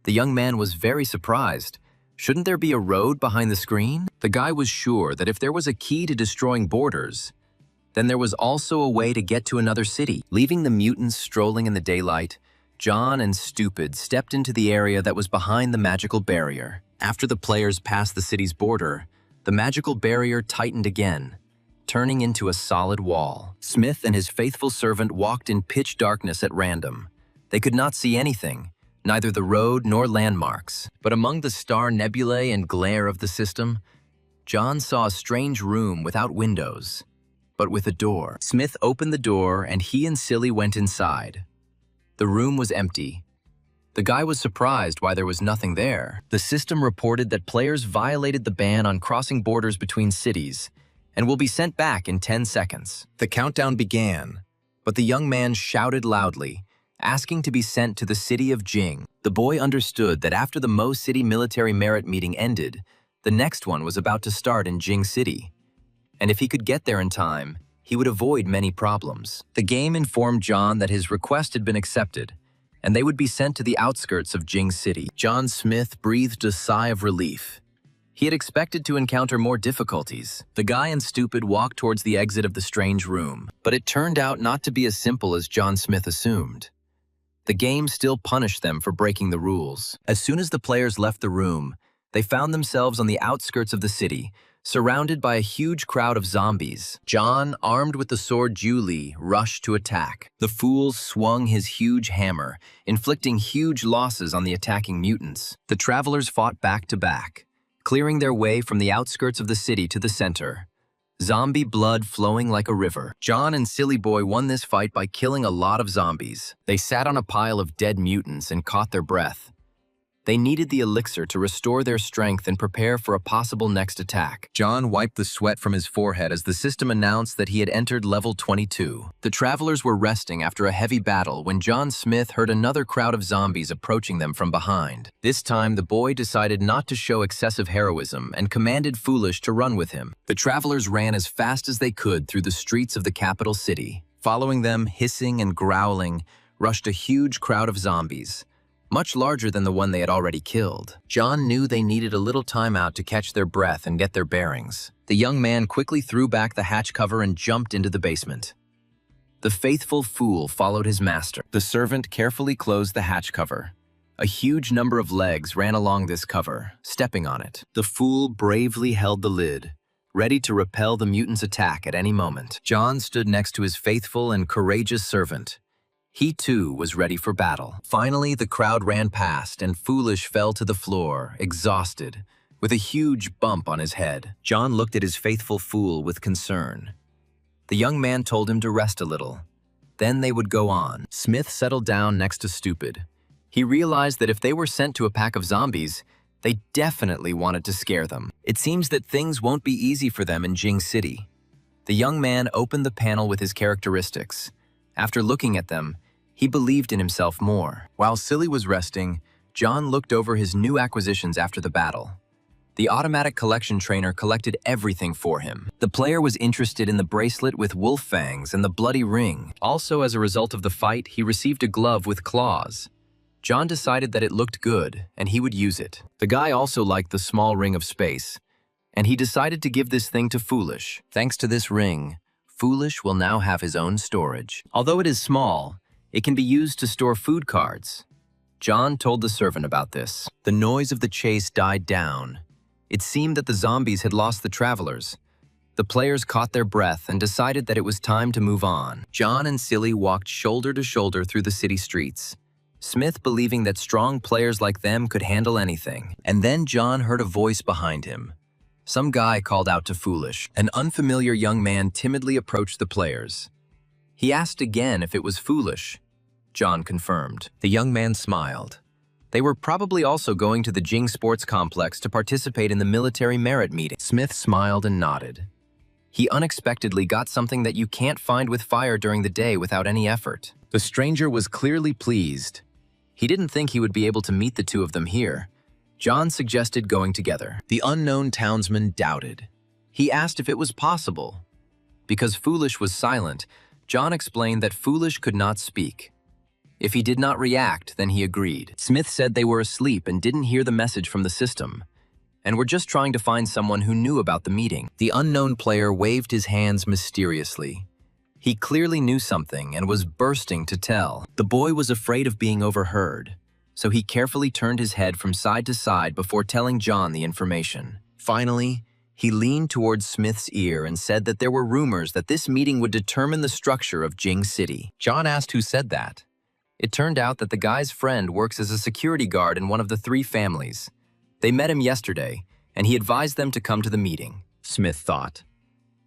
The young man was very surprised. Shouldn't there be a road behind the screen? The guy was sure that if there was a key to destroying borders, then there was also a way to get to another city. Leaving the mutants strolling in the daylight, John and Stupid stepped into the area that was behind the magical barrier. After the players passed the city's border, the magical barrier tightened again, turning into a solid wall. Smith and his faithful servant walked in pitch darkness at random. They could not see anything, neither the road nor landmarks. But among the star nebulae and glare of the system, John saw a strange room without windows, but with a door. Smith opened the door and he and Silly went inside. The room was empty. The guy was surprised why there was nothing there. The system reported that players violated the ban on crossing borders between cities and will be sent back in 10 seconds. The countdown began, but the young man shouted loudly, asking to be sent to the city of Jing. The boy understood that after the Mo City military merit meeting ended, the next one was about to start in Jing City. And if he could get there in time, he would avoid many problems. The game informed John that his request had been accepted, and they would be sent to the outskirts of Jing City. John Smith breathed a sigh of relief. He had expected to encounter more difficulties. The guy and Stupid walked towards the exit of the strange room, but it turned out not to be as simple as John Smith assumed. The game still punished them for breaking the rules. As soon as the players left the room, they found themselves on the outskirts of the city, surrounded by a huge crowd of zombies. John, armed with the sword Julie, rushed to attack. The fool swung his huge hammer, inflicting huge losses on the attacking mutants. The travelers fought back to back, clearing their way from the outskirts of the city to the center, zombie blood flowing like a river. John and Silly Boy won this fight by killing a lot of zombies. They sat on a pile of dead mutants and caught their breath. They needed the elixir to restore their strength and prepare for a possible next attack. John wiped the sweat from his forehead as the system announced that he had entered level 22. The travelers were resting after a heavy battle when John Smith heard another crowd of zombies approaching them from behind. This time, the boy decided not to show excessive heroism and commanded Foolish to run with him. The travelers ran as fast as they could through the streets of the capital city. Following them, hissing and growling, rushed a huge crowd of zombies, much larger than the one they had already killed. John knew they needed a little time out to catch their breath and get their bearings. The young man quickly threw back the hatch cover and jumped into the basement. The faithful fool followed his master. The servant carefully closed the hatch cover. A huge number of legs ran along this cover, stepping on it. The fool bravely held the lid, ready to repel the mutant's attack at any moment. John stood next to his faithful and courageous servant. He too was ready for battle. Finally, the crowd ran past and Foolish fell to the floor, exhausted, with a huge bump on his head. John looked at his faithful fool with concern. The young man told him to rest a little. Then they would go on. Smith settled down next to Stupid. He realized that if they were sent to a pack of zombies, they definitely wanted to scare them. It seems that things won't be easy for them in Jing City. The young man opened the panel with his characteristics. After looking at them, he believed in himself more. While Silly was resting, John looked over his new acquisitions after the battle. The automatic collection trainer collected everything for him. The player was interested in the bracelet with wolf fangs and the bloody ring. Also, as a result of the fight, he received a glove with claws. John decided that it looked good, and he would use it. The guy also liked the small ring of space, and he decided to give this thing to Foolish. Thanks to this ring, Foolish will now have his own storage. Although it is small, it can be used to store food cards. John told the servant about this. The noise of the chase died down. It seemed that the zombies had lost the travelers. The players caught their breath and decided that it was time to move on. John and Silly walked shoulder to shoulder through the city streets, Smith believing that strong players like them could handle anything. And then John heard a voice behind him. Some guy called out to Foolish. An unfamiliar young man timidly approached the players. He asked again if it was Foolish. John confirmed. The young man smiled. They were probably also going to the Jing Sports Complex to participate in the military merit meeting. Smith smiled and nodded. He unexpectedly got something that you can't find with fire during the day without any effort. The stranger was clearly pleased. He didn't think he would be able to meet the two of them here. John suggested going together. The unknown townsman doubted. He asked if it was possible. Because Foolish was silent, John explained that Foolish could not speak. If he did not react, then he agreed. Smith said they were asleep and didn't hear the message from the system, and were just trying to find someone who knew about the meeting. The unknown player waved his hands mysteriously. He clearly knew something and was bursting to tell. The boy was afraid of being overheard, so he carefully turned his head from side to side before telling John the information. Finally, he leaned towards Smith's ear and said that there were rumors that this meeting would determine the structure of Jing City. John asked who said that. It turned out that the guy's friend works as a security guard in one of the three families. They met him yesterday, and he advised them to come to the meeting, Smith thought.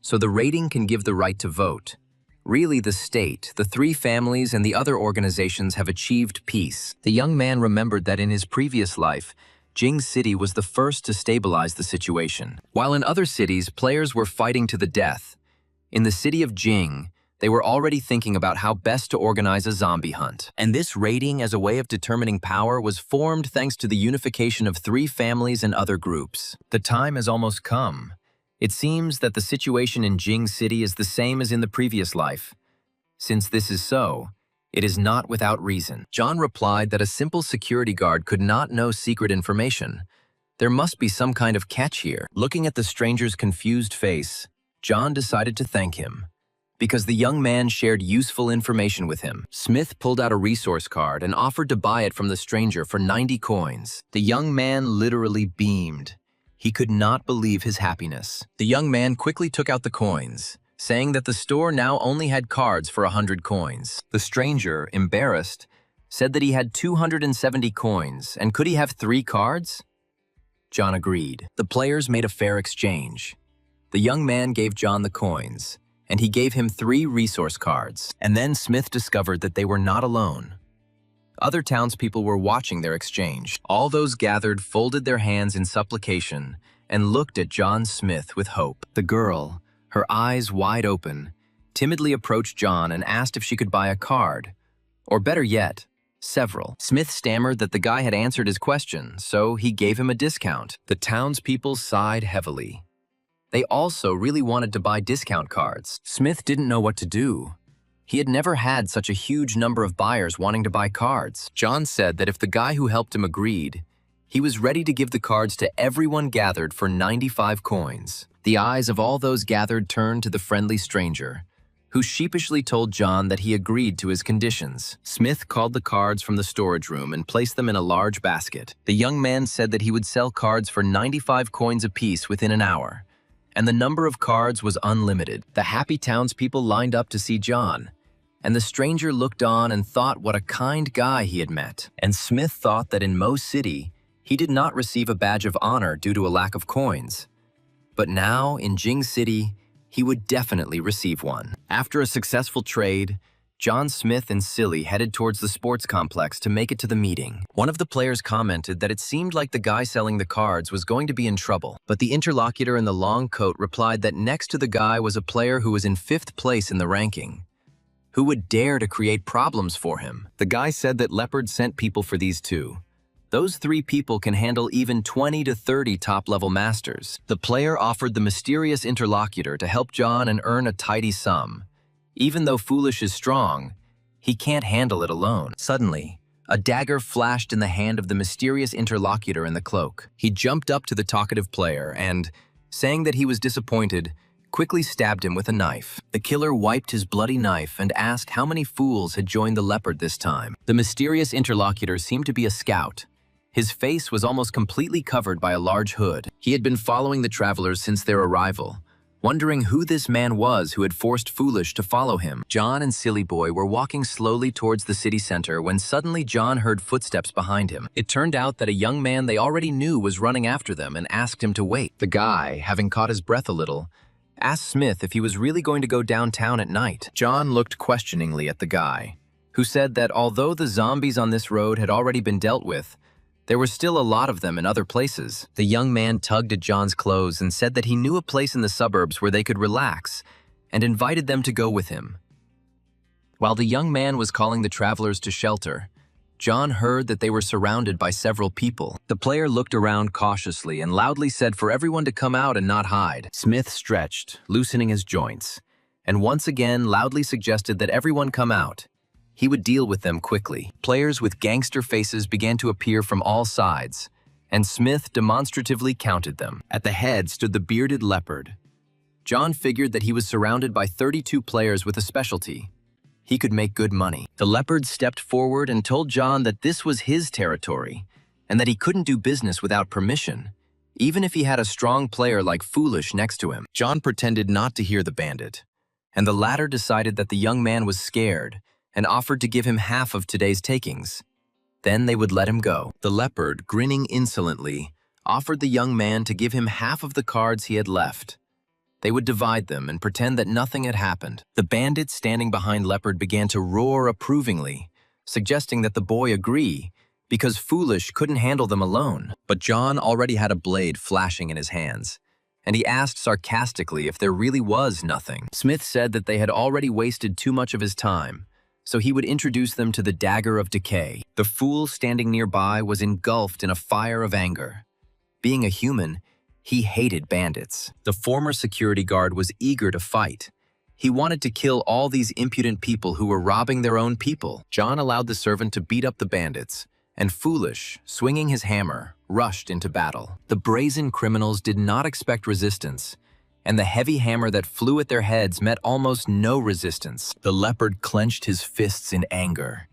So the rating can give the right to vote. Really, the state, the three families, and the other organizations have achieved peace. The young man remembered that in his previous life, Jing City was the first to stabilize the situation. While in other cities, players were fighting to the death. In the city of Jing, they were already thinking about how best to organize a zombie hunt. And this rating as a way of determining power was formed thanks to the unification of three families and other groups. The time has almost come. It seems that the situation in Jing City is the same as in the previous life. Since this is so, it is not without reason. John replied that a simple security guard could not know secret information. There must be some kind of catch here. Looking at the stranger's confused face, John decided to thank him. Because the young man shared useful information with him. Smith pulled out a resource card and offered to buy it from the stranger for 90 coins. The young man literally beamed. He could not believe his happiness. The young man quickly took out the coins, saying that the store now only had cards for 100 coins. The stranger, embarrassed, said that he had 270 coins, and could he have 3 cards? John agreed. The players made a fair exchange. The young man gave John the coins, and he gave him 3 resource cards. And then Smith discovered that they were not alone. Other townspeople were watching their exchange. All those gathered folded their hands in supplication and looked at John Smith with hope. The girl, her eyes wide open, timidly approached John and asked if she could buy a card, or better yet, several. Smith stammered that the guy had answered his question, so he gave him a discount. The townspeople sighed heavily. They also really wanted to buy discount cards. Smith didn't know what to do. He had never had such a huge number of buyers wanting to buy cards. John said that if the guy who helped him agreed, he was ready to give the cards to everyone gathered for 95 coins. The eyes of all those gathered turned to the friendly stranger, who sheepishly told John that he agreed to his conditions. Smith called the cards from the storage room and placed them in a large basket. The young man said that he would sell cards for 95 coins apiece within an hour, and the number of cards was unlimited. The happy townspeople lined up to see John, and the stranger looked on and thought what a kind guy he had met. And Smith thought that in Mo City, he did not receive a badge of honor due to a lack of coins. But now, in Jing City, he would definitely receive one. After a successful trade, John Smith and Silly headed towards the sports complex to make it to the meeting. One of the players commented that it seemed like the guy selling the cards was going to be in trouble, but the interlocutor in the long coat replied that next to the guy was a player who was in 5th place in the ranking. Who would dare to create problems for him? The guy said that Leopard sent people for these two. Those 3 people can handle even 20 to 30 top-level masters. The player offered the mysterious interlocutor to help John and earn a tidy sum. Even though Foolish is strong, he can't handle it alone. Suddenly, a dagger flashed in the hand of the mysterious interlocutor in the cloak. He jumped up to the talkative player and, saying that he was disappointed, quickly stabbed him with a knife. The killer wiped his bloody knife and asked how many fools had joined the Leopard this time. The mysterious interlocutor seemed to be a scout. His face was almost completely covered by a large hood. He had been following the travelers since their arrival, wondering who this man was who had forced Foolish to follow him. John and Silly Boy were walking slowly towards the city center when suddenly John heard footsteps behind him. It turned out that a young man they already knew was running after them and asked him to wait. The guy, having caught his breath a little, asked Smith if he was really going to go downtown at night. John looked questioningly at the guy, who said that although the zombies on this road had already been dealt with, there were still a lot of them in other places. The young man tugged at John's clothes and said that he knew a place in the suburbs where they could relax and invited them to go with him. While the young man was calling the travelers to shelter, John heard that they were surrounded by several people. The player looked around cautiously and loudly said for everyone to come out and not hide. Smith stretched, loosening his joints, and once again loudly suggested that everyone come out. He would deal with them quickly. Players with gangster faces began to appear from all sides, and Smith demonstratively counted them. At the head stood the bearded Leopard. John figured that he was surrounded by 32 players with a specialty. He could make good money. The Leopard stepped forward and told John that this was his territory, and that he couldn't do business without permission, even if he had a strong player like Foolish next to him. John pretended not to hear the bandit, and the latter decided that the young man was scared and offered to give him half of today's takings. Then they would let him go. The Leopard, grinning insolently, offered the young man to give him half of the cards he had left. They would divide them and pretend that nothing had happened. The bandit standing behind Leopard began to roar approvingly, suggesting that the boy agree, because Foolish couldn't handle them alone. But John already had a blade flashing in his hands, and he asked sarcastically if there really was nothing. Smith said that they had already wasted too much of his time, so he would introduce them to the Dagger of Decay. The fool standing nearby was engulfed in a fire of anger. Being a human, he hated bandits. The former security guard was eager to fight. He wanted to kill all these impudent people who were robbing their own people. John allowed the servant to beat up the bandits, and Foolish, swinging his hammer, rushed into battle. The brazen criminals did not expect resistance, and the heavy hammer that flew at their heads met almost no resistance. The Leopard clenched his fists in anger.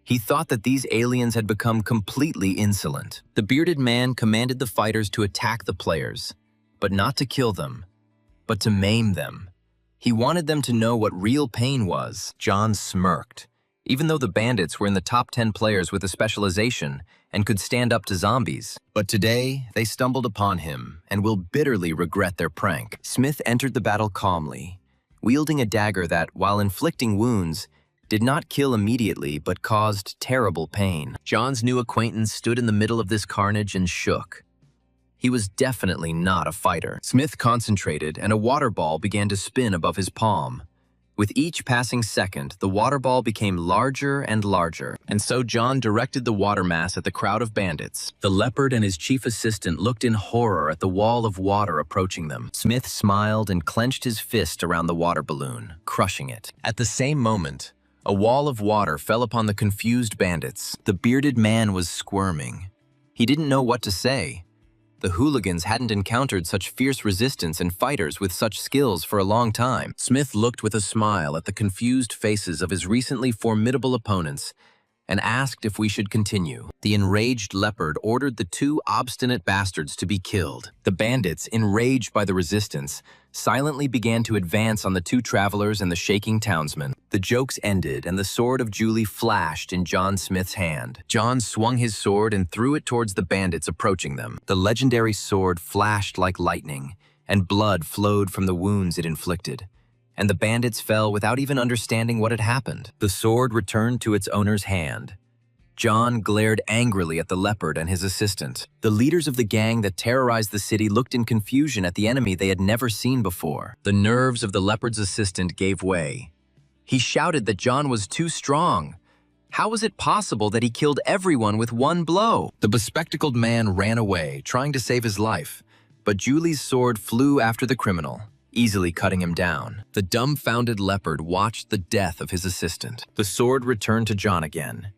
He thought that these aliens had become completely insolent. The bearded man commanded the fighters to attack the players, but not to kill them, but to maim them. He wanted them to know what real pain was. John smirked. Even though the bandits were in the top 10 players with a specialization and could stand up to zombies. But today, they stumbled upon him and will bitterly regret their prank. Smith entered the battle calmly, wielding a dagger that, while inflicting wounds, did not kill immediately but caused terrible pain. John's new acquaintance stood in the middle of this carnage and shook. He was definitely not a fighter. Smith concentrated, and a water ball began to spin above his palm. With each passing second, the water ball became larger and larger, and so John directed the water mass at the crowd of bandits. The Leopard and his chief assistant looked in horror at the wall of water approaching them. Smith smiled and clenched his fist around the water balloon, crushing it. At the same moment, a wall of water fell upon the confused bandits. The bearded man was squirming. He didn't know what to say. The hooligans hadn't encountered such fierce resistance and fighters with such skills for a long time. Smith looked with a smile at the confused faces of his recently formidable opponents and asked if we should continue. The enraged Leopard ordered the two obstinate bastards to be killed. The bandits, enraged by the resistance, silently began to advance on the two travelers and the shaking townsmen. The jokes ended, and the sword of Julie flashed in John Smith's hand. John swung his sword and threw it towards the bandits approaching them. The legendary sword flashed like lightning, and blood flowed from the wounds it inflicted. and the bandits fell without even understanding what had happened. The sword returned to its owner's hand. John glared angrily at the leopard and his assistant. The leaders of the gang that terrorized the city looked in confusion at the enemy they had never seen before. The nerves of the leopard's assistant gave way. He shouted that John was too strong. How was it possible that he killed everyone with one blow? The bespectacled man ran away, trying to save his life, but Julie's sword flew after the criminal, easily cutting him down. The dumbfounded leopard watched the death of his assistant. The sword returned to John again.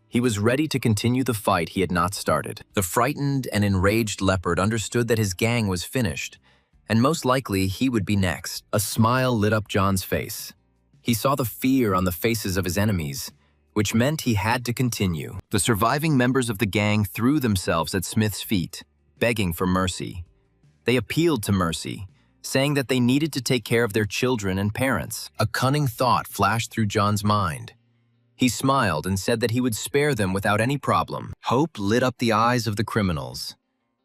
He was ready to continue the fight he had not started. The frightened and enraged leopard understood that his gang was finished, and most likely he would be next. A smile lit up John's face. He saw the fear on the faces of his enemies, which meant he had to continue. The surviving members of the gang threw themselves at Smith's feet, begging for mercy. They appealed to mercy, saying that they needed to take care of their children and parents. A cunning thought flashed through John's mind. He smiled and said that he would spare them without any problem. Hope lit up the eyes of the criminals,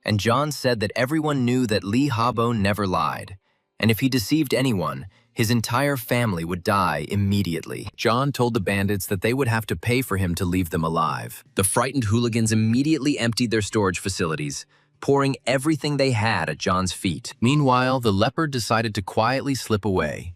and John said that everyone knew that Lee Habo never lied, and if he deceived anyone, his entire family would die immediately. John told the bandits that they would have to pay for him to leave them alive. The frightened hooligans immediately emptied their storage facilities, pouring everything they had at John's feet. Meanwhile, the leopard decided to quietly slip away.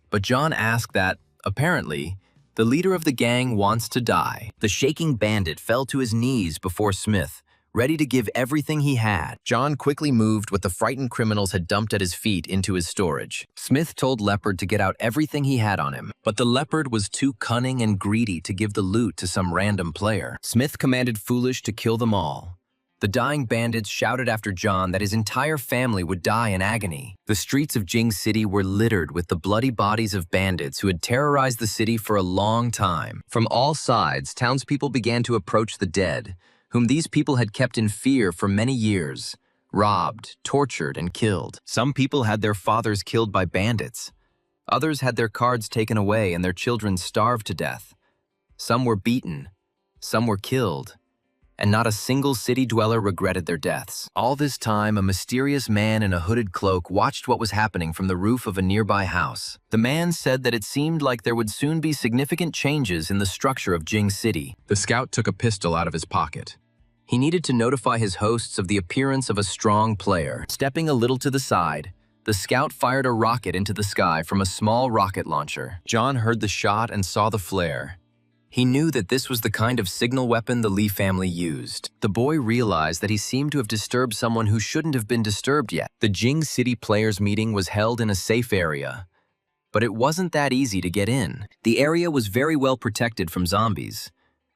But John asked that, apparently, the leader of the gang wants to die. The shaking bandit fell to his knees before Smith, ready to give everything he had. John quickly moved what the frightened criminals had dumped at his feet into his storage. Smith told Leopard to get out everything he had on him, but the Leopard was too cunning and greedy to give the loot to some random player. Smith commanded Foolish to kill them all. The dying bandits shouted after John that his entire family would die in agony. The streets of Jing City were littered with the bloody bodies of bandits who had terrorized the city for a long time. From all sides, townspeople began to approach the dead, whom these people had kept in fear for many years, robbed, tortured, and killed. Some people had their fathers killed by bandits. Others had their cards taken away and their children starved to death. Some were beaten, some were killed, and not a single city dweller regretted their deaths. All this time, a mysterious man in a hooded cloak watched what was happening from the roof of a nearby house. The man said that it seemed like there would soon be significant changes in the structure of Jing City. The scout took a pistol out of his pocket. He needed to notify his hosts of the appearance of a strong player. Stepping a little to the side, the scout fired a rocket into the sky from a small rocket launcher. John heard the shot and saw the flare. He knew that this was the kind of signal weapon the Lee family used. The boy realized that he seemed to have disturbed someone who shouldn't have been disturbed yet. The Jing City players' meeting was held in a safe area, but it wasn't that easy to get in. The area was very well protected from zombies,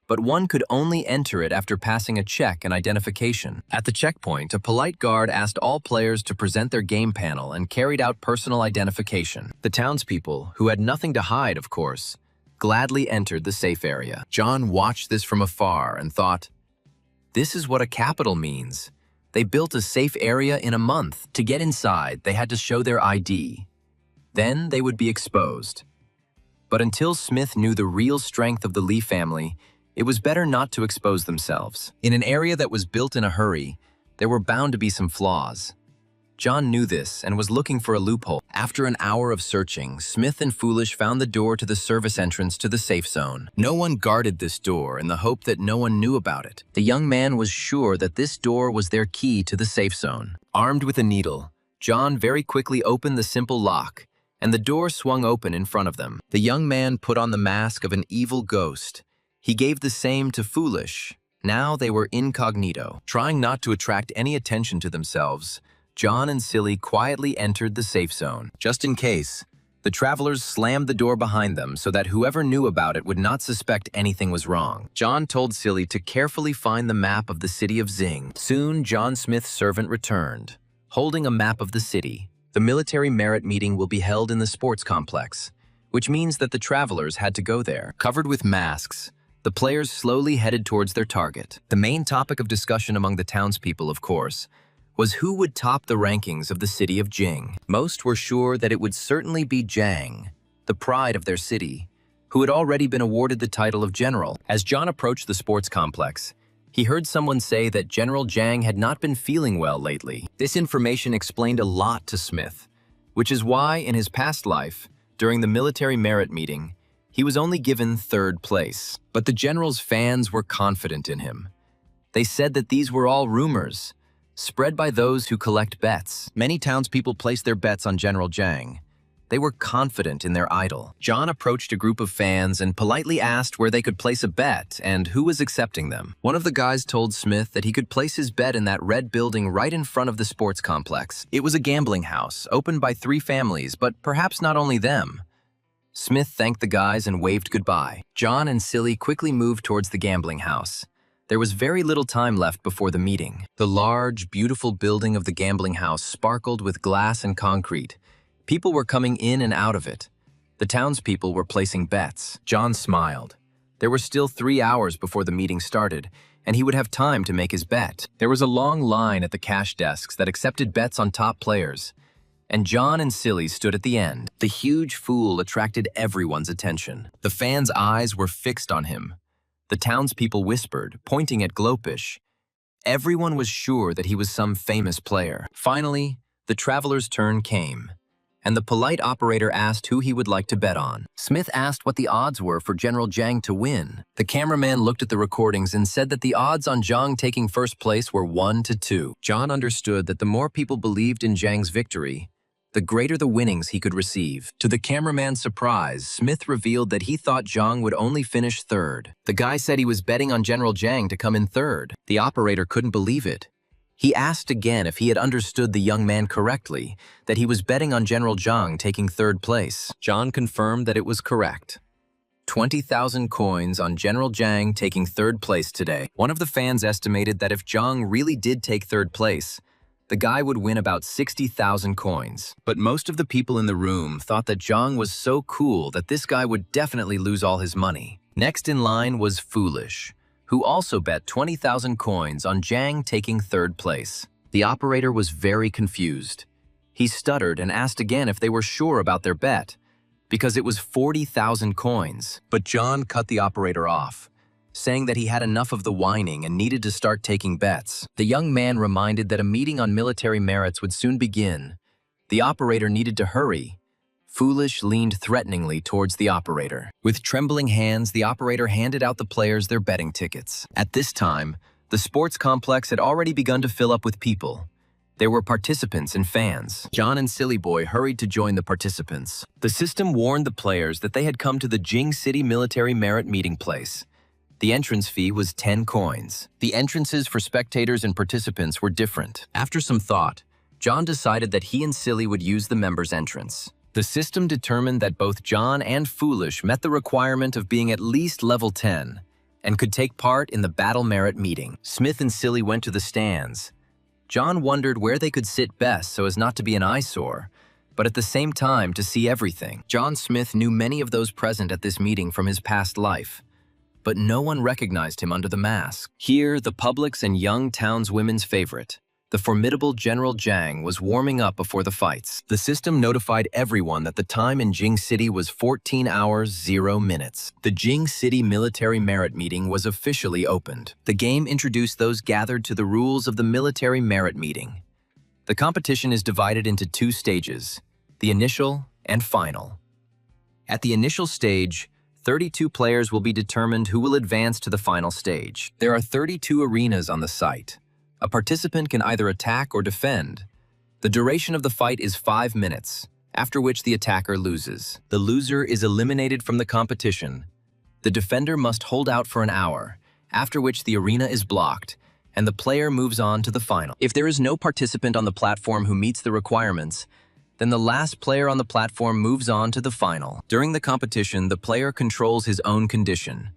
but one could only enter it after passing a check and identification. At the checkpoint, a polite guard asked all players to present their game panel and carried out personal identification. The townspeople, who had nothing to hide, of course, gladly entered the safe area. John watched this from afar and thought, this is what a capital means. They built a safe area in a month. To get inside, they had to show their ID. Then they would be exposed. But until Smith knew the real strength of the Lee family, it was better not to expose themselves. In an area that was built in a hurry, there were bound to be some flaws. John knew this and was looking for a loophole. After an hour of searching, Smith and Foolish found the door to the service entrance to the safe zone. No one guarded this door in the hope that no one knew about it. The young man was sure that this door was their key to the safe zone. Armed with a needle, John very quickly opened the simple lock, and the door swung open in front of them. The young man put on the mask of an evil ghost. He gave the same to Foolish. Now they were incognito. Trying not to attract any attention to themselves, John and Silly quietly entered the safe zone. Just in case, the travelers slammed the door behind them so that whoever knew about it would not suspect anything was wrong. John told Silly to carefully find the map of the city of Zing. Soon, John Smith's servant returned, holding a map of the city. The military merit meeting will be held in the sports complex, which means that the travelers had to go there. Covered with masks, the players slowly headed towards their target. The main topic of discussion among the townspeople, of course, was who would top the rankings of the city of Jing. Most were sure that it would certainly be Jiang, the pride of their city, who had already been awarded the title of general. As John approached the sports complex, he heard someone say that General Jiang had not been feeling well lately. This information explained a lot to Smith, which is why, in his past life, During the military merit meeting, he was only given third place. But the general's fans were confident in him. They said that these were all rumors, spread by those who collect bets. Many townspeople placed their bets on General Zhang. They were confident in their idol. John approached a group of fans and politely asked where they could place a bet and who was accepting them. One of the guys told Smith that he could place his bet in that red building right in front of the sports complex. It was a gambling house, opened by 3 families, but perhaps not only them. Smith thanked the guys and waved goodbye. John and Silly quickly moved towards the gambling house. There was very little time left before the meeting. The large, beautiful building of the gambling house sparkled with glass and concrete. People were coming in and out of it. The townspeople were placing bets. John smiled. There were still 3 hours before the meeting started, and he would have time to make his bet. There was a long line at the cash desks that accepted bets on top players, and John and Silly stood at the end. The huge fool attracted everyone's attention. The fans' eyes were fixed on him. The townspeople whispered, pointing at Glopish. Everyone was sure that he was some famous player. Finally, the traveler's turn came, and the polite operator asked who he would like to bet on. Smith asked what the odds were for General Zhang to win. The cameraman looked at the recordings and said that the odds on Zhang taking first place were 1-2. John understood that the more people believed in Zhang's victory, the greater the winnings he could receive. To the cameraman's surprise, Smith revealed that he thought Zhang would only finish third. The guy said he was betting on General Zhang to come in third. The operator couldn't believe it. He asked again if he had understood the young man correctly, that he was betting on General Zhang taking third place. John confirmed that it was correct. 20,000 coins on General Zhang taking third place today. One of the fans estimated that if Zhang really did take third place, the guy would win about 60,000 coins. But most of the people in the room thought that Zhang was so cool that this guy would definitely lose all his money. Next in line was Foolish, who also bet 20,000 coins on Zhang taking third place. The operator was very confused. He stuttered and asked again if they were sure about their bet, because it was 40,000 coins. But John cut the operator off, saying that he had enough of the whining and needed to start taking bets. The young man reminded that a meeting on military merits would soon begin. The operator needed to hurry. Foolish leaned threateningly towards the operator. With trembling hands, the operator handed out the players their betting tickets. At this time, the sports complex had already begun to fill up with people. There were participants and fans. John and Silly Boy hurried to join the participants. The system warned the players that they had come to the Jing City Military Merit Meeting Place. The entrance fee was 10 coins. The entrances for spectators and participants were different. After some thought, John decided that he and Silly would use the members' entrance. The system determined that both John and Foolish met the requirement of being at least level 10 and could take part in the battle merit meeting. Smith and Silly went to the stands. John wondered where they could sit best so as not to be an eyesore, but at the same time to see everything. John Smith knew many of those present at this meeting from his past life, but no one recognized him under the mask. Here, the public's and young townswomen's favorite, the formidable General Zhang, was warming up before the fights. The system notified everyone that the time in Jing City was 14 hours, 0 minutes. The Jing City Military Merit Meeting was officially opened. The game introduced those gathered to the rules of the Military Merit Meeting. The competition is divided into 2 stages, the initial and final. At the initial stage, 32 players will be determined who will advance to the final stage. There are 32 arenas on the site. A participant can either attack or defend. The duration of the fight is 5 minutes, after which the attacker loses. The loser is eliminated from the competition. The defender must hold out for an hour, after which the arena is blocked, and the player moves on to the final. If there is no participant on the platform who meets the requirements, then the last player on the platform moves on to the final. During the competition, the player controls his own condition.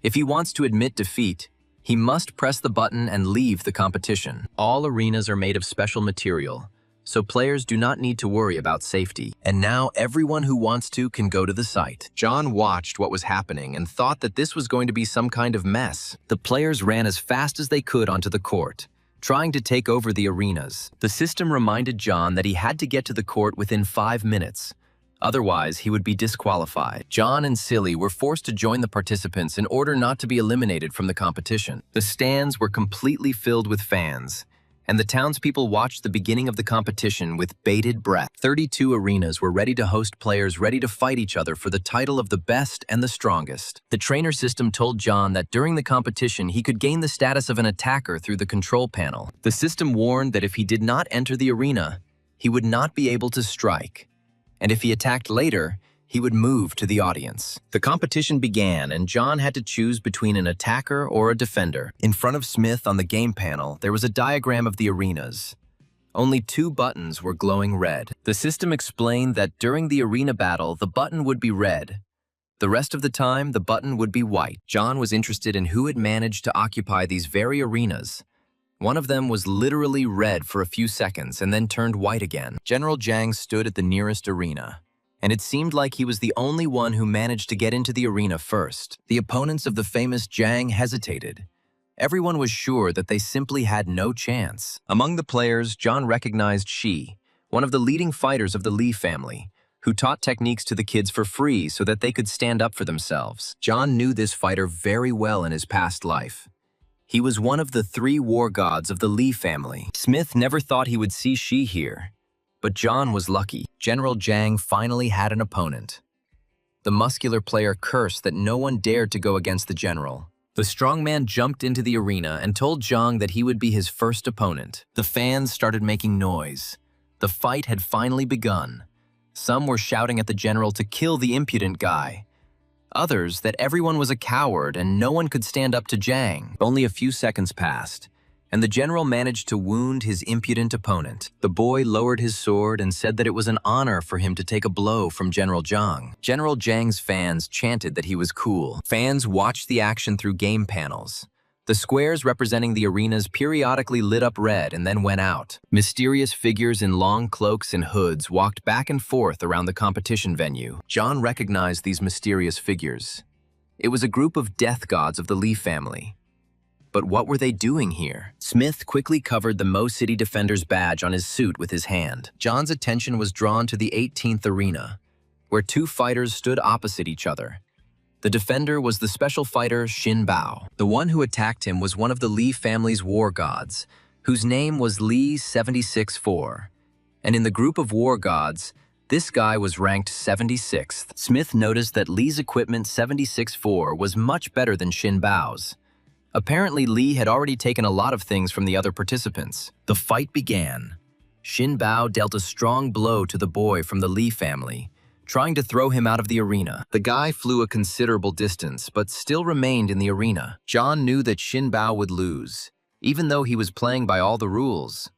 If he wants to admit defeat, he must press the button and leave the competition. All arenas are made of special material, so players do not need to worry about safety. And now everyone who wants to can go to the site. John watched what was happening and thought that this was going to be some kind of mess. The players ran as fast as they could onto the court, trying to take over the arenas. The system reminded John that he had to get to the court within 5 minutes. Otherwise, he would be disqualified. John and Silly were forced to join the participants in order not to be eliminated from the competition. The stands were completely filled with fans, and the townspeople watched the beginning of the competition with bated breath. 32 arenas were ready to host players ready to fight each other for the title of the best and the strongest. The trainer system told John that during the competition he could gain the status of an attacker through the control panel. The system warned that if he did not enter the arena, he would not be able to strike, and if he attacked later, he would move to the audience. The competition began, and John had to choose between an attacker or a defender. In front of Smith on the game panel, there was a diagram of the arenas. Only 2 buttons were glowing red. The system explained that during the arena battle, the button would be red. The rest of the time, the button would be white. John was interested in who had managed to occupy these very arenas. One of them was literally red for a few seconds and then turned white again. General Zhang stood at the nearest arena, and it seemed like he was the only one who managed to get into the arena first. The opponents of the famous Zhang hesitated. Everyone was sure that they simply had no chance. Among the players, John recognized Shi, one of the leading fighters of the Li family, who taught techniques to the kids for free so that they could stand up for themselves. John knew this fighter very well in his past life. He was one of the 3 war gods of the Li family. Smith never thought he would see Shi here, but John was lucky. General Zhang finally had an opponent. The muscular player cursed that no one dared to go against the general. The strongman jumped into the arena and told Zhang that he would be his first opponent. The fans started making noise. The fight had finally begun. Some were shouting at the general to kill the impudent guy. Others that everyone was a coward and no one could stand up to Zhang. Only a few seconds passed, and the general managed to wound his impudent opponent. The boy lowered his sword and said that it was an honor for him to take a blow from General Zhang. General Zhang's fans chanted that he was cool. Fans watched the action through game panels. The squares representing the arenas periodically lit up red and then went out. Mysterious figures in long cloaks and hoods walked back and forth around the competition venue. John recognized these mysterious figures. It was a group of death gods of the Li family. But what were they doing here? Smith quickly covered the Mo City Defender's badge on his suit with his hand. John's attention was drawn to the 18th arena, where 2 fighters stood opposite each other. The defender was the special fighter Xin Bao. The one who attacked him was one of the Li family's war gods, whose name was Li 76-4. And in the group of war gods, this guy was ranked 76th. Smith noticed that Li's equipment 76-4 was much better than Xin Bao's. Apparently, Li had already taken a lot of things from the other participants. The fight began. Xin Bao dealt a strong blow to the boy from the Li family, trying to throw him out of the arena. The guy flew a considerable distance, but still remained in the arena. John knew that Xin Bao would lose, even though he was playing by all the rules.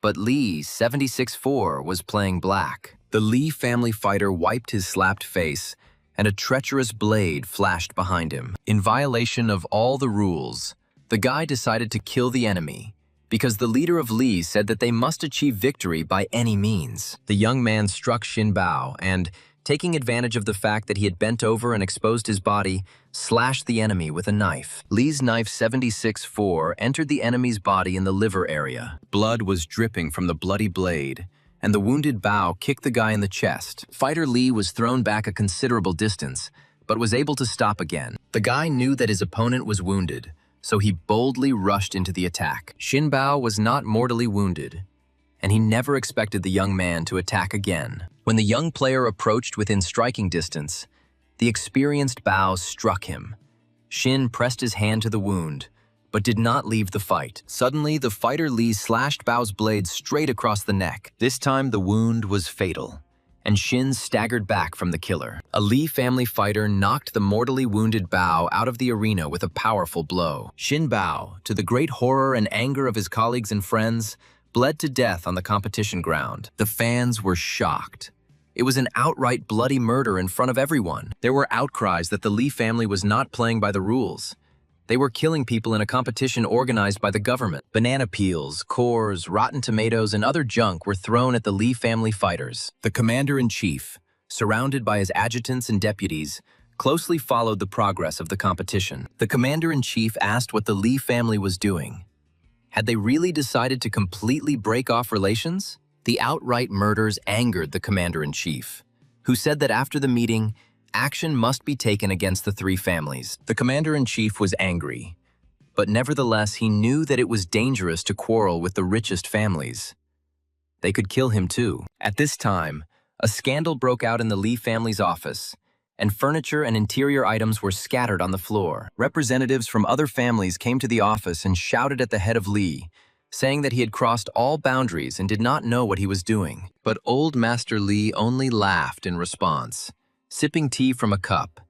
But Li 76-4 was playing black. The Li family fighter wiped his slapped face, and a treacherous blade flashed behind him. In violation of all the rules, the guy decided to kill the enemy, because the leader of Li said that they must achieve victory by any means. The young man struck Xin Bao and, taking advantage of the fact that he had bent over and exposed his body, slashed the enemy with a knife. Li's knife 76-4 entered the enemy's body in the liver area. Blood was dripping from the bloody blade, and the wounded Bao kicked the guy in the chest. Fighter Li was thrown back a considerable distance, but was able to stop again. The guy knew that his opponent was wounded, so he boldly rushed into the attack. Xin Bao was not mortally wounded, and he never expected the young man to attack again. When the young player approached within striking distance, the experienced Bao struck him. Xin pressed his hand to the wound, but did not leave the fight. Suddenly, the fighter Li slashed Bao's blade straight across the neck. This time, the wound was fatal, and Xin staggered back from the killer. A Li family fighter knocked the mortally wounded Bao out of the arena with a powerful blow. Xin Bao, to the great horror and anger of his colleagues and friends, bled to death on the competition ground. The fans were shocked. It was an outright bloody murder in front of everyone. There were outcries that the Li family was not playing by the rules. They were killing people in a competition organized by the government. Banana peels, cores, rotten tomatoes, and other junk were thrown at the Li family fighters. The commander-in-chief, surrounded by his adjutants and deputies, closely followed the progress of the competition. The commander-in-chief asked what the Li family was doing. Had they really decided to completely break off relations? The outright murders angered the commander-in-chief, who said that after the meeting, action must be taken against the 3 families. The commander-in-chief was angry, But nevertheless, he knew that it was dangerous to quarrel with the richest families. They could kill him too. At this time, a scandal broke out in the Lee family's office, and furniture and interior items were scattered on the floor. Representatives from other families came to the office and shouted at the head of Lee, saying that he had crossed all boundaries and did not know what he was doing. But old Master Lee only laughed in response, sipping tea from a cup.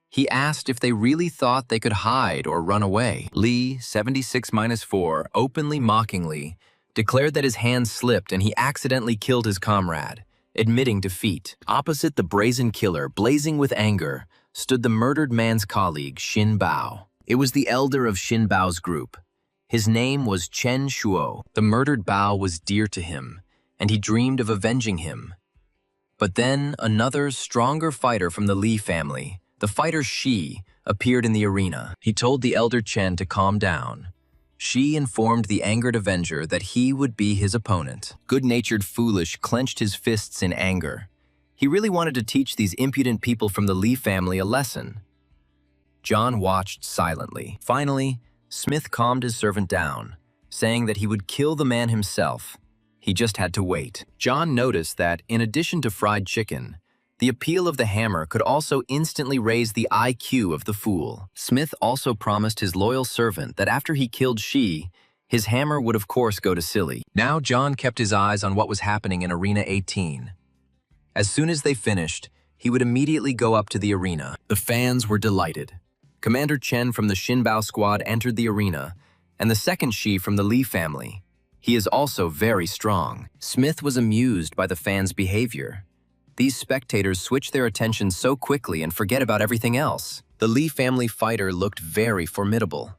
He asked if they really thought they could hide or run away. Lee, 76-4, openly mockingly, declared that his hand slipped and he accidentally killed his comrade, admitting defeat. Opposite the brazen killer, blazing with anger, stood the murdered man's colleague, Shin Bao. It was the elder of Shin Bao's group. His name was Chen Shuo. The murdered Bao was dear to him, and he dreamed of avenging him. But then another, stronger fighter from the Li family, the fighter Shi, appeared in the arena. He told the elder Chen to calm down. Shi informed the angered avenger that he would be his opponent. Good-natured Foolish clenched his fists in anger. He really wanted to teach these impudent people from the Li family a lesson. John watched silently. Finally, Smith calmed his servant down, saying that he would kill the man himself. He just had to wait. John noticed that, in addition to fried chicken, the appeal of the hammer could also instantly raise the IQ of the fool. Smith also promised his loyal servant that after he killed Shi, his hammer would of course go to Silly. Now John kept his eyes on what was happening in Arena 18. As soon as they finished, he would immediately go up to the arena. The fans were delighted. Commander Chen from the Shin Bao squad entered the arena, and the second Shi from the Li family. He is also very strong. Smith was amused by the fans' behavior. These spectators switch their attention so quickly and forget about everything else. The Li family fighter looked very formidable.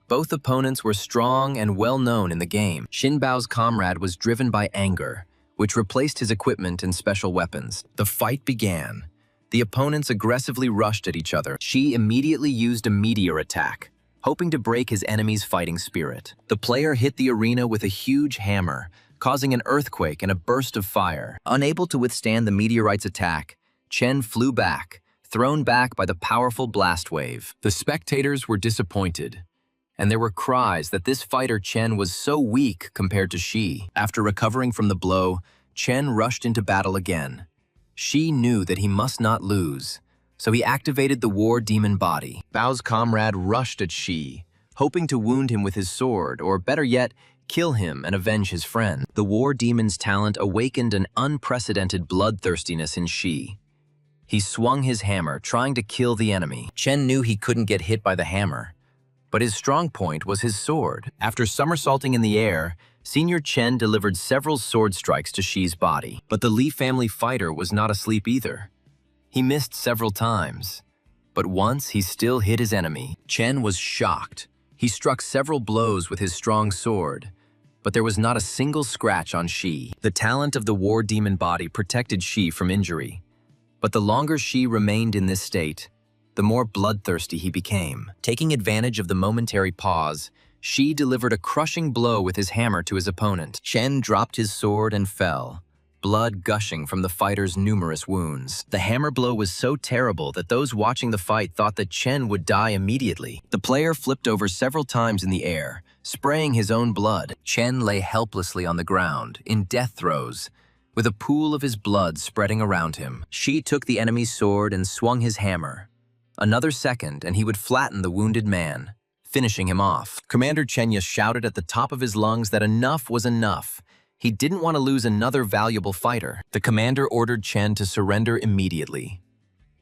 Both opponents were strong and well-known in the game. Shin Bao's comrade was driven by anger, which replaced his equipment and special weapons. The fight began. The opponents aggressively rushed at each other. Shi immediately used a meteor attack, hoping to break his enemy's fighting spirit. The player hit the arena with a huge hammer, causing an earthquake and a burst of fire. Unable to withstand the meteorite's attack, Chen flew back, thrown back by the powerful blast wave. The spectators were disappointed, and there were cries that this fighter Chen was so weak compared to Shi. After recovering from the blow, Chen rushed into battle again. Shi knew that he must not lose, so he activated the war demon body. Bao's comrade rushed at Shi, hoping to wound him with his sword, or better yet, kill him and avenge his friend. The war demon's talent awakened an unprecedented bloodthirstiness in Shi. He swung his hammer, trying to kill the enemy. Chen knew he couldn't get hit by the hammer, but his strong point was his sword. After somersaulting in the air, Senior Chen delivered several sword strikes to Shi's body. But the Li family fighter was not asleep either. He missed several times, but once he still hit his enemy. Chen was shocked. He struck several blows with his strong sword, but there was not a single scratch on Shi. The talent of the war demon body protected Shi from injury, but the longer Shi remained in this state, the more bloodthirsty he became. Taking advantage of the momentary pause, Shi delivered a crushing blow with his hammer to his opponent. Chen dropped his sword and fell, blood gushing from the fighter's numerous wounds. The hammer blow was so terrible that those watching the fight thought that Chen would die immediately. The player flipped over several times in the air, spraying his own blood. Chen lay helplessly on the ground, in death throes, with a pool of his blood spreading around him. Shi took the enemy's sword and swung his hammer. Another second, and he would flatten the wounded man, finishing him off. Commander Chenya shouted at the top of his lungs that enough was enough. He didn't want to lose another valuable fighter. The commander ordered Chen to surrender immediately.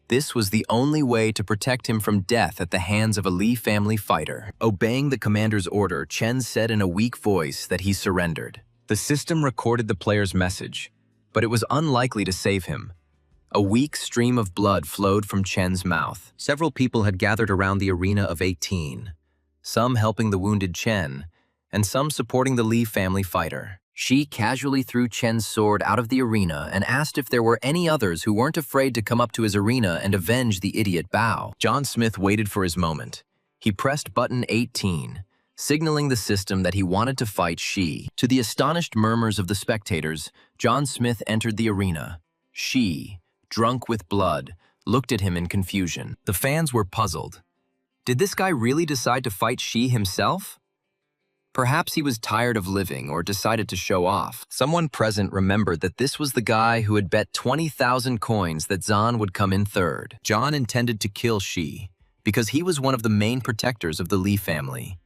This was the only way to protect him from death at the hands of a Li family fighter. Obeying the commander's order, Chen said in a weak voice that he surrendered. The system recorded the player's message, but it was unlikely to save him. A weak stream of blood flowed from Chen's mouth. Several people had gathered around the arena of 18, some helping the wounded Chen, and some supporting the Li family fighter. Shi casually threw Chen's sword out of the arena and asked if there were any others who weren't afraid to come up to his arena and avenge the idiot Bao. John Smith waited for his moment. He pressed button 18, signaling the system that he wanted to fight Shi. To the astonished murmurs of the spectators, John Smith entered the arena. Shi, drunk with blood, looked at him in confusion. The fans were puzzled. Did this guy really decide to fight Shi himself? Perhaps he was tired of living or decided to show off. Someone present remembered that this was the guy who had bet 20,000 coins that Zan would come in third. John intended to kill Shi because he was one of the main protectors of the Li family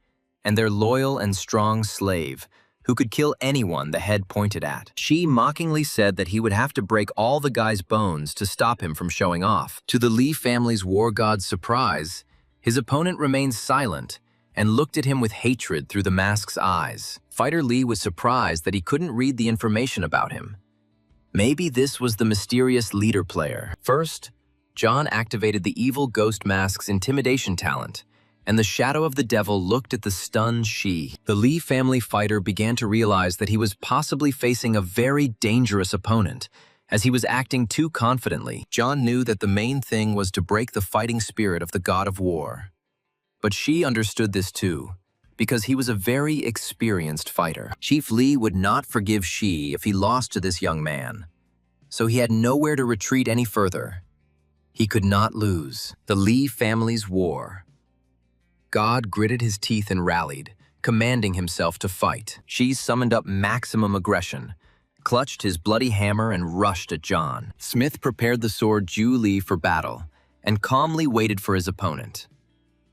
and their loyal and strong slave who could kill anyone the head pointed at. Shi mockingly said that he would have to break all the guy's bones to stop him from showing off. To the Li family's war god's surprise, his opponent remained silent and looked at him with hatred through the mask's eyes. Fighter Li was surprised that he couldn't read the information about him. Maybe this was the mysterious leader player. First, John activated the evil ghost mask's intimidation talent, and the shadow of the devil looked at the stunned Shi. The Li family fighter began to realize that he was possibly facing a very dangerous opponent, as he was acting too confidently. John knew that the main thing was to break the fighting spirit of the god of war. But Shi understood this too, because he was a very experienced fighter. Chief Li would not forgive Shi if he lost to this young man, so he had nowhere to retreat any further. He could not lose. The Li family's war. God gritted his teeth and rallied, commanding himself to fight. Shi summoned up maximum aggression, clutched his bloody hammer and rushed at John. Smith prepared the sword Ju Li for battle and calmly waited for his opponent.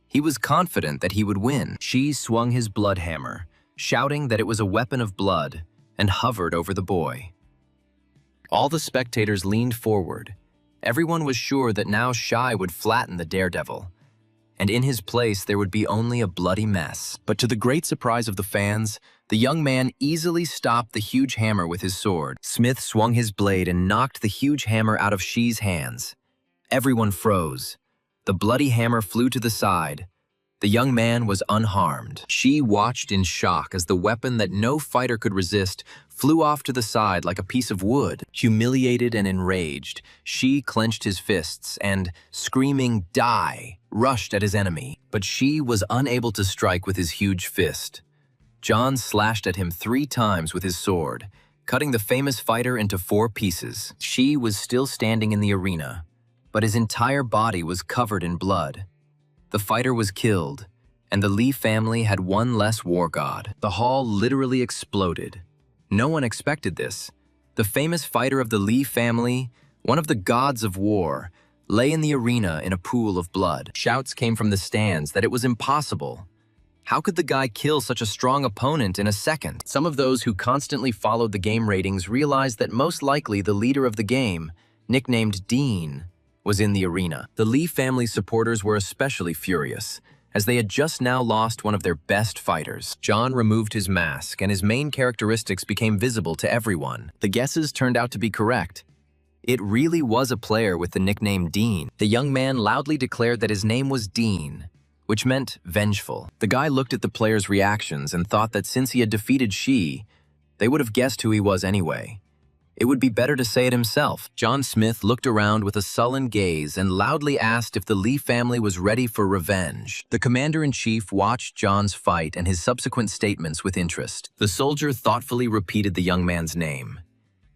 He was confident that he would win. Shi swung his blood hammer, shouting that it was a weapon of blood, and hovered over the boy. All the spectators leaned forward. Everyone was sure that now Shi would flatten the daredevil, and in his place there would be only a bloody mess. But to the great surprise of the fans, the young man easily stopped the huge hammer with his sword. Smith swung his blade and knocked the huge hammer out of Shi's hands. Everyone froze. The bloody hammer flew to the side. The young man was unharmed. Shi watched in shock as the weapon that no fighter could resist flew off to the side like a piece of wood. Humiliated and enraged, Shi clenched his fists and, screaming, "Die!" rushed at his enemy. But Shi was unable to strike with his huge fist. John slashed at him 3 times with his sword, cutting the famous fighter into 4 pieces. Shi was still standing in the arena, but his entire body was covered in blood. The fighter was killed, and the Li family had one less war god. The hall literally exploded. No one expected this. The famous fighter of the Li family, one of the gods of war, lay in the arena in a pool of blood. Shouts came from the stands that it was impossible. How could the guy kill such a strong opponent in a second? Some of those who constantly followed the game ratings realized that most likely the leader of the game, nicknamed Dean, was in the arena. The Li family supporters were especially furious, as they had just now lost one of their best fighters. John removed his mask, and his main characteristics became visible to everyone. The guesses turned out to be correct. It really was a player with the nickname Dean. The young man loudly declared that his name was Dean, which meant vengeful. The guy looked at the players' reactions and thought that since he had defeated Shi, they would have guessed who he was anyway. It would be better to say it himself. John Smith looked around with a sullen gaze and loudly asked if the Li family was ready for revenge. The commander-in-chief watched John's fight and his subsequent statements with interest. The soldier thoughtfully repeated the young man's name.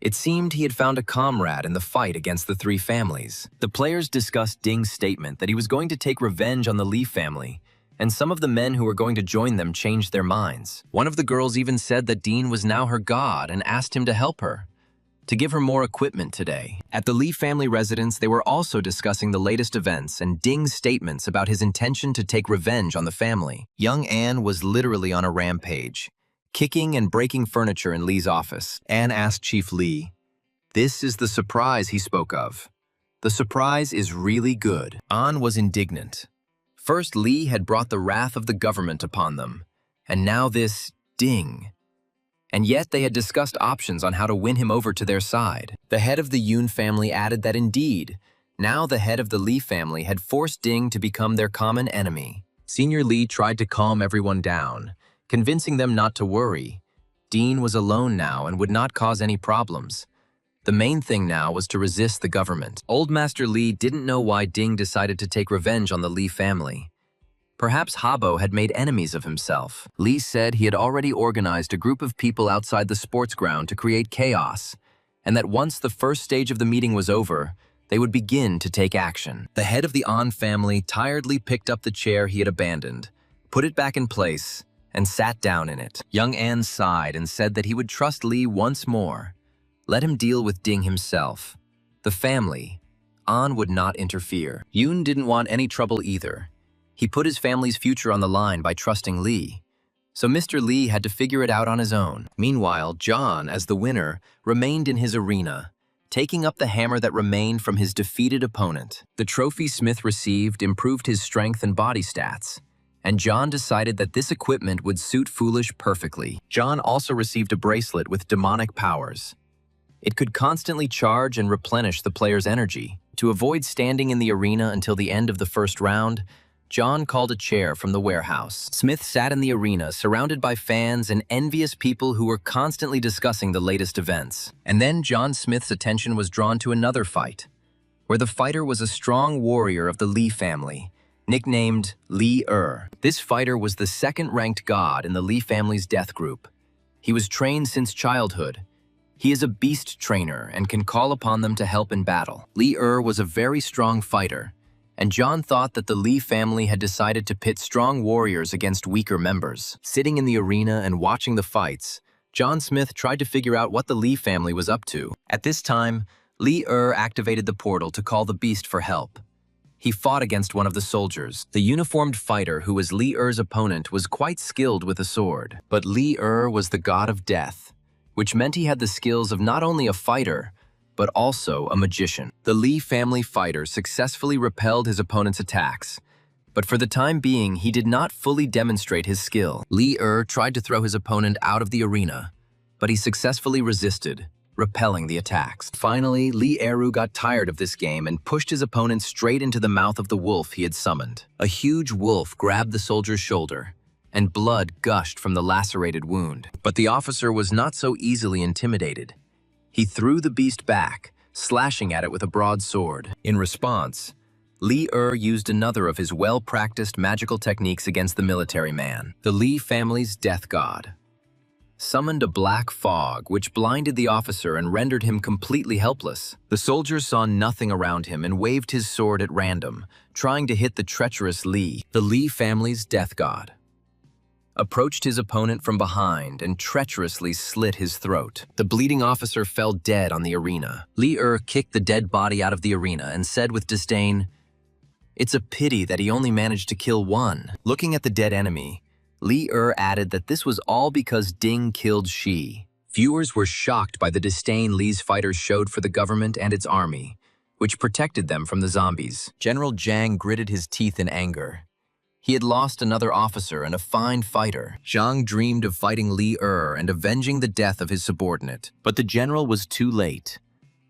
It seemed he had found a comrade in the fight against the 3 families. The players discussed Ding's statement that he was going to take revenge on the Li family, and some of the men who were going to join them changed their minds. One of the girls even said that Dean was now her god and asked him to help her, to give her more equipment today. At the Li family residence, they were also discussing the latest events and Ding's statements about his intention to take revenge on the family. Young Anne was literally on a rampage, kicking and breaking furniture in Li's office. Anne asked Chief Li, "This is the surprise he spoke of. The surprise is really good." Anne was indignant. First, Li had brought the wrath of the government upon them, and now this Ding. And yet they had discussed options on how to win him over to their side. The head of the Yun family added that indeed, now the head of the Li family had forced Ding to become their common enemy. Senior Li tried to calm everyone down, convincing them not to worry. Dean was alone now and would not cause any problems. The main thing now was to resist the government. Old Master Li didn't know why Ding decided to take revenge on the Li family. Perhaps Habo had made enemies of himself. Li said he had already organized a group of people outside the sports ground to create chaos, and that once the first stage of the meeting was over, they would begin to take action. The head of the An family tiredly picked up the chair he had abandoned, put it back in place, and sat down in it. Young An sighed and said that he would trust Lee once more. Let him deal with Ding himself. The family, An would not interfere. Yoon didn't want any trouble either. He put his family's future on the line by trusting Lee. So Mr. Lee had to figure it out on his own. Meanwhile, John, as the winner, remained in his arena, taking up the hammer that remained from his defeated opponent. The trophy Smith received improved his strength and body stats, and John decided that this equipment would suit Foolish perfectly. John also received a bracelet with demonic powers. It could constantly charge and replenish the player's energy. To avoid standing in the arena until the end of the first round, John called a chair from the warehouse. Smith sat in the arena, surrounded by fans and envious people who were constantly discussing the latest events. And then John Smith's attention was drawn to another fight, where the fighter was a strong warrior of the Lee family, nicknamed Lee. This fighter was the second-ranked god in the Lee family's death group. He was trained since childhood. He is a beast trainer and can call upon them to help in battle. Lee was a very strong fighter, and John thought that the Lee family had decided to pit strong warriors against weaker members. Sitting in the arena and watching the fights, John Smith tried to figure out what the Lee family was up to. At this time, Lee activated the portal to call the beast for help. He fought against one of the soldiers. The uniformed fighter who was Lee's opponent was quite skilled with a sword. But Lee was the god of death, which meant he had the skills of not only a fighter, but also a magician. The Lee family fighter successfully repelled his opponent's attacks, but for the time being, he did not fully demonstrate his skill. Lee tried to throw his opponent out of the arena, but he successfully resisted, repelling the attacks. Finally, Lee got tired of this game and pushed his opponent straight into the mouth of the wolf he had summoned. A huge wolf grabbed the soldier's shoulder, and blood gushed from the lacerated wound. But the officer was not so easily intimidated. He threw the beast back, slashing at it with a broadsword. In response, Lee used another of his well-practiced magical techniques against the military man. The Lee family's death god summoned a black fog which blinded the officer and rendered him completely helpless. The soldier saw nothing around him and waved his sword at random, trying to hit the treacherous Lee. The Lee family's death god approached his opponent from behind and treacherously slit his throat. The bleeding officer fell dead on the arena. Lee kicked the dead body out of the arena and said with disdain, "It's a pity that he only managed to kill one." Looking at the dead enemy, Lee added that this was all because Ding killed Shi. Viewers were shocked by the disdain Lee's fighters showed for the government and its army, which protected them from the zombies. General Zhang gritted his teeth in anger. He had lost another officer and a fine fighter. Zhang dreamed of fighting Lee and avenging the death of his subordinate. But the general was too late.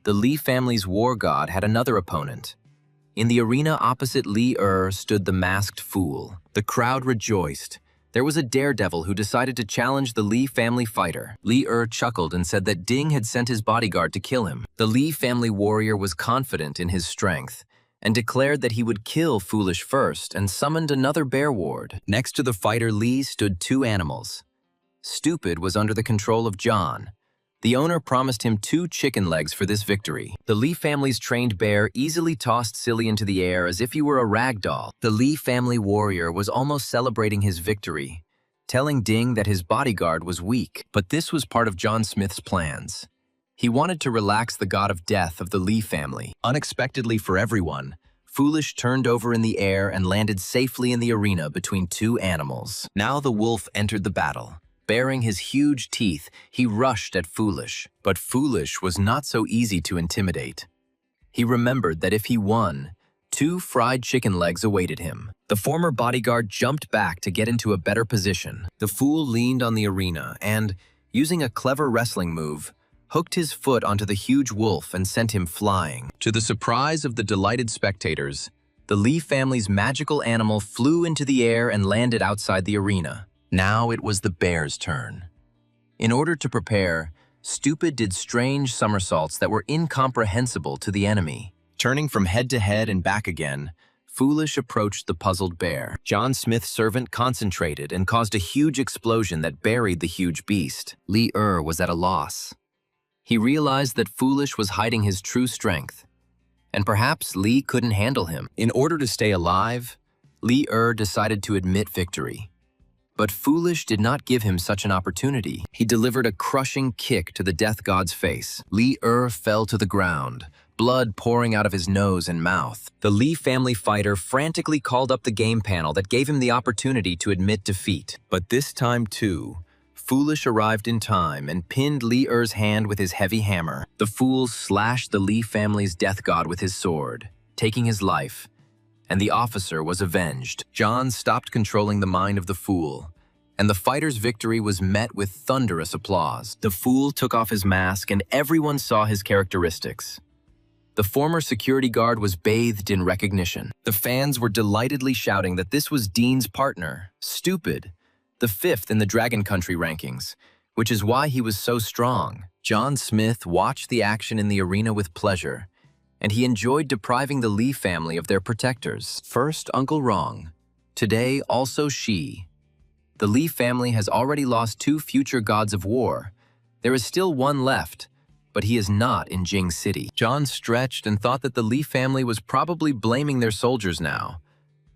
The Lee family's war god had another opponent. In the arena opposite Lee stood the masked fool. The crowd rejoiced. There was a daredevil who decided to challenge the Lee family fighter. Lee chuckled and said that Ding had sent his bodyguard to kill him. The Lee family warrior was confident in his strength and declared that he would kill Foolish first and summoned another bear ward. Next to the fighter Lee stood two animals. Stupid was under the control of John. The owner promised him 2 chicken legs for this victory. The Lee family's trained bear easily tossed Silly into the air as if he were a rag doll. The Lee family warrior was almost celebrating his victory, telling Ding that his bodyguard was weak. But this was part of John Smith's plans. He wanted to relax the god of death of the Lee family. Unexpectedly for everyone, Foolish turned over in the air and landed safely in the arena between 2 animals. Now the wolf entered the battle. Baring his huge teeth, he rushed at Foolish. But Foolish was not so easy to intimidate. He remembered that if he won, 2 fried chicken legs awaited him. The former bodyguard jumped back to get into a better position. The fool leaned on the arena and, using a clever wrestling move, hooked his foot onto the huge wolf and sent him flying. To the surprise of the delighted spectators, the Lee family's magical animal flew into the air and landed outside the arena. Now it was the bear's turn. In order to prepare, Stupid did strange somersaults that were incomprehensible to the enemy. Turning from head to head and back again, Foolish approached the puzzled bear. John Smith's servant concentrated and caused a huge explosion that buried the huge beast. Lee was at a loss. He realized that Foolish was hiding his true strength, and perhaps Li couldn't handle him. In order to stay alive, Li decided to admit victory. But Foolish did not give him such an opportunity. He delivered a crushing kick to the death god's face. Li fell to the ground, blood pouring out of his nose and mouth. The Li family fighter frantically called up the game panel that gave him the opportunity to admit defeat. But this time, too, Foolish arrived in time and pinned Li-er's hand with his heavy hammer. The fool slashed the Li family's death god with his sword, taking his life, and the officer was avenged. John stopped controlling the mind of the fool, and the fighter's victory was met with thunderous applause. The fool took off his mask and everyone saw his characteristics. The former security guard was bathed in recognition. The fans were delightedly shouting that this was Dean's partner, Stupid, the 5th in the Dragon Country rankings, which is why he was so strong. John Smith watched the action in the arena with pleasure, and he enjoyed depriving the Li family of their protectors. First, Uncle Rong. Today, also Shi. The Li family has already lost 2 future gods of war. There is still one left, but he is not in Jing City. John stretched and thought that the Li family was probably blaming their soldiers now,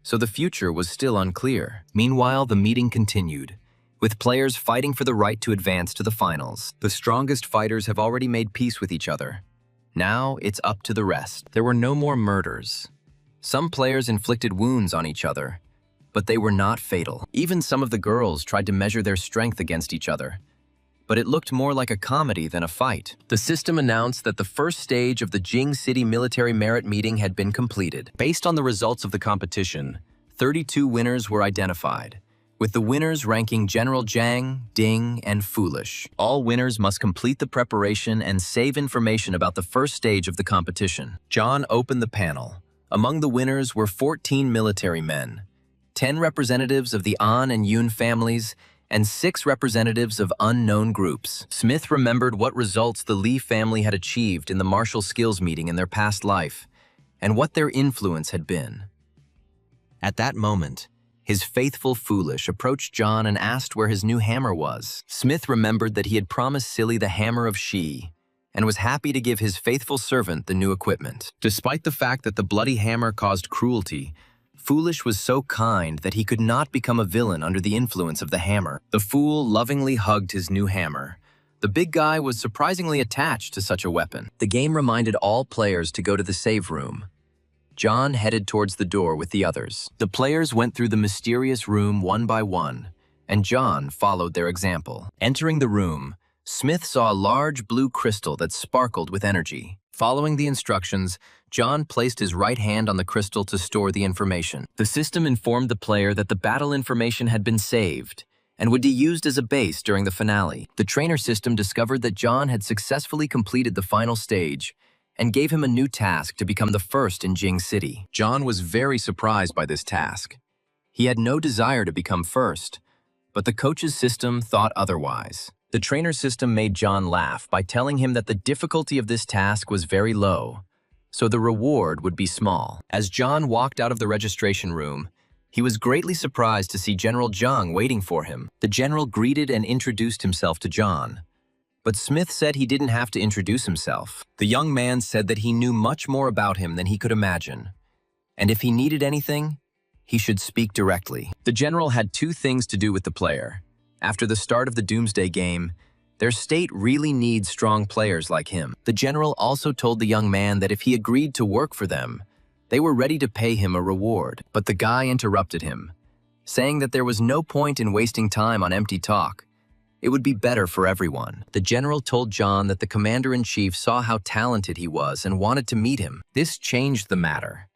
so the future was still unclear. Meanwhile, the meeting continued, with players fighting for the right to advance to the finals. The strongest fighters have already made peace with each other. Now it's up to the rest. There were no more murders. Some players inflicted wounds on each other, but they were not fatal. Even some of the girls tried to measure their strength against each other, but it looked more like a comedy than a fight. The system announced that the first stage of the Jing City Military Merit Meeting had been completed. Based on the results of the competition, 32 winners were identified, with the winners ranking General Zhang, Ding, and Foolish. All winners must complete the preparation and save information about the first stage of the competition. John opened the panel. Among the winners were 14 military men, 10 representatives of the An and Yun families, and 6 representatives of unknown groups. Smith remembered what results the Li family had achieved in the martial skills meeting in their past life, and what their influence had been. At that moment, his faithful Foolish approached John and asked where his new hammer was. Smith remembered that he had promised Silly the hammer of Shi, and was happy to give his faithful servant the new equipment. Despite the fact that the bloody hammer caused cruelty, Foolish was so kind that he could not become a villain under the influence of the hammer. The fool lovingly hugged his new hammer. The big guy was surprisingly attached to such a weapon. The game reminded all players to go to the save room. John headed towards the door with the others. The players went through the mysterious room one by one, and John followed their example. Entering the room, Smith saw a large blue crystal that sparkled with energy. Following the instructions, John placed his right hand on the crystal to store the information. The system informed the player that the battle information had been saved and would be used as a base during the finale. The trainer system discovered that John had successfully completed the final stage and gave him a new task to become the first in Jing City. John was very surprised by this task. He had no desire to become first, but the coach's system thought otherwise. The trainer system made John laugh by telling him that the difficulty of this task was very low, so the reward would be small. As John walked out of the registration room, he was greatly surprised to see General Zhang waiting for him. The general greeted and introduced himself to John, but Smith said he didn't have to introduce himself. The young man said that he knew much more about him than he could imagine, and if he needed anything, he should speak directly. The general had 2 things to do with the player. After the start of the Doomsday game, their state really needs strong players like him. The general also told the young man that if he agreed to work for them, they were ready to pay him a reward. But the guy interrupted him, saying that there was no point in wasting time on empty talk. It would be better for everyone. The general told John that the commander-in-chief saw how talented he was and wanted to meet him. This changed the matter.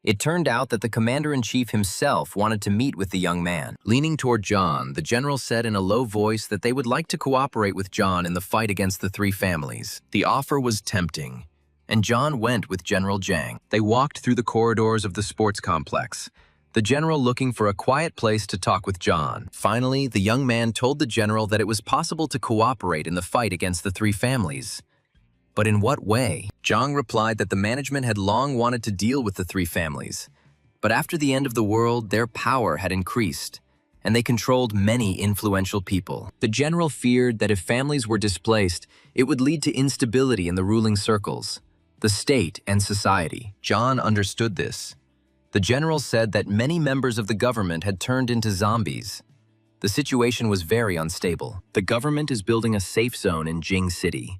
It turned out that the commander-in-chief himself wanted to meet with the young man. Leaning toward John, the general said in a low voice that they would like to cooperate with John in the fight against the 3 families. The offer was tempting, and John went with General Zhang. They walked through the corridors of the sports complex, the general looking for a quiet place to talk with John. Finally, the young man told the general that it was possible to cooperate in the fight against the 3 families. But in what way? Zhang replied that the management had long wanted to deal with the 3 families, but after the end of the world, their power had increased, and they controlled many influential people. The general feared that if families were displaced, it would lead to instability in the ruling circles. the state, and society. John understood this. The general said that many members of the government had turned into zombies. The situation was very unstable. The government is building a safe zone in Jing City.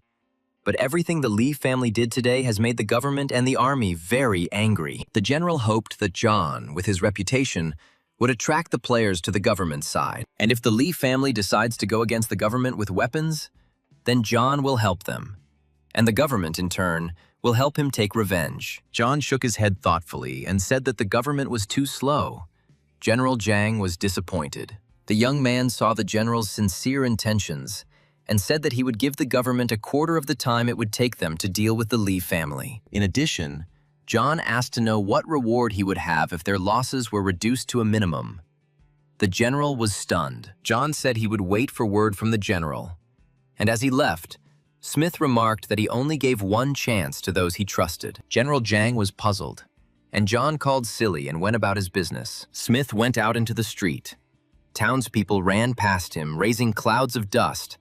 But everything the Li family did today has made the government and the army very angry. The general hoped that John, with his reputation, would attract the players to the government's side. And if the Li family decides to go against the government with weapons, then John will help them. And the government, in turn, will help him take revenge. John shook his head thoughtfully and said that the government was too slow. General Zhang was disappointed. The young man saw the general's sincere intentions and said that he would give the government a quarter of the time it would take them to deal with the Li family. In addition, John asked to know what reward he would have if their losses were reduced to a minimum. The general was stunned. John said he would wait for word from the general. And as he left, Smith remarked that he only gave one chance to those he trusted. General Zhang was puzzled, and John called silly and went about his business. Smith went out into the street. Townspeople ran past him, raising clouds of dust.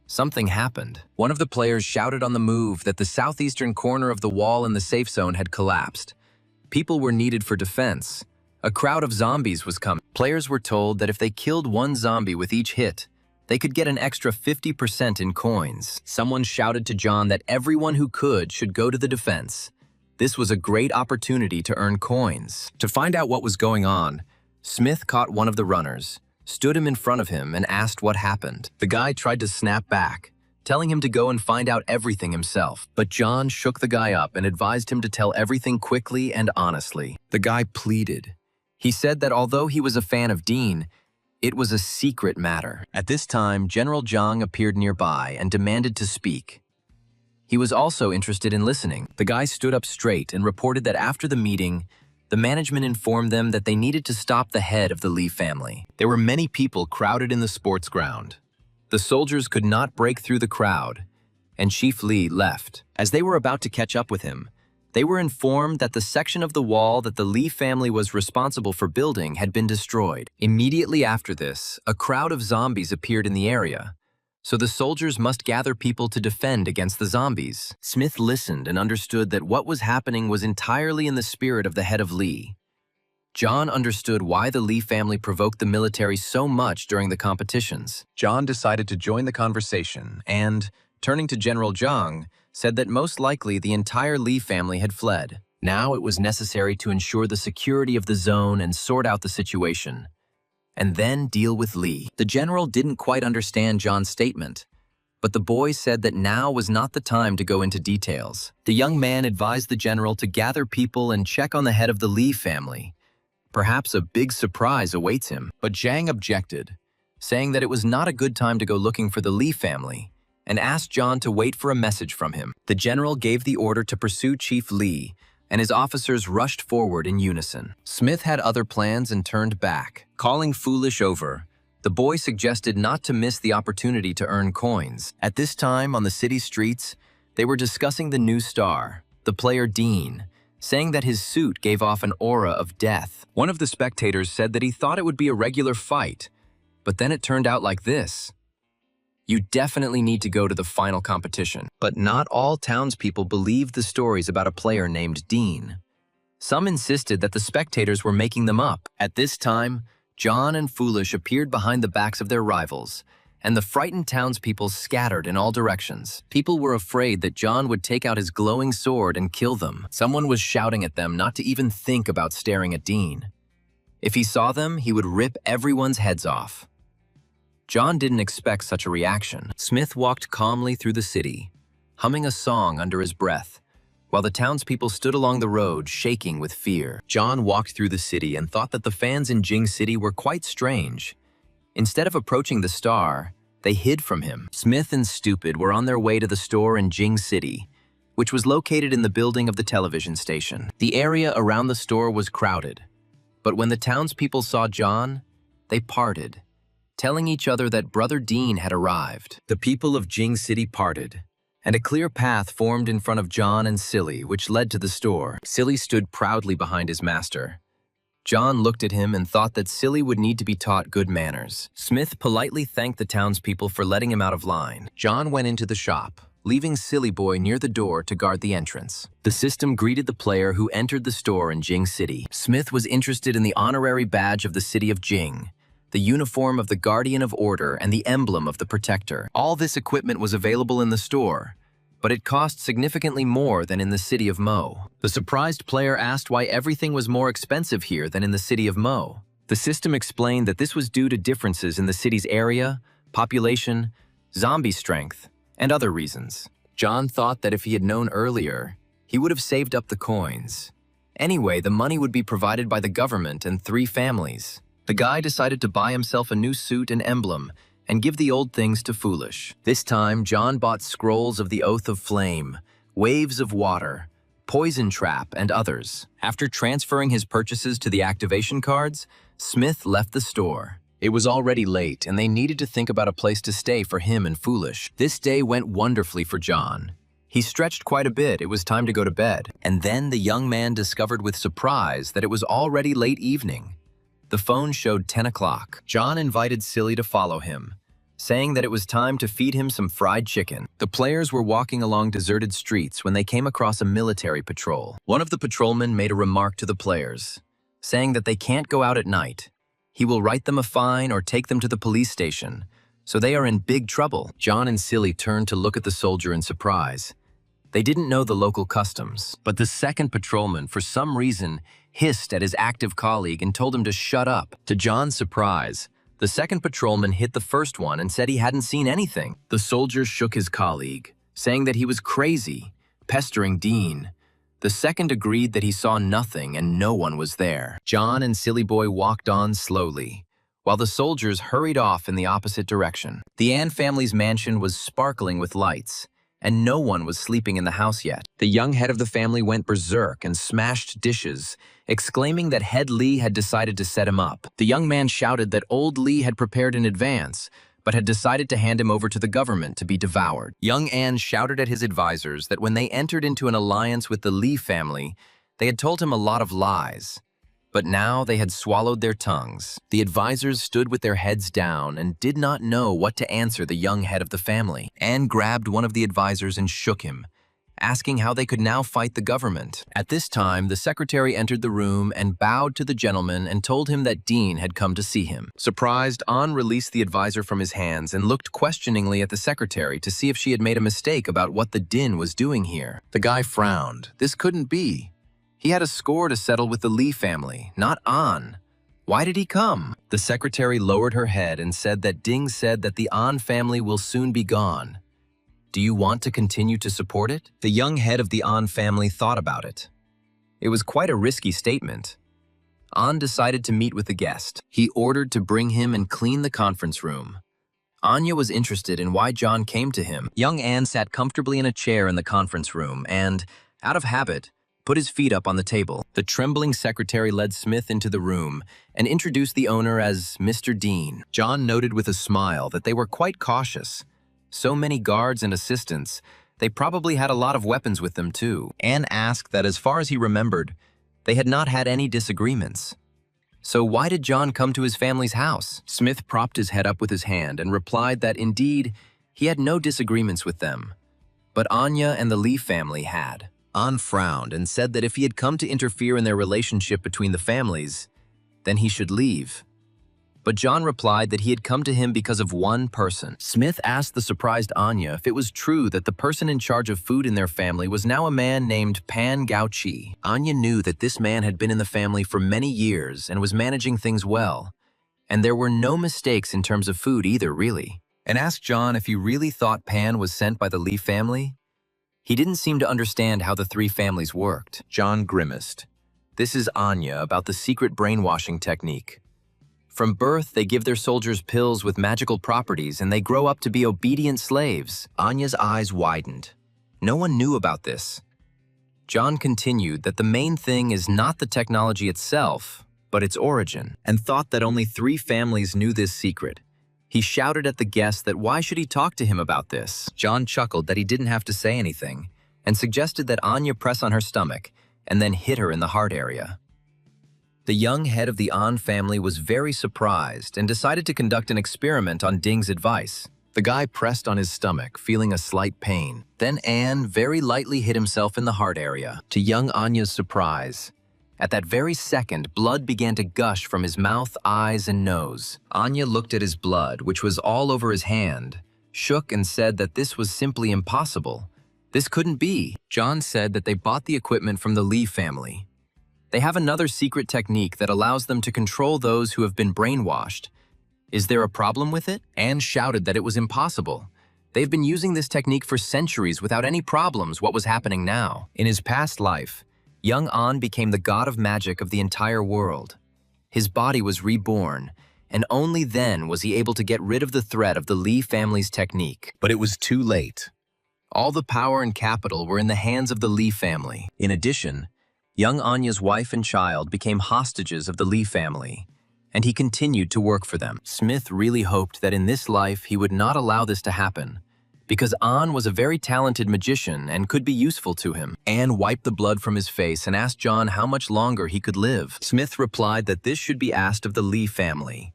Something happened. One of the players shouted on the move that the southeastern corner of the wall in the safe zone had collapsed. People were needed for defense. A crowd of zombies was coming. Players were told that if they killed one zombie with each hit, they could get an extra 50% in coins. Someone shouted to John that everyone who could should go to the defense. This was a great opportunity to earn coins. To find out what was going on, Smith caught one of the runners, stood him in front of him, and asked what happened. The guy tried to snap back, telling him to go and find out everything himself. But John shook the guy up and advised him to tell everything quickly and honestly. The guy pleaded. He said that although he was a fan of Dean, it was a secret matter. At this time, General Zhang appeared nearby and demanded to speak. He was also interested in listening. The guy stood up straight and reported that after the meeting, the management informed them that they needed to stop the head of the Li family. There were many people crowded in the sports ground. The soldiers could not break through the crowd, and Chief Li left. As they were about to catch up with him, they were informed that the section of the wall that the Li family was responsible for building had been destroyed. Immediately after this, a crowd of zombies appeared in the area, so the soldiers must gather people to defend against the zombies. Smith listened and understood that what was happening was entirely in the spirit of the head of Li. John understood why the Li family provoked the military so much during the competitions. John decided to join the conversation and, turning to General Zhang, said that most likely the entire Li family had fled. Now it was necessary to ensure the security of the zone and sort out the situation, and then deal with Li. The general didn't quite understand John's statement, but the boy said that now was not the time to go into details. The young man advised the general to gather people and check on the head of the Li family. Perhaps a big surprise awaits him. But Zhang objected, saying that it was not a good time to go looking for the Li family, and asked John to wait for a message from him. The general gave the order to pursue Chief Li, and his officers rushed forward in unison. Smith had other plans and turned back. Calling foolish over, the boy suggested not to miss the opportunity to earn coins. At this time, on the city streets, they were discussing the new star, the player Dean, saying that his suit gave off an aura of death. One of the spectators said that he thought it would be a regular fight, but then it turned out like this. You definitely need to go to the final competition. But not all townspeople believed the stories about a player named Dean. Some insisted that the spectators were making them up. At this time, John and Foolish appeared behind the backs of their rivals, and the frightened townspeople scattered in all directions. People were afraid that John would take out his glowing sword and kill them. Someone was shouting at them not to even think about staring at Dean. If he saw them, he would rip everyone's heads off. John didn't expect such a reaction. Smith walked calmly through the city, humming a song under his breath, while the townspeople stood along the road, shaking with fear. John walked through the city and thought that the fans in Jing City were quite strange. Instead of approaching the star, they hid from him. Smith and Stupid were on their way to the store in Jing City, which was located in the building of the television station. The area around the store was crowded, but when the townspeople saw John, they parted, telling each other that Brother Dean had arrived. The people of Jing City parted, and a clear path formed in front of John and Silly, which led to the store. Silly stood proudly behind his master. John looked at him and thought that Silly would need to be taught good manners. Smith politely thanked the townspeople for letting him out of line. John went into the shop, leaving Silly Boy near the door to guard the entrance. The system greeted the player who entered the store in Jing City. Smith was interested in the honorary badge of the city of Jing, the uniform of the Guardian of Order, and the emblem of the Protector. All this equipment was available in the store, but it cost significantly more than in the city of Mo. The surprised player asked why everything was more expensive here than in the city of Mo. The system explained that this was due to differences in the city's area, population, zombie strength, and other reasons. John thought that if he had known earlier, he would have saved up the coins. Anyway, the money would be provided by the government and 3 families. The guy decided to buy himself a new suit and emblem and give the old things to Foolish. This time, John bought scrolls of the Oath of Flame, Waves of Water, Poison Trap, and others. After transferring his purchases to the activation cards, Smith left the store. It was already late, and they needed to think about a place to stay for him and Foolish. This day went wonderfully for John. He stretched quite a bit. It was time to go to bed. And then the young man discovered with surprise that it was already late evening. The phone showed 10 o'clock. John invited Silly to follow him, saying that it was time to feed him some fried chicken. The players were walking along deserted streets when they came across a military patrol. One of the patrolmen made a remark to the players, saying that they can't go out at night. He will write them a fine or take them to the police station, so they are in big trouble. John and Silly turned to look at the soldier in surprise. They didn't know the local customs, but the second patrolman, for some reason, hissed at his active colleague and told him to shut up. To John's surprise, the second patrolman hit the first one and said he hadn't seen anything. The soldier shook his colleague, saying that he was crazy, pestering Dean. The second agreed that he saw nothing and no one was there. John and Silly Boy walked on slowly, while the soldiers hurried off in the opposite direction. The Ann family's mansion was sparkling with lights, and no one was sleeping in the house yet. The young head of the family went berserk and smashed dishes, exclaiming that Head Lee had decided to set him up. The young man shouted that old Lee had prepared in advance, but had decided to hand him over to the government to be devoured. Young Ann shouted at his advisors that when they entered into an alliance with the Lee family, they had told him a lot of lies, but now they had swallowed their tongues. The advisors stood with their heads down and did not know what to answer the young head of the family. Ann grabbed one of the advisors and shook him, asking how they could now fight the government. At this time, the secretary entered the room and bowed to the gentleman and told him that Dean had come to see him. Surprised, An released the advisor from his hands and looked questioningly at the secretary to see if she had made a mistake about what the Din was doing here. The guy frowned. This couldn't be. He had a score to settle with the Lee family, not An. Why did he come? The secretary lowered her head and said that Ding said that the An family will soon be gone. Do you want to continue to support it? The young head of the An family thought about it. It was quite a risky statement. An decided to meet with the guest. He ordered to bring him and clean the conference room. Anya was interested in why John came to him. Young An sat comfortably in a chair in the conference room and, out of habit, put his feet up on the table. The trembling secretary led Smith into the room and introduced the owner as Mr. Dean. John noted with a smile that they were quite cautious. So many guards and assistants, they probably had a lot of weapons with them too. Anne asked that as far as he remembered, they had not had any disagreements. So why did John come to his family's house? Smith propped his head up with his hand and replied that indeed, he had no disagreements with them. But Anya and the Lee family had. An frowned and said that if he had come to interfere in their relationship between the families, then he should leave. But John replied that he had come to him because of one person. Smith asked the surprised Anya if it was true that the person in charge of food in their family was now a man named Pan Gao-chi. Anya knew that this man had been in the family for many years and was managing things well, and there were no mistakes in terms of food either, really. And asked John if he really thought Pan was sent by the Lee family. He didn't seem to understand how the 3 families worked. John grimaced. This is Anya about the secret brainwashing technique. From birth, they give their soldiers pills with magical properties and they grow up to be obedient slaves. Anya's eyes widened. No one knew about this. John continued that the main thing is not the technology itself, but its origin, and thought that only 3 families knew this secret. He shouted at the guest that why should he talk to him about this? John chuckled that he didn't have to say anything, and suggested that Anya press on her stomach and then hit her in the heart area. The young head of the An family was very surprised and decided to conduct an experiment on Ding's advice. The guy pressed on his stomach, feeling a slight pain. Then Anne very lightly hit himself in the heart area, to young Anya's surprise. At that very second, blood began to gush from his mouth, eyes, and nose. Anya looked at his blood, which was all over his hand, shook and said that this was simply impossible. This couldn't be. John said that they bought the equipment from the Lee family. They have another secret technique that allows them to control those who have been brainwashed. Is there a problem with it? Anne shouted that it was impossible. They've been using this technique for centuries without any problems. What was happening now? In his past life, young An became the god of magic of the entire world. His body was reborn, and only then was he able to get rid of the threat of the Lee family's technique. But it was too late. All the power and capital were in the hands of the Lee family. In addition, young Anya's wife and child became hostages of the Lee family, and he continued to work for them. Smith really hoped that in this life he would not allow this to happen, because An was a very talented magician and could be useful to him. Anne wiped the blood from his face and asked John how much longer he could live. Smith replied that this should be asked of the Lee family.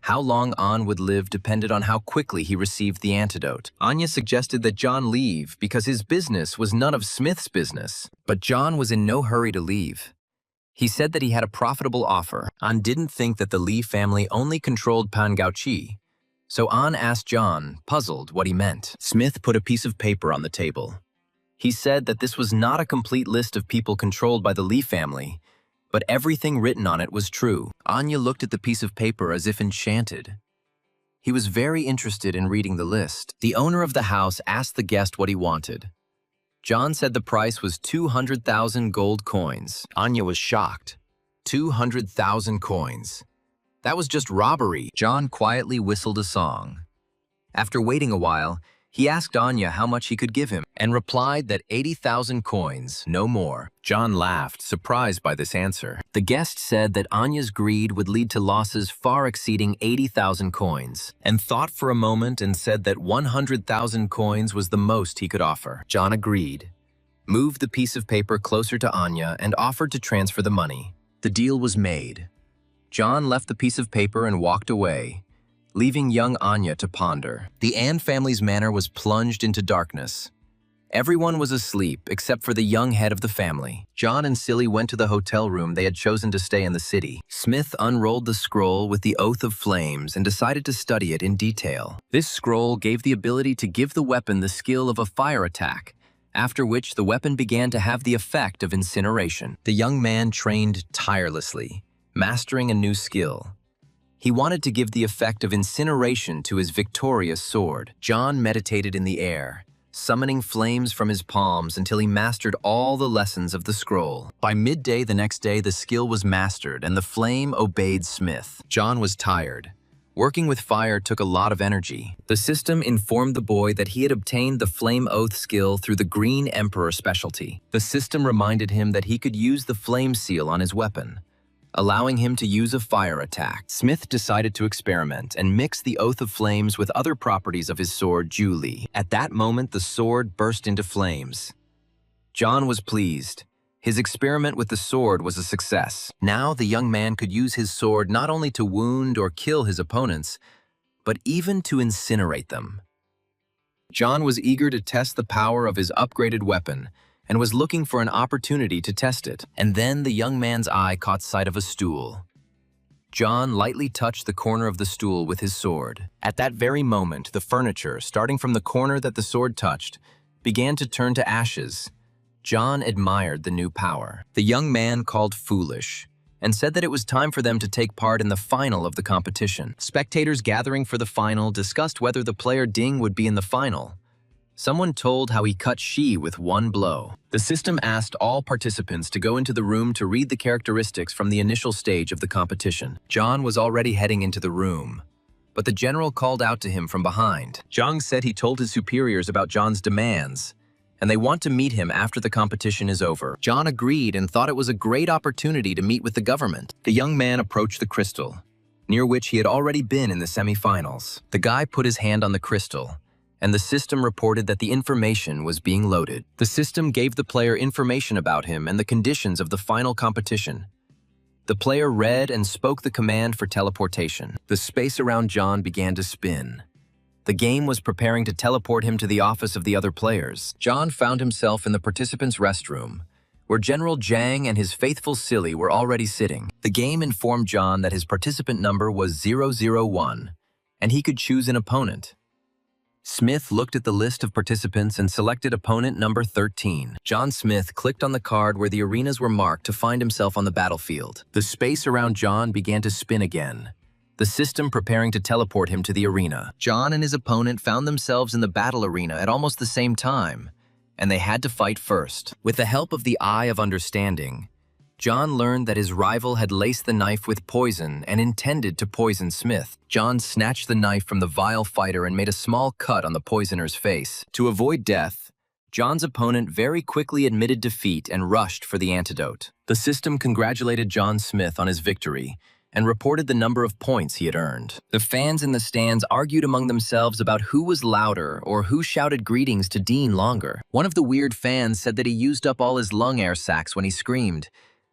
How long An would live depended on how quickly he received the antidote. Anya suggested that John leave because his business was none of Smith's business. But John was in no hurry to leave. He said that he had a profitable offer. An didn't think that the Lee family only controlled Pangao-chi, so An asked John, puzzled, what he meant. Smith put a piece of paper on the table. He said that this was not a complete list of people controlled by the Lee family, but everything written on it was true. Anya looked at the piece of paper as if enchanted. He was very interested in reading the list. The owner of the house asked the guest what he wanted. John said the price was 200,000 gold coins. Anya was shocked. 200,000 coins. That was just robbery. John quietly whistled a song. After waiting a while, he asked Anya how much he could give him and replied that 80,000 coins, no more. John laughed, surprised by this answer. The guest said that Anya's greed would lead to losses far exceeding 80,000 coins, and thought for a moment and said that 100,000 coins was the most he could offer. John agreed, moved the piece of paper closer to Anya, and offered to transfer the money. The deal was made. John left the piece of paper and walked away, leaving young Anya to ponder. The An family's manor was plunged into darkness. Everyone was asleep except for the young head of the family. John and Silly went to the hotel room they had chosen to stay in the city. Smith unrolled the scroll with the Oath of Flames and decided to study it in detail. This scroll gave the ability to give the weapon the skill of a fire attack, after which the weapon began to have the effect of incineration. The young man trained tirelessly, mastering a new skill. He wanted to give the effect of incineration to his victorious sword. John meditated in the air, summoning flames from his palms until he mastered all the lessons of the scroll. By midday the next day, the skill was mastered and the flame obeyed Smith. John was tired. Working with fire took a lot of energy. The system informed the boy that he had obtained the Flame Oath skill through the Green Emperor specialty. The system reminded him that he could use the flame seal on his weapon, allowing him to use a fire attack. Smith decided to experiment and mix the Oath of Flames with other properties of his sword, Julie. At that moment, the sword burst into flames. John was pleased. His experiment with the sword was a success. Now the young man could use his sword not only to wound or kill his opponents, but even to incinerate them. John was eager to test the power of his upgraded weapon, and was looking for an opportunity to test it. And then the young man's eye caught sight of a stool. John lightly touched the corner of the stool with his sword. At that very moment, the furniture, starting from the corner that the sword touched, began to turn to ashes. John admired the new power. The young man called foolish and said that it was time for them to take part in the final of the competition. Spectators gathering for the final discussed whether the player Ding would be in the final. Someone told how he cut Shi with one blow. The system asked all participants to go into the room to read the characteristics from the initial stage of the competition. John was already heading into the room, but the general called out to him from behind. Zhang said he told his superiors about John's demands, and they want to meet him after the competition is over. John agreed and thought it was a great opportunity to meet with the government. The young man approached the crystal, near which he had already been in the semifinals. The guy put his hand on the crystal, and the system reported that the information was being loaded. The system gave the player information about him and the conditions of the final competition. The player read and spoke the command for teleportation. The space around John began to spin. The game was preparing to teleport him to the office of the other players. John found himself in the participants' restroom, where General Jang and his faithful Silly were already sitting. The game informed John that his participant number was 001, and he could choose an opponent. Smith looked at the list of participants and selected opponent number 13. John Smith clicked on the card where the arenas were marked to find himself on the battlefield. The space around John began to spin again, the system preparing to teleport him to the arena. John and his opponent found themselves in the battle arena at almost the same time, and they had to fight first. With the help of the Eye of Understanding, John learned that his rival had laced the knife with poison and intended to poison Smith. John snatched the knife from the vile fighter and made a small cut on the poisoner's face. To avoid death, John's opponent very quickly admitted defeat and rushed for the antidote. The system congratulated John Smith on his victory and reported the number of points he had earned. The fans in the stands argued among themselves about who was louder or who shouted greetings to Dean longer. One of the weird fans said that he used up all his lung air sacs when he screamed,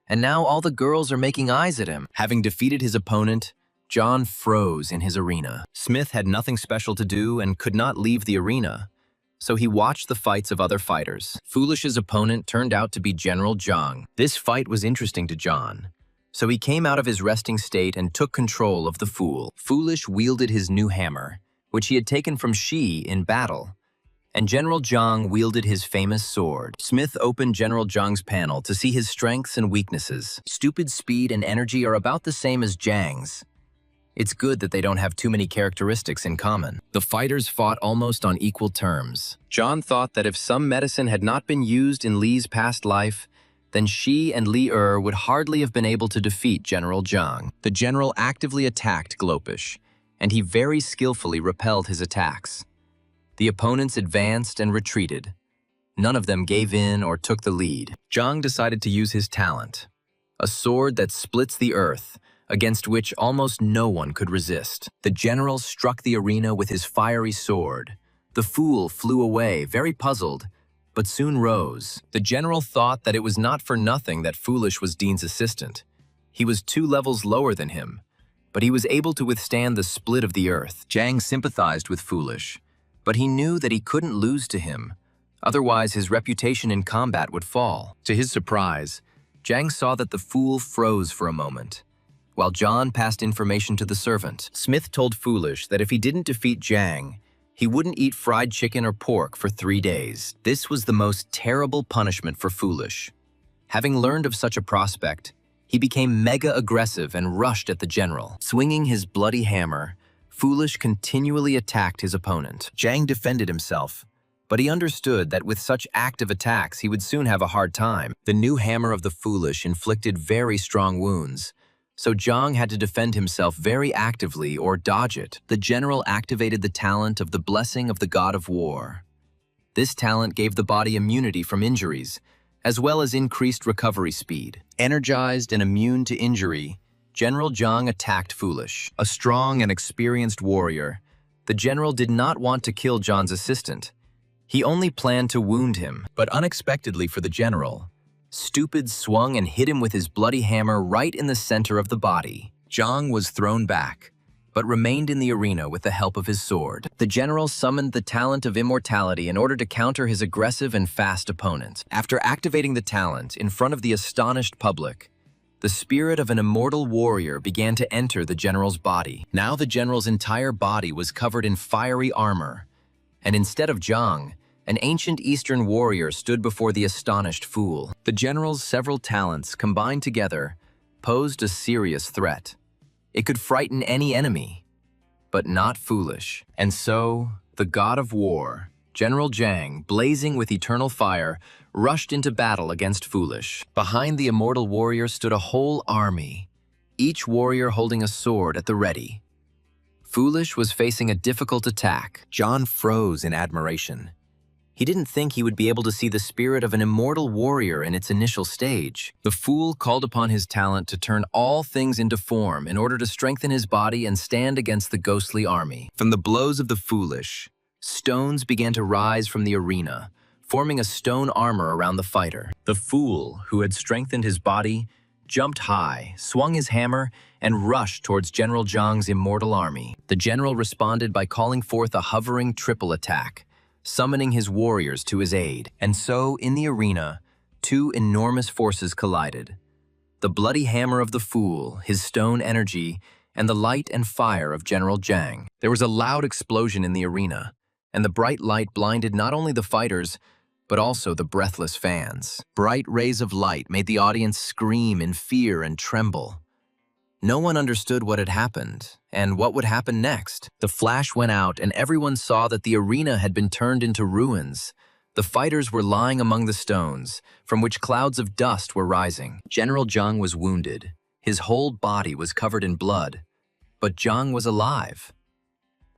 and now all the girls are making eyes at him. Having defeated his opponent, John froze in his arena. Smith had nothing special to do and could not leave the arena, so he watched the fights of other fighters. Foolish's opponent turned out to be General Zhang. This fight was interesting to John, so he came out of his resting state and took control of the Fool. Foolish wielded his new hammer, which he had taken from Shi in battle, and General Zhang wielded his famous sword. Smith opened General Zhang's panel to see his strengths and weaknesses. Stupid speed and energy are about the same as Zhang's. It's good that they don't have too many characteristics in common. The fighters fought almost on equal terms. John thought that if some medicine had not been used in Li's past life, then Shi and Li would hardly have been able to defeat General Zhang. The general actively attacked Glopish, and he very skillfully repelled his attacks. The opponents advanced and retreated. None of them gave in or took the lead. Zhang decided to use his talent, a sword that splits the earth, against which almost no one could resist. The general struck the arena with his fiery sword. The Fool flew away, very puzzled, but soon rose. The general thought that it was not for nothing that Foolish was Dean's assistant. He was 2 levels lower than him, but he was able to withstand the split of the earth. Zhang sympathized with Foolish, but he knew that he couldn't lose to him. Otherwise, his reputation in combat would fall. To his surprise, Zhang saw that the Fool froze for a moment. While John passed information to the servant, Smith told Foolish that if he didn't defeat Zhang, he wouldn't eat fried chicken or pork for 3 days. This was the most terrible punishment for Foolish. Having learned of such a prospect, he became mega aggressive and rushed at the general. Swinging his bloody hammer, Foolish continually attacked his opponent. Zhang defended himself, but he understood that with such active attacks he would soon have a hard time. The new hammer of the Foolish inflicted very strong wounds, so Zhang had to defend himself very actively or dodge it. The general activated the talent of the Blessing of the God of War. This talent gave the body immunity from injuries, as well as increased recovery speed. Energized and immune to injury, General Zhang attacked Foolish. A strong and experienced warrior, the general did not want to kill Zhang's assistant. He only planned to wound him, but unexpectedly for the general, Stupid swung and hit him with his bloody hammer right in the center of the body. Zhang was thrown back, but remained in the arena with the help of his sword. The general summoned the talent of immortality in order to counter his aggressive and fast opponent. After activating the talent in front of the astonished public, the spirit of an immortal warrior began to enter the general's body. Now the general's entire body was covered in fiery armor, and instead of Zhang, an ancient Eastern warrior stood before the astonished Fool. The general's several talents combined together posed a serious threat. It could frighten any enemy, but not Foolish. And so, the god of war, General Zhang, blazing with eternal fire, rushed into battle against Foolish. Behind the immortal warrior stood a whole army, each warrior holding a sword at the ready. Foolish was facing a difficult attack. John froze in admiration. He didn't think he would be able to see the spirit of an immortal warrior in its initial stage. The Fool called upon his talent to turn all things into form in order to strengthen his body and stand against the ghostly army. From the blows of the Foolish, stones began to rise from the arena, forming a stone armor around the fighter. The Fool, who had strengthened his body, jumped high, swung his hammer, and rushed towards General Zhang's immortal army. The general responded by calling forth a hovering triple attack, summoning his warriors to his aid. And so, in the arena, two enormous forces collided. The bloody hammer of the fool, his stone energy, and the light and fire of General Zhang. There was a loud explosion in the arena, and the bright light blinded not only the fighters, but also the breathless fans. Bright rays of light made the audience scream in fear and tremble. No one understood what had happened, and what would happen next. The flash went out, and everyone saw that the arena had been turned into ruins. The fighters were lying among the stones, from which clouds of dust were rising. General Zhang was wounded. His whole body was covered in blood, but Zhang was alive.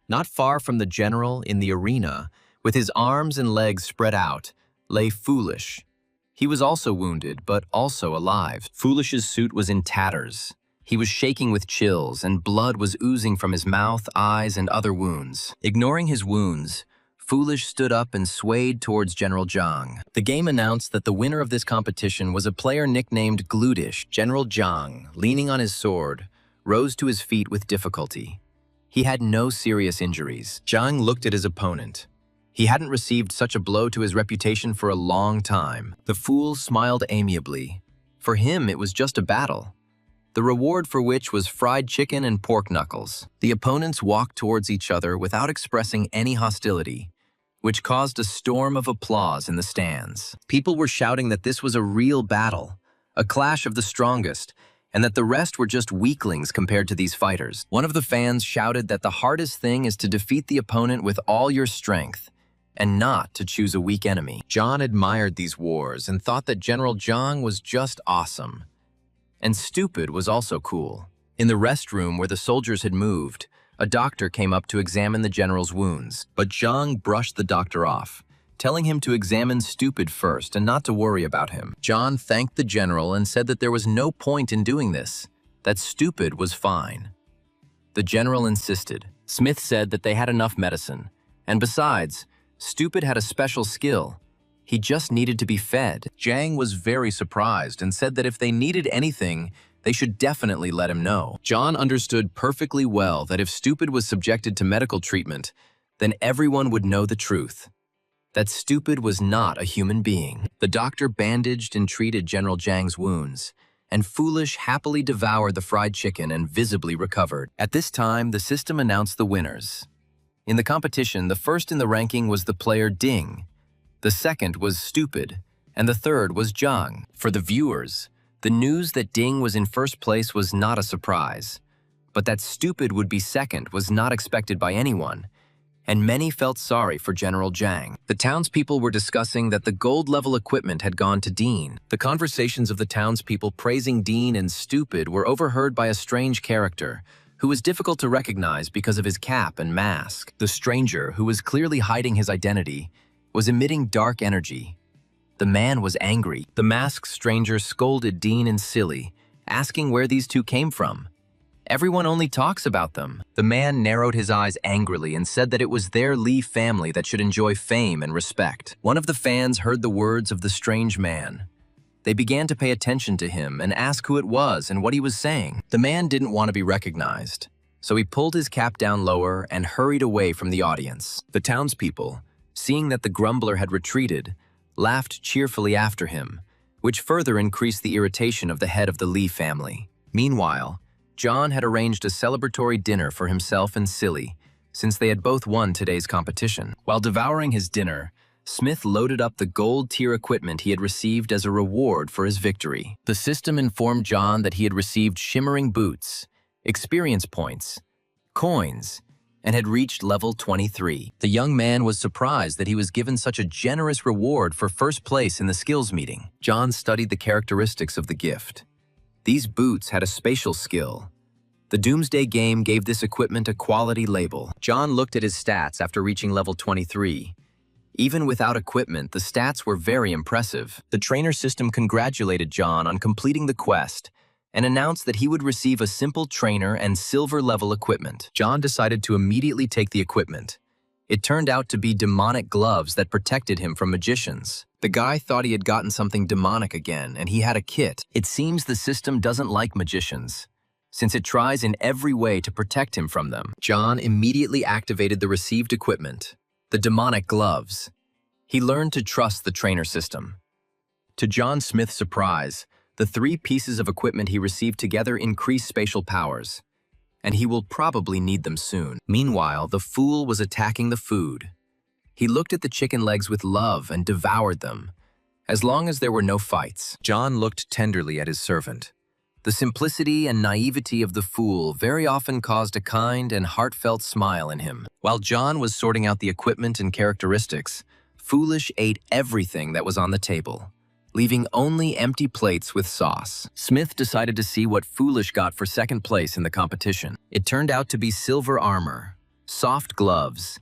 Not far from the general in the arena, with his arms and legs spread out, lay Foolish. He was also wounded, but also alive. Foolish's suit was in tatters. He was shaking with chills, and blood was oozing from his mouth, eyes, and other wounds. Ignoring his wounds, Foolish stood up and swayed towards General Zhang. The game announced that the winner of this competition was a player nicknamed Gludish. General Zhang, leaning on his sword, rose to his feet with difficulty. He had no serious injuries. Zhang looked at his opponent. He hadn't received such a blow to his reputation for a long time. The fool smiled amiably. For him, it was just a battle, the reward for which was fried chicken and pork knuckles. The opponents walked towards each other without expressing any hostility, which caused a storm of applause in the stands. People were shouting that this was a real battle, a clash of the strongest, and that the rest were just weaklings compared to these fighters. One of the fans shouted that the hardest thing is to defeat the opponent with all your strength, and not to choose a weak enemy. John admired these wars and thought that General Zhang was just awesome. And stupid was also cool. In the restroom where the soldiers had moved, a doctor came up to examine the general's wounds, but Zhang brushed the doctor off, telling him to examine Stupid first and not to worry about him. John thanked the general and said that there was no point in doing this, that Stupid was fine. The general insisted. Smith said that they had enough medicine, and besides, Stupid had a special skill. He just needed to be fed. Zhang was very surprised and said that if they needed anything, they should definitely let him know. John understood perfectly well that if Stupid was subjected to medical treatment, then everyone would know the truth, that Stupid was not a human being. The doctor bandaged and treated General Zhang's wounds, and Foolish happily devoured the fried chicken and visibly recovered. At this time, the system announced the winners. In the competition, the first in the ranking was the player Ding, the second was Stupid, and the third was Zhang. For the viewers, the news that Ding was in first place was not a surprise, but that Stupid would be second was not expected by anyone, and many felt sorry for General Zhang. The townspeople were discussing that the gold-level equipment had gone to Dean. The conversations of the townspeople praising Dean and Stupid were overheard by a strange character, who was difficult to recognize because of his cap and mask. The stranger, who was clearly hiding his identity, was emitting dark energy. The man was angry. The masked stranger scolded Dean and Silly, asking where these two came from. Everyone only talks about them. The man narrowed his eyes angrily and said that it was their Lee family that should enjoy fame and respect. One of the fans heard the words of the strange man. They began to pay attention to him and ask who it was and what he was saying. The man didn't want to be recognized, so he pulled his cap down lower and hurried away from the audience. The townspeople, seeing that the grumbler had retreated, laughed cheerfully after him, which further increased the irritation of the head of the Lee family. Meanwhile, John had arranged a celebratory dinner for himself and Silly, since they had both won today's competition. While devouring his dinner, Smith loaded up the gold-tier equipment he had received as a reward for his victory. The system informed John that he had received shimmering boots, experience points, coins, and had reached level 23. The young man was surprised that he was given such a generous reward for first place in the skills meeting. John studied the characteristics of the gift. These boots had a spatial skill. The Doomsday game gave this equipment a quality label. John looked at his stats after reaching level 23. Even without equipment, the stats were very impressive. The trainer system congratulated John on completing the quest and announced that he would receive a simple trainer and silver-level equipment. John decided to immediately take the equipment. It turned out to be demonic gloves that protected him from magicians. The guy thought he had gotten something demonic again, and he had a kit. It seems the system doesn't like magicians, since it tries in every way to protect him from them. John immediately activated the received equipment, the demonic gloves. He learned to trust the trainer system. To John Smith's surprise, the 3 pieces of equipment he received together increased spatial powers, and he will probably need them soon. Meanwhile, the fool was attacking the food. He looked at the chicken legs with love and devoured them, as long as there were no fights. John looked tenderly at his servant. The simplicity and naivety of the fool very often caused a kind and heartfelt smile in him. While John was sorting out the equipment and characteristics, Foolish ate everything that was on the table, leaving only empty plates with sauce. Smith decided to see what Foolish got for second place in the competition. It turned out to be silver armor, soft gloves.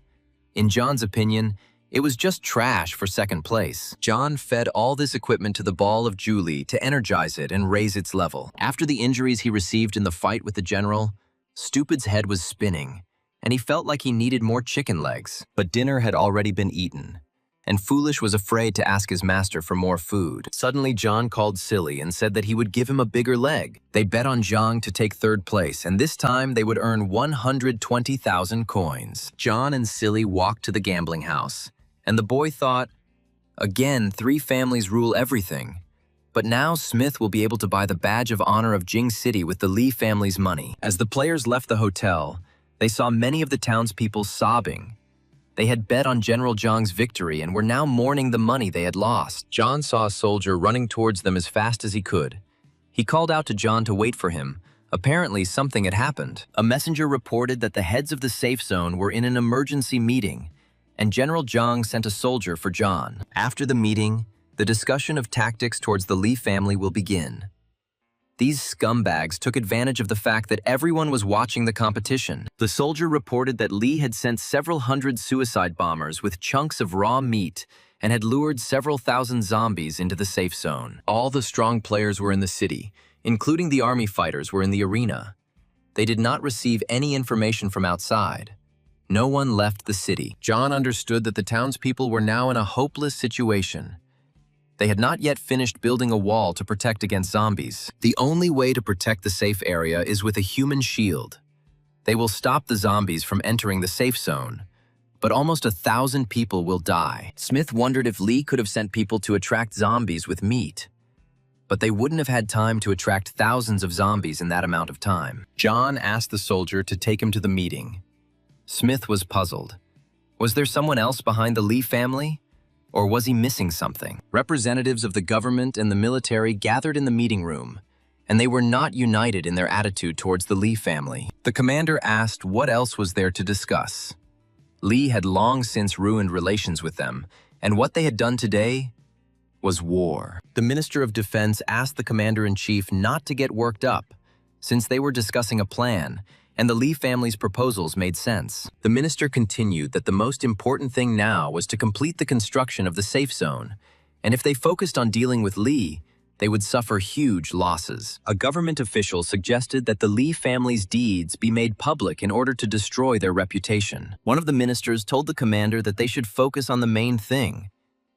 In John's opinion, it was just trash for second place. John fed all this equipment to the ball of Julie to energize it and raise its level. After the injuries he received in the fight with the general, Stupid's head was spinning, and he felt like he needed more chicken legs. But dinner had already been eaten, and Foolish was afraid to ask his master for more food. Suddenly, John called Silly and said that he would give him a bigger leg. They bet on John to take third place, and this time they would earn 120,000 coins. John and Silly walked to the gambling house, and the boy thought, again, 3 families rule everything. But now Smith will be able to buy the badge of honor of Jing City with the Lee family's money. As the players left the hotel, they saw many of the townspeople sobbing. They had bet on General Zhang's victory and were now mourning the money they had lost. John saw a soldier running towards them as fast as he could. He called out to John to wait for him. Apparently, something had happened. A messenger reported that the heads of the safe zone were in an emergency meeting, and General Zhang sent a soldier for John. After the meeting, the discussion of tactics towards the Li family will begin. These scumbags took advantage of the fact that everyone was watching the competition. The soldier reported that Li had sent several hundred suicide bombers with chunks of raw meat and had lured several thousand zombies into the safe zone. All the strong players were in the city, including the army fighters were in the arena. They did not receive any information from outside. No one left the city. John understood that the townspeople were now in a hopeless situation. They had not yet finished building a wall to protect against zombies. The only way to protect the safe area is with a human shield. They will stop the zombies from entering the safe zone, but almost 1,000 people will die. Smith wondered if Lee could have sent people to attract zombies with meat, but they wouldn't have had time to attract thousands of zombies in that amount of time. John asked the soldier to take him to the meeting. Smith was puzzled. Was there someone else behind the Lee family? Or was he missing something? Representatives of the government and the military gathered in the meeting room, and they were not united in their attitude towards the Lee family. The commander asked what else was there to discuss. Lee had long since ruined relations with them, and what they had done today was war. The Minister of Defense asked the commander-in-chief not to get worked up, since they were discussing a plan, and the Lee family's proposals made sense. The minister continued that the most important thing now was to complete the construction of the safe zone, and if they focused on dealing with Lee, they would suffer huge losses. A government official suggested that the Lee family's deeds be made public in order to destroy their reputation. One of the ministers told the commander that they should focus on the main thing.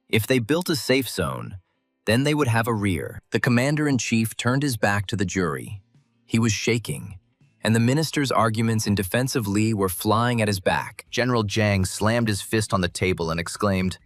If they built a safe zone, then they would have a rear. The commander-in-chief turned his back to the jury. He was shaking, and the minister's arguments in defense of Lee were flying at his back. General Zhang slammed his fist on the table and exclaimed,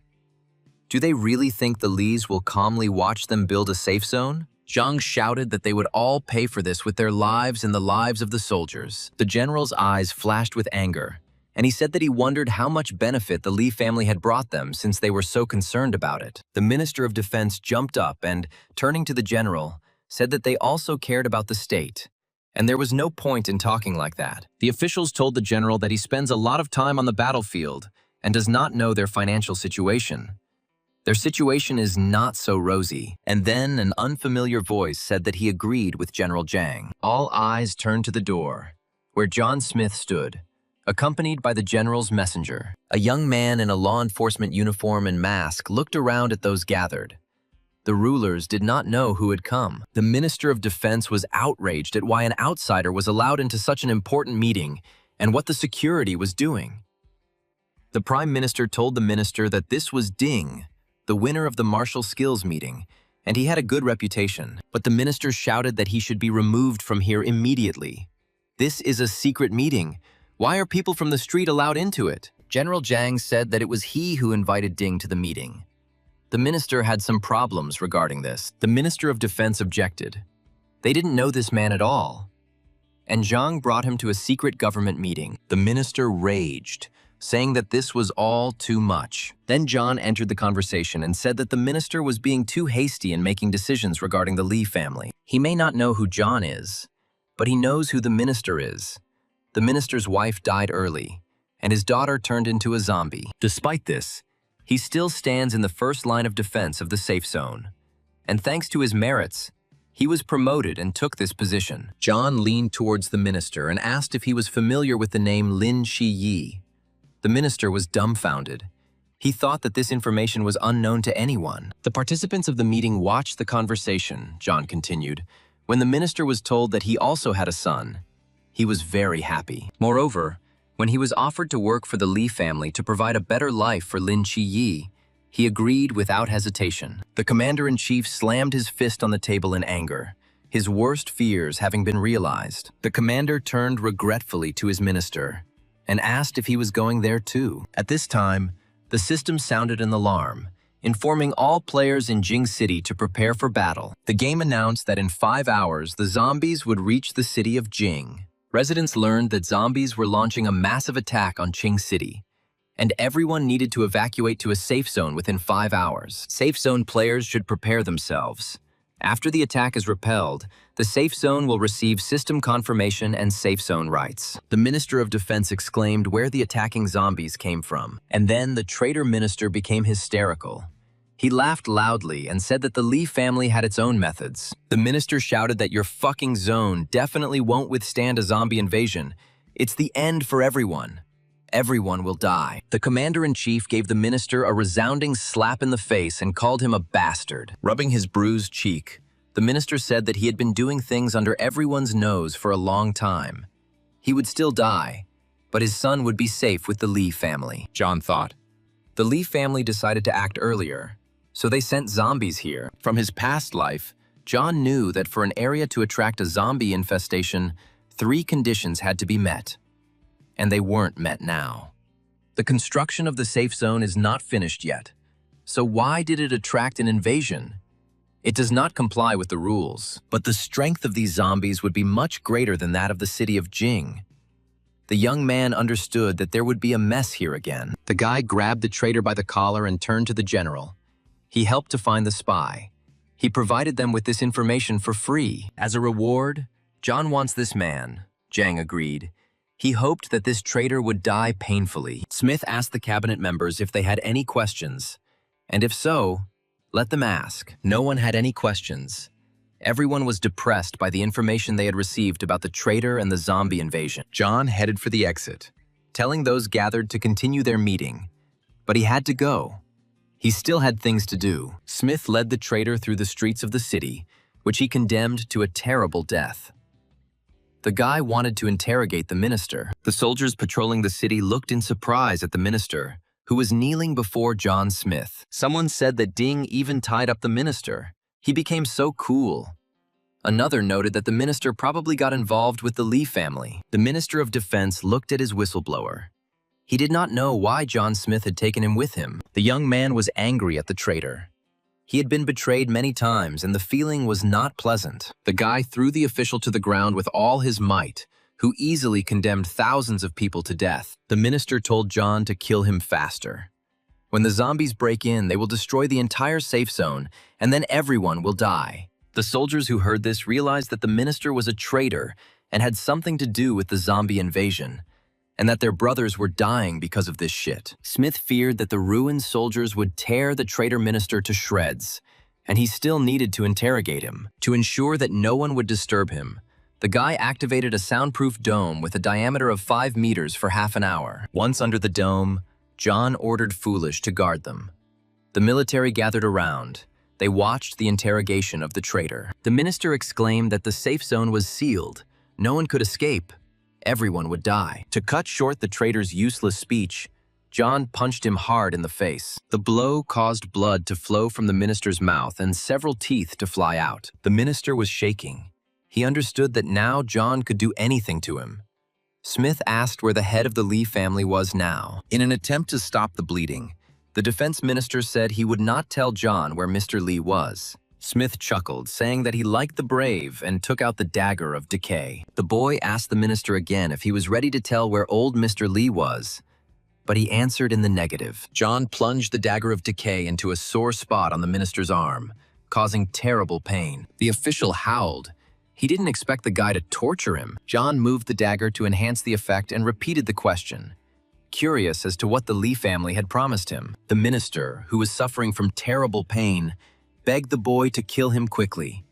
"Do they really think the Lees will calmly watch them build a safe zone?" Zhang shouted that they would all pay for this with their lives and the lives of the soldiers. The general's eyes flashed with anger, and he said that he wondered how much benefit the Lee family had brought them since they were so concerned about it. The Minister of Defense jumped up and, turning to the general, said that they also cared about the state, and there was no point in talking like that. The officials told the general that he spends a lot of time on the battlefield and does not know their financial situation. Their situation is not so rosy. And then an unfamiliar voice said that he agreed with General Zhang. All eyes turned to the door, where John Smith stood, accompanied by the general's messenger. A young man in a law enforcement uniform and mask looked around at those gathered. The rulers did not know who had come. The Minister of Defense was outraged at why an outsider was allowed into such an important meeting and what the security was doing. The Prime Minister told the minister that this was Ding, the winner of the martial skills meeting, and he had a good reputation. But the minister shouted that he should be removed from here immediately. This is a secret meeting. Why are people from the street allowed into it? General Zhang said that it was he who invited Ding to the meeting. The minister had some problems regarding this. The Minister of Defense objected. They didn't know this man at all. And Zhang brought him to a secret government meeting. The minister raged, saying that this was all too much. Then John entered the conversation and said that the minister was being too hasty in making decisions regarding the Li family. He may not know who John is, but he knows who the minister is. The minister's wife died early, and his daughter turned into a zombie. Despite this, he still stands in the first line of defense of the safe zone. And thanks to his merits, he was promoted and took this position. John leaned towards the minister and asked if he was familiar with the name Lin Shiyi. The minister was dumbfounded. He thought that this information was unknown to anyone. The participants of the meeting watched the conversation, John continued. When the minister was told that he also had a son, he was very happy. Moreover, when he was offered to work for the Li family to provide a better life for Lin Shiyi, he agreed without hesitation. The commander-in-chief slammed his fist on the table in anger, his worst fears having been realized. The commander turned regretfully to his minister and asked if he was going there too. At this time, the system sounded an alarm, informing all players in Jing City to prepare for battle. The game announced that in 5 hours, the zombies would reach the city of Jing. Residents learned that zombies were launching a massive attack on Jing City, and everyone needed to evacuate to a safe zone within 5 hours. Safe zone players should prepare themselves. After the attack is repelled, the safe zone will receive system confirmation and safe zone rights. The Minister of Defense exclaimed where the attacking zombies came from, and then the traitor minister became hysterical. He laughed loudly and said that the Li family had its own methods. The minister shouted that your fucking zone definitely won't withstand a zombie invasion. It's the end for everyone. Everyone will die. The commander-in-chief gave the minister a resounding slap in the face and called him a bastard. Rubbing his bruised cheek, the minister said that he had been doing things under everyone's nose for a long time. He would still die, but his son would be safe with the Li family, John thought. The Li family decided to act earlier, so they sent zombies here. From his past life, John knew that for an area to attract a zombie infestation, 3 conditions had to be met. And they weren't met now. The construction of the safe zone is not finished yet. So why did it attract an invasion? It does not comply with the rules, but the strength of these zombies would be much greater than that of the city of Jing. The young man understood that there would be a mess here again. The guy grabbed the traitor by the collar and turned to the general. He helped to find the spy. He provided them with this information for free. As a reward, John wants this man, Zhang agreed. He hoped that this traitor would die painfully. Smith asked the cabinet members if they had any questions, and if so, let them ask. No one had any questions. Everyone was depressed by the information they had received about the traitor and the zombie invasion. John headed for the exit, telling those gathered to continue their meeting, but he had to go. He still had things to do. Smith led the traitor through the streets of the city, which he condemned to a terrible death. The guy wanted to interrogate the minister. The soldiers patrolling the city looked in surprise at the minister, who was kneeling before John Smith. Someone said that Ding even tied up the minister. He became so cool. Another noted that the minister probably got involved with the Li family. The Minister of Defense looked at his whistleblower. He did not know why John Smith had taken him with him. The young man was angry at the traitor. He had been betrayed many times, and the feeling was not pleasant. The guy threw the official to the ground with all his might, who easily condemned thousands of people to death. The minister told John to kill him faster. When the zombies break in, they will destroy the entire safe zone, and then everyone will die. The soldiers who heard this realized that the minister was a traitor and had something to do with the zombie invasion, and that their brothers were dying because of this shit. Smith feared that the ruined soldiers would tear the traitor minister to shreds, and he still needed to interrogate him. To ensure that no one would disturb him, the guy activated a soundproof dome with a diameter of 5 meters for half an hour. Once under the dome, John ordered Foolish to guard them. The military gathered around. They watched the interrogation of the traitor. The minister exclaimed that the safe zone was sealed. No one could escape. Everyone would die. To cut short the traitor's useless speech, John punched him hard in the face. The blow caused blood to flow from the minister's mouth and several teeth to fly out. The minister was shaking. He understood that now John could do anything to him. Smith asked where the head of the Lee family was now. In an attempt to stop the bleeding, the defense minister said he would not tell John where Mr. Lee was. Smith chuckled, saying that he liked the brave, and took out the dagger of decay. The boy asked the minister again if he was ready to tell where old Mr. Lee was, but he answered in the negative. John plunged the dagger of decay into a sore spot on the minister's arm, causing terrible pain. The official howled. He didn't expect the guy to torture him. John moved the dagger to enhance the effect and repeated the question, curious as to what the Lee family had promised him. The minister, who was suffering from terrible pain, begged the boy to kill him quickly.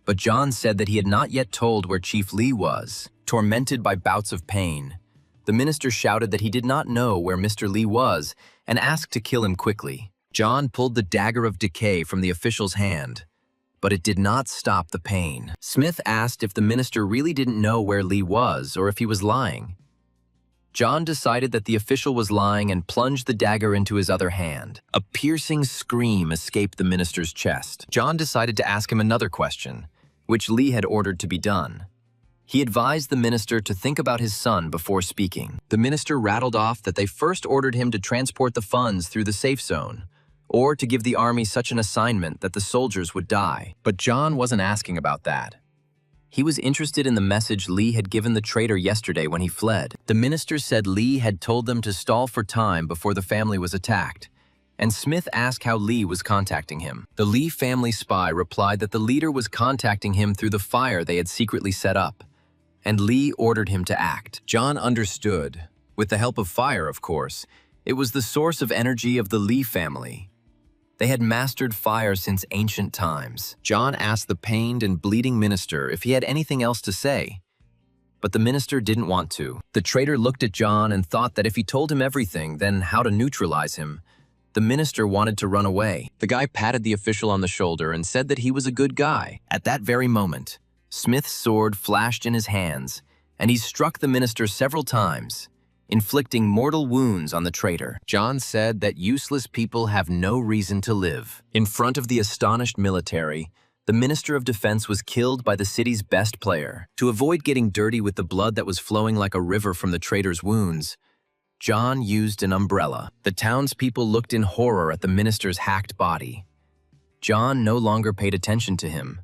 But John said that he had not yet told where Chief Lee was. Tormented by bouts of pain, the minister shouted that he did not know where Mr. Lee was and asked to kill him quickly. John pulled the dagger of decay from the official's hand, but it did not stop the pain. Smith asked if the minister really didn't know where Lee was or if he was lying. John decided that the official was lying and plunged the dagger into his other hand. A piercing scream escaped the minister's chest. John decided to ask him another question, which Lee had ordered to be done. He advised the minister to think about his son before speaking. The minister rattled off that they first ordered him to transport the funds through the safe zone, or to give the army such an assignment that the soldiers would die. But John wasn't asking about that. He was interested in the message Lee had given the traitor yesterday when he fled. The minister said Lee had told them to stall for time before the family was attacked, and Smith asked how Lee was contacting him. The Lee family spy replied that the leader was contacting him through the fire they had secretly set up, and Lee ordered him to act. John understood. With the help of fire, of course. It was the source of energy of the Lee family. They had mastered fire since ancient times. John asked the pained and bleeding minister if he had anything else to say, but the minister didn't want to. The traitor looked at John and thought that if he told him everything, then how to neutralize him. The minister wanted to run away. The guy patted the official on the shoulder and said that he was a good guy. At that very moment, Smith's sword flashed in his hands, and he struck the minister several times, inflicting mortal wounds on the traitor. John said that useless people have no reason to live. In front of the astonished military, the Minister of Defense was killed by the city's best player. To avoid getting dirty with the blood that was flowing like a river from the traitor's wounds, John used an umbrella. The townspeople looked in horror at the minister's hacked body. John no longer paid attention to him.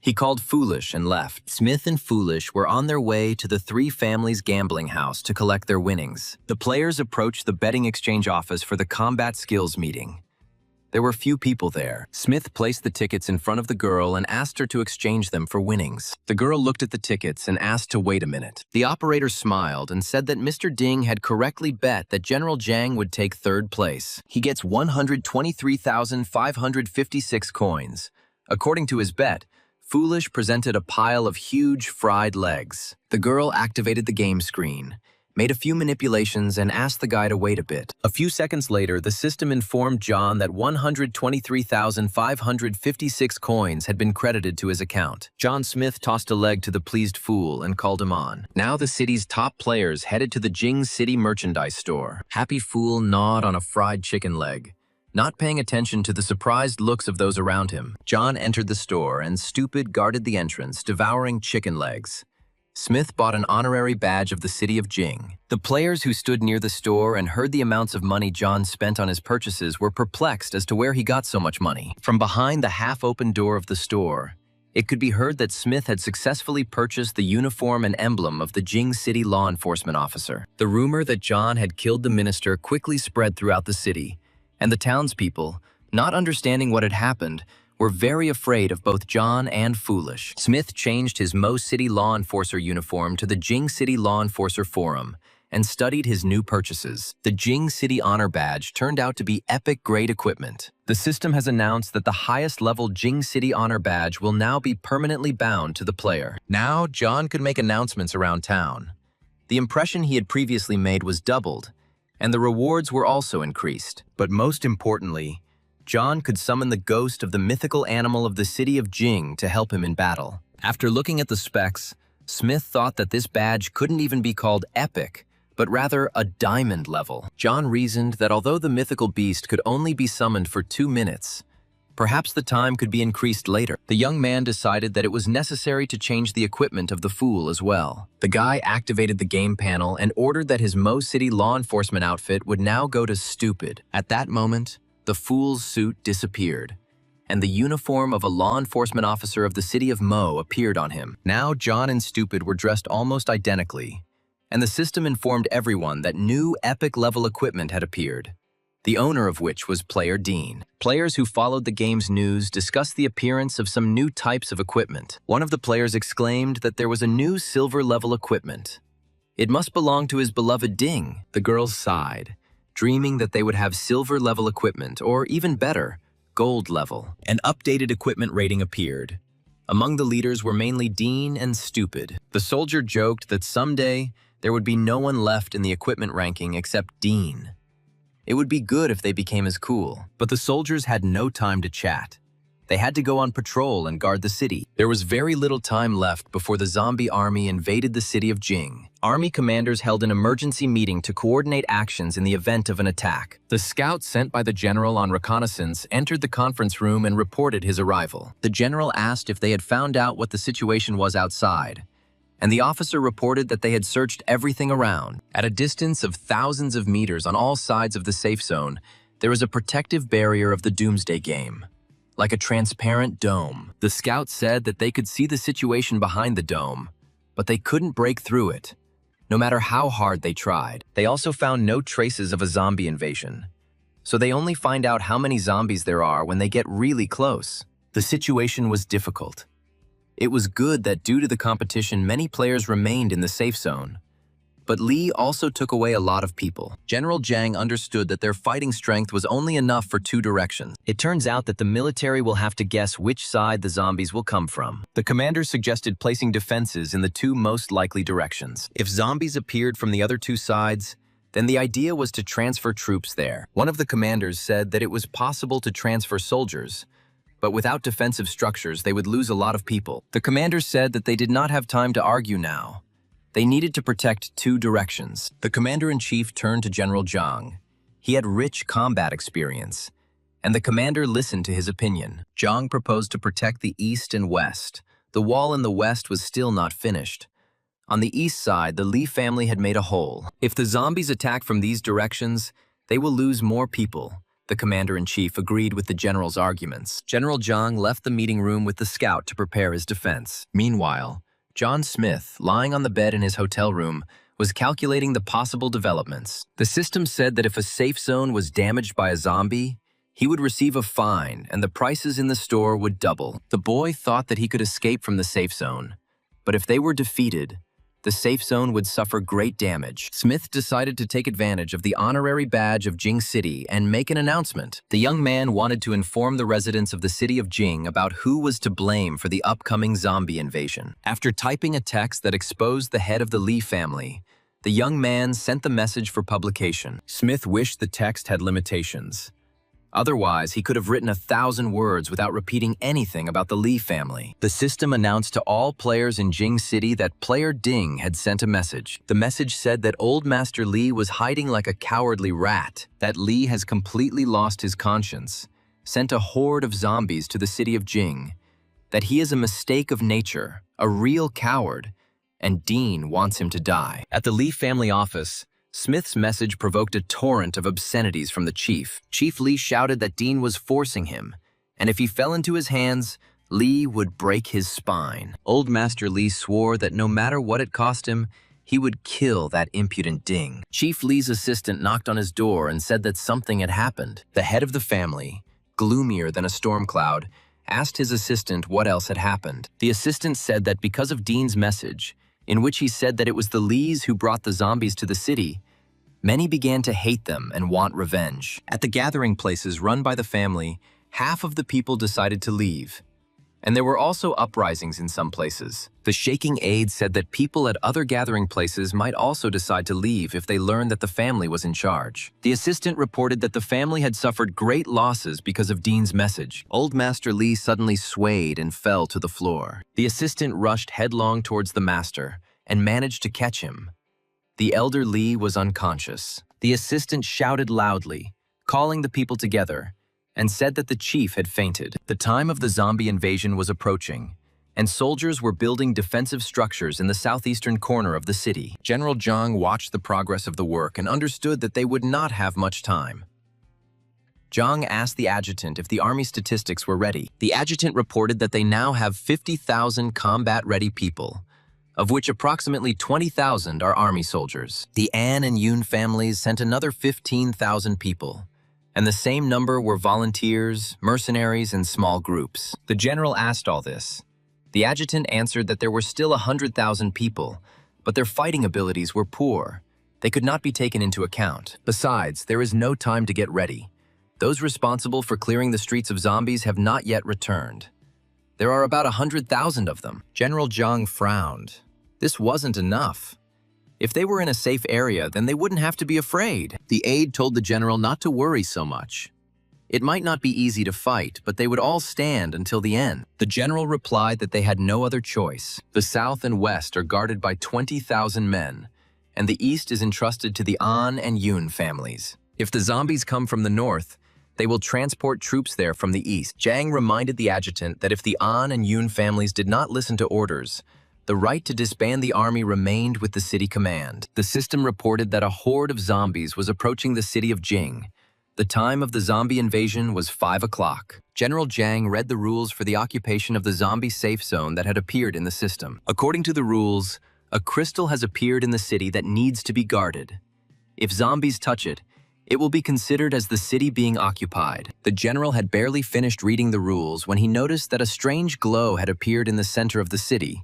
He called Foolish and left. Smith and Foolish were on their way to the three families' gambling house to collect their winnings. The players approached the betting exchange office for the combat skills meeting. There were few people there. Smith placed the tickets in front of the girl and asked her to exchange them for winnings. The girl looked at the tickets and asked to wait a minute. The operator smiled and said that Mr. Ding had correctly bet that General Jiang would take third place. He gets 123,556 coins. According to his bet, Foolish presented a pile of huge fried legs. The girl activated the game screen, made a few manipulations, and asked the guy to wait a bit. A few seconds later, the system informed John that 123,556 coins had been credited to his account. John Smith tossed a leg to the pleased fool and called him on. Now the city's top players headed to the Jing City merchandise store. Happy Fool gnawed on a fried chicken leg, not paying attention to the surprised looks of those around him. John entered the store, and Stupid guarded the entrance, devouring chicken legs. Smith bought an honorary badge of the city of Jing. The players who stood near the store and heard the amounts of money John spent on his purchases were perplexed as to where he got so much money. From behind the half-open door of the store, it could be heard that Smith had successfully purchased the uniform and emblem of the Jing City law enforcement officer. The rumor that John had killed the minister quickly spread throughout the city, and the townspeople, not understanding what had happened, were very afraid of both John and Foolish. Smith changed his Mo City law enforcer uniform to the Jing City Law Enforcer Forum and studied his new purchases. The Jing City Honor Badge turned out to be epic-grade equipment. The system has announced that the highest-level Jing City Honor Badge will now be permanently bound to the player. Now, John could make announcements around town. The impression he had previously made was doubled, and the rewards were also increased. But most importantly, John could summon the ghost of the mythical animal of the city of Jing to help him in battle. After looking at the specs, Smith thought that this badge couldn't even be called epic, but rather a diamond level. John reasoned that although the mythical beast could only be summoned for 2 minutes, perhaps the time could be increased later. The young man decided that it was necessary to change the equipment of the fool as well. The guy activated the game panel and ordered that his Mo City law enforcement outfit would now go to stupid. At that moment, the fool's suit disappeared, and the uniform of a law enforcement officer of the city of Mo appeared on him. Now John and Stupid were dressed almost identically, and the system informed everyone that new epic-level equipment had appeared, the owner of which was player Dean. Players who followed the game's news discussed the appearance of some new types of equipment. One of the players exclaimed that there was a new silver-level equipment. It must belong to his beloved Ding. The girls sighed, dreaming that they would have silver-level equipment, or even better, gold level. An updated equipment rating appeared. Among the leaders were mainly Dean and Stupid. The soldier joked that someday there would be no one left in the equipment ranking except Dean. It would be good if they became as cool, but the soldiers had no time to chat. They had to go on patrol and guard the city. There was very little time left before the zombie army invaded the city of Jing. Army commanders held an emergency meeting to coordinate actions in the event of an attack. The scout sent by the general on reconnaissance entered the conference room and reported his arrival. The general asked if they had found out what the situation was outside, and the officer reported that they had searched everything around. At a distance of thousands of meters on all sides of the safe zone, there is a protective barrier of the Doomsday Game, like a transparent dome. The scouts said that they could see the situation behind the dome, but they couldn't break through it, no matter how hard they tried. They also found no traces of a zombie invasion, so they only find out how many zombies there are when they get really close. The situation was difficult. It was good that due to the competition, many players remained in the safe zone. But Li also took away a lot of people. General Zhang understood that their fighting strength was only enough for 2 directions. It turns out that the military will have to guess which side the zombies will come from. The commander suggested placing defenses in the 2 most likely directions. If zombies appeared from the other 2 sides, then the idea was to transfer troops there. One of the commanders said that it was possible to transfer soldiers, but without defensive structures, they would lose a lot of people. The commander said that they did not have time to argue now. They needed to protect 2 directions. The commander-in-chief turned to General Zhang. He had rich combat experience, and the commander listened to his opinion. Zhang proposed to protect the east and west. The wall in the west was still not finished. On the east side, the Li family had made a hole. If the zombies attack from these directions, they will lose more people. The commander-in-chief agreed with the general's arguments. General Zhang left the meeting room with the scout to prepare his defense. Meanwhile, John Smith, lying on the bed in his hotel room, was calculating the possible developments. The system said that if a safe zone was damaged by a zombie, he would receive a fine and the prices in the store would double. The boy thought that he could escape from the safe zone, but if they were defeated, the safe zone would suffer great damage. Smith decided to take advantage of the honorary badge of Jing City and make an announcement. The young man wanted to inform the residents of the city of Jing about who was to blame for the upcoming zombie invasion. After typing a text that exposed the head of the Li family, the young man sent the message for publication. Smith wished the text had limitations. Otherwise, he could have written 1,000 words without repeating anything about the Li family. The system announced to all players in Jing City that player Ding had sent a message. The message said that Old Master Li was hiding like a cowardly rat, that Li has completely lost his conscience, sent a horde of zombies to the city of Jing, that he is a mistake of nature, a real coward, and Dean wants him to die. At the Li family office, Smith's message provoked a torrent of obscenities from the chief. Chief Li shouted that Dean was forcing him, and if he fell into his hands, Li would break his spine. Old Master Li swore that no matter what it cost him, he would kill that impudent Ding. Chief Li's assistant knocked on his door and said that something had happened. The head of the family, gloomier than a storm cloud, asked his assistant what else had happened. The assistant said that because of Dean's message, in which he said that it was the Lis who brought the zombies to the city, many began to hate them and want revenge. At the gathering places run by the family, half of the people decided to leave, and there were also uprisings in some places. The shaking aide said that people at other gathering places might also decide to leave if they learned that the family was in charge. The assistant reported that the family had suffered great losses because of Dean's message. Old Master Li suddenly swayed and fell to the floor. The assistant rushed headlong towards the master and managed to catch him. The elder Lee was unconscious. The assistant shouted loudly, calling the people together, and said that the chief had fainted. The time of the zombie invasion was approaching, and soldiers were building defensive structures in the southeastern corner of the city. General Zhang watched the progress of the work and understood that they would not have much time. Zhang asked the adjutant if the army statistics were ready. The adjutant reported that they now have 50,000 combat-ready people, of which approximately 20,000 are army soldiers. The An and Yun families sent another 15,000 people, and the same number were volunteers, mercenaries, and small groups. The general asked all this. The adjutant answered that there were still 100,000 people, but their fighting abilities were poor. They could not be taken into account. Besides, there is no time to get ready. Those responsible for clearing the streets of zombies have not yet returned. There are about 100,000 of them. General Zhang frowned. This wasn't enough. If they were in a safe area, then they wouldn't have to be afraid. The aide told the general not to worry so much. It might not be easy to fight, but they would all stand until the end. The general replied that they had no other choice. The south and west are guarded by 20,000 men, and the east is entrusted to the An and Yun families. If the zombies come from the north, they will transport troops there from the east. Zhang reminded the adjutant that if the An and Yun families did not listen to orders, the right to disband the army remained with the city command. The system reported that a horde of zombies was approaching the city of Jing. The time of the zombie invasion was 5 o'clock. General Zhang read the rules for the occupation of the zombie safe zone that had appeared in the system. According to the rules, a crystal has appeared in the city that needs to be guarded. If zombies touch it, it will be considered as the city being occupied. The general had barely finished reading the rules when he noticed that a strange glow had appeared in the center of the city,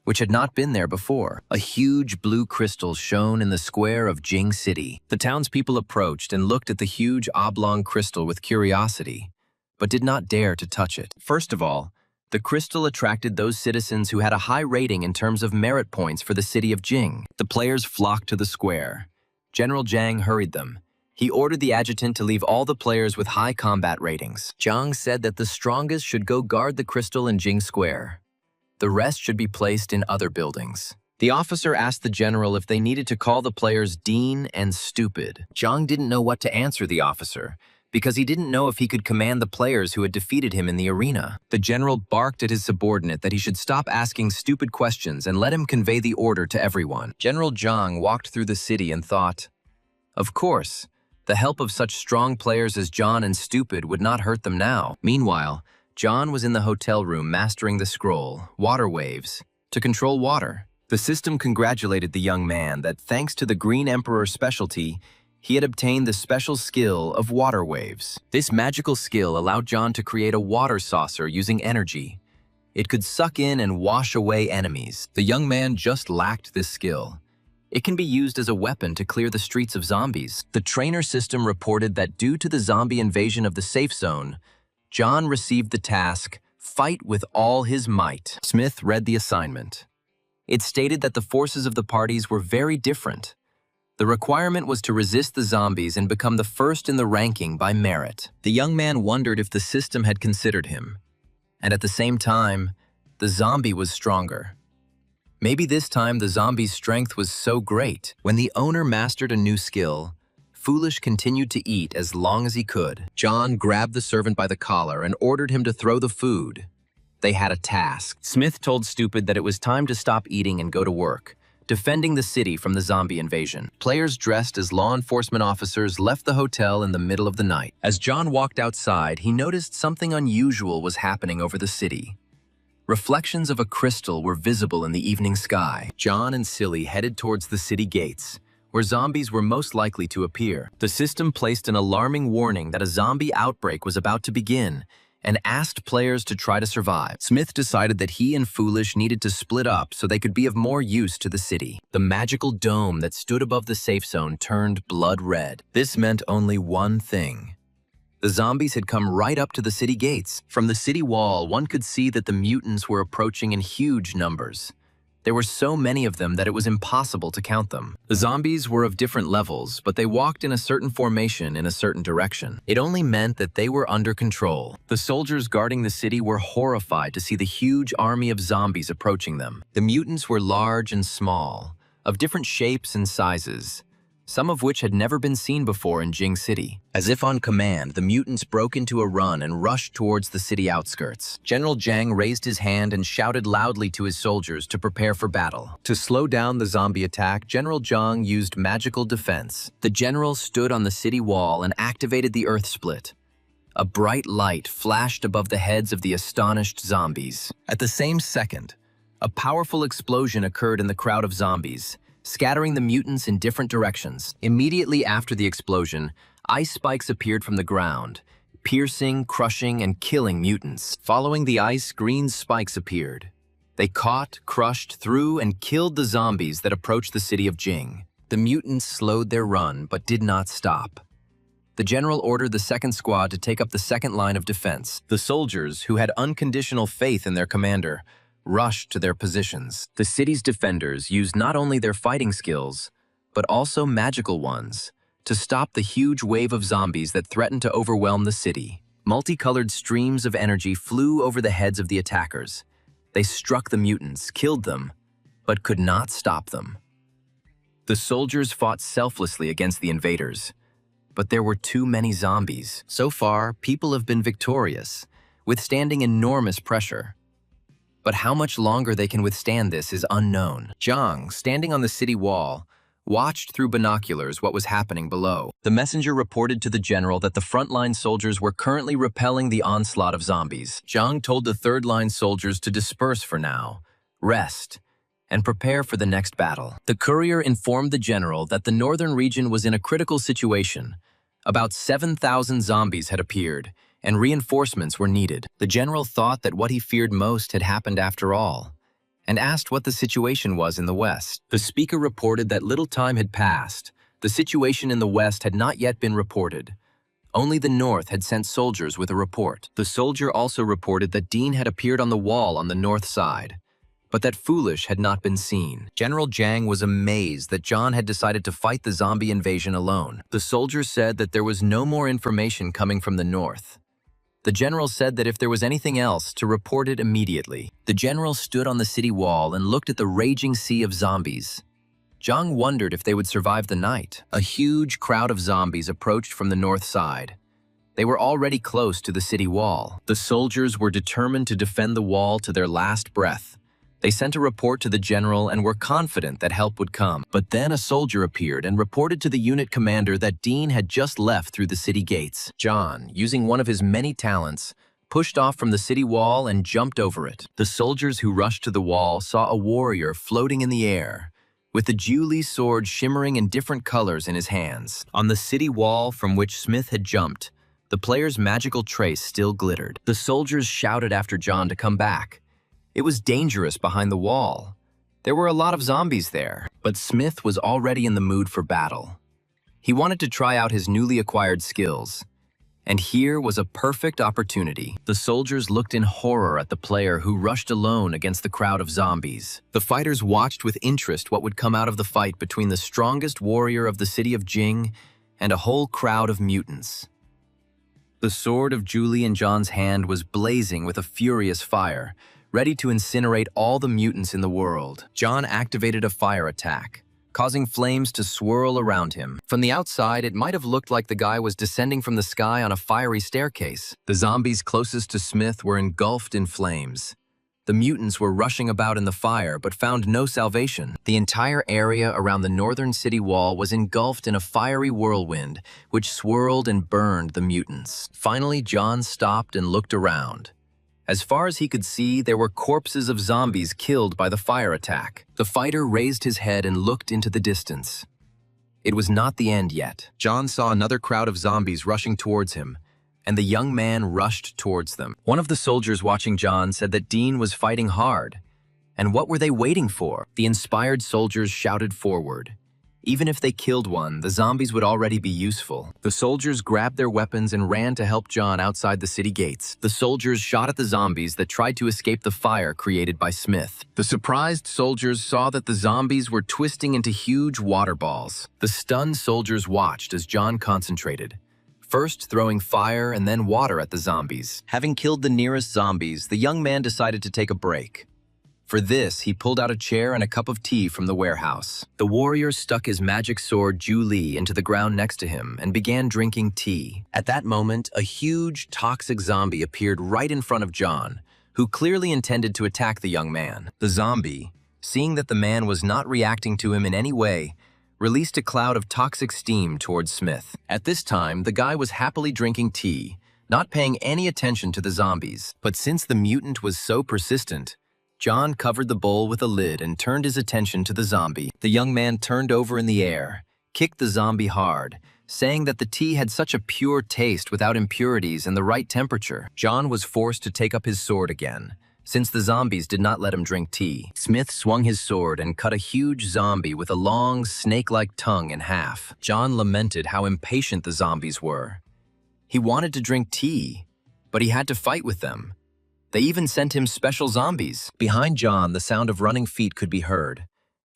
which had not been there before. A huge blue crystal shone in the square of Jing City. The townspeople approached and looked at the huge oblong crystal with curiosity, but did not dare to touch it. First of all, the crystal attracted those citizens who had a high rating in terms of merit points for the city of Jing. The players flocked to the square. General Zhang hurried them. He ordered the adjutant to leave all the players with high combat ratings. Zhang said that the strongest should go guard the crystal in Jing Square. The rest should be placed in other buildings. The officer asked the general if they needed to call the players Dean and Stupid. Zhang didn't know what to answer the officer, because he didn't know if he could command the players who had defeated him in the arena. The general barked at his subordinate that he should stop asking stupid questions and let him convey the order to everyone. General Zhang walked through the city and thought, of course, the help of such strong players as John and Stupid would not hurt them now. Meanwhile, John was in the hotel room mastering the scroll, Water Waves, to control water. The system congratulated the young man that thanks to the Green Emperor's specialty, he had obtained the special skill of Water Waves. This magical skill allowed John to create a water saucer using energy. It could suck in and wash away enemies. The young man just lacked this skill. It can be used as a weapon to clear the streets of zombies. The trainer system reported that due to the zombie invasion of the safe zone, John received the task, fight with all his might. Smith read the assignment. It stated that the forces of the parties were very different. The requirement was to resist the zombies and become the first in the ranking by merit. The young man wondered if the system had considered him. And at the same time, the zombie was stronger. Maybe this time the zombie's strength was so great. When the owner mastered a new skill, Foolish continued to eat as long as he could. John grabbed the servant by the collar and ordered him to throw the food. They had a task. Smith told Stupid that it was time to stop eating and go to work, defending the city from the zombie invasion. Players dressed as law enforcement officers left the hotel in the middle of the night. As John walked outside, he noticed something unusual was happening over the city. Reflections of a crystal were visible in the evening sky. John and Silly headed towards the city gates, where zombies were most likely to appear. The system placed an alarming warning that a zombie outbreak was about to begin and asked players to try to survive. Smith decided that he and Foolish needed to split up so they could be of more use to the city. The magical dome that stood above the safe zone turned blood red. This meant only one thing. The zombies had come right up to the city gates. From the city wall, one could see that the mutants were approaching in huge numbers. There were so many of them that it was impossible to count them. The zombies were of different levels, but they walked in a certain formation in a certain direction. It only meant that they were under control. The soldiers guarding the city were horrified to see the huge army of zombies approaching them. The mutants were large and small, of different shapes and sizes, some of which had never been seen before in Jing City. As if on command, the mutants broke into a run and rushed towards the city outskirts. General Zhang raised his hand and shouted loudly to his soldiers to prepare for battle. To slow down the zombie attack, General Zhang used magical defense. The general stood on the city wall and activated the earth split. A bright light flashed above the heads of the astonished zombies. At the same second, a powerful explosion occurred in the crowd of zombies, scattering the mutants in different directions. Immediately after the explosion, ice spikes appeared from the ground, piercing, crushing, and killing mutants. Following the ice, green spikes appeared. They caught, crushed, threw, and killed the zombies that approached the city of Jing. The mutants slowed their run, but did not stop. The general ordered the second squad to take up the second line of defense. The soldiers, who had unconditional faith in their commander, rushed to their positions. The city's defenders used not only their fighting skills, but also magical ones, to stop the huge wave of zombies that threatened to overwhelm the city. Multicolored streams of energy flew over the heads of the attackers. They struck the mutants, killed them, but could not stop them. The soldiers fought selflessly against the invaders, but there were too many zombies. So far, people have been victorious, withstanding enormous pressure. But how much longer they can withstand this is unknown. Zhang, standing on the city wall, watched through binoculars what was happening below. The messenger reported to the general that the frontline soldiers were currently repelling the onslaught of zombies. Zhang told the third-line soldiers to disperse for now, rest, and prepare for the next battle. The courier informed the general that the northern region was in a critical situation. About 7,000 zombies had appeared, and reinforcements were needed. The general thought that what he feared most had happened after all, and asked what the situation was in the west. The speaker reported that little time had passed. The situation in the west had not yet been reported. Only the north had sent soldiers with a report. The soldier also reported that Dean had appeared on the wall on the north side, but that Foolish had not been seen. General Zhang was amazed that John had decided to fight the zombie invasion alone. The soldier said that there was no more information coming from the north. The general said that if there was anything else, to report it immediately. The general stood on the city wall and looked at the raging sea of zombies. Zhang wondered if they would survive the night. A huge crowd of zombies approached from the north side. They were already close to the city wall. The soldiers were determined to defend the wall to their last breath. They sent a report to the general and were confident that help would come. But then a soldier appeared and reported to the unit commander that Dean had just left through the city gates. John, using one of his many talents, pushed off from the city wall and jumped over it. The soldiers who rushed to the wall saw a warrior floating in the air, with the Julie sword shimmering in different colors in his hands. On the city wall from which Smith had jumped, the player's magical trace still glittered. The soldiers shouted after John to come back. It was dangerous behind the wall. There were a lot of zombies there, but Smith was already in the mood for battle. He wanted to try out his newly acquired skills, and here was a perfect opportunity. The soldiers looked in horror at the player who rushed alone against the crowd of zombies. The fighters watched with interest what would come out of the fight between the strongest warrior of the city of Jing and a whole crowd of mutants. The sword of Julie in John's hand was blazing with a furious fire, ready to incinerate all the mutants in the world. John activated a fire attack, causing flames to swirl around him. From the outside, it might have looked like the guy was descending from the sky on a fiery staircase. The zombies closest to Smith were engulfed in flames. The mutants were rushing about in the fire, but found no salvation. The entire area around the northern city wall was engulfed in a fiery whirlwind, which swirled and burned the mutants. Finally, John stopped and looked around. As far as he could see, there were corpses of zombies killed by the fire attack. The fighter raised his head and looked into the distance. It was not the end yet. John saw another crowd of zombies rushing towards him, and the young man rushed towards them. One of the soldiers watching John said that Dean was fighting hard. And what were they waiting for? The inspired soldiers shouted forward. Even if they killed one, the zombies would already be useful. The soldiers grabbed their weapons and ran to help John outside the city gates. The soldiers shot at the zombies that tried to escape the fire created by Smith. The surprised soldiers saw that the zombies were twisting into huge water balls. The stunned soldiers watched as John concentrated, first throwing fire and then water at the zombies. Having killed the nearest zombies, the young man decided to take a break. For this, he pulled out a chair and a cup of tea from the warehouse. The warrior stuck his magic sword Ju Li into the ground next to him and began drinking tea. At that moment, a huge, toxic zombie appeared right in front of John, who clearly intended to attack the young man. The zombie, seeing that the man was not reacting to him in any way, released a cloud of toxic steam towards Smith. At this time, the guy was happily drinking tea, not paying any attention to the zombies. But since the mutant was so persistent, John covered the bowl with a lid and turned his attention to the zombie. The young man turned over in the air, kicked the zombie hard, saying that the tea had such a pure taste without impurities and the right temperature. John was forced to take up his sword again, since the zombies did not let him drink tea. Smith swung his sword and cut a huge zombie with a long, snake-like tongue in half. John lamented how impatient the zombies were. He wanted to drink tea, but he had to fight with them. They even sent him special zombies. Behind John, the sound of running feet could be heard.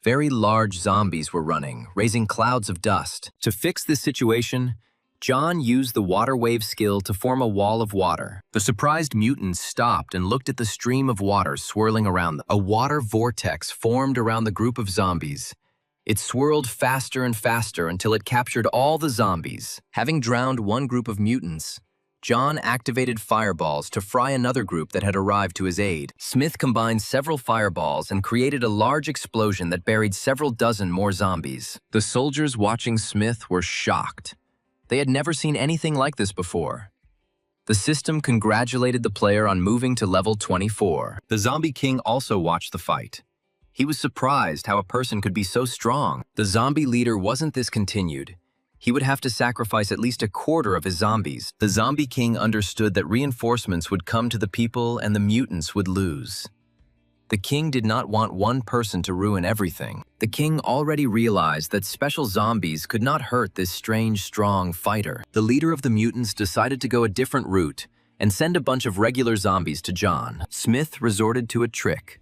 Very large zombies were running, raising clouds of dust. To fix this situation, John used the water wave skill to form a wall of water. The surprised mutants stopped and looked at the stream of water swirling around them. A water vortex formed around the group of zombies. It swirled faster and faster until it captured all the zombies. Having drowned one group of mutants, John activated fireballs to fry another group that had arrived to his aid. Smith combined several fireballs and created a large explosion that buried several dozen more zombies. The soldiers watching Smith were shocked. They had never seen anything like this before. The system congratulated the player on moving to level 24. The Zombie King also watched the fight. He was surprised how a person could be so strong. The zombie leader wasn't discontinued. He would have to sacrifice at least a quarter of his zombies. The Zombie King understood that reinforcements would come to the people and the mutants would lose. The king did not want one person to ruin everything. The king already realized that special zombies could not hurt this strange, strong fighter. The leader of the mutants decided to go a different route and send a bunch of regular zombies to John. Smith resorted to a trick.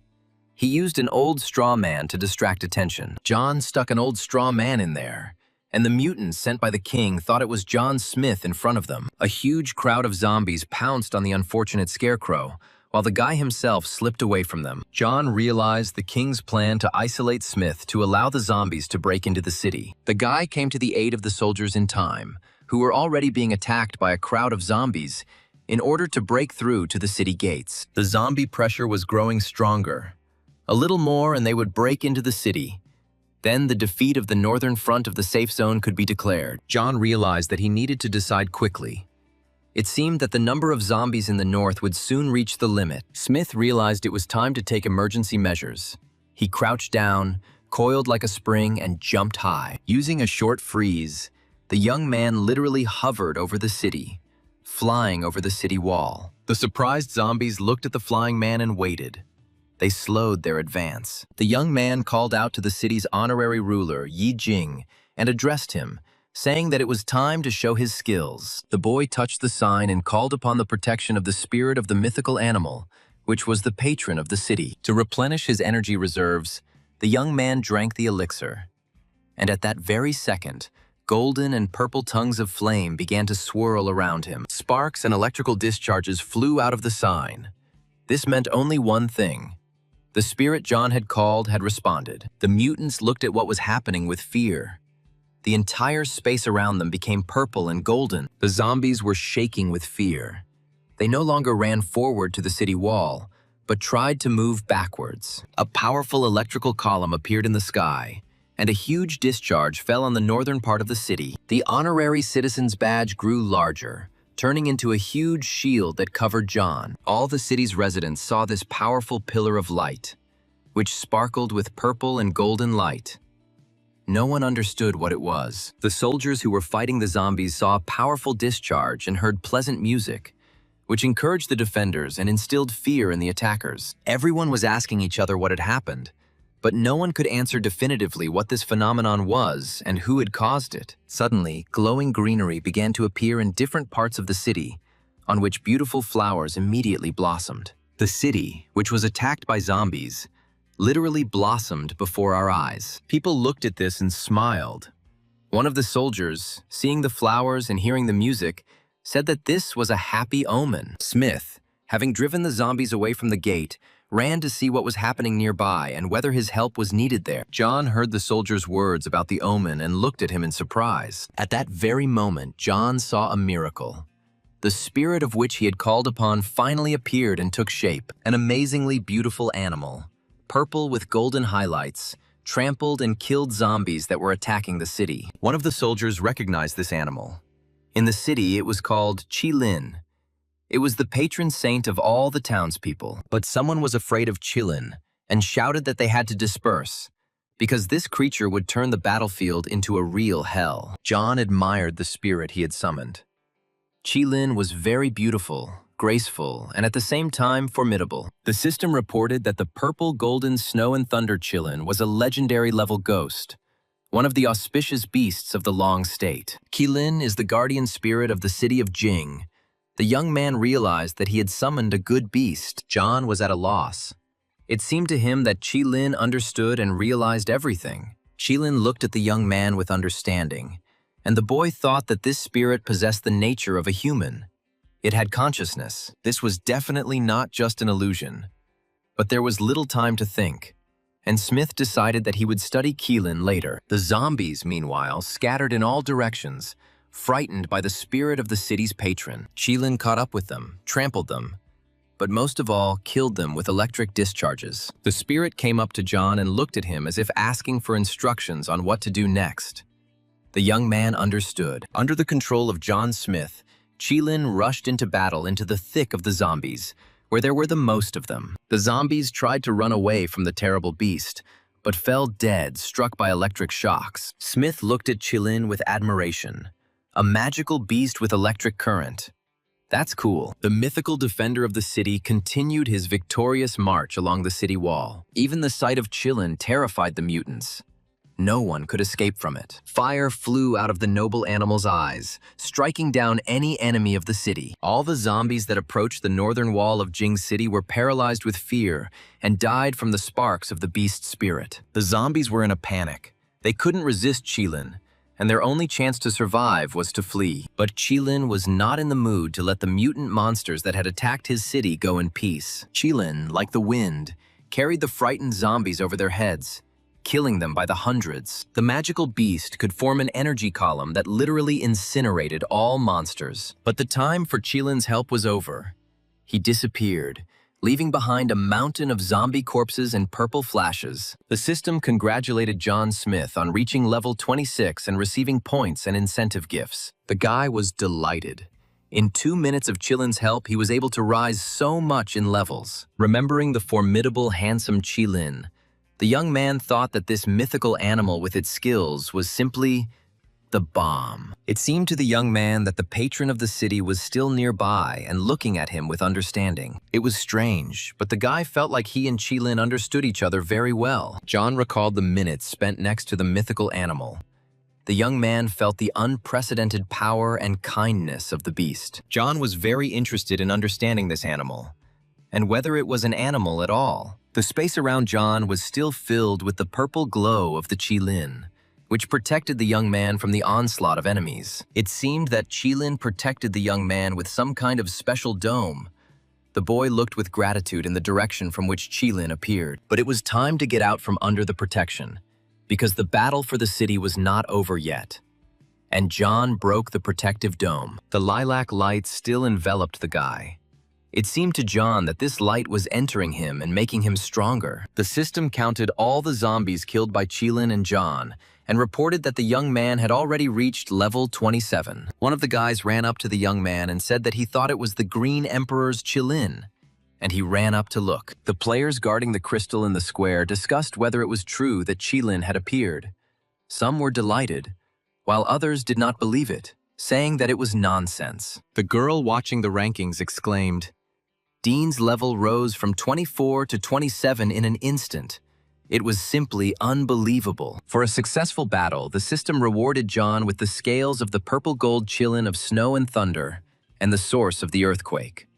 He used an old straw man to distract attention. John stuck an old straw man in there, and the mutants sent by the king thought it was John Smith in front of them. A huge crowd of zombies pounced on the unfortunate scarecrow, while the guy himself slipped away from them. John realized the king's plan to isolate Smith to allow the zombies to break into the city. The guy came to the aid of the soldiers in time, who were already being attacked by a crowd of zombies, in order to break through to the city gates. The zombie pressure was growing stronger. A little more and they would break into the city. Then the defeat of the northern front of the safe zone could be declared. John realized that he needed to decide quickly. It seemed that the number of zombies in the north would soon reach the limit. Smith realized it was time to take emergency measures. He crouched down, coiled like a spring, and jumped high. Using a short freeze, the young man literally hovered over the city, flying over the city wall. The surprised zombies looked at the flying man and waited. They slowed their advance. The young man called out to the city's honorary ruler, Yi Jing, and addressed him, saying that it was time to show his skills. The boy touched the sign and called upon the protection of the spirit of the mythical animal, which was the patron of the city. To replenish his energy reserves, the young man drank the elixir. And at that very second, golden and purple tongues of flame began to swirl around him. Sparks and electrical discharges flew out of the sign. This meant only one thing. The spirit John had called had responded. The mutants looked at what was happening with fear. The entire space around them became purple and golden. The zombies were shaking with fear. They no longer ran forward to the city wall, but tried to move backwards. A powerful electrical column appeared in the sky, and a huge discharge fell on the northern part of the city. The honorary citizen's badge grew larger, turning into a huge shield that covered John. All the city's residents saw this powerful pillar of light, which sparkled with purple and golden light. No one understood what it was. The soldiers who were fighting the zombies saw a powerful discharge and heard pleasant music, which encouraged the defenders and instilled fear in the attackers. Everyone was asking each other what had happened, but no one could answer definitively what this phenomenon was and who had caused it. Suddenly, glowing greenery began to appear in different parts of the city, on which beautiful flowers immediately blossomed. The city, which was attacked by zombies, literally blossomed before our eyes. People looked at this and smiled. One of the soldiers, seeing the flowers and hearing the music, said that this was a happy omen. Smith, having driven the zombies away from the gate, ran to see what was happening nearby and whether his help was needed there. John heard the soldier's words about the omen and looked at him in surprise. At that very moment, John saw a miracle. The spirit of which he had called upon finally appeared and took shape. An amazingly beautiful animal, purple with golden highlights, trampled and killed zombies that were attacking the city. One of the soldiers recognized this animal. In the city, it was called Qilin. It was the patron saint of all the townspeople. But someone was afraid of Qilin and shouted that they had to disperse, because this creature would turn the battlefield into a real hell. John admired the spirit he had summoned. Qilin was very beautiful, graceful, and at the same time formidable. The system reported that the purple golden snow and thunder Qilin was a legendary level ghost, one of the auspicious beasts of the Long State. Qilin is the guardian spirit of the city of Jing. The young man realized that he had summoned a good beast. John was at a loss. It seemed to him that Qilin understood and realized everything. Qilin looked at the young man with understanding, and the boy thought that this spirit possessed the nature of a human. It had consciousness. This was definitely not just an illusion. But there was little time to think, and Smith decided that he would study Qilin later. The zombies, meanwhile, scattered in all directions, frightened by the spirit of the city's patron. Qilin caught up with them, trampled them, but most of all, killed them with electric discharges. The spirit came up to John and looked at him as if asking for instructions on what to do next. The young man understood. Under the control of John Smith, Qilin rushed into battle into the thick of the zombies, where there were the most of them. The zombies tried to run away from the terrible beast, but fell dead, struck by electric shocks. Smith looked at Qilin with admiration. A magical beast with electric current. That's cool. The mythical defender of the city continued his victorious march along the city wall. Even the sight of Qilin terrified the mutants. No one could escape from it. Fire flew out of the noble animal's eyes, striking down any enemy of the city. All the zombies that approached the northern wall of Jing City were paralyzed with fear and died from the sparks of the beast's spirit. The zombies were in a panic. They couldn't resist Qilin, and their only chance to survive was to flee. But Qilin was not in the mood to let the mutant monsters that had attacked his city go in peace. Qilin, like the wind, carried the frightened zombies over their heads, killing them by the hundreds. The magical beast could form an energy column that literally incinerated all monsters. But the time for Qilin's help was over. He disappeared, leaving behind a mountain of zombie corpses and purple flashes. The system congratulated John Smith on reaching level 26 and receiving points and incentive gifts. The guy was delighted. In 2 minutes of Qilin's help, he was able to rise so much in levels. Remembering the formidable, handsome Qilin, the young man thought that this mythical animal with its skills was simply the bomb. It seemed to the young man that the patron of the city was still nearby and looking at him with understanding. It was strange, but the guy felt like he and Qilin understood each other very well. John recalled the minutes spent next to the mythical animal. The young man felt the unprecedented power and kindness of the beast. John was very interested in understanding this animal, and whether it was an animal at all. The space around John was still filled with the purple glow of the Qilin, which protected the young man from the onslaught of enemies. It seemed that Qilin protected the young man with some kind of special dome. The boy looked with gratitude in the direction from which Qilin appeared. But it was time to get out from under the protection, because the battle for the city was not over yet. And John broke the protective dome. The lilac light still enveloped the guy. It seemed to John that this light was entering him and making him stronger. The system counted all the zombies killed by Qilin and John and reported that the young man had already reached level 27. One of the guys ran up to the young man and said that he thought it was the Green Emperor's Qilin, and he ran up to look. The players guarding the crystal in the square discussed whether it was true that Qilin had appeared. Some were delighted, while others did not believe it, saying that it was nonsense. The girl watching the rankings exclaimed, "Dean's level rose from 24 to 27 in an instant. It was simply unbelievable." For a successful battle, the system rewarded John with the scales of the purple gold Qilin of snow and thunder and the source of the earthquake.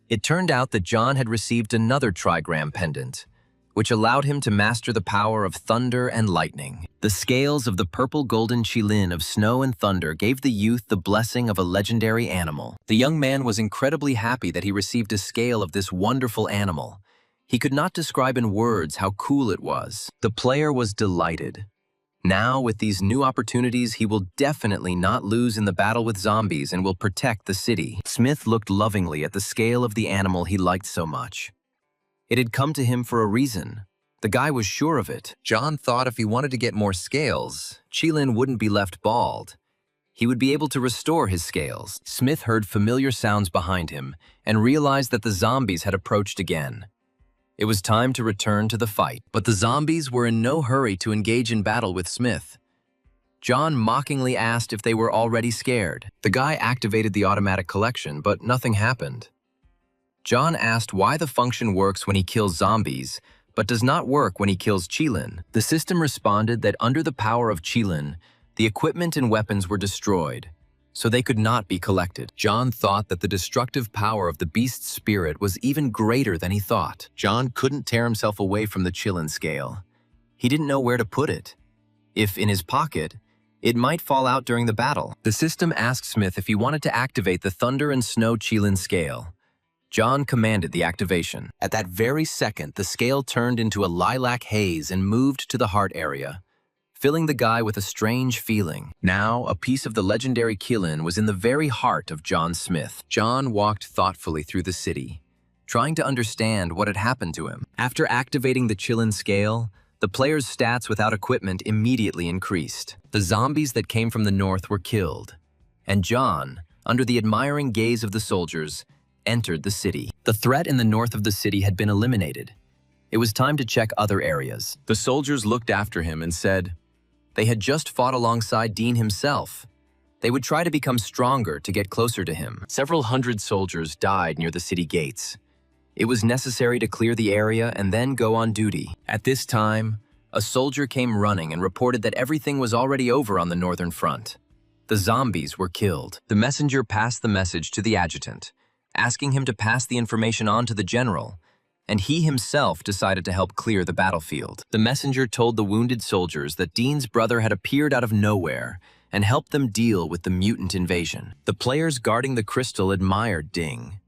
It turned out that John had received another trigram pendant, which allowed him to master the power of thunder and lightning. The scales of the purple golden Qilin of snow and thunder gave the youth the blessing of a legendary animal. The young man was incredibly happy that he received a scale of this wonderful animal, He could not describe in words how cool it was. The player was delighted. Now, with these new opportunities, he will definitely not lose in the battle with zombies and will protect the city. Smith looked lovingly at the scale of the animal he liked so much. It had come to him for a reason. The guy was sure of it. John thought if he wanted to get more scales, Qilin wouldn't be left bald. He would be able to restore his scales. Smith heard familiar sounds behind him and realized that the zombies had approached again. It was time to return to the fight, but the zombies were in no hurry to engage in battle with Smith. John mockingly asked if they were already scared. The guy activated the automatic collection, but nothing happened. John asked why the function works when he kills zombies, but does not work when he kills Qilin. The system responded that under the power of Qilin, the equipment and weapons were destroyed, so they could not be collected. John thought that the destructive power of the beast's spirit was even greater than he thought. John couldn't tear himself away from the Qilin scale. He didn't know where to put it. If in his pocket, it might fall out during the battle. The system asked Smith if he wanted to activate the Thunder and Snow Qilin scale. John commanded the activation. At that very second, the scale turned into a lilac haze and moved to the heart area, filling the guy with a strange feeling. Now, a piece of the legendary Qilin was in the very heart of John Smith. John walked thoughtfully through the city, trying to understand what had happened to him. After activating the Qilin scale, the player's stats without equipment immediately increased. The zombies that came from the north were killed, and John, under the admiring gaze of the soldiers, entered the city. The threat in the north of the city had been eliminated. It was time to check other areas. The soldiers looked after him and said, they had just fought alongside Dean himself. They would try to become stronger to get closer to him. Several hundred soldiers died near the city gates. It was necessary to clear the area and then go on duty. At this time, a soldier came running and reported that everything was already over on the northern front. The zombies were killed. The messenger passed the message to the adjutant, asking him to pass the information on to the general, and he himself decided to help clear the battlefield. The messenger told the wounded soldiers that Dean's brother had appeared out of nowhere and helped them deal with the mutant invasion. The players guarding the crystal admired Ding.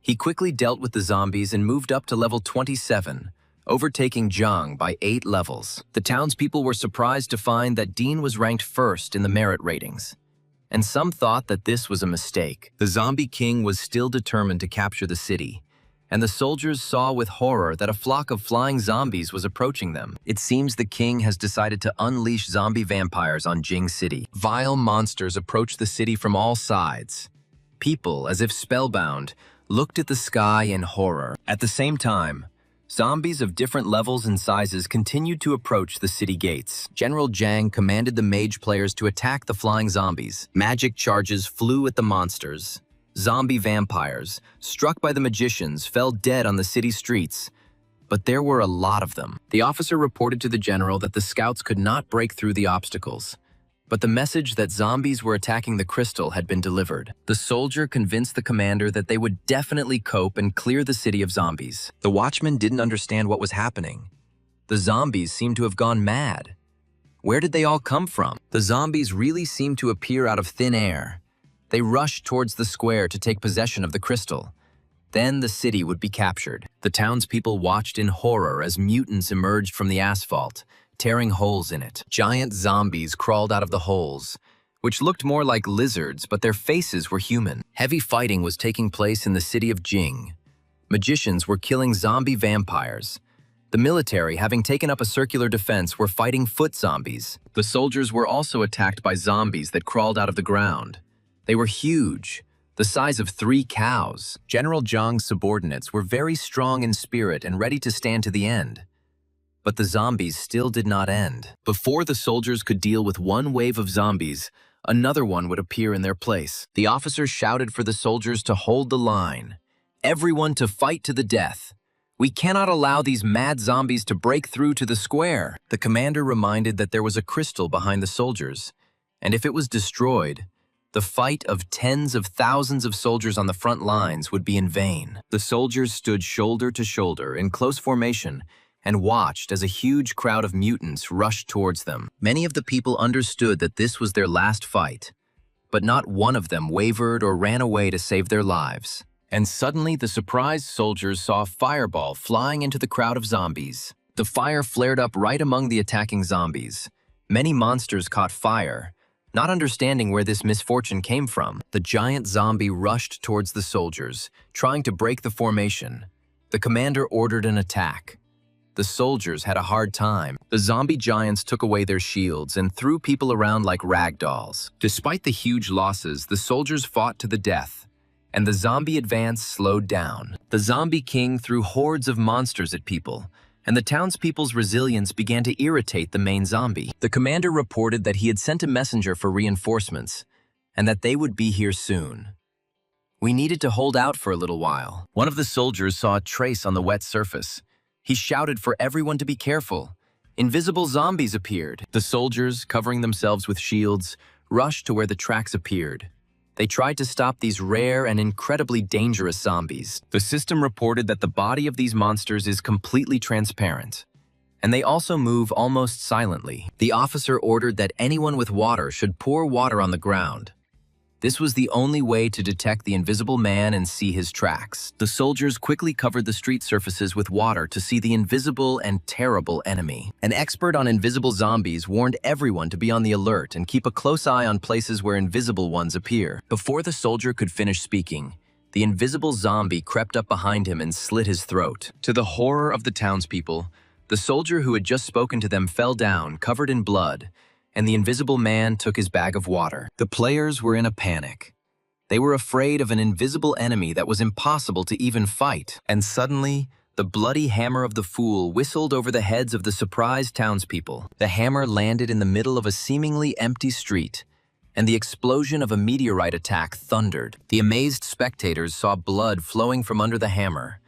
He quickly dealt with the zombies and moved up to level 27, overtaking Zhang by 8 levels. The townspeople were surprised to find that Dean was ranked first in the merit ratings, and some thought that this was a mistake. The zombie king was still determined to capture the city, and the soldiers saw with horror that a flock of flying zombies was approaching them. It seems the king has decided to unleash zombie vampires on Jing City. Vile monsters approached the city from all sides. People, as if spellbound, looked at the sky in horror. At the same time, zombies of different levels and sizes continued to approach the city gates. General Zhang commanded the mage players to attack the flying zombies. Magic charges flew at the monsters. Zombie vampires, struck by the magicians, fell dead on the city streets. But there were a lot of them. The officer reported to the general that the scouts could not break through the obstacles, but the message that zombies were attacking the crystal had been delivered. The soldier convinced the commander that they would definitely cope and clear the city of zombies. The watchman didn't understand what was happening. The zombies seemed to have gone mad. Where did they all come from? The zombies really seemed to appear out of thin air. They rushed towards the square to take possession of the crystal. Then the city would be captured. The townspeople watched in horror as mutants emerged from the asphalt, tearing holes in it. Giant zombies crawled out of the holes, which looked more like lizards, but their faces were human. Heavy fighting was taking place in the city of Jing. Magicians were killing zombie vampires. The military, having taken up a circular defense, were fighting foot zombies. The soldiers were also attacked by zombies that crawled out of the ground. They were huge, the size of 3 cows. General Zhang's subordinates were very strong in spirit and ready to stand to the end. But the zombies still did not end. Before the soldiers could deal with one wave of zombies, another one would appear in their place. The officer shouted for the soldiers to hold the line. Everyone to fight to the death. We cannot allow these mad zombies to break through to the square. The commander reminded that there was a crystal behind the soldiers, and if it was destroyed, the fight of tens of thousands of soldiers on the front lines would be in vain. The soldiers stood shoulder to shoulder in close formation and watched as a huge crowd of mutants rushed towards them. Many of the people understood that this was their last fight, but not one of them wavered or ran away to save their lives. And suddenly, the surprised soldiers saw a fireball flying into the crowd of zombies. The fire flared up right among the attacking zombies. Many monsters caught fire, not understanding where this misfortune came from. The giant zombie rushed towards the soldiers, trying to break the formation. The commander ordered an attack. The soldiers had a hard time. The zombie giants took away their shields and threw people around like rag dolls. Despite the huge losses, the soldiers fought to the death, and the zombie advance slowed down. The zombie king threw hordes of monsters at people, and the townspeople's resilience began to irritate the main zombie. The commander reported that he had sent a messenger for reinforcements, and that they would be here soon. We needed to hold out for a little while. One of the soldiers saw a trace on the wet surface. He shouted for everyone to be careful. Invisible zombies appeared. The soldiers, covering themselves with shields, rushed to where the tracks appeared. They tried to stop these rare and incredibly dangerous zombies. The system reported that the body of these monsters is completely transparent, and they also move almost silently. The officer ordered that anyone with water should pour water on the ground. This was the only way to detect the invisible man and see his tracks. The soldiers quickly covered the street surfaces with water to see the invisible and terrible enemy. An expert on invisible zombies warned everyone to be on the alert and keep a close eye on places where invisible ones appear. Before the soldier could finish speaking, the invisible zombie crept up behind him and slit his throat. To the horror of the townspeople, the soldier who had just spoken to them fell down, covered in blood, and the invisible man took his bag of water. The players were in a panic. They were afraid of an invisible enemy that was impossible to even fight. And suddenly, the bloody hammer of the fool whistled over the heads of the surprised townspeople. The hammer landed in the middle of a seemingly empty street, and the explosion of a meteorite attack thundered. The amazed spectators saw blood flowing from under the hammer,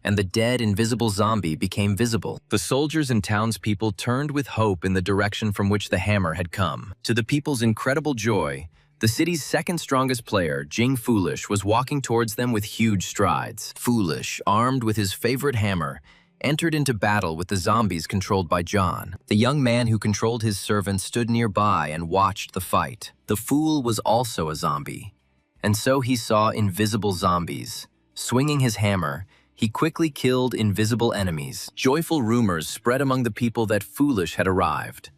and the dead, invisible zombie became visible. The soldiers and townspeople turned with hope in the direction from which the hammer had come. To the people's incredible joy, the city's second strongest player, Jing Foolish, was walking towards them with huge strides. Foolish, armed with his favorite hammer, entered into battle with the zombies controlled by John. The young man who controlled his servant stood nearby and watched the fight. The fool was also a zombie, and so he saw invisible zombies. Swinging his hammer, he quickly killed invisible enemies. Joyful rumors spread among the people that Foolish had arrived.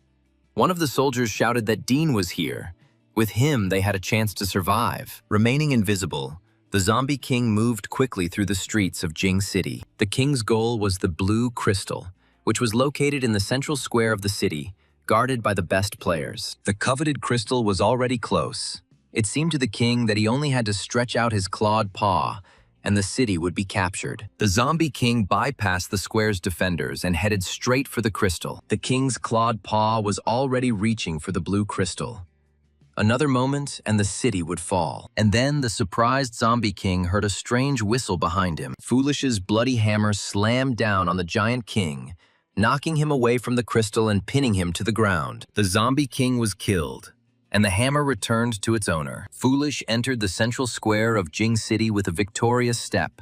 One of the soldiers shouted that Dean was here. With him, they had a chance to survive. Remaining invisible, the zombie king moved quickly through the streets of Jing City. The king's goal was the Blue Crystal, which was located in the central square of the city, guarded by the best players. The coveted crystal was already close. It seemed to the king that he only had to stretch out his clawed paw, and the city would be captured. The zombie king bypassed the square's defenders and headed straight for the crystal. The king's clawed paw was already reaching for the blue crystal. Another moment, and the city would fall. And then the surprised zombie king heard a strange whistle behind him. Foolish's bloody hammer slammed down on the giant king, knocking him away from the crystal and pinning him to the ground. The zombie king was killed, and the hammer returned to its owner. Foolish entered the central square of Jing City with a victorious step.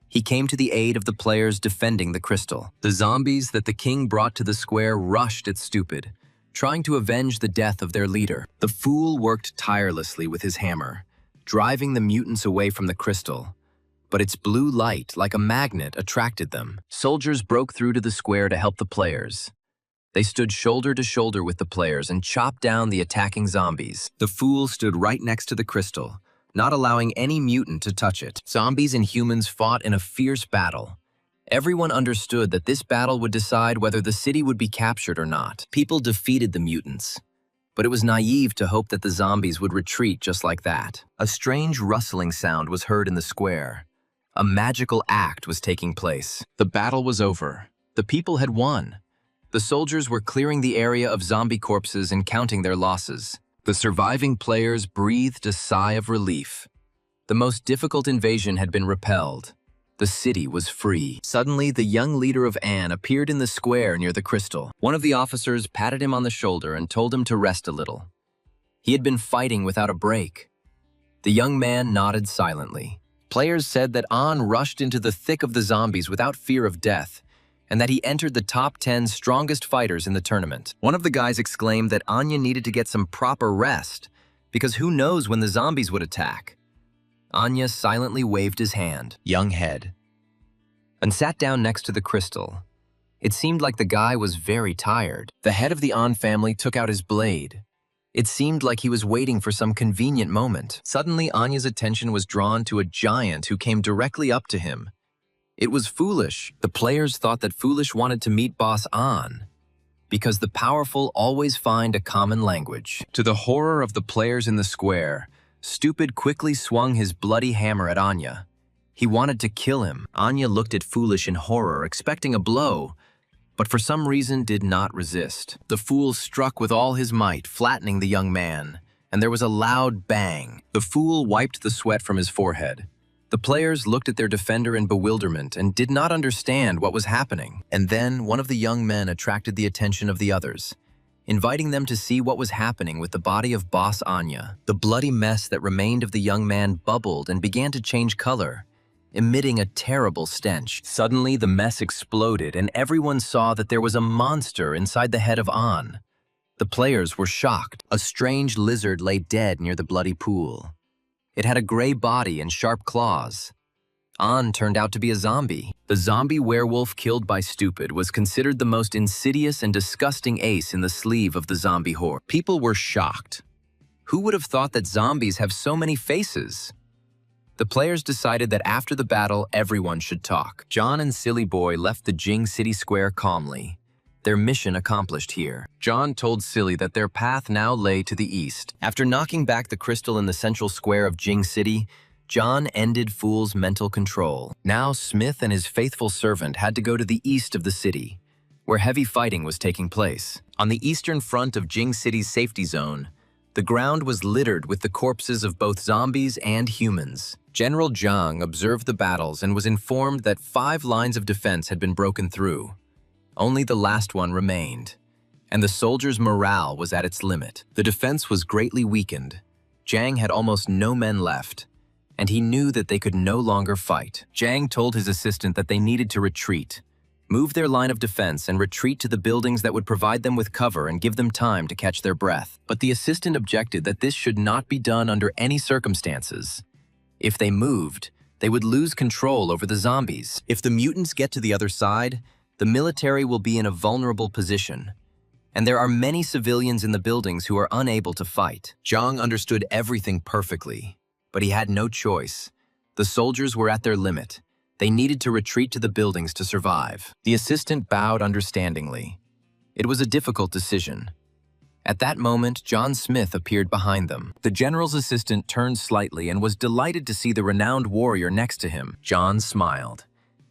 He came to the aid of the players defending the crystal. The zombies that the king brought to the square rushed at Stupid, trying to avenge the death of their leader. The fool worked tirelessly with his hammer, driving the mutants away from the crystal. But its blue light, like a magnet, attracted them. Soldiers broke through to the square to help the players. They stood shoulder to shoulder with the players and chopped down the attacking zombies. The fool stood right next to the crystal, not allowing any mutant to touch it. Zombies and humans fought in a fierce battle. Everyone understood that this battle would decide whether the city would be captured or not. People defeated the mutants, but it was naive to hope that the zombies would retreat just like that. A strange rustling sound was heard in the square. A magical act was taking place. The battle was over. The people had won. The soldiers were clearing the area of zombie corpses and counting their losses. The surviving players breathed a sigh of relief. The most difficult invasion had been repelled. The city was free. Suddenly, the young leader of Anne appeared in the square near the crystal. One of the officers patted him on the shoulder and told him to rest a little. He had been fighting without a break. The young man nodded silently. Players said that Anne rushed into the thick of the zombies without fear of death, and that he entered the top 10 strongest fighters in the tournament. One of the guys exclaimed that Anya needed to get some proper rest, because who knows when the zombies would attack. Anya silently waved his hand, young head, and sat down next to the crystal. It seemed like the guy was very tired. The head of the An family took out his blade. It seemed like he was waiting for some convenient moment. Suddenly, Anya's attention was drawn to a giant who came directly up to him. It was Foolish. The players thought that Foolish wanted to meet Boss An, because the powerful always find a common language. To the horror of the players in the square, Stupid quickly swung his bloody hammer at Anya. He wanted to kill him. Anya looked at Foolish in horror, expecting a blow, but for some reason did not resist. The fool struck with all his might, flattening the young man, and there was a loud bang. The fool wiped the sweat from his forehead. The players looked at their defender in bewilderment and did not understand what was happening. And then one of the young men attracted the attention of the others, inviting them to see what was happening with the body of Boss Anya. The bloody mess that remained of the young man bubbled and began to change color, emitting a terrible stench. Suddenly, the mess exploded, and everyone saw that there was a monster inside the head of An. The players were shocked. A strange lizard lay dead near the bloody pool. It had a gray body and sharp claws. An turned out to be a zombie. The zombie werewolf killed by Stupid was considered the most insidious and disgusting ace in the sleeve of the zombie horde. People were shocked. Who would have thought that zombies have so many faces? The players decided that after the battle, everyone should talk. John and Silly Boy left the Jing City Square calmly, their mission accomplished here. John told Silly that their path now lay to the east. After knocking back the crystal in the central square of Jing City, John ended Fool's mental control. Now Smith and his faithful servant had to go to the east of the city, where heavy fighting was taking place. On the eastern front of Jing City's safety zone, the ground was littered with the corpses of both zombies and humans. General Zhang observed the battles and was informed that 5 lines of defense had been broken through. Only the last one remained, and the soldiers' morale was at its limit. The defense was greatly weakened. Zhang had almost no men left, and he knew that they could no longer fight. Zhang told his assistant that they needed to retreat, move their line of defense and retreat to the buildings that would provide them with cover and give them time to catch their breath. But the assistant objected that this should not be done under any circumstances. If they moved, they would lose control over the zombies. If the mutants get to the other side, the military will be in a vulnerable position, and there are many civilians in the buildings who are unable to fight. Zhang understood everything perfectly, but he had no choice. The soldiers were at their limit. They needed to retreat to the buildings to survive. The assistant bowed understandingly. It was a difficult decision. At that moment, John Smith appeared behind them. The general's assistant turned slightly and was delighted to see the renowned warrior next to him. John smiled.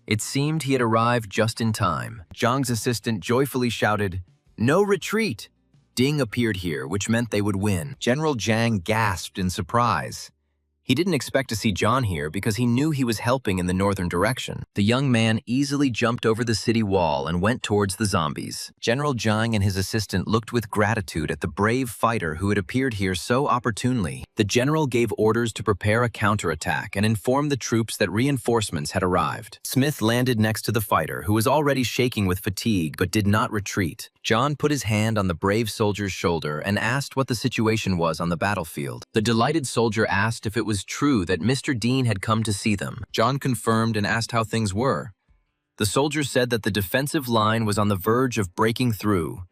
It seemed he had arrived just in time. Zhang's assistant joyfully shouted, "No retreat!" Ding appeared here, which meant they would win. General Zhang gasped in surprise. He didn't expect to see John here because he knew he was helping in the northern direction. The young man easily jumped over the city wall and went towards the zombies. General Zhang and his assistant looked with gratitude at the brave fighter who had appeared here so opportunely. The general gave orders to prepare a counterattack and informed the troops that reinforcements had arrived. Smith landed next to the fighter, who was already shaking with fatigue but did not retreat. John put his hand on the brave soldier's shoulder and asked what the situation was on the battlefield. The delighted soldier asked if it was true that Mr. Dean had come to see them. John confirmed and asked how things were. The soldier said that the defensive line was on the verge of breaking through,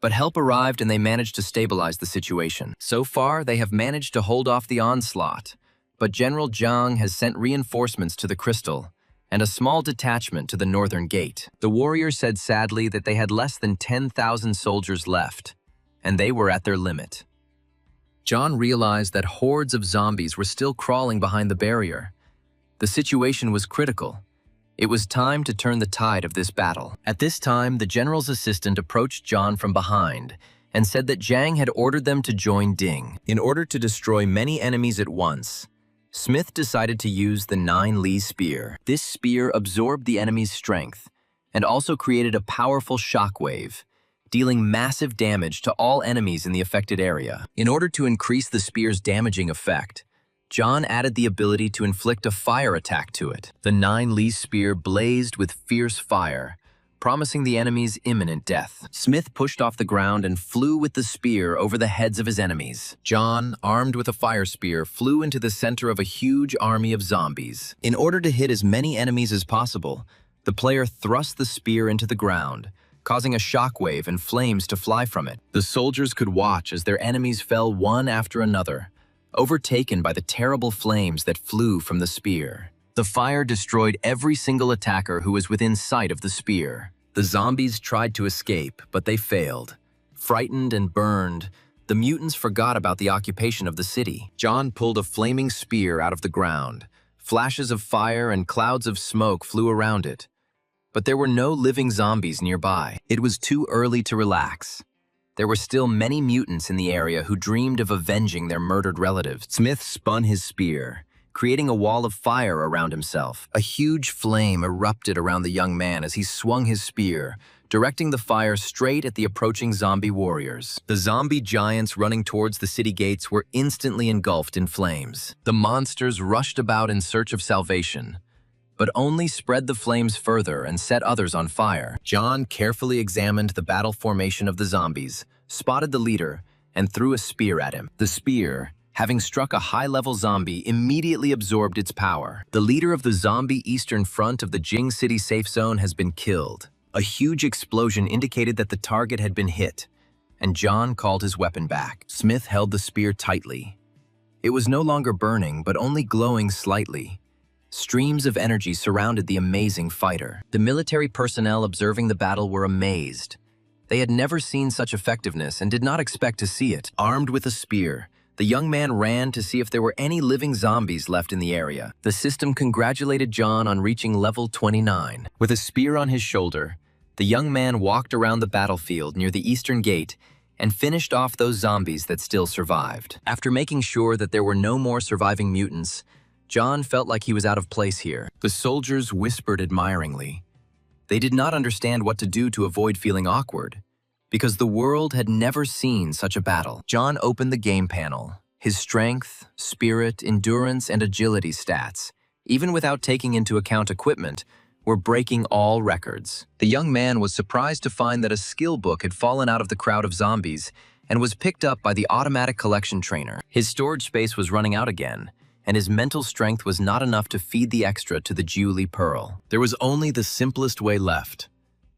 but help arrived and they managed to stabilize the situation. So far, they have managed to hold off the onslaught, but General Zhang has sent reinforcements to the crystal and a small detachment to the northern gate. The warrior said sadly that they had less than 10,000 soldiers left, and they were at their limit. John realized that hordes of zombies were still crawling behind the barrier. The situation was critical. It was time to turn the tide of this battle. At this time, the general's assistant approached John from behind and said that Zhang had ordered them to join Ding. In order to destroy many enemies at once, Smith decided to use the 9-Li spear. This spear absorbed the enemy's strength and also created a powerful shockwave, dealing massive damage to all enemies in the affected area. In order to increase the spear's damaging effect, John added the ability to inflict a fire attack to it. The 9-Li spear blazed with fierce fire, promising the enemies imminent death. Smith pushed off the ground and flew with the spear over the heads of his enemies. John, armed with a fire spear, flew into the center of a huge army of zombies. In order to hit as many enemies as possible, the player thrust the spear into the ground, causing a shockwave and flames to fly from it. The soldiers could watch as their enemies fell one after another, overtaken by the terrible flames that flew from the spear. The fire destroyed every single attacker who was within sight of the spear. The zombies tried to escape, but they failed. Frightened and burned, the mutants forgot about the occupation of the city. John pulled a flaming spear out of the ground. Flashes of fire and clouds of smoke flew around it. But there were no living zombies nearby. It was too early to relax. There were still many mutants in the area who dreamed of avenging their murdered relatives. Smith spun his spear, creating a wall of fire around himself. A huge flame erupted around the young man as he swung his spear, directing the fire straight at the approaching zombie warriors. The zombie giants running towards the city gates were instantly engulfed in flames. The monsters rushed about in search of salvation, but only spread the flames further and set others on fire. John carefully examined the battle formation of the zombies, spotted the leader, and threw a spear at him. The spear, having struck a high-level zombie, immediately absorbed its power. The leader of the zombie eastern front of the Jing City safe zone has been killed. A huge explosion indicated that the target had been hit, and John called his weapon back. Smith held the spear tightly. It was no longer burning, but only glowing slightly. Streams of energy surrounded the amazing fighter. The military personnel observing the battle were amazed. They had never seen such effectiveness and did not expect to see it. Armed with a spear, the young man ran to see if there were any living zombies left in the area. The system congratulated John on reaching level 29. With a spear on his shoulder, the young man walked around the battlefield near the eastern gate and finished off those zombies that still survived. After making sure that there were no more surviving mutants, John felt like he was out of place here. The soldiers whispered admiringly. They did not understand what to do to avoid feeling awkward, because the world had never seen such a battle. John opened the game panel. His strength, spirit, endurance, and agility stats, even without taking into account equipment, were breaking all records. The young man was surprised to find that a skill book had fallen out of the crowd of zombies and was picked up by the automatic collection trainer. His storage space was running out again, and his mental strength was not enough to feed the extra to the Julie Pearl. There was only the simplest way left: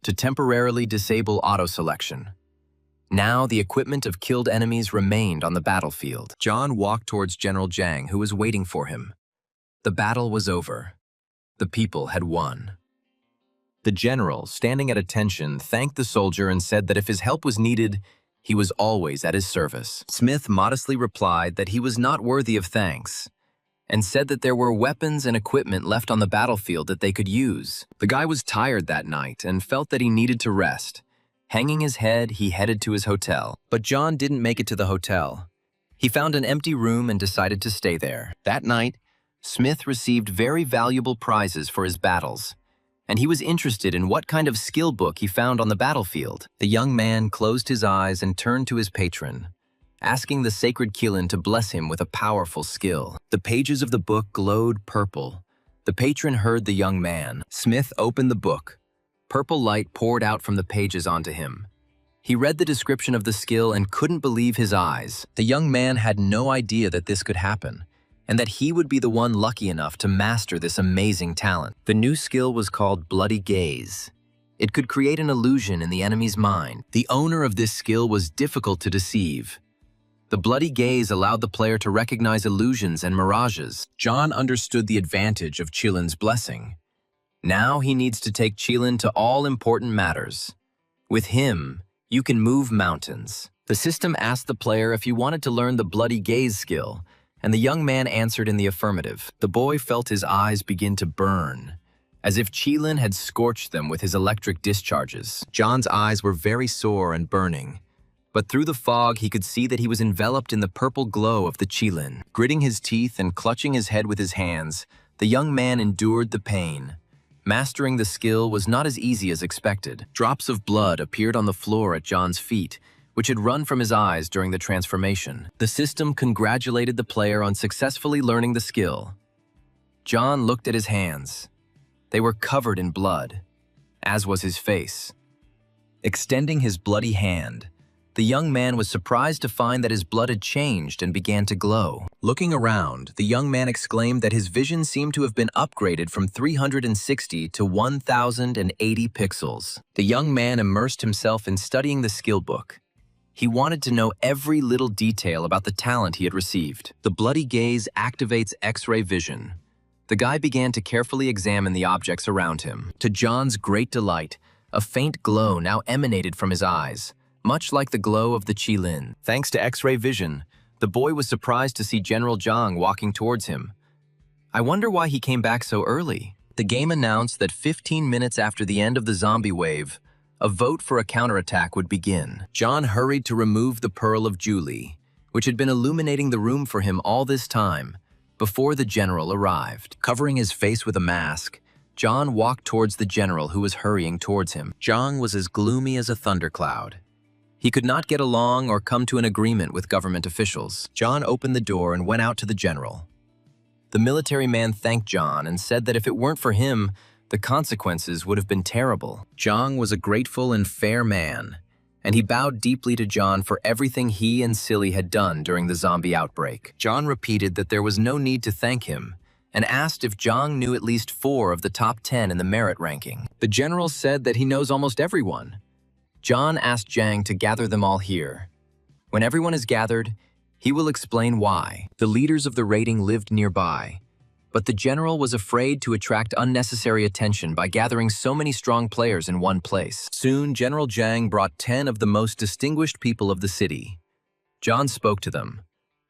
to temporarily disable auto-selection. Now the equipment of killed enemies remained on the battlefield. John walked towards General Zhang, who was waiting for him. The battle was over. The people had won. The general, standing at attention, thanked the soldier and said that if his help was needed, he was always at his service. Smith modestly replied that he was not worthy of thanks, and said that there were weapons and equipment left on the battlefield that they could use. The guy was tired that night and felt that he needed to rest. Hanging his head, he headed to his hotel. But John didn't make it to the hotel. He found an empty room and decided to stay there. That night, Smith received very valuable prizes for his battles, and he was interested in what kind of skill book he found on the battlefield. The young man closed his eyes and turned to his patron, asking the sacred Qilin to bless him with a powerful skill. The pages of the book glowed purple. The patron heard the young man. Smith opened the book. Purple light poured out from the pages onto him. He read the description of the skill and couldn't believe his eyes. The young man had no idea that this could happen, and that he would be the one lucky enough to master this amazing talent. The new skill was called Bloody Gaze. It could create an illusion in the enemy's mind. The owner of this skill was difficult to deceive. The Bloody Gaze allowed the player to recognize illusions and mirages. John understood the advantage of Qilin's blessing. Now he needs to take Qilin to all important matters. With him, you can move mountains. The system asked the player if he wanted to learn the Bloody Gaze skill, and the young man answered in the affirmative. The boy felt his eyes begin to burn, as if Qilin had scorched them with his electric discharges. John's eyes were very sore and burning, but through the fog he could see that he was enveloped in the purple glow of the Qilin. Gritting his teeth and clutching his head with his hands, the young man endured the pain. Mastering the skill was not as easy as expected. Drops of blood appeared on the floor at John's feet, which had run from his eyes during the transformation. The system congratulated the player on successfully learning the skill. John looked at his hands. They were covered in blood, as was his face. Extending his bloody hand, the young man was surprised to find that his blood had changed and began to glow. Looking around, the young man exclaimed that his vision seemed to have been upgraded from 360 to 1080 pixels. The young man immersed himself in studying the skill book. He wanted to know every little detail about the talent he had received. The bloody gaze activates X-ray vision. The guy began to carefully examine the objects around him. To John's great delight, a faint glow now emanated from his eyes, much like the glow of the Qilin. Thanks to X-ray vision, the boy was surprised to see General Zhang walking towards him. I wonder why he came back so early. The game announced that 15 minutes after the end of the zombie wave, a vote for a counterattack would begin. John hurried to remove the Pearl of Julie, which had been illuminating the room for him all this time, before the general arrived. Covering his face with a mask, John walked towards the general who was hurrying towards him. Zhang was as gloomy as a thundercloud. He could not get along or come to an agreement with government officials. John opened the door and went out to the general. The military man thanked John and said that if it weren't for him, the consequences would have been terrible. Zhang was a grateful and fair man, and he bowed deeply to John for everything he and Silly had done during the zombie outbreak. John repeated that there was no need to thank him, and asked if Zhang knew at least 4 of the top 10 in the merit ranking. The general said that he knows almost everyone. John asked Zhang to gather them all here. When everyone is gathered, he will explain why. The leaders of the rating lived nearby, but the general was afraid to attract unnecessary attention by gathering so many strong players in one place. Soon, General Zhang brought 10 of the most distinguished people of the city. John spoke to them.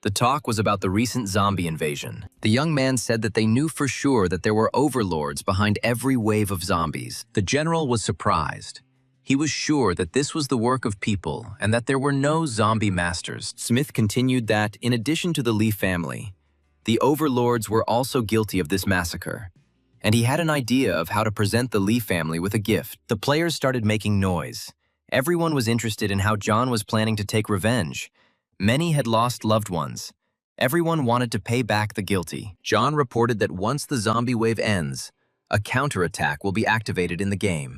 The talk was about the recent zombie invasion. The young man said that they knew for sure that there were overlords behind every wave of zombies. The general was surprised. He was sure that this was the work of people and that there were no zombie masters. Smith continued that, in addition to the Lee family, the overlords were also guilty of this massacre, and he had an idea of how to present the Lee family with a gift. The players started making noise. Everyone was interested in how John was planning to take revenge. Many had lost loved ones. Everyone wanted to pay back the guilty. John reported that once the zombie wave ends, a counterattack will be activated in the game.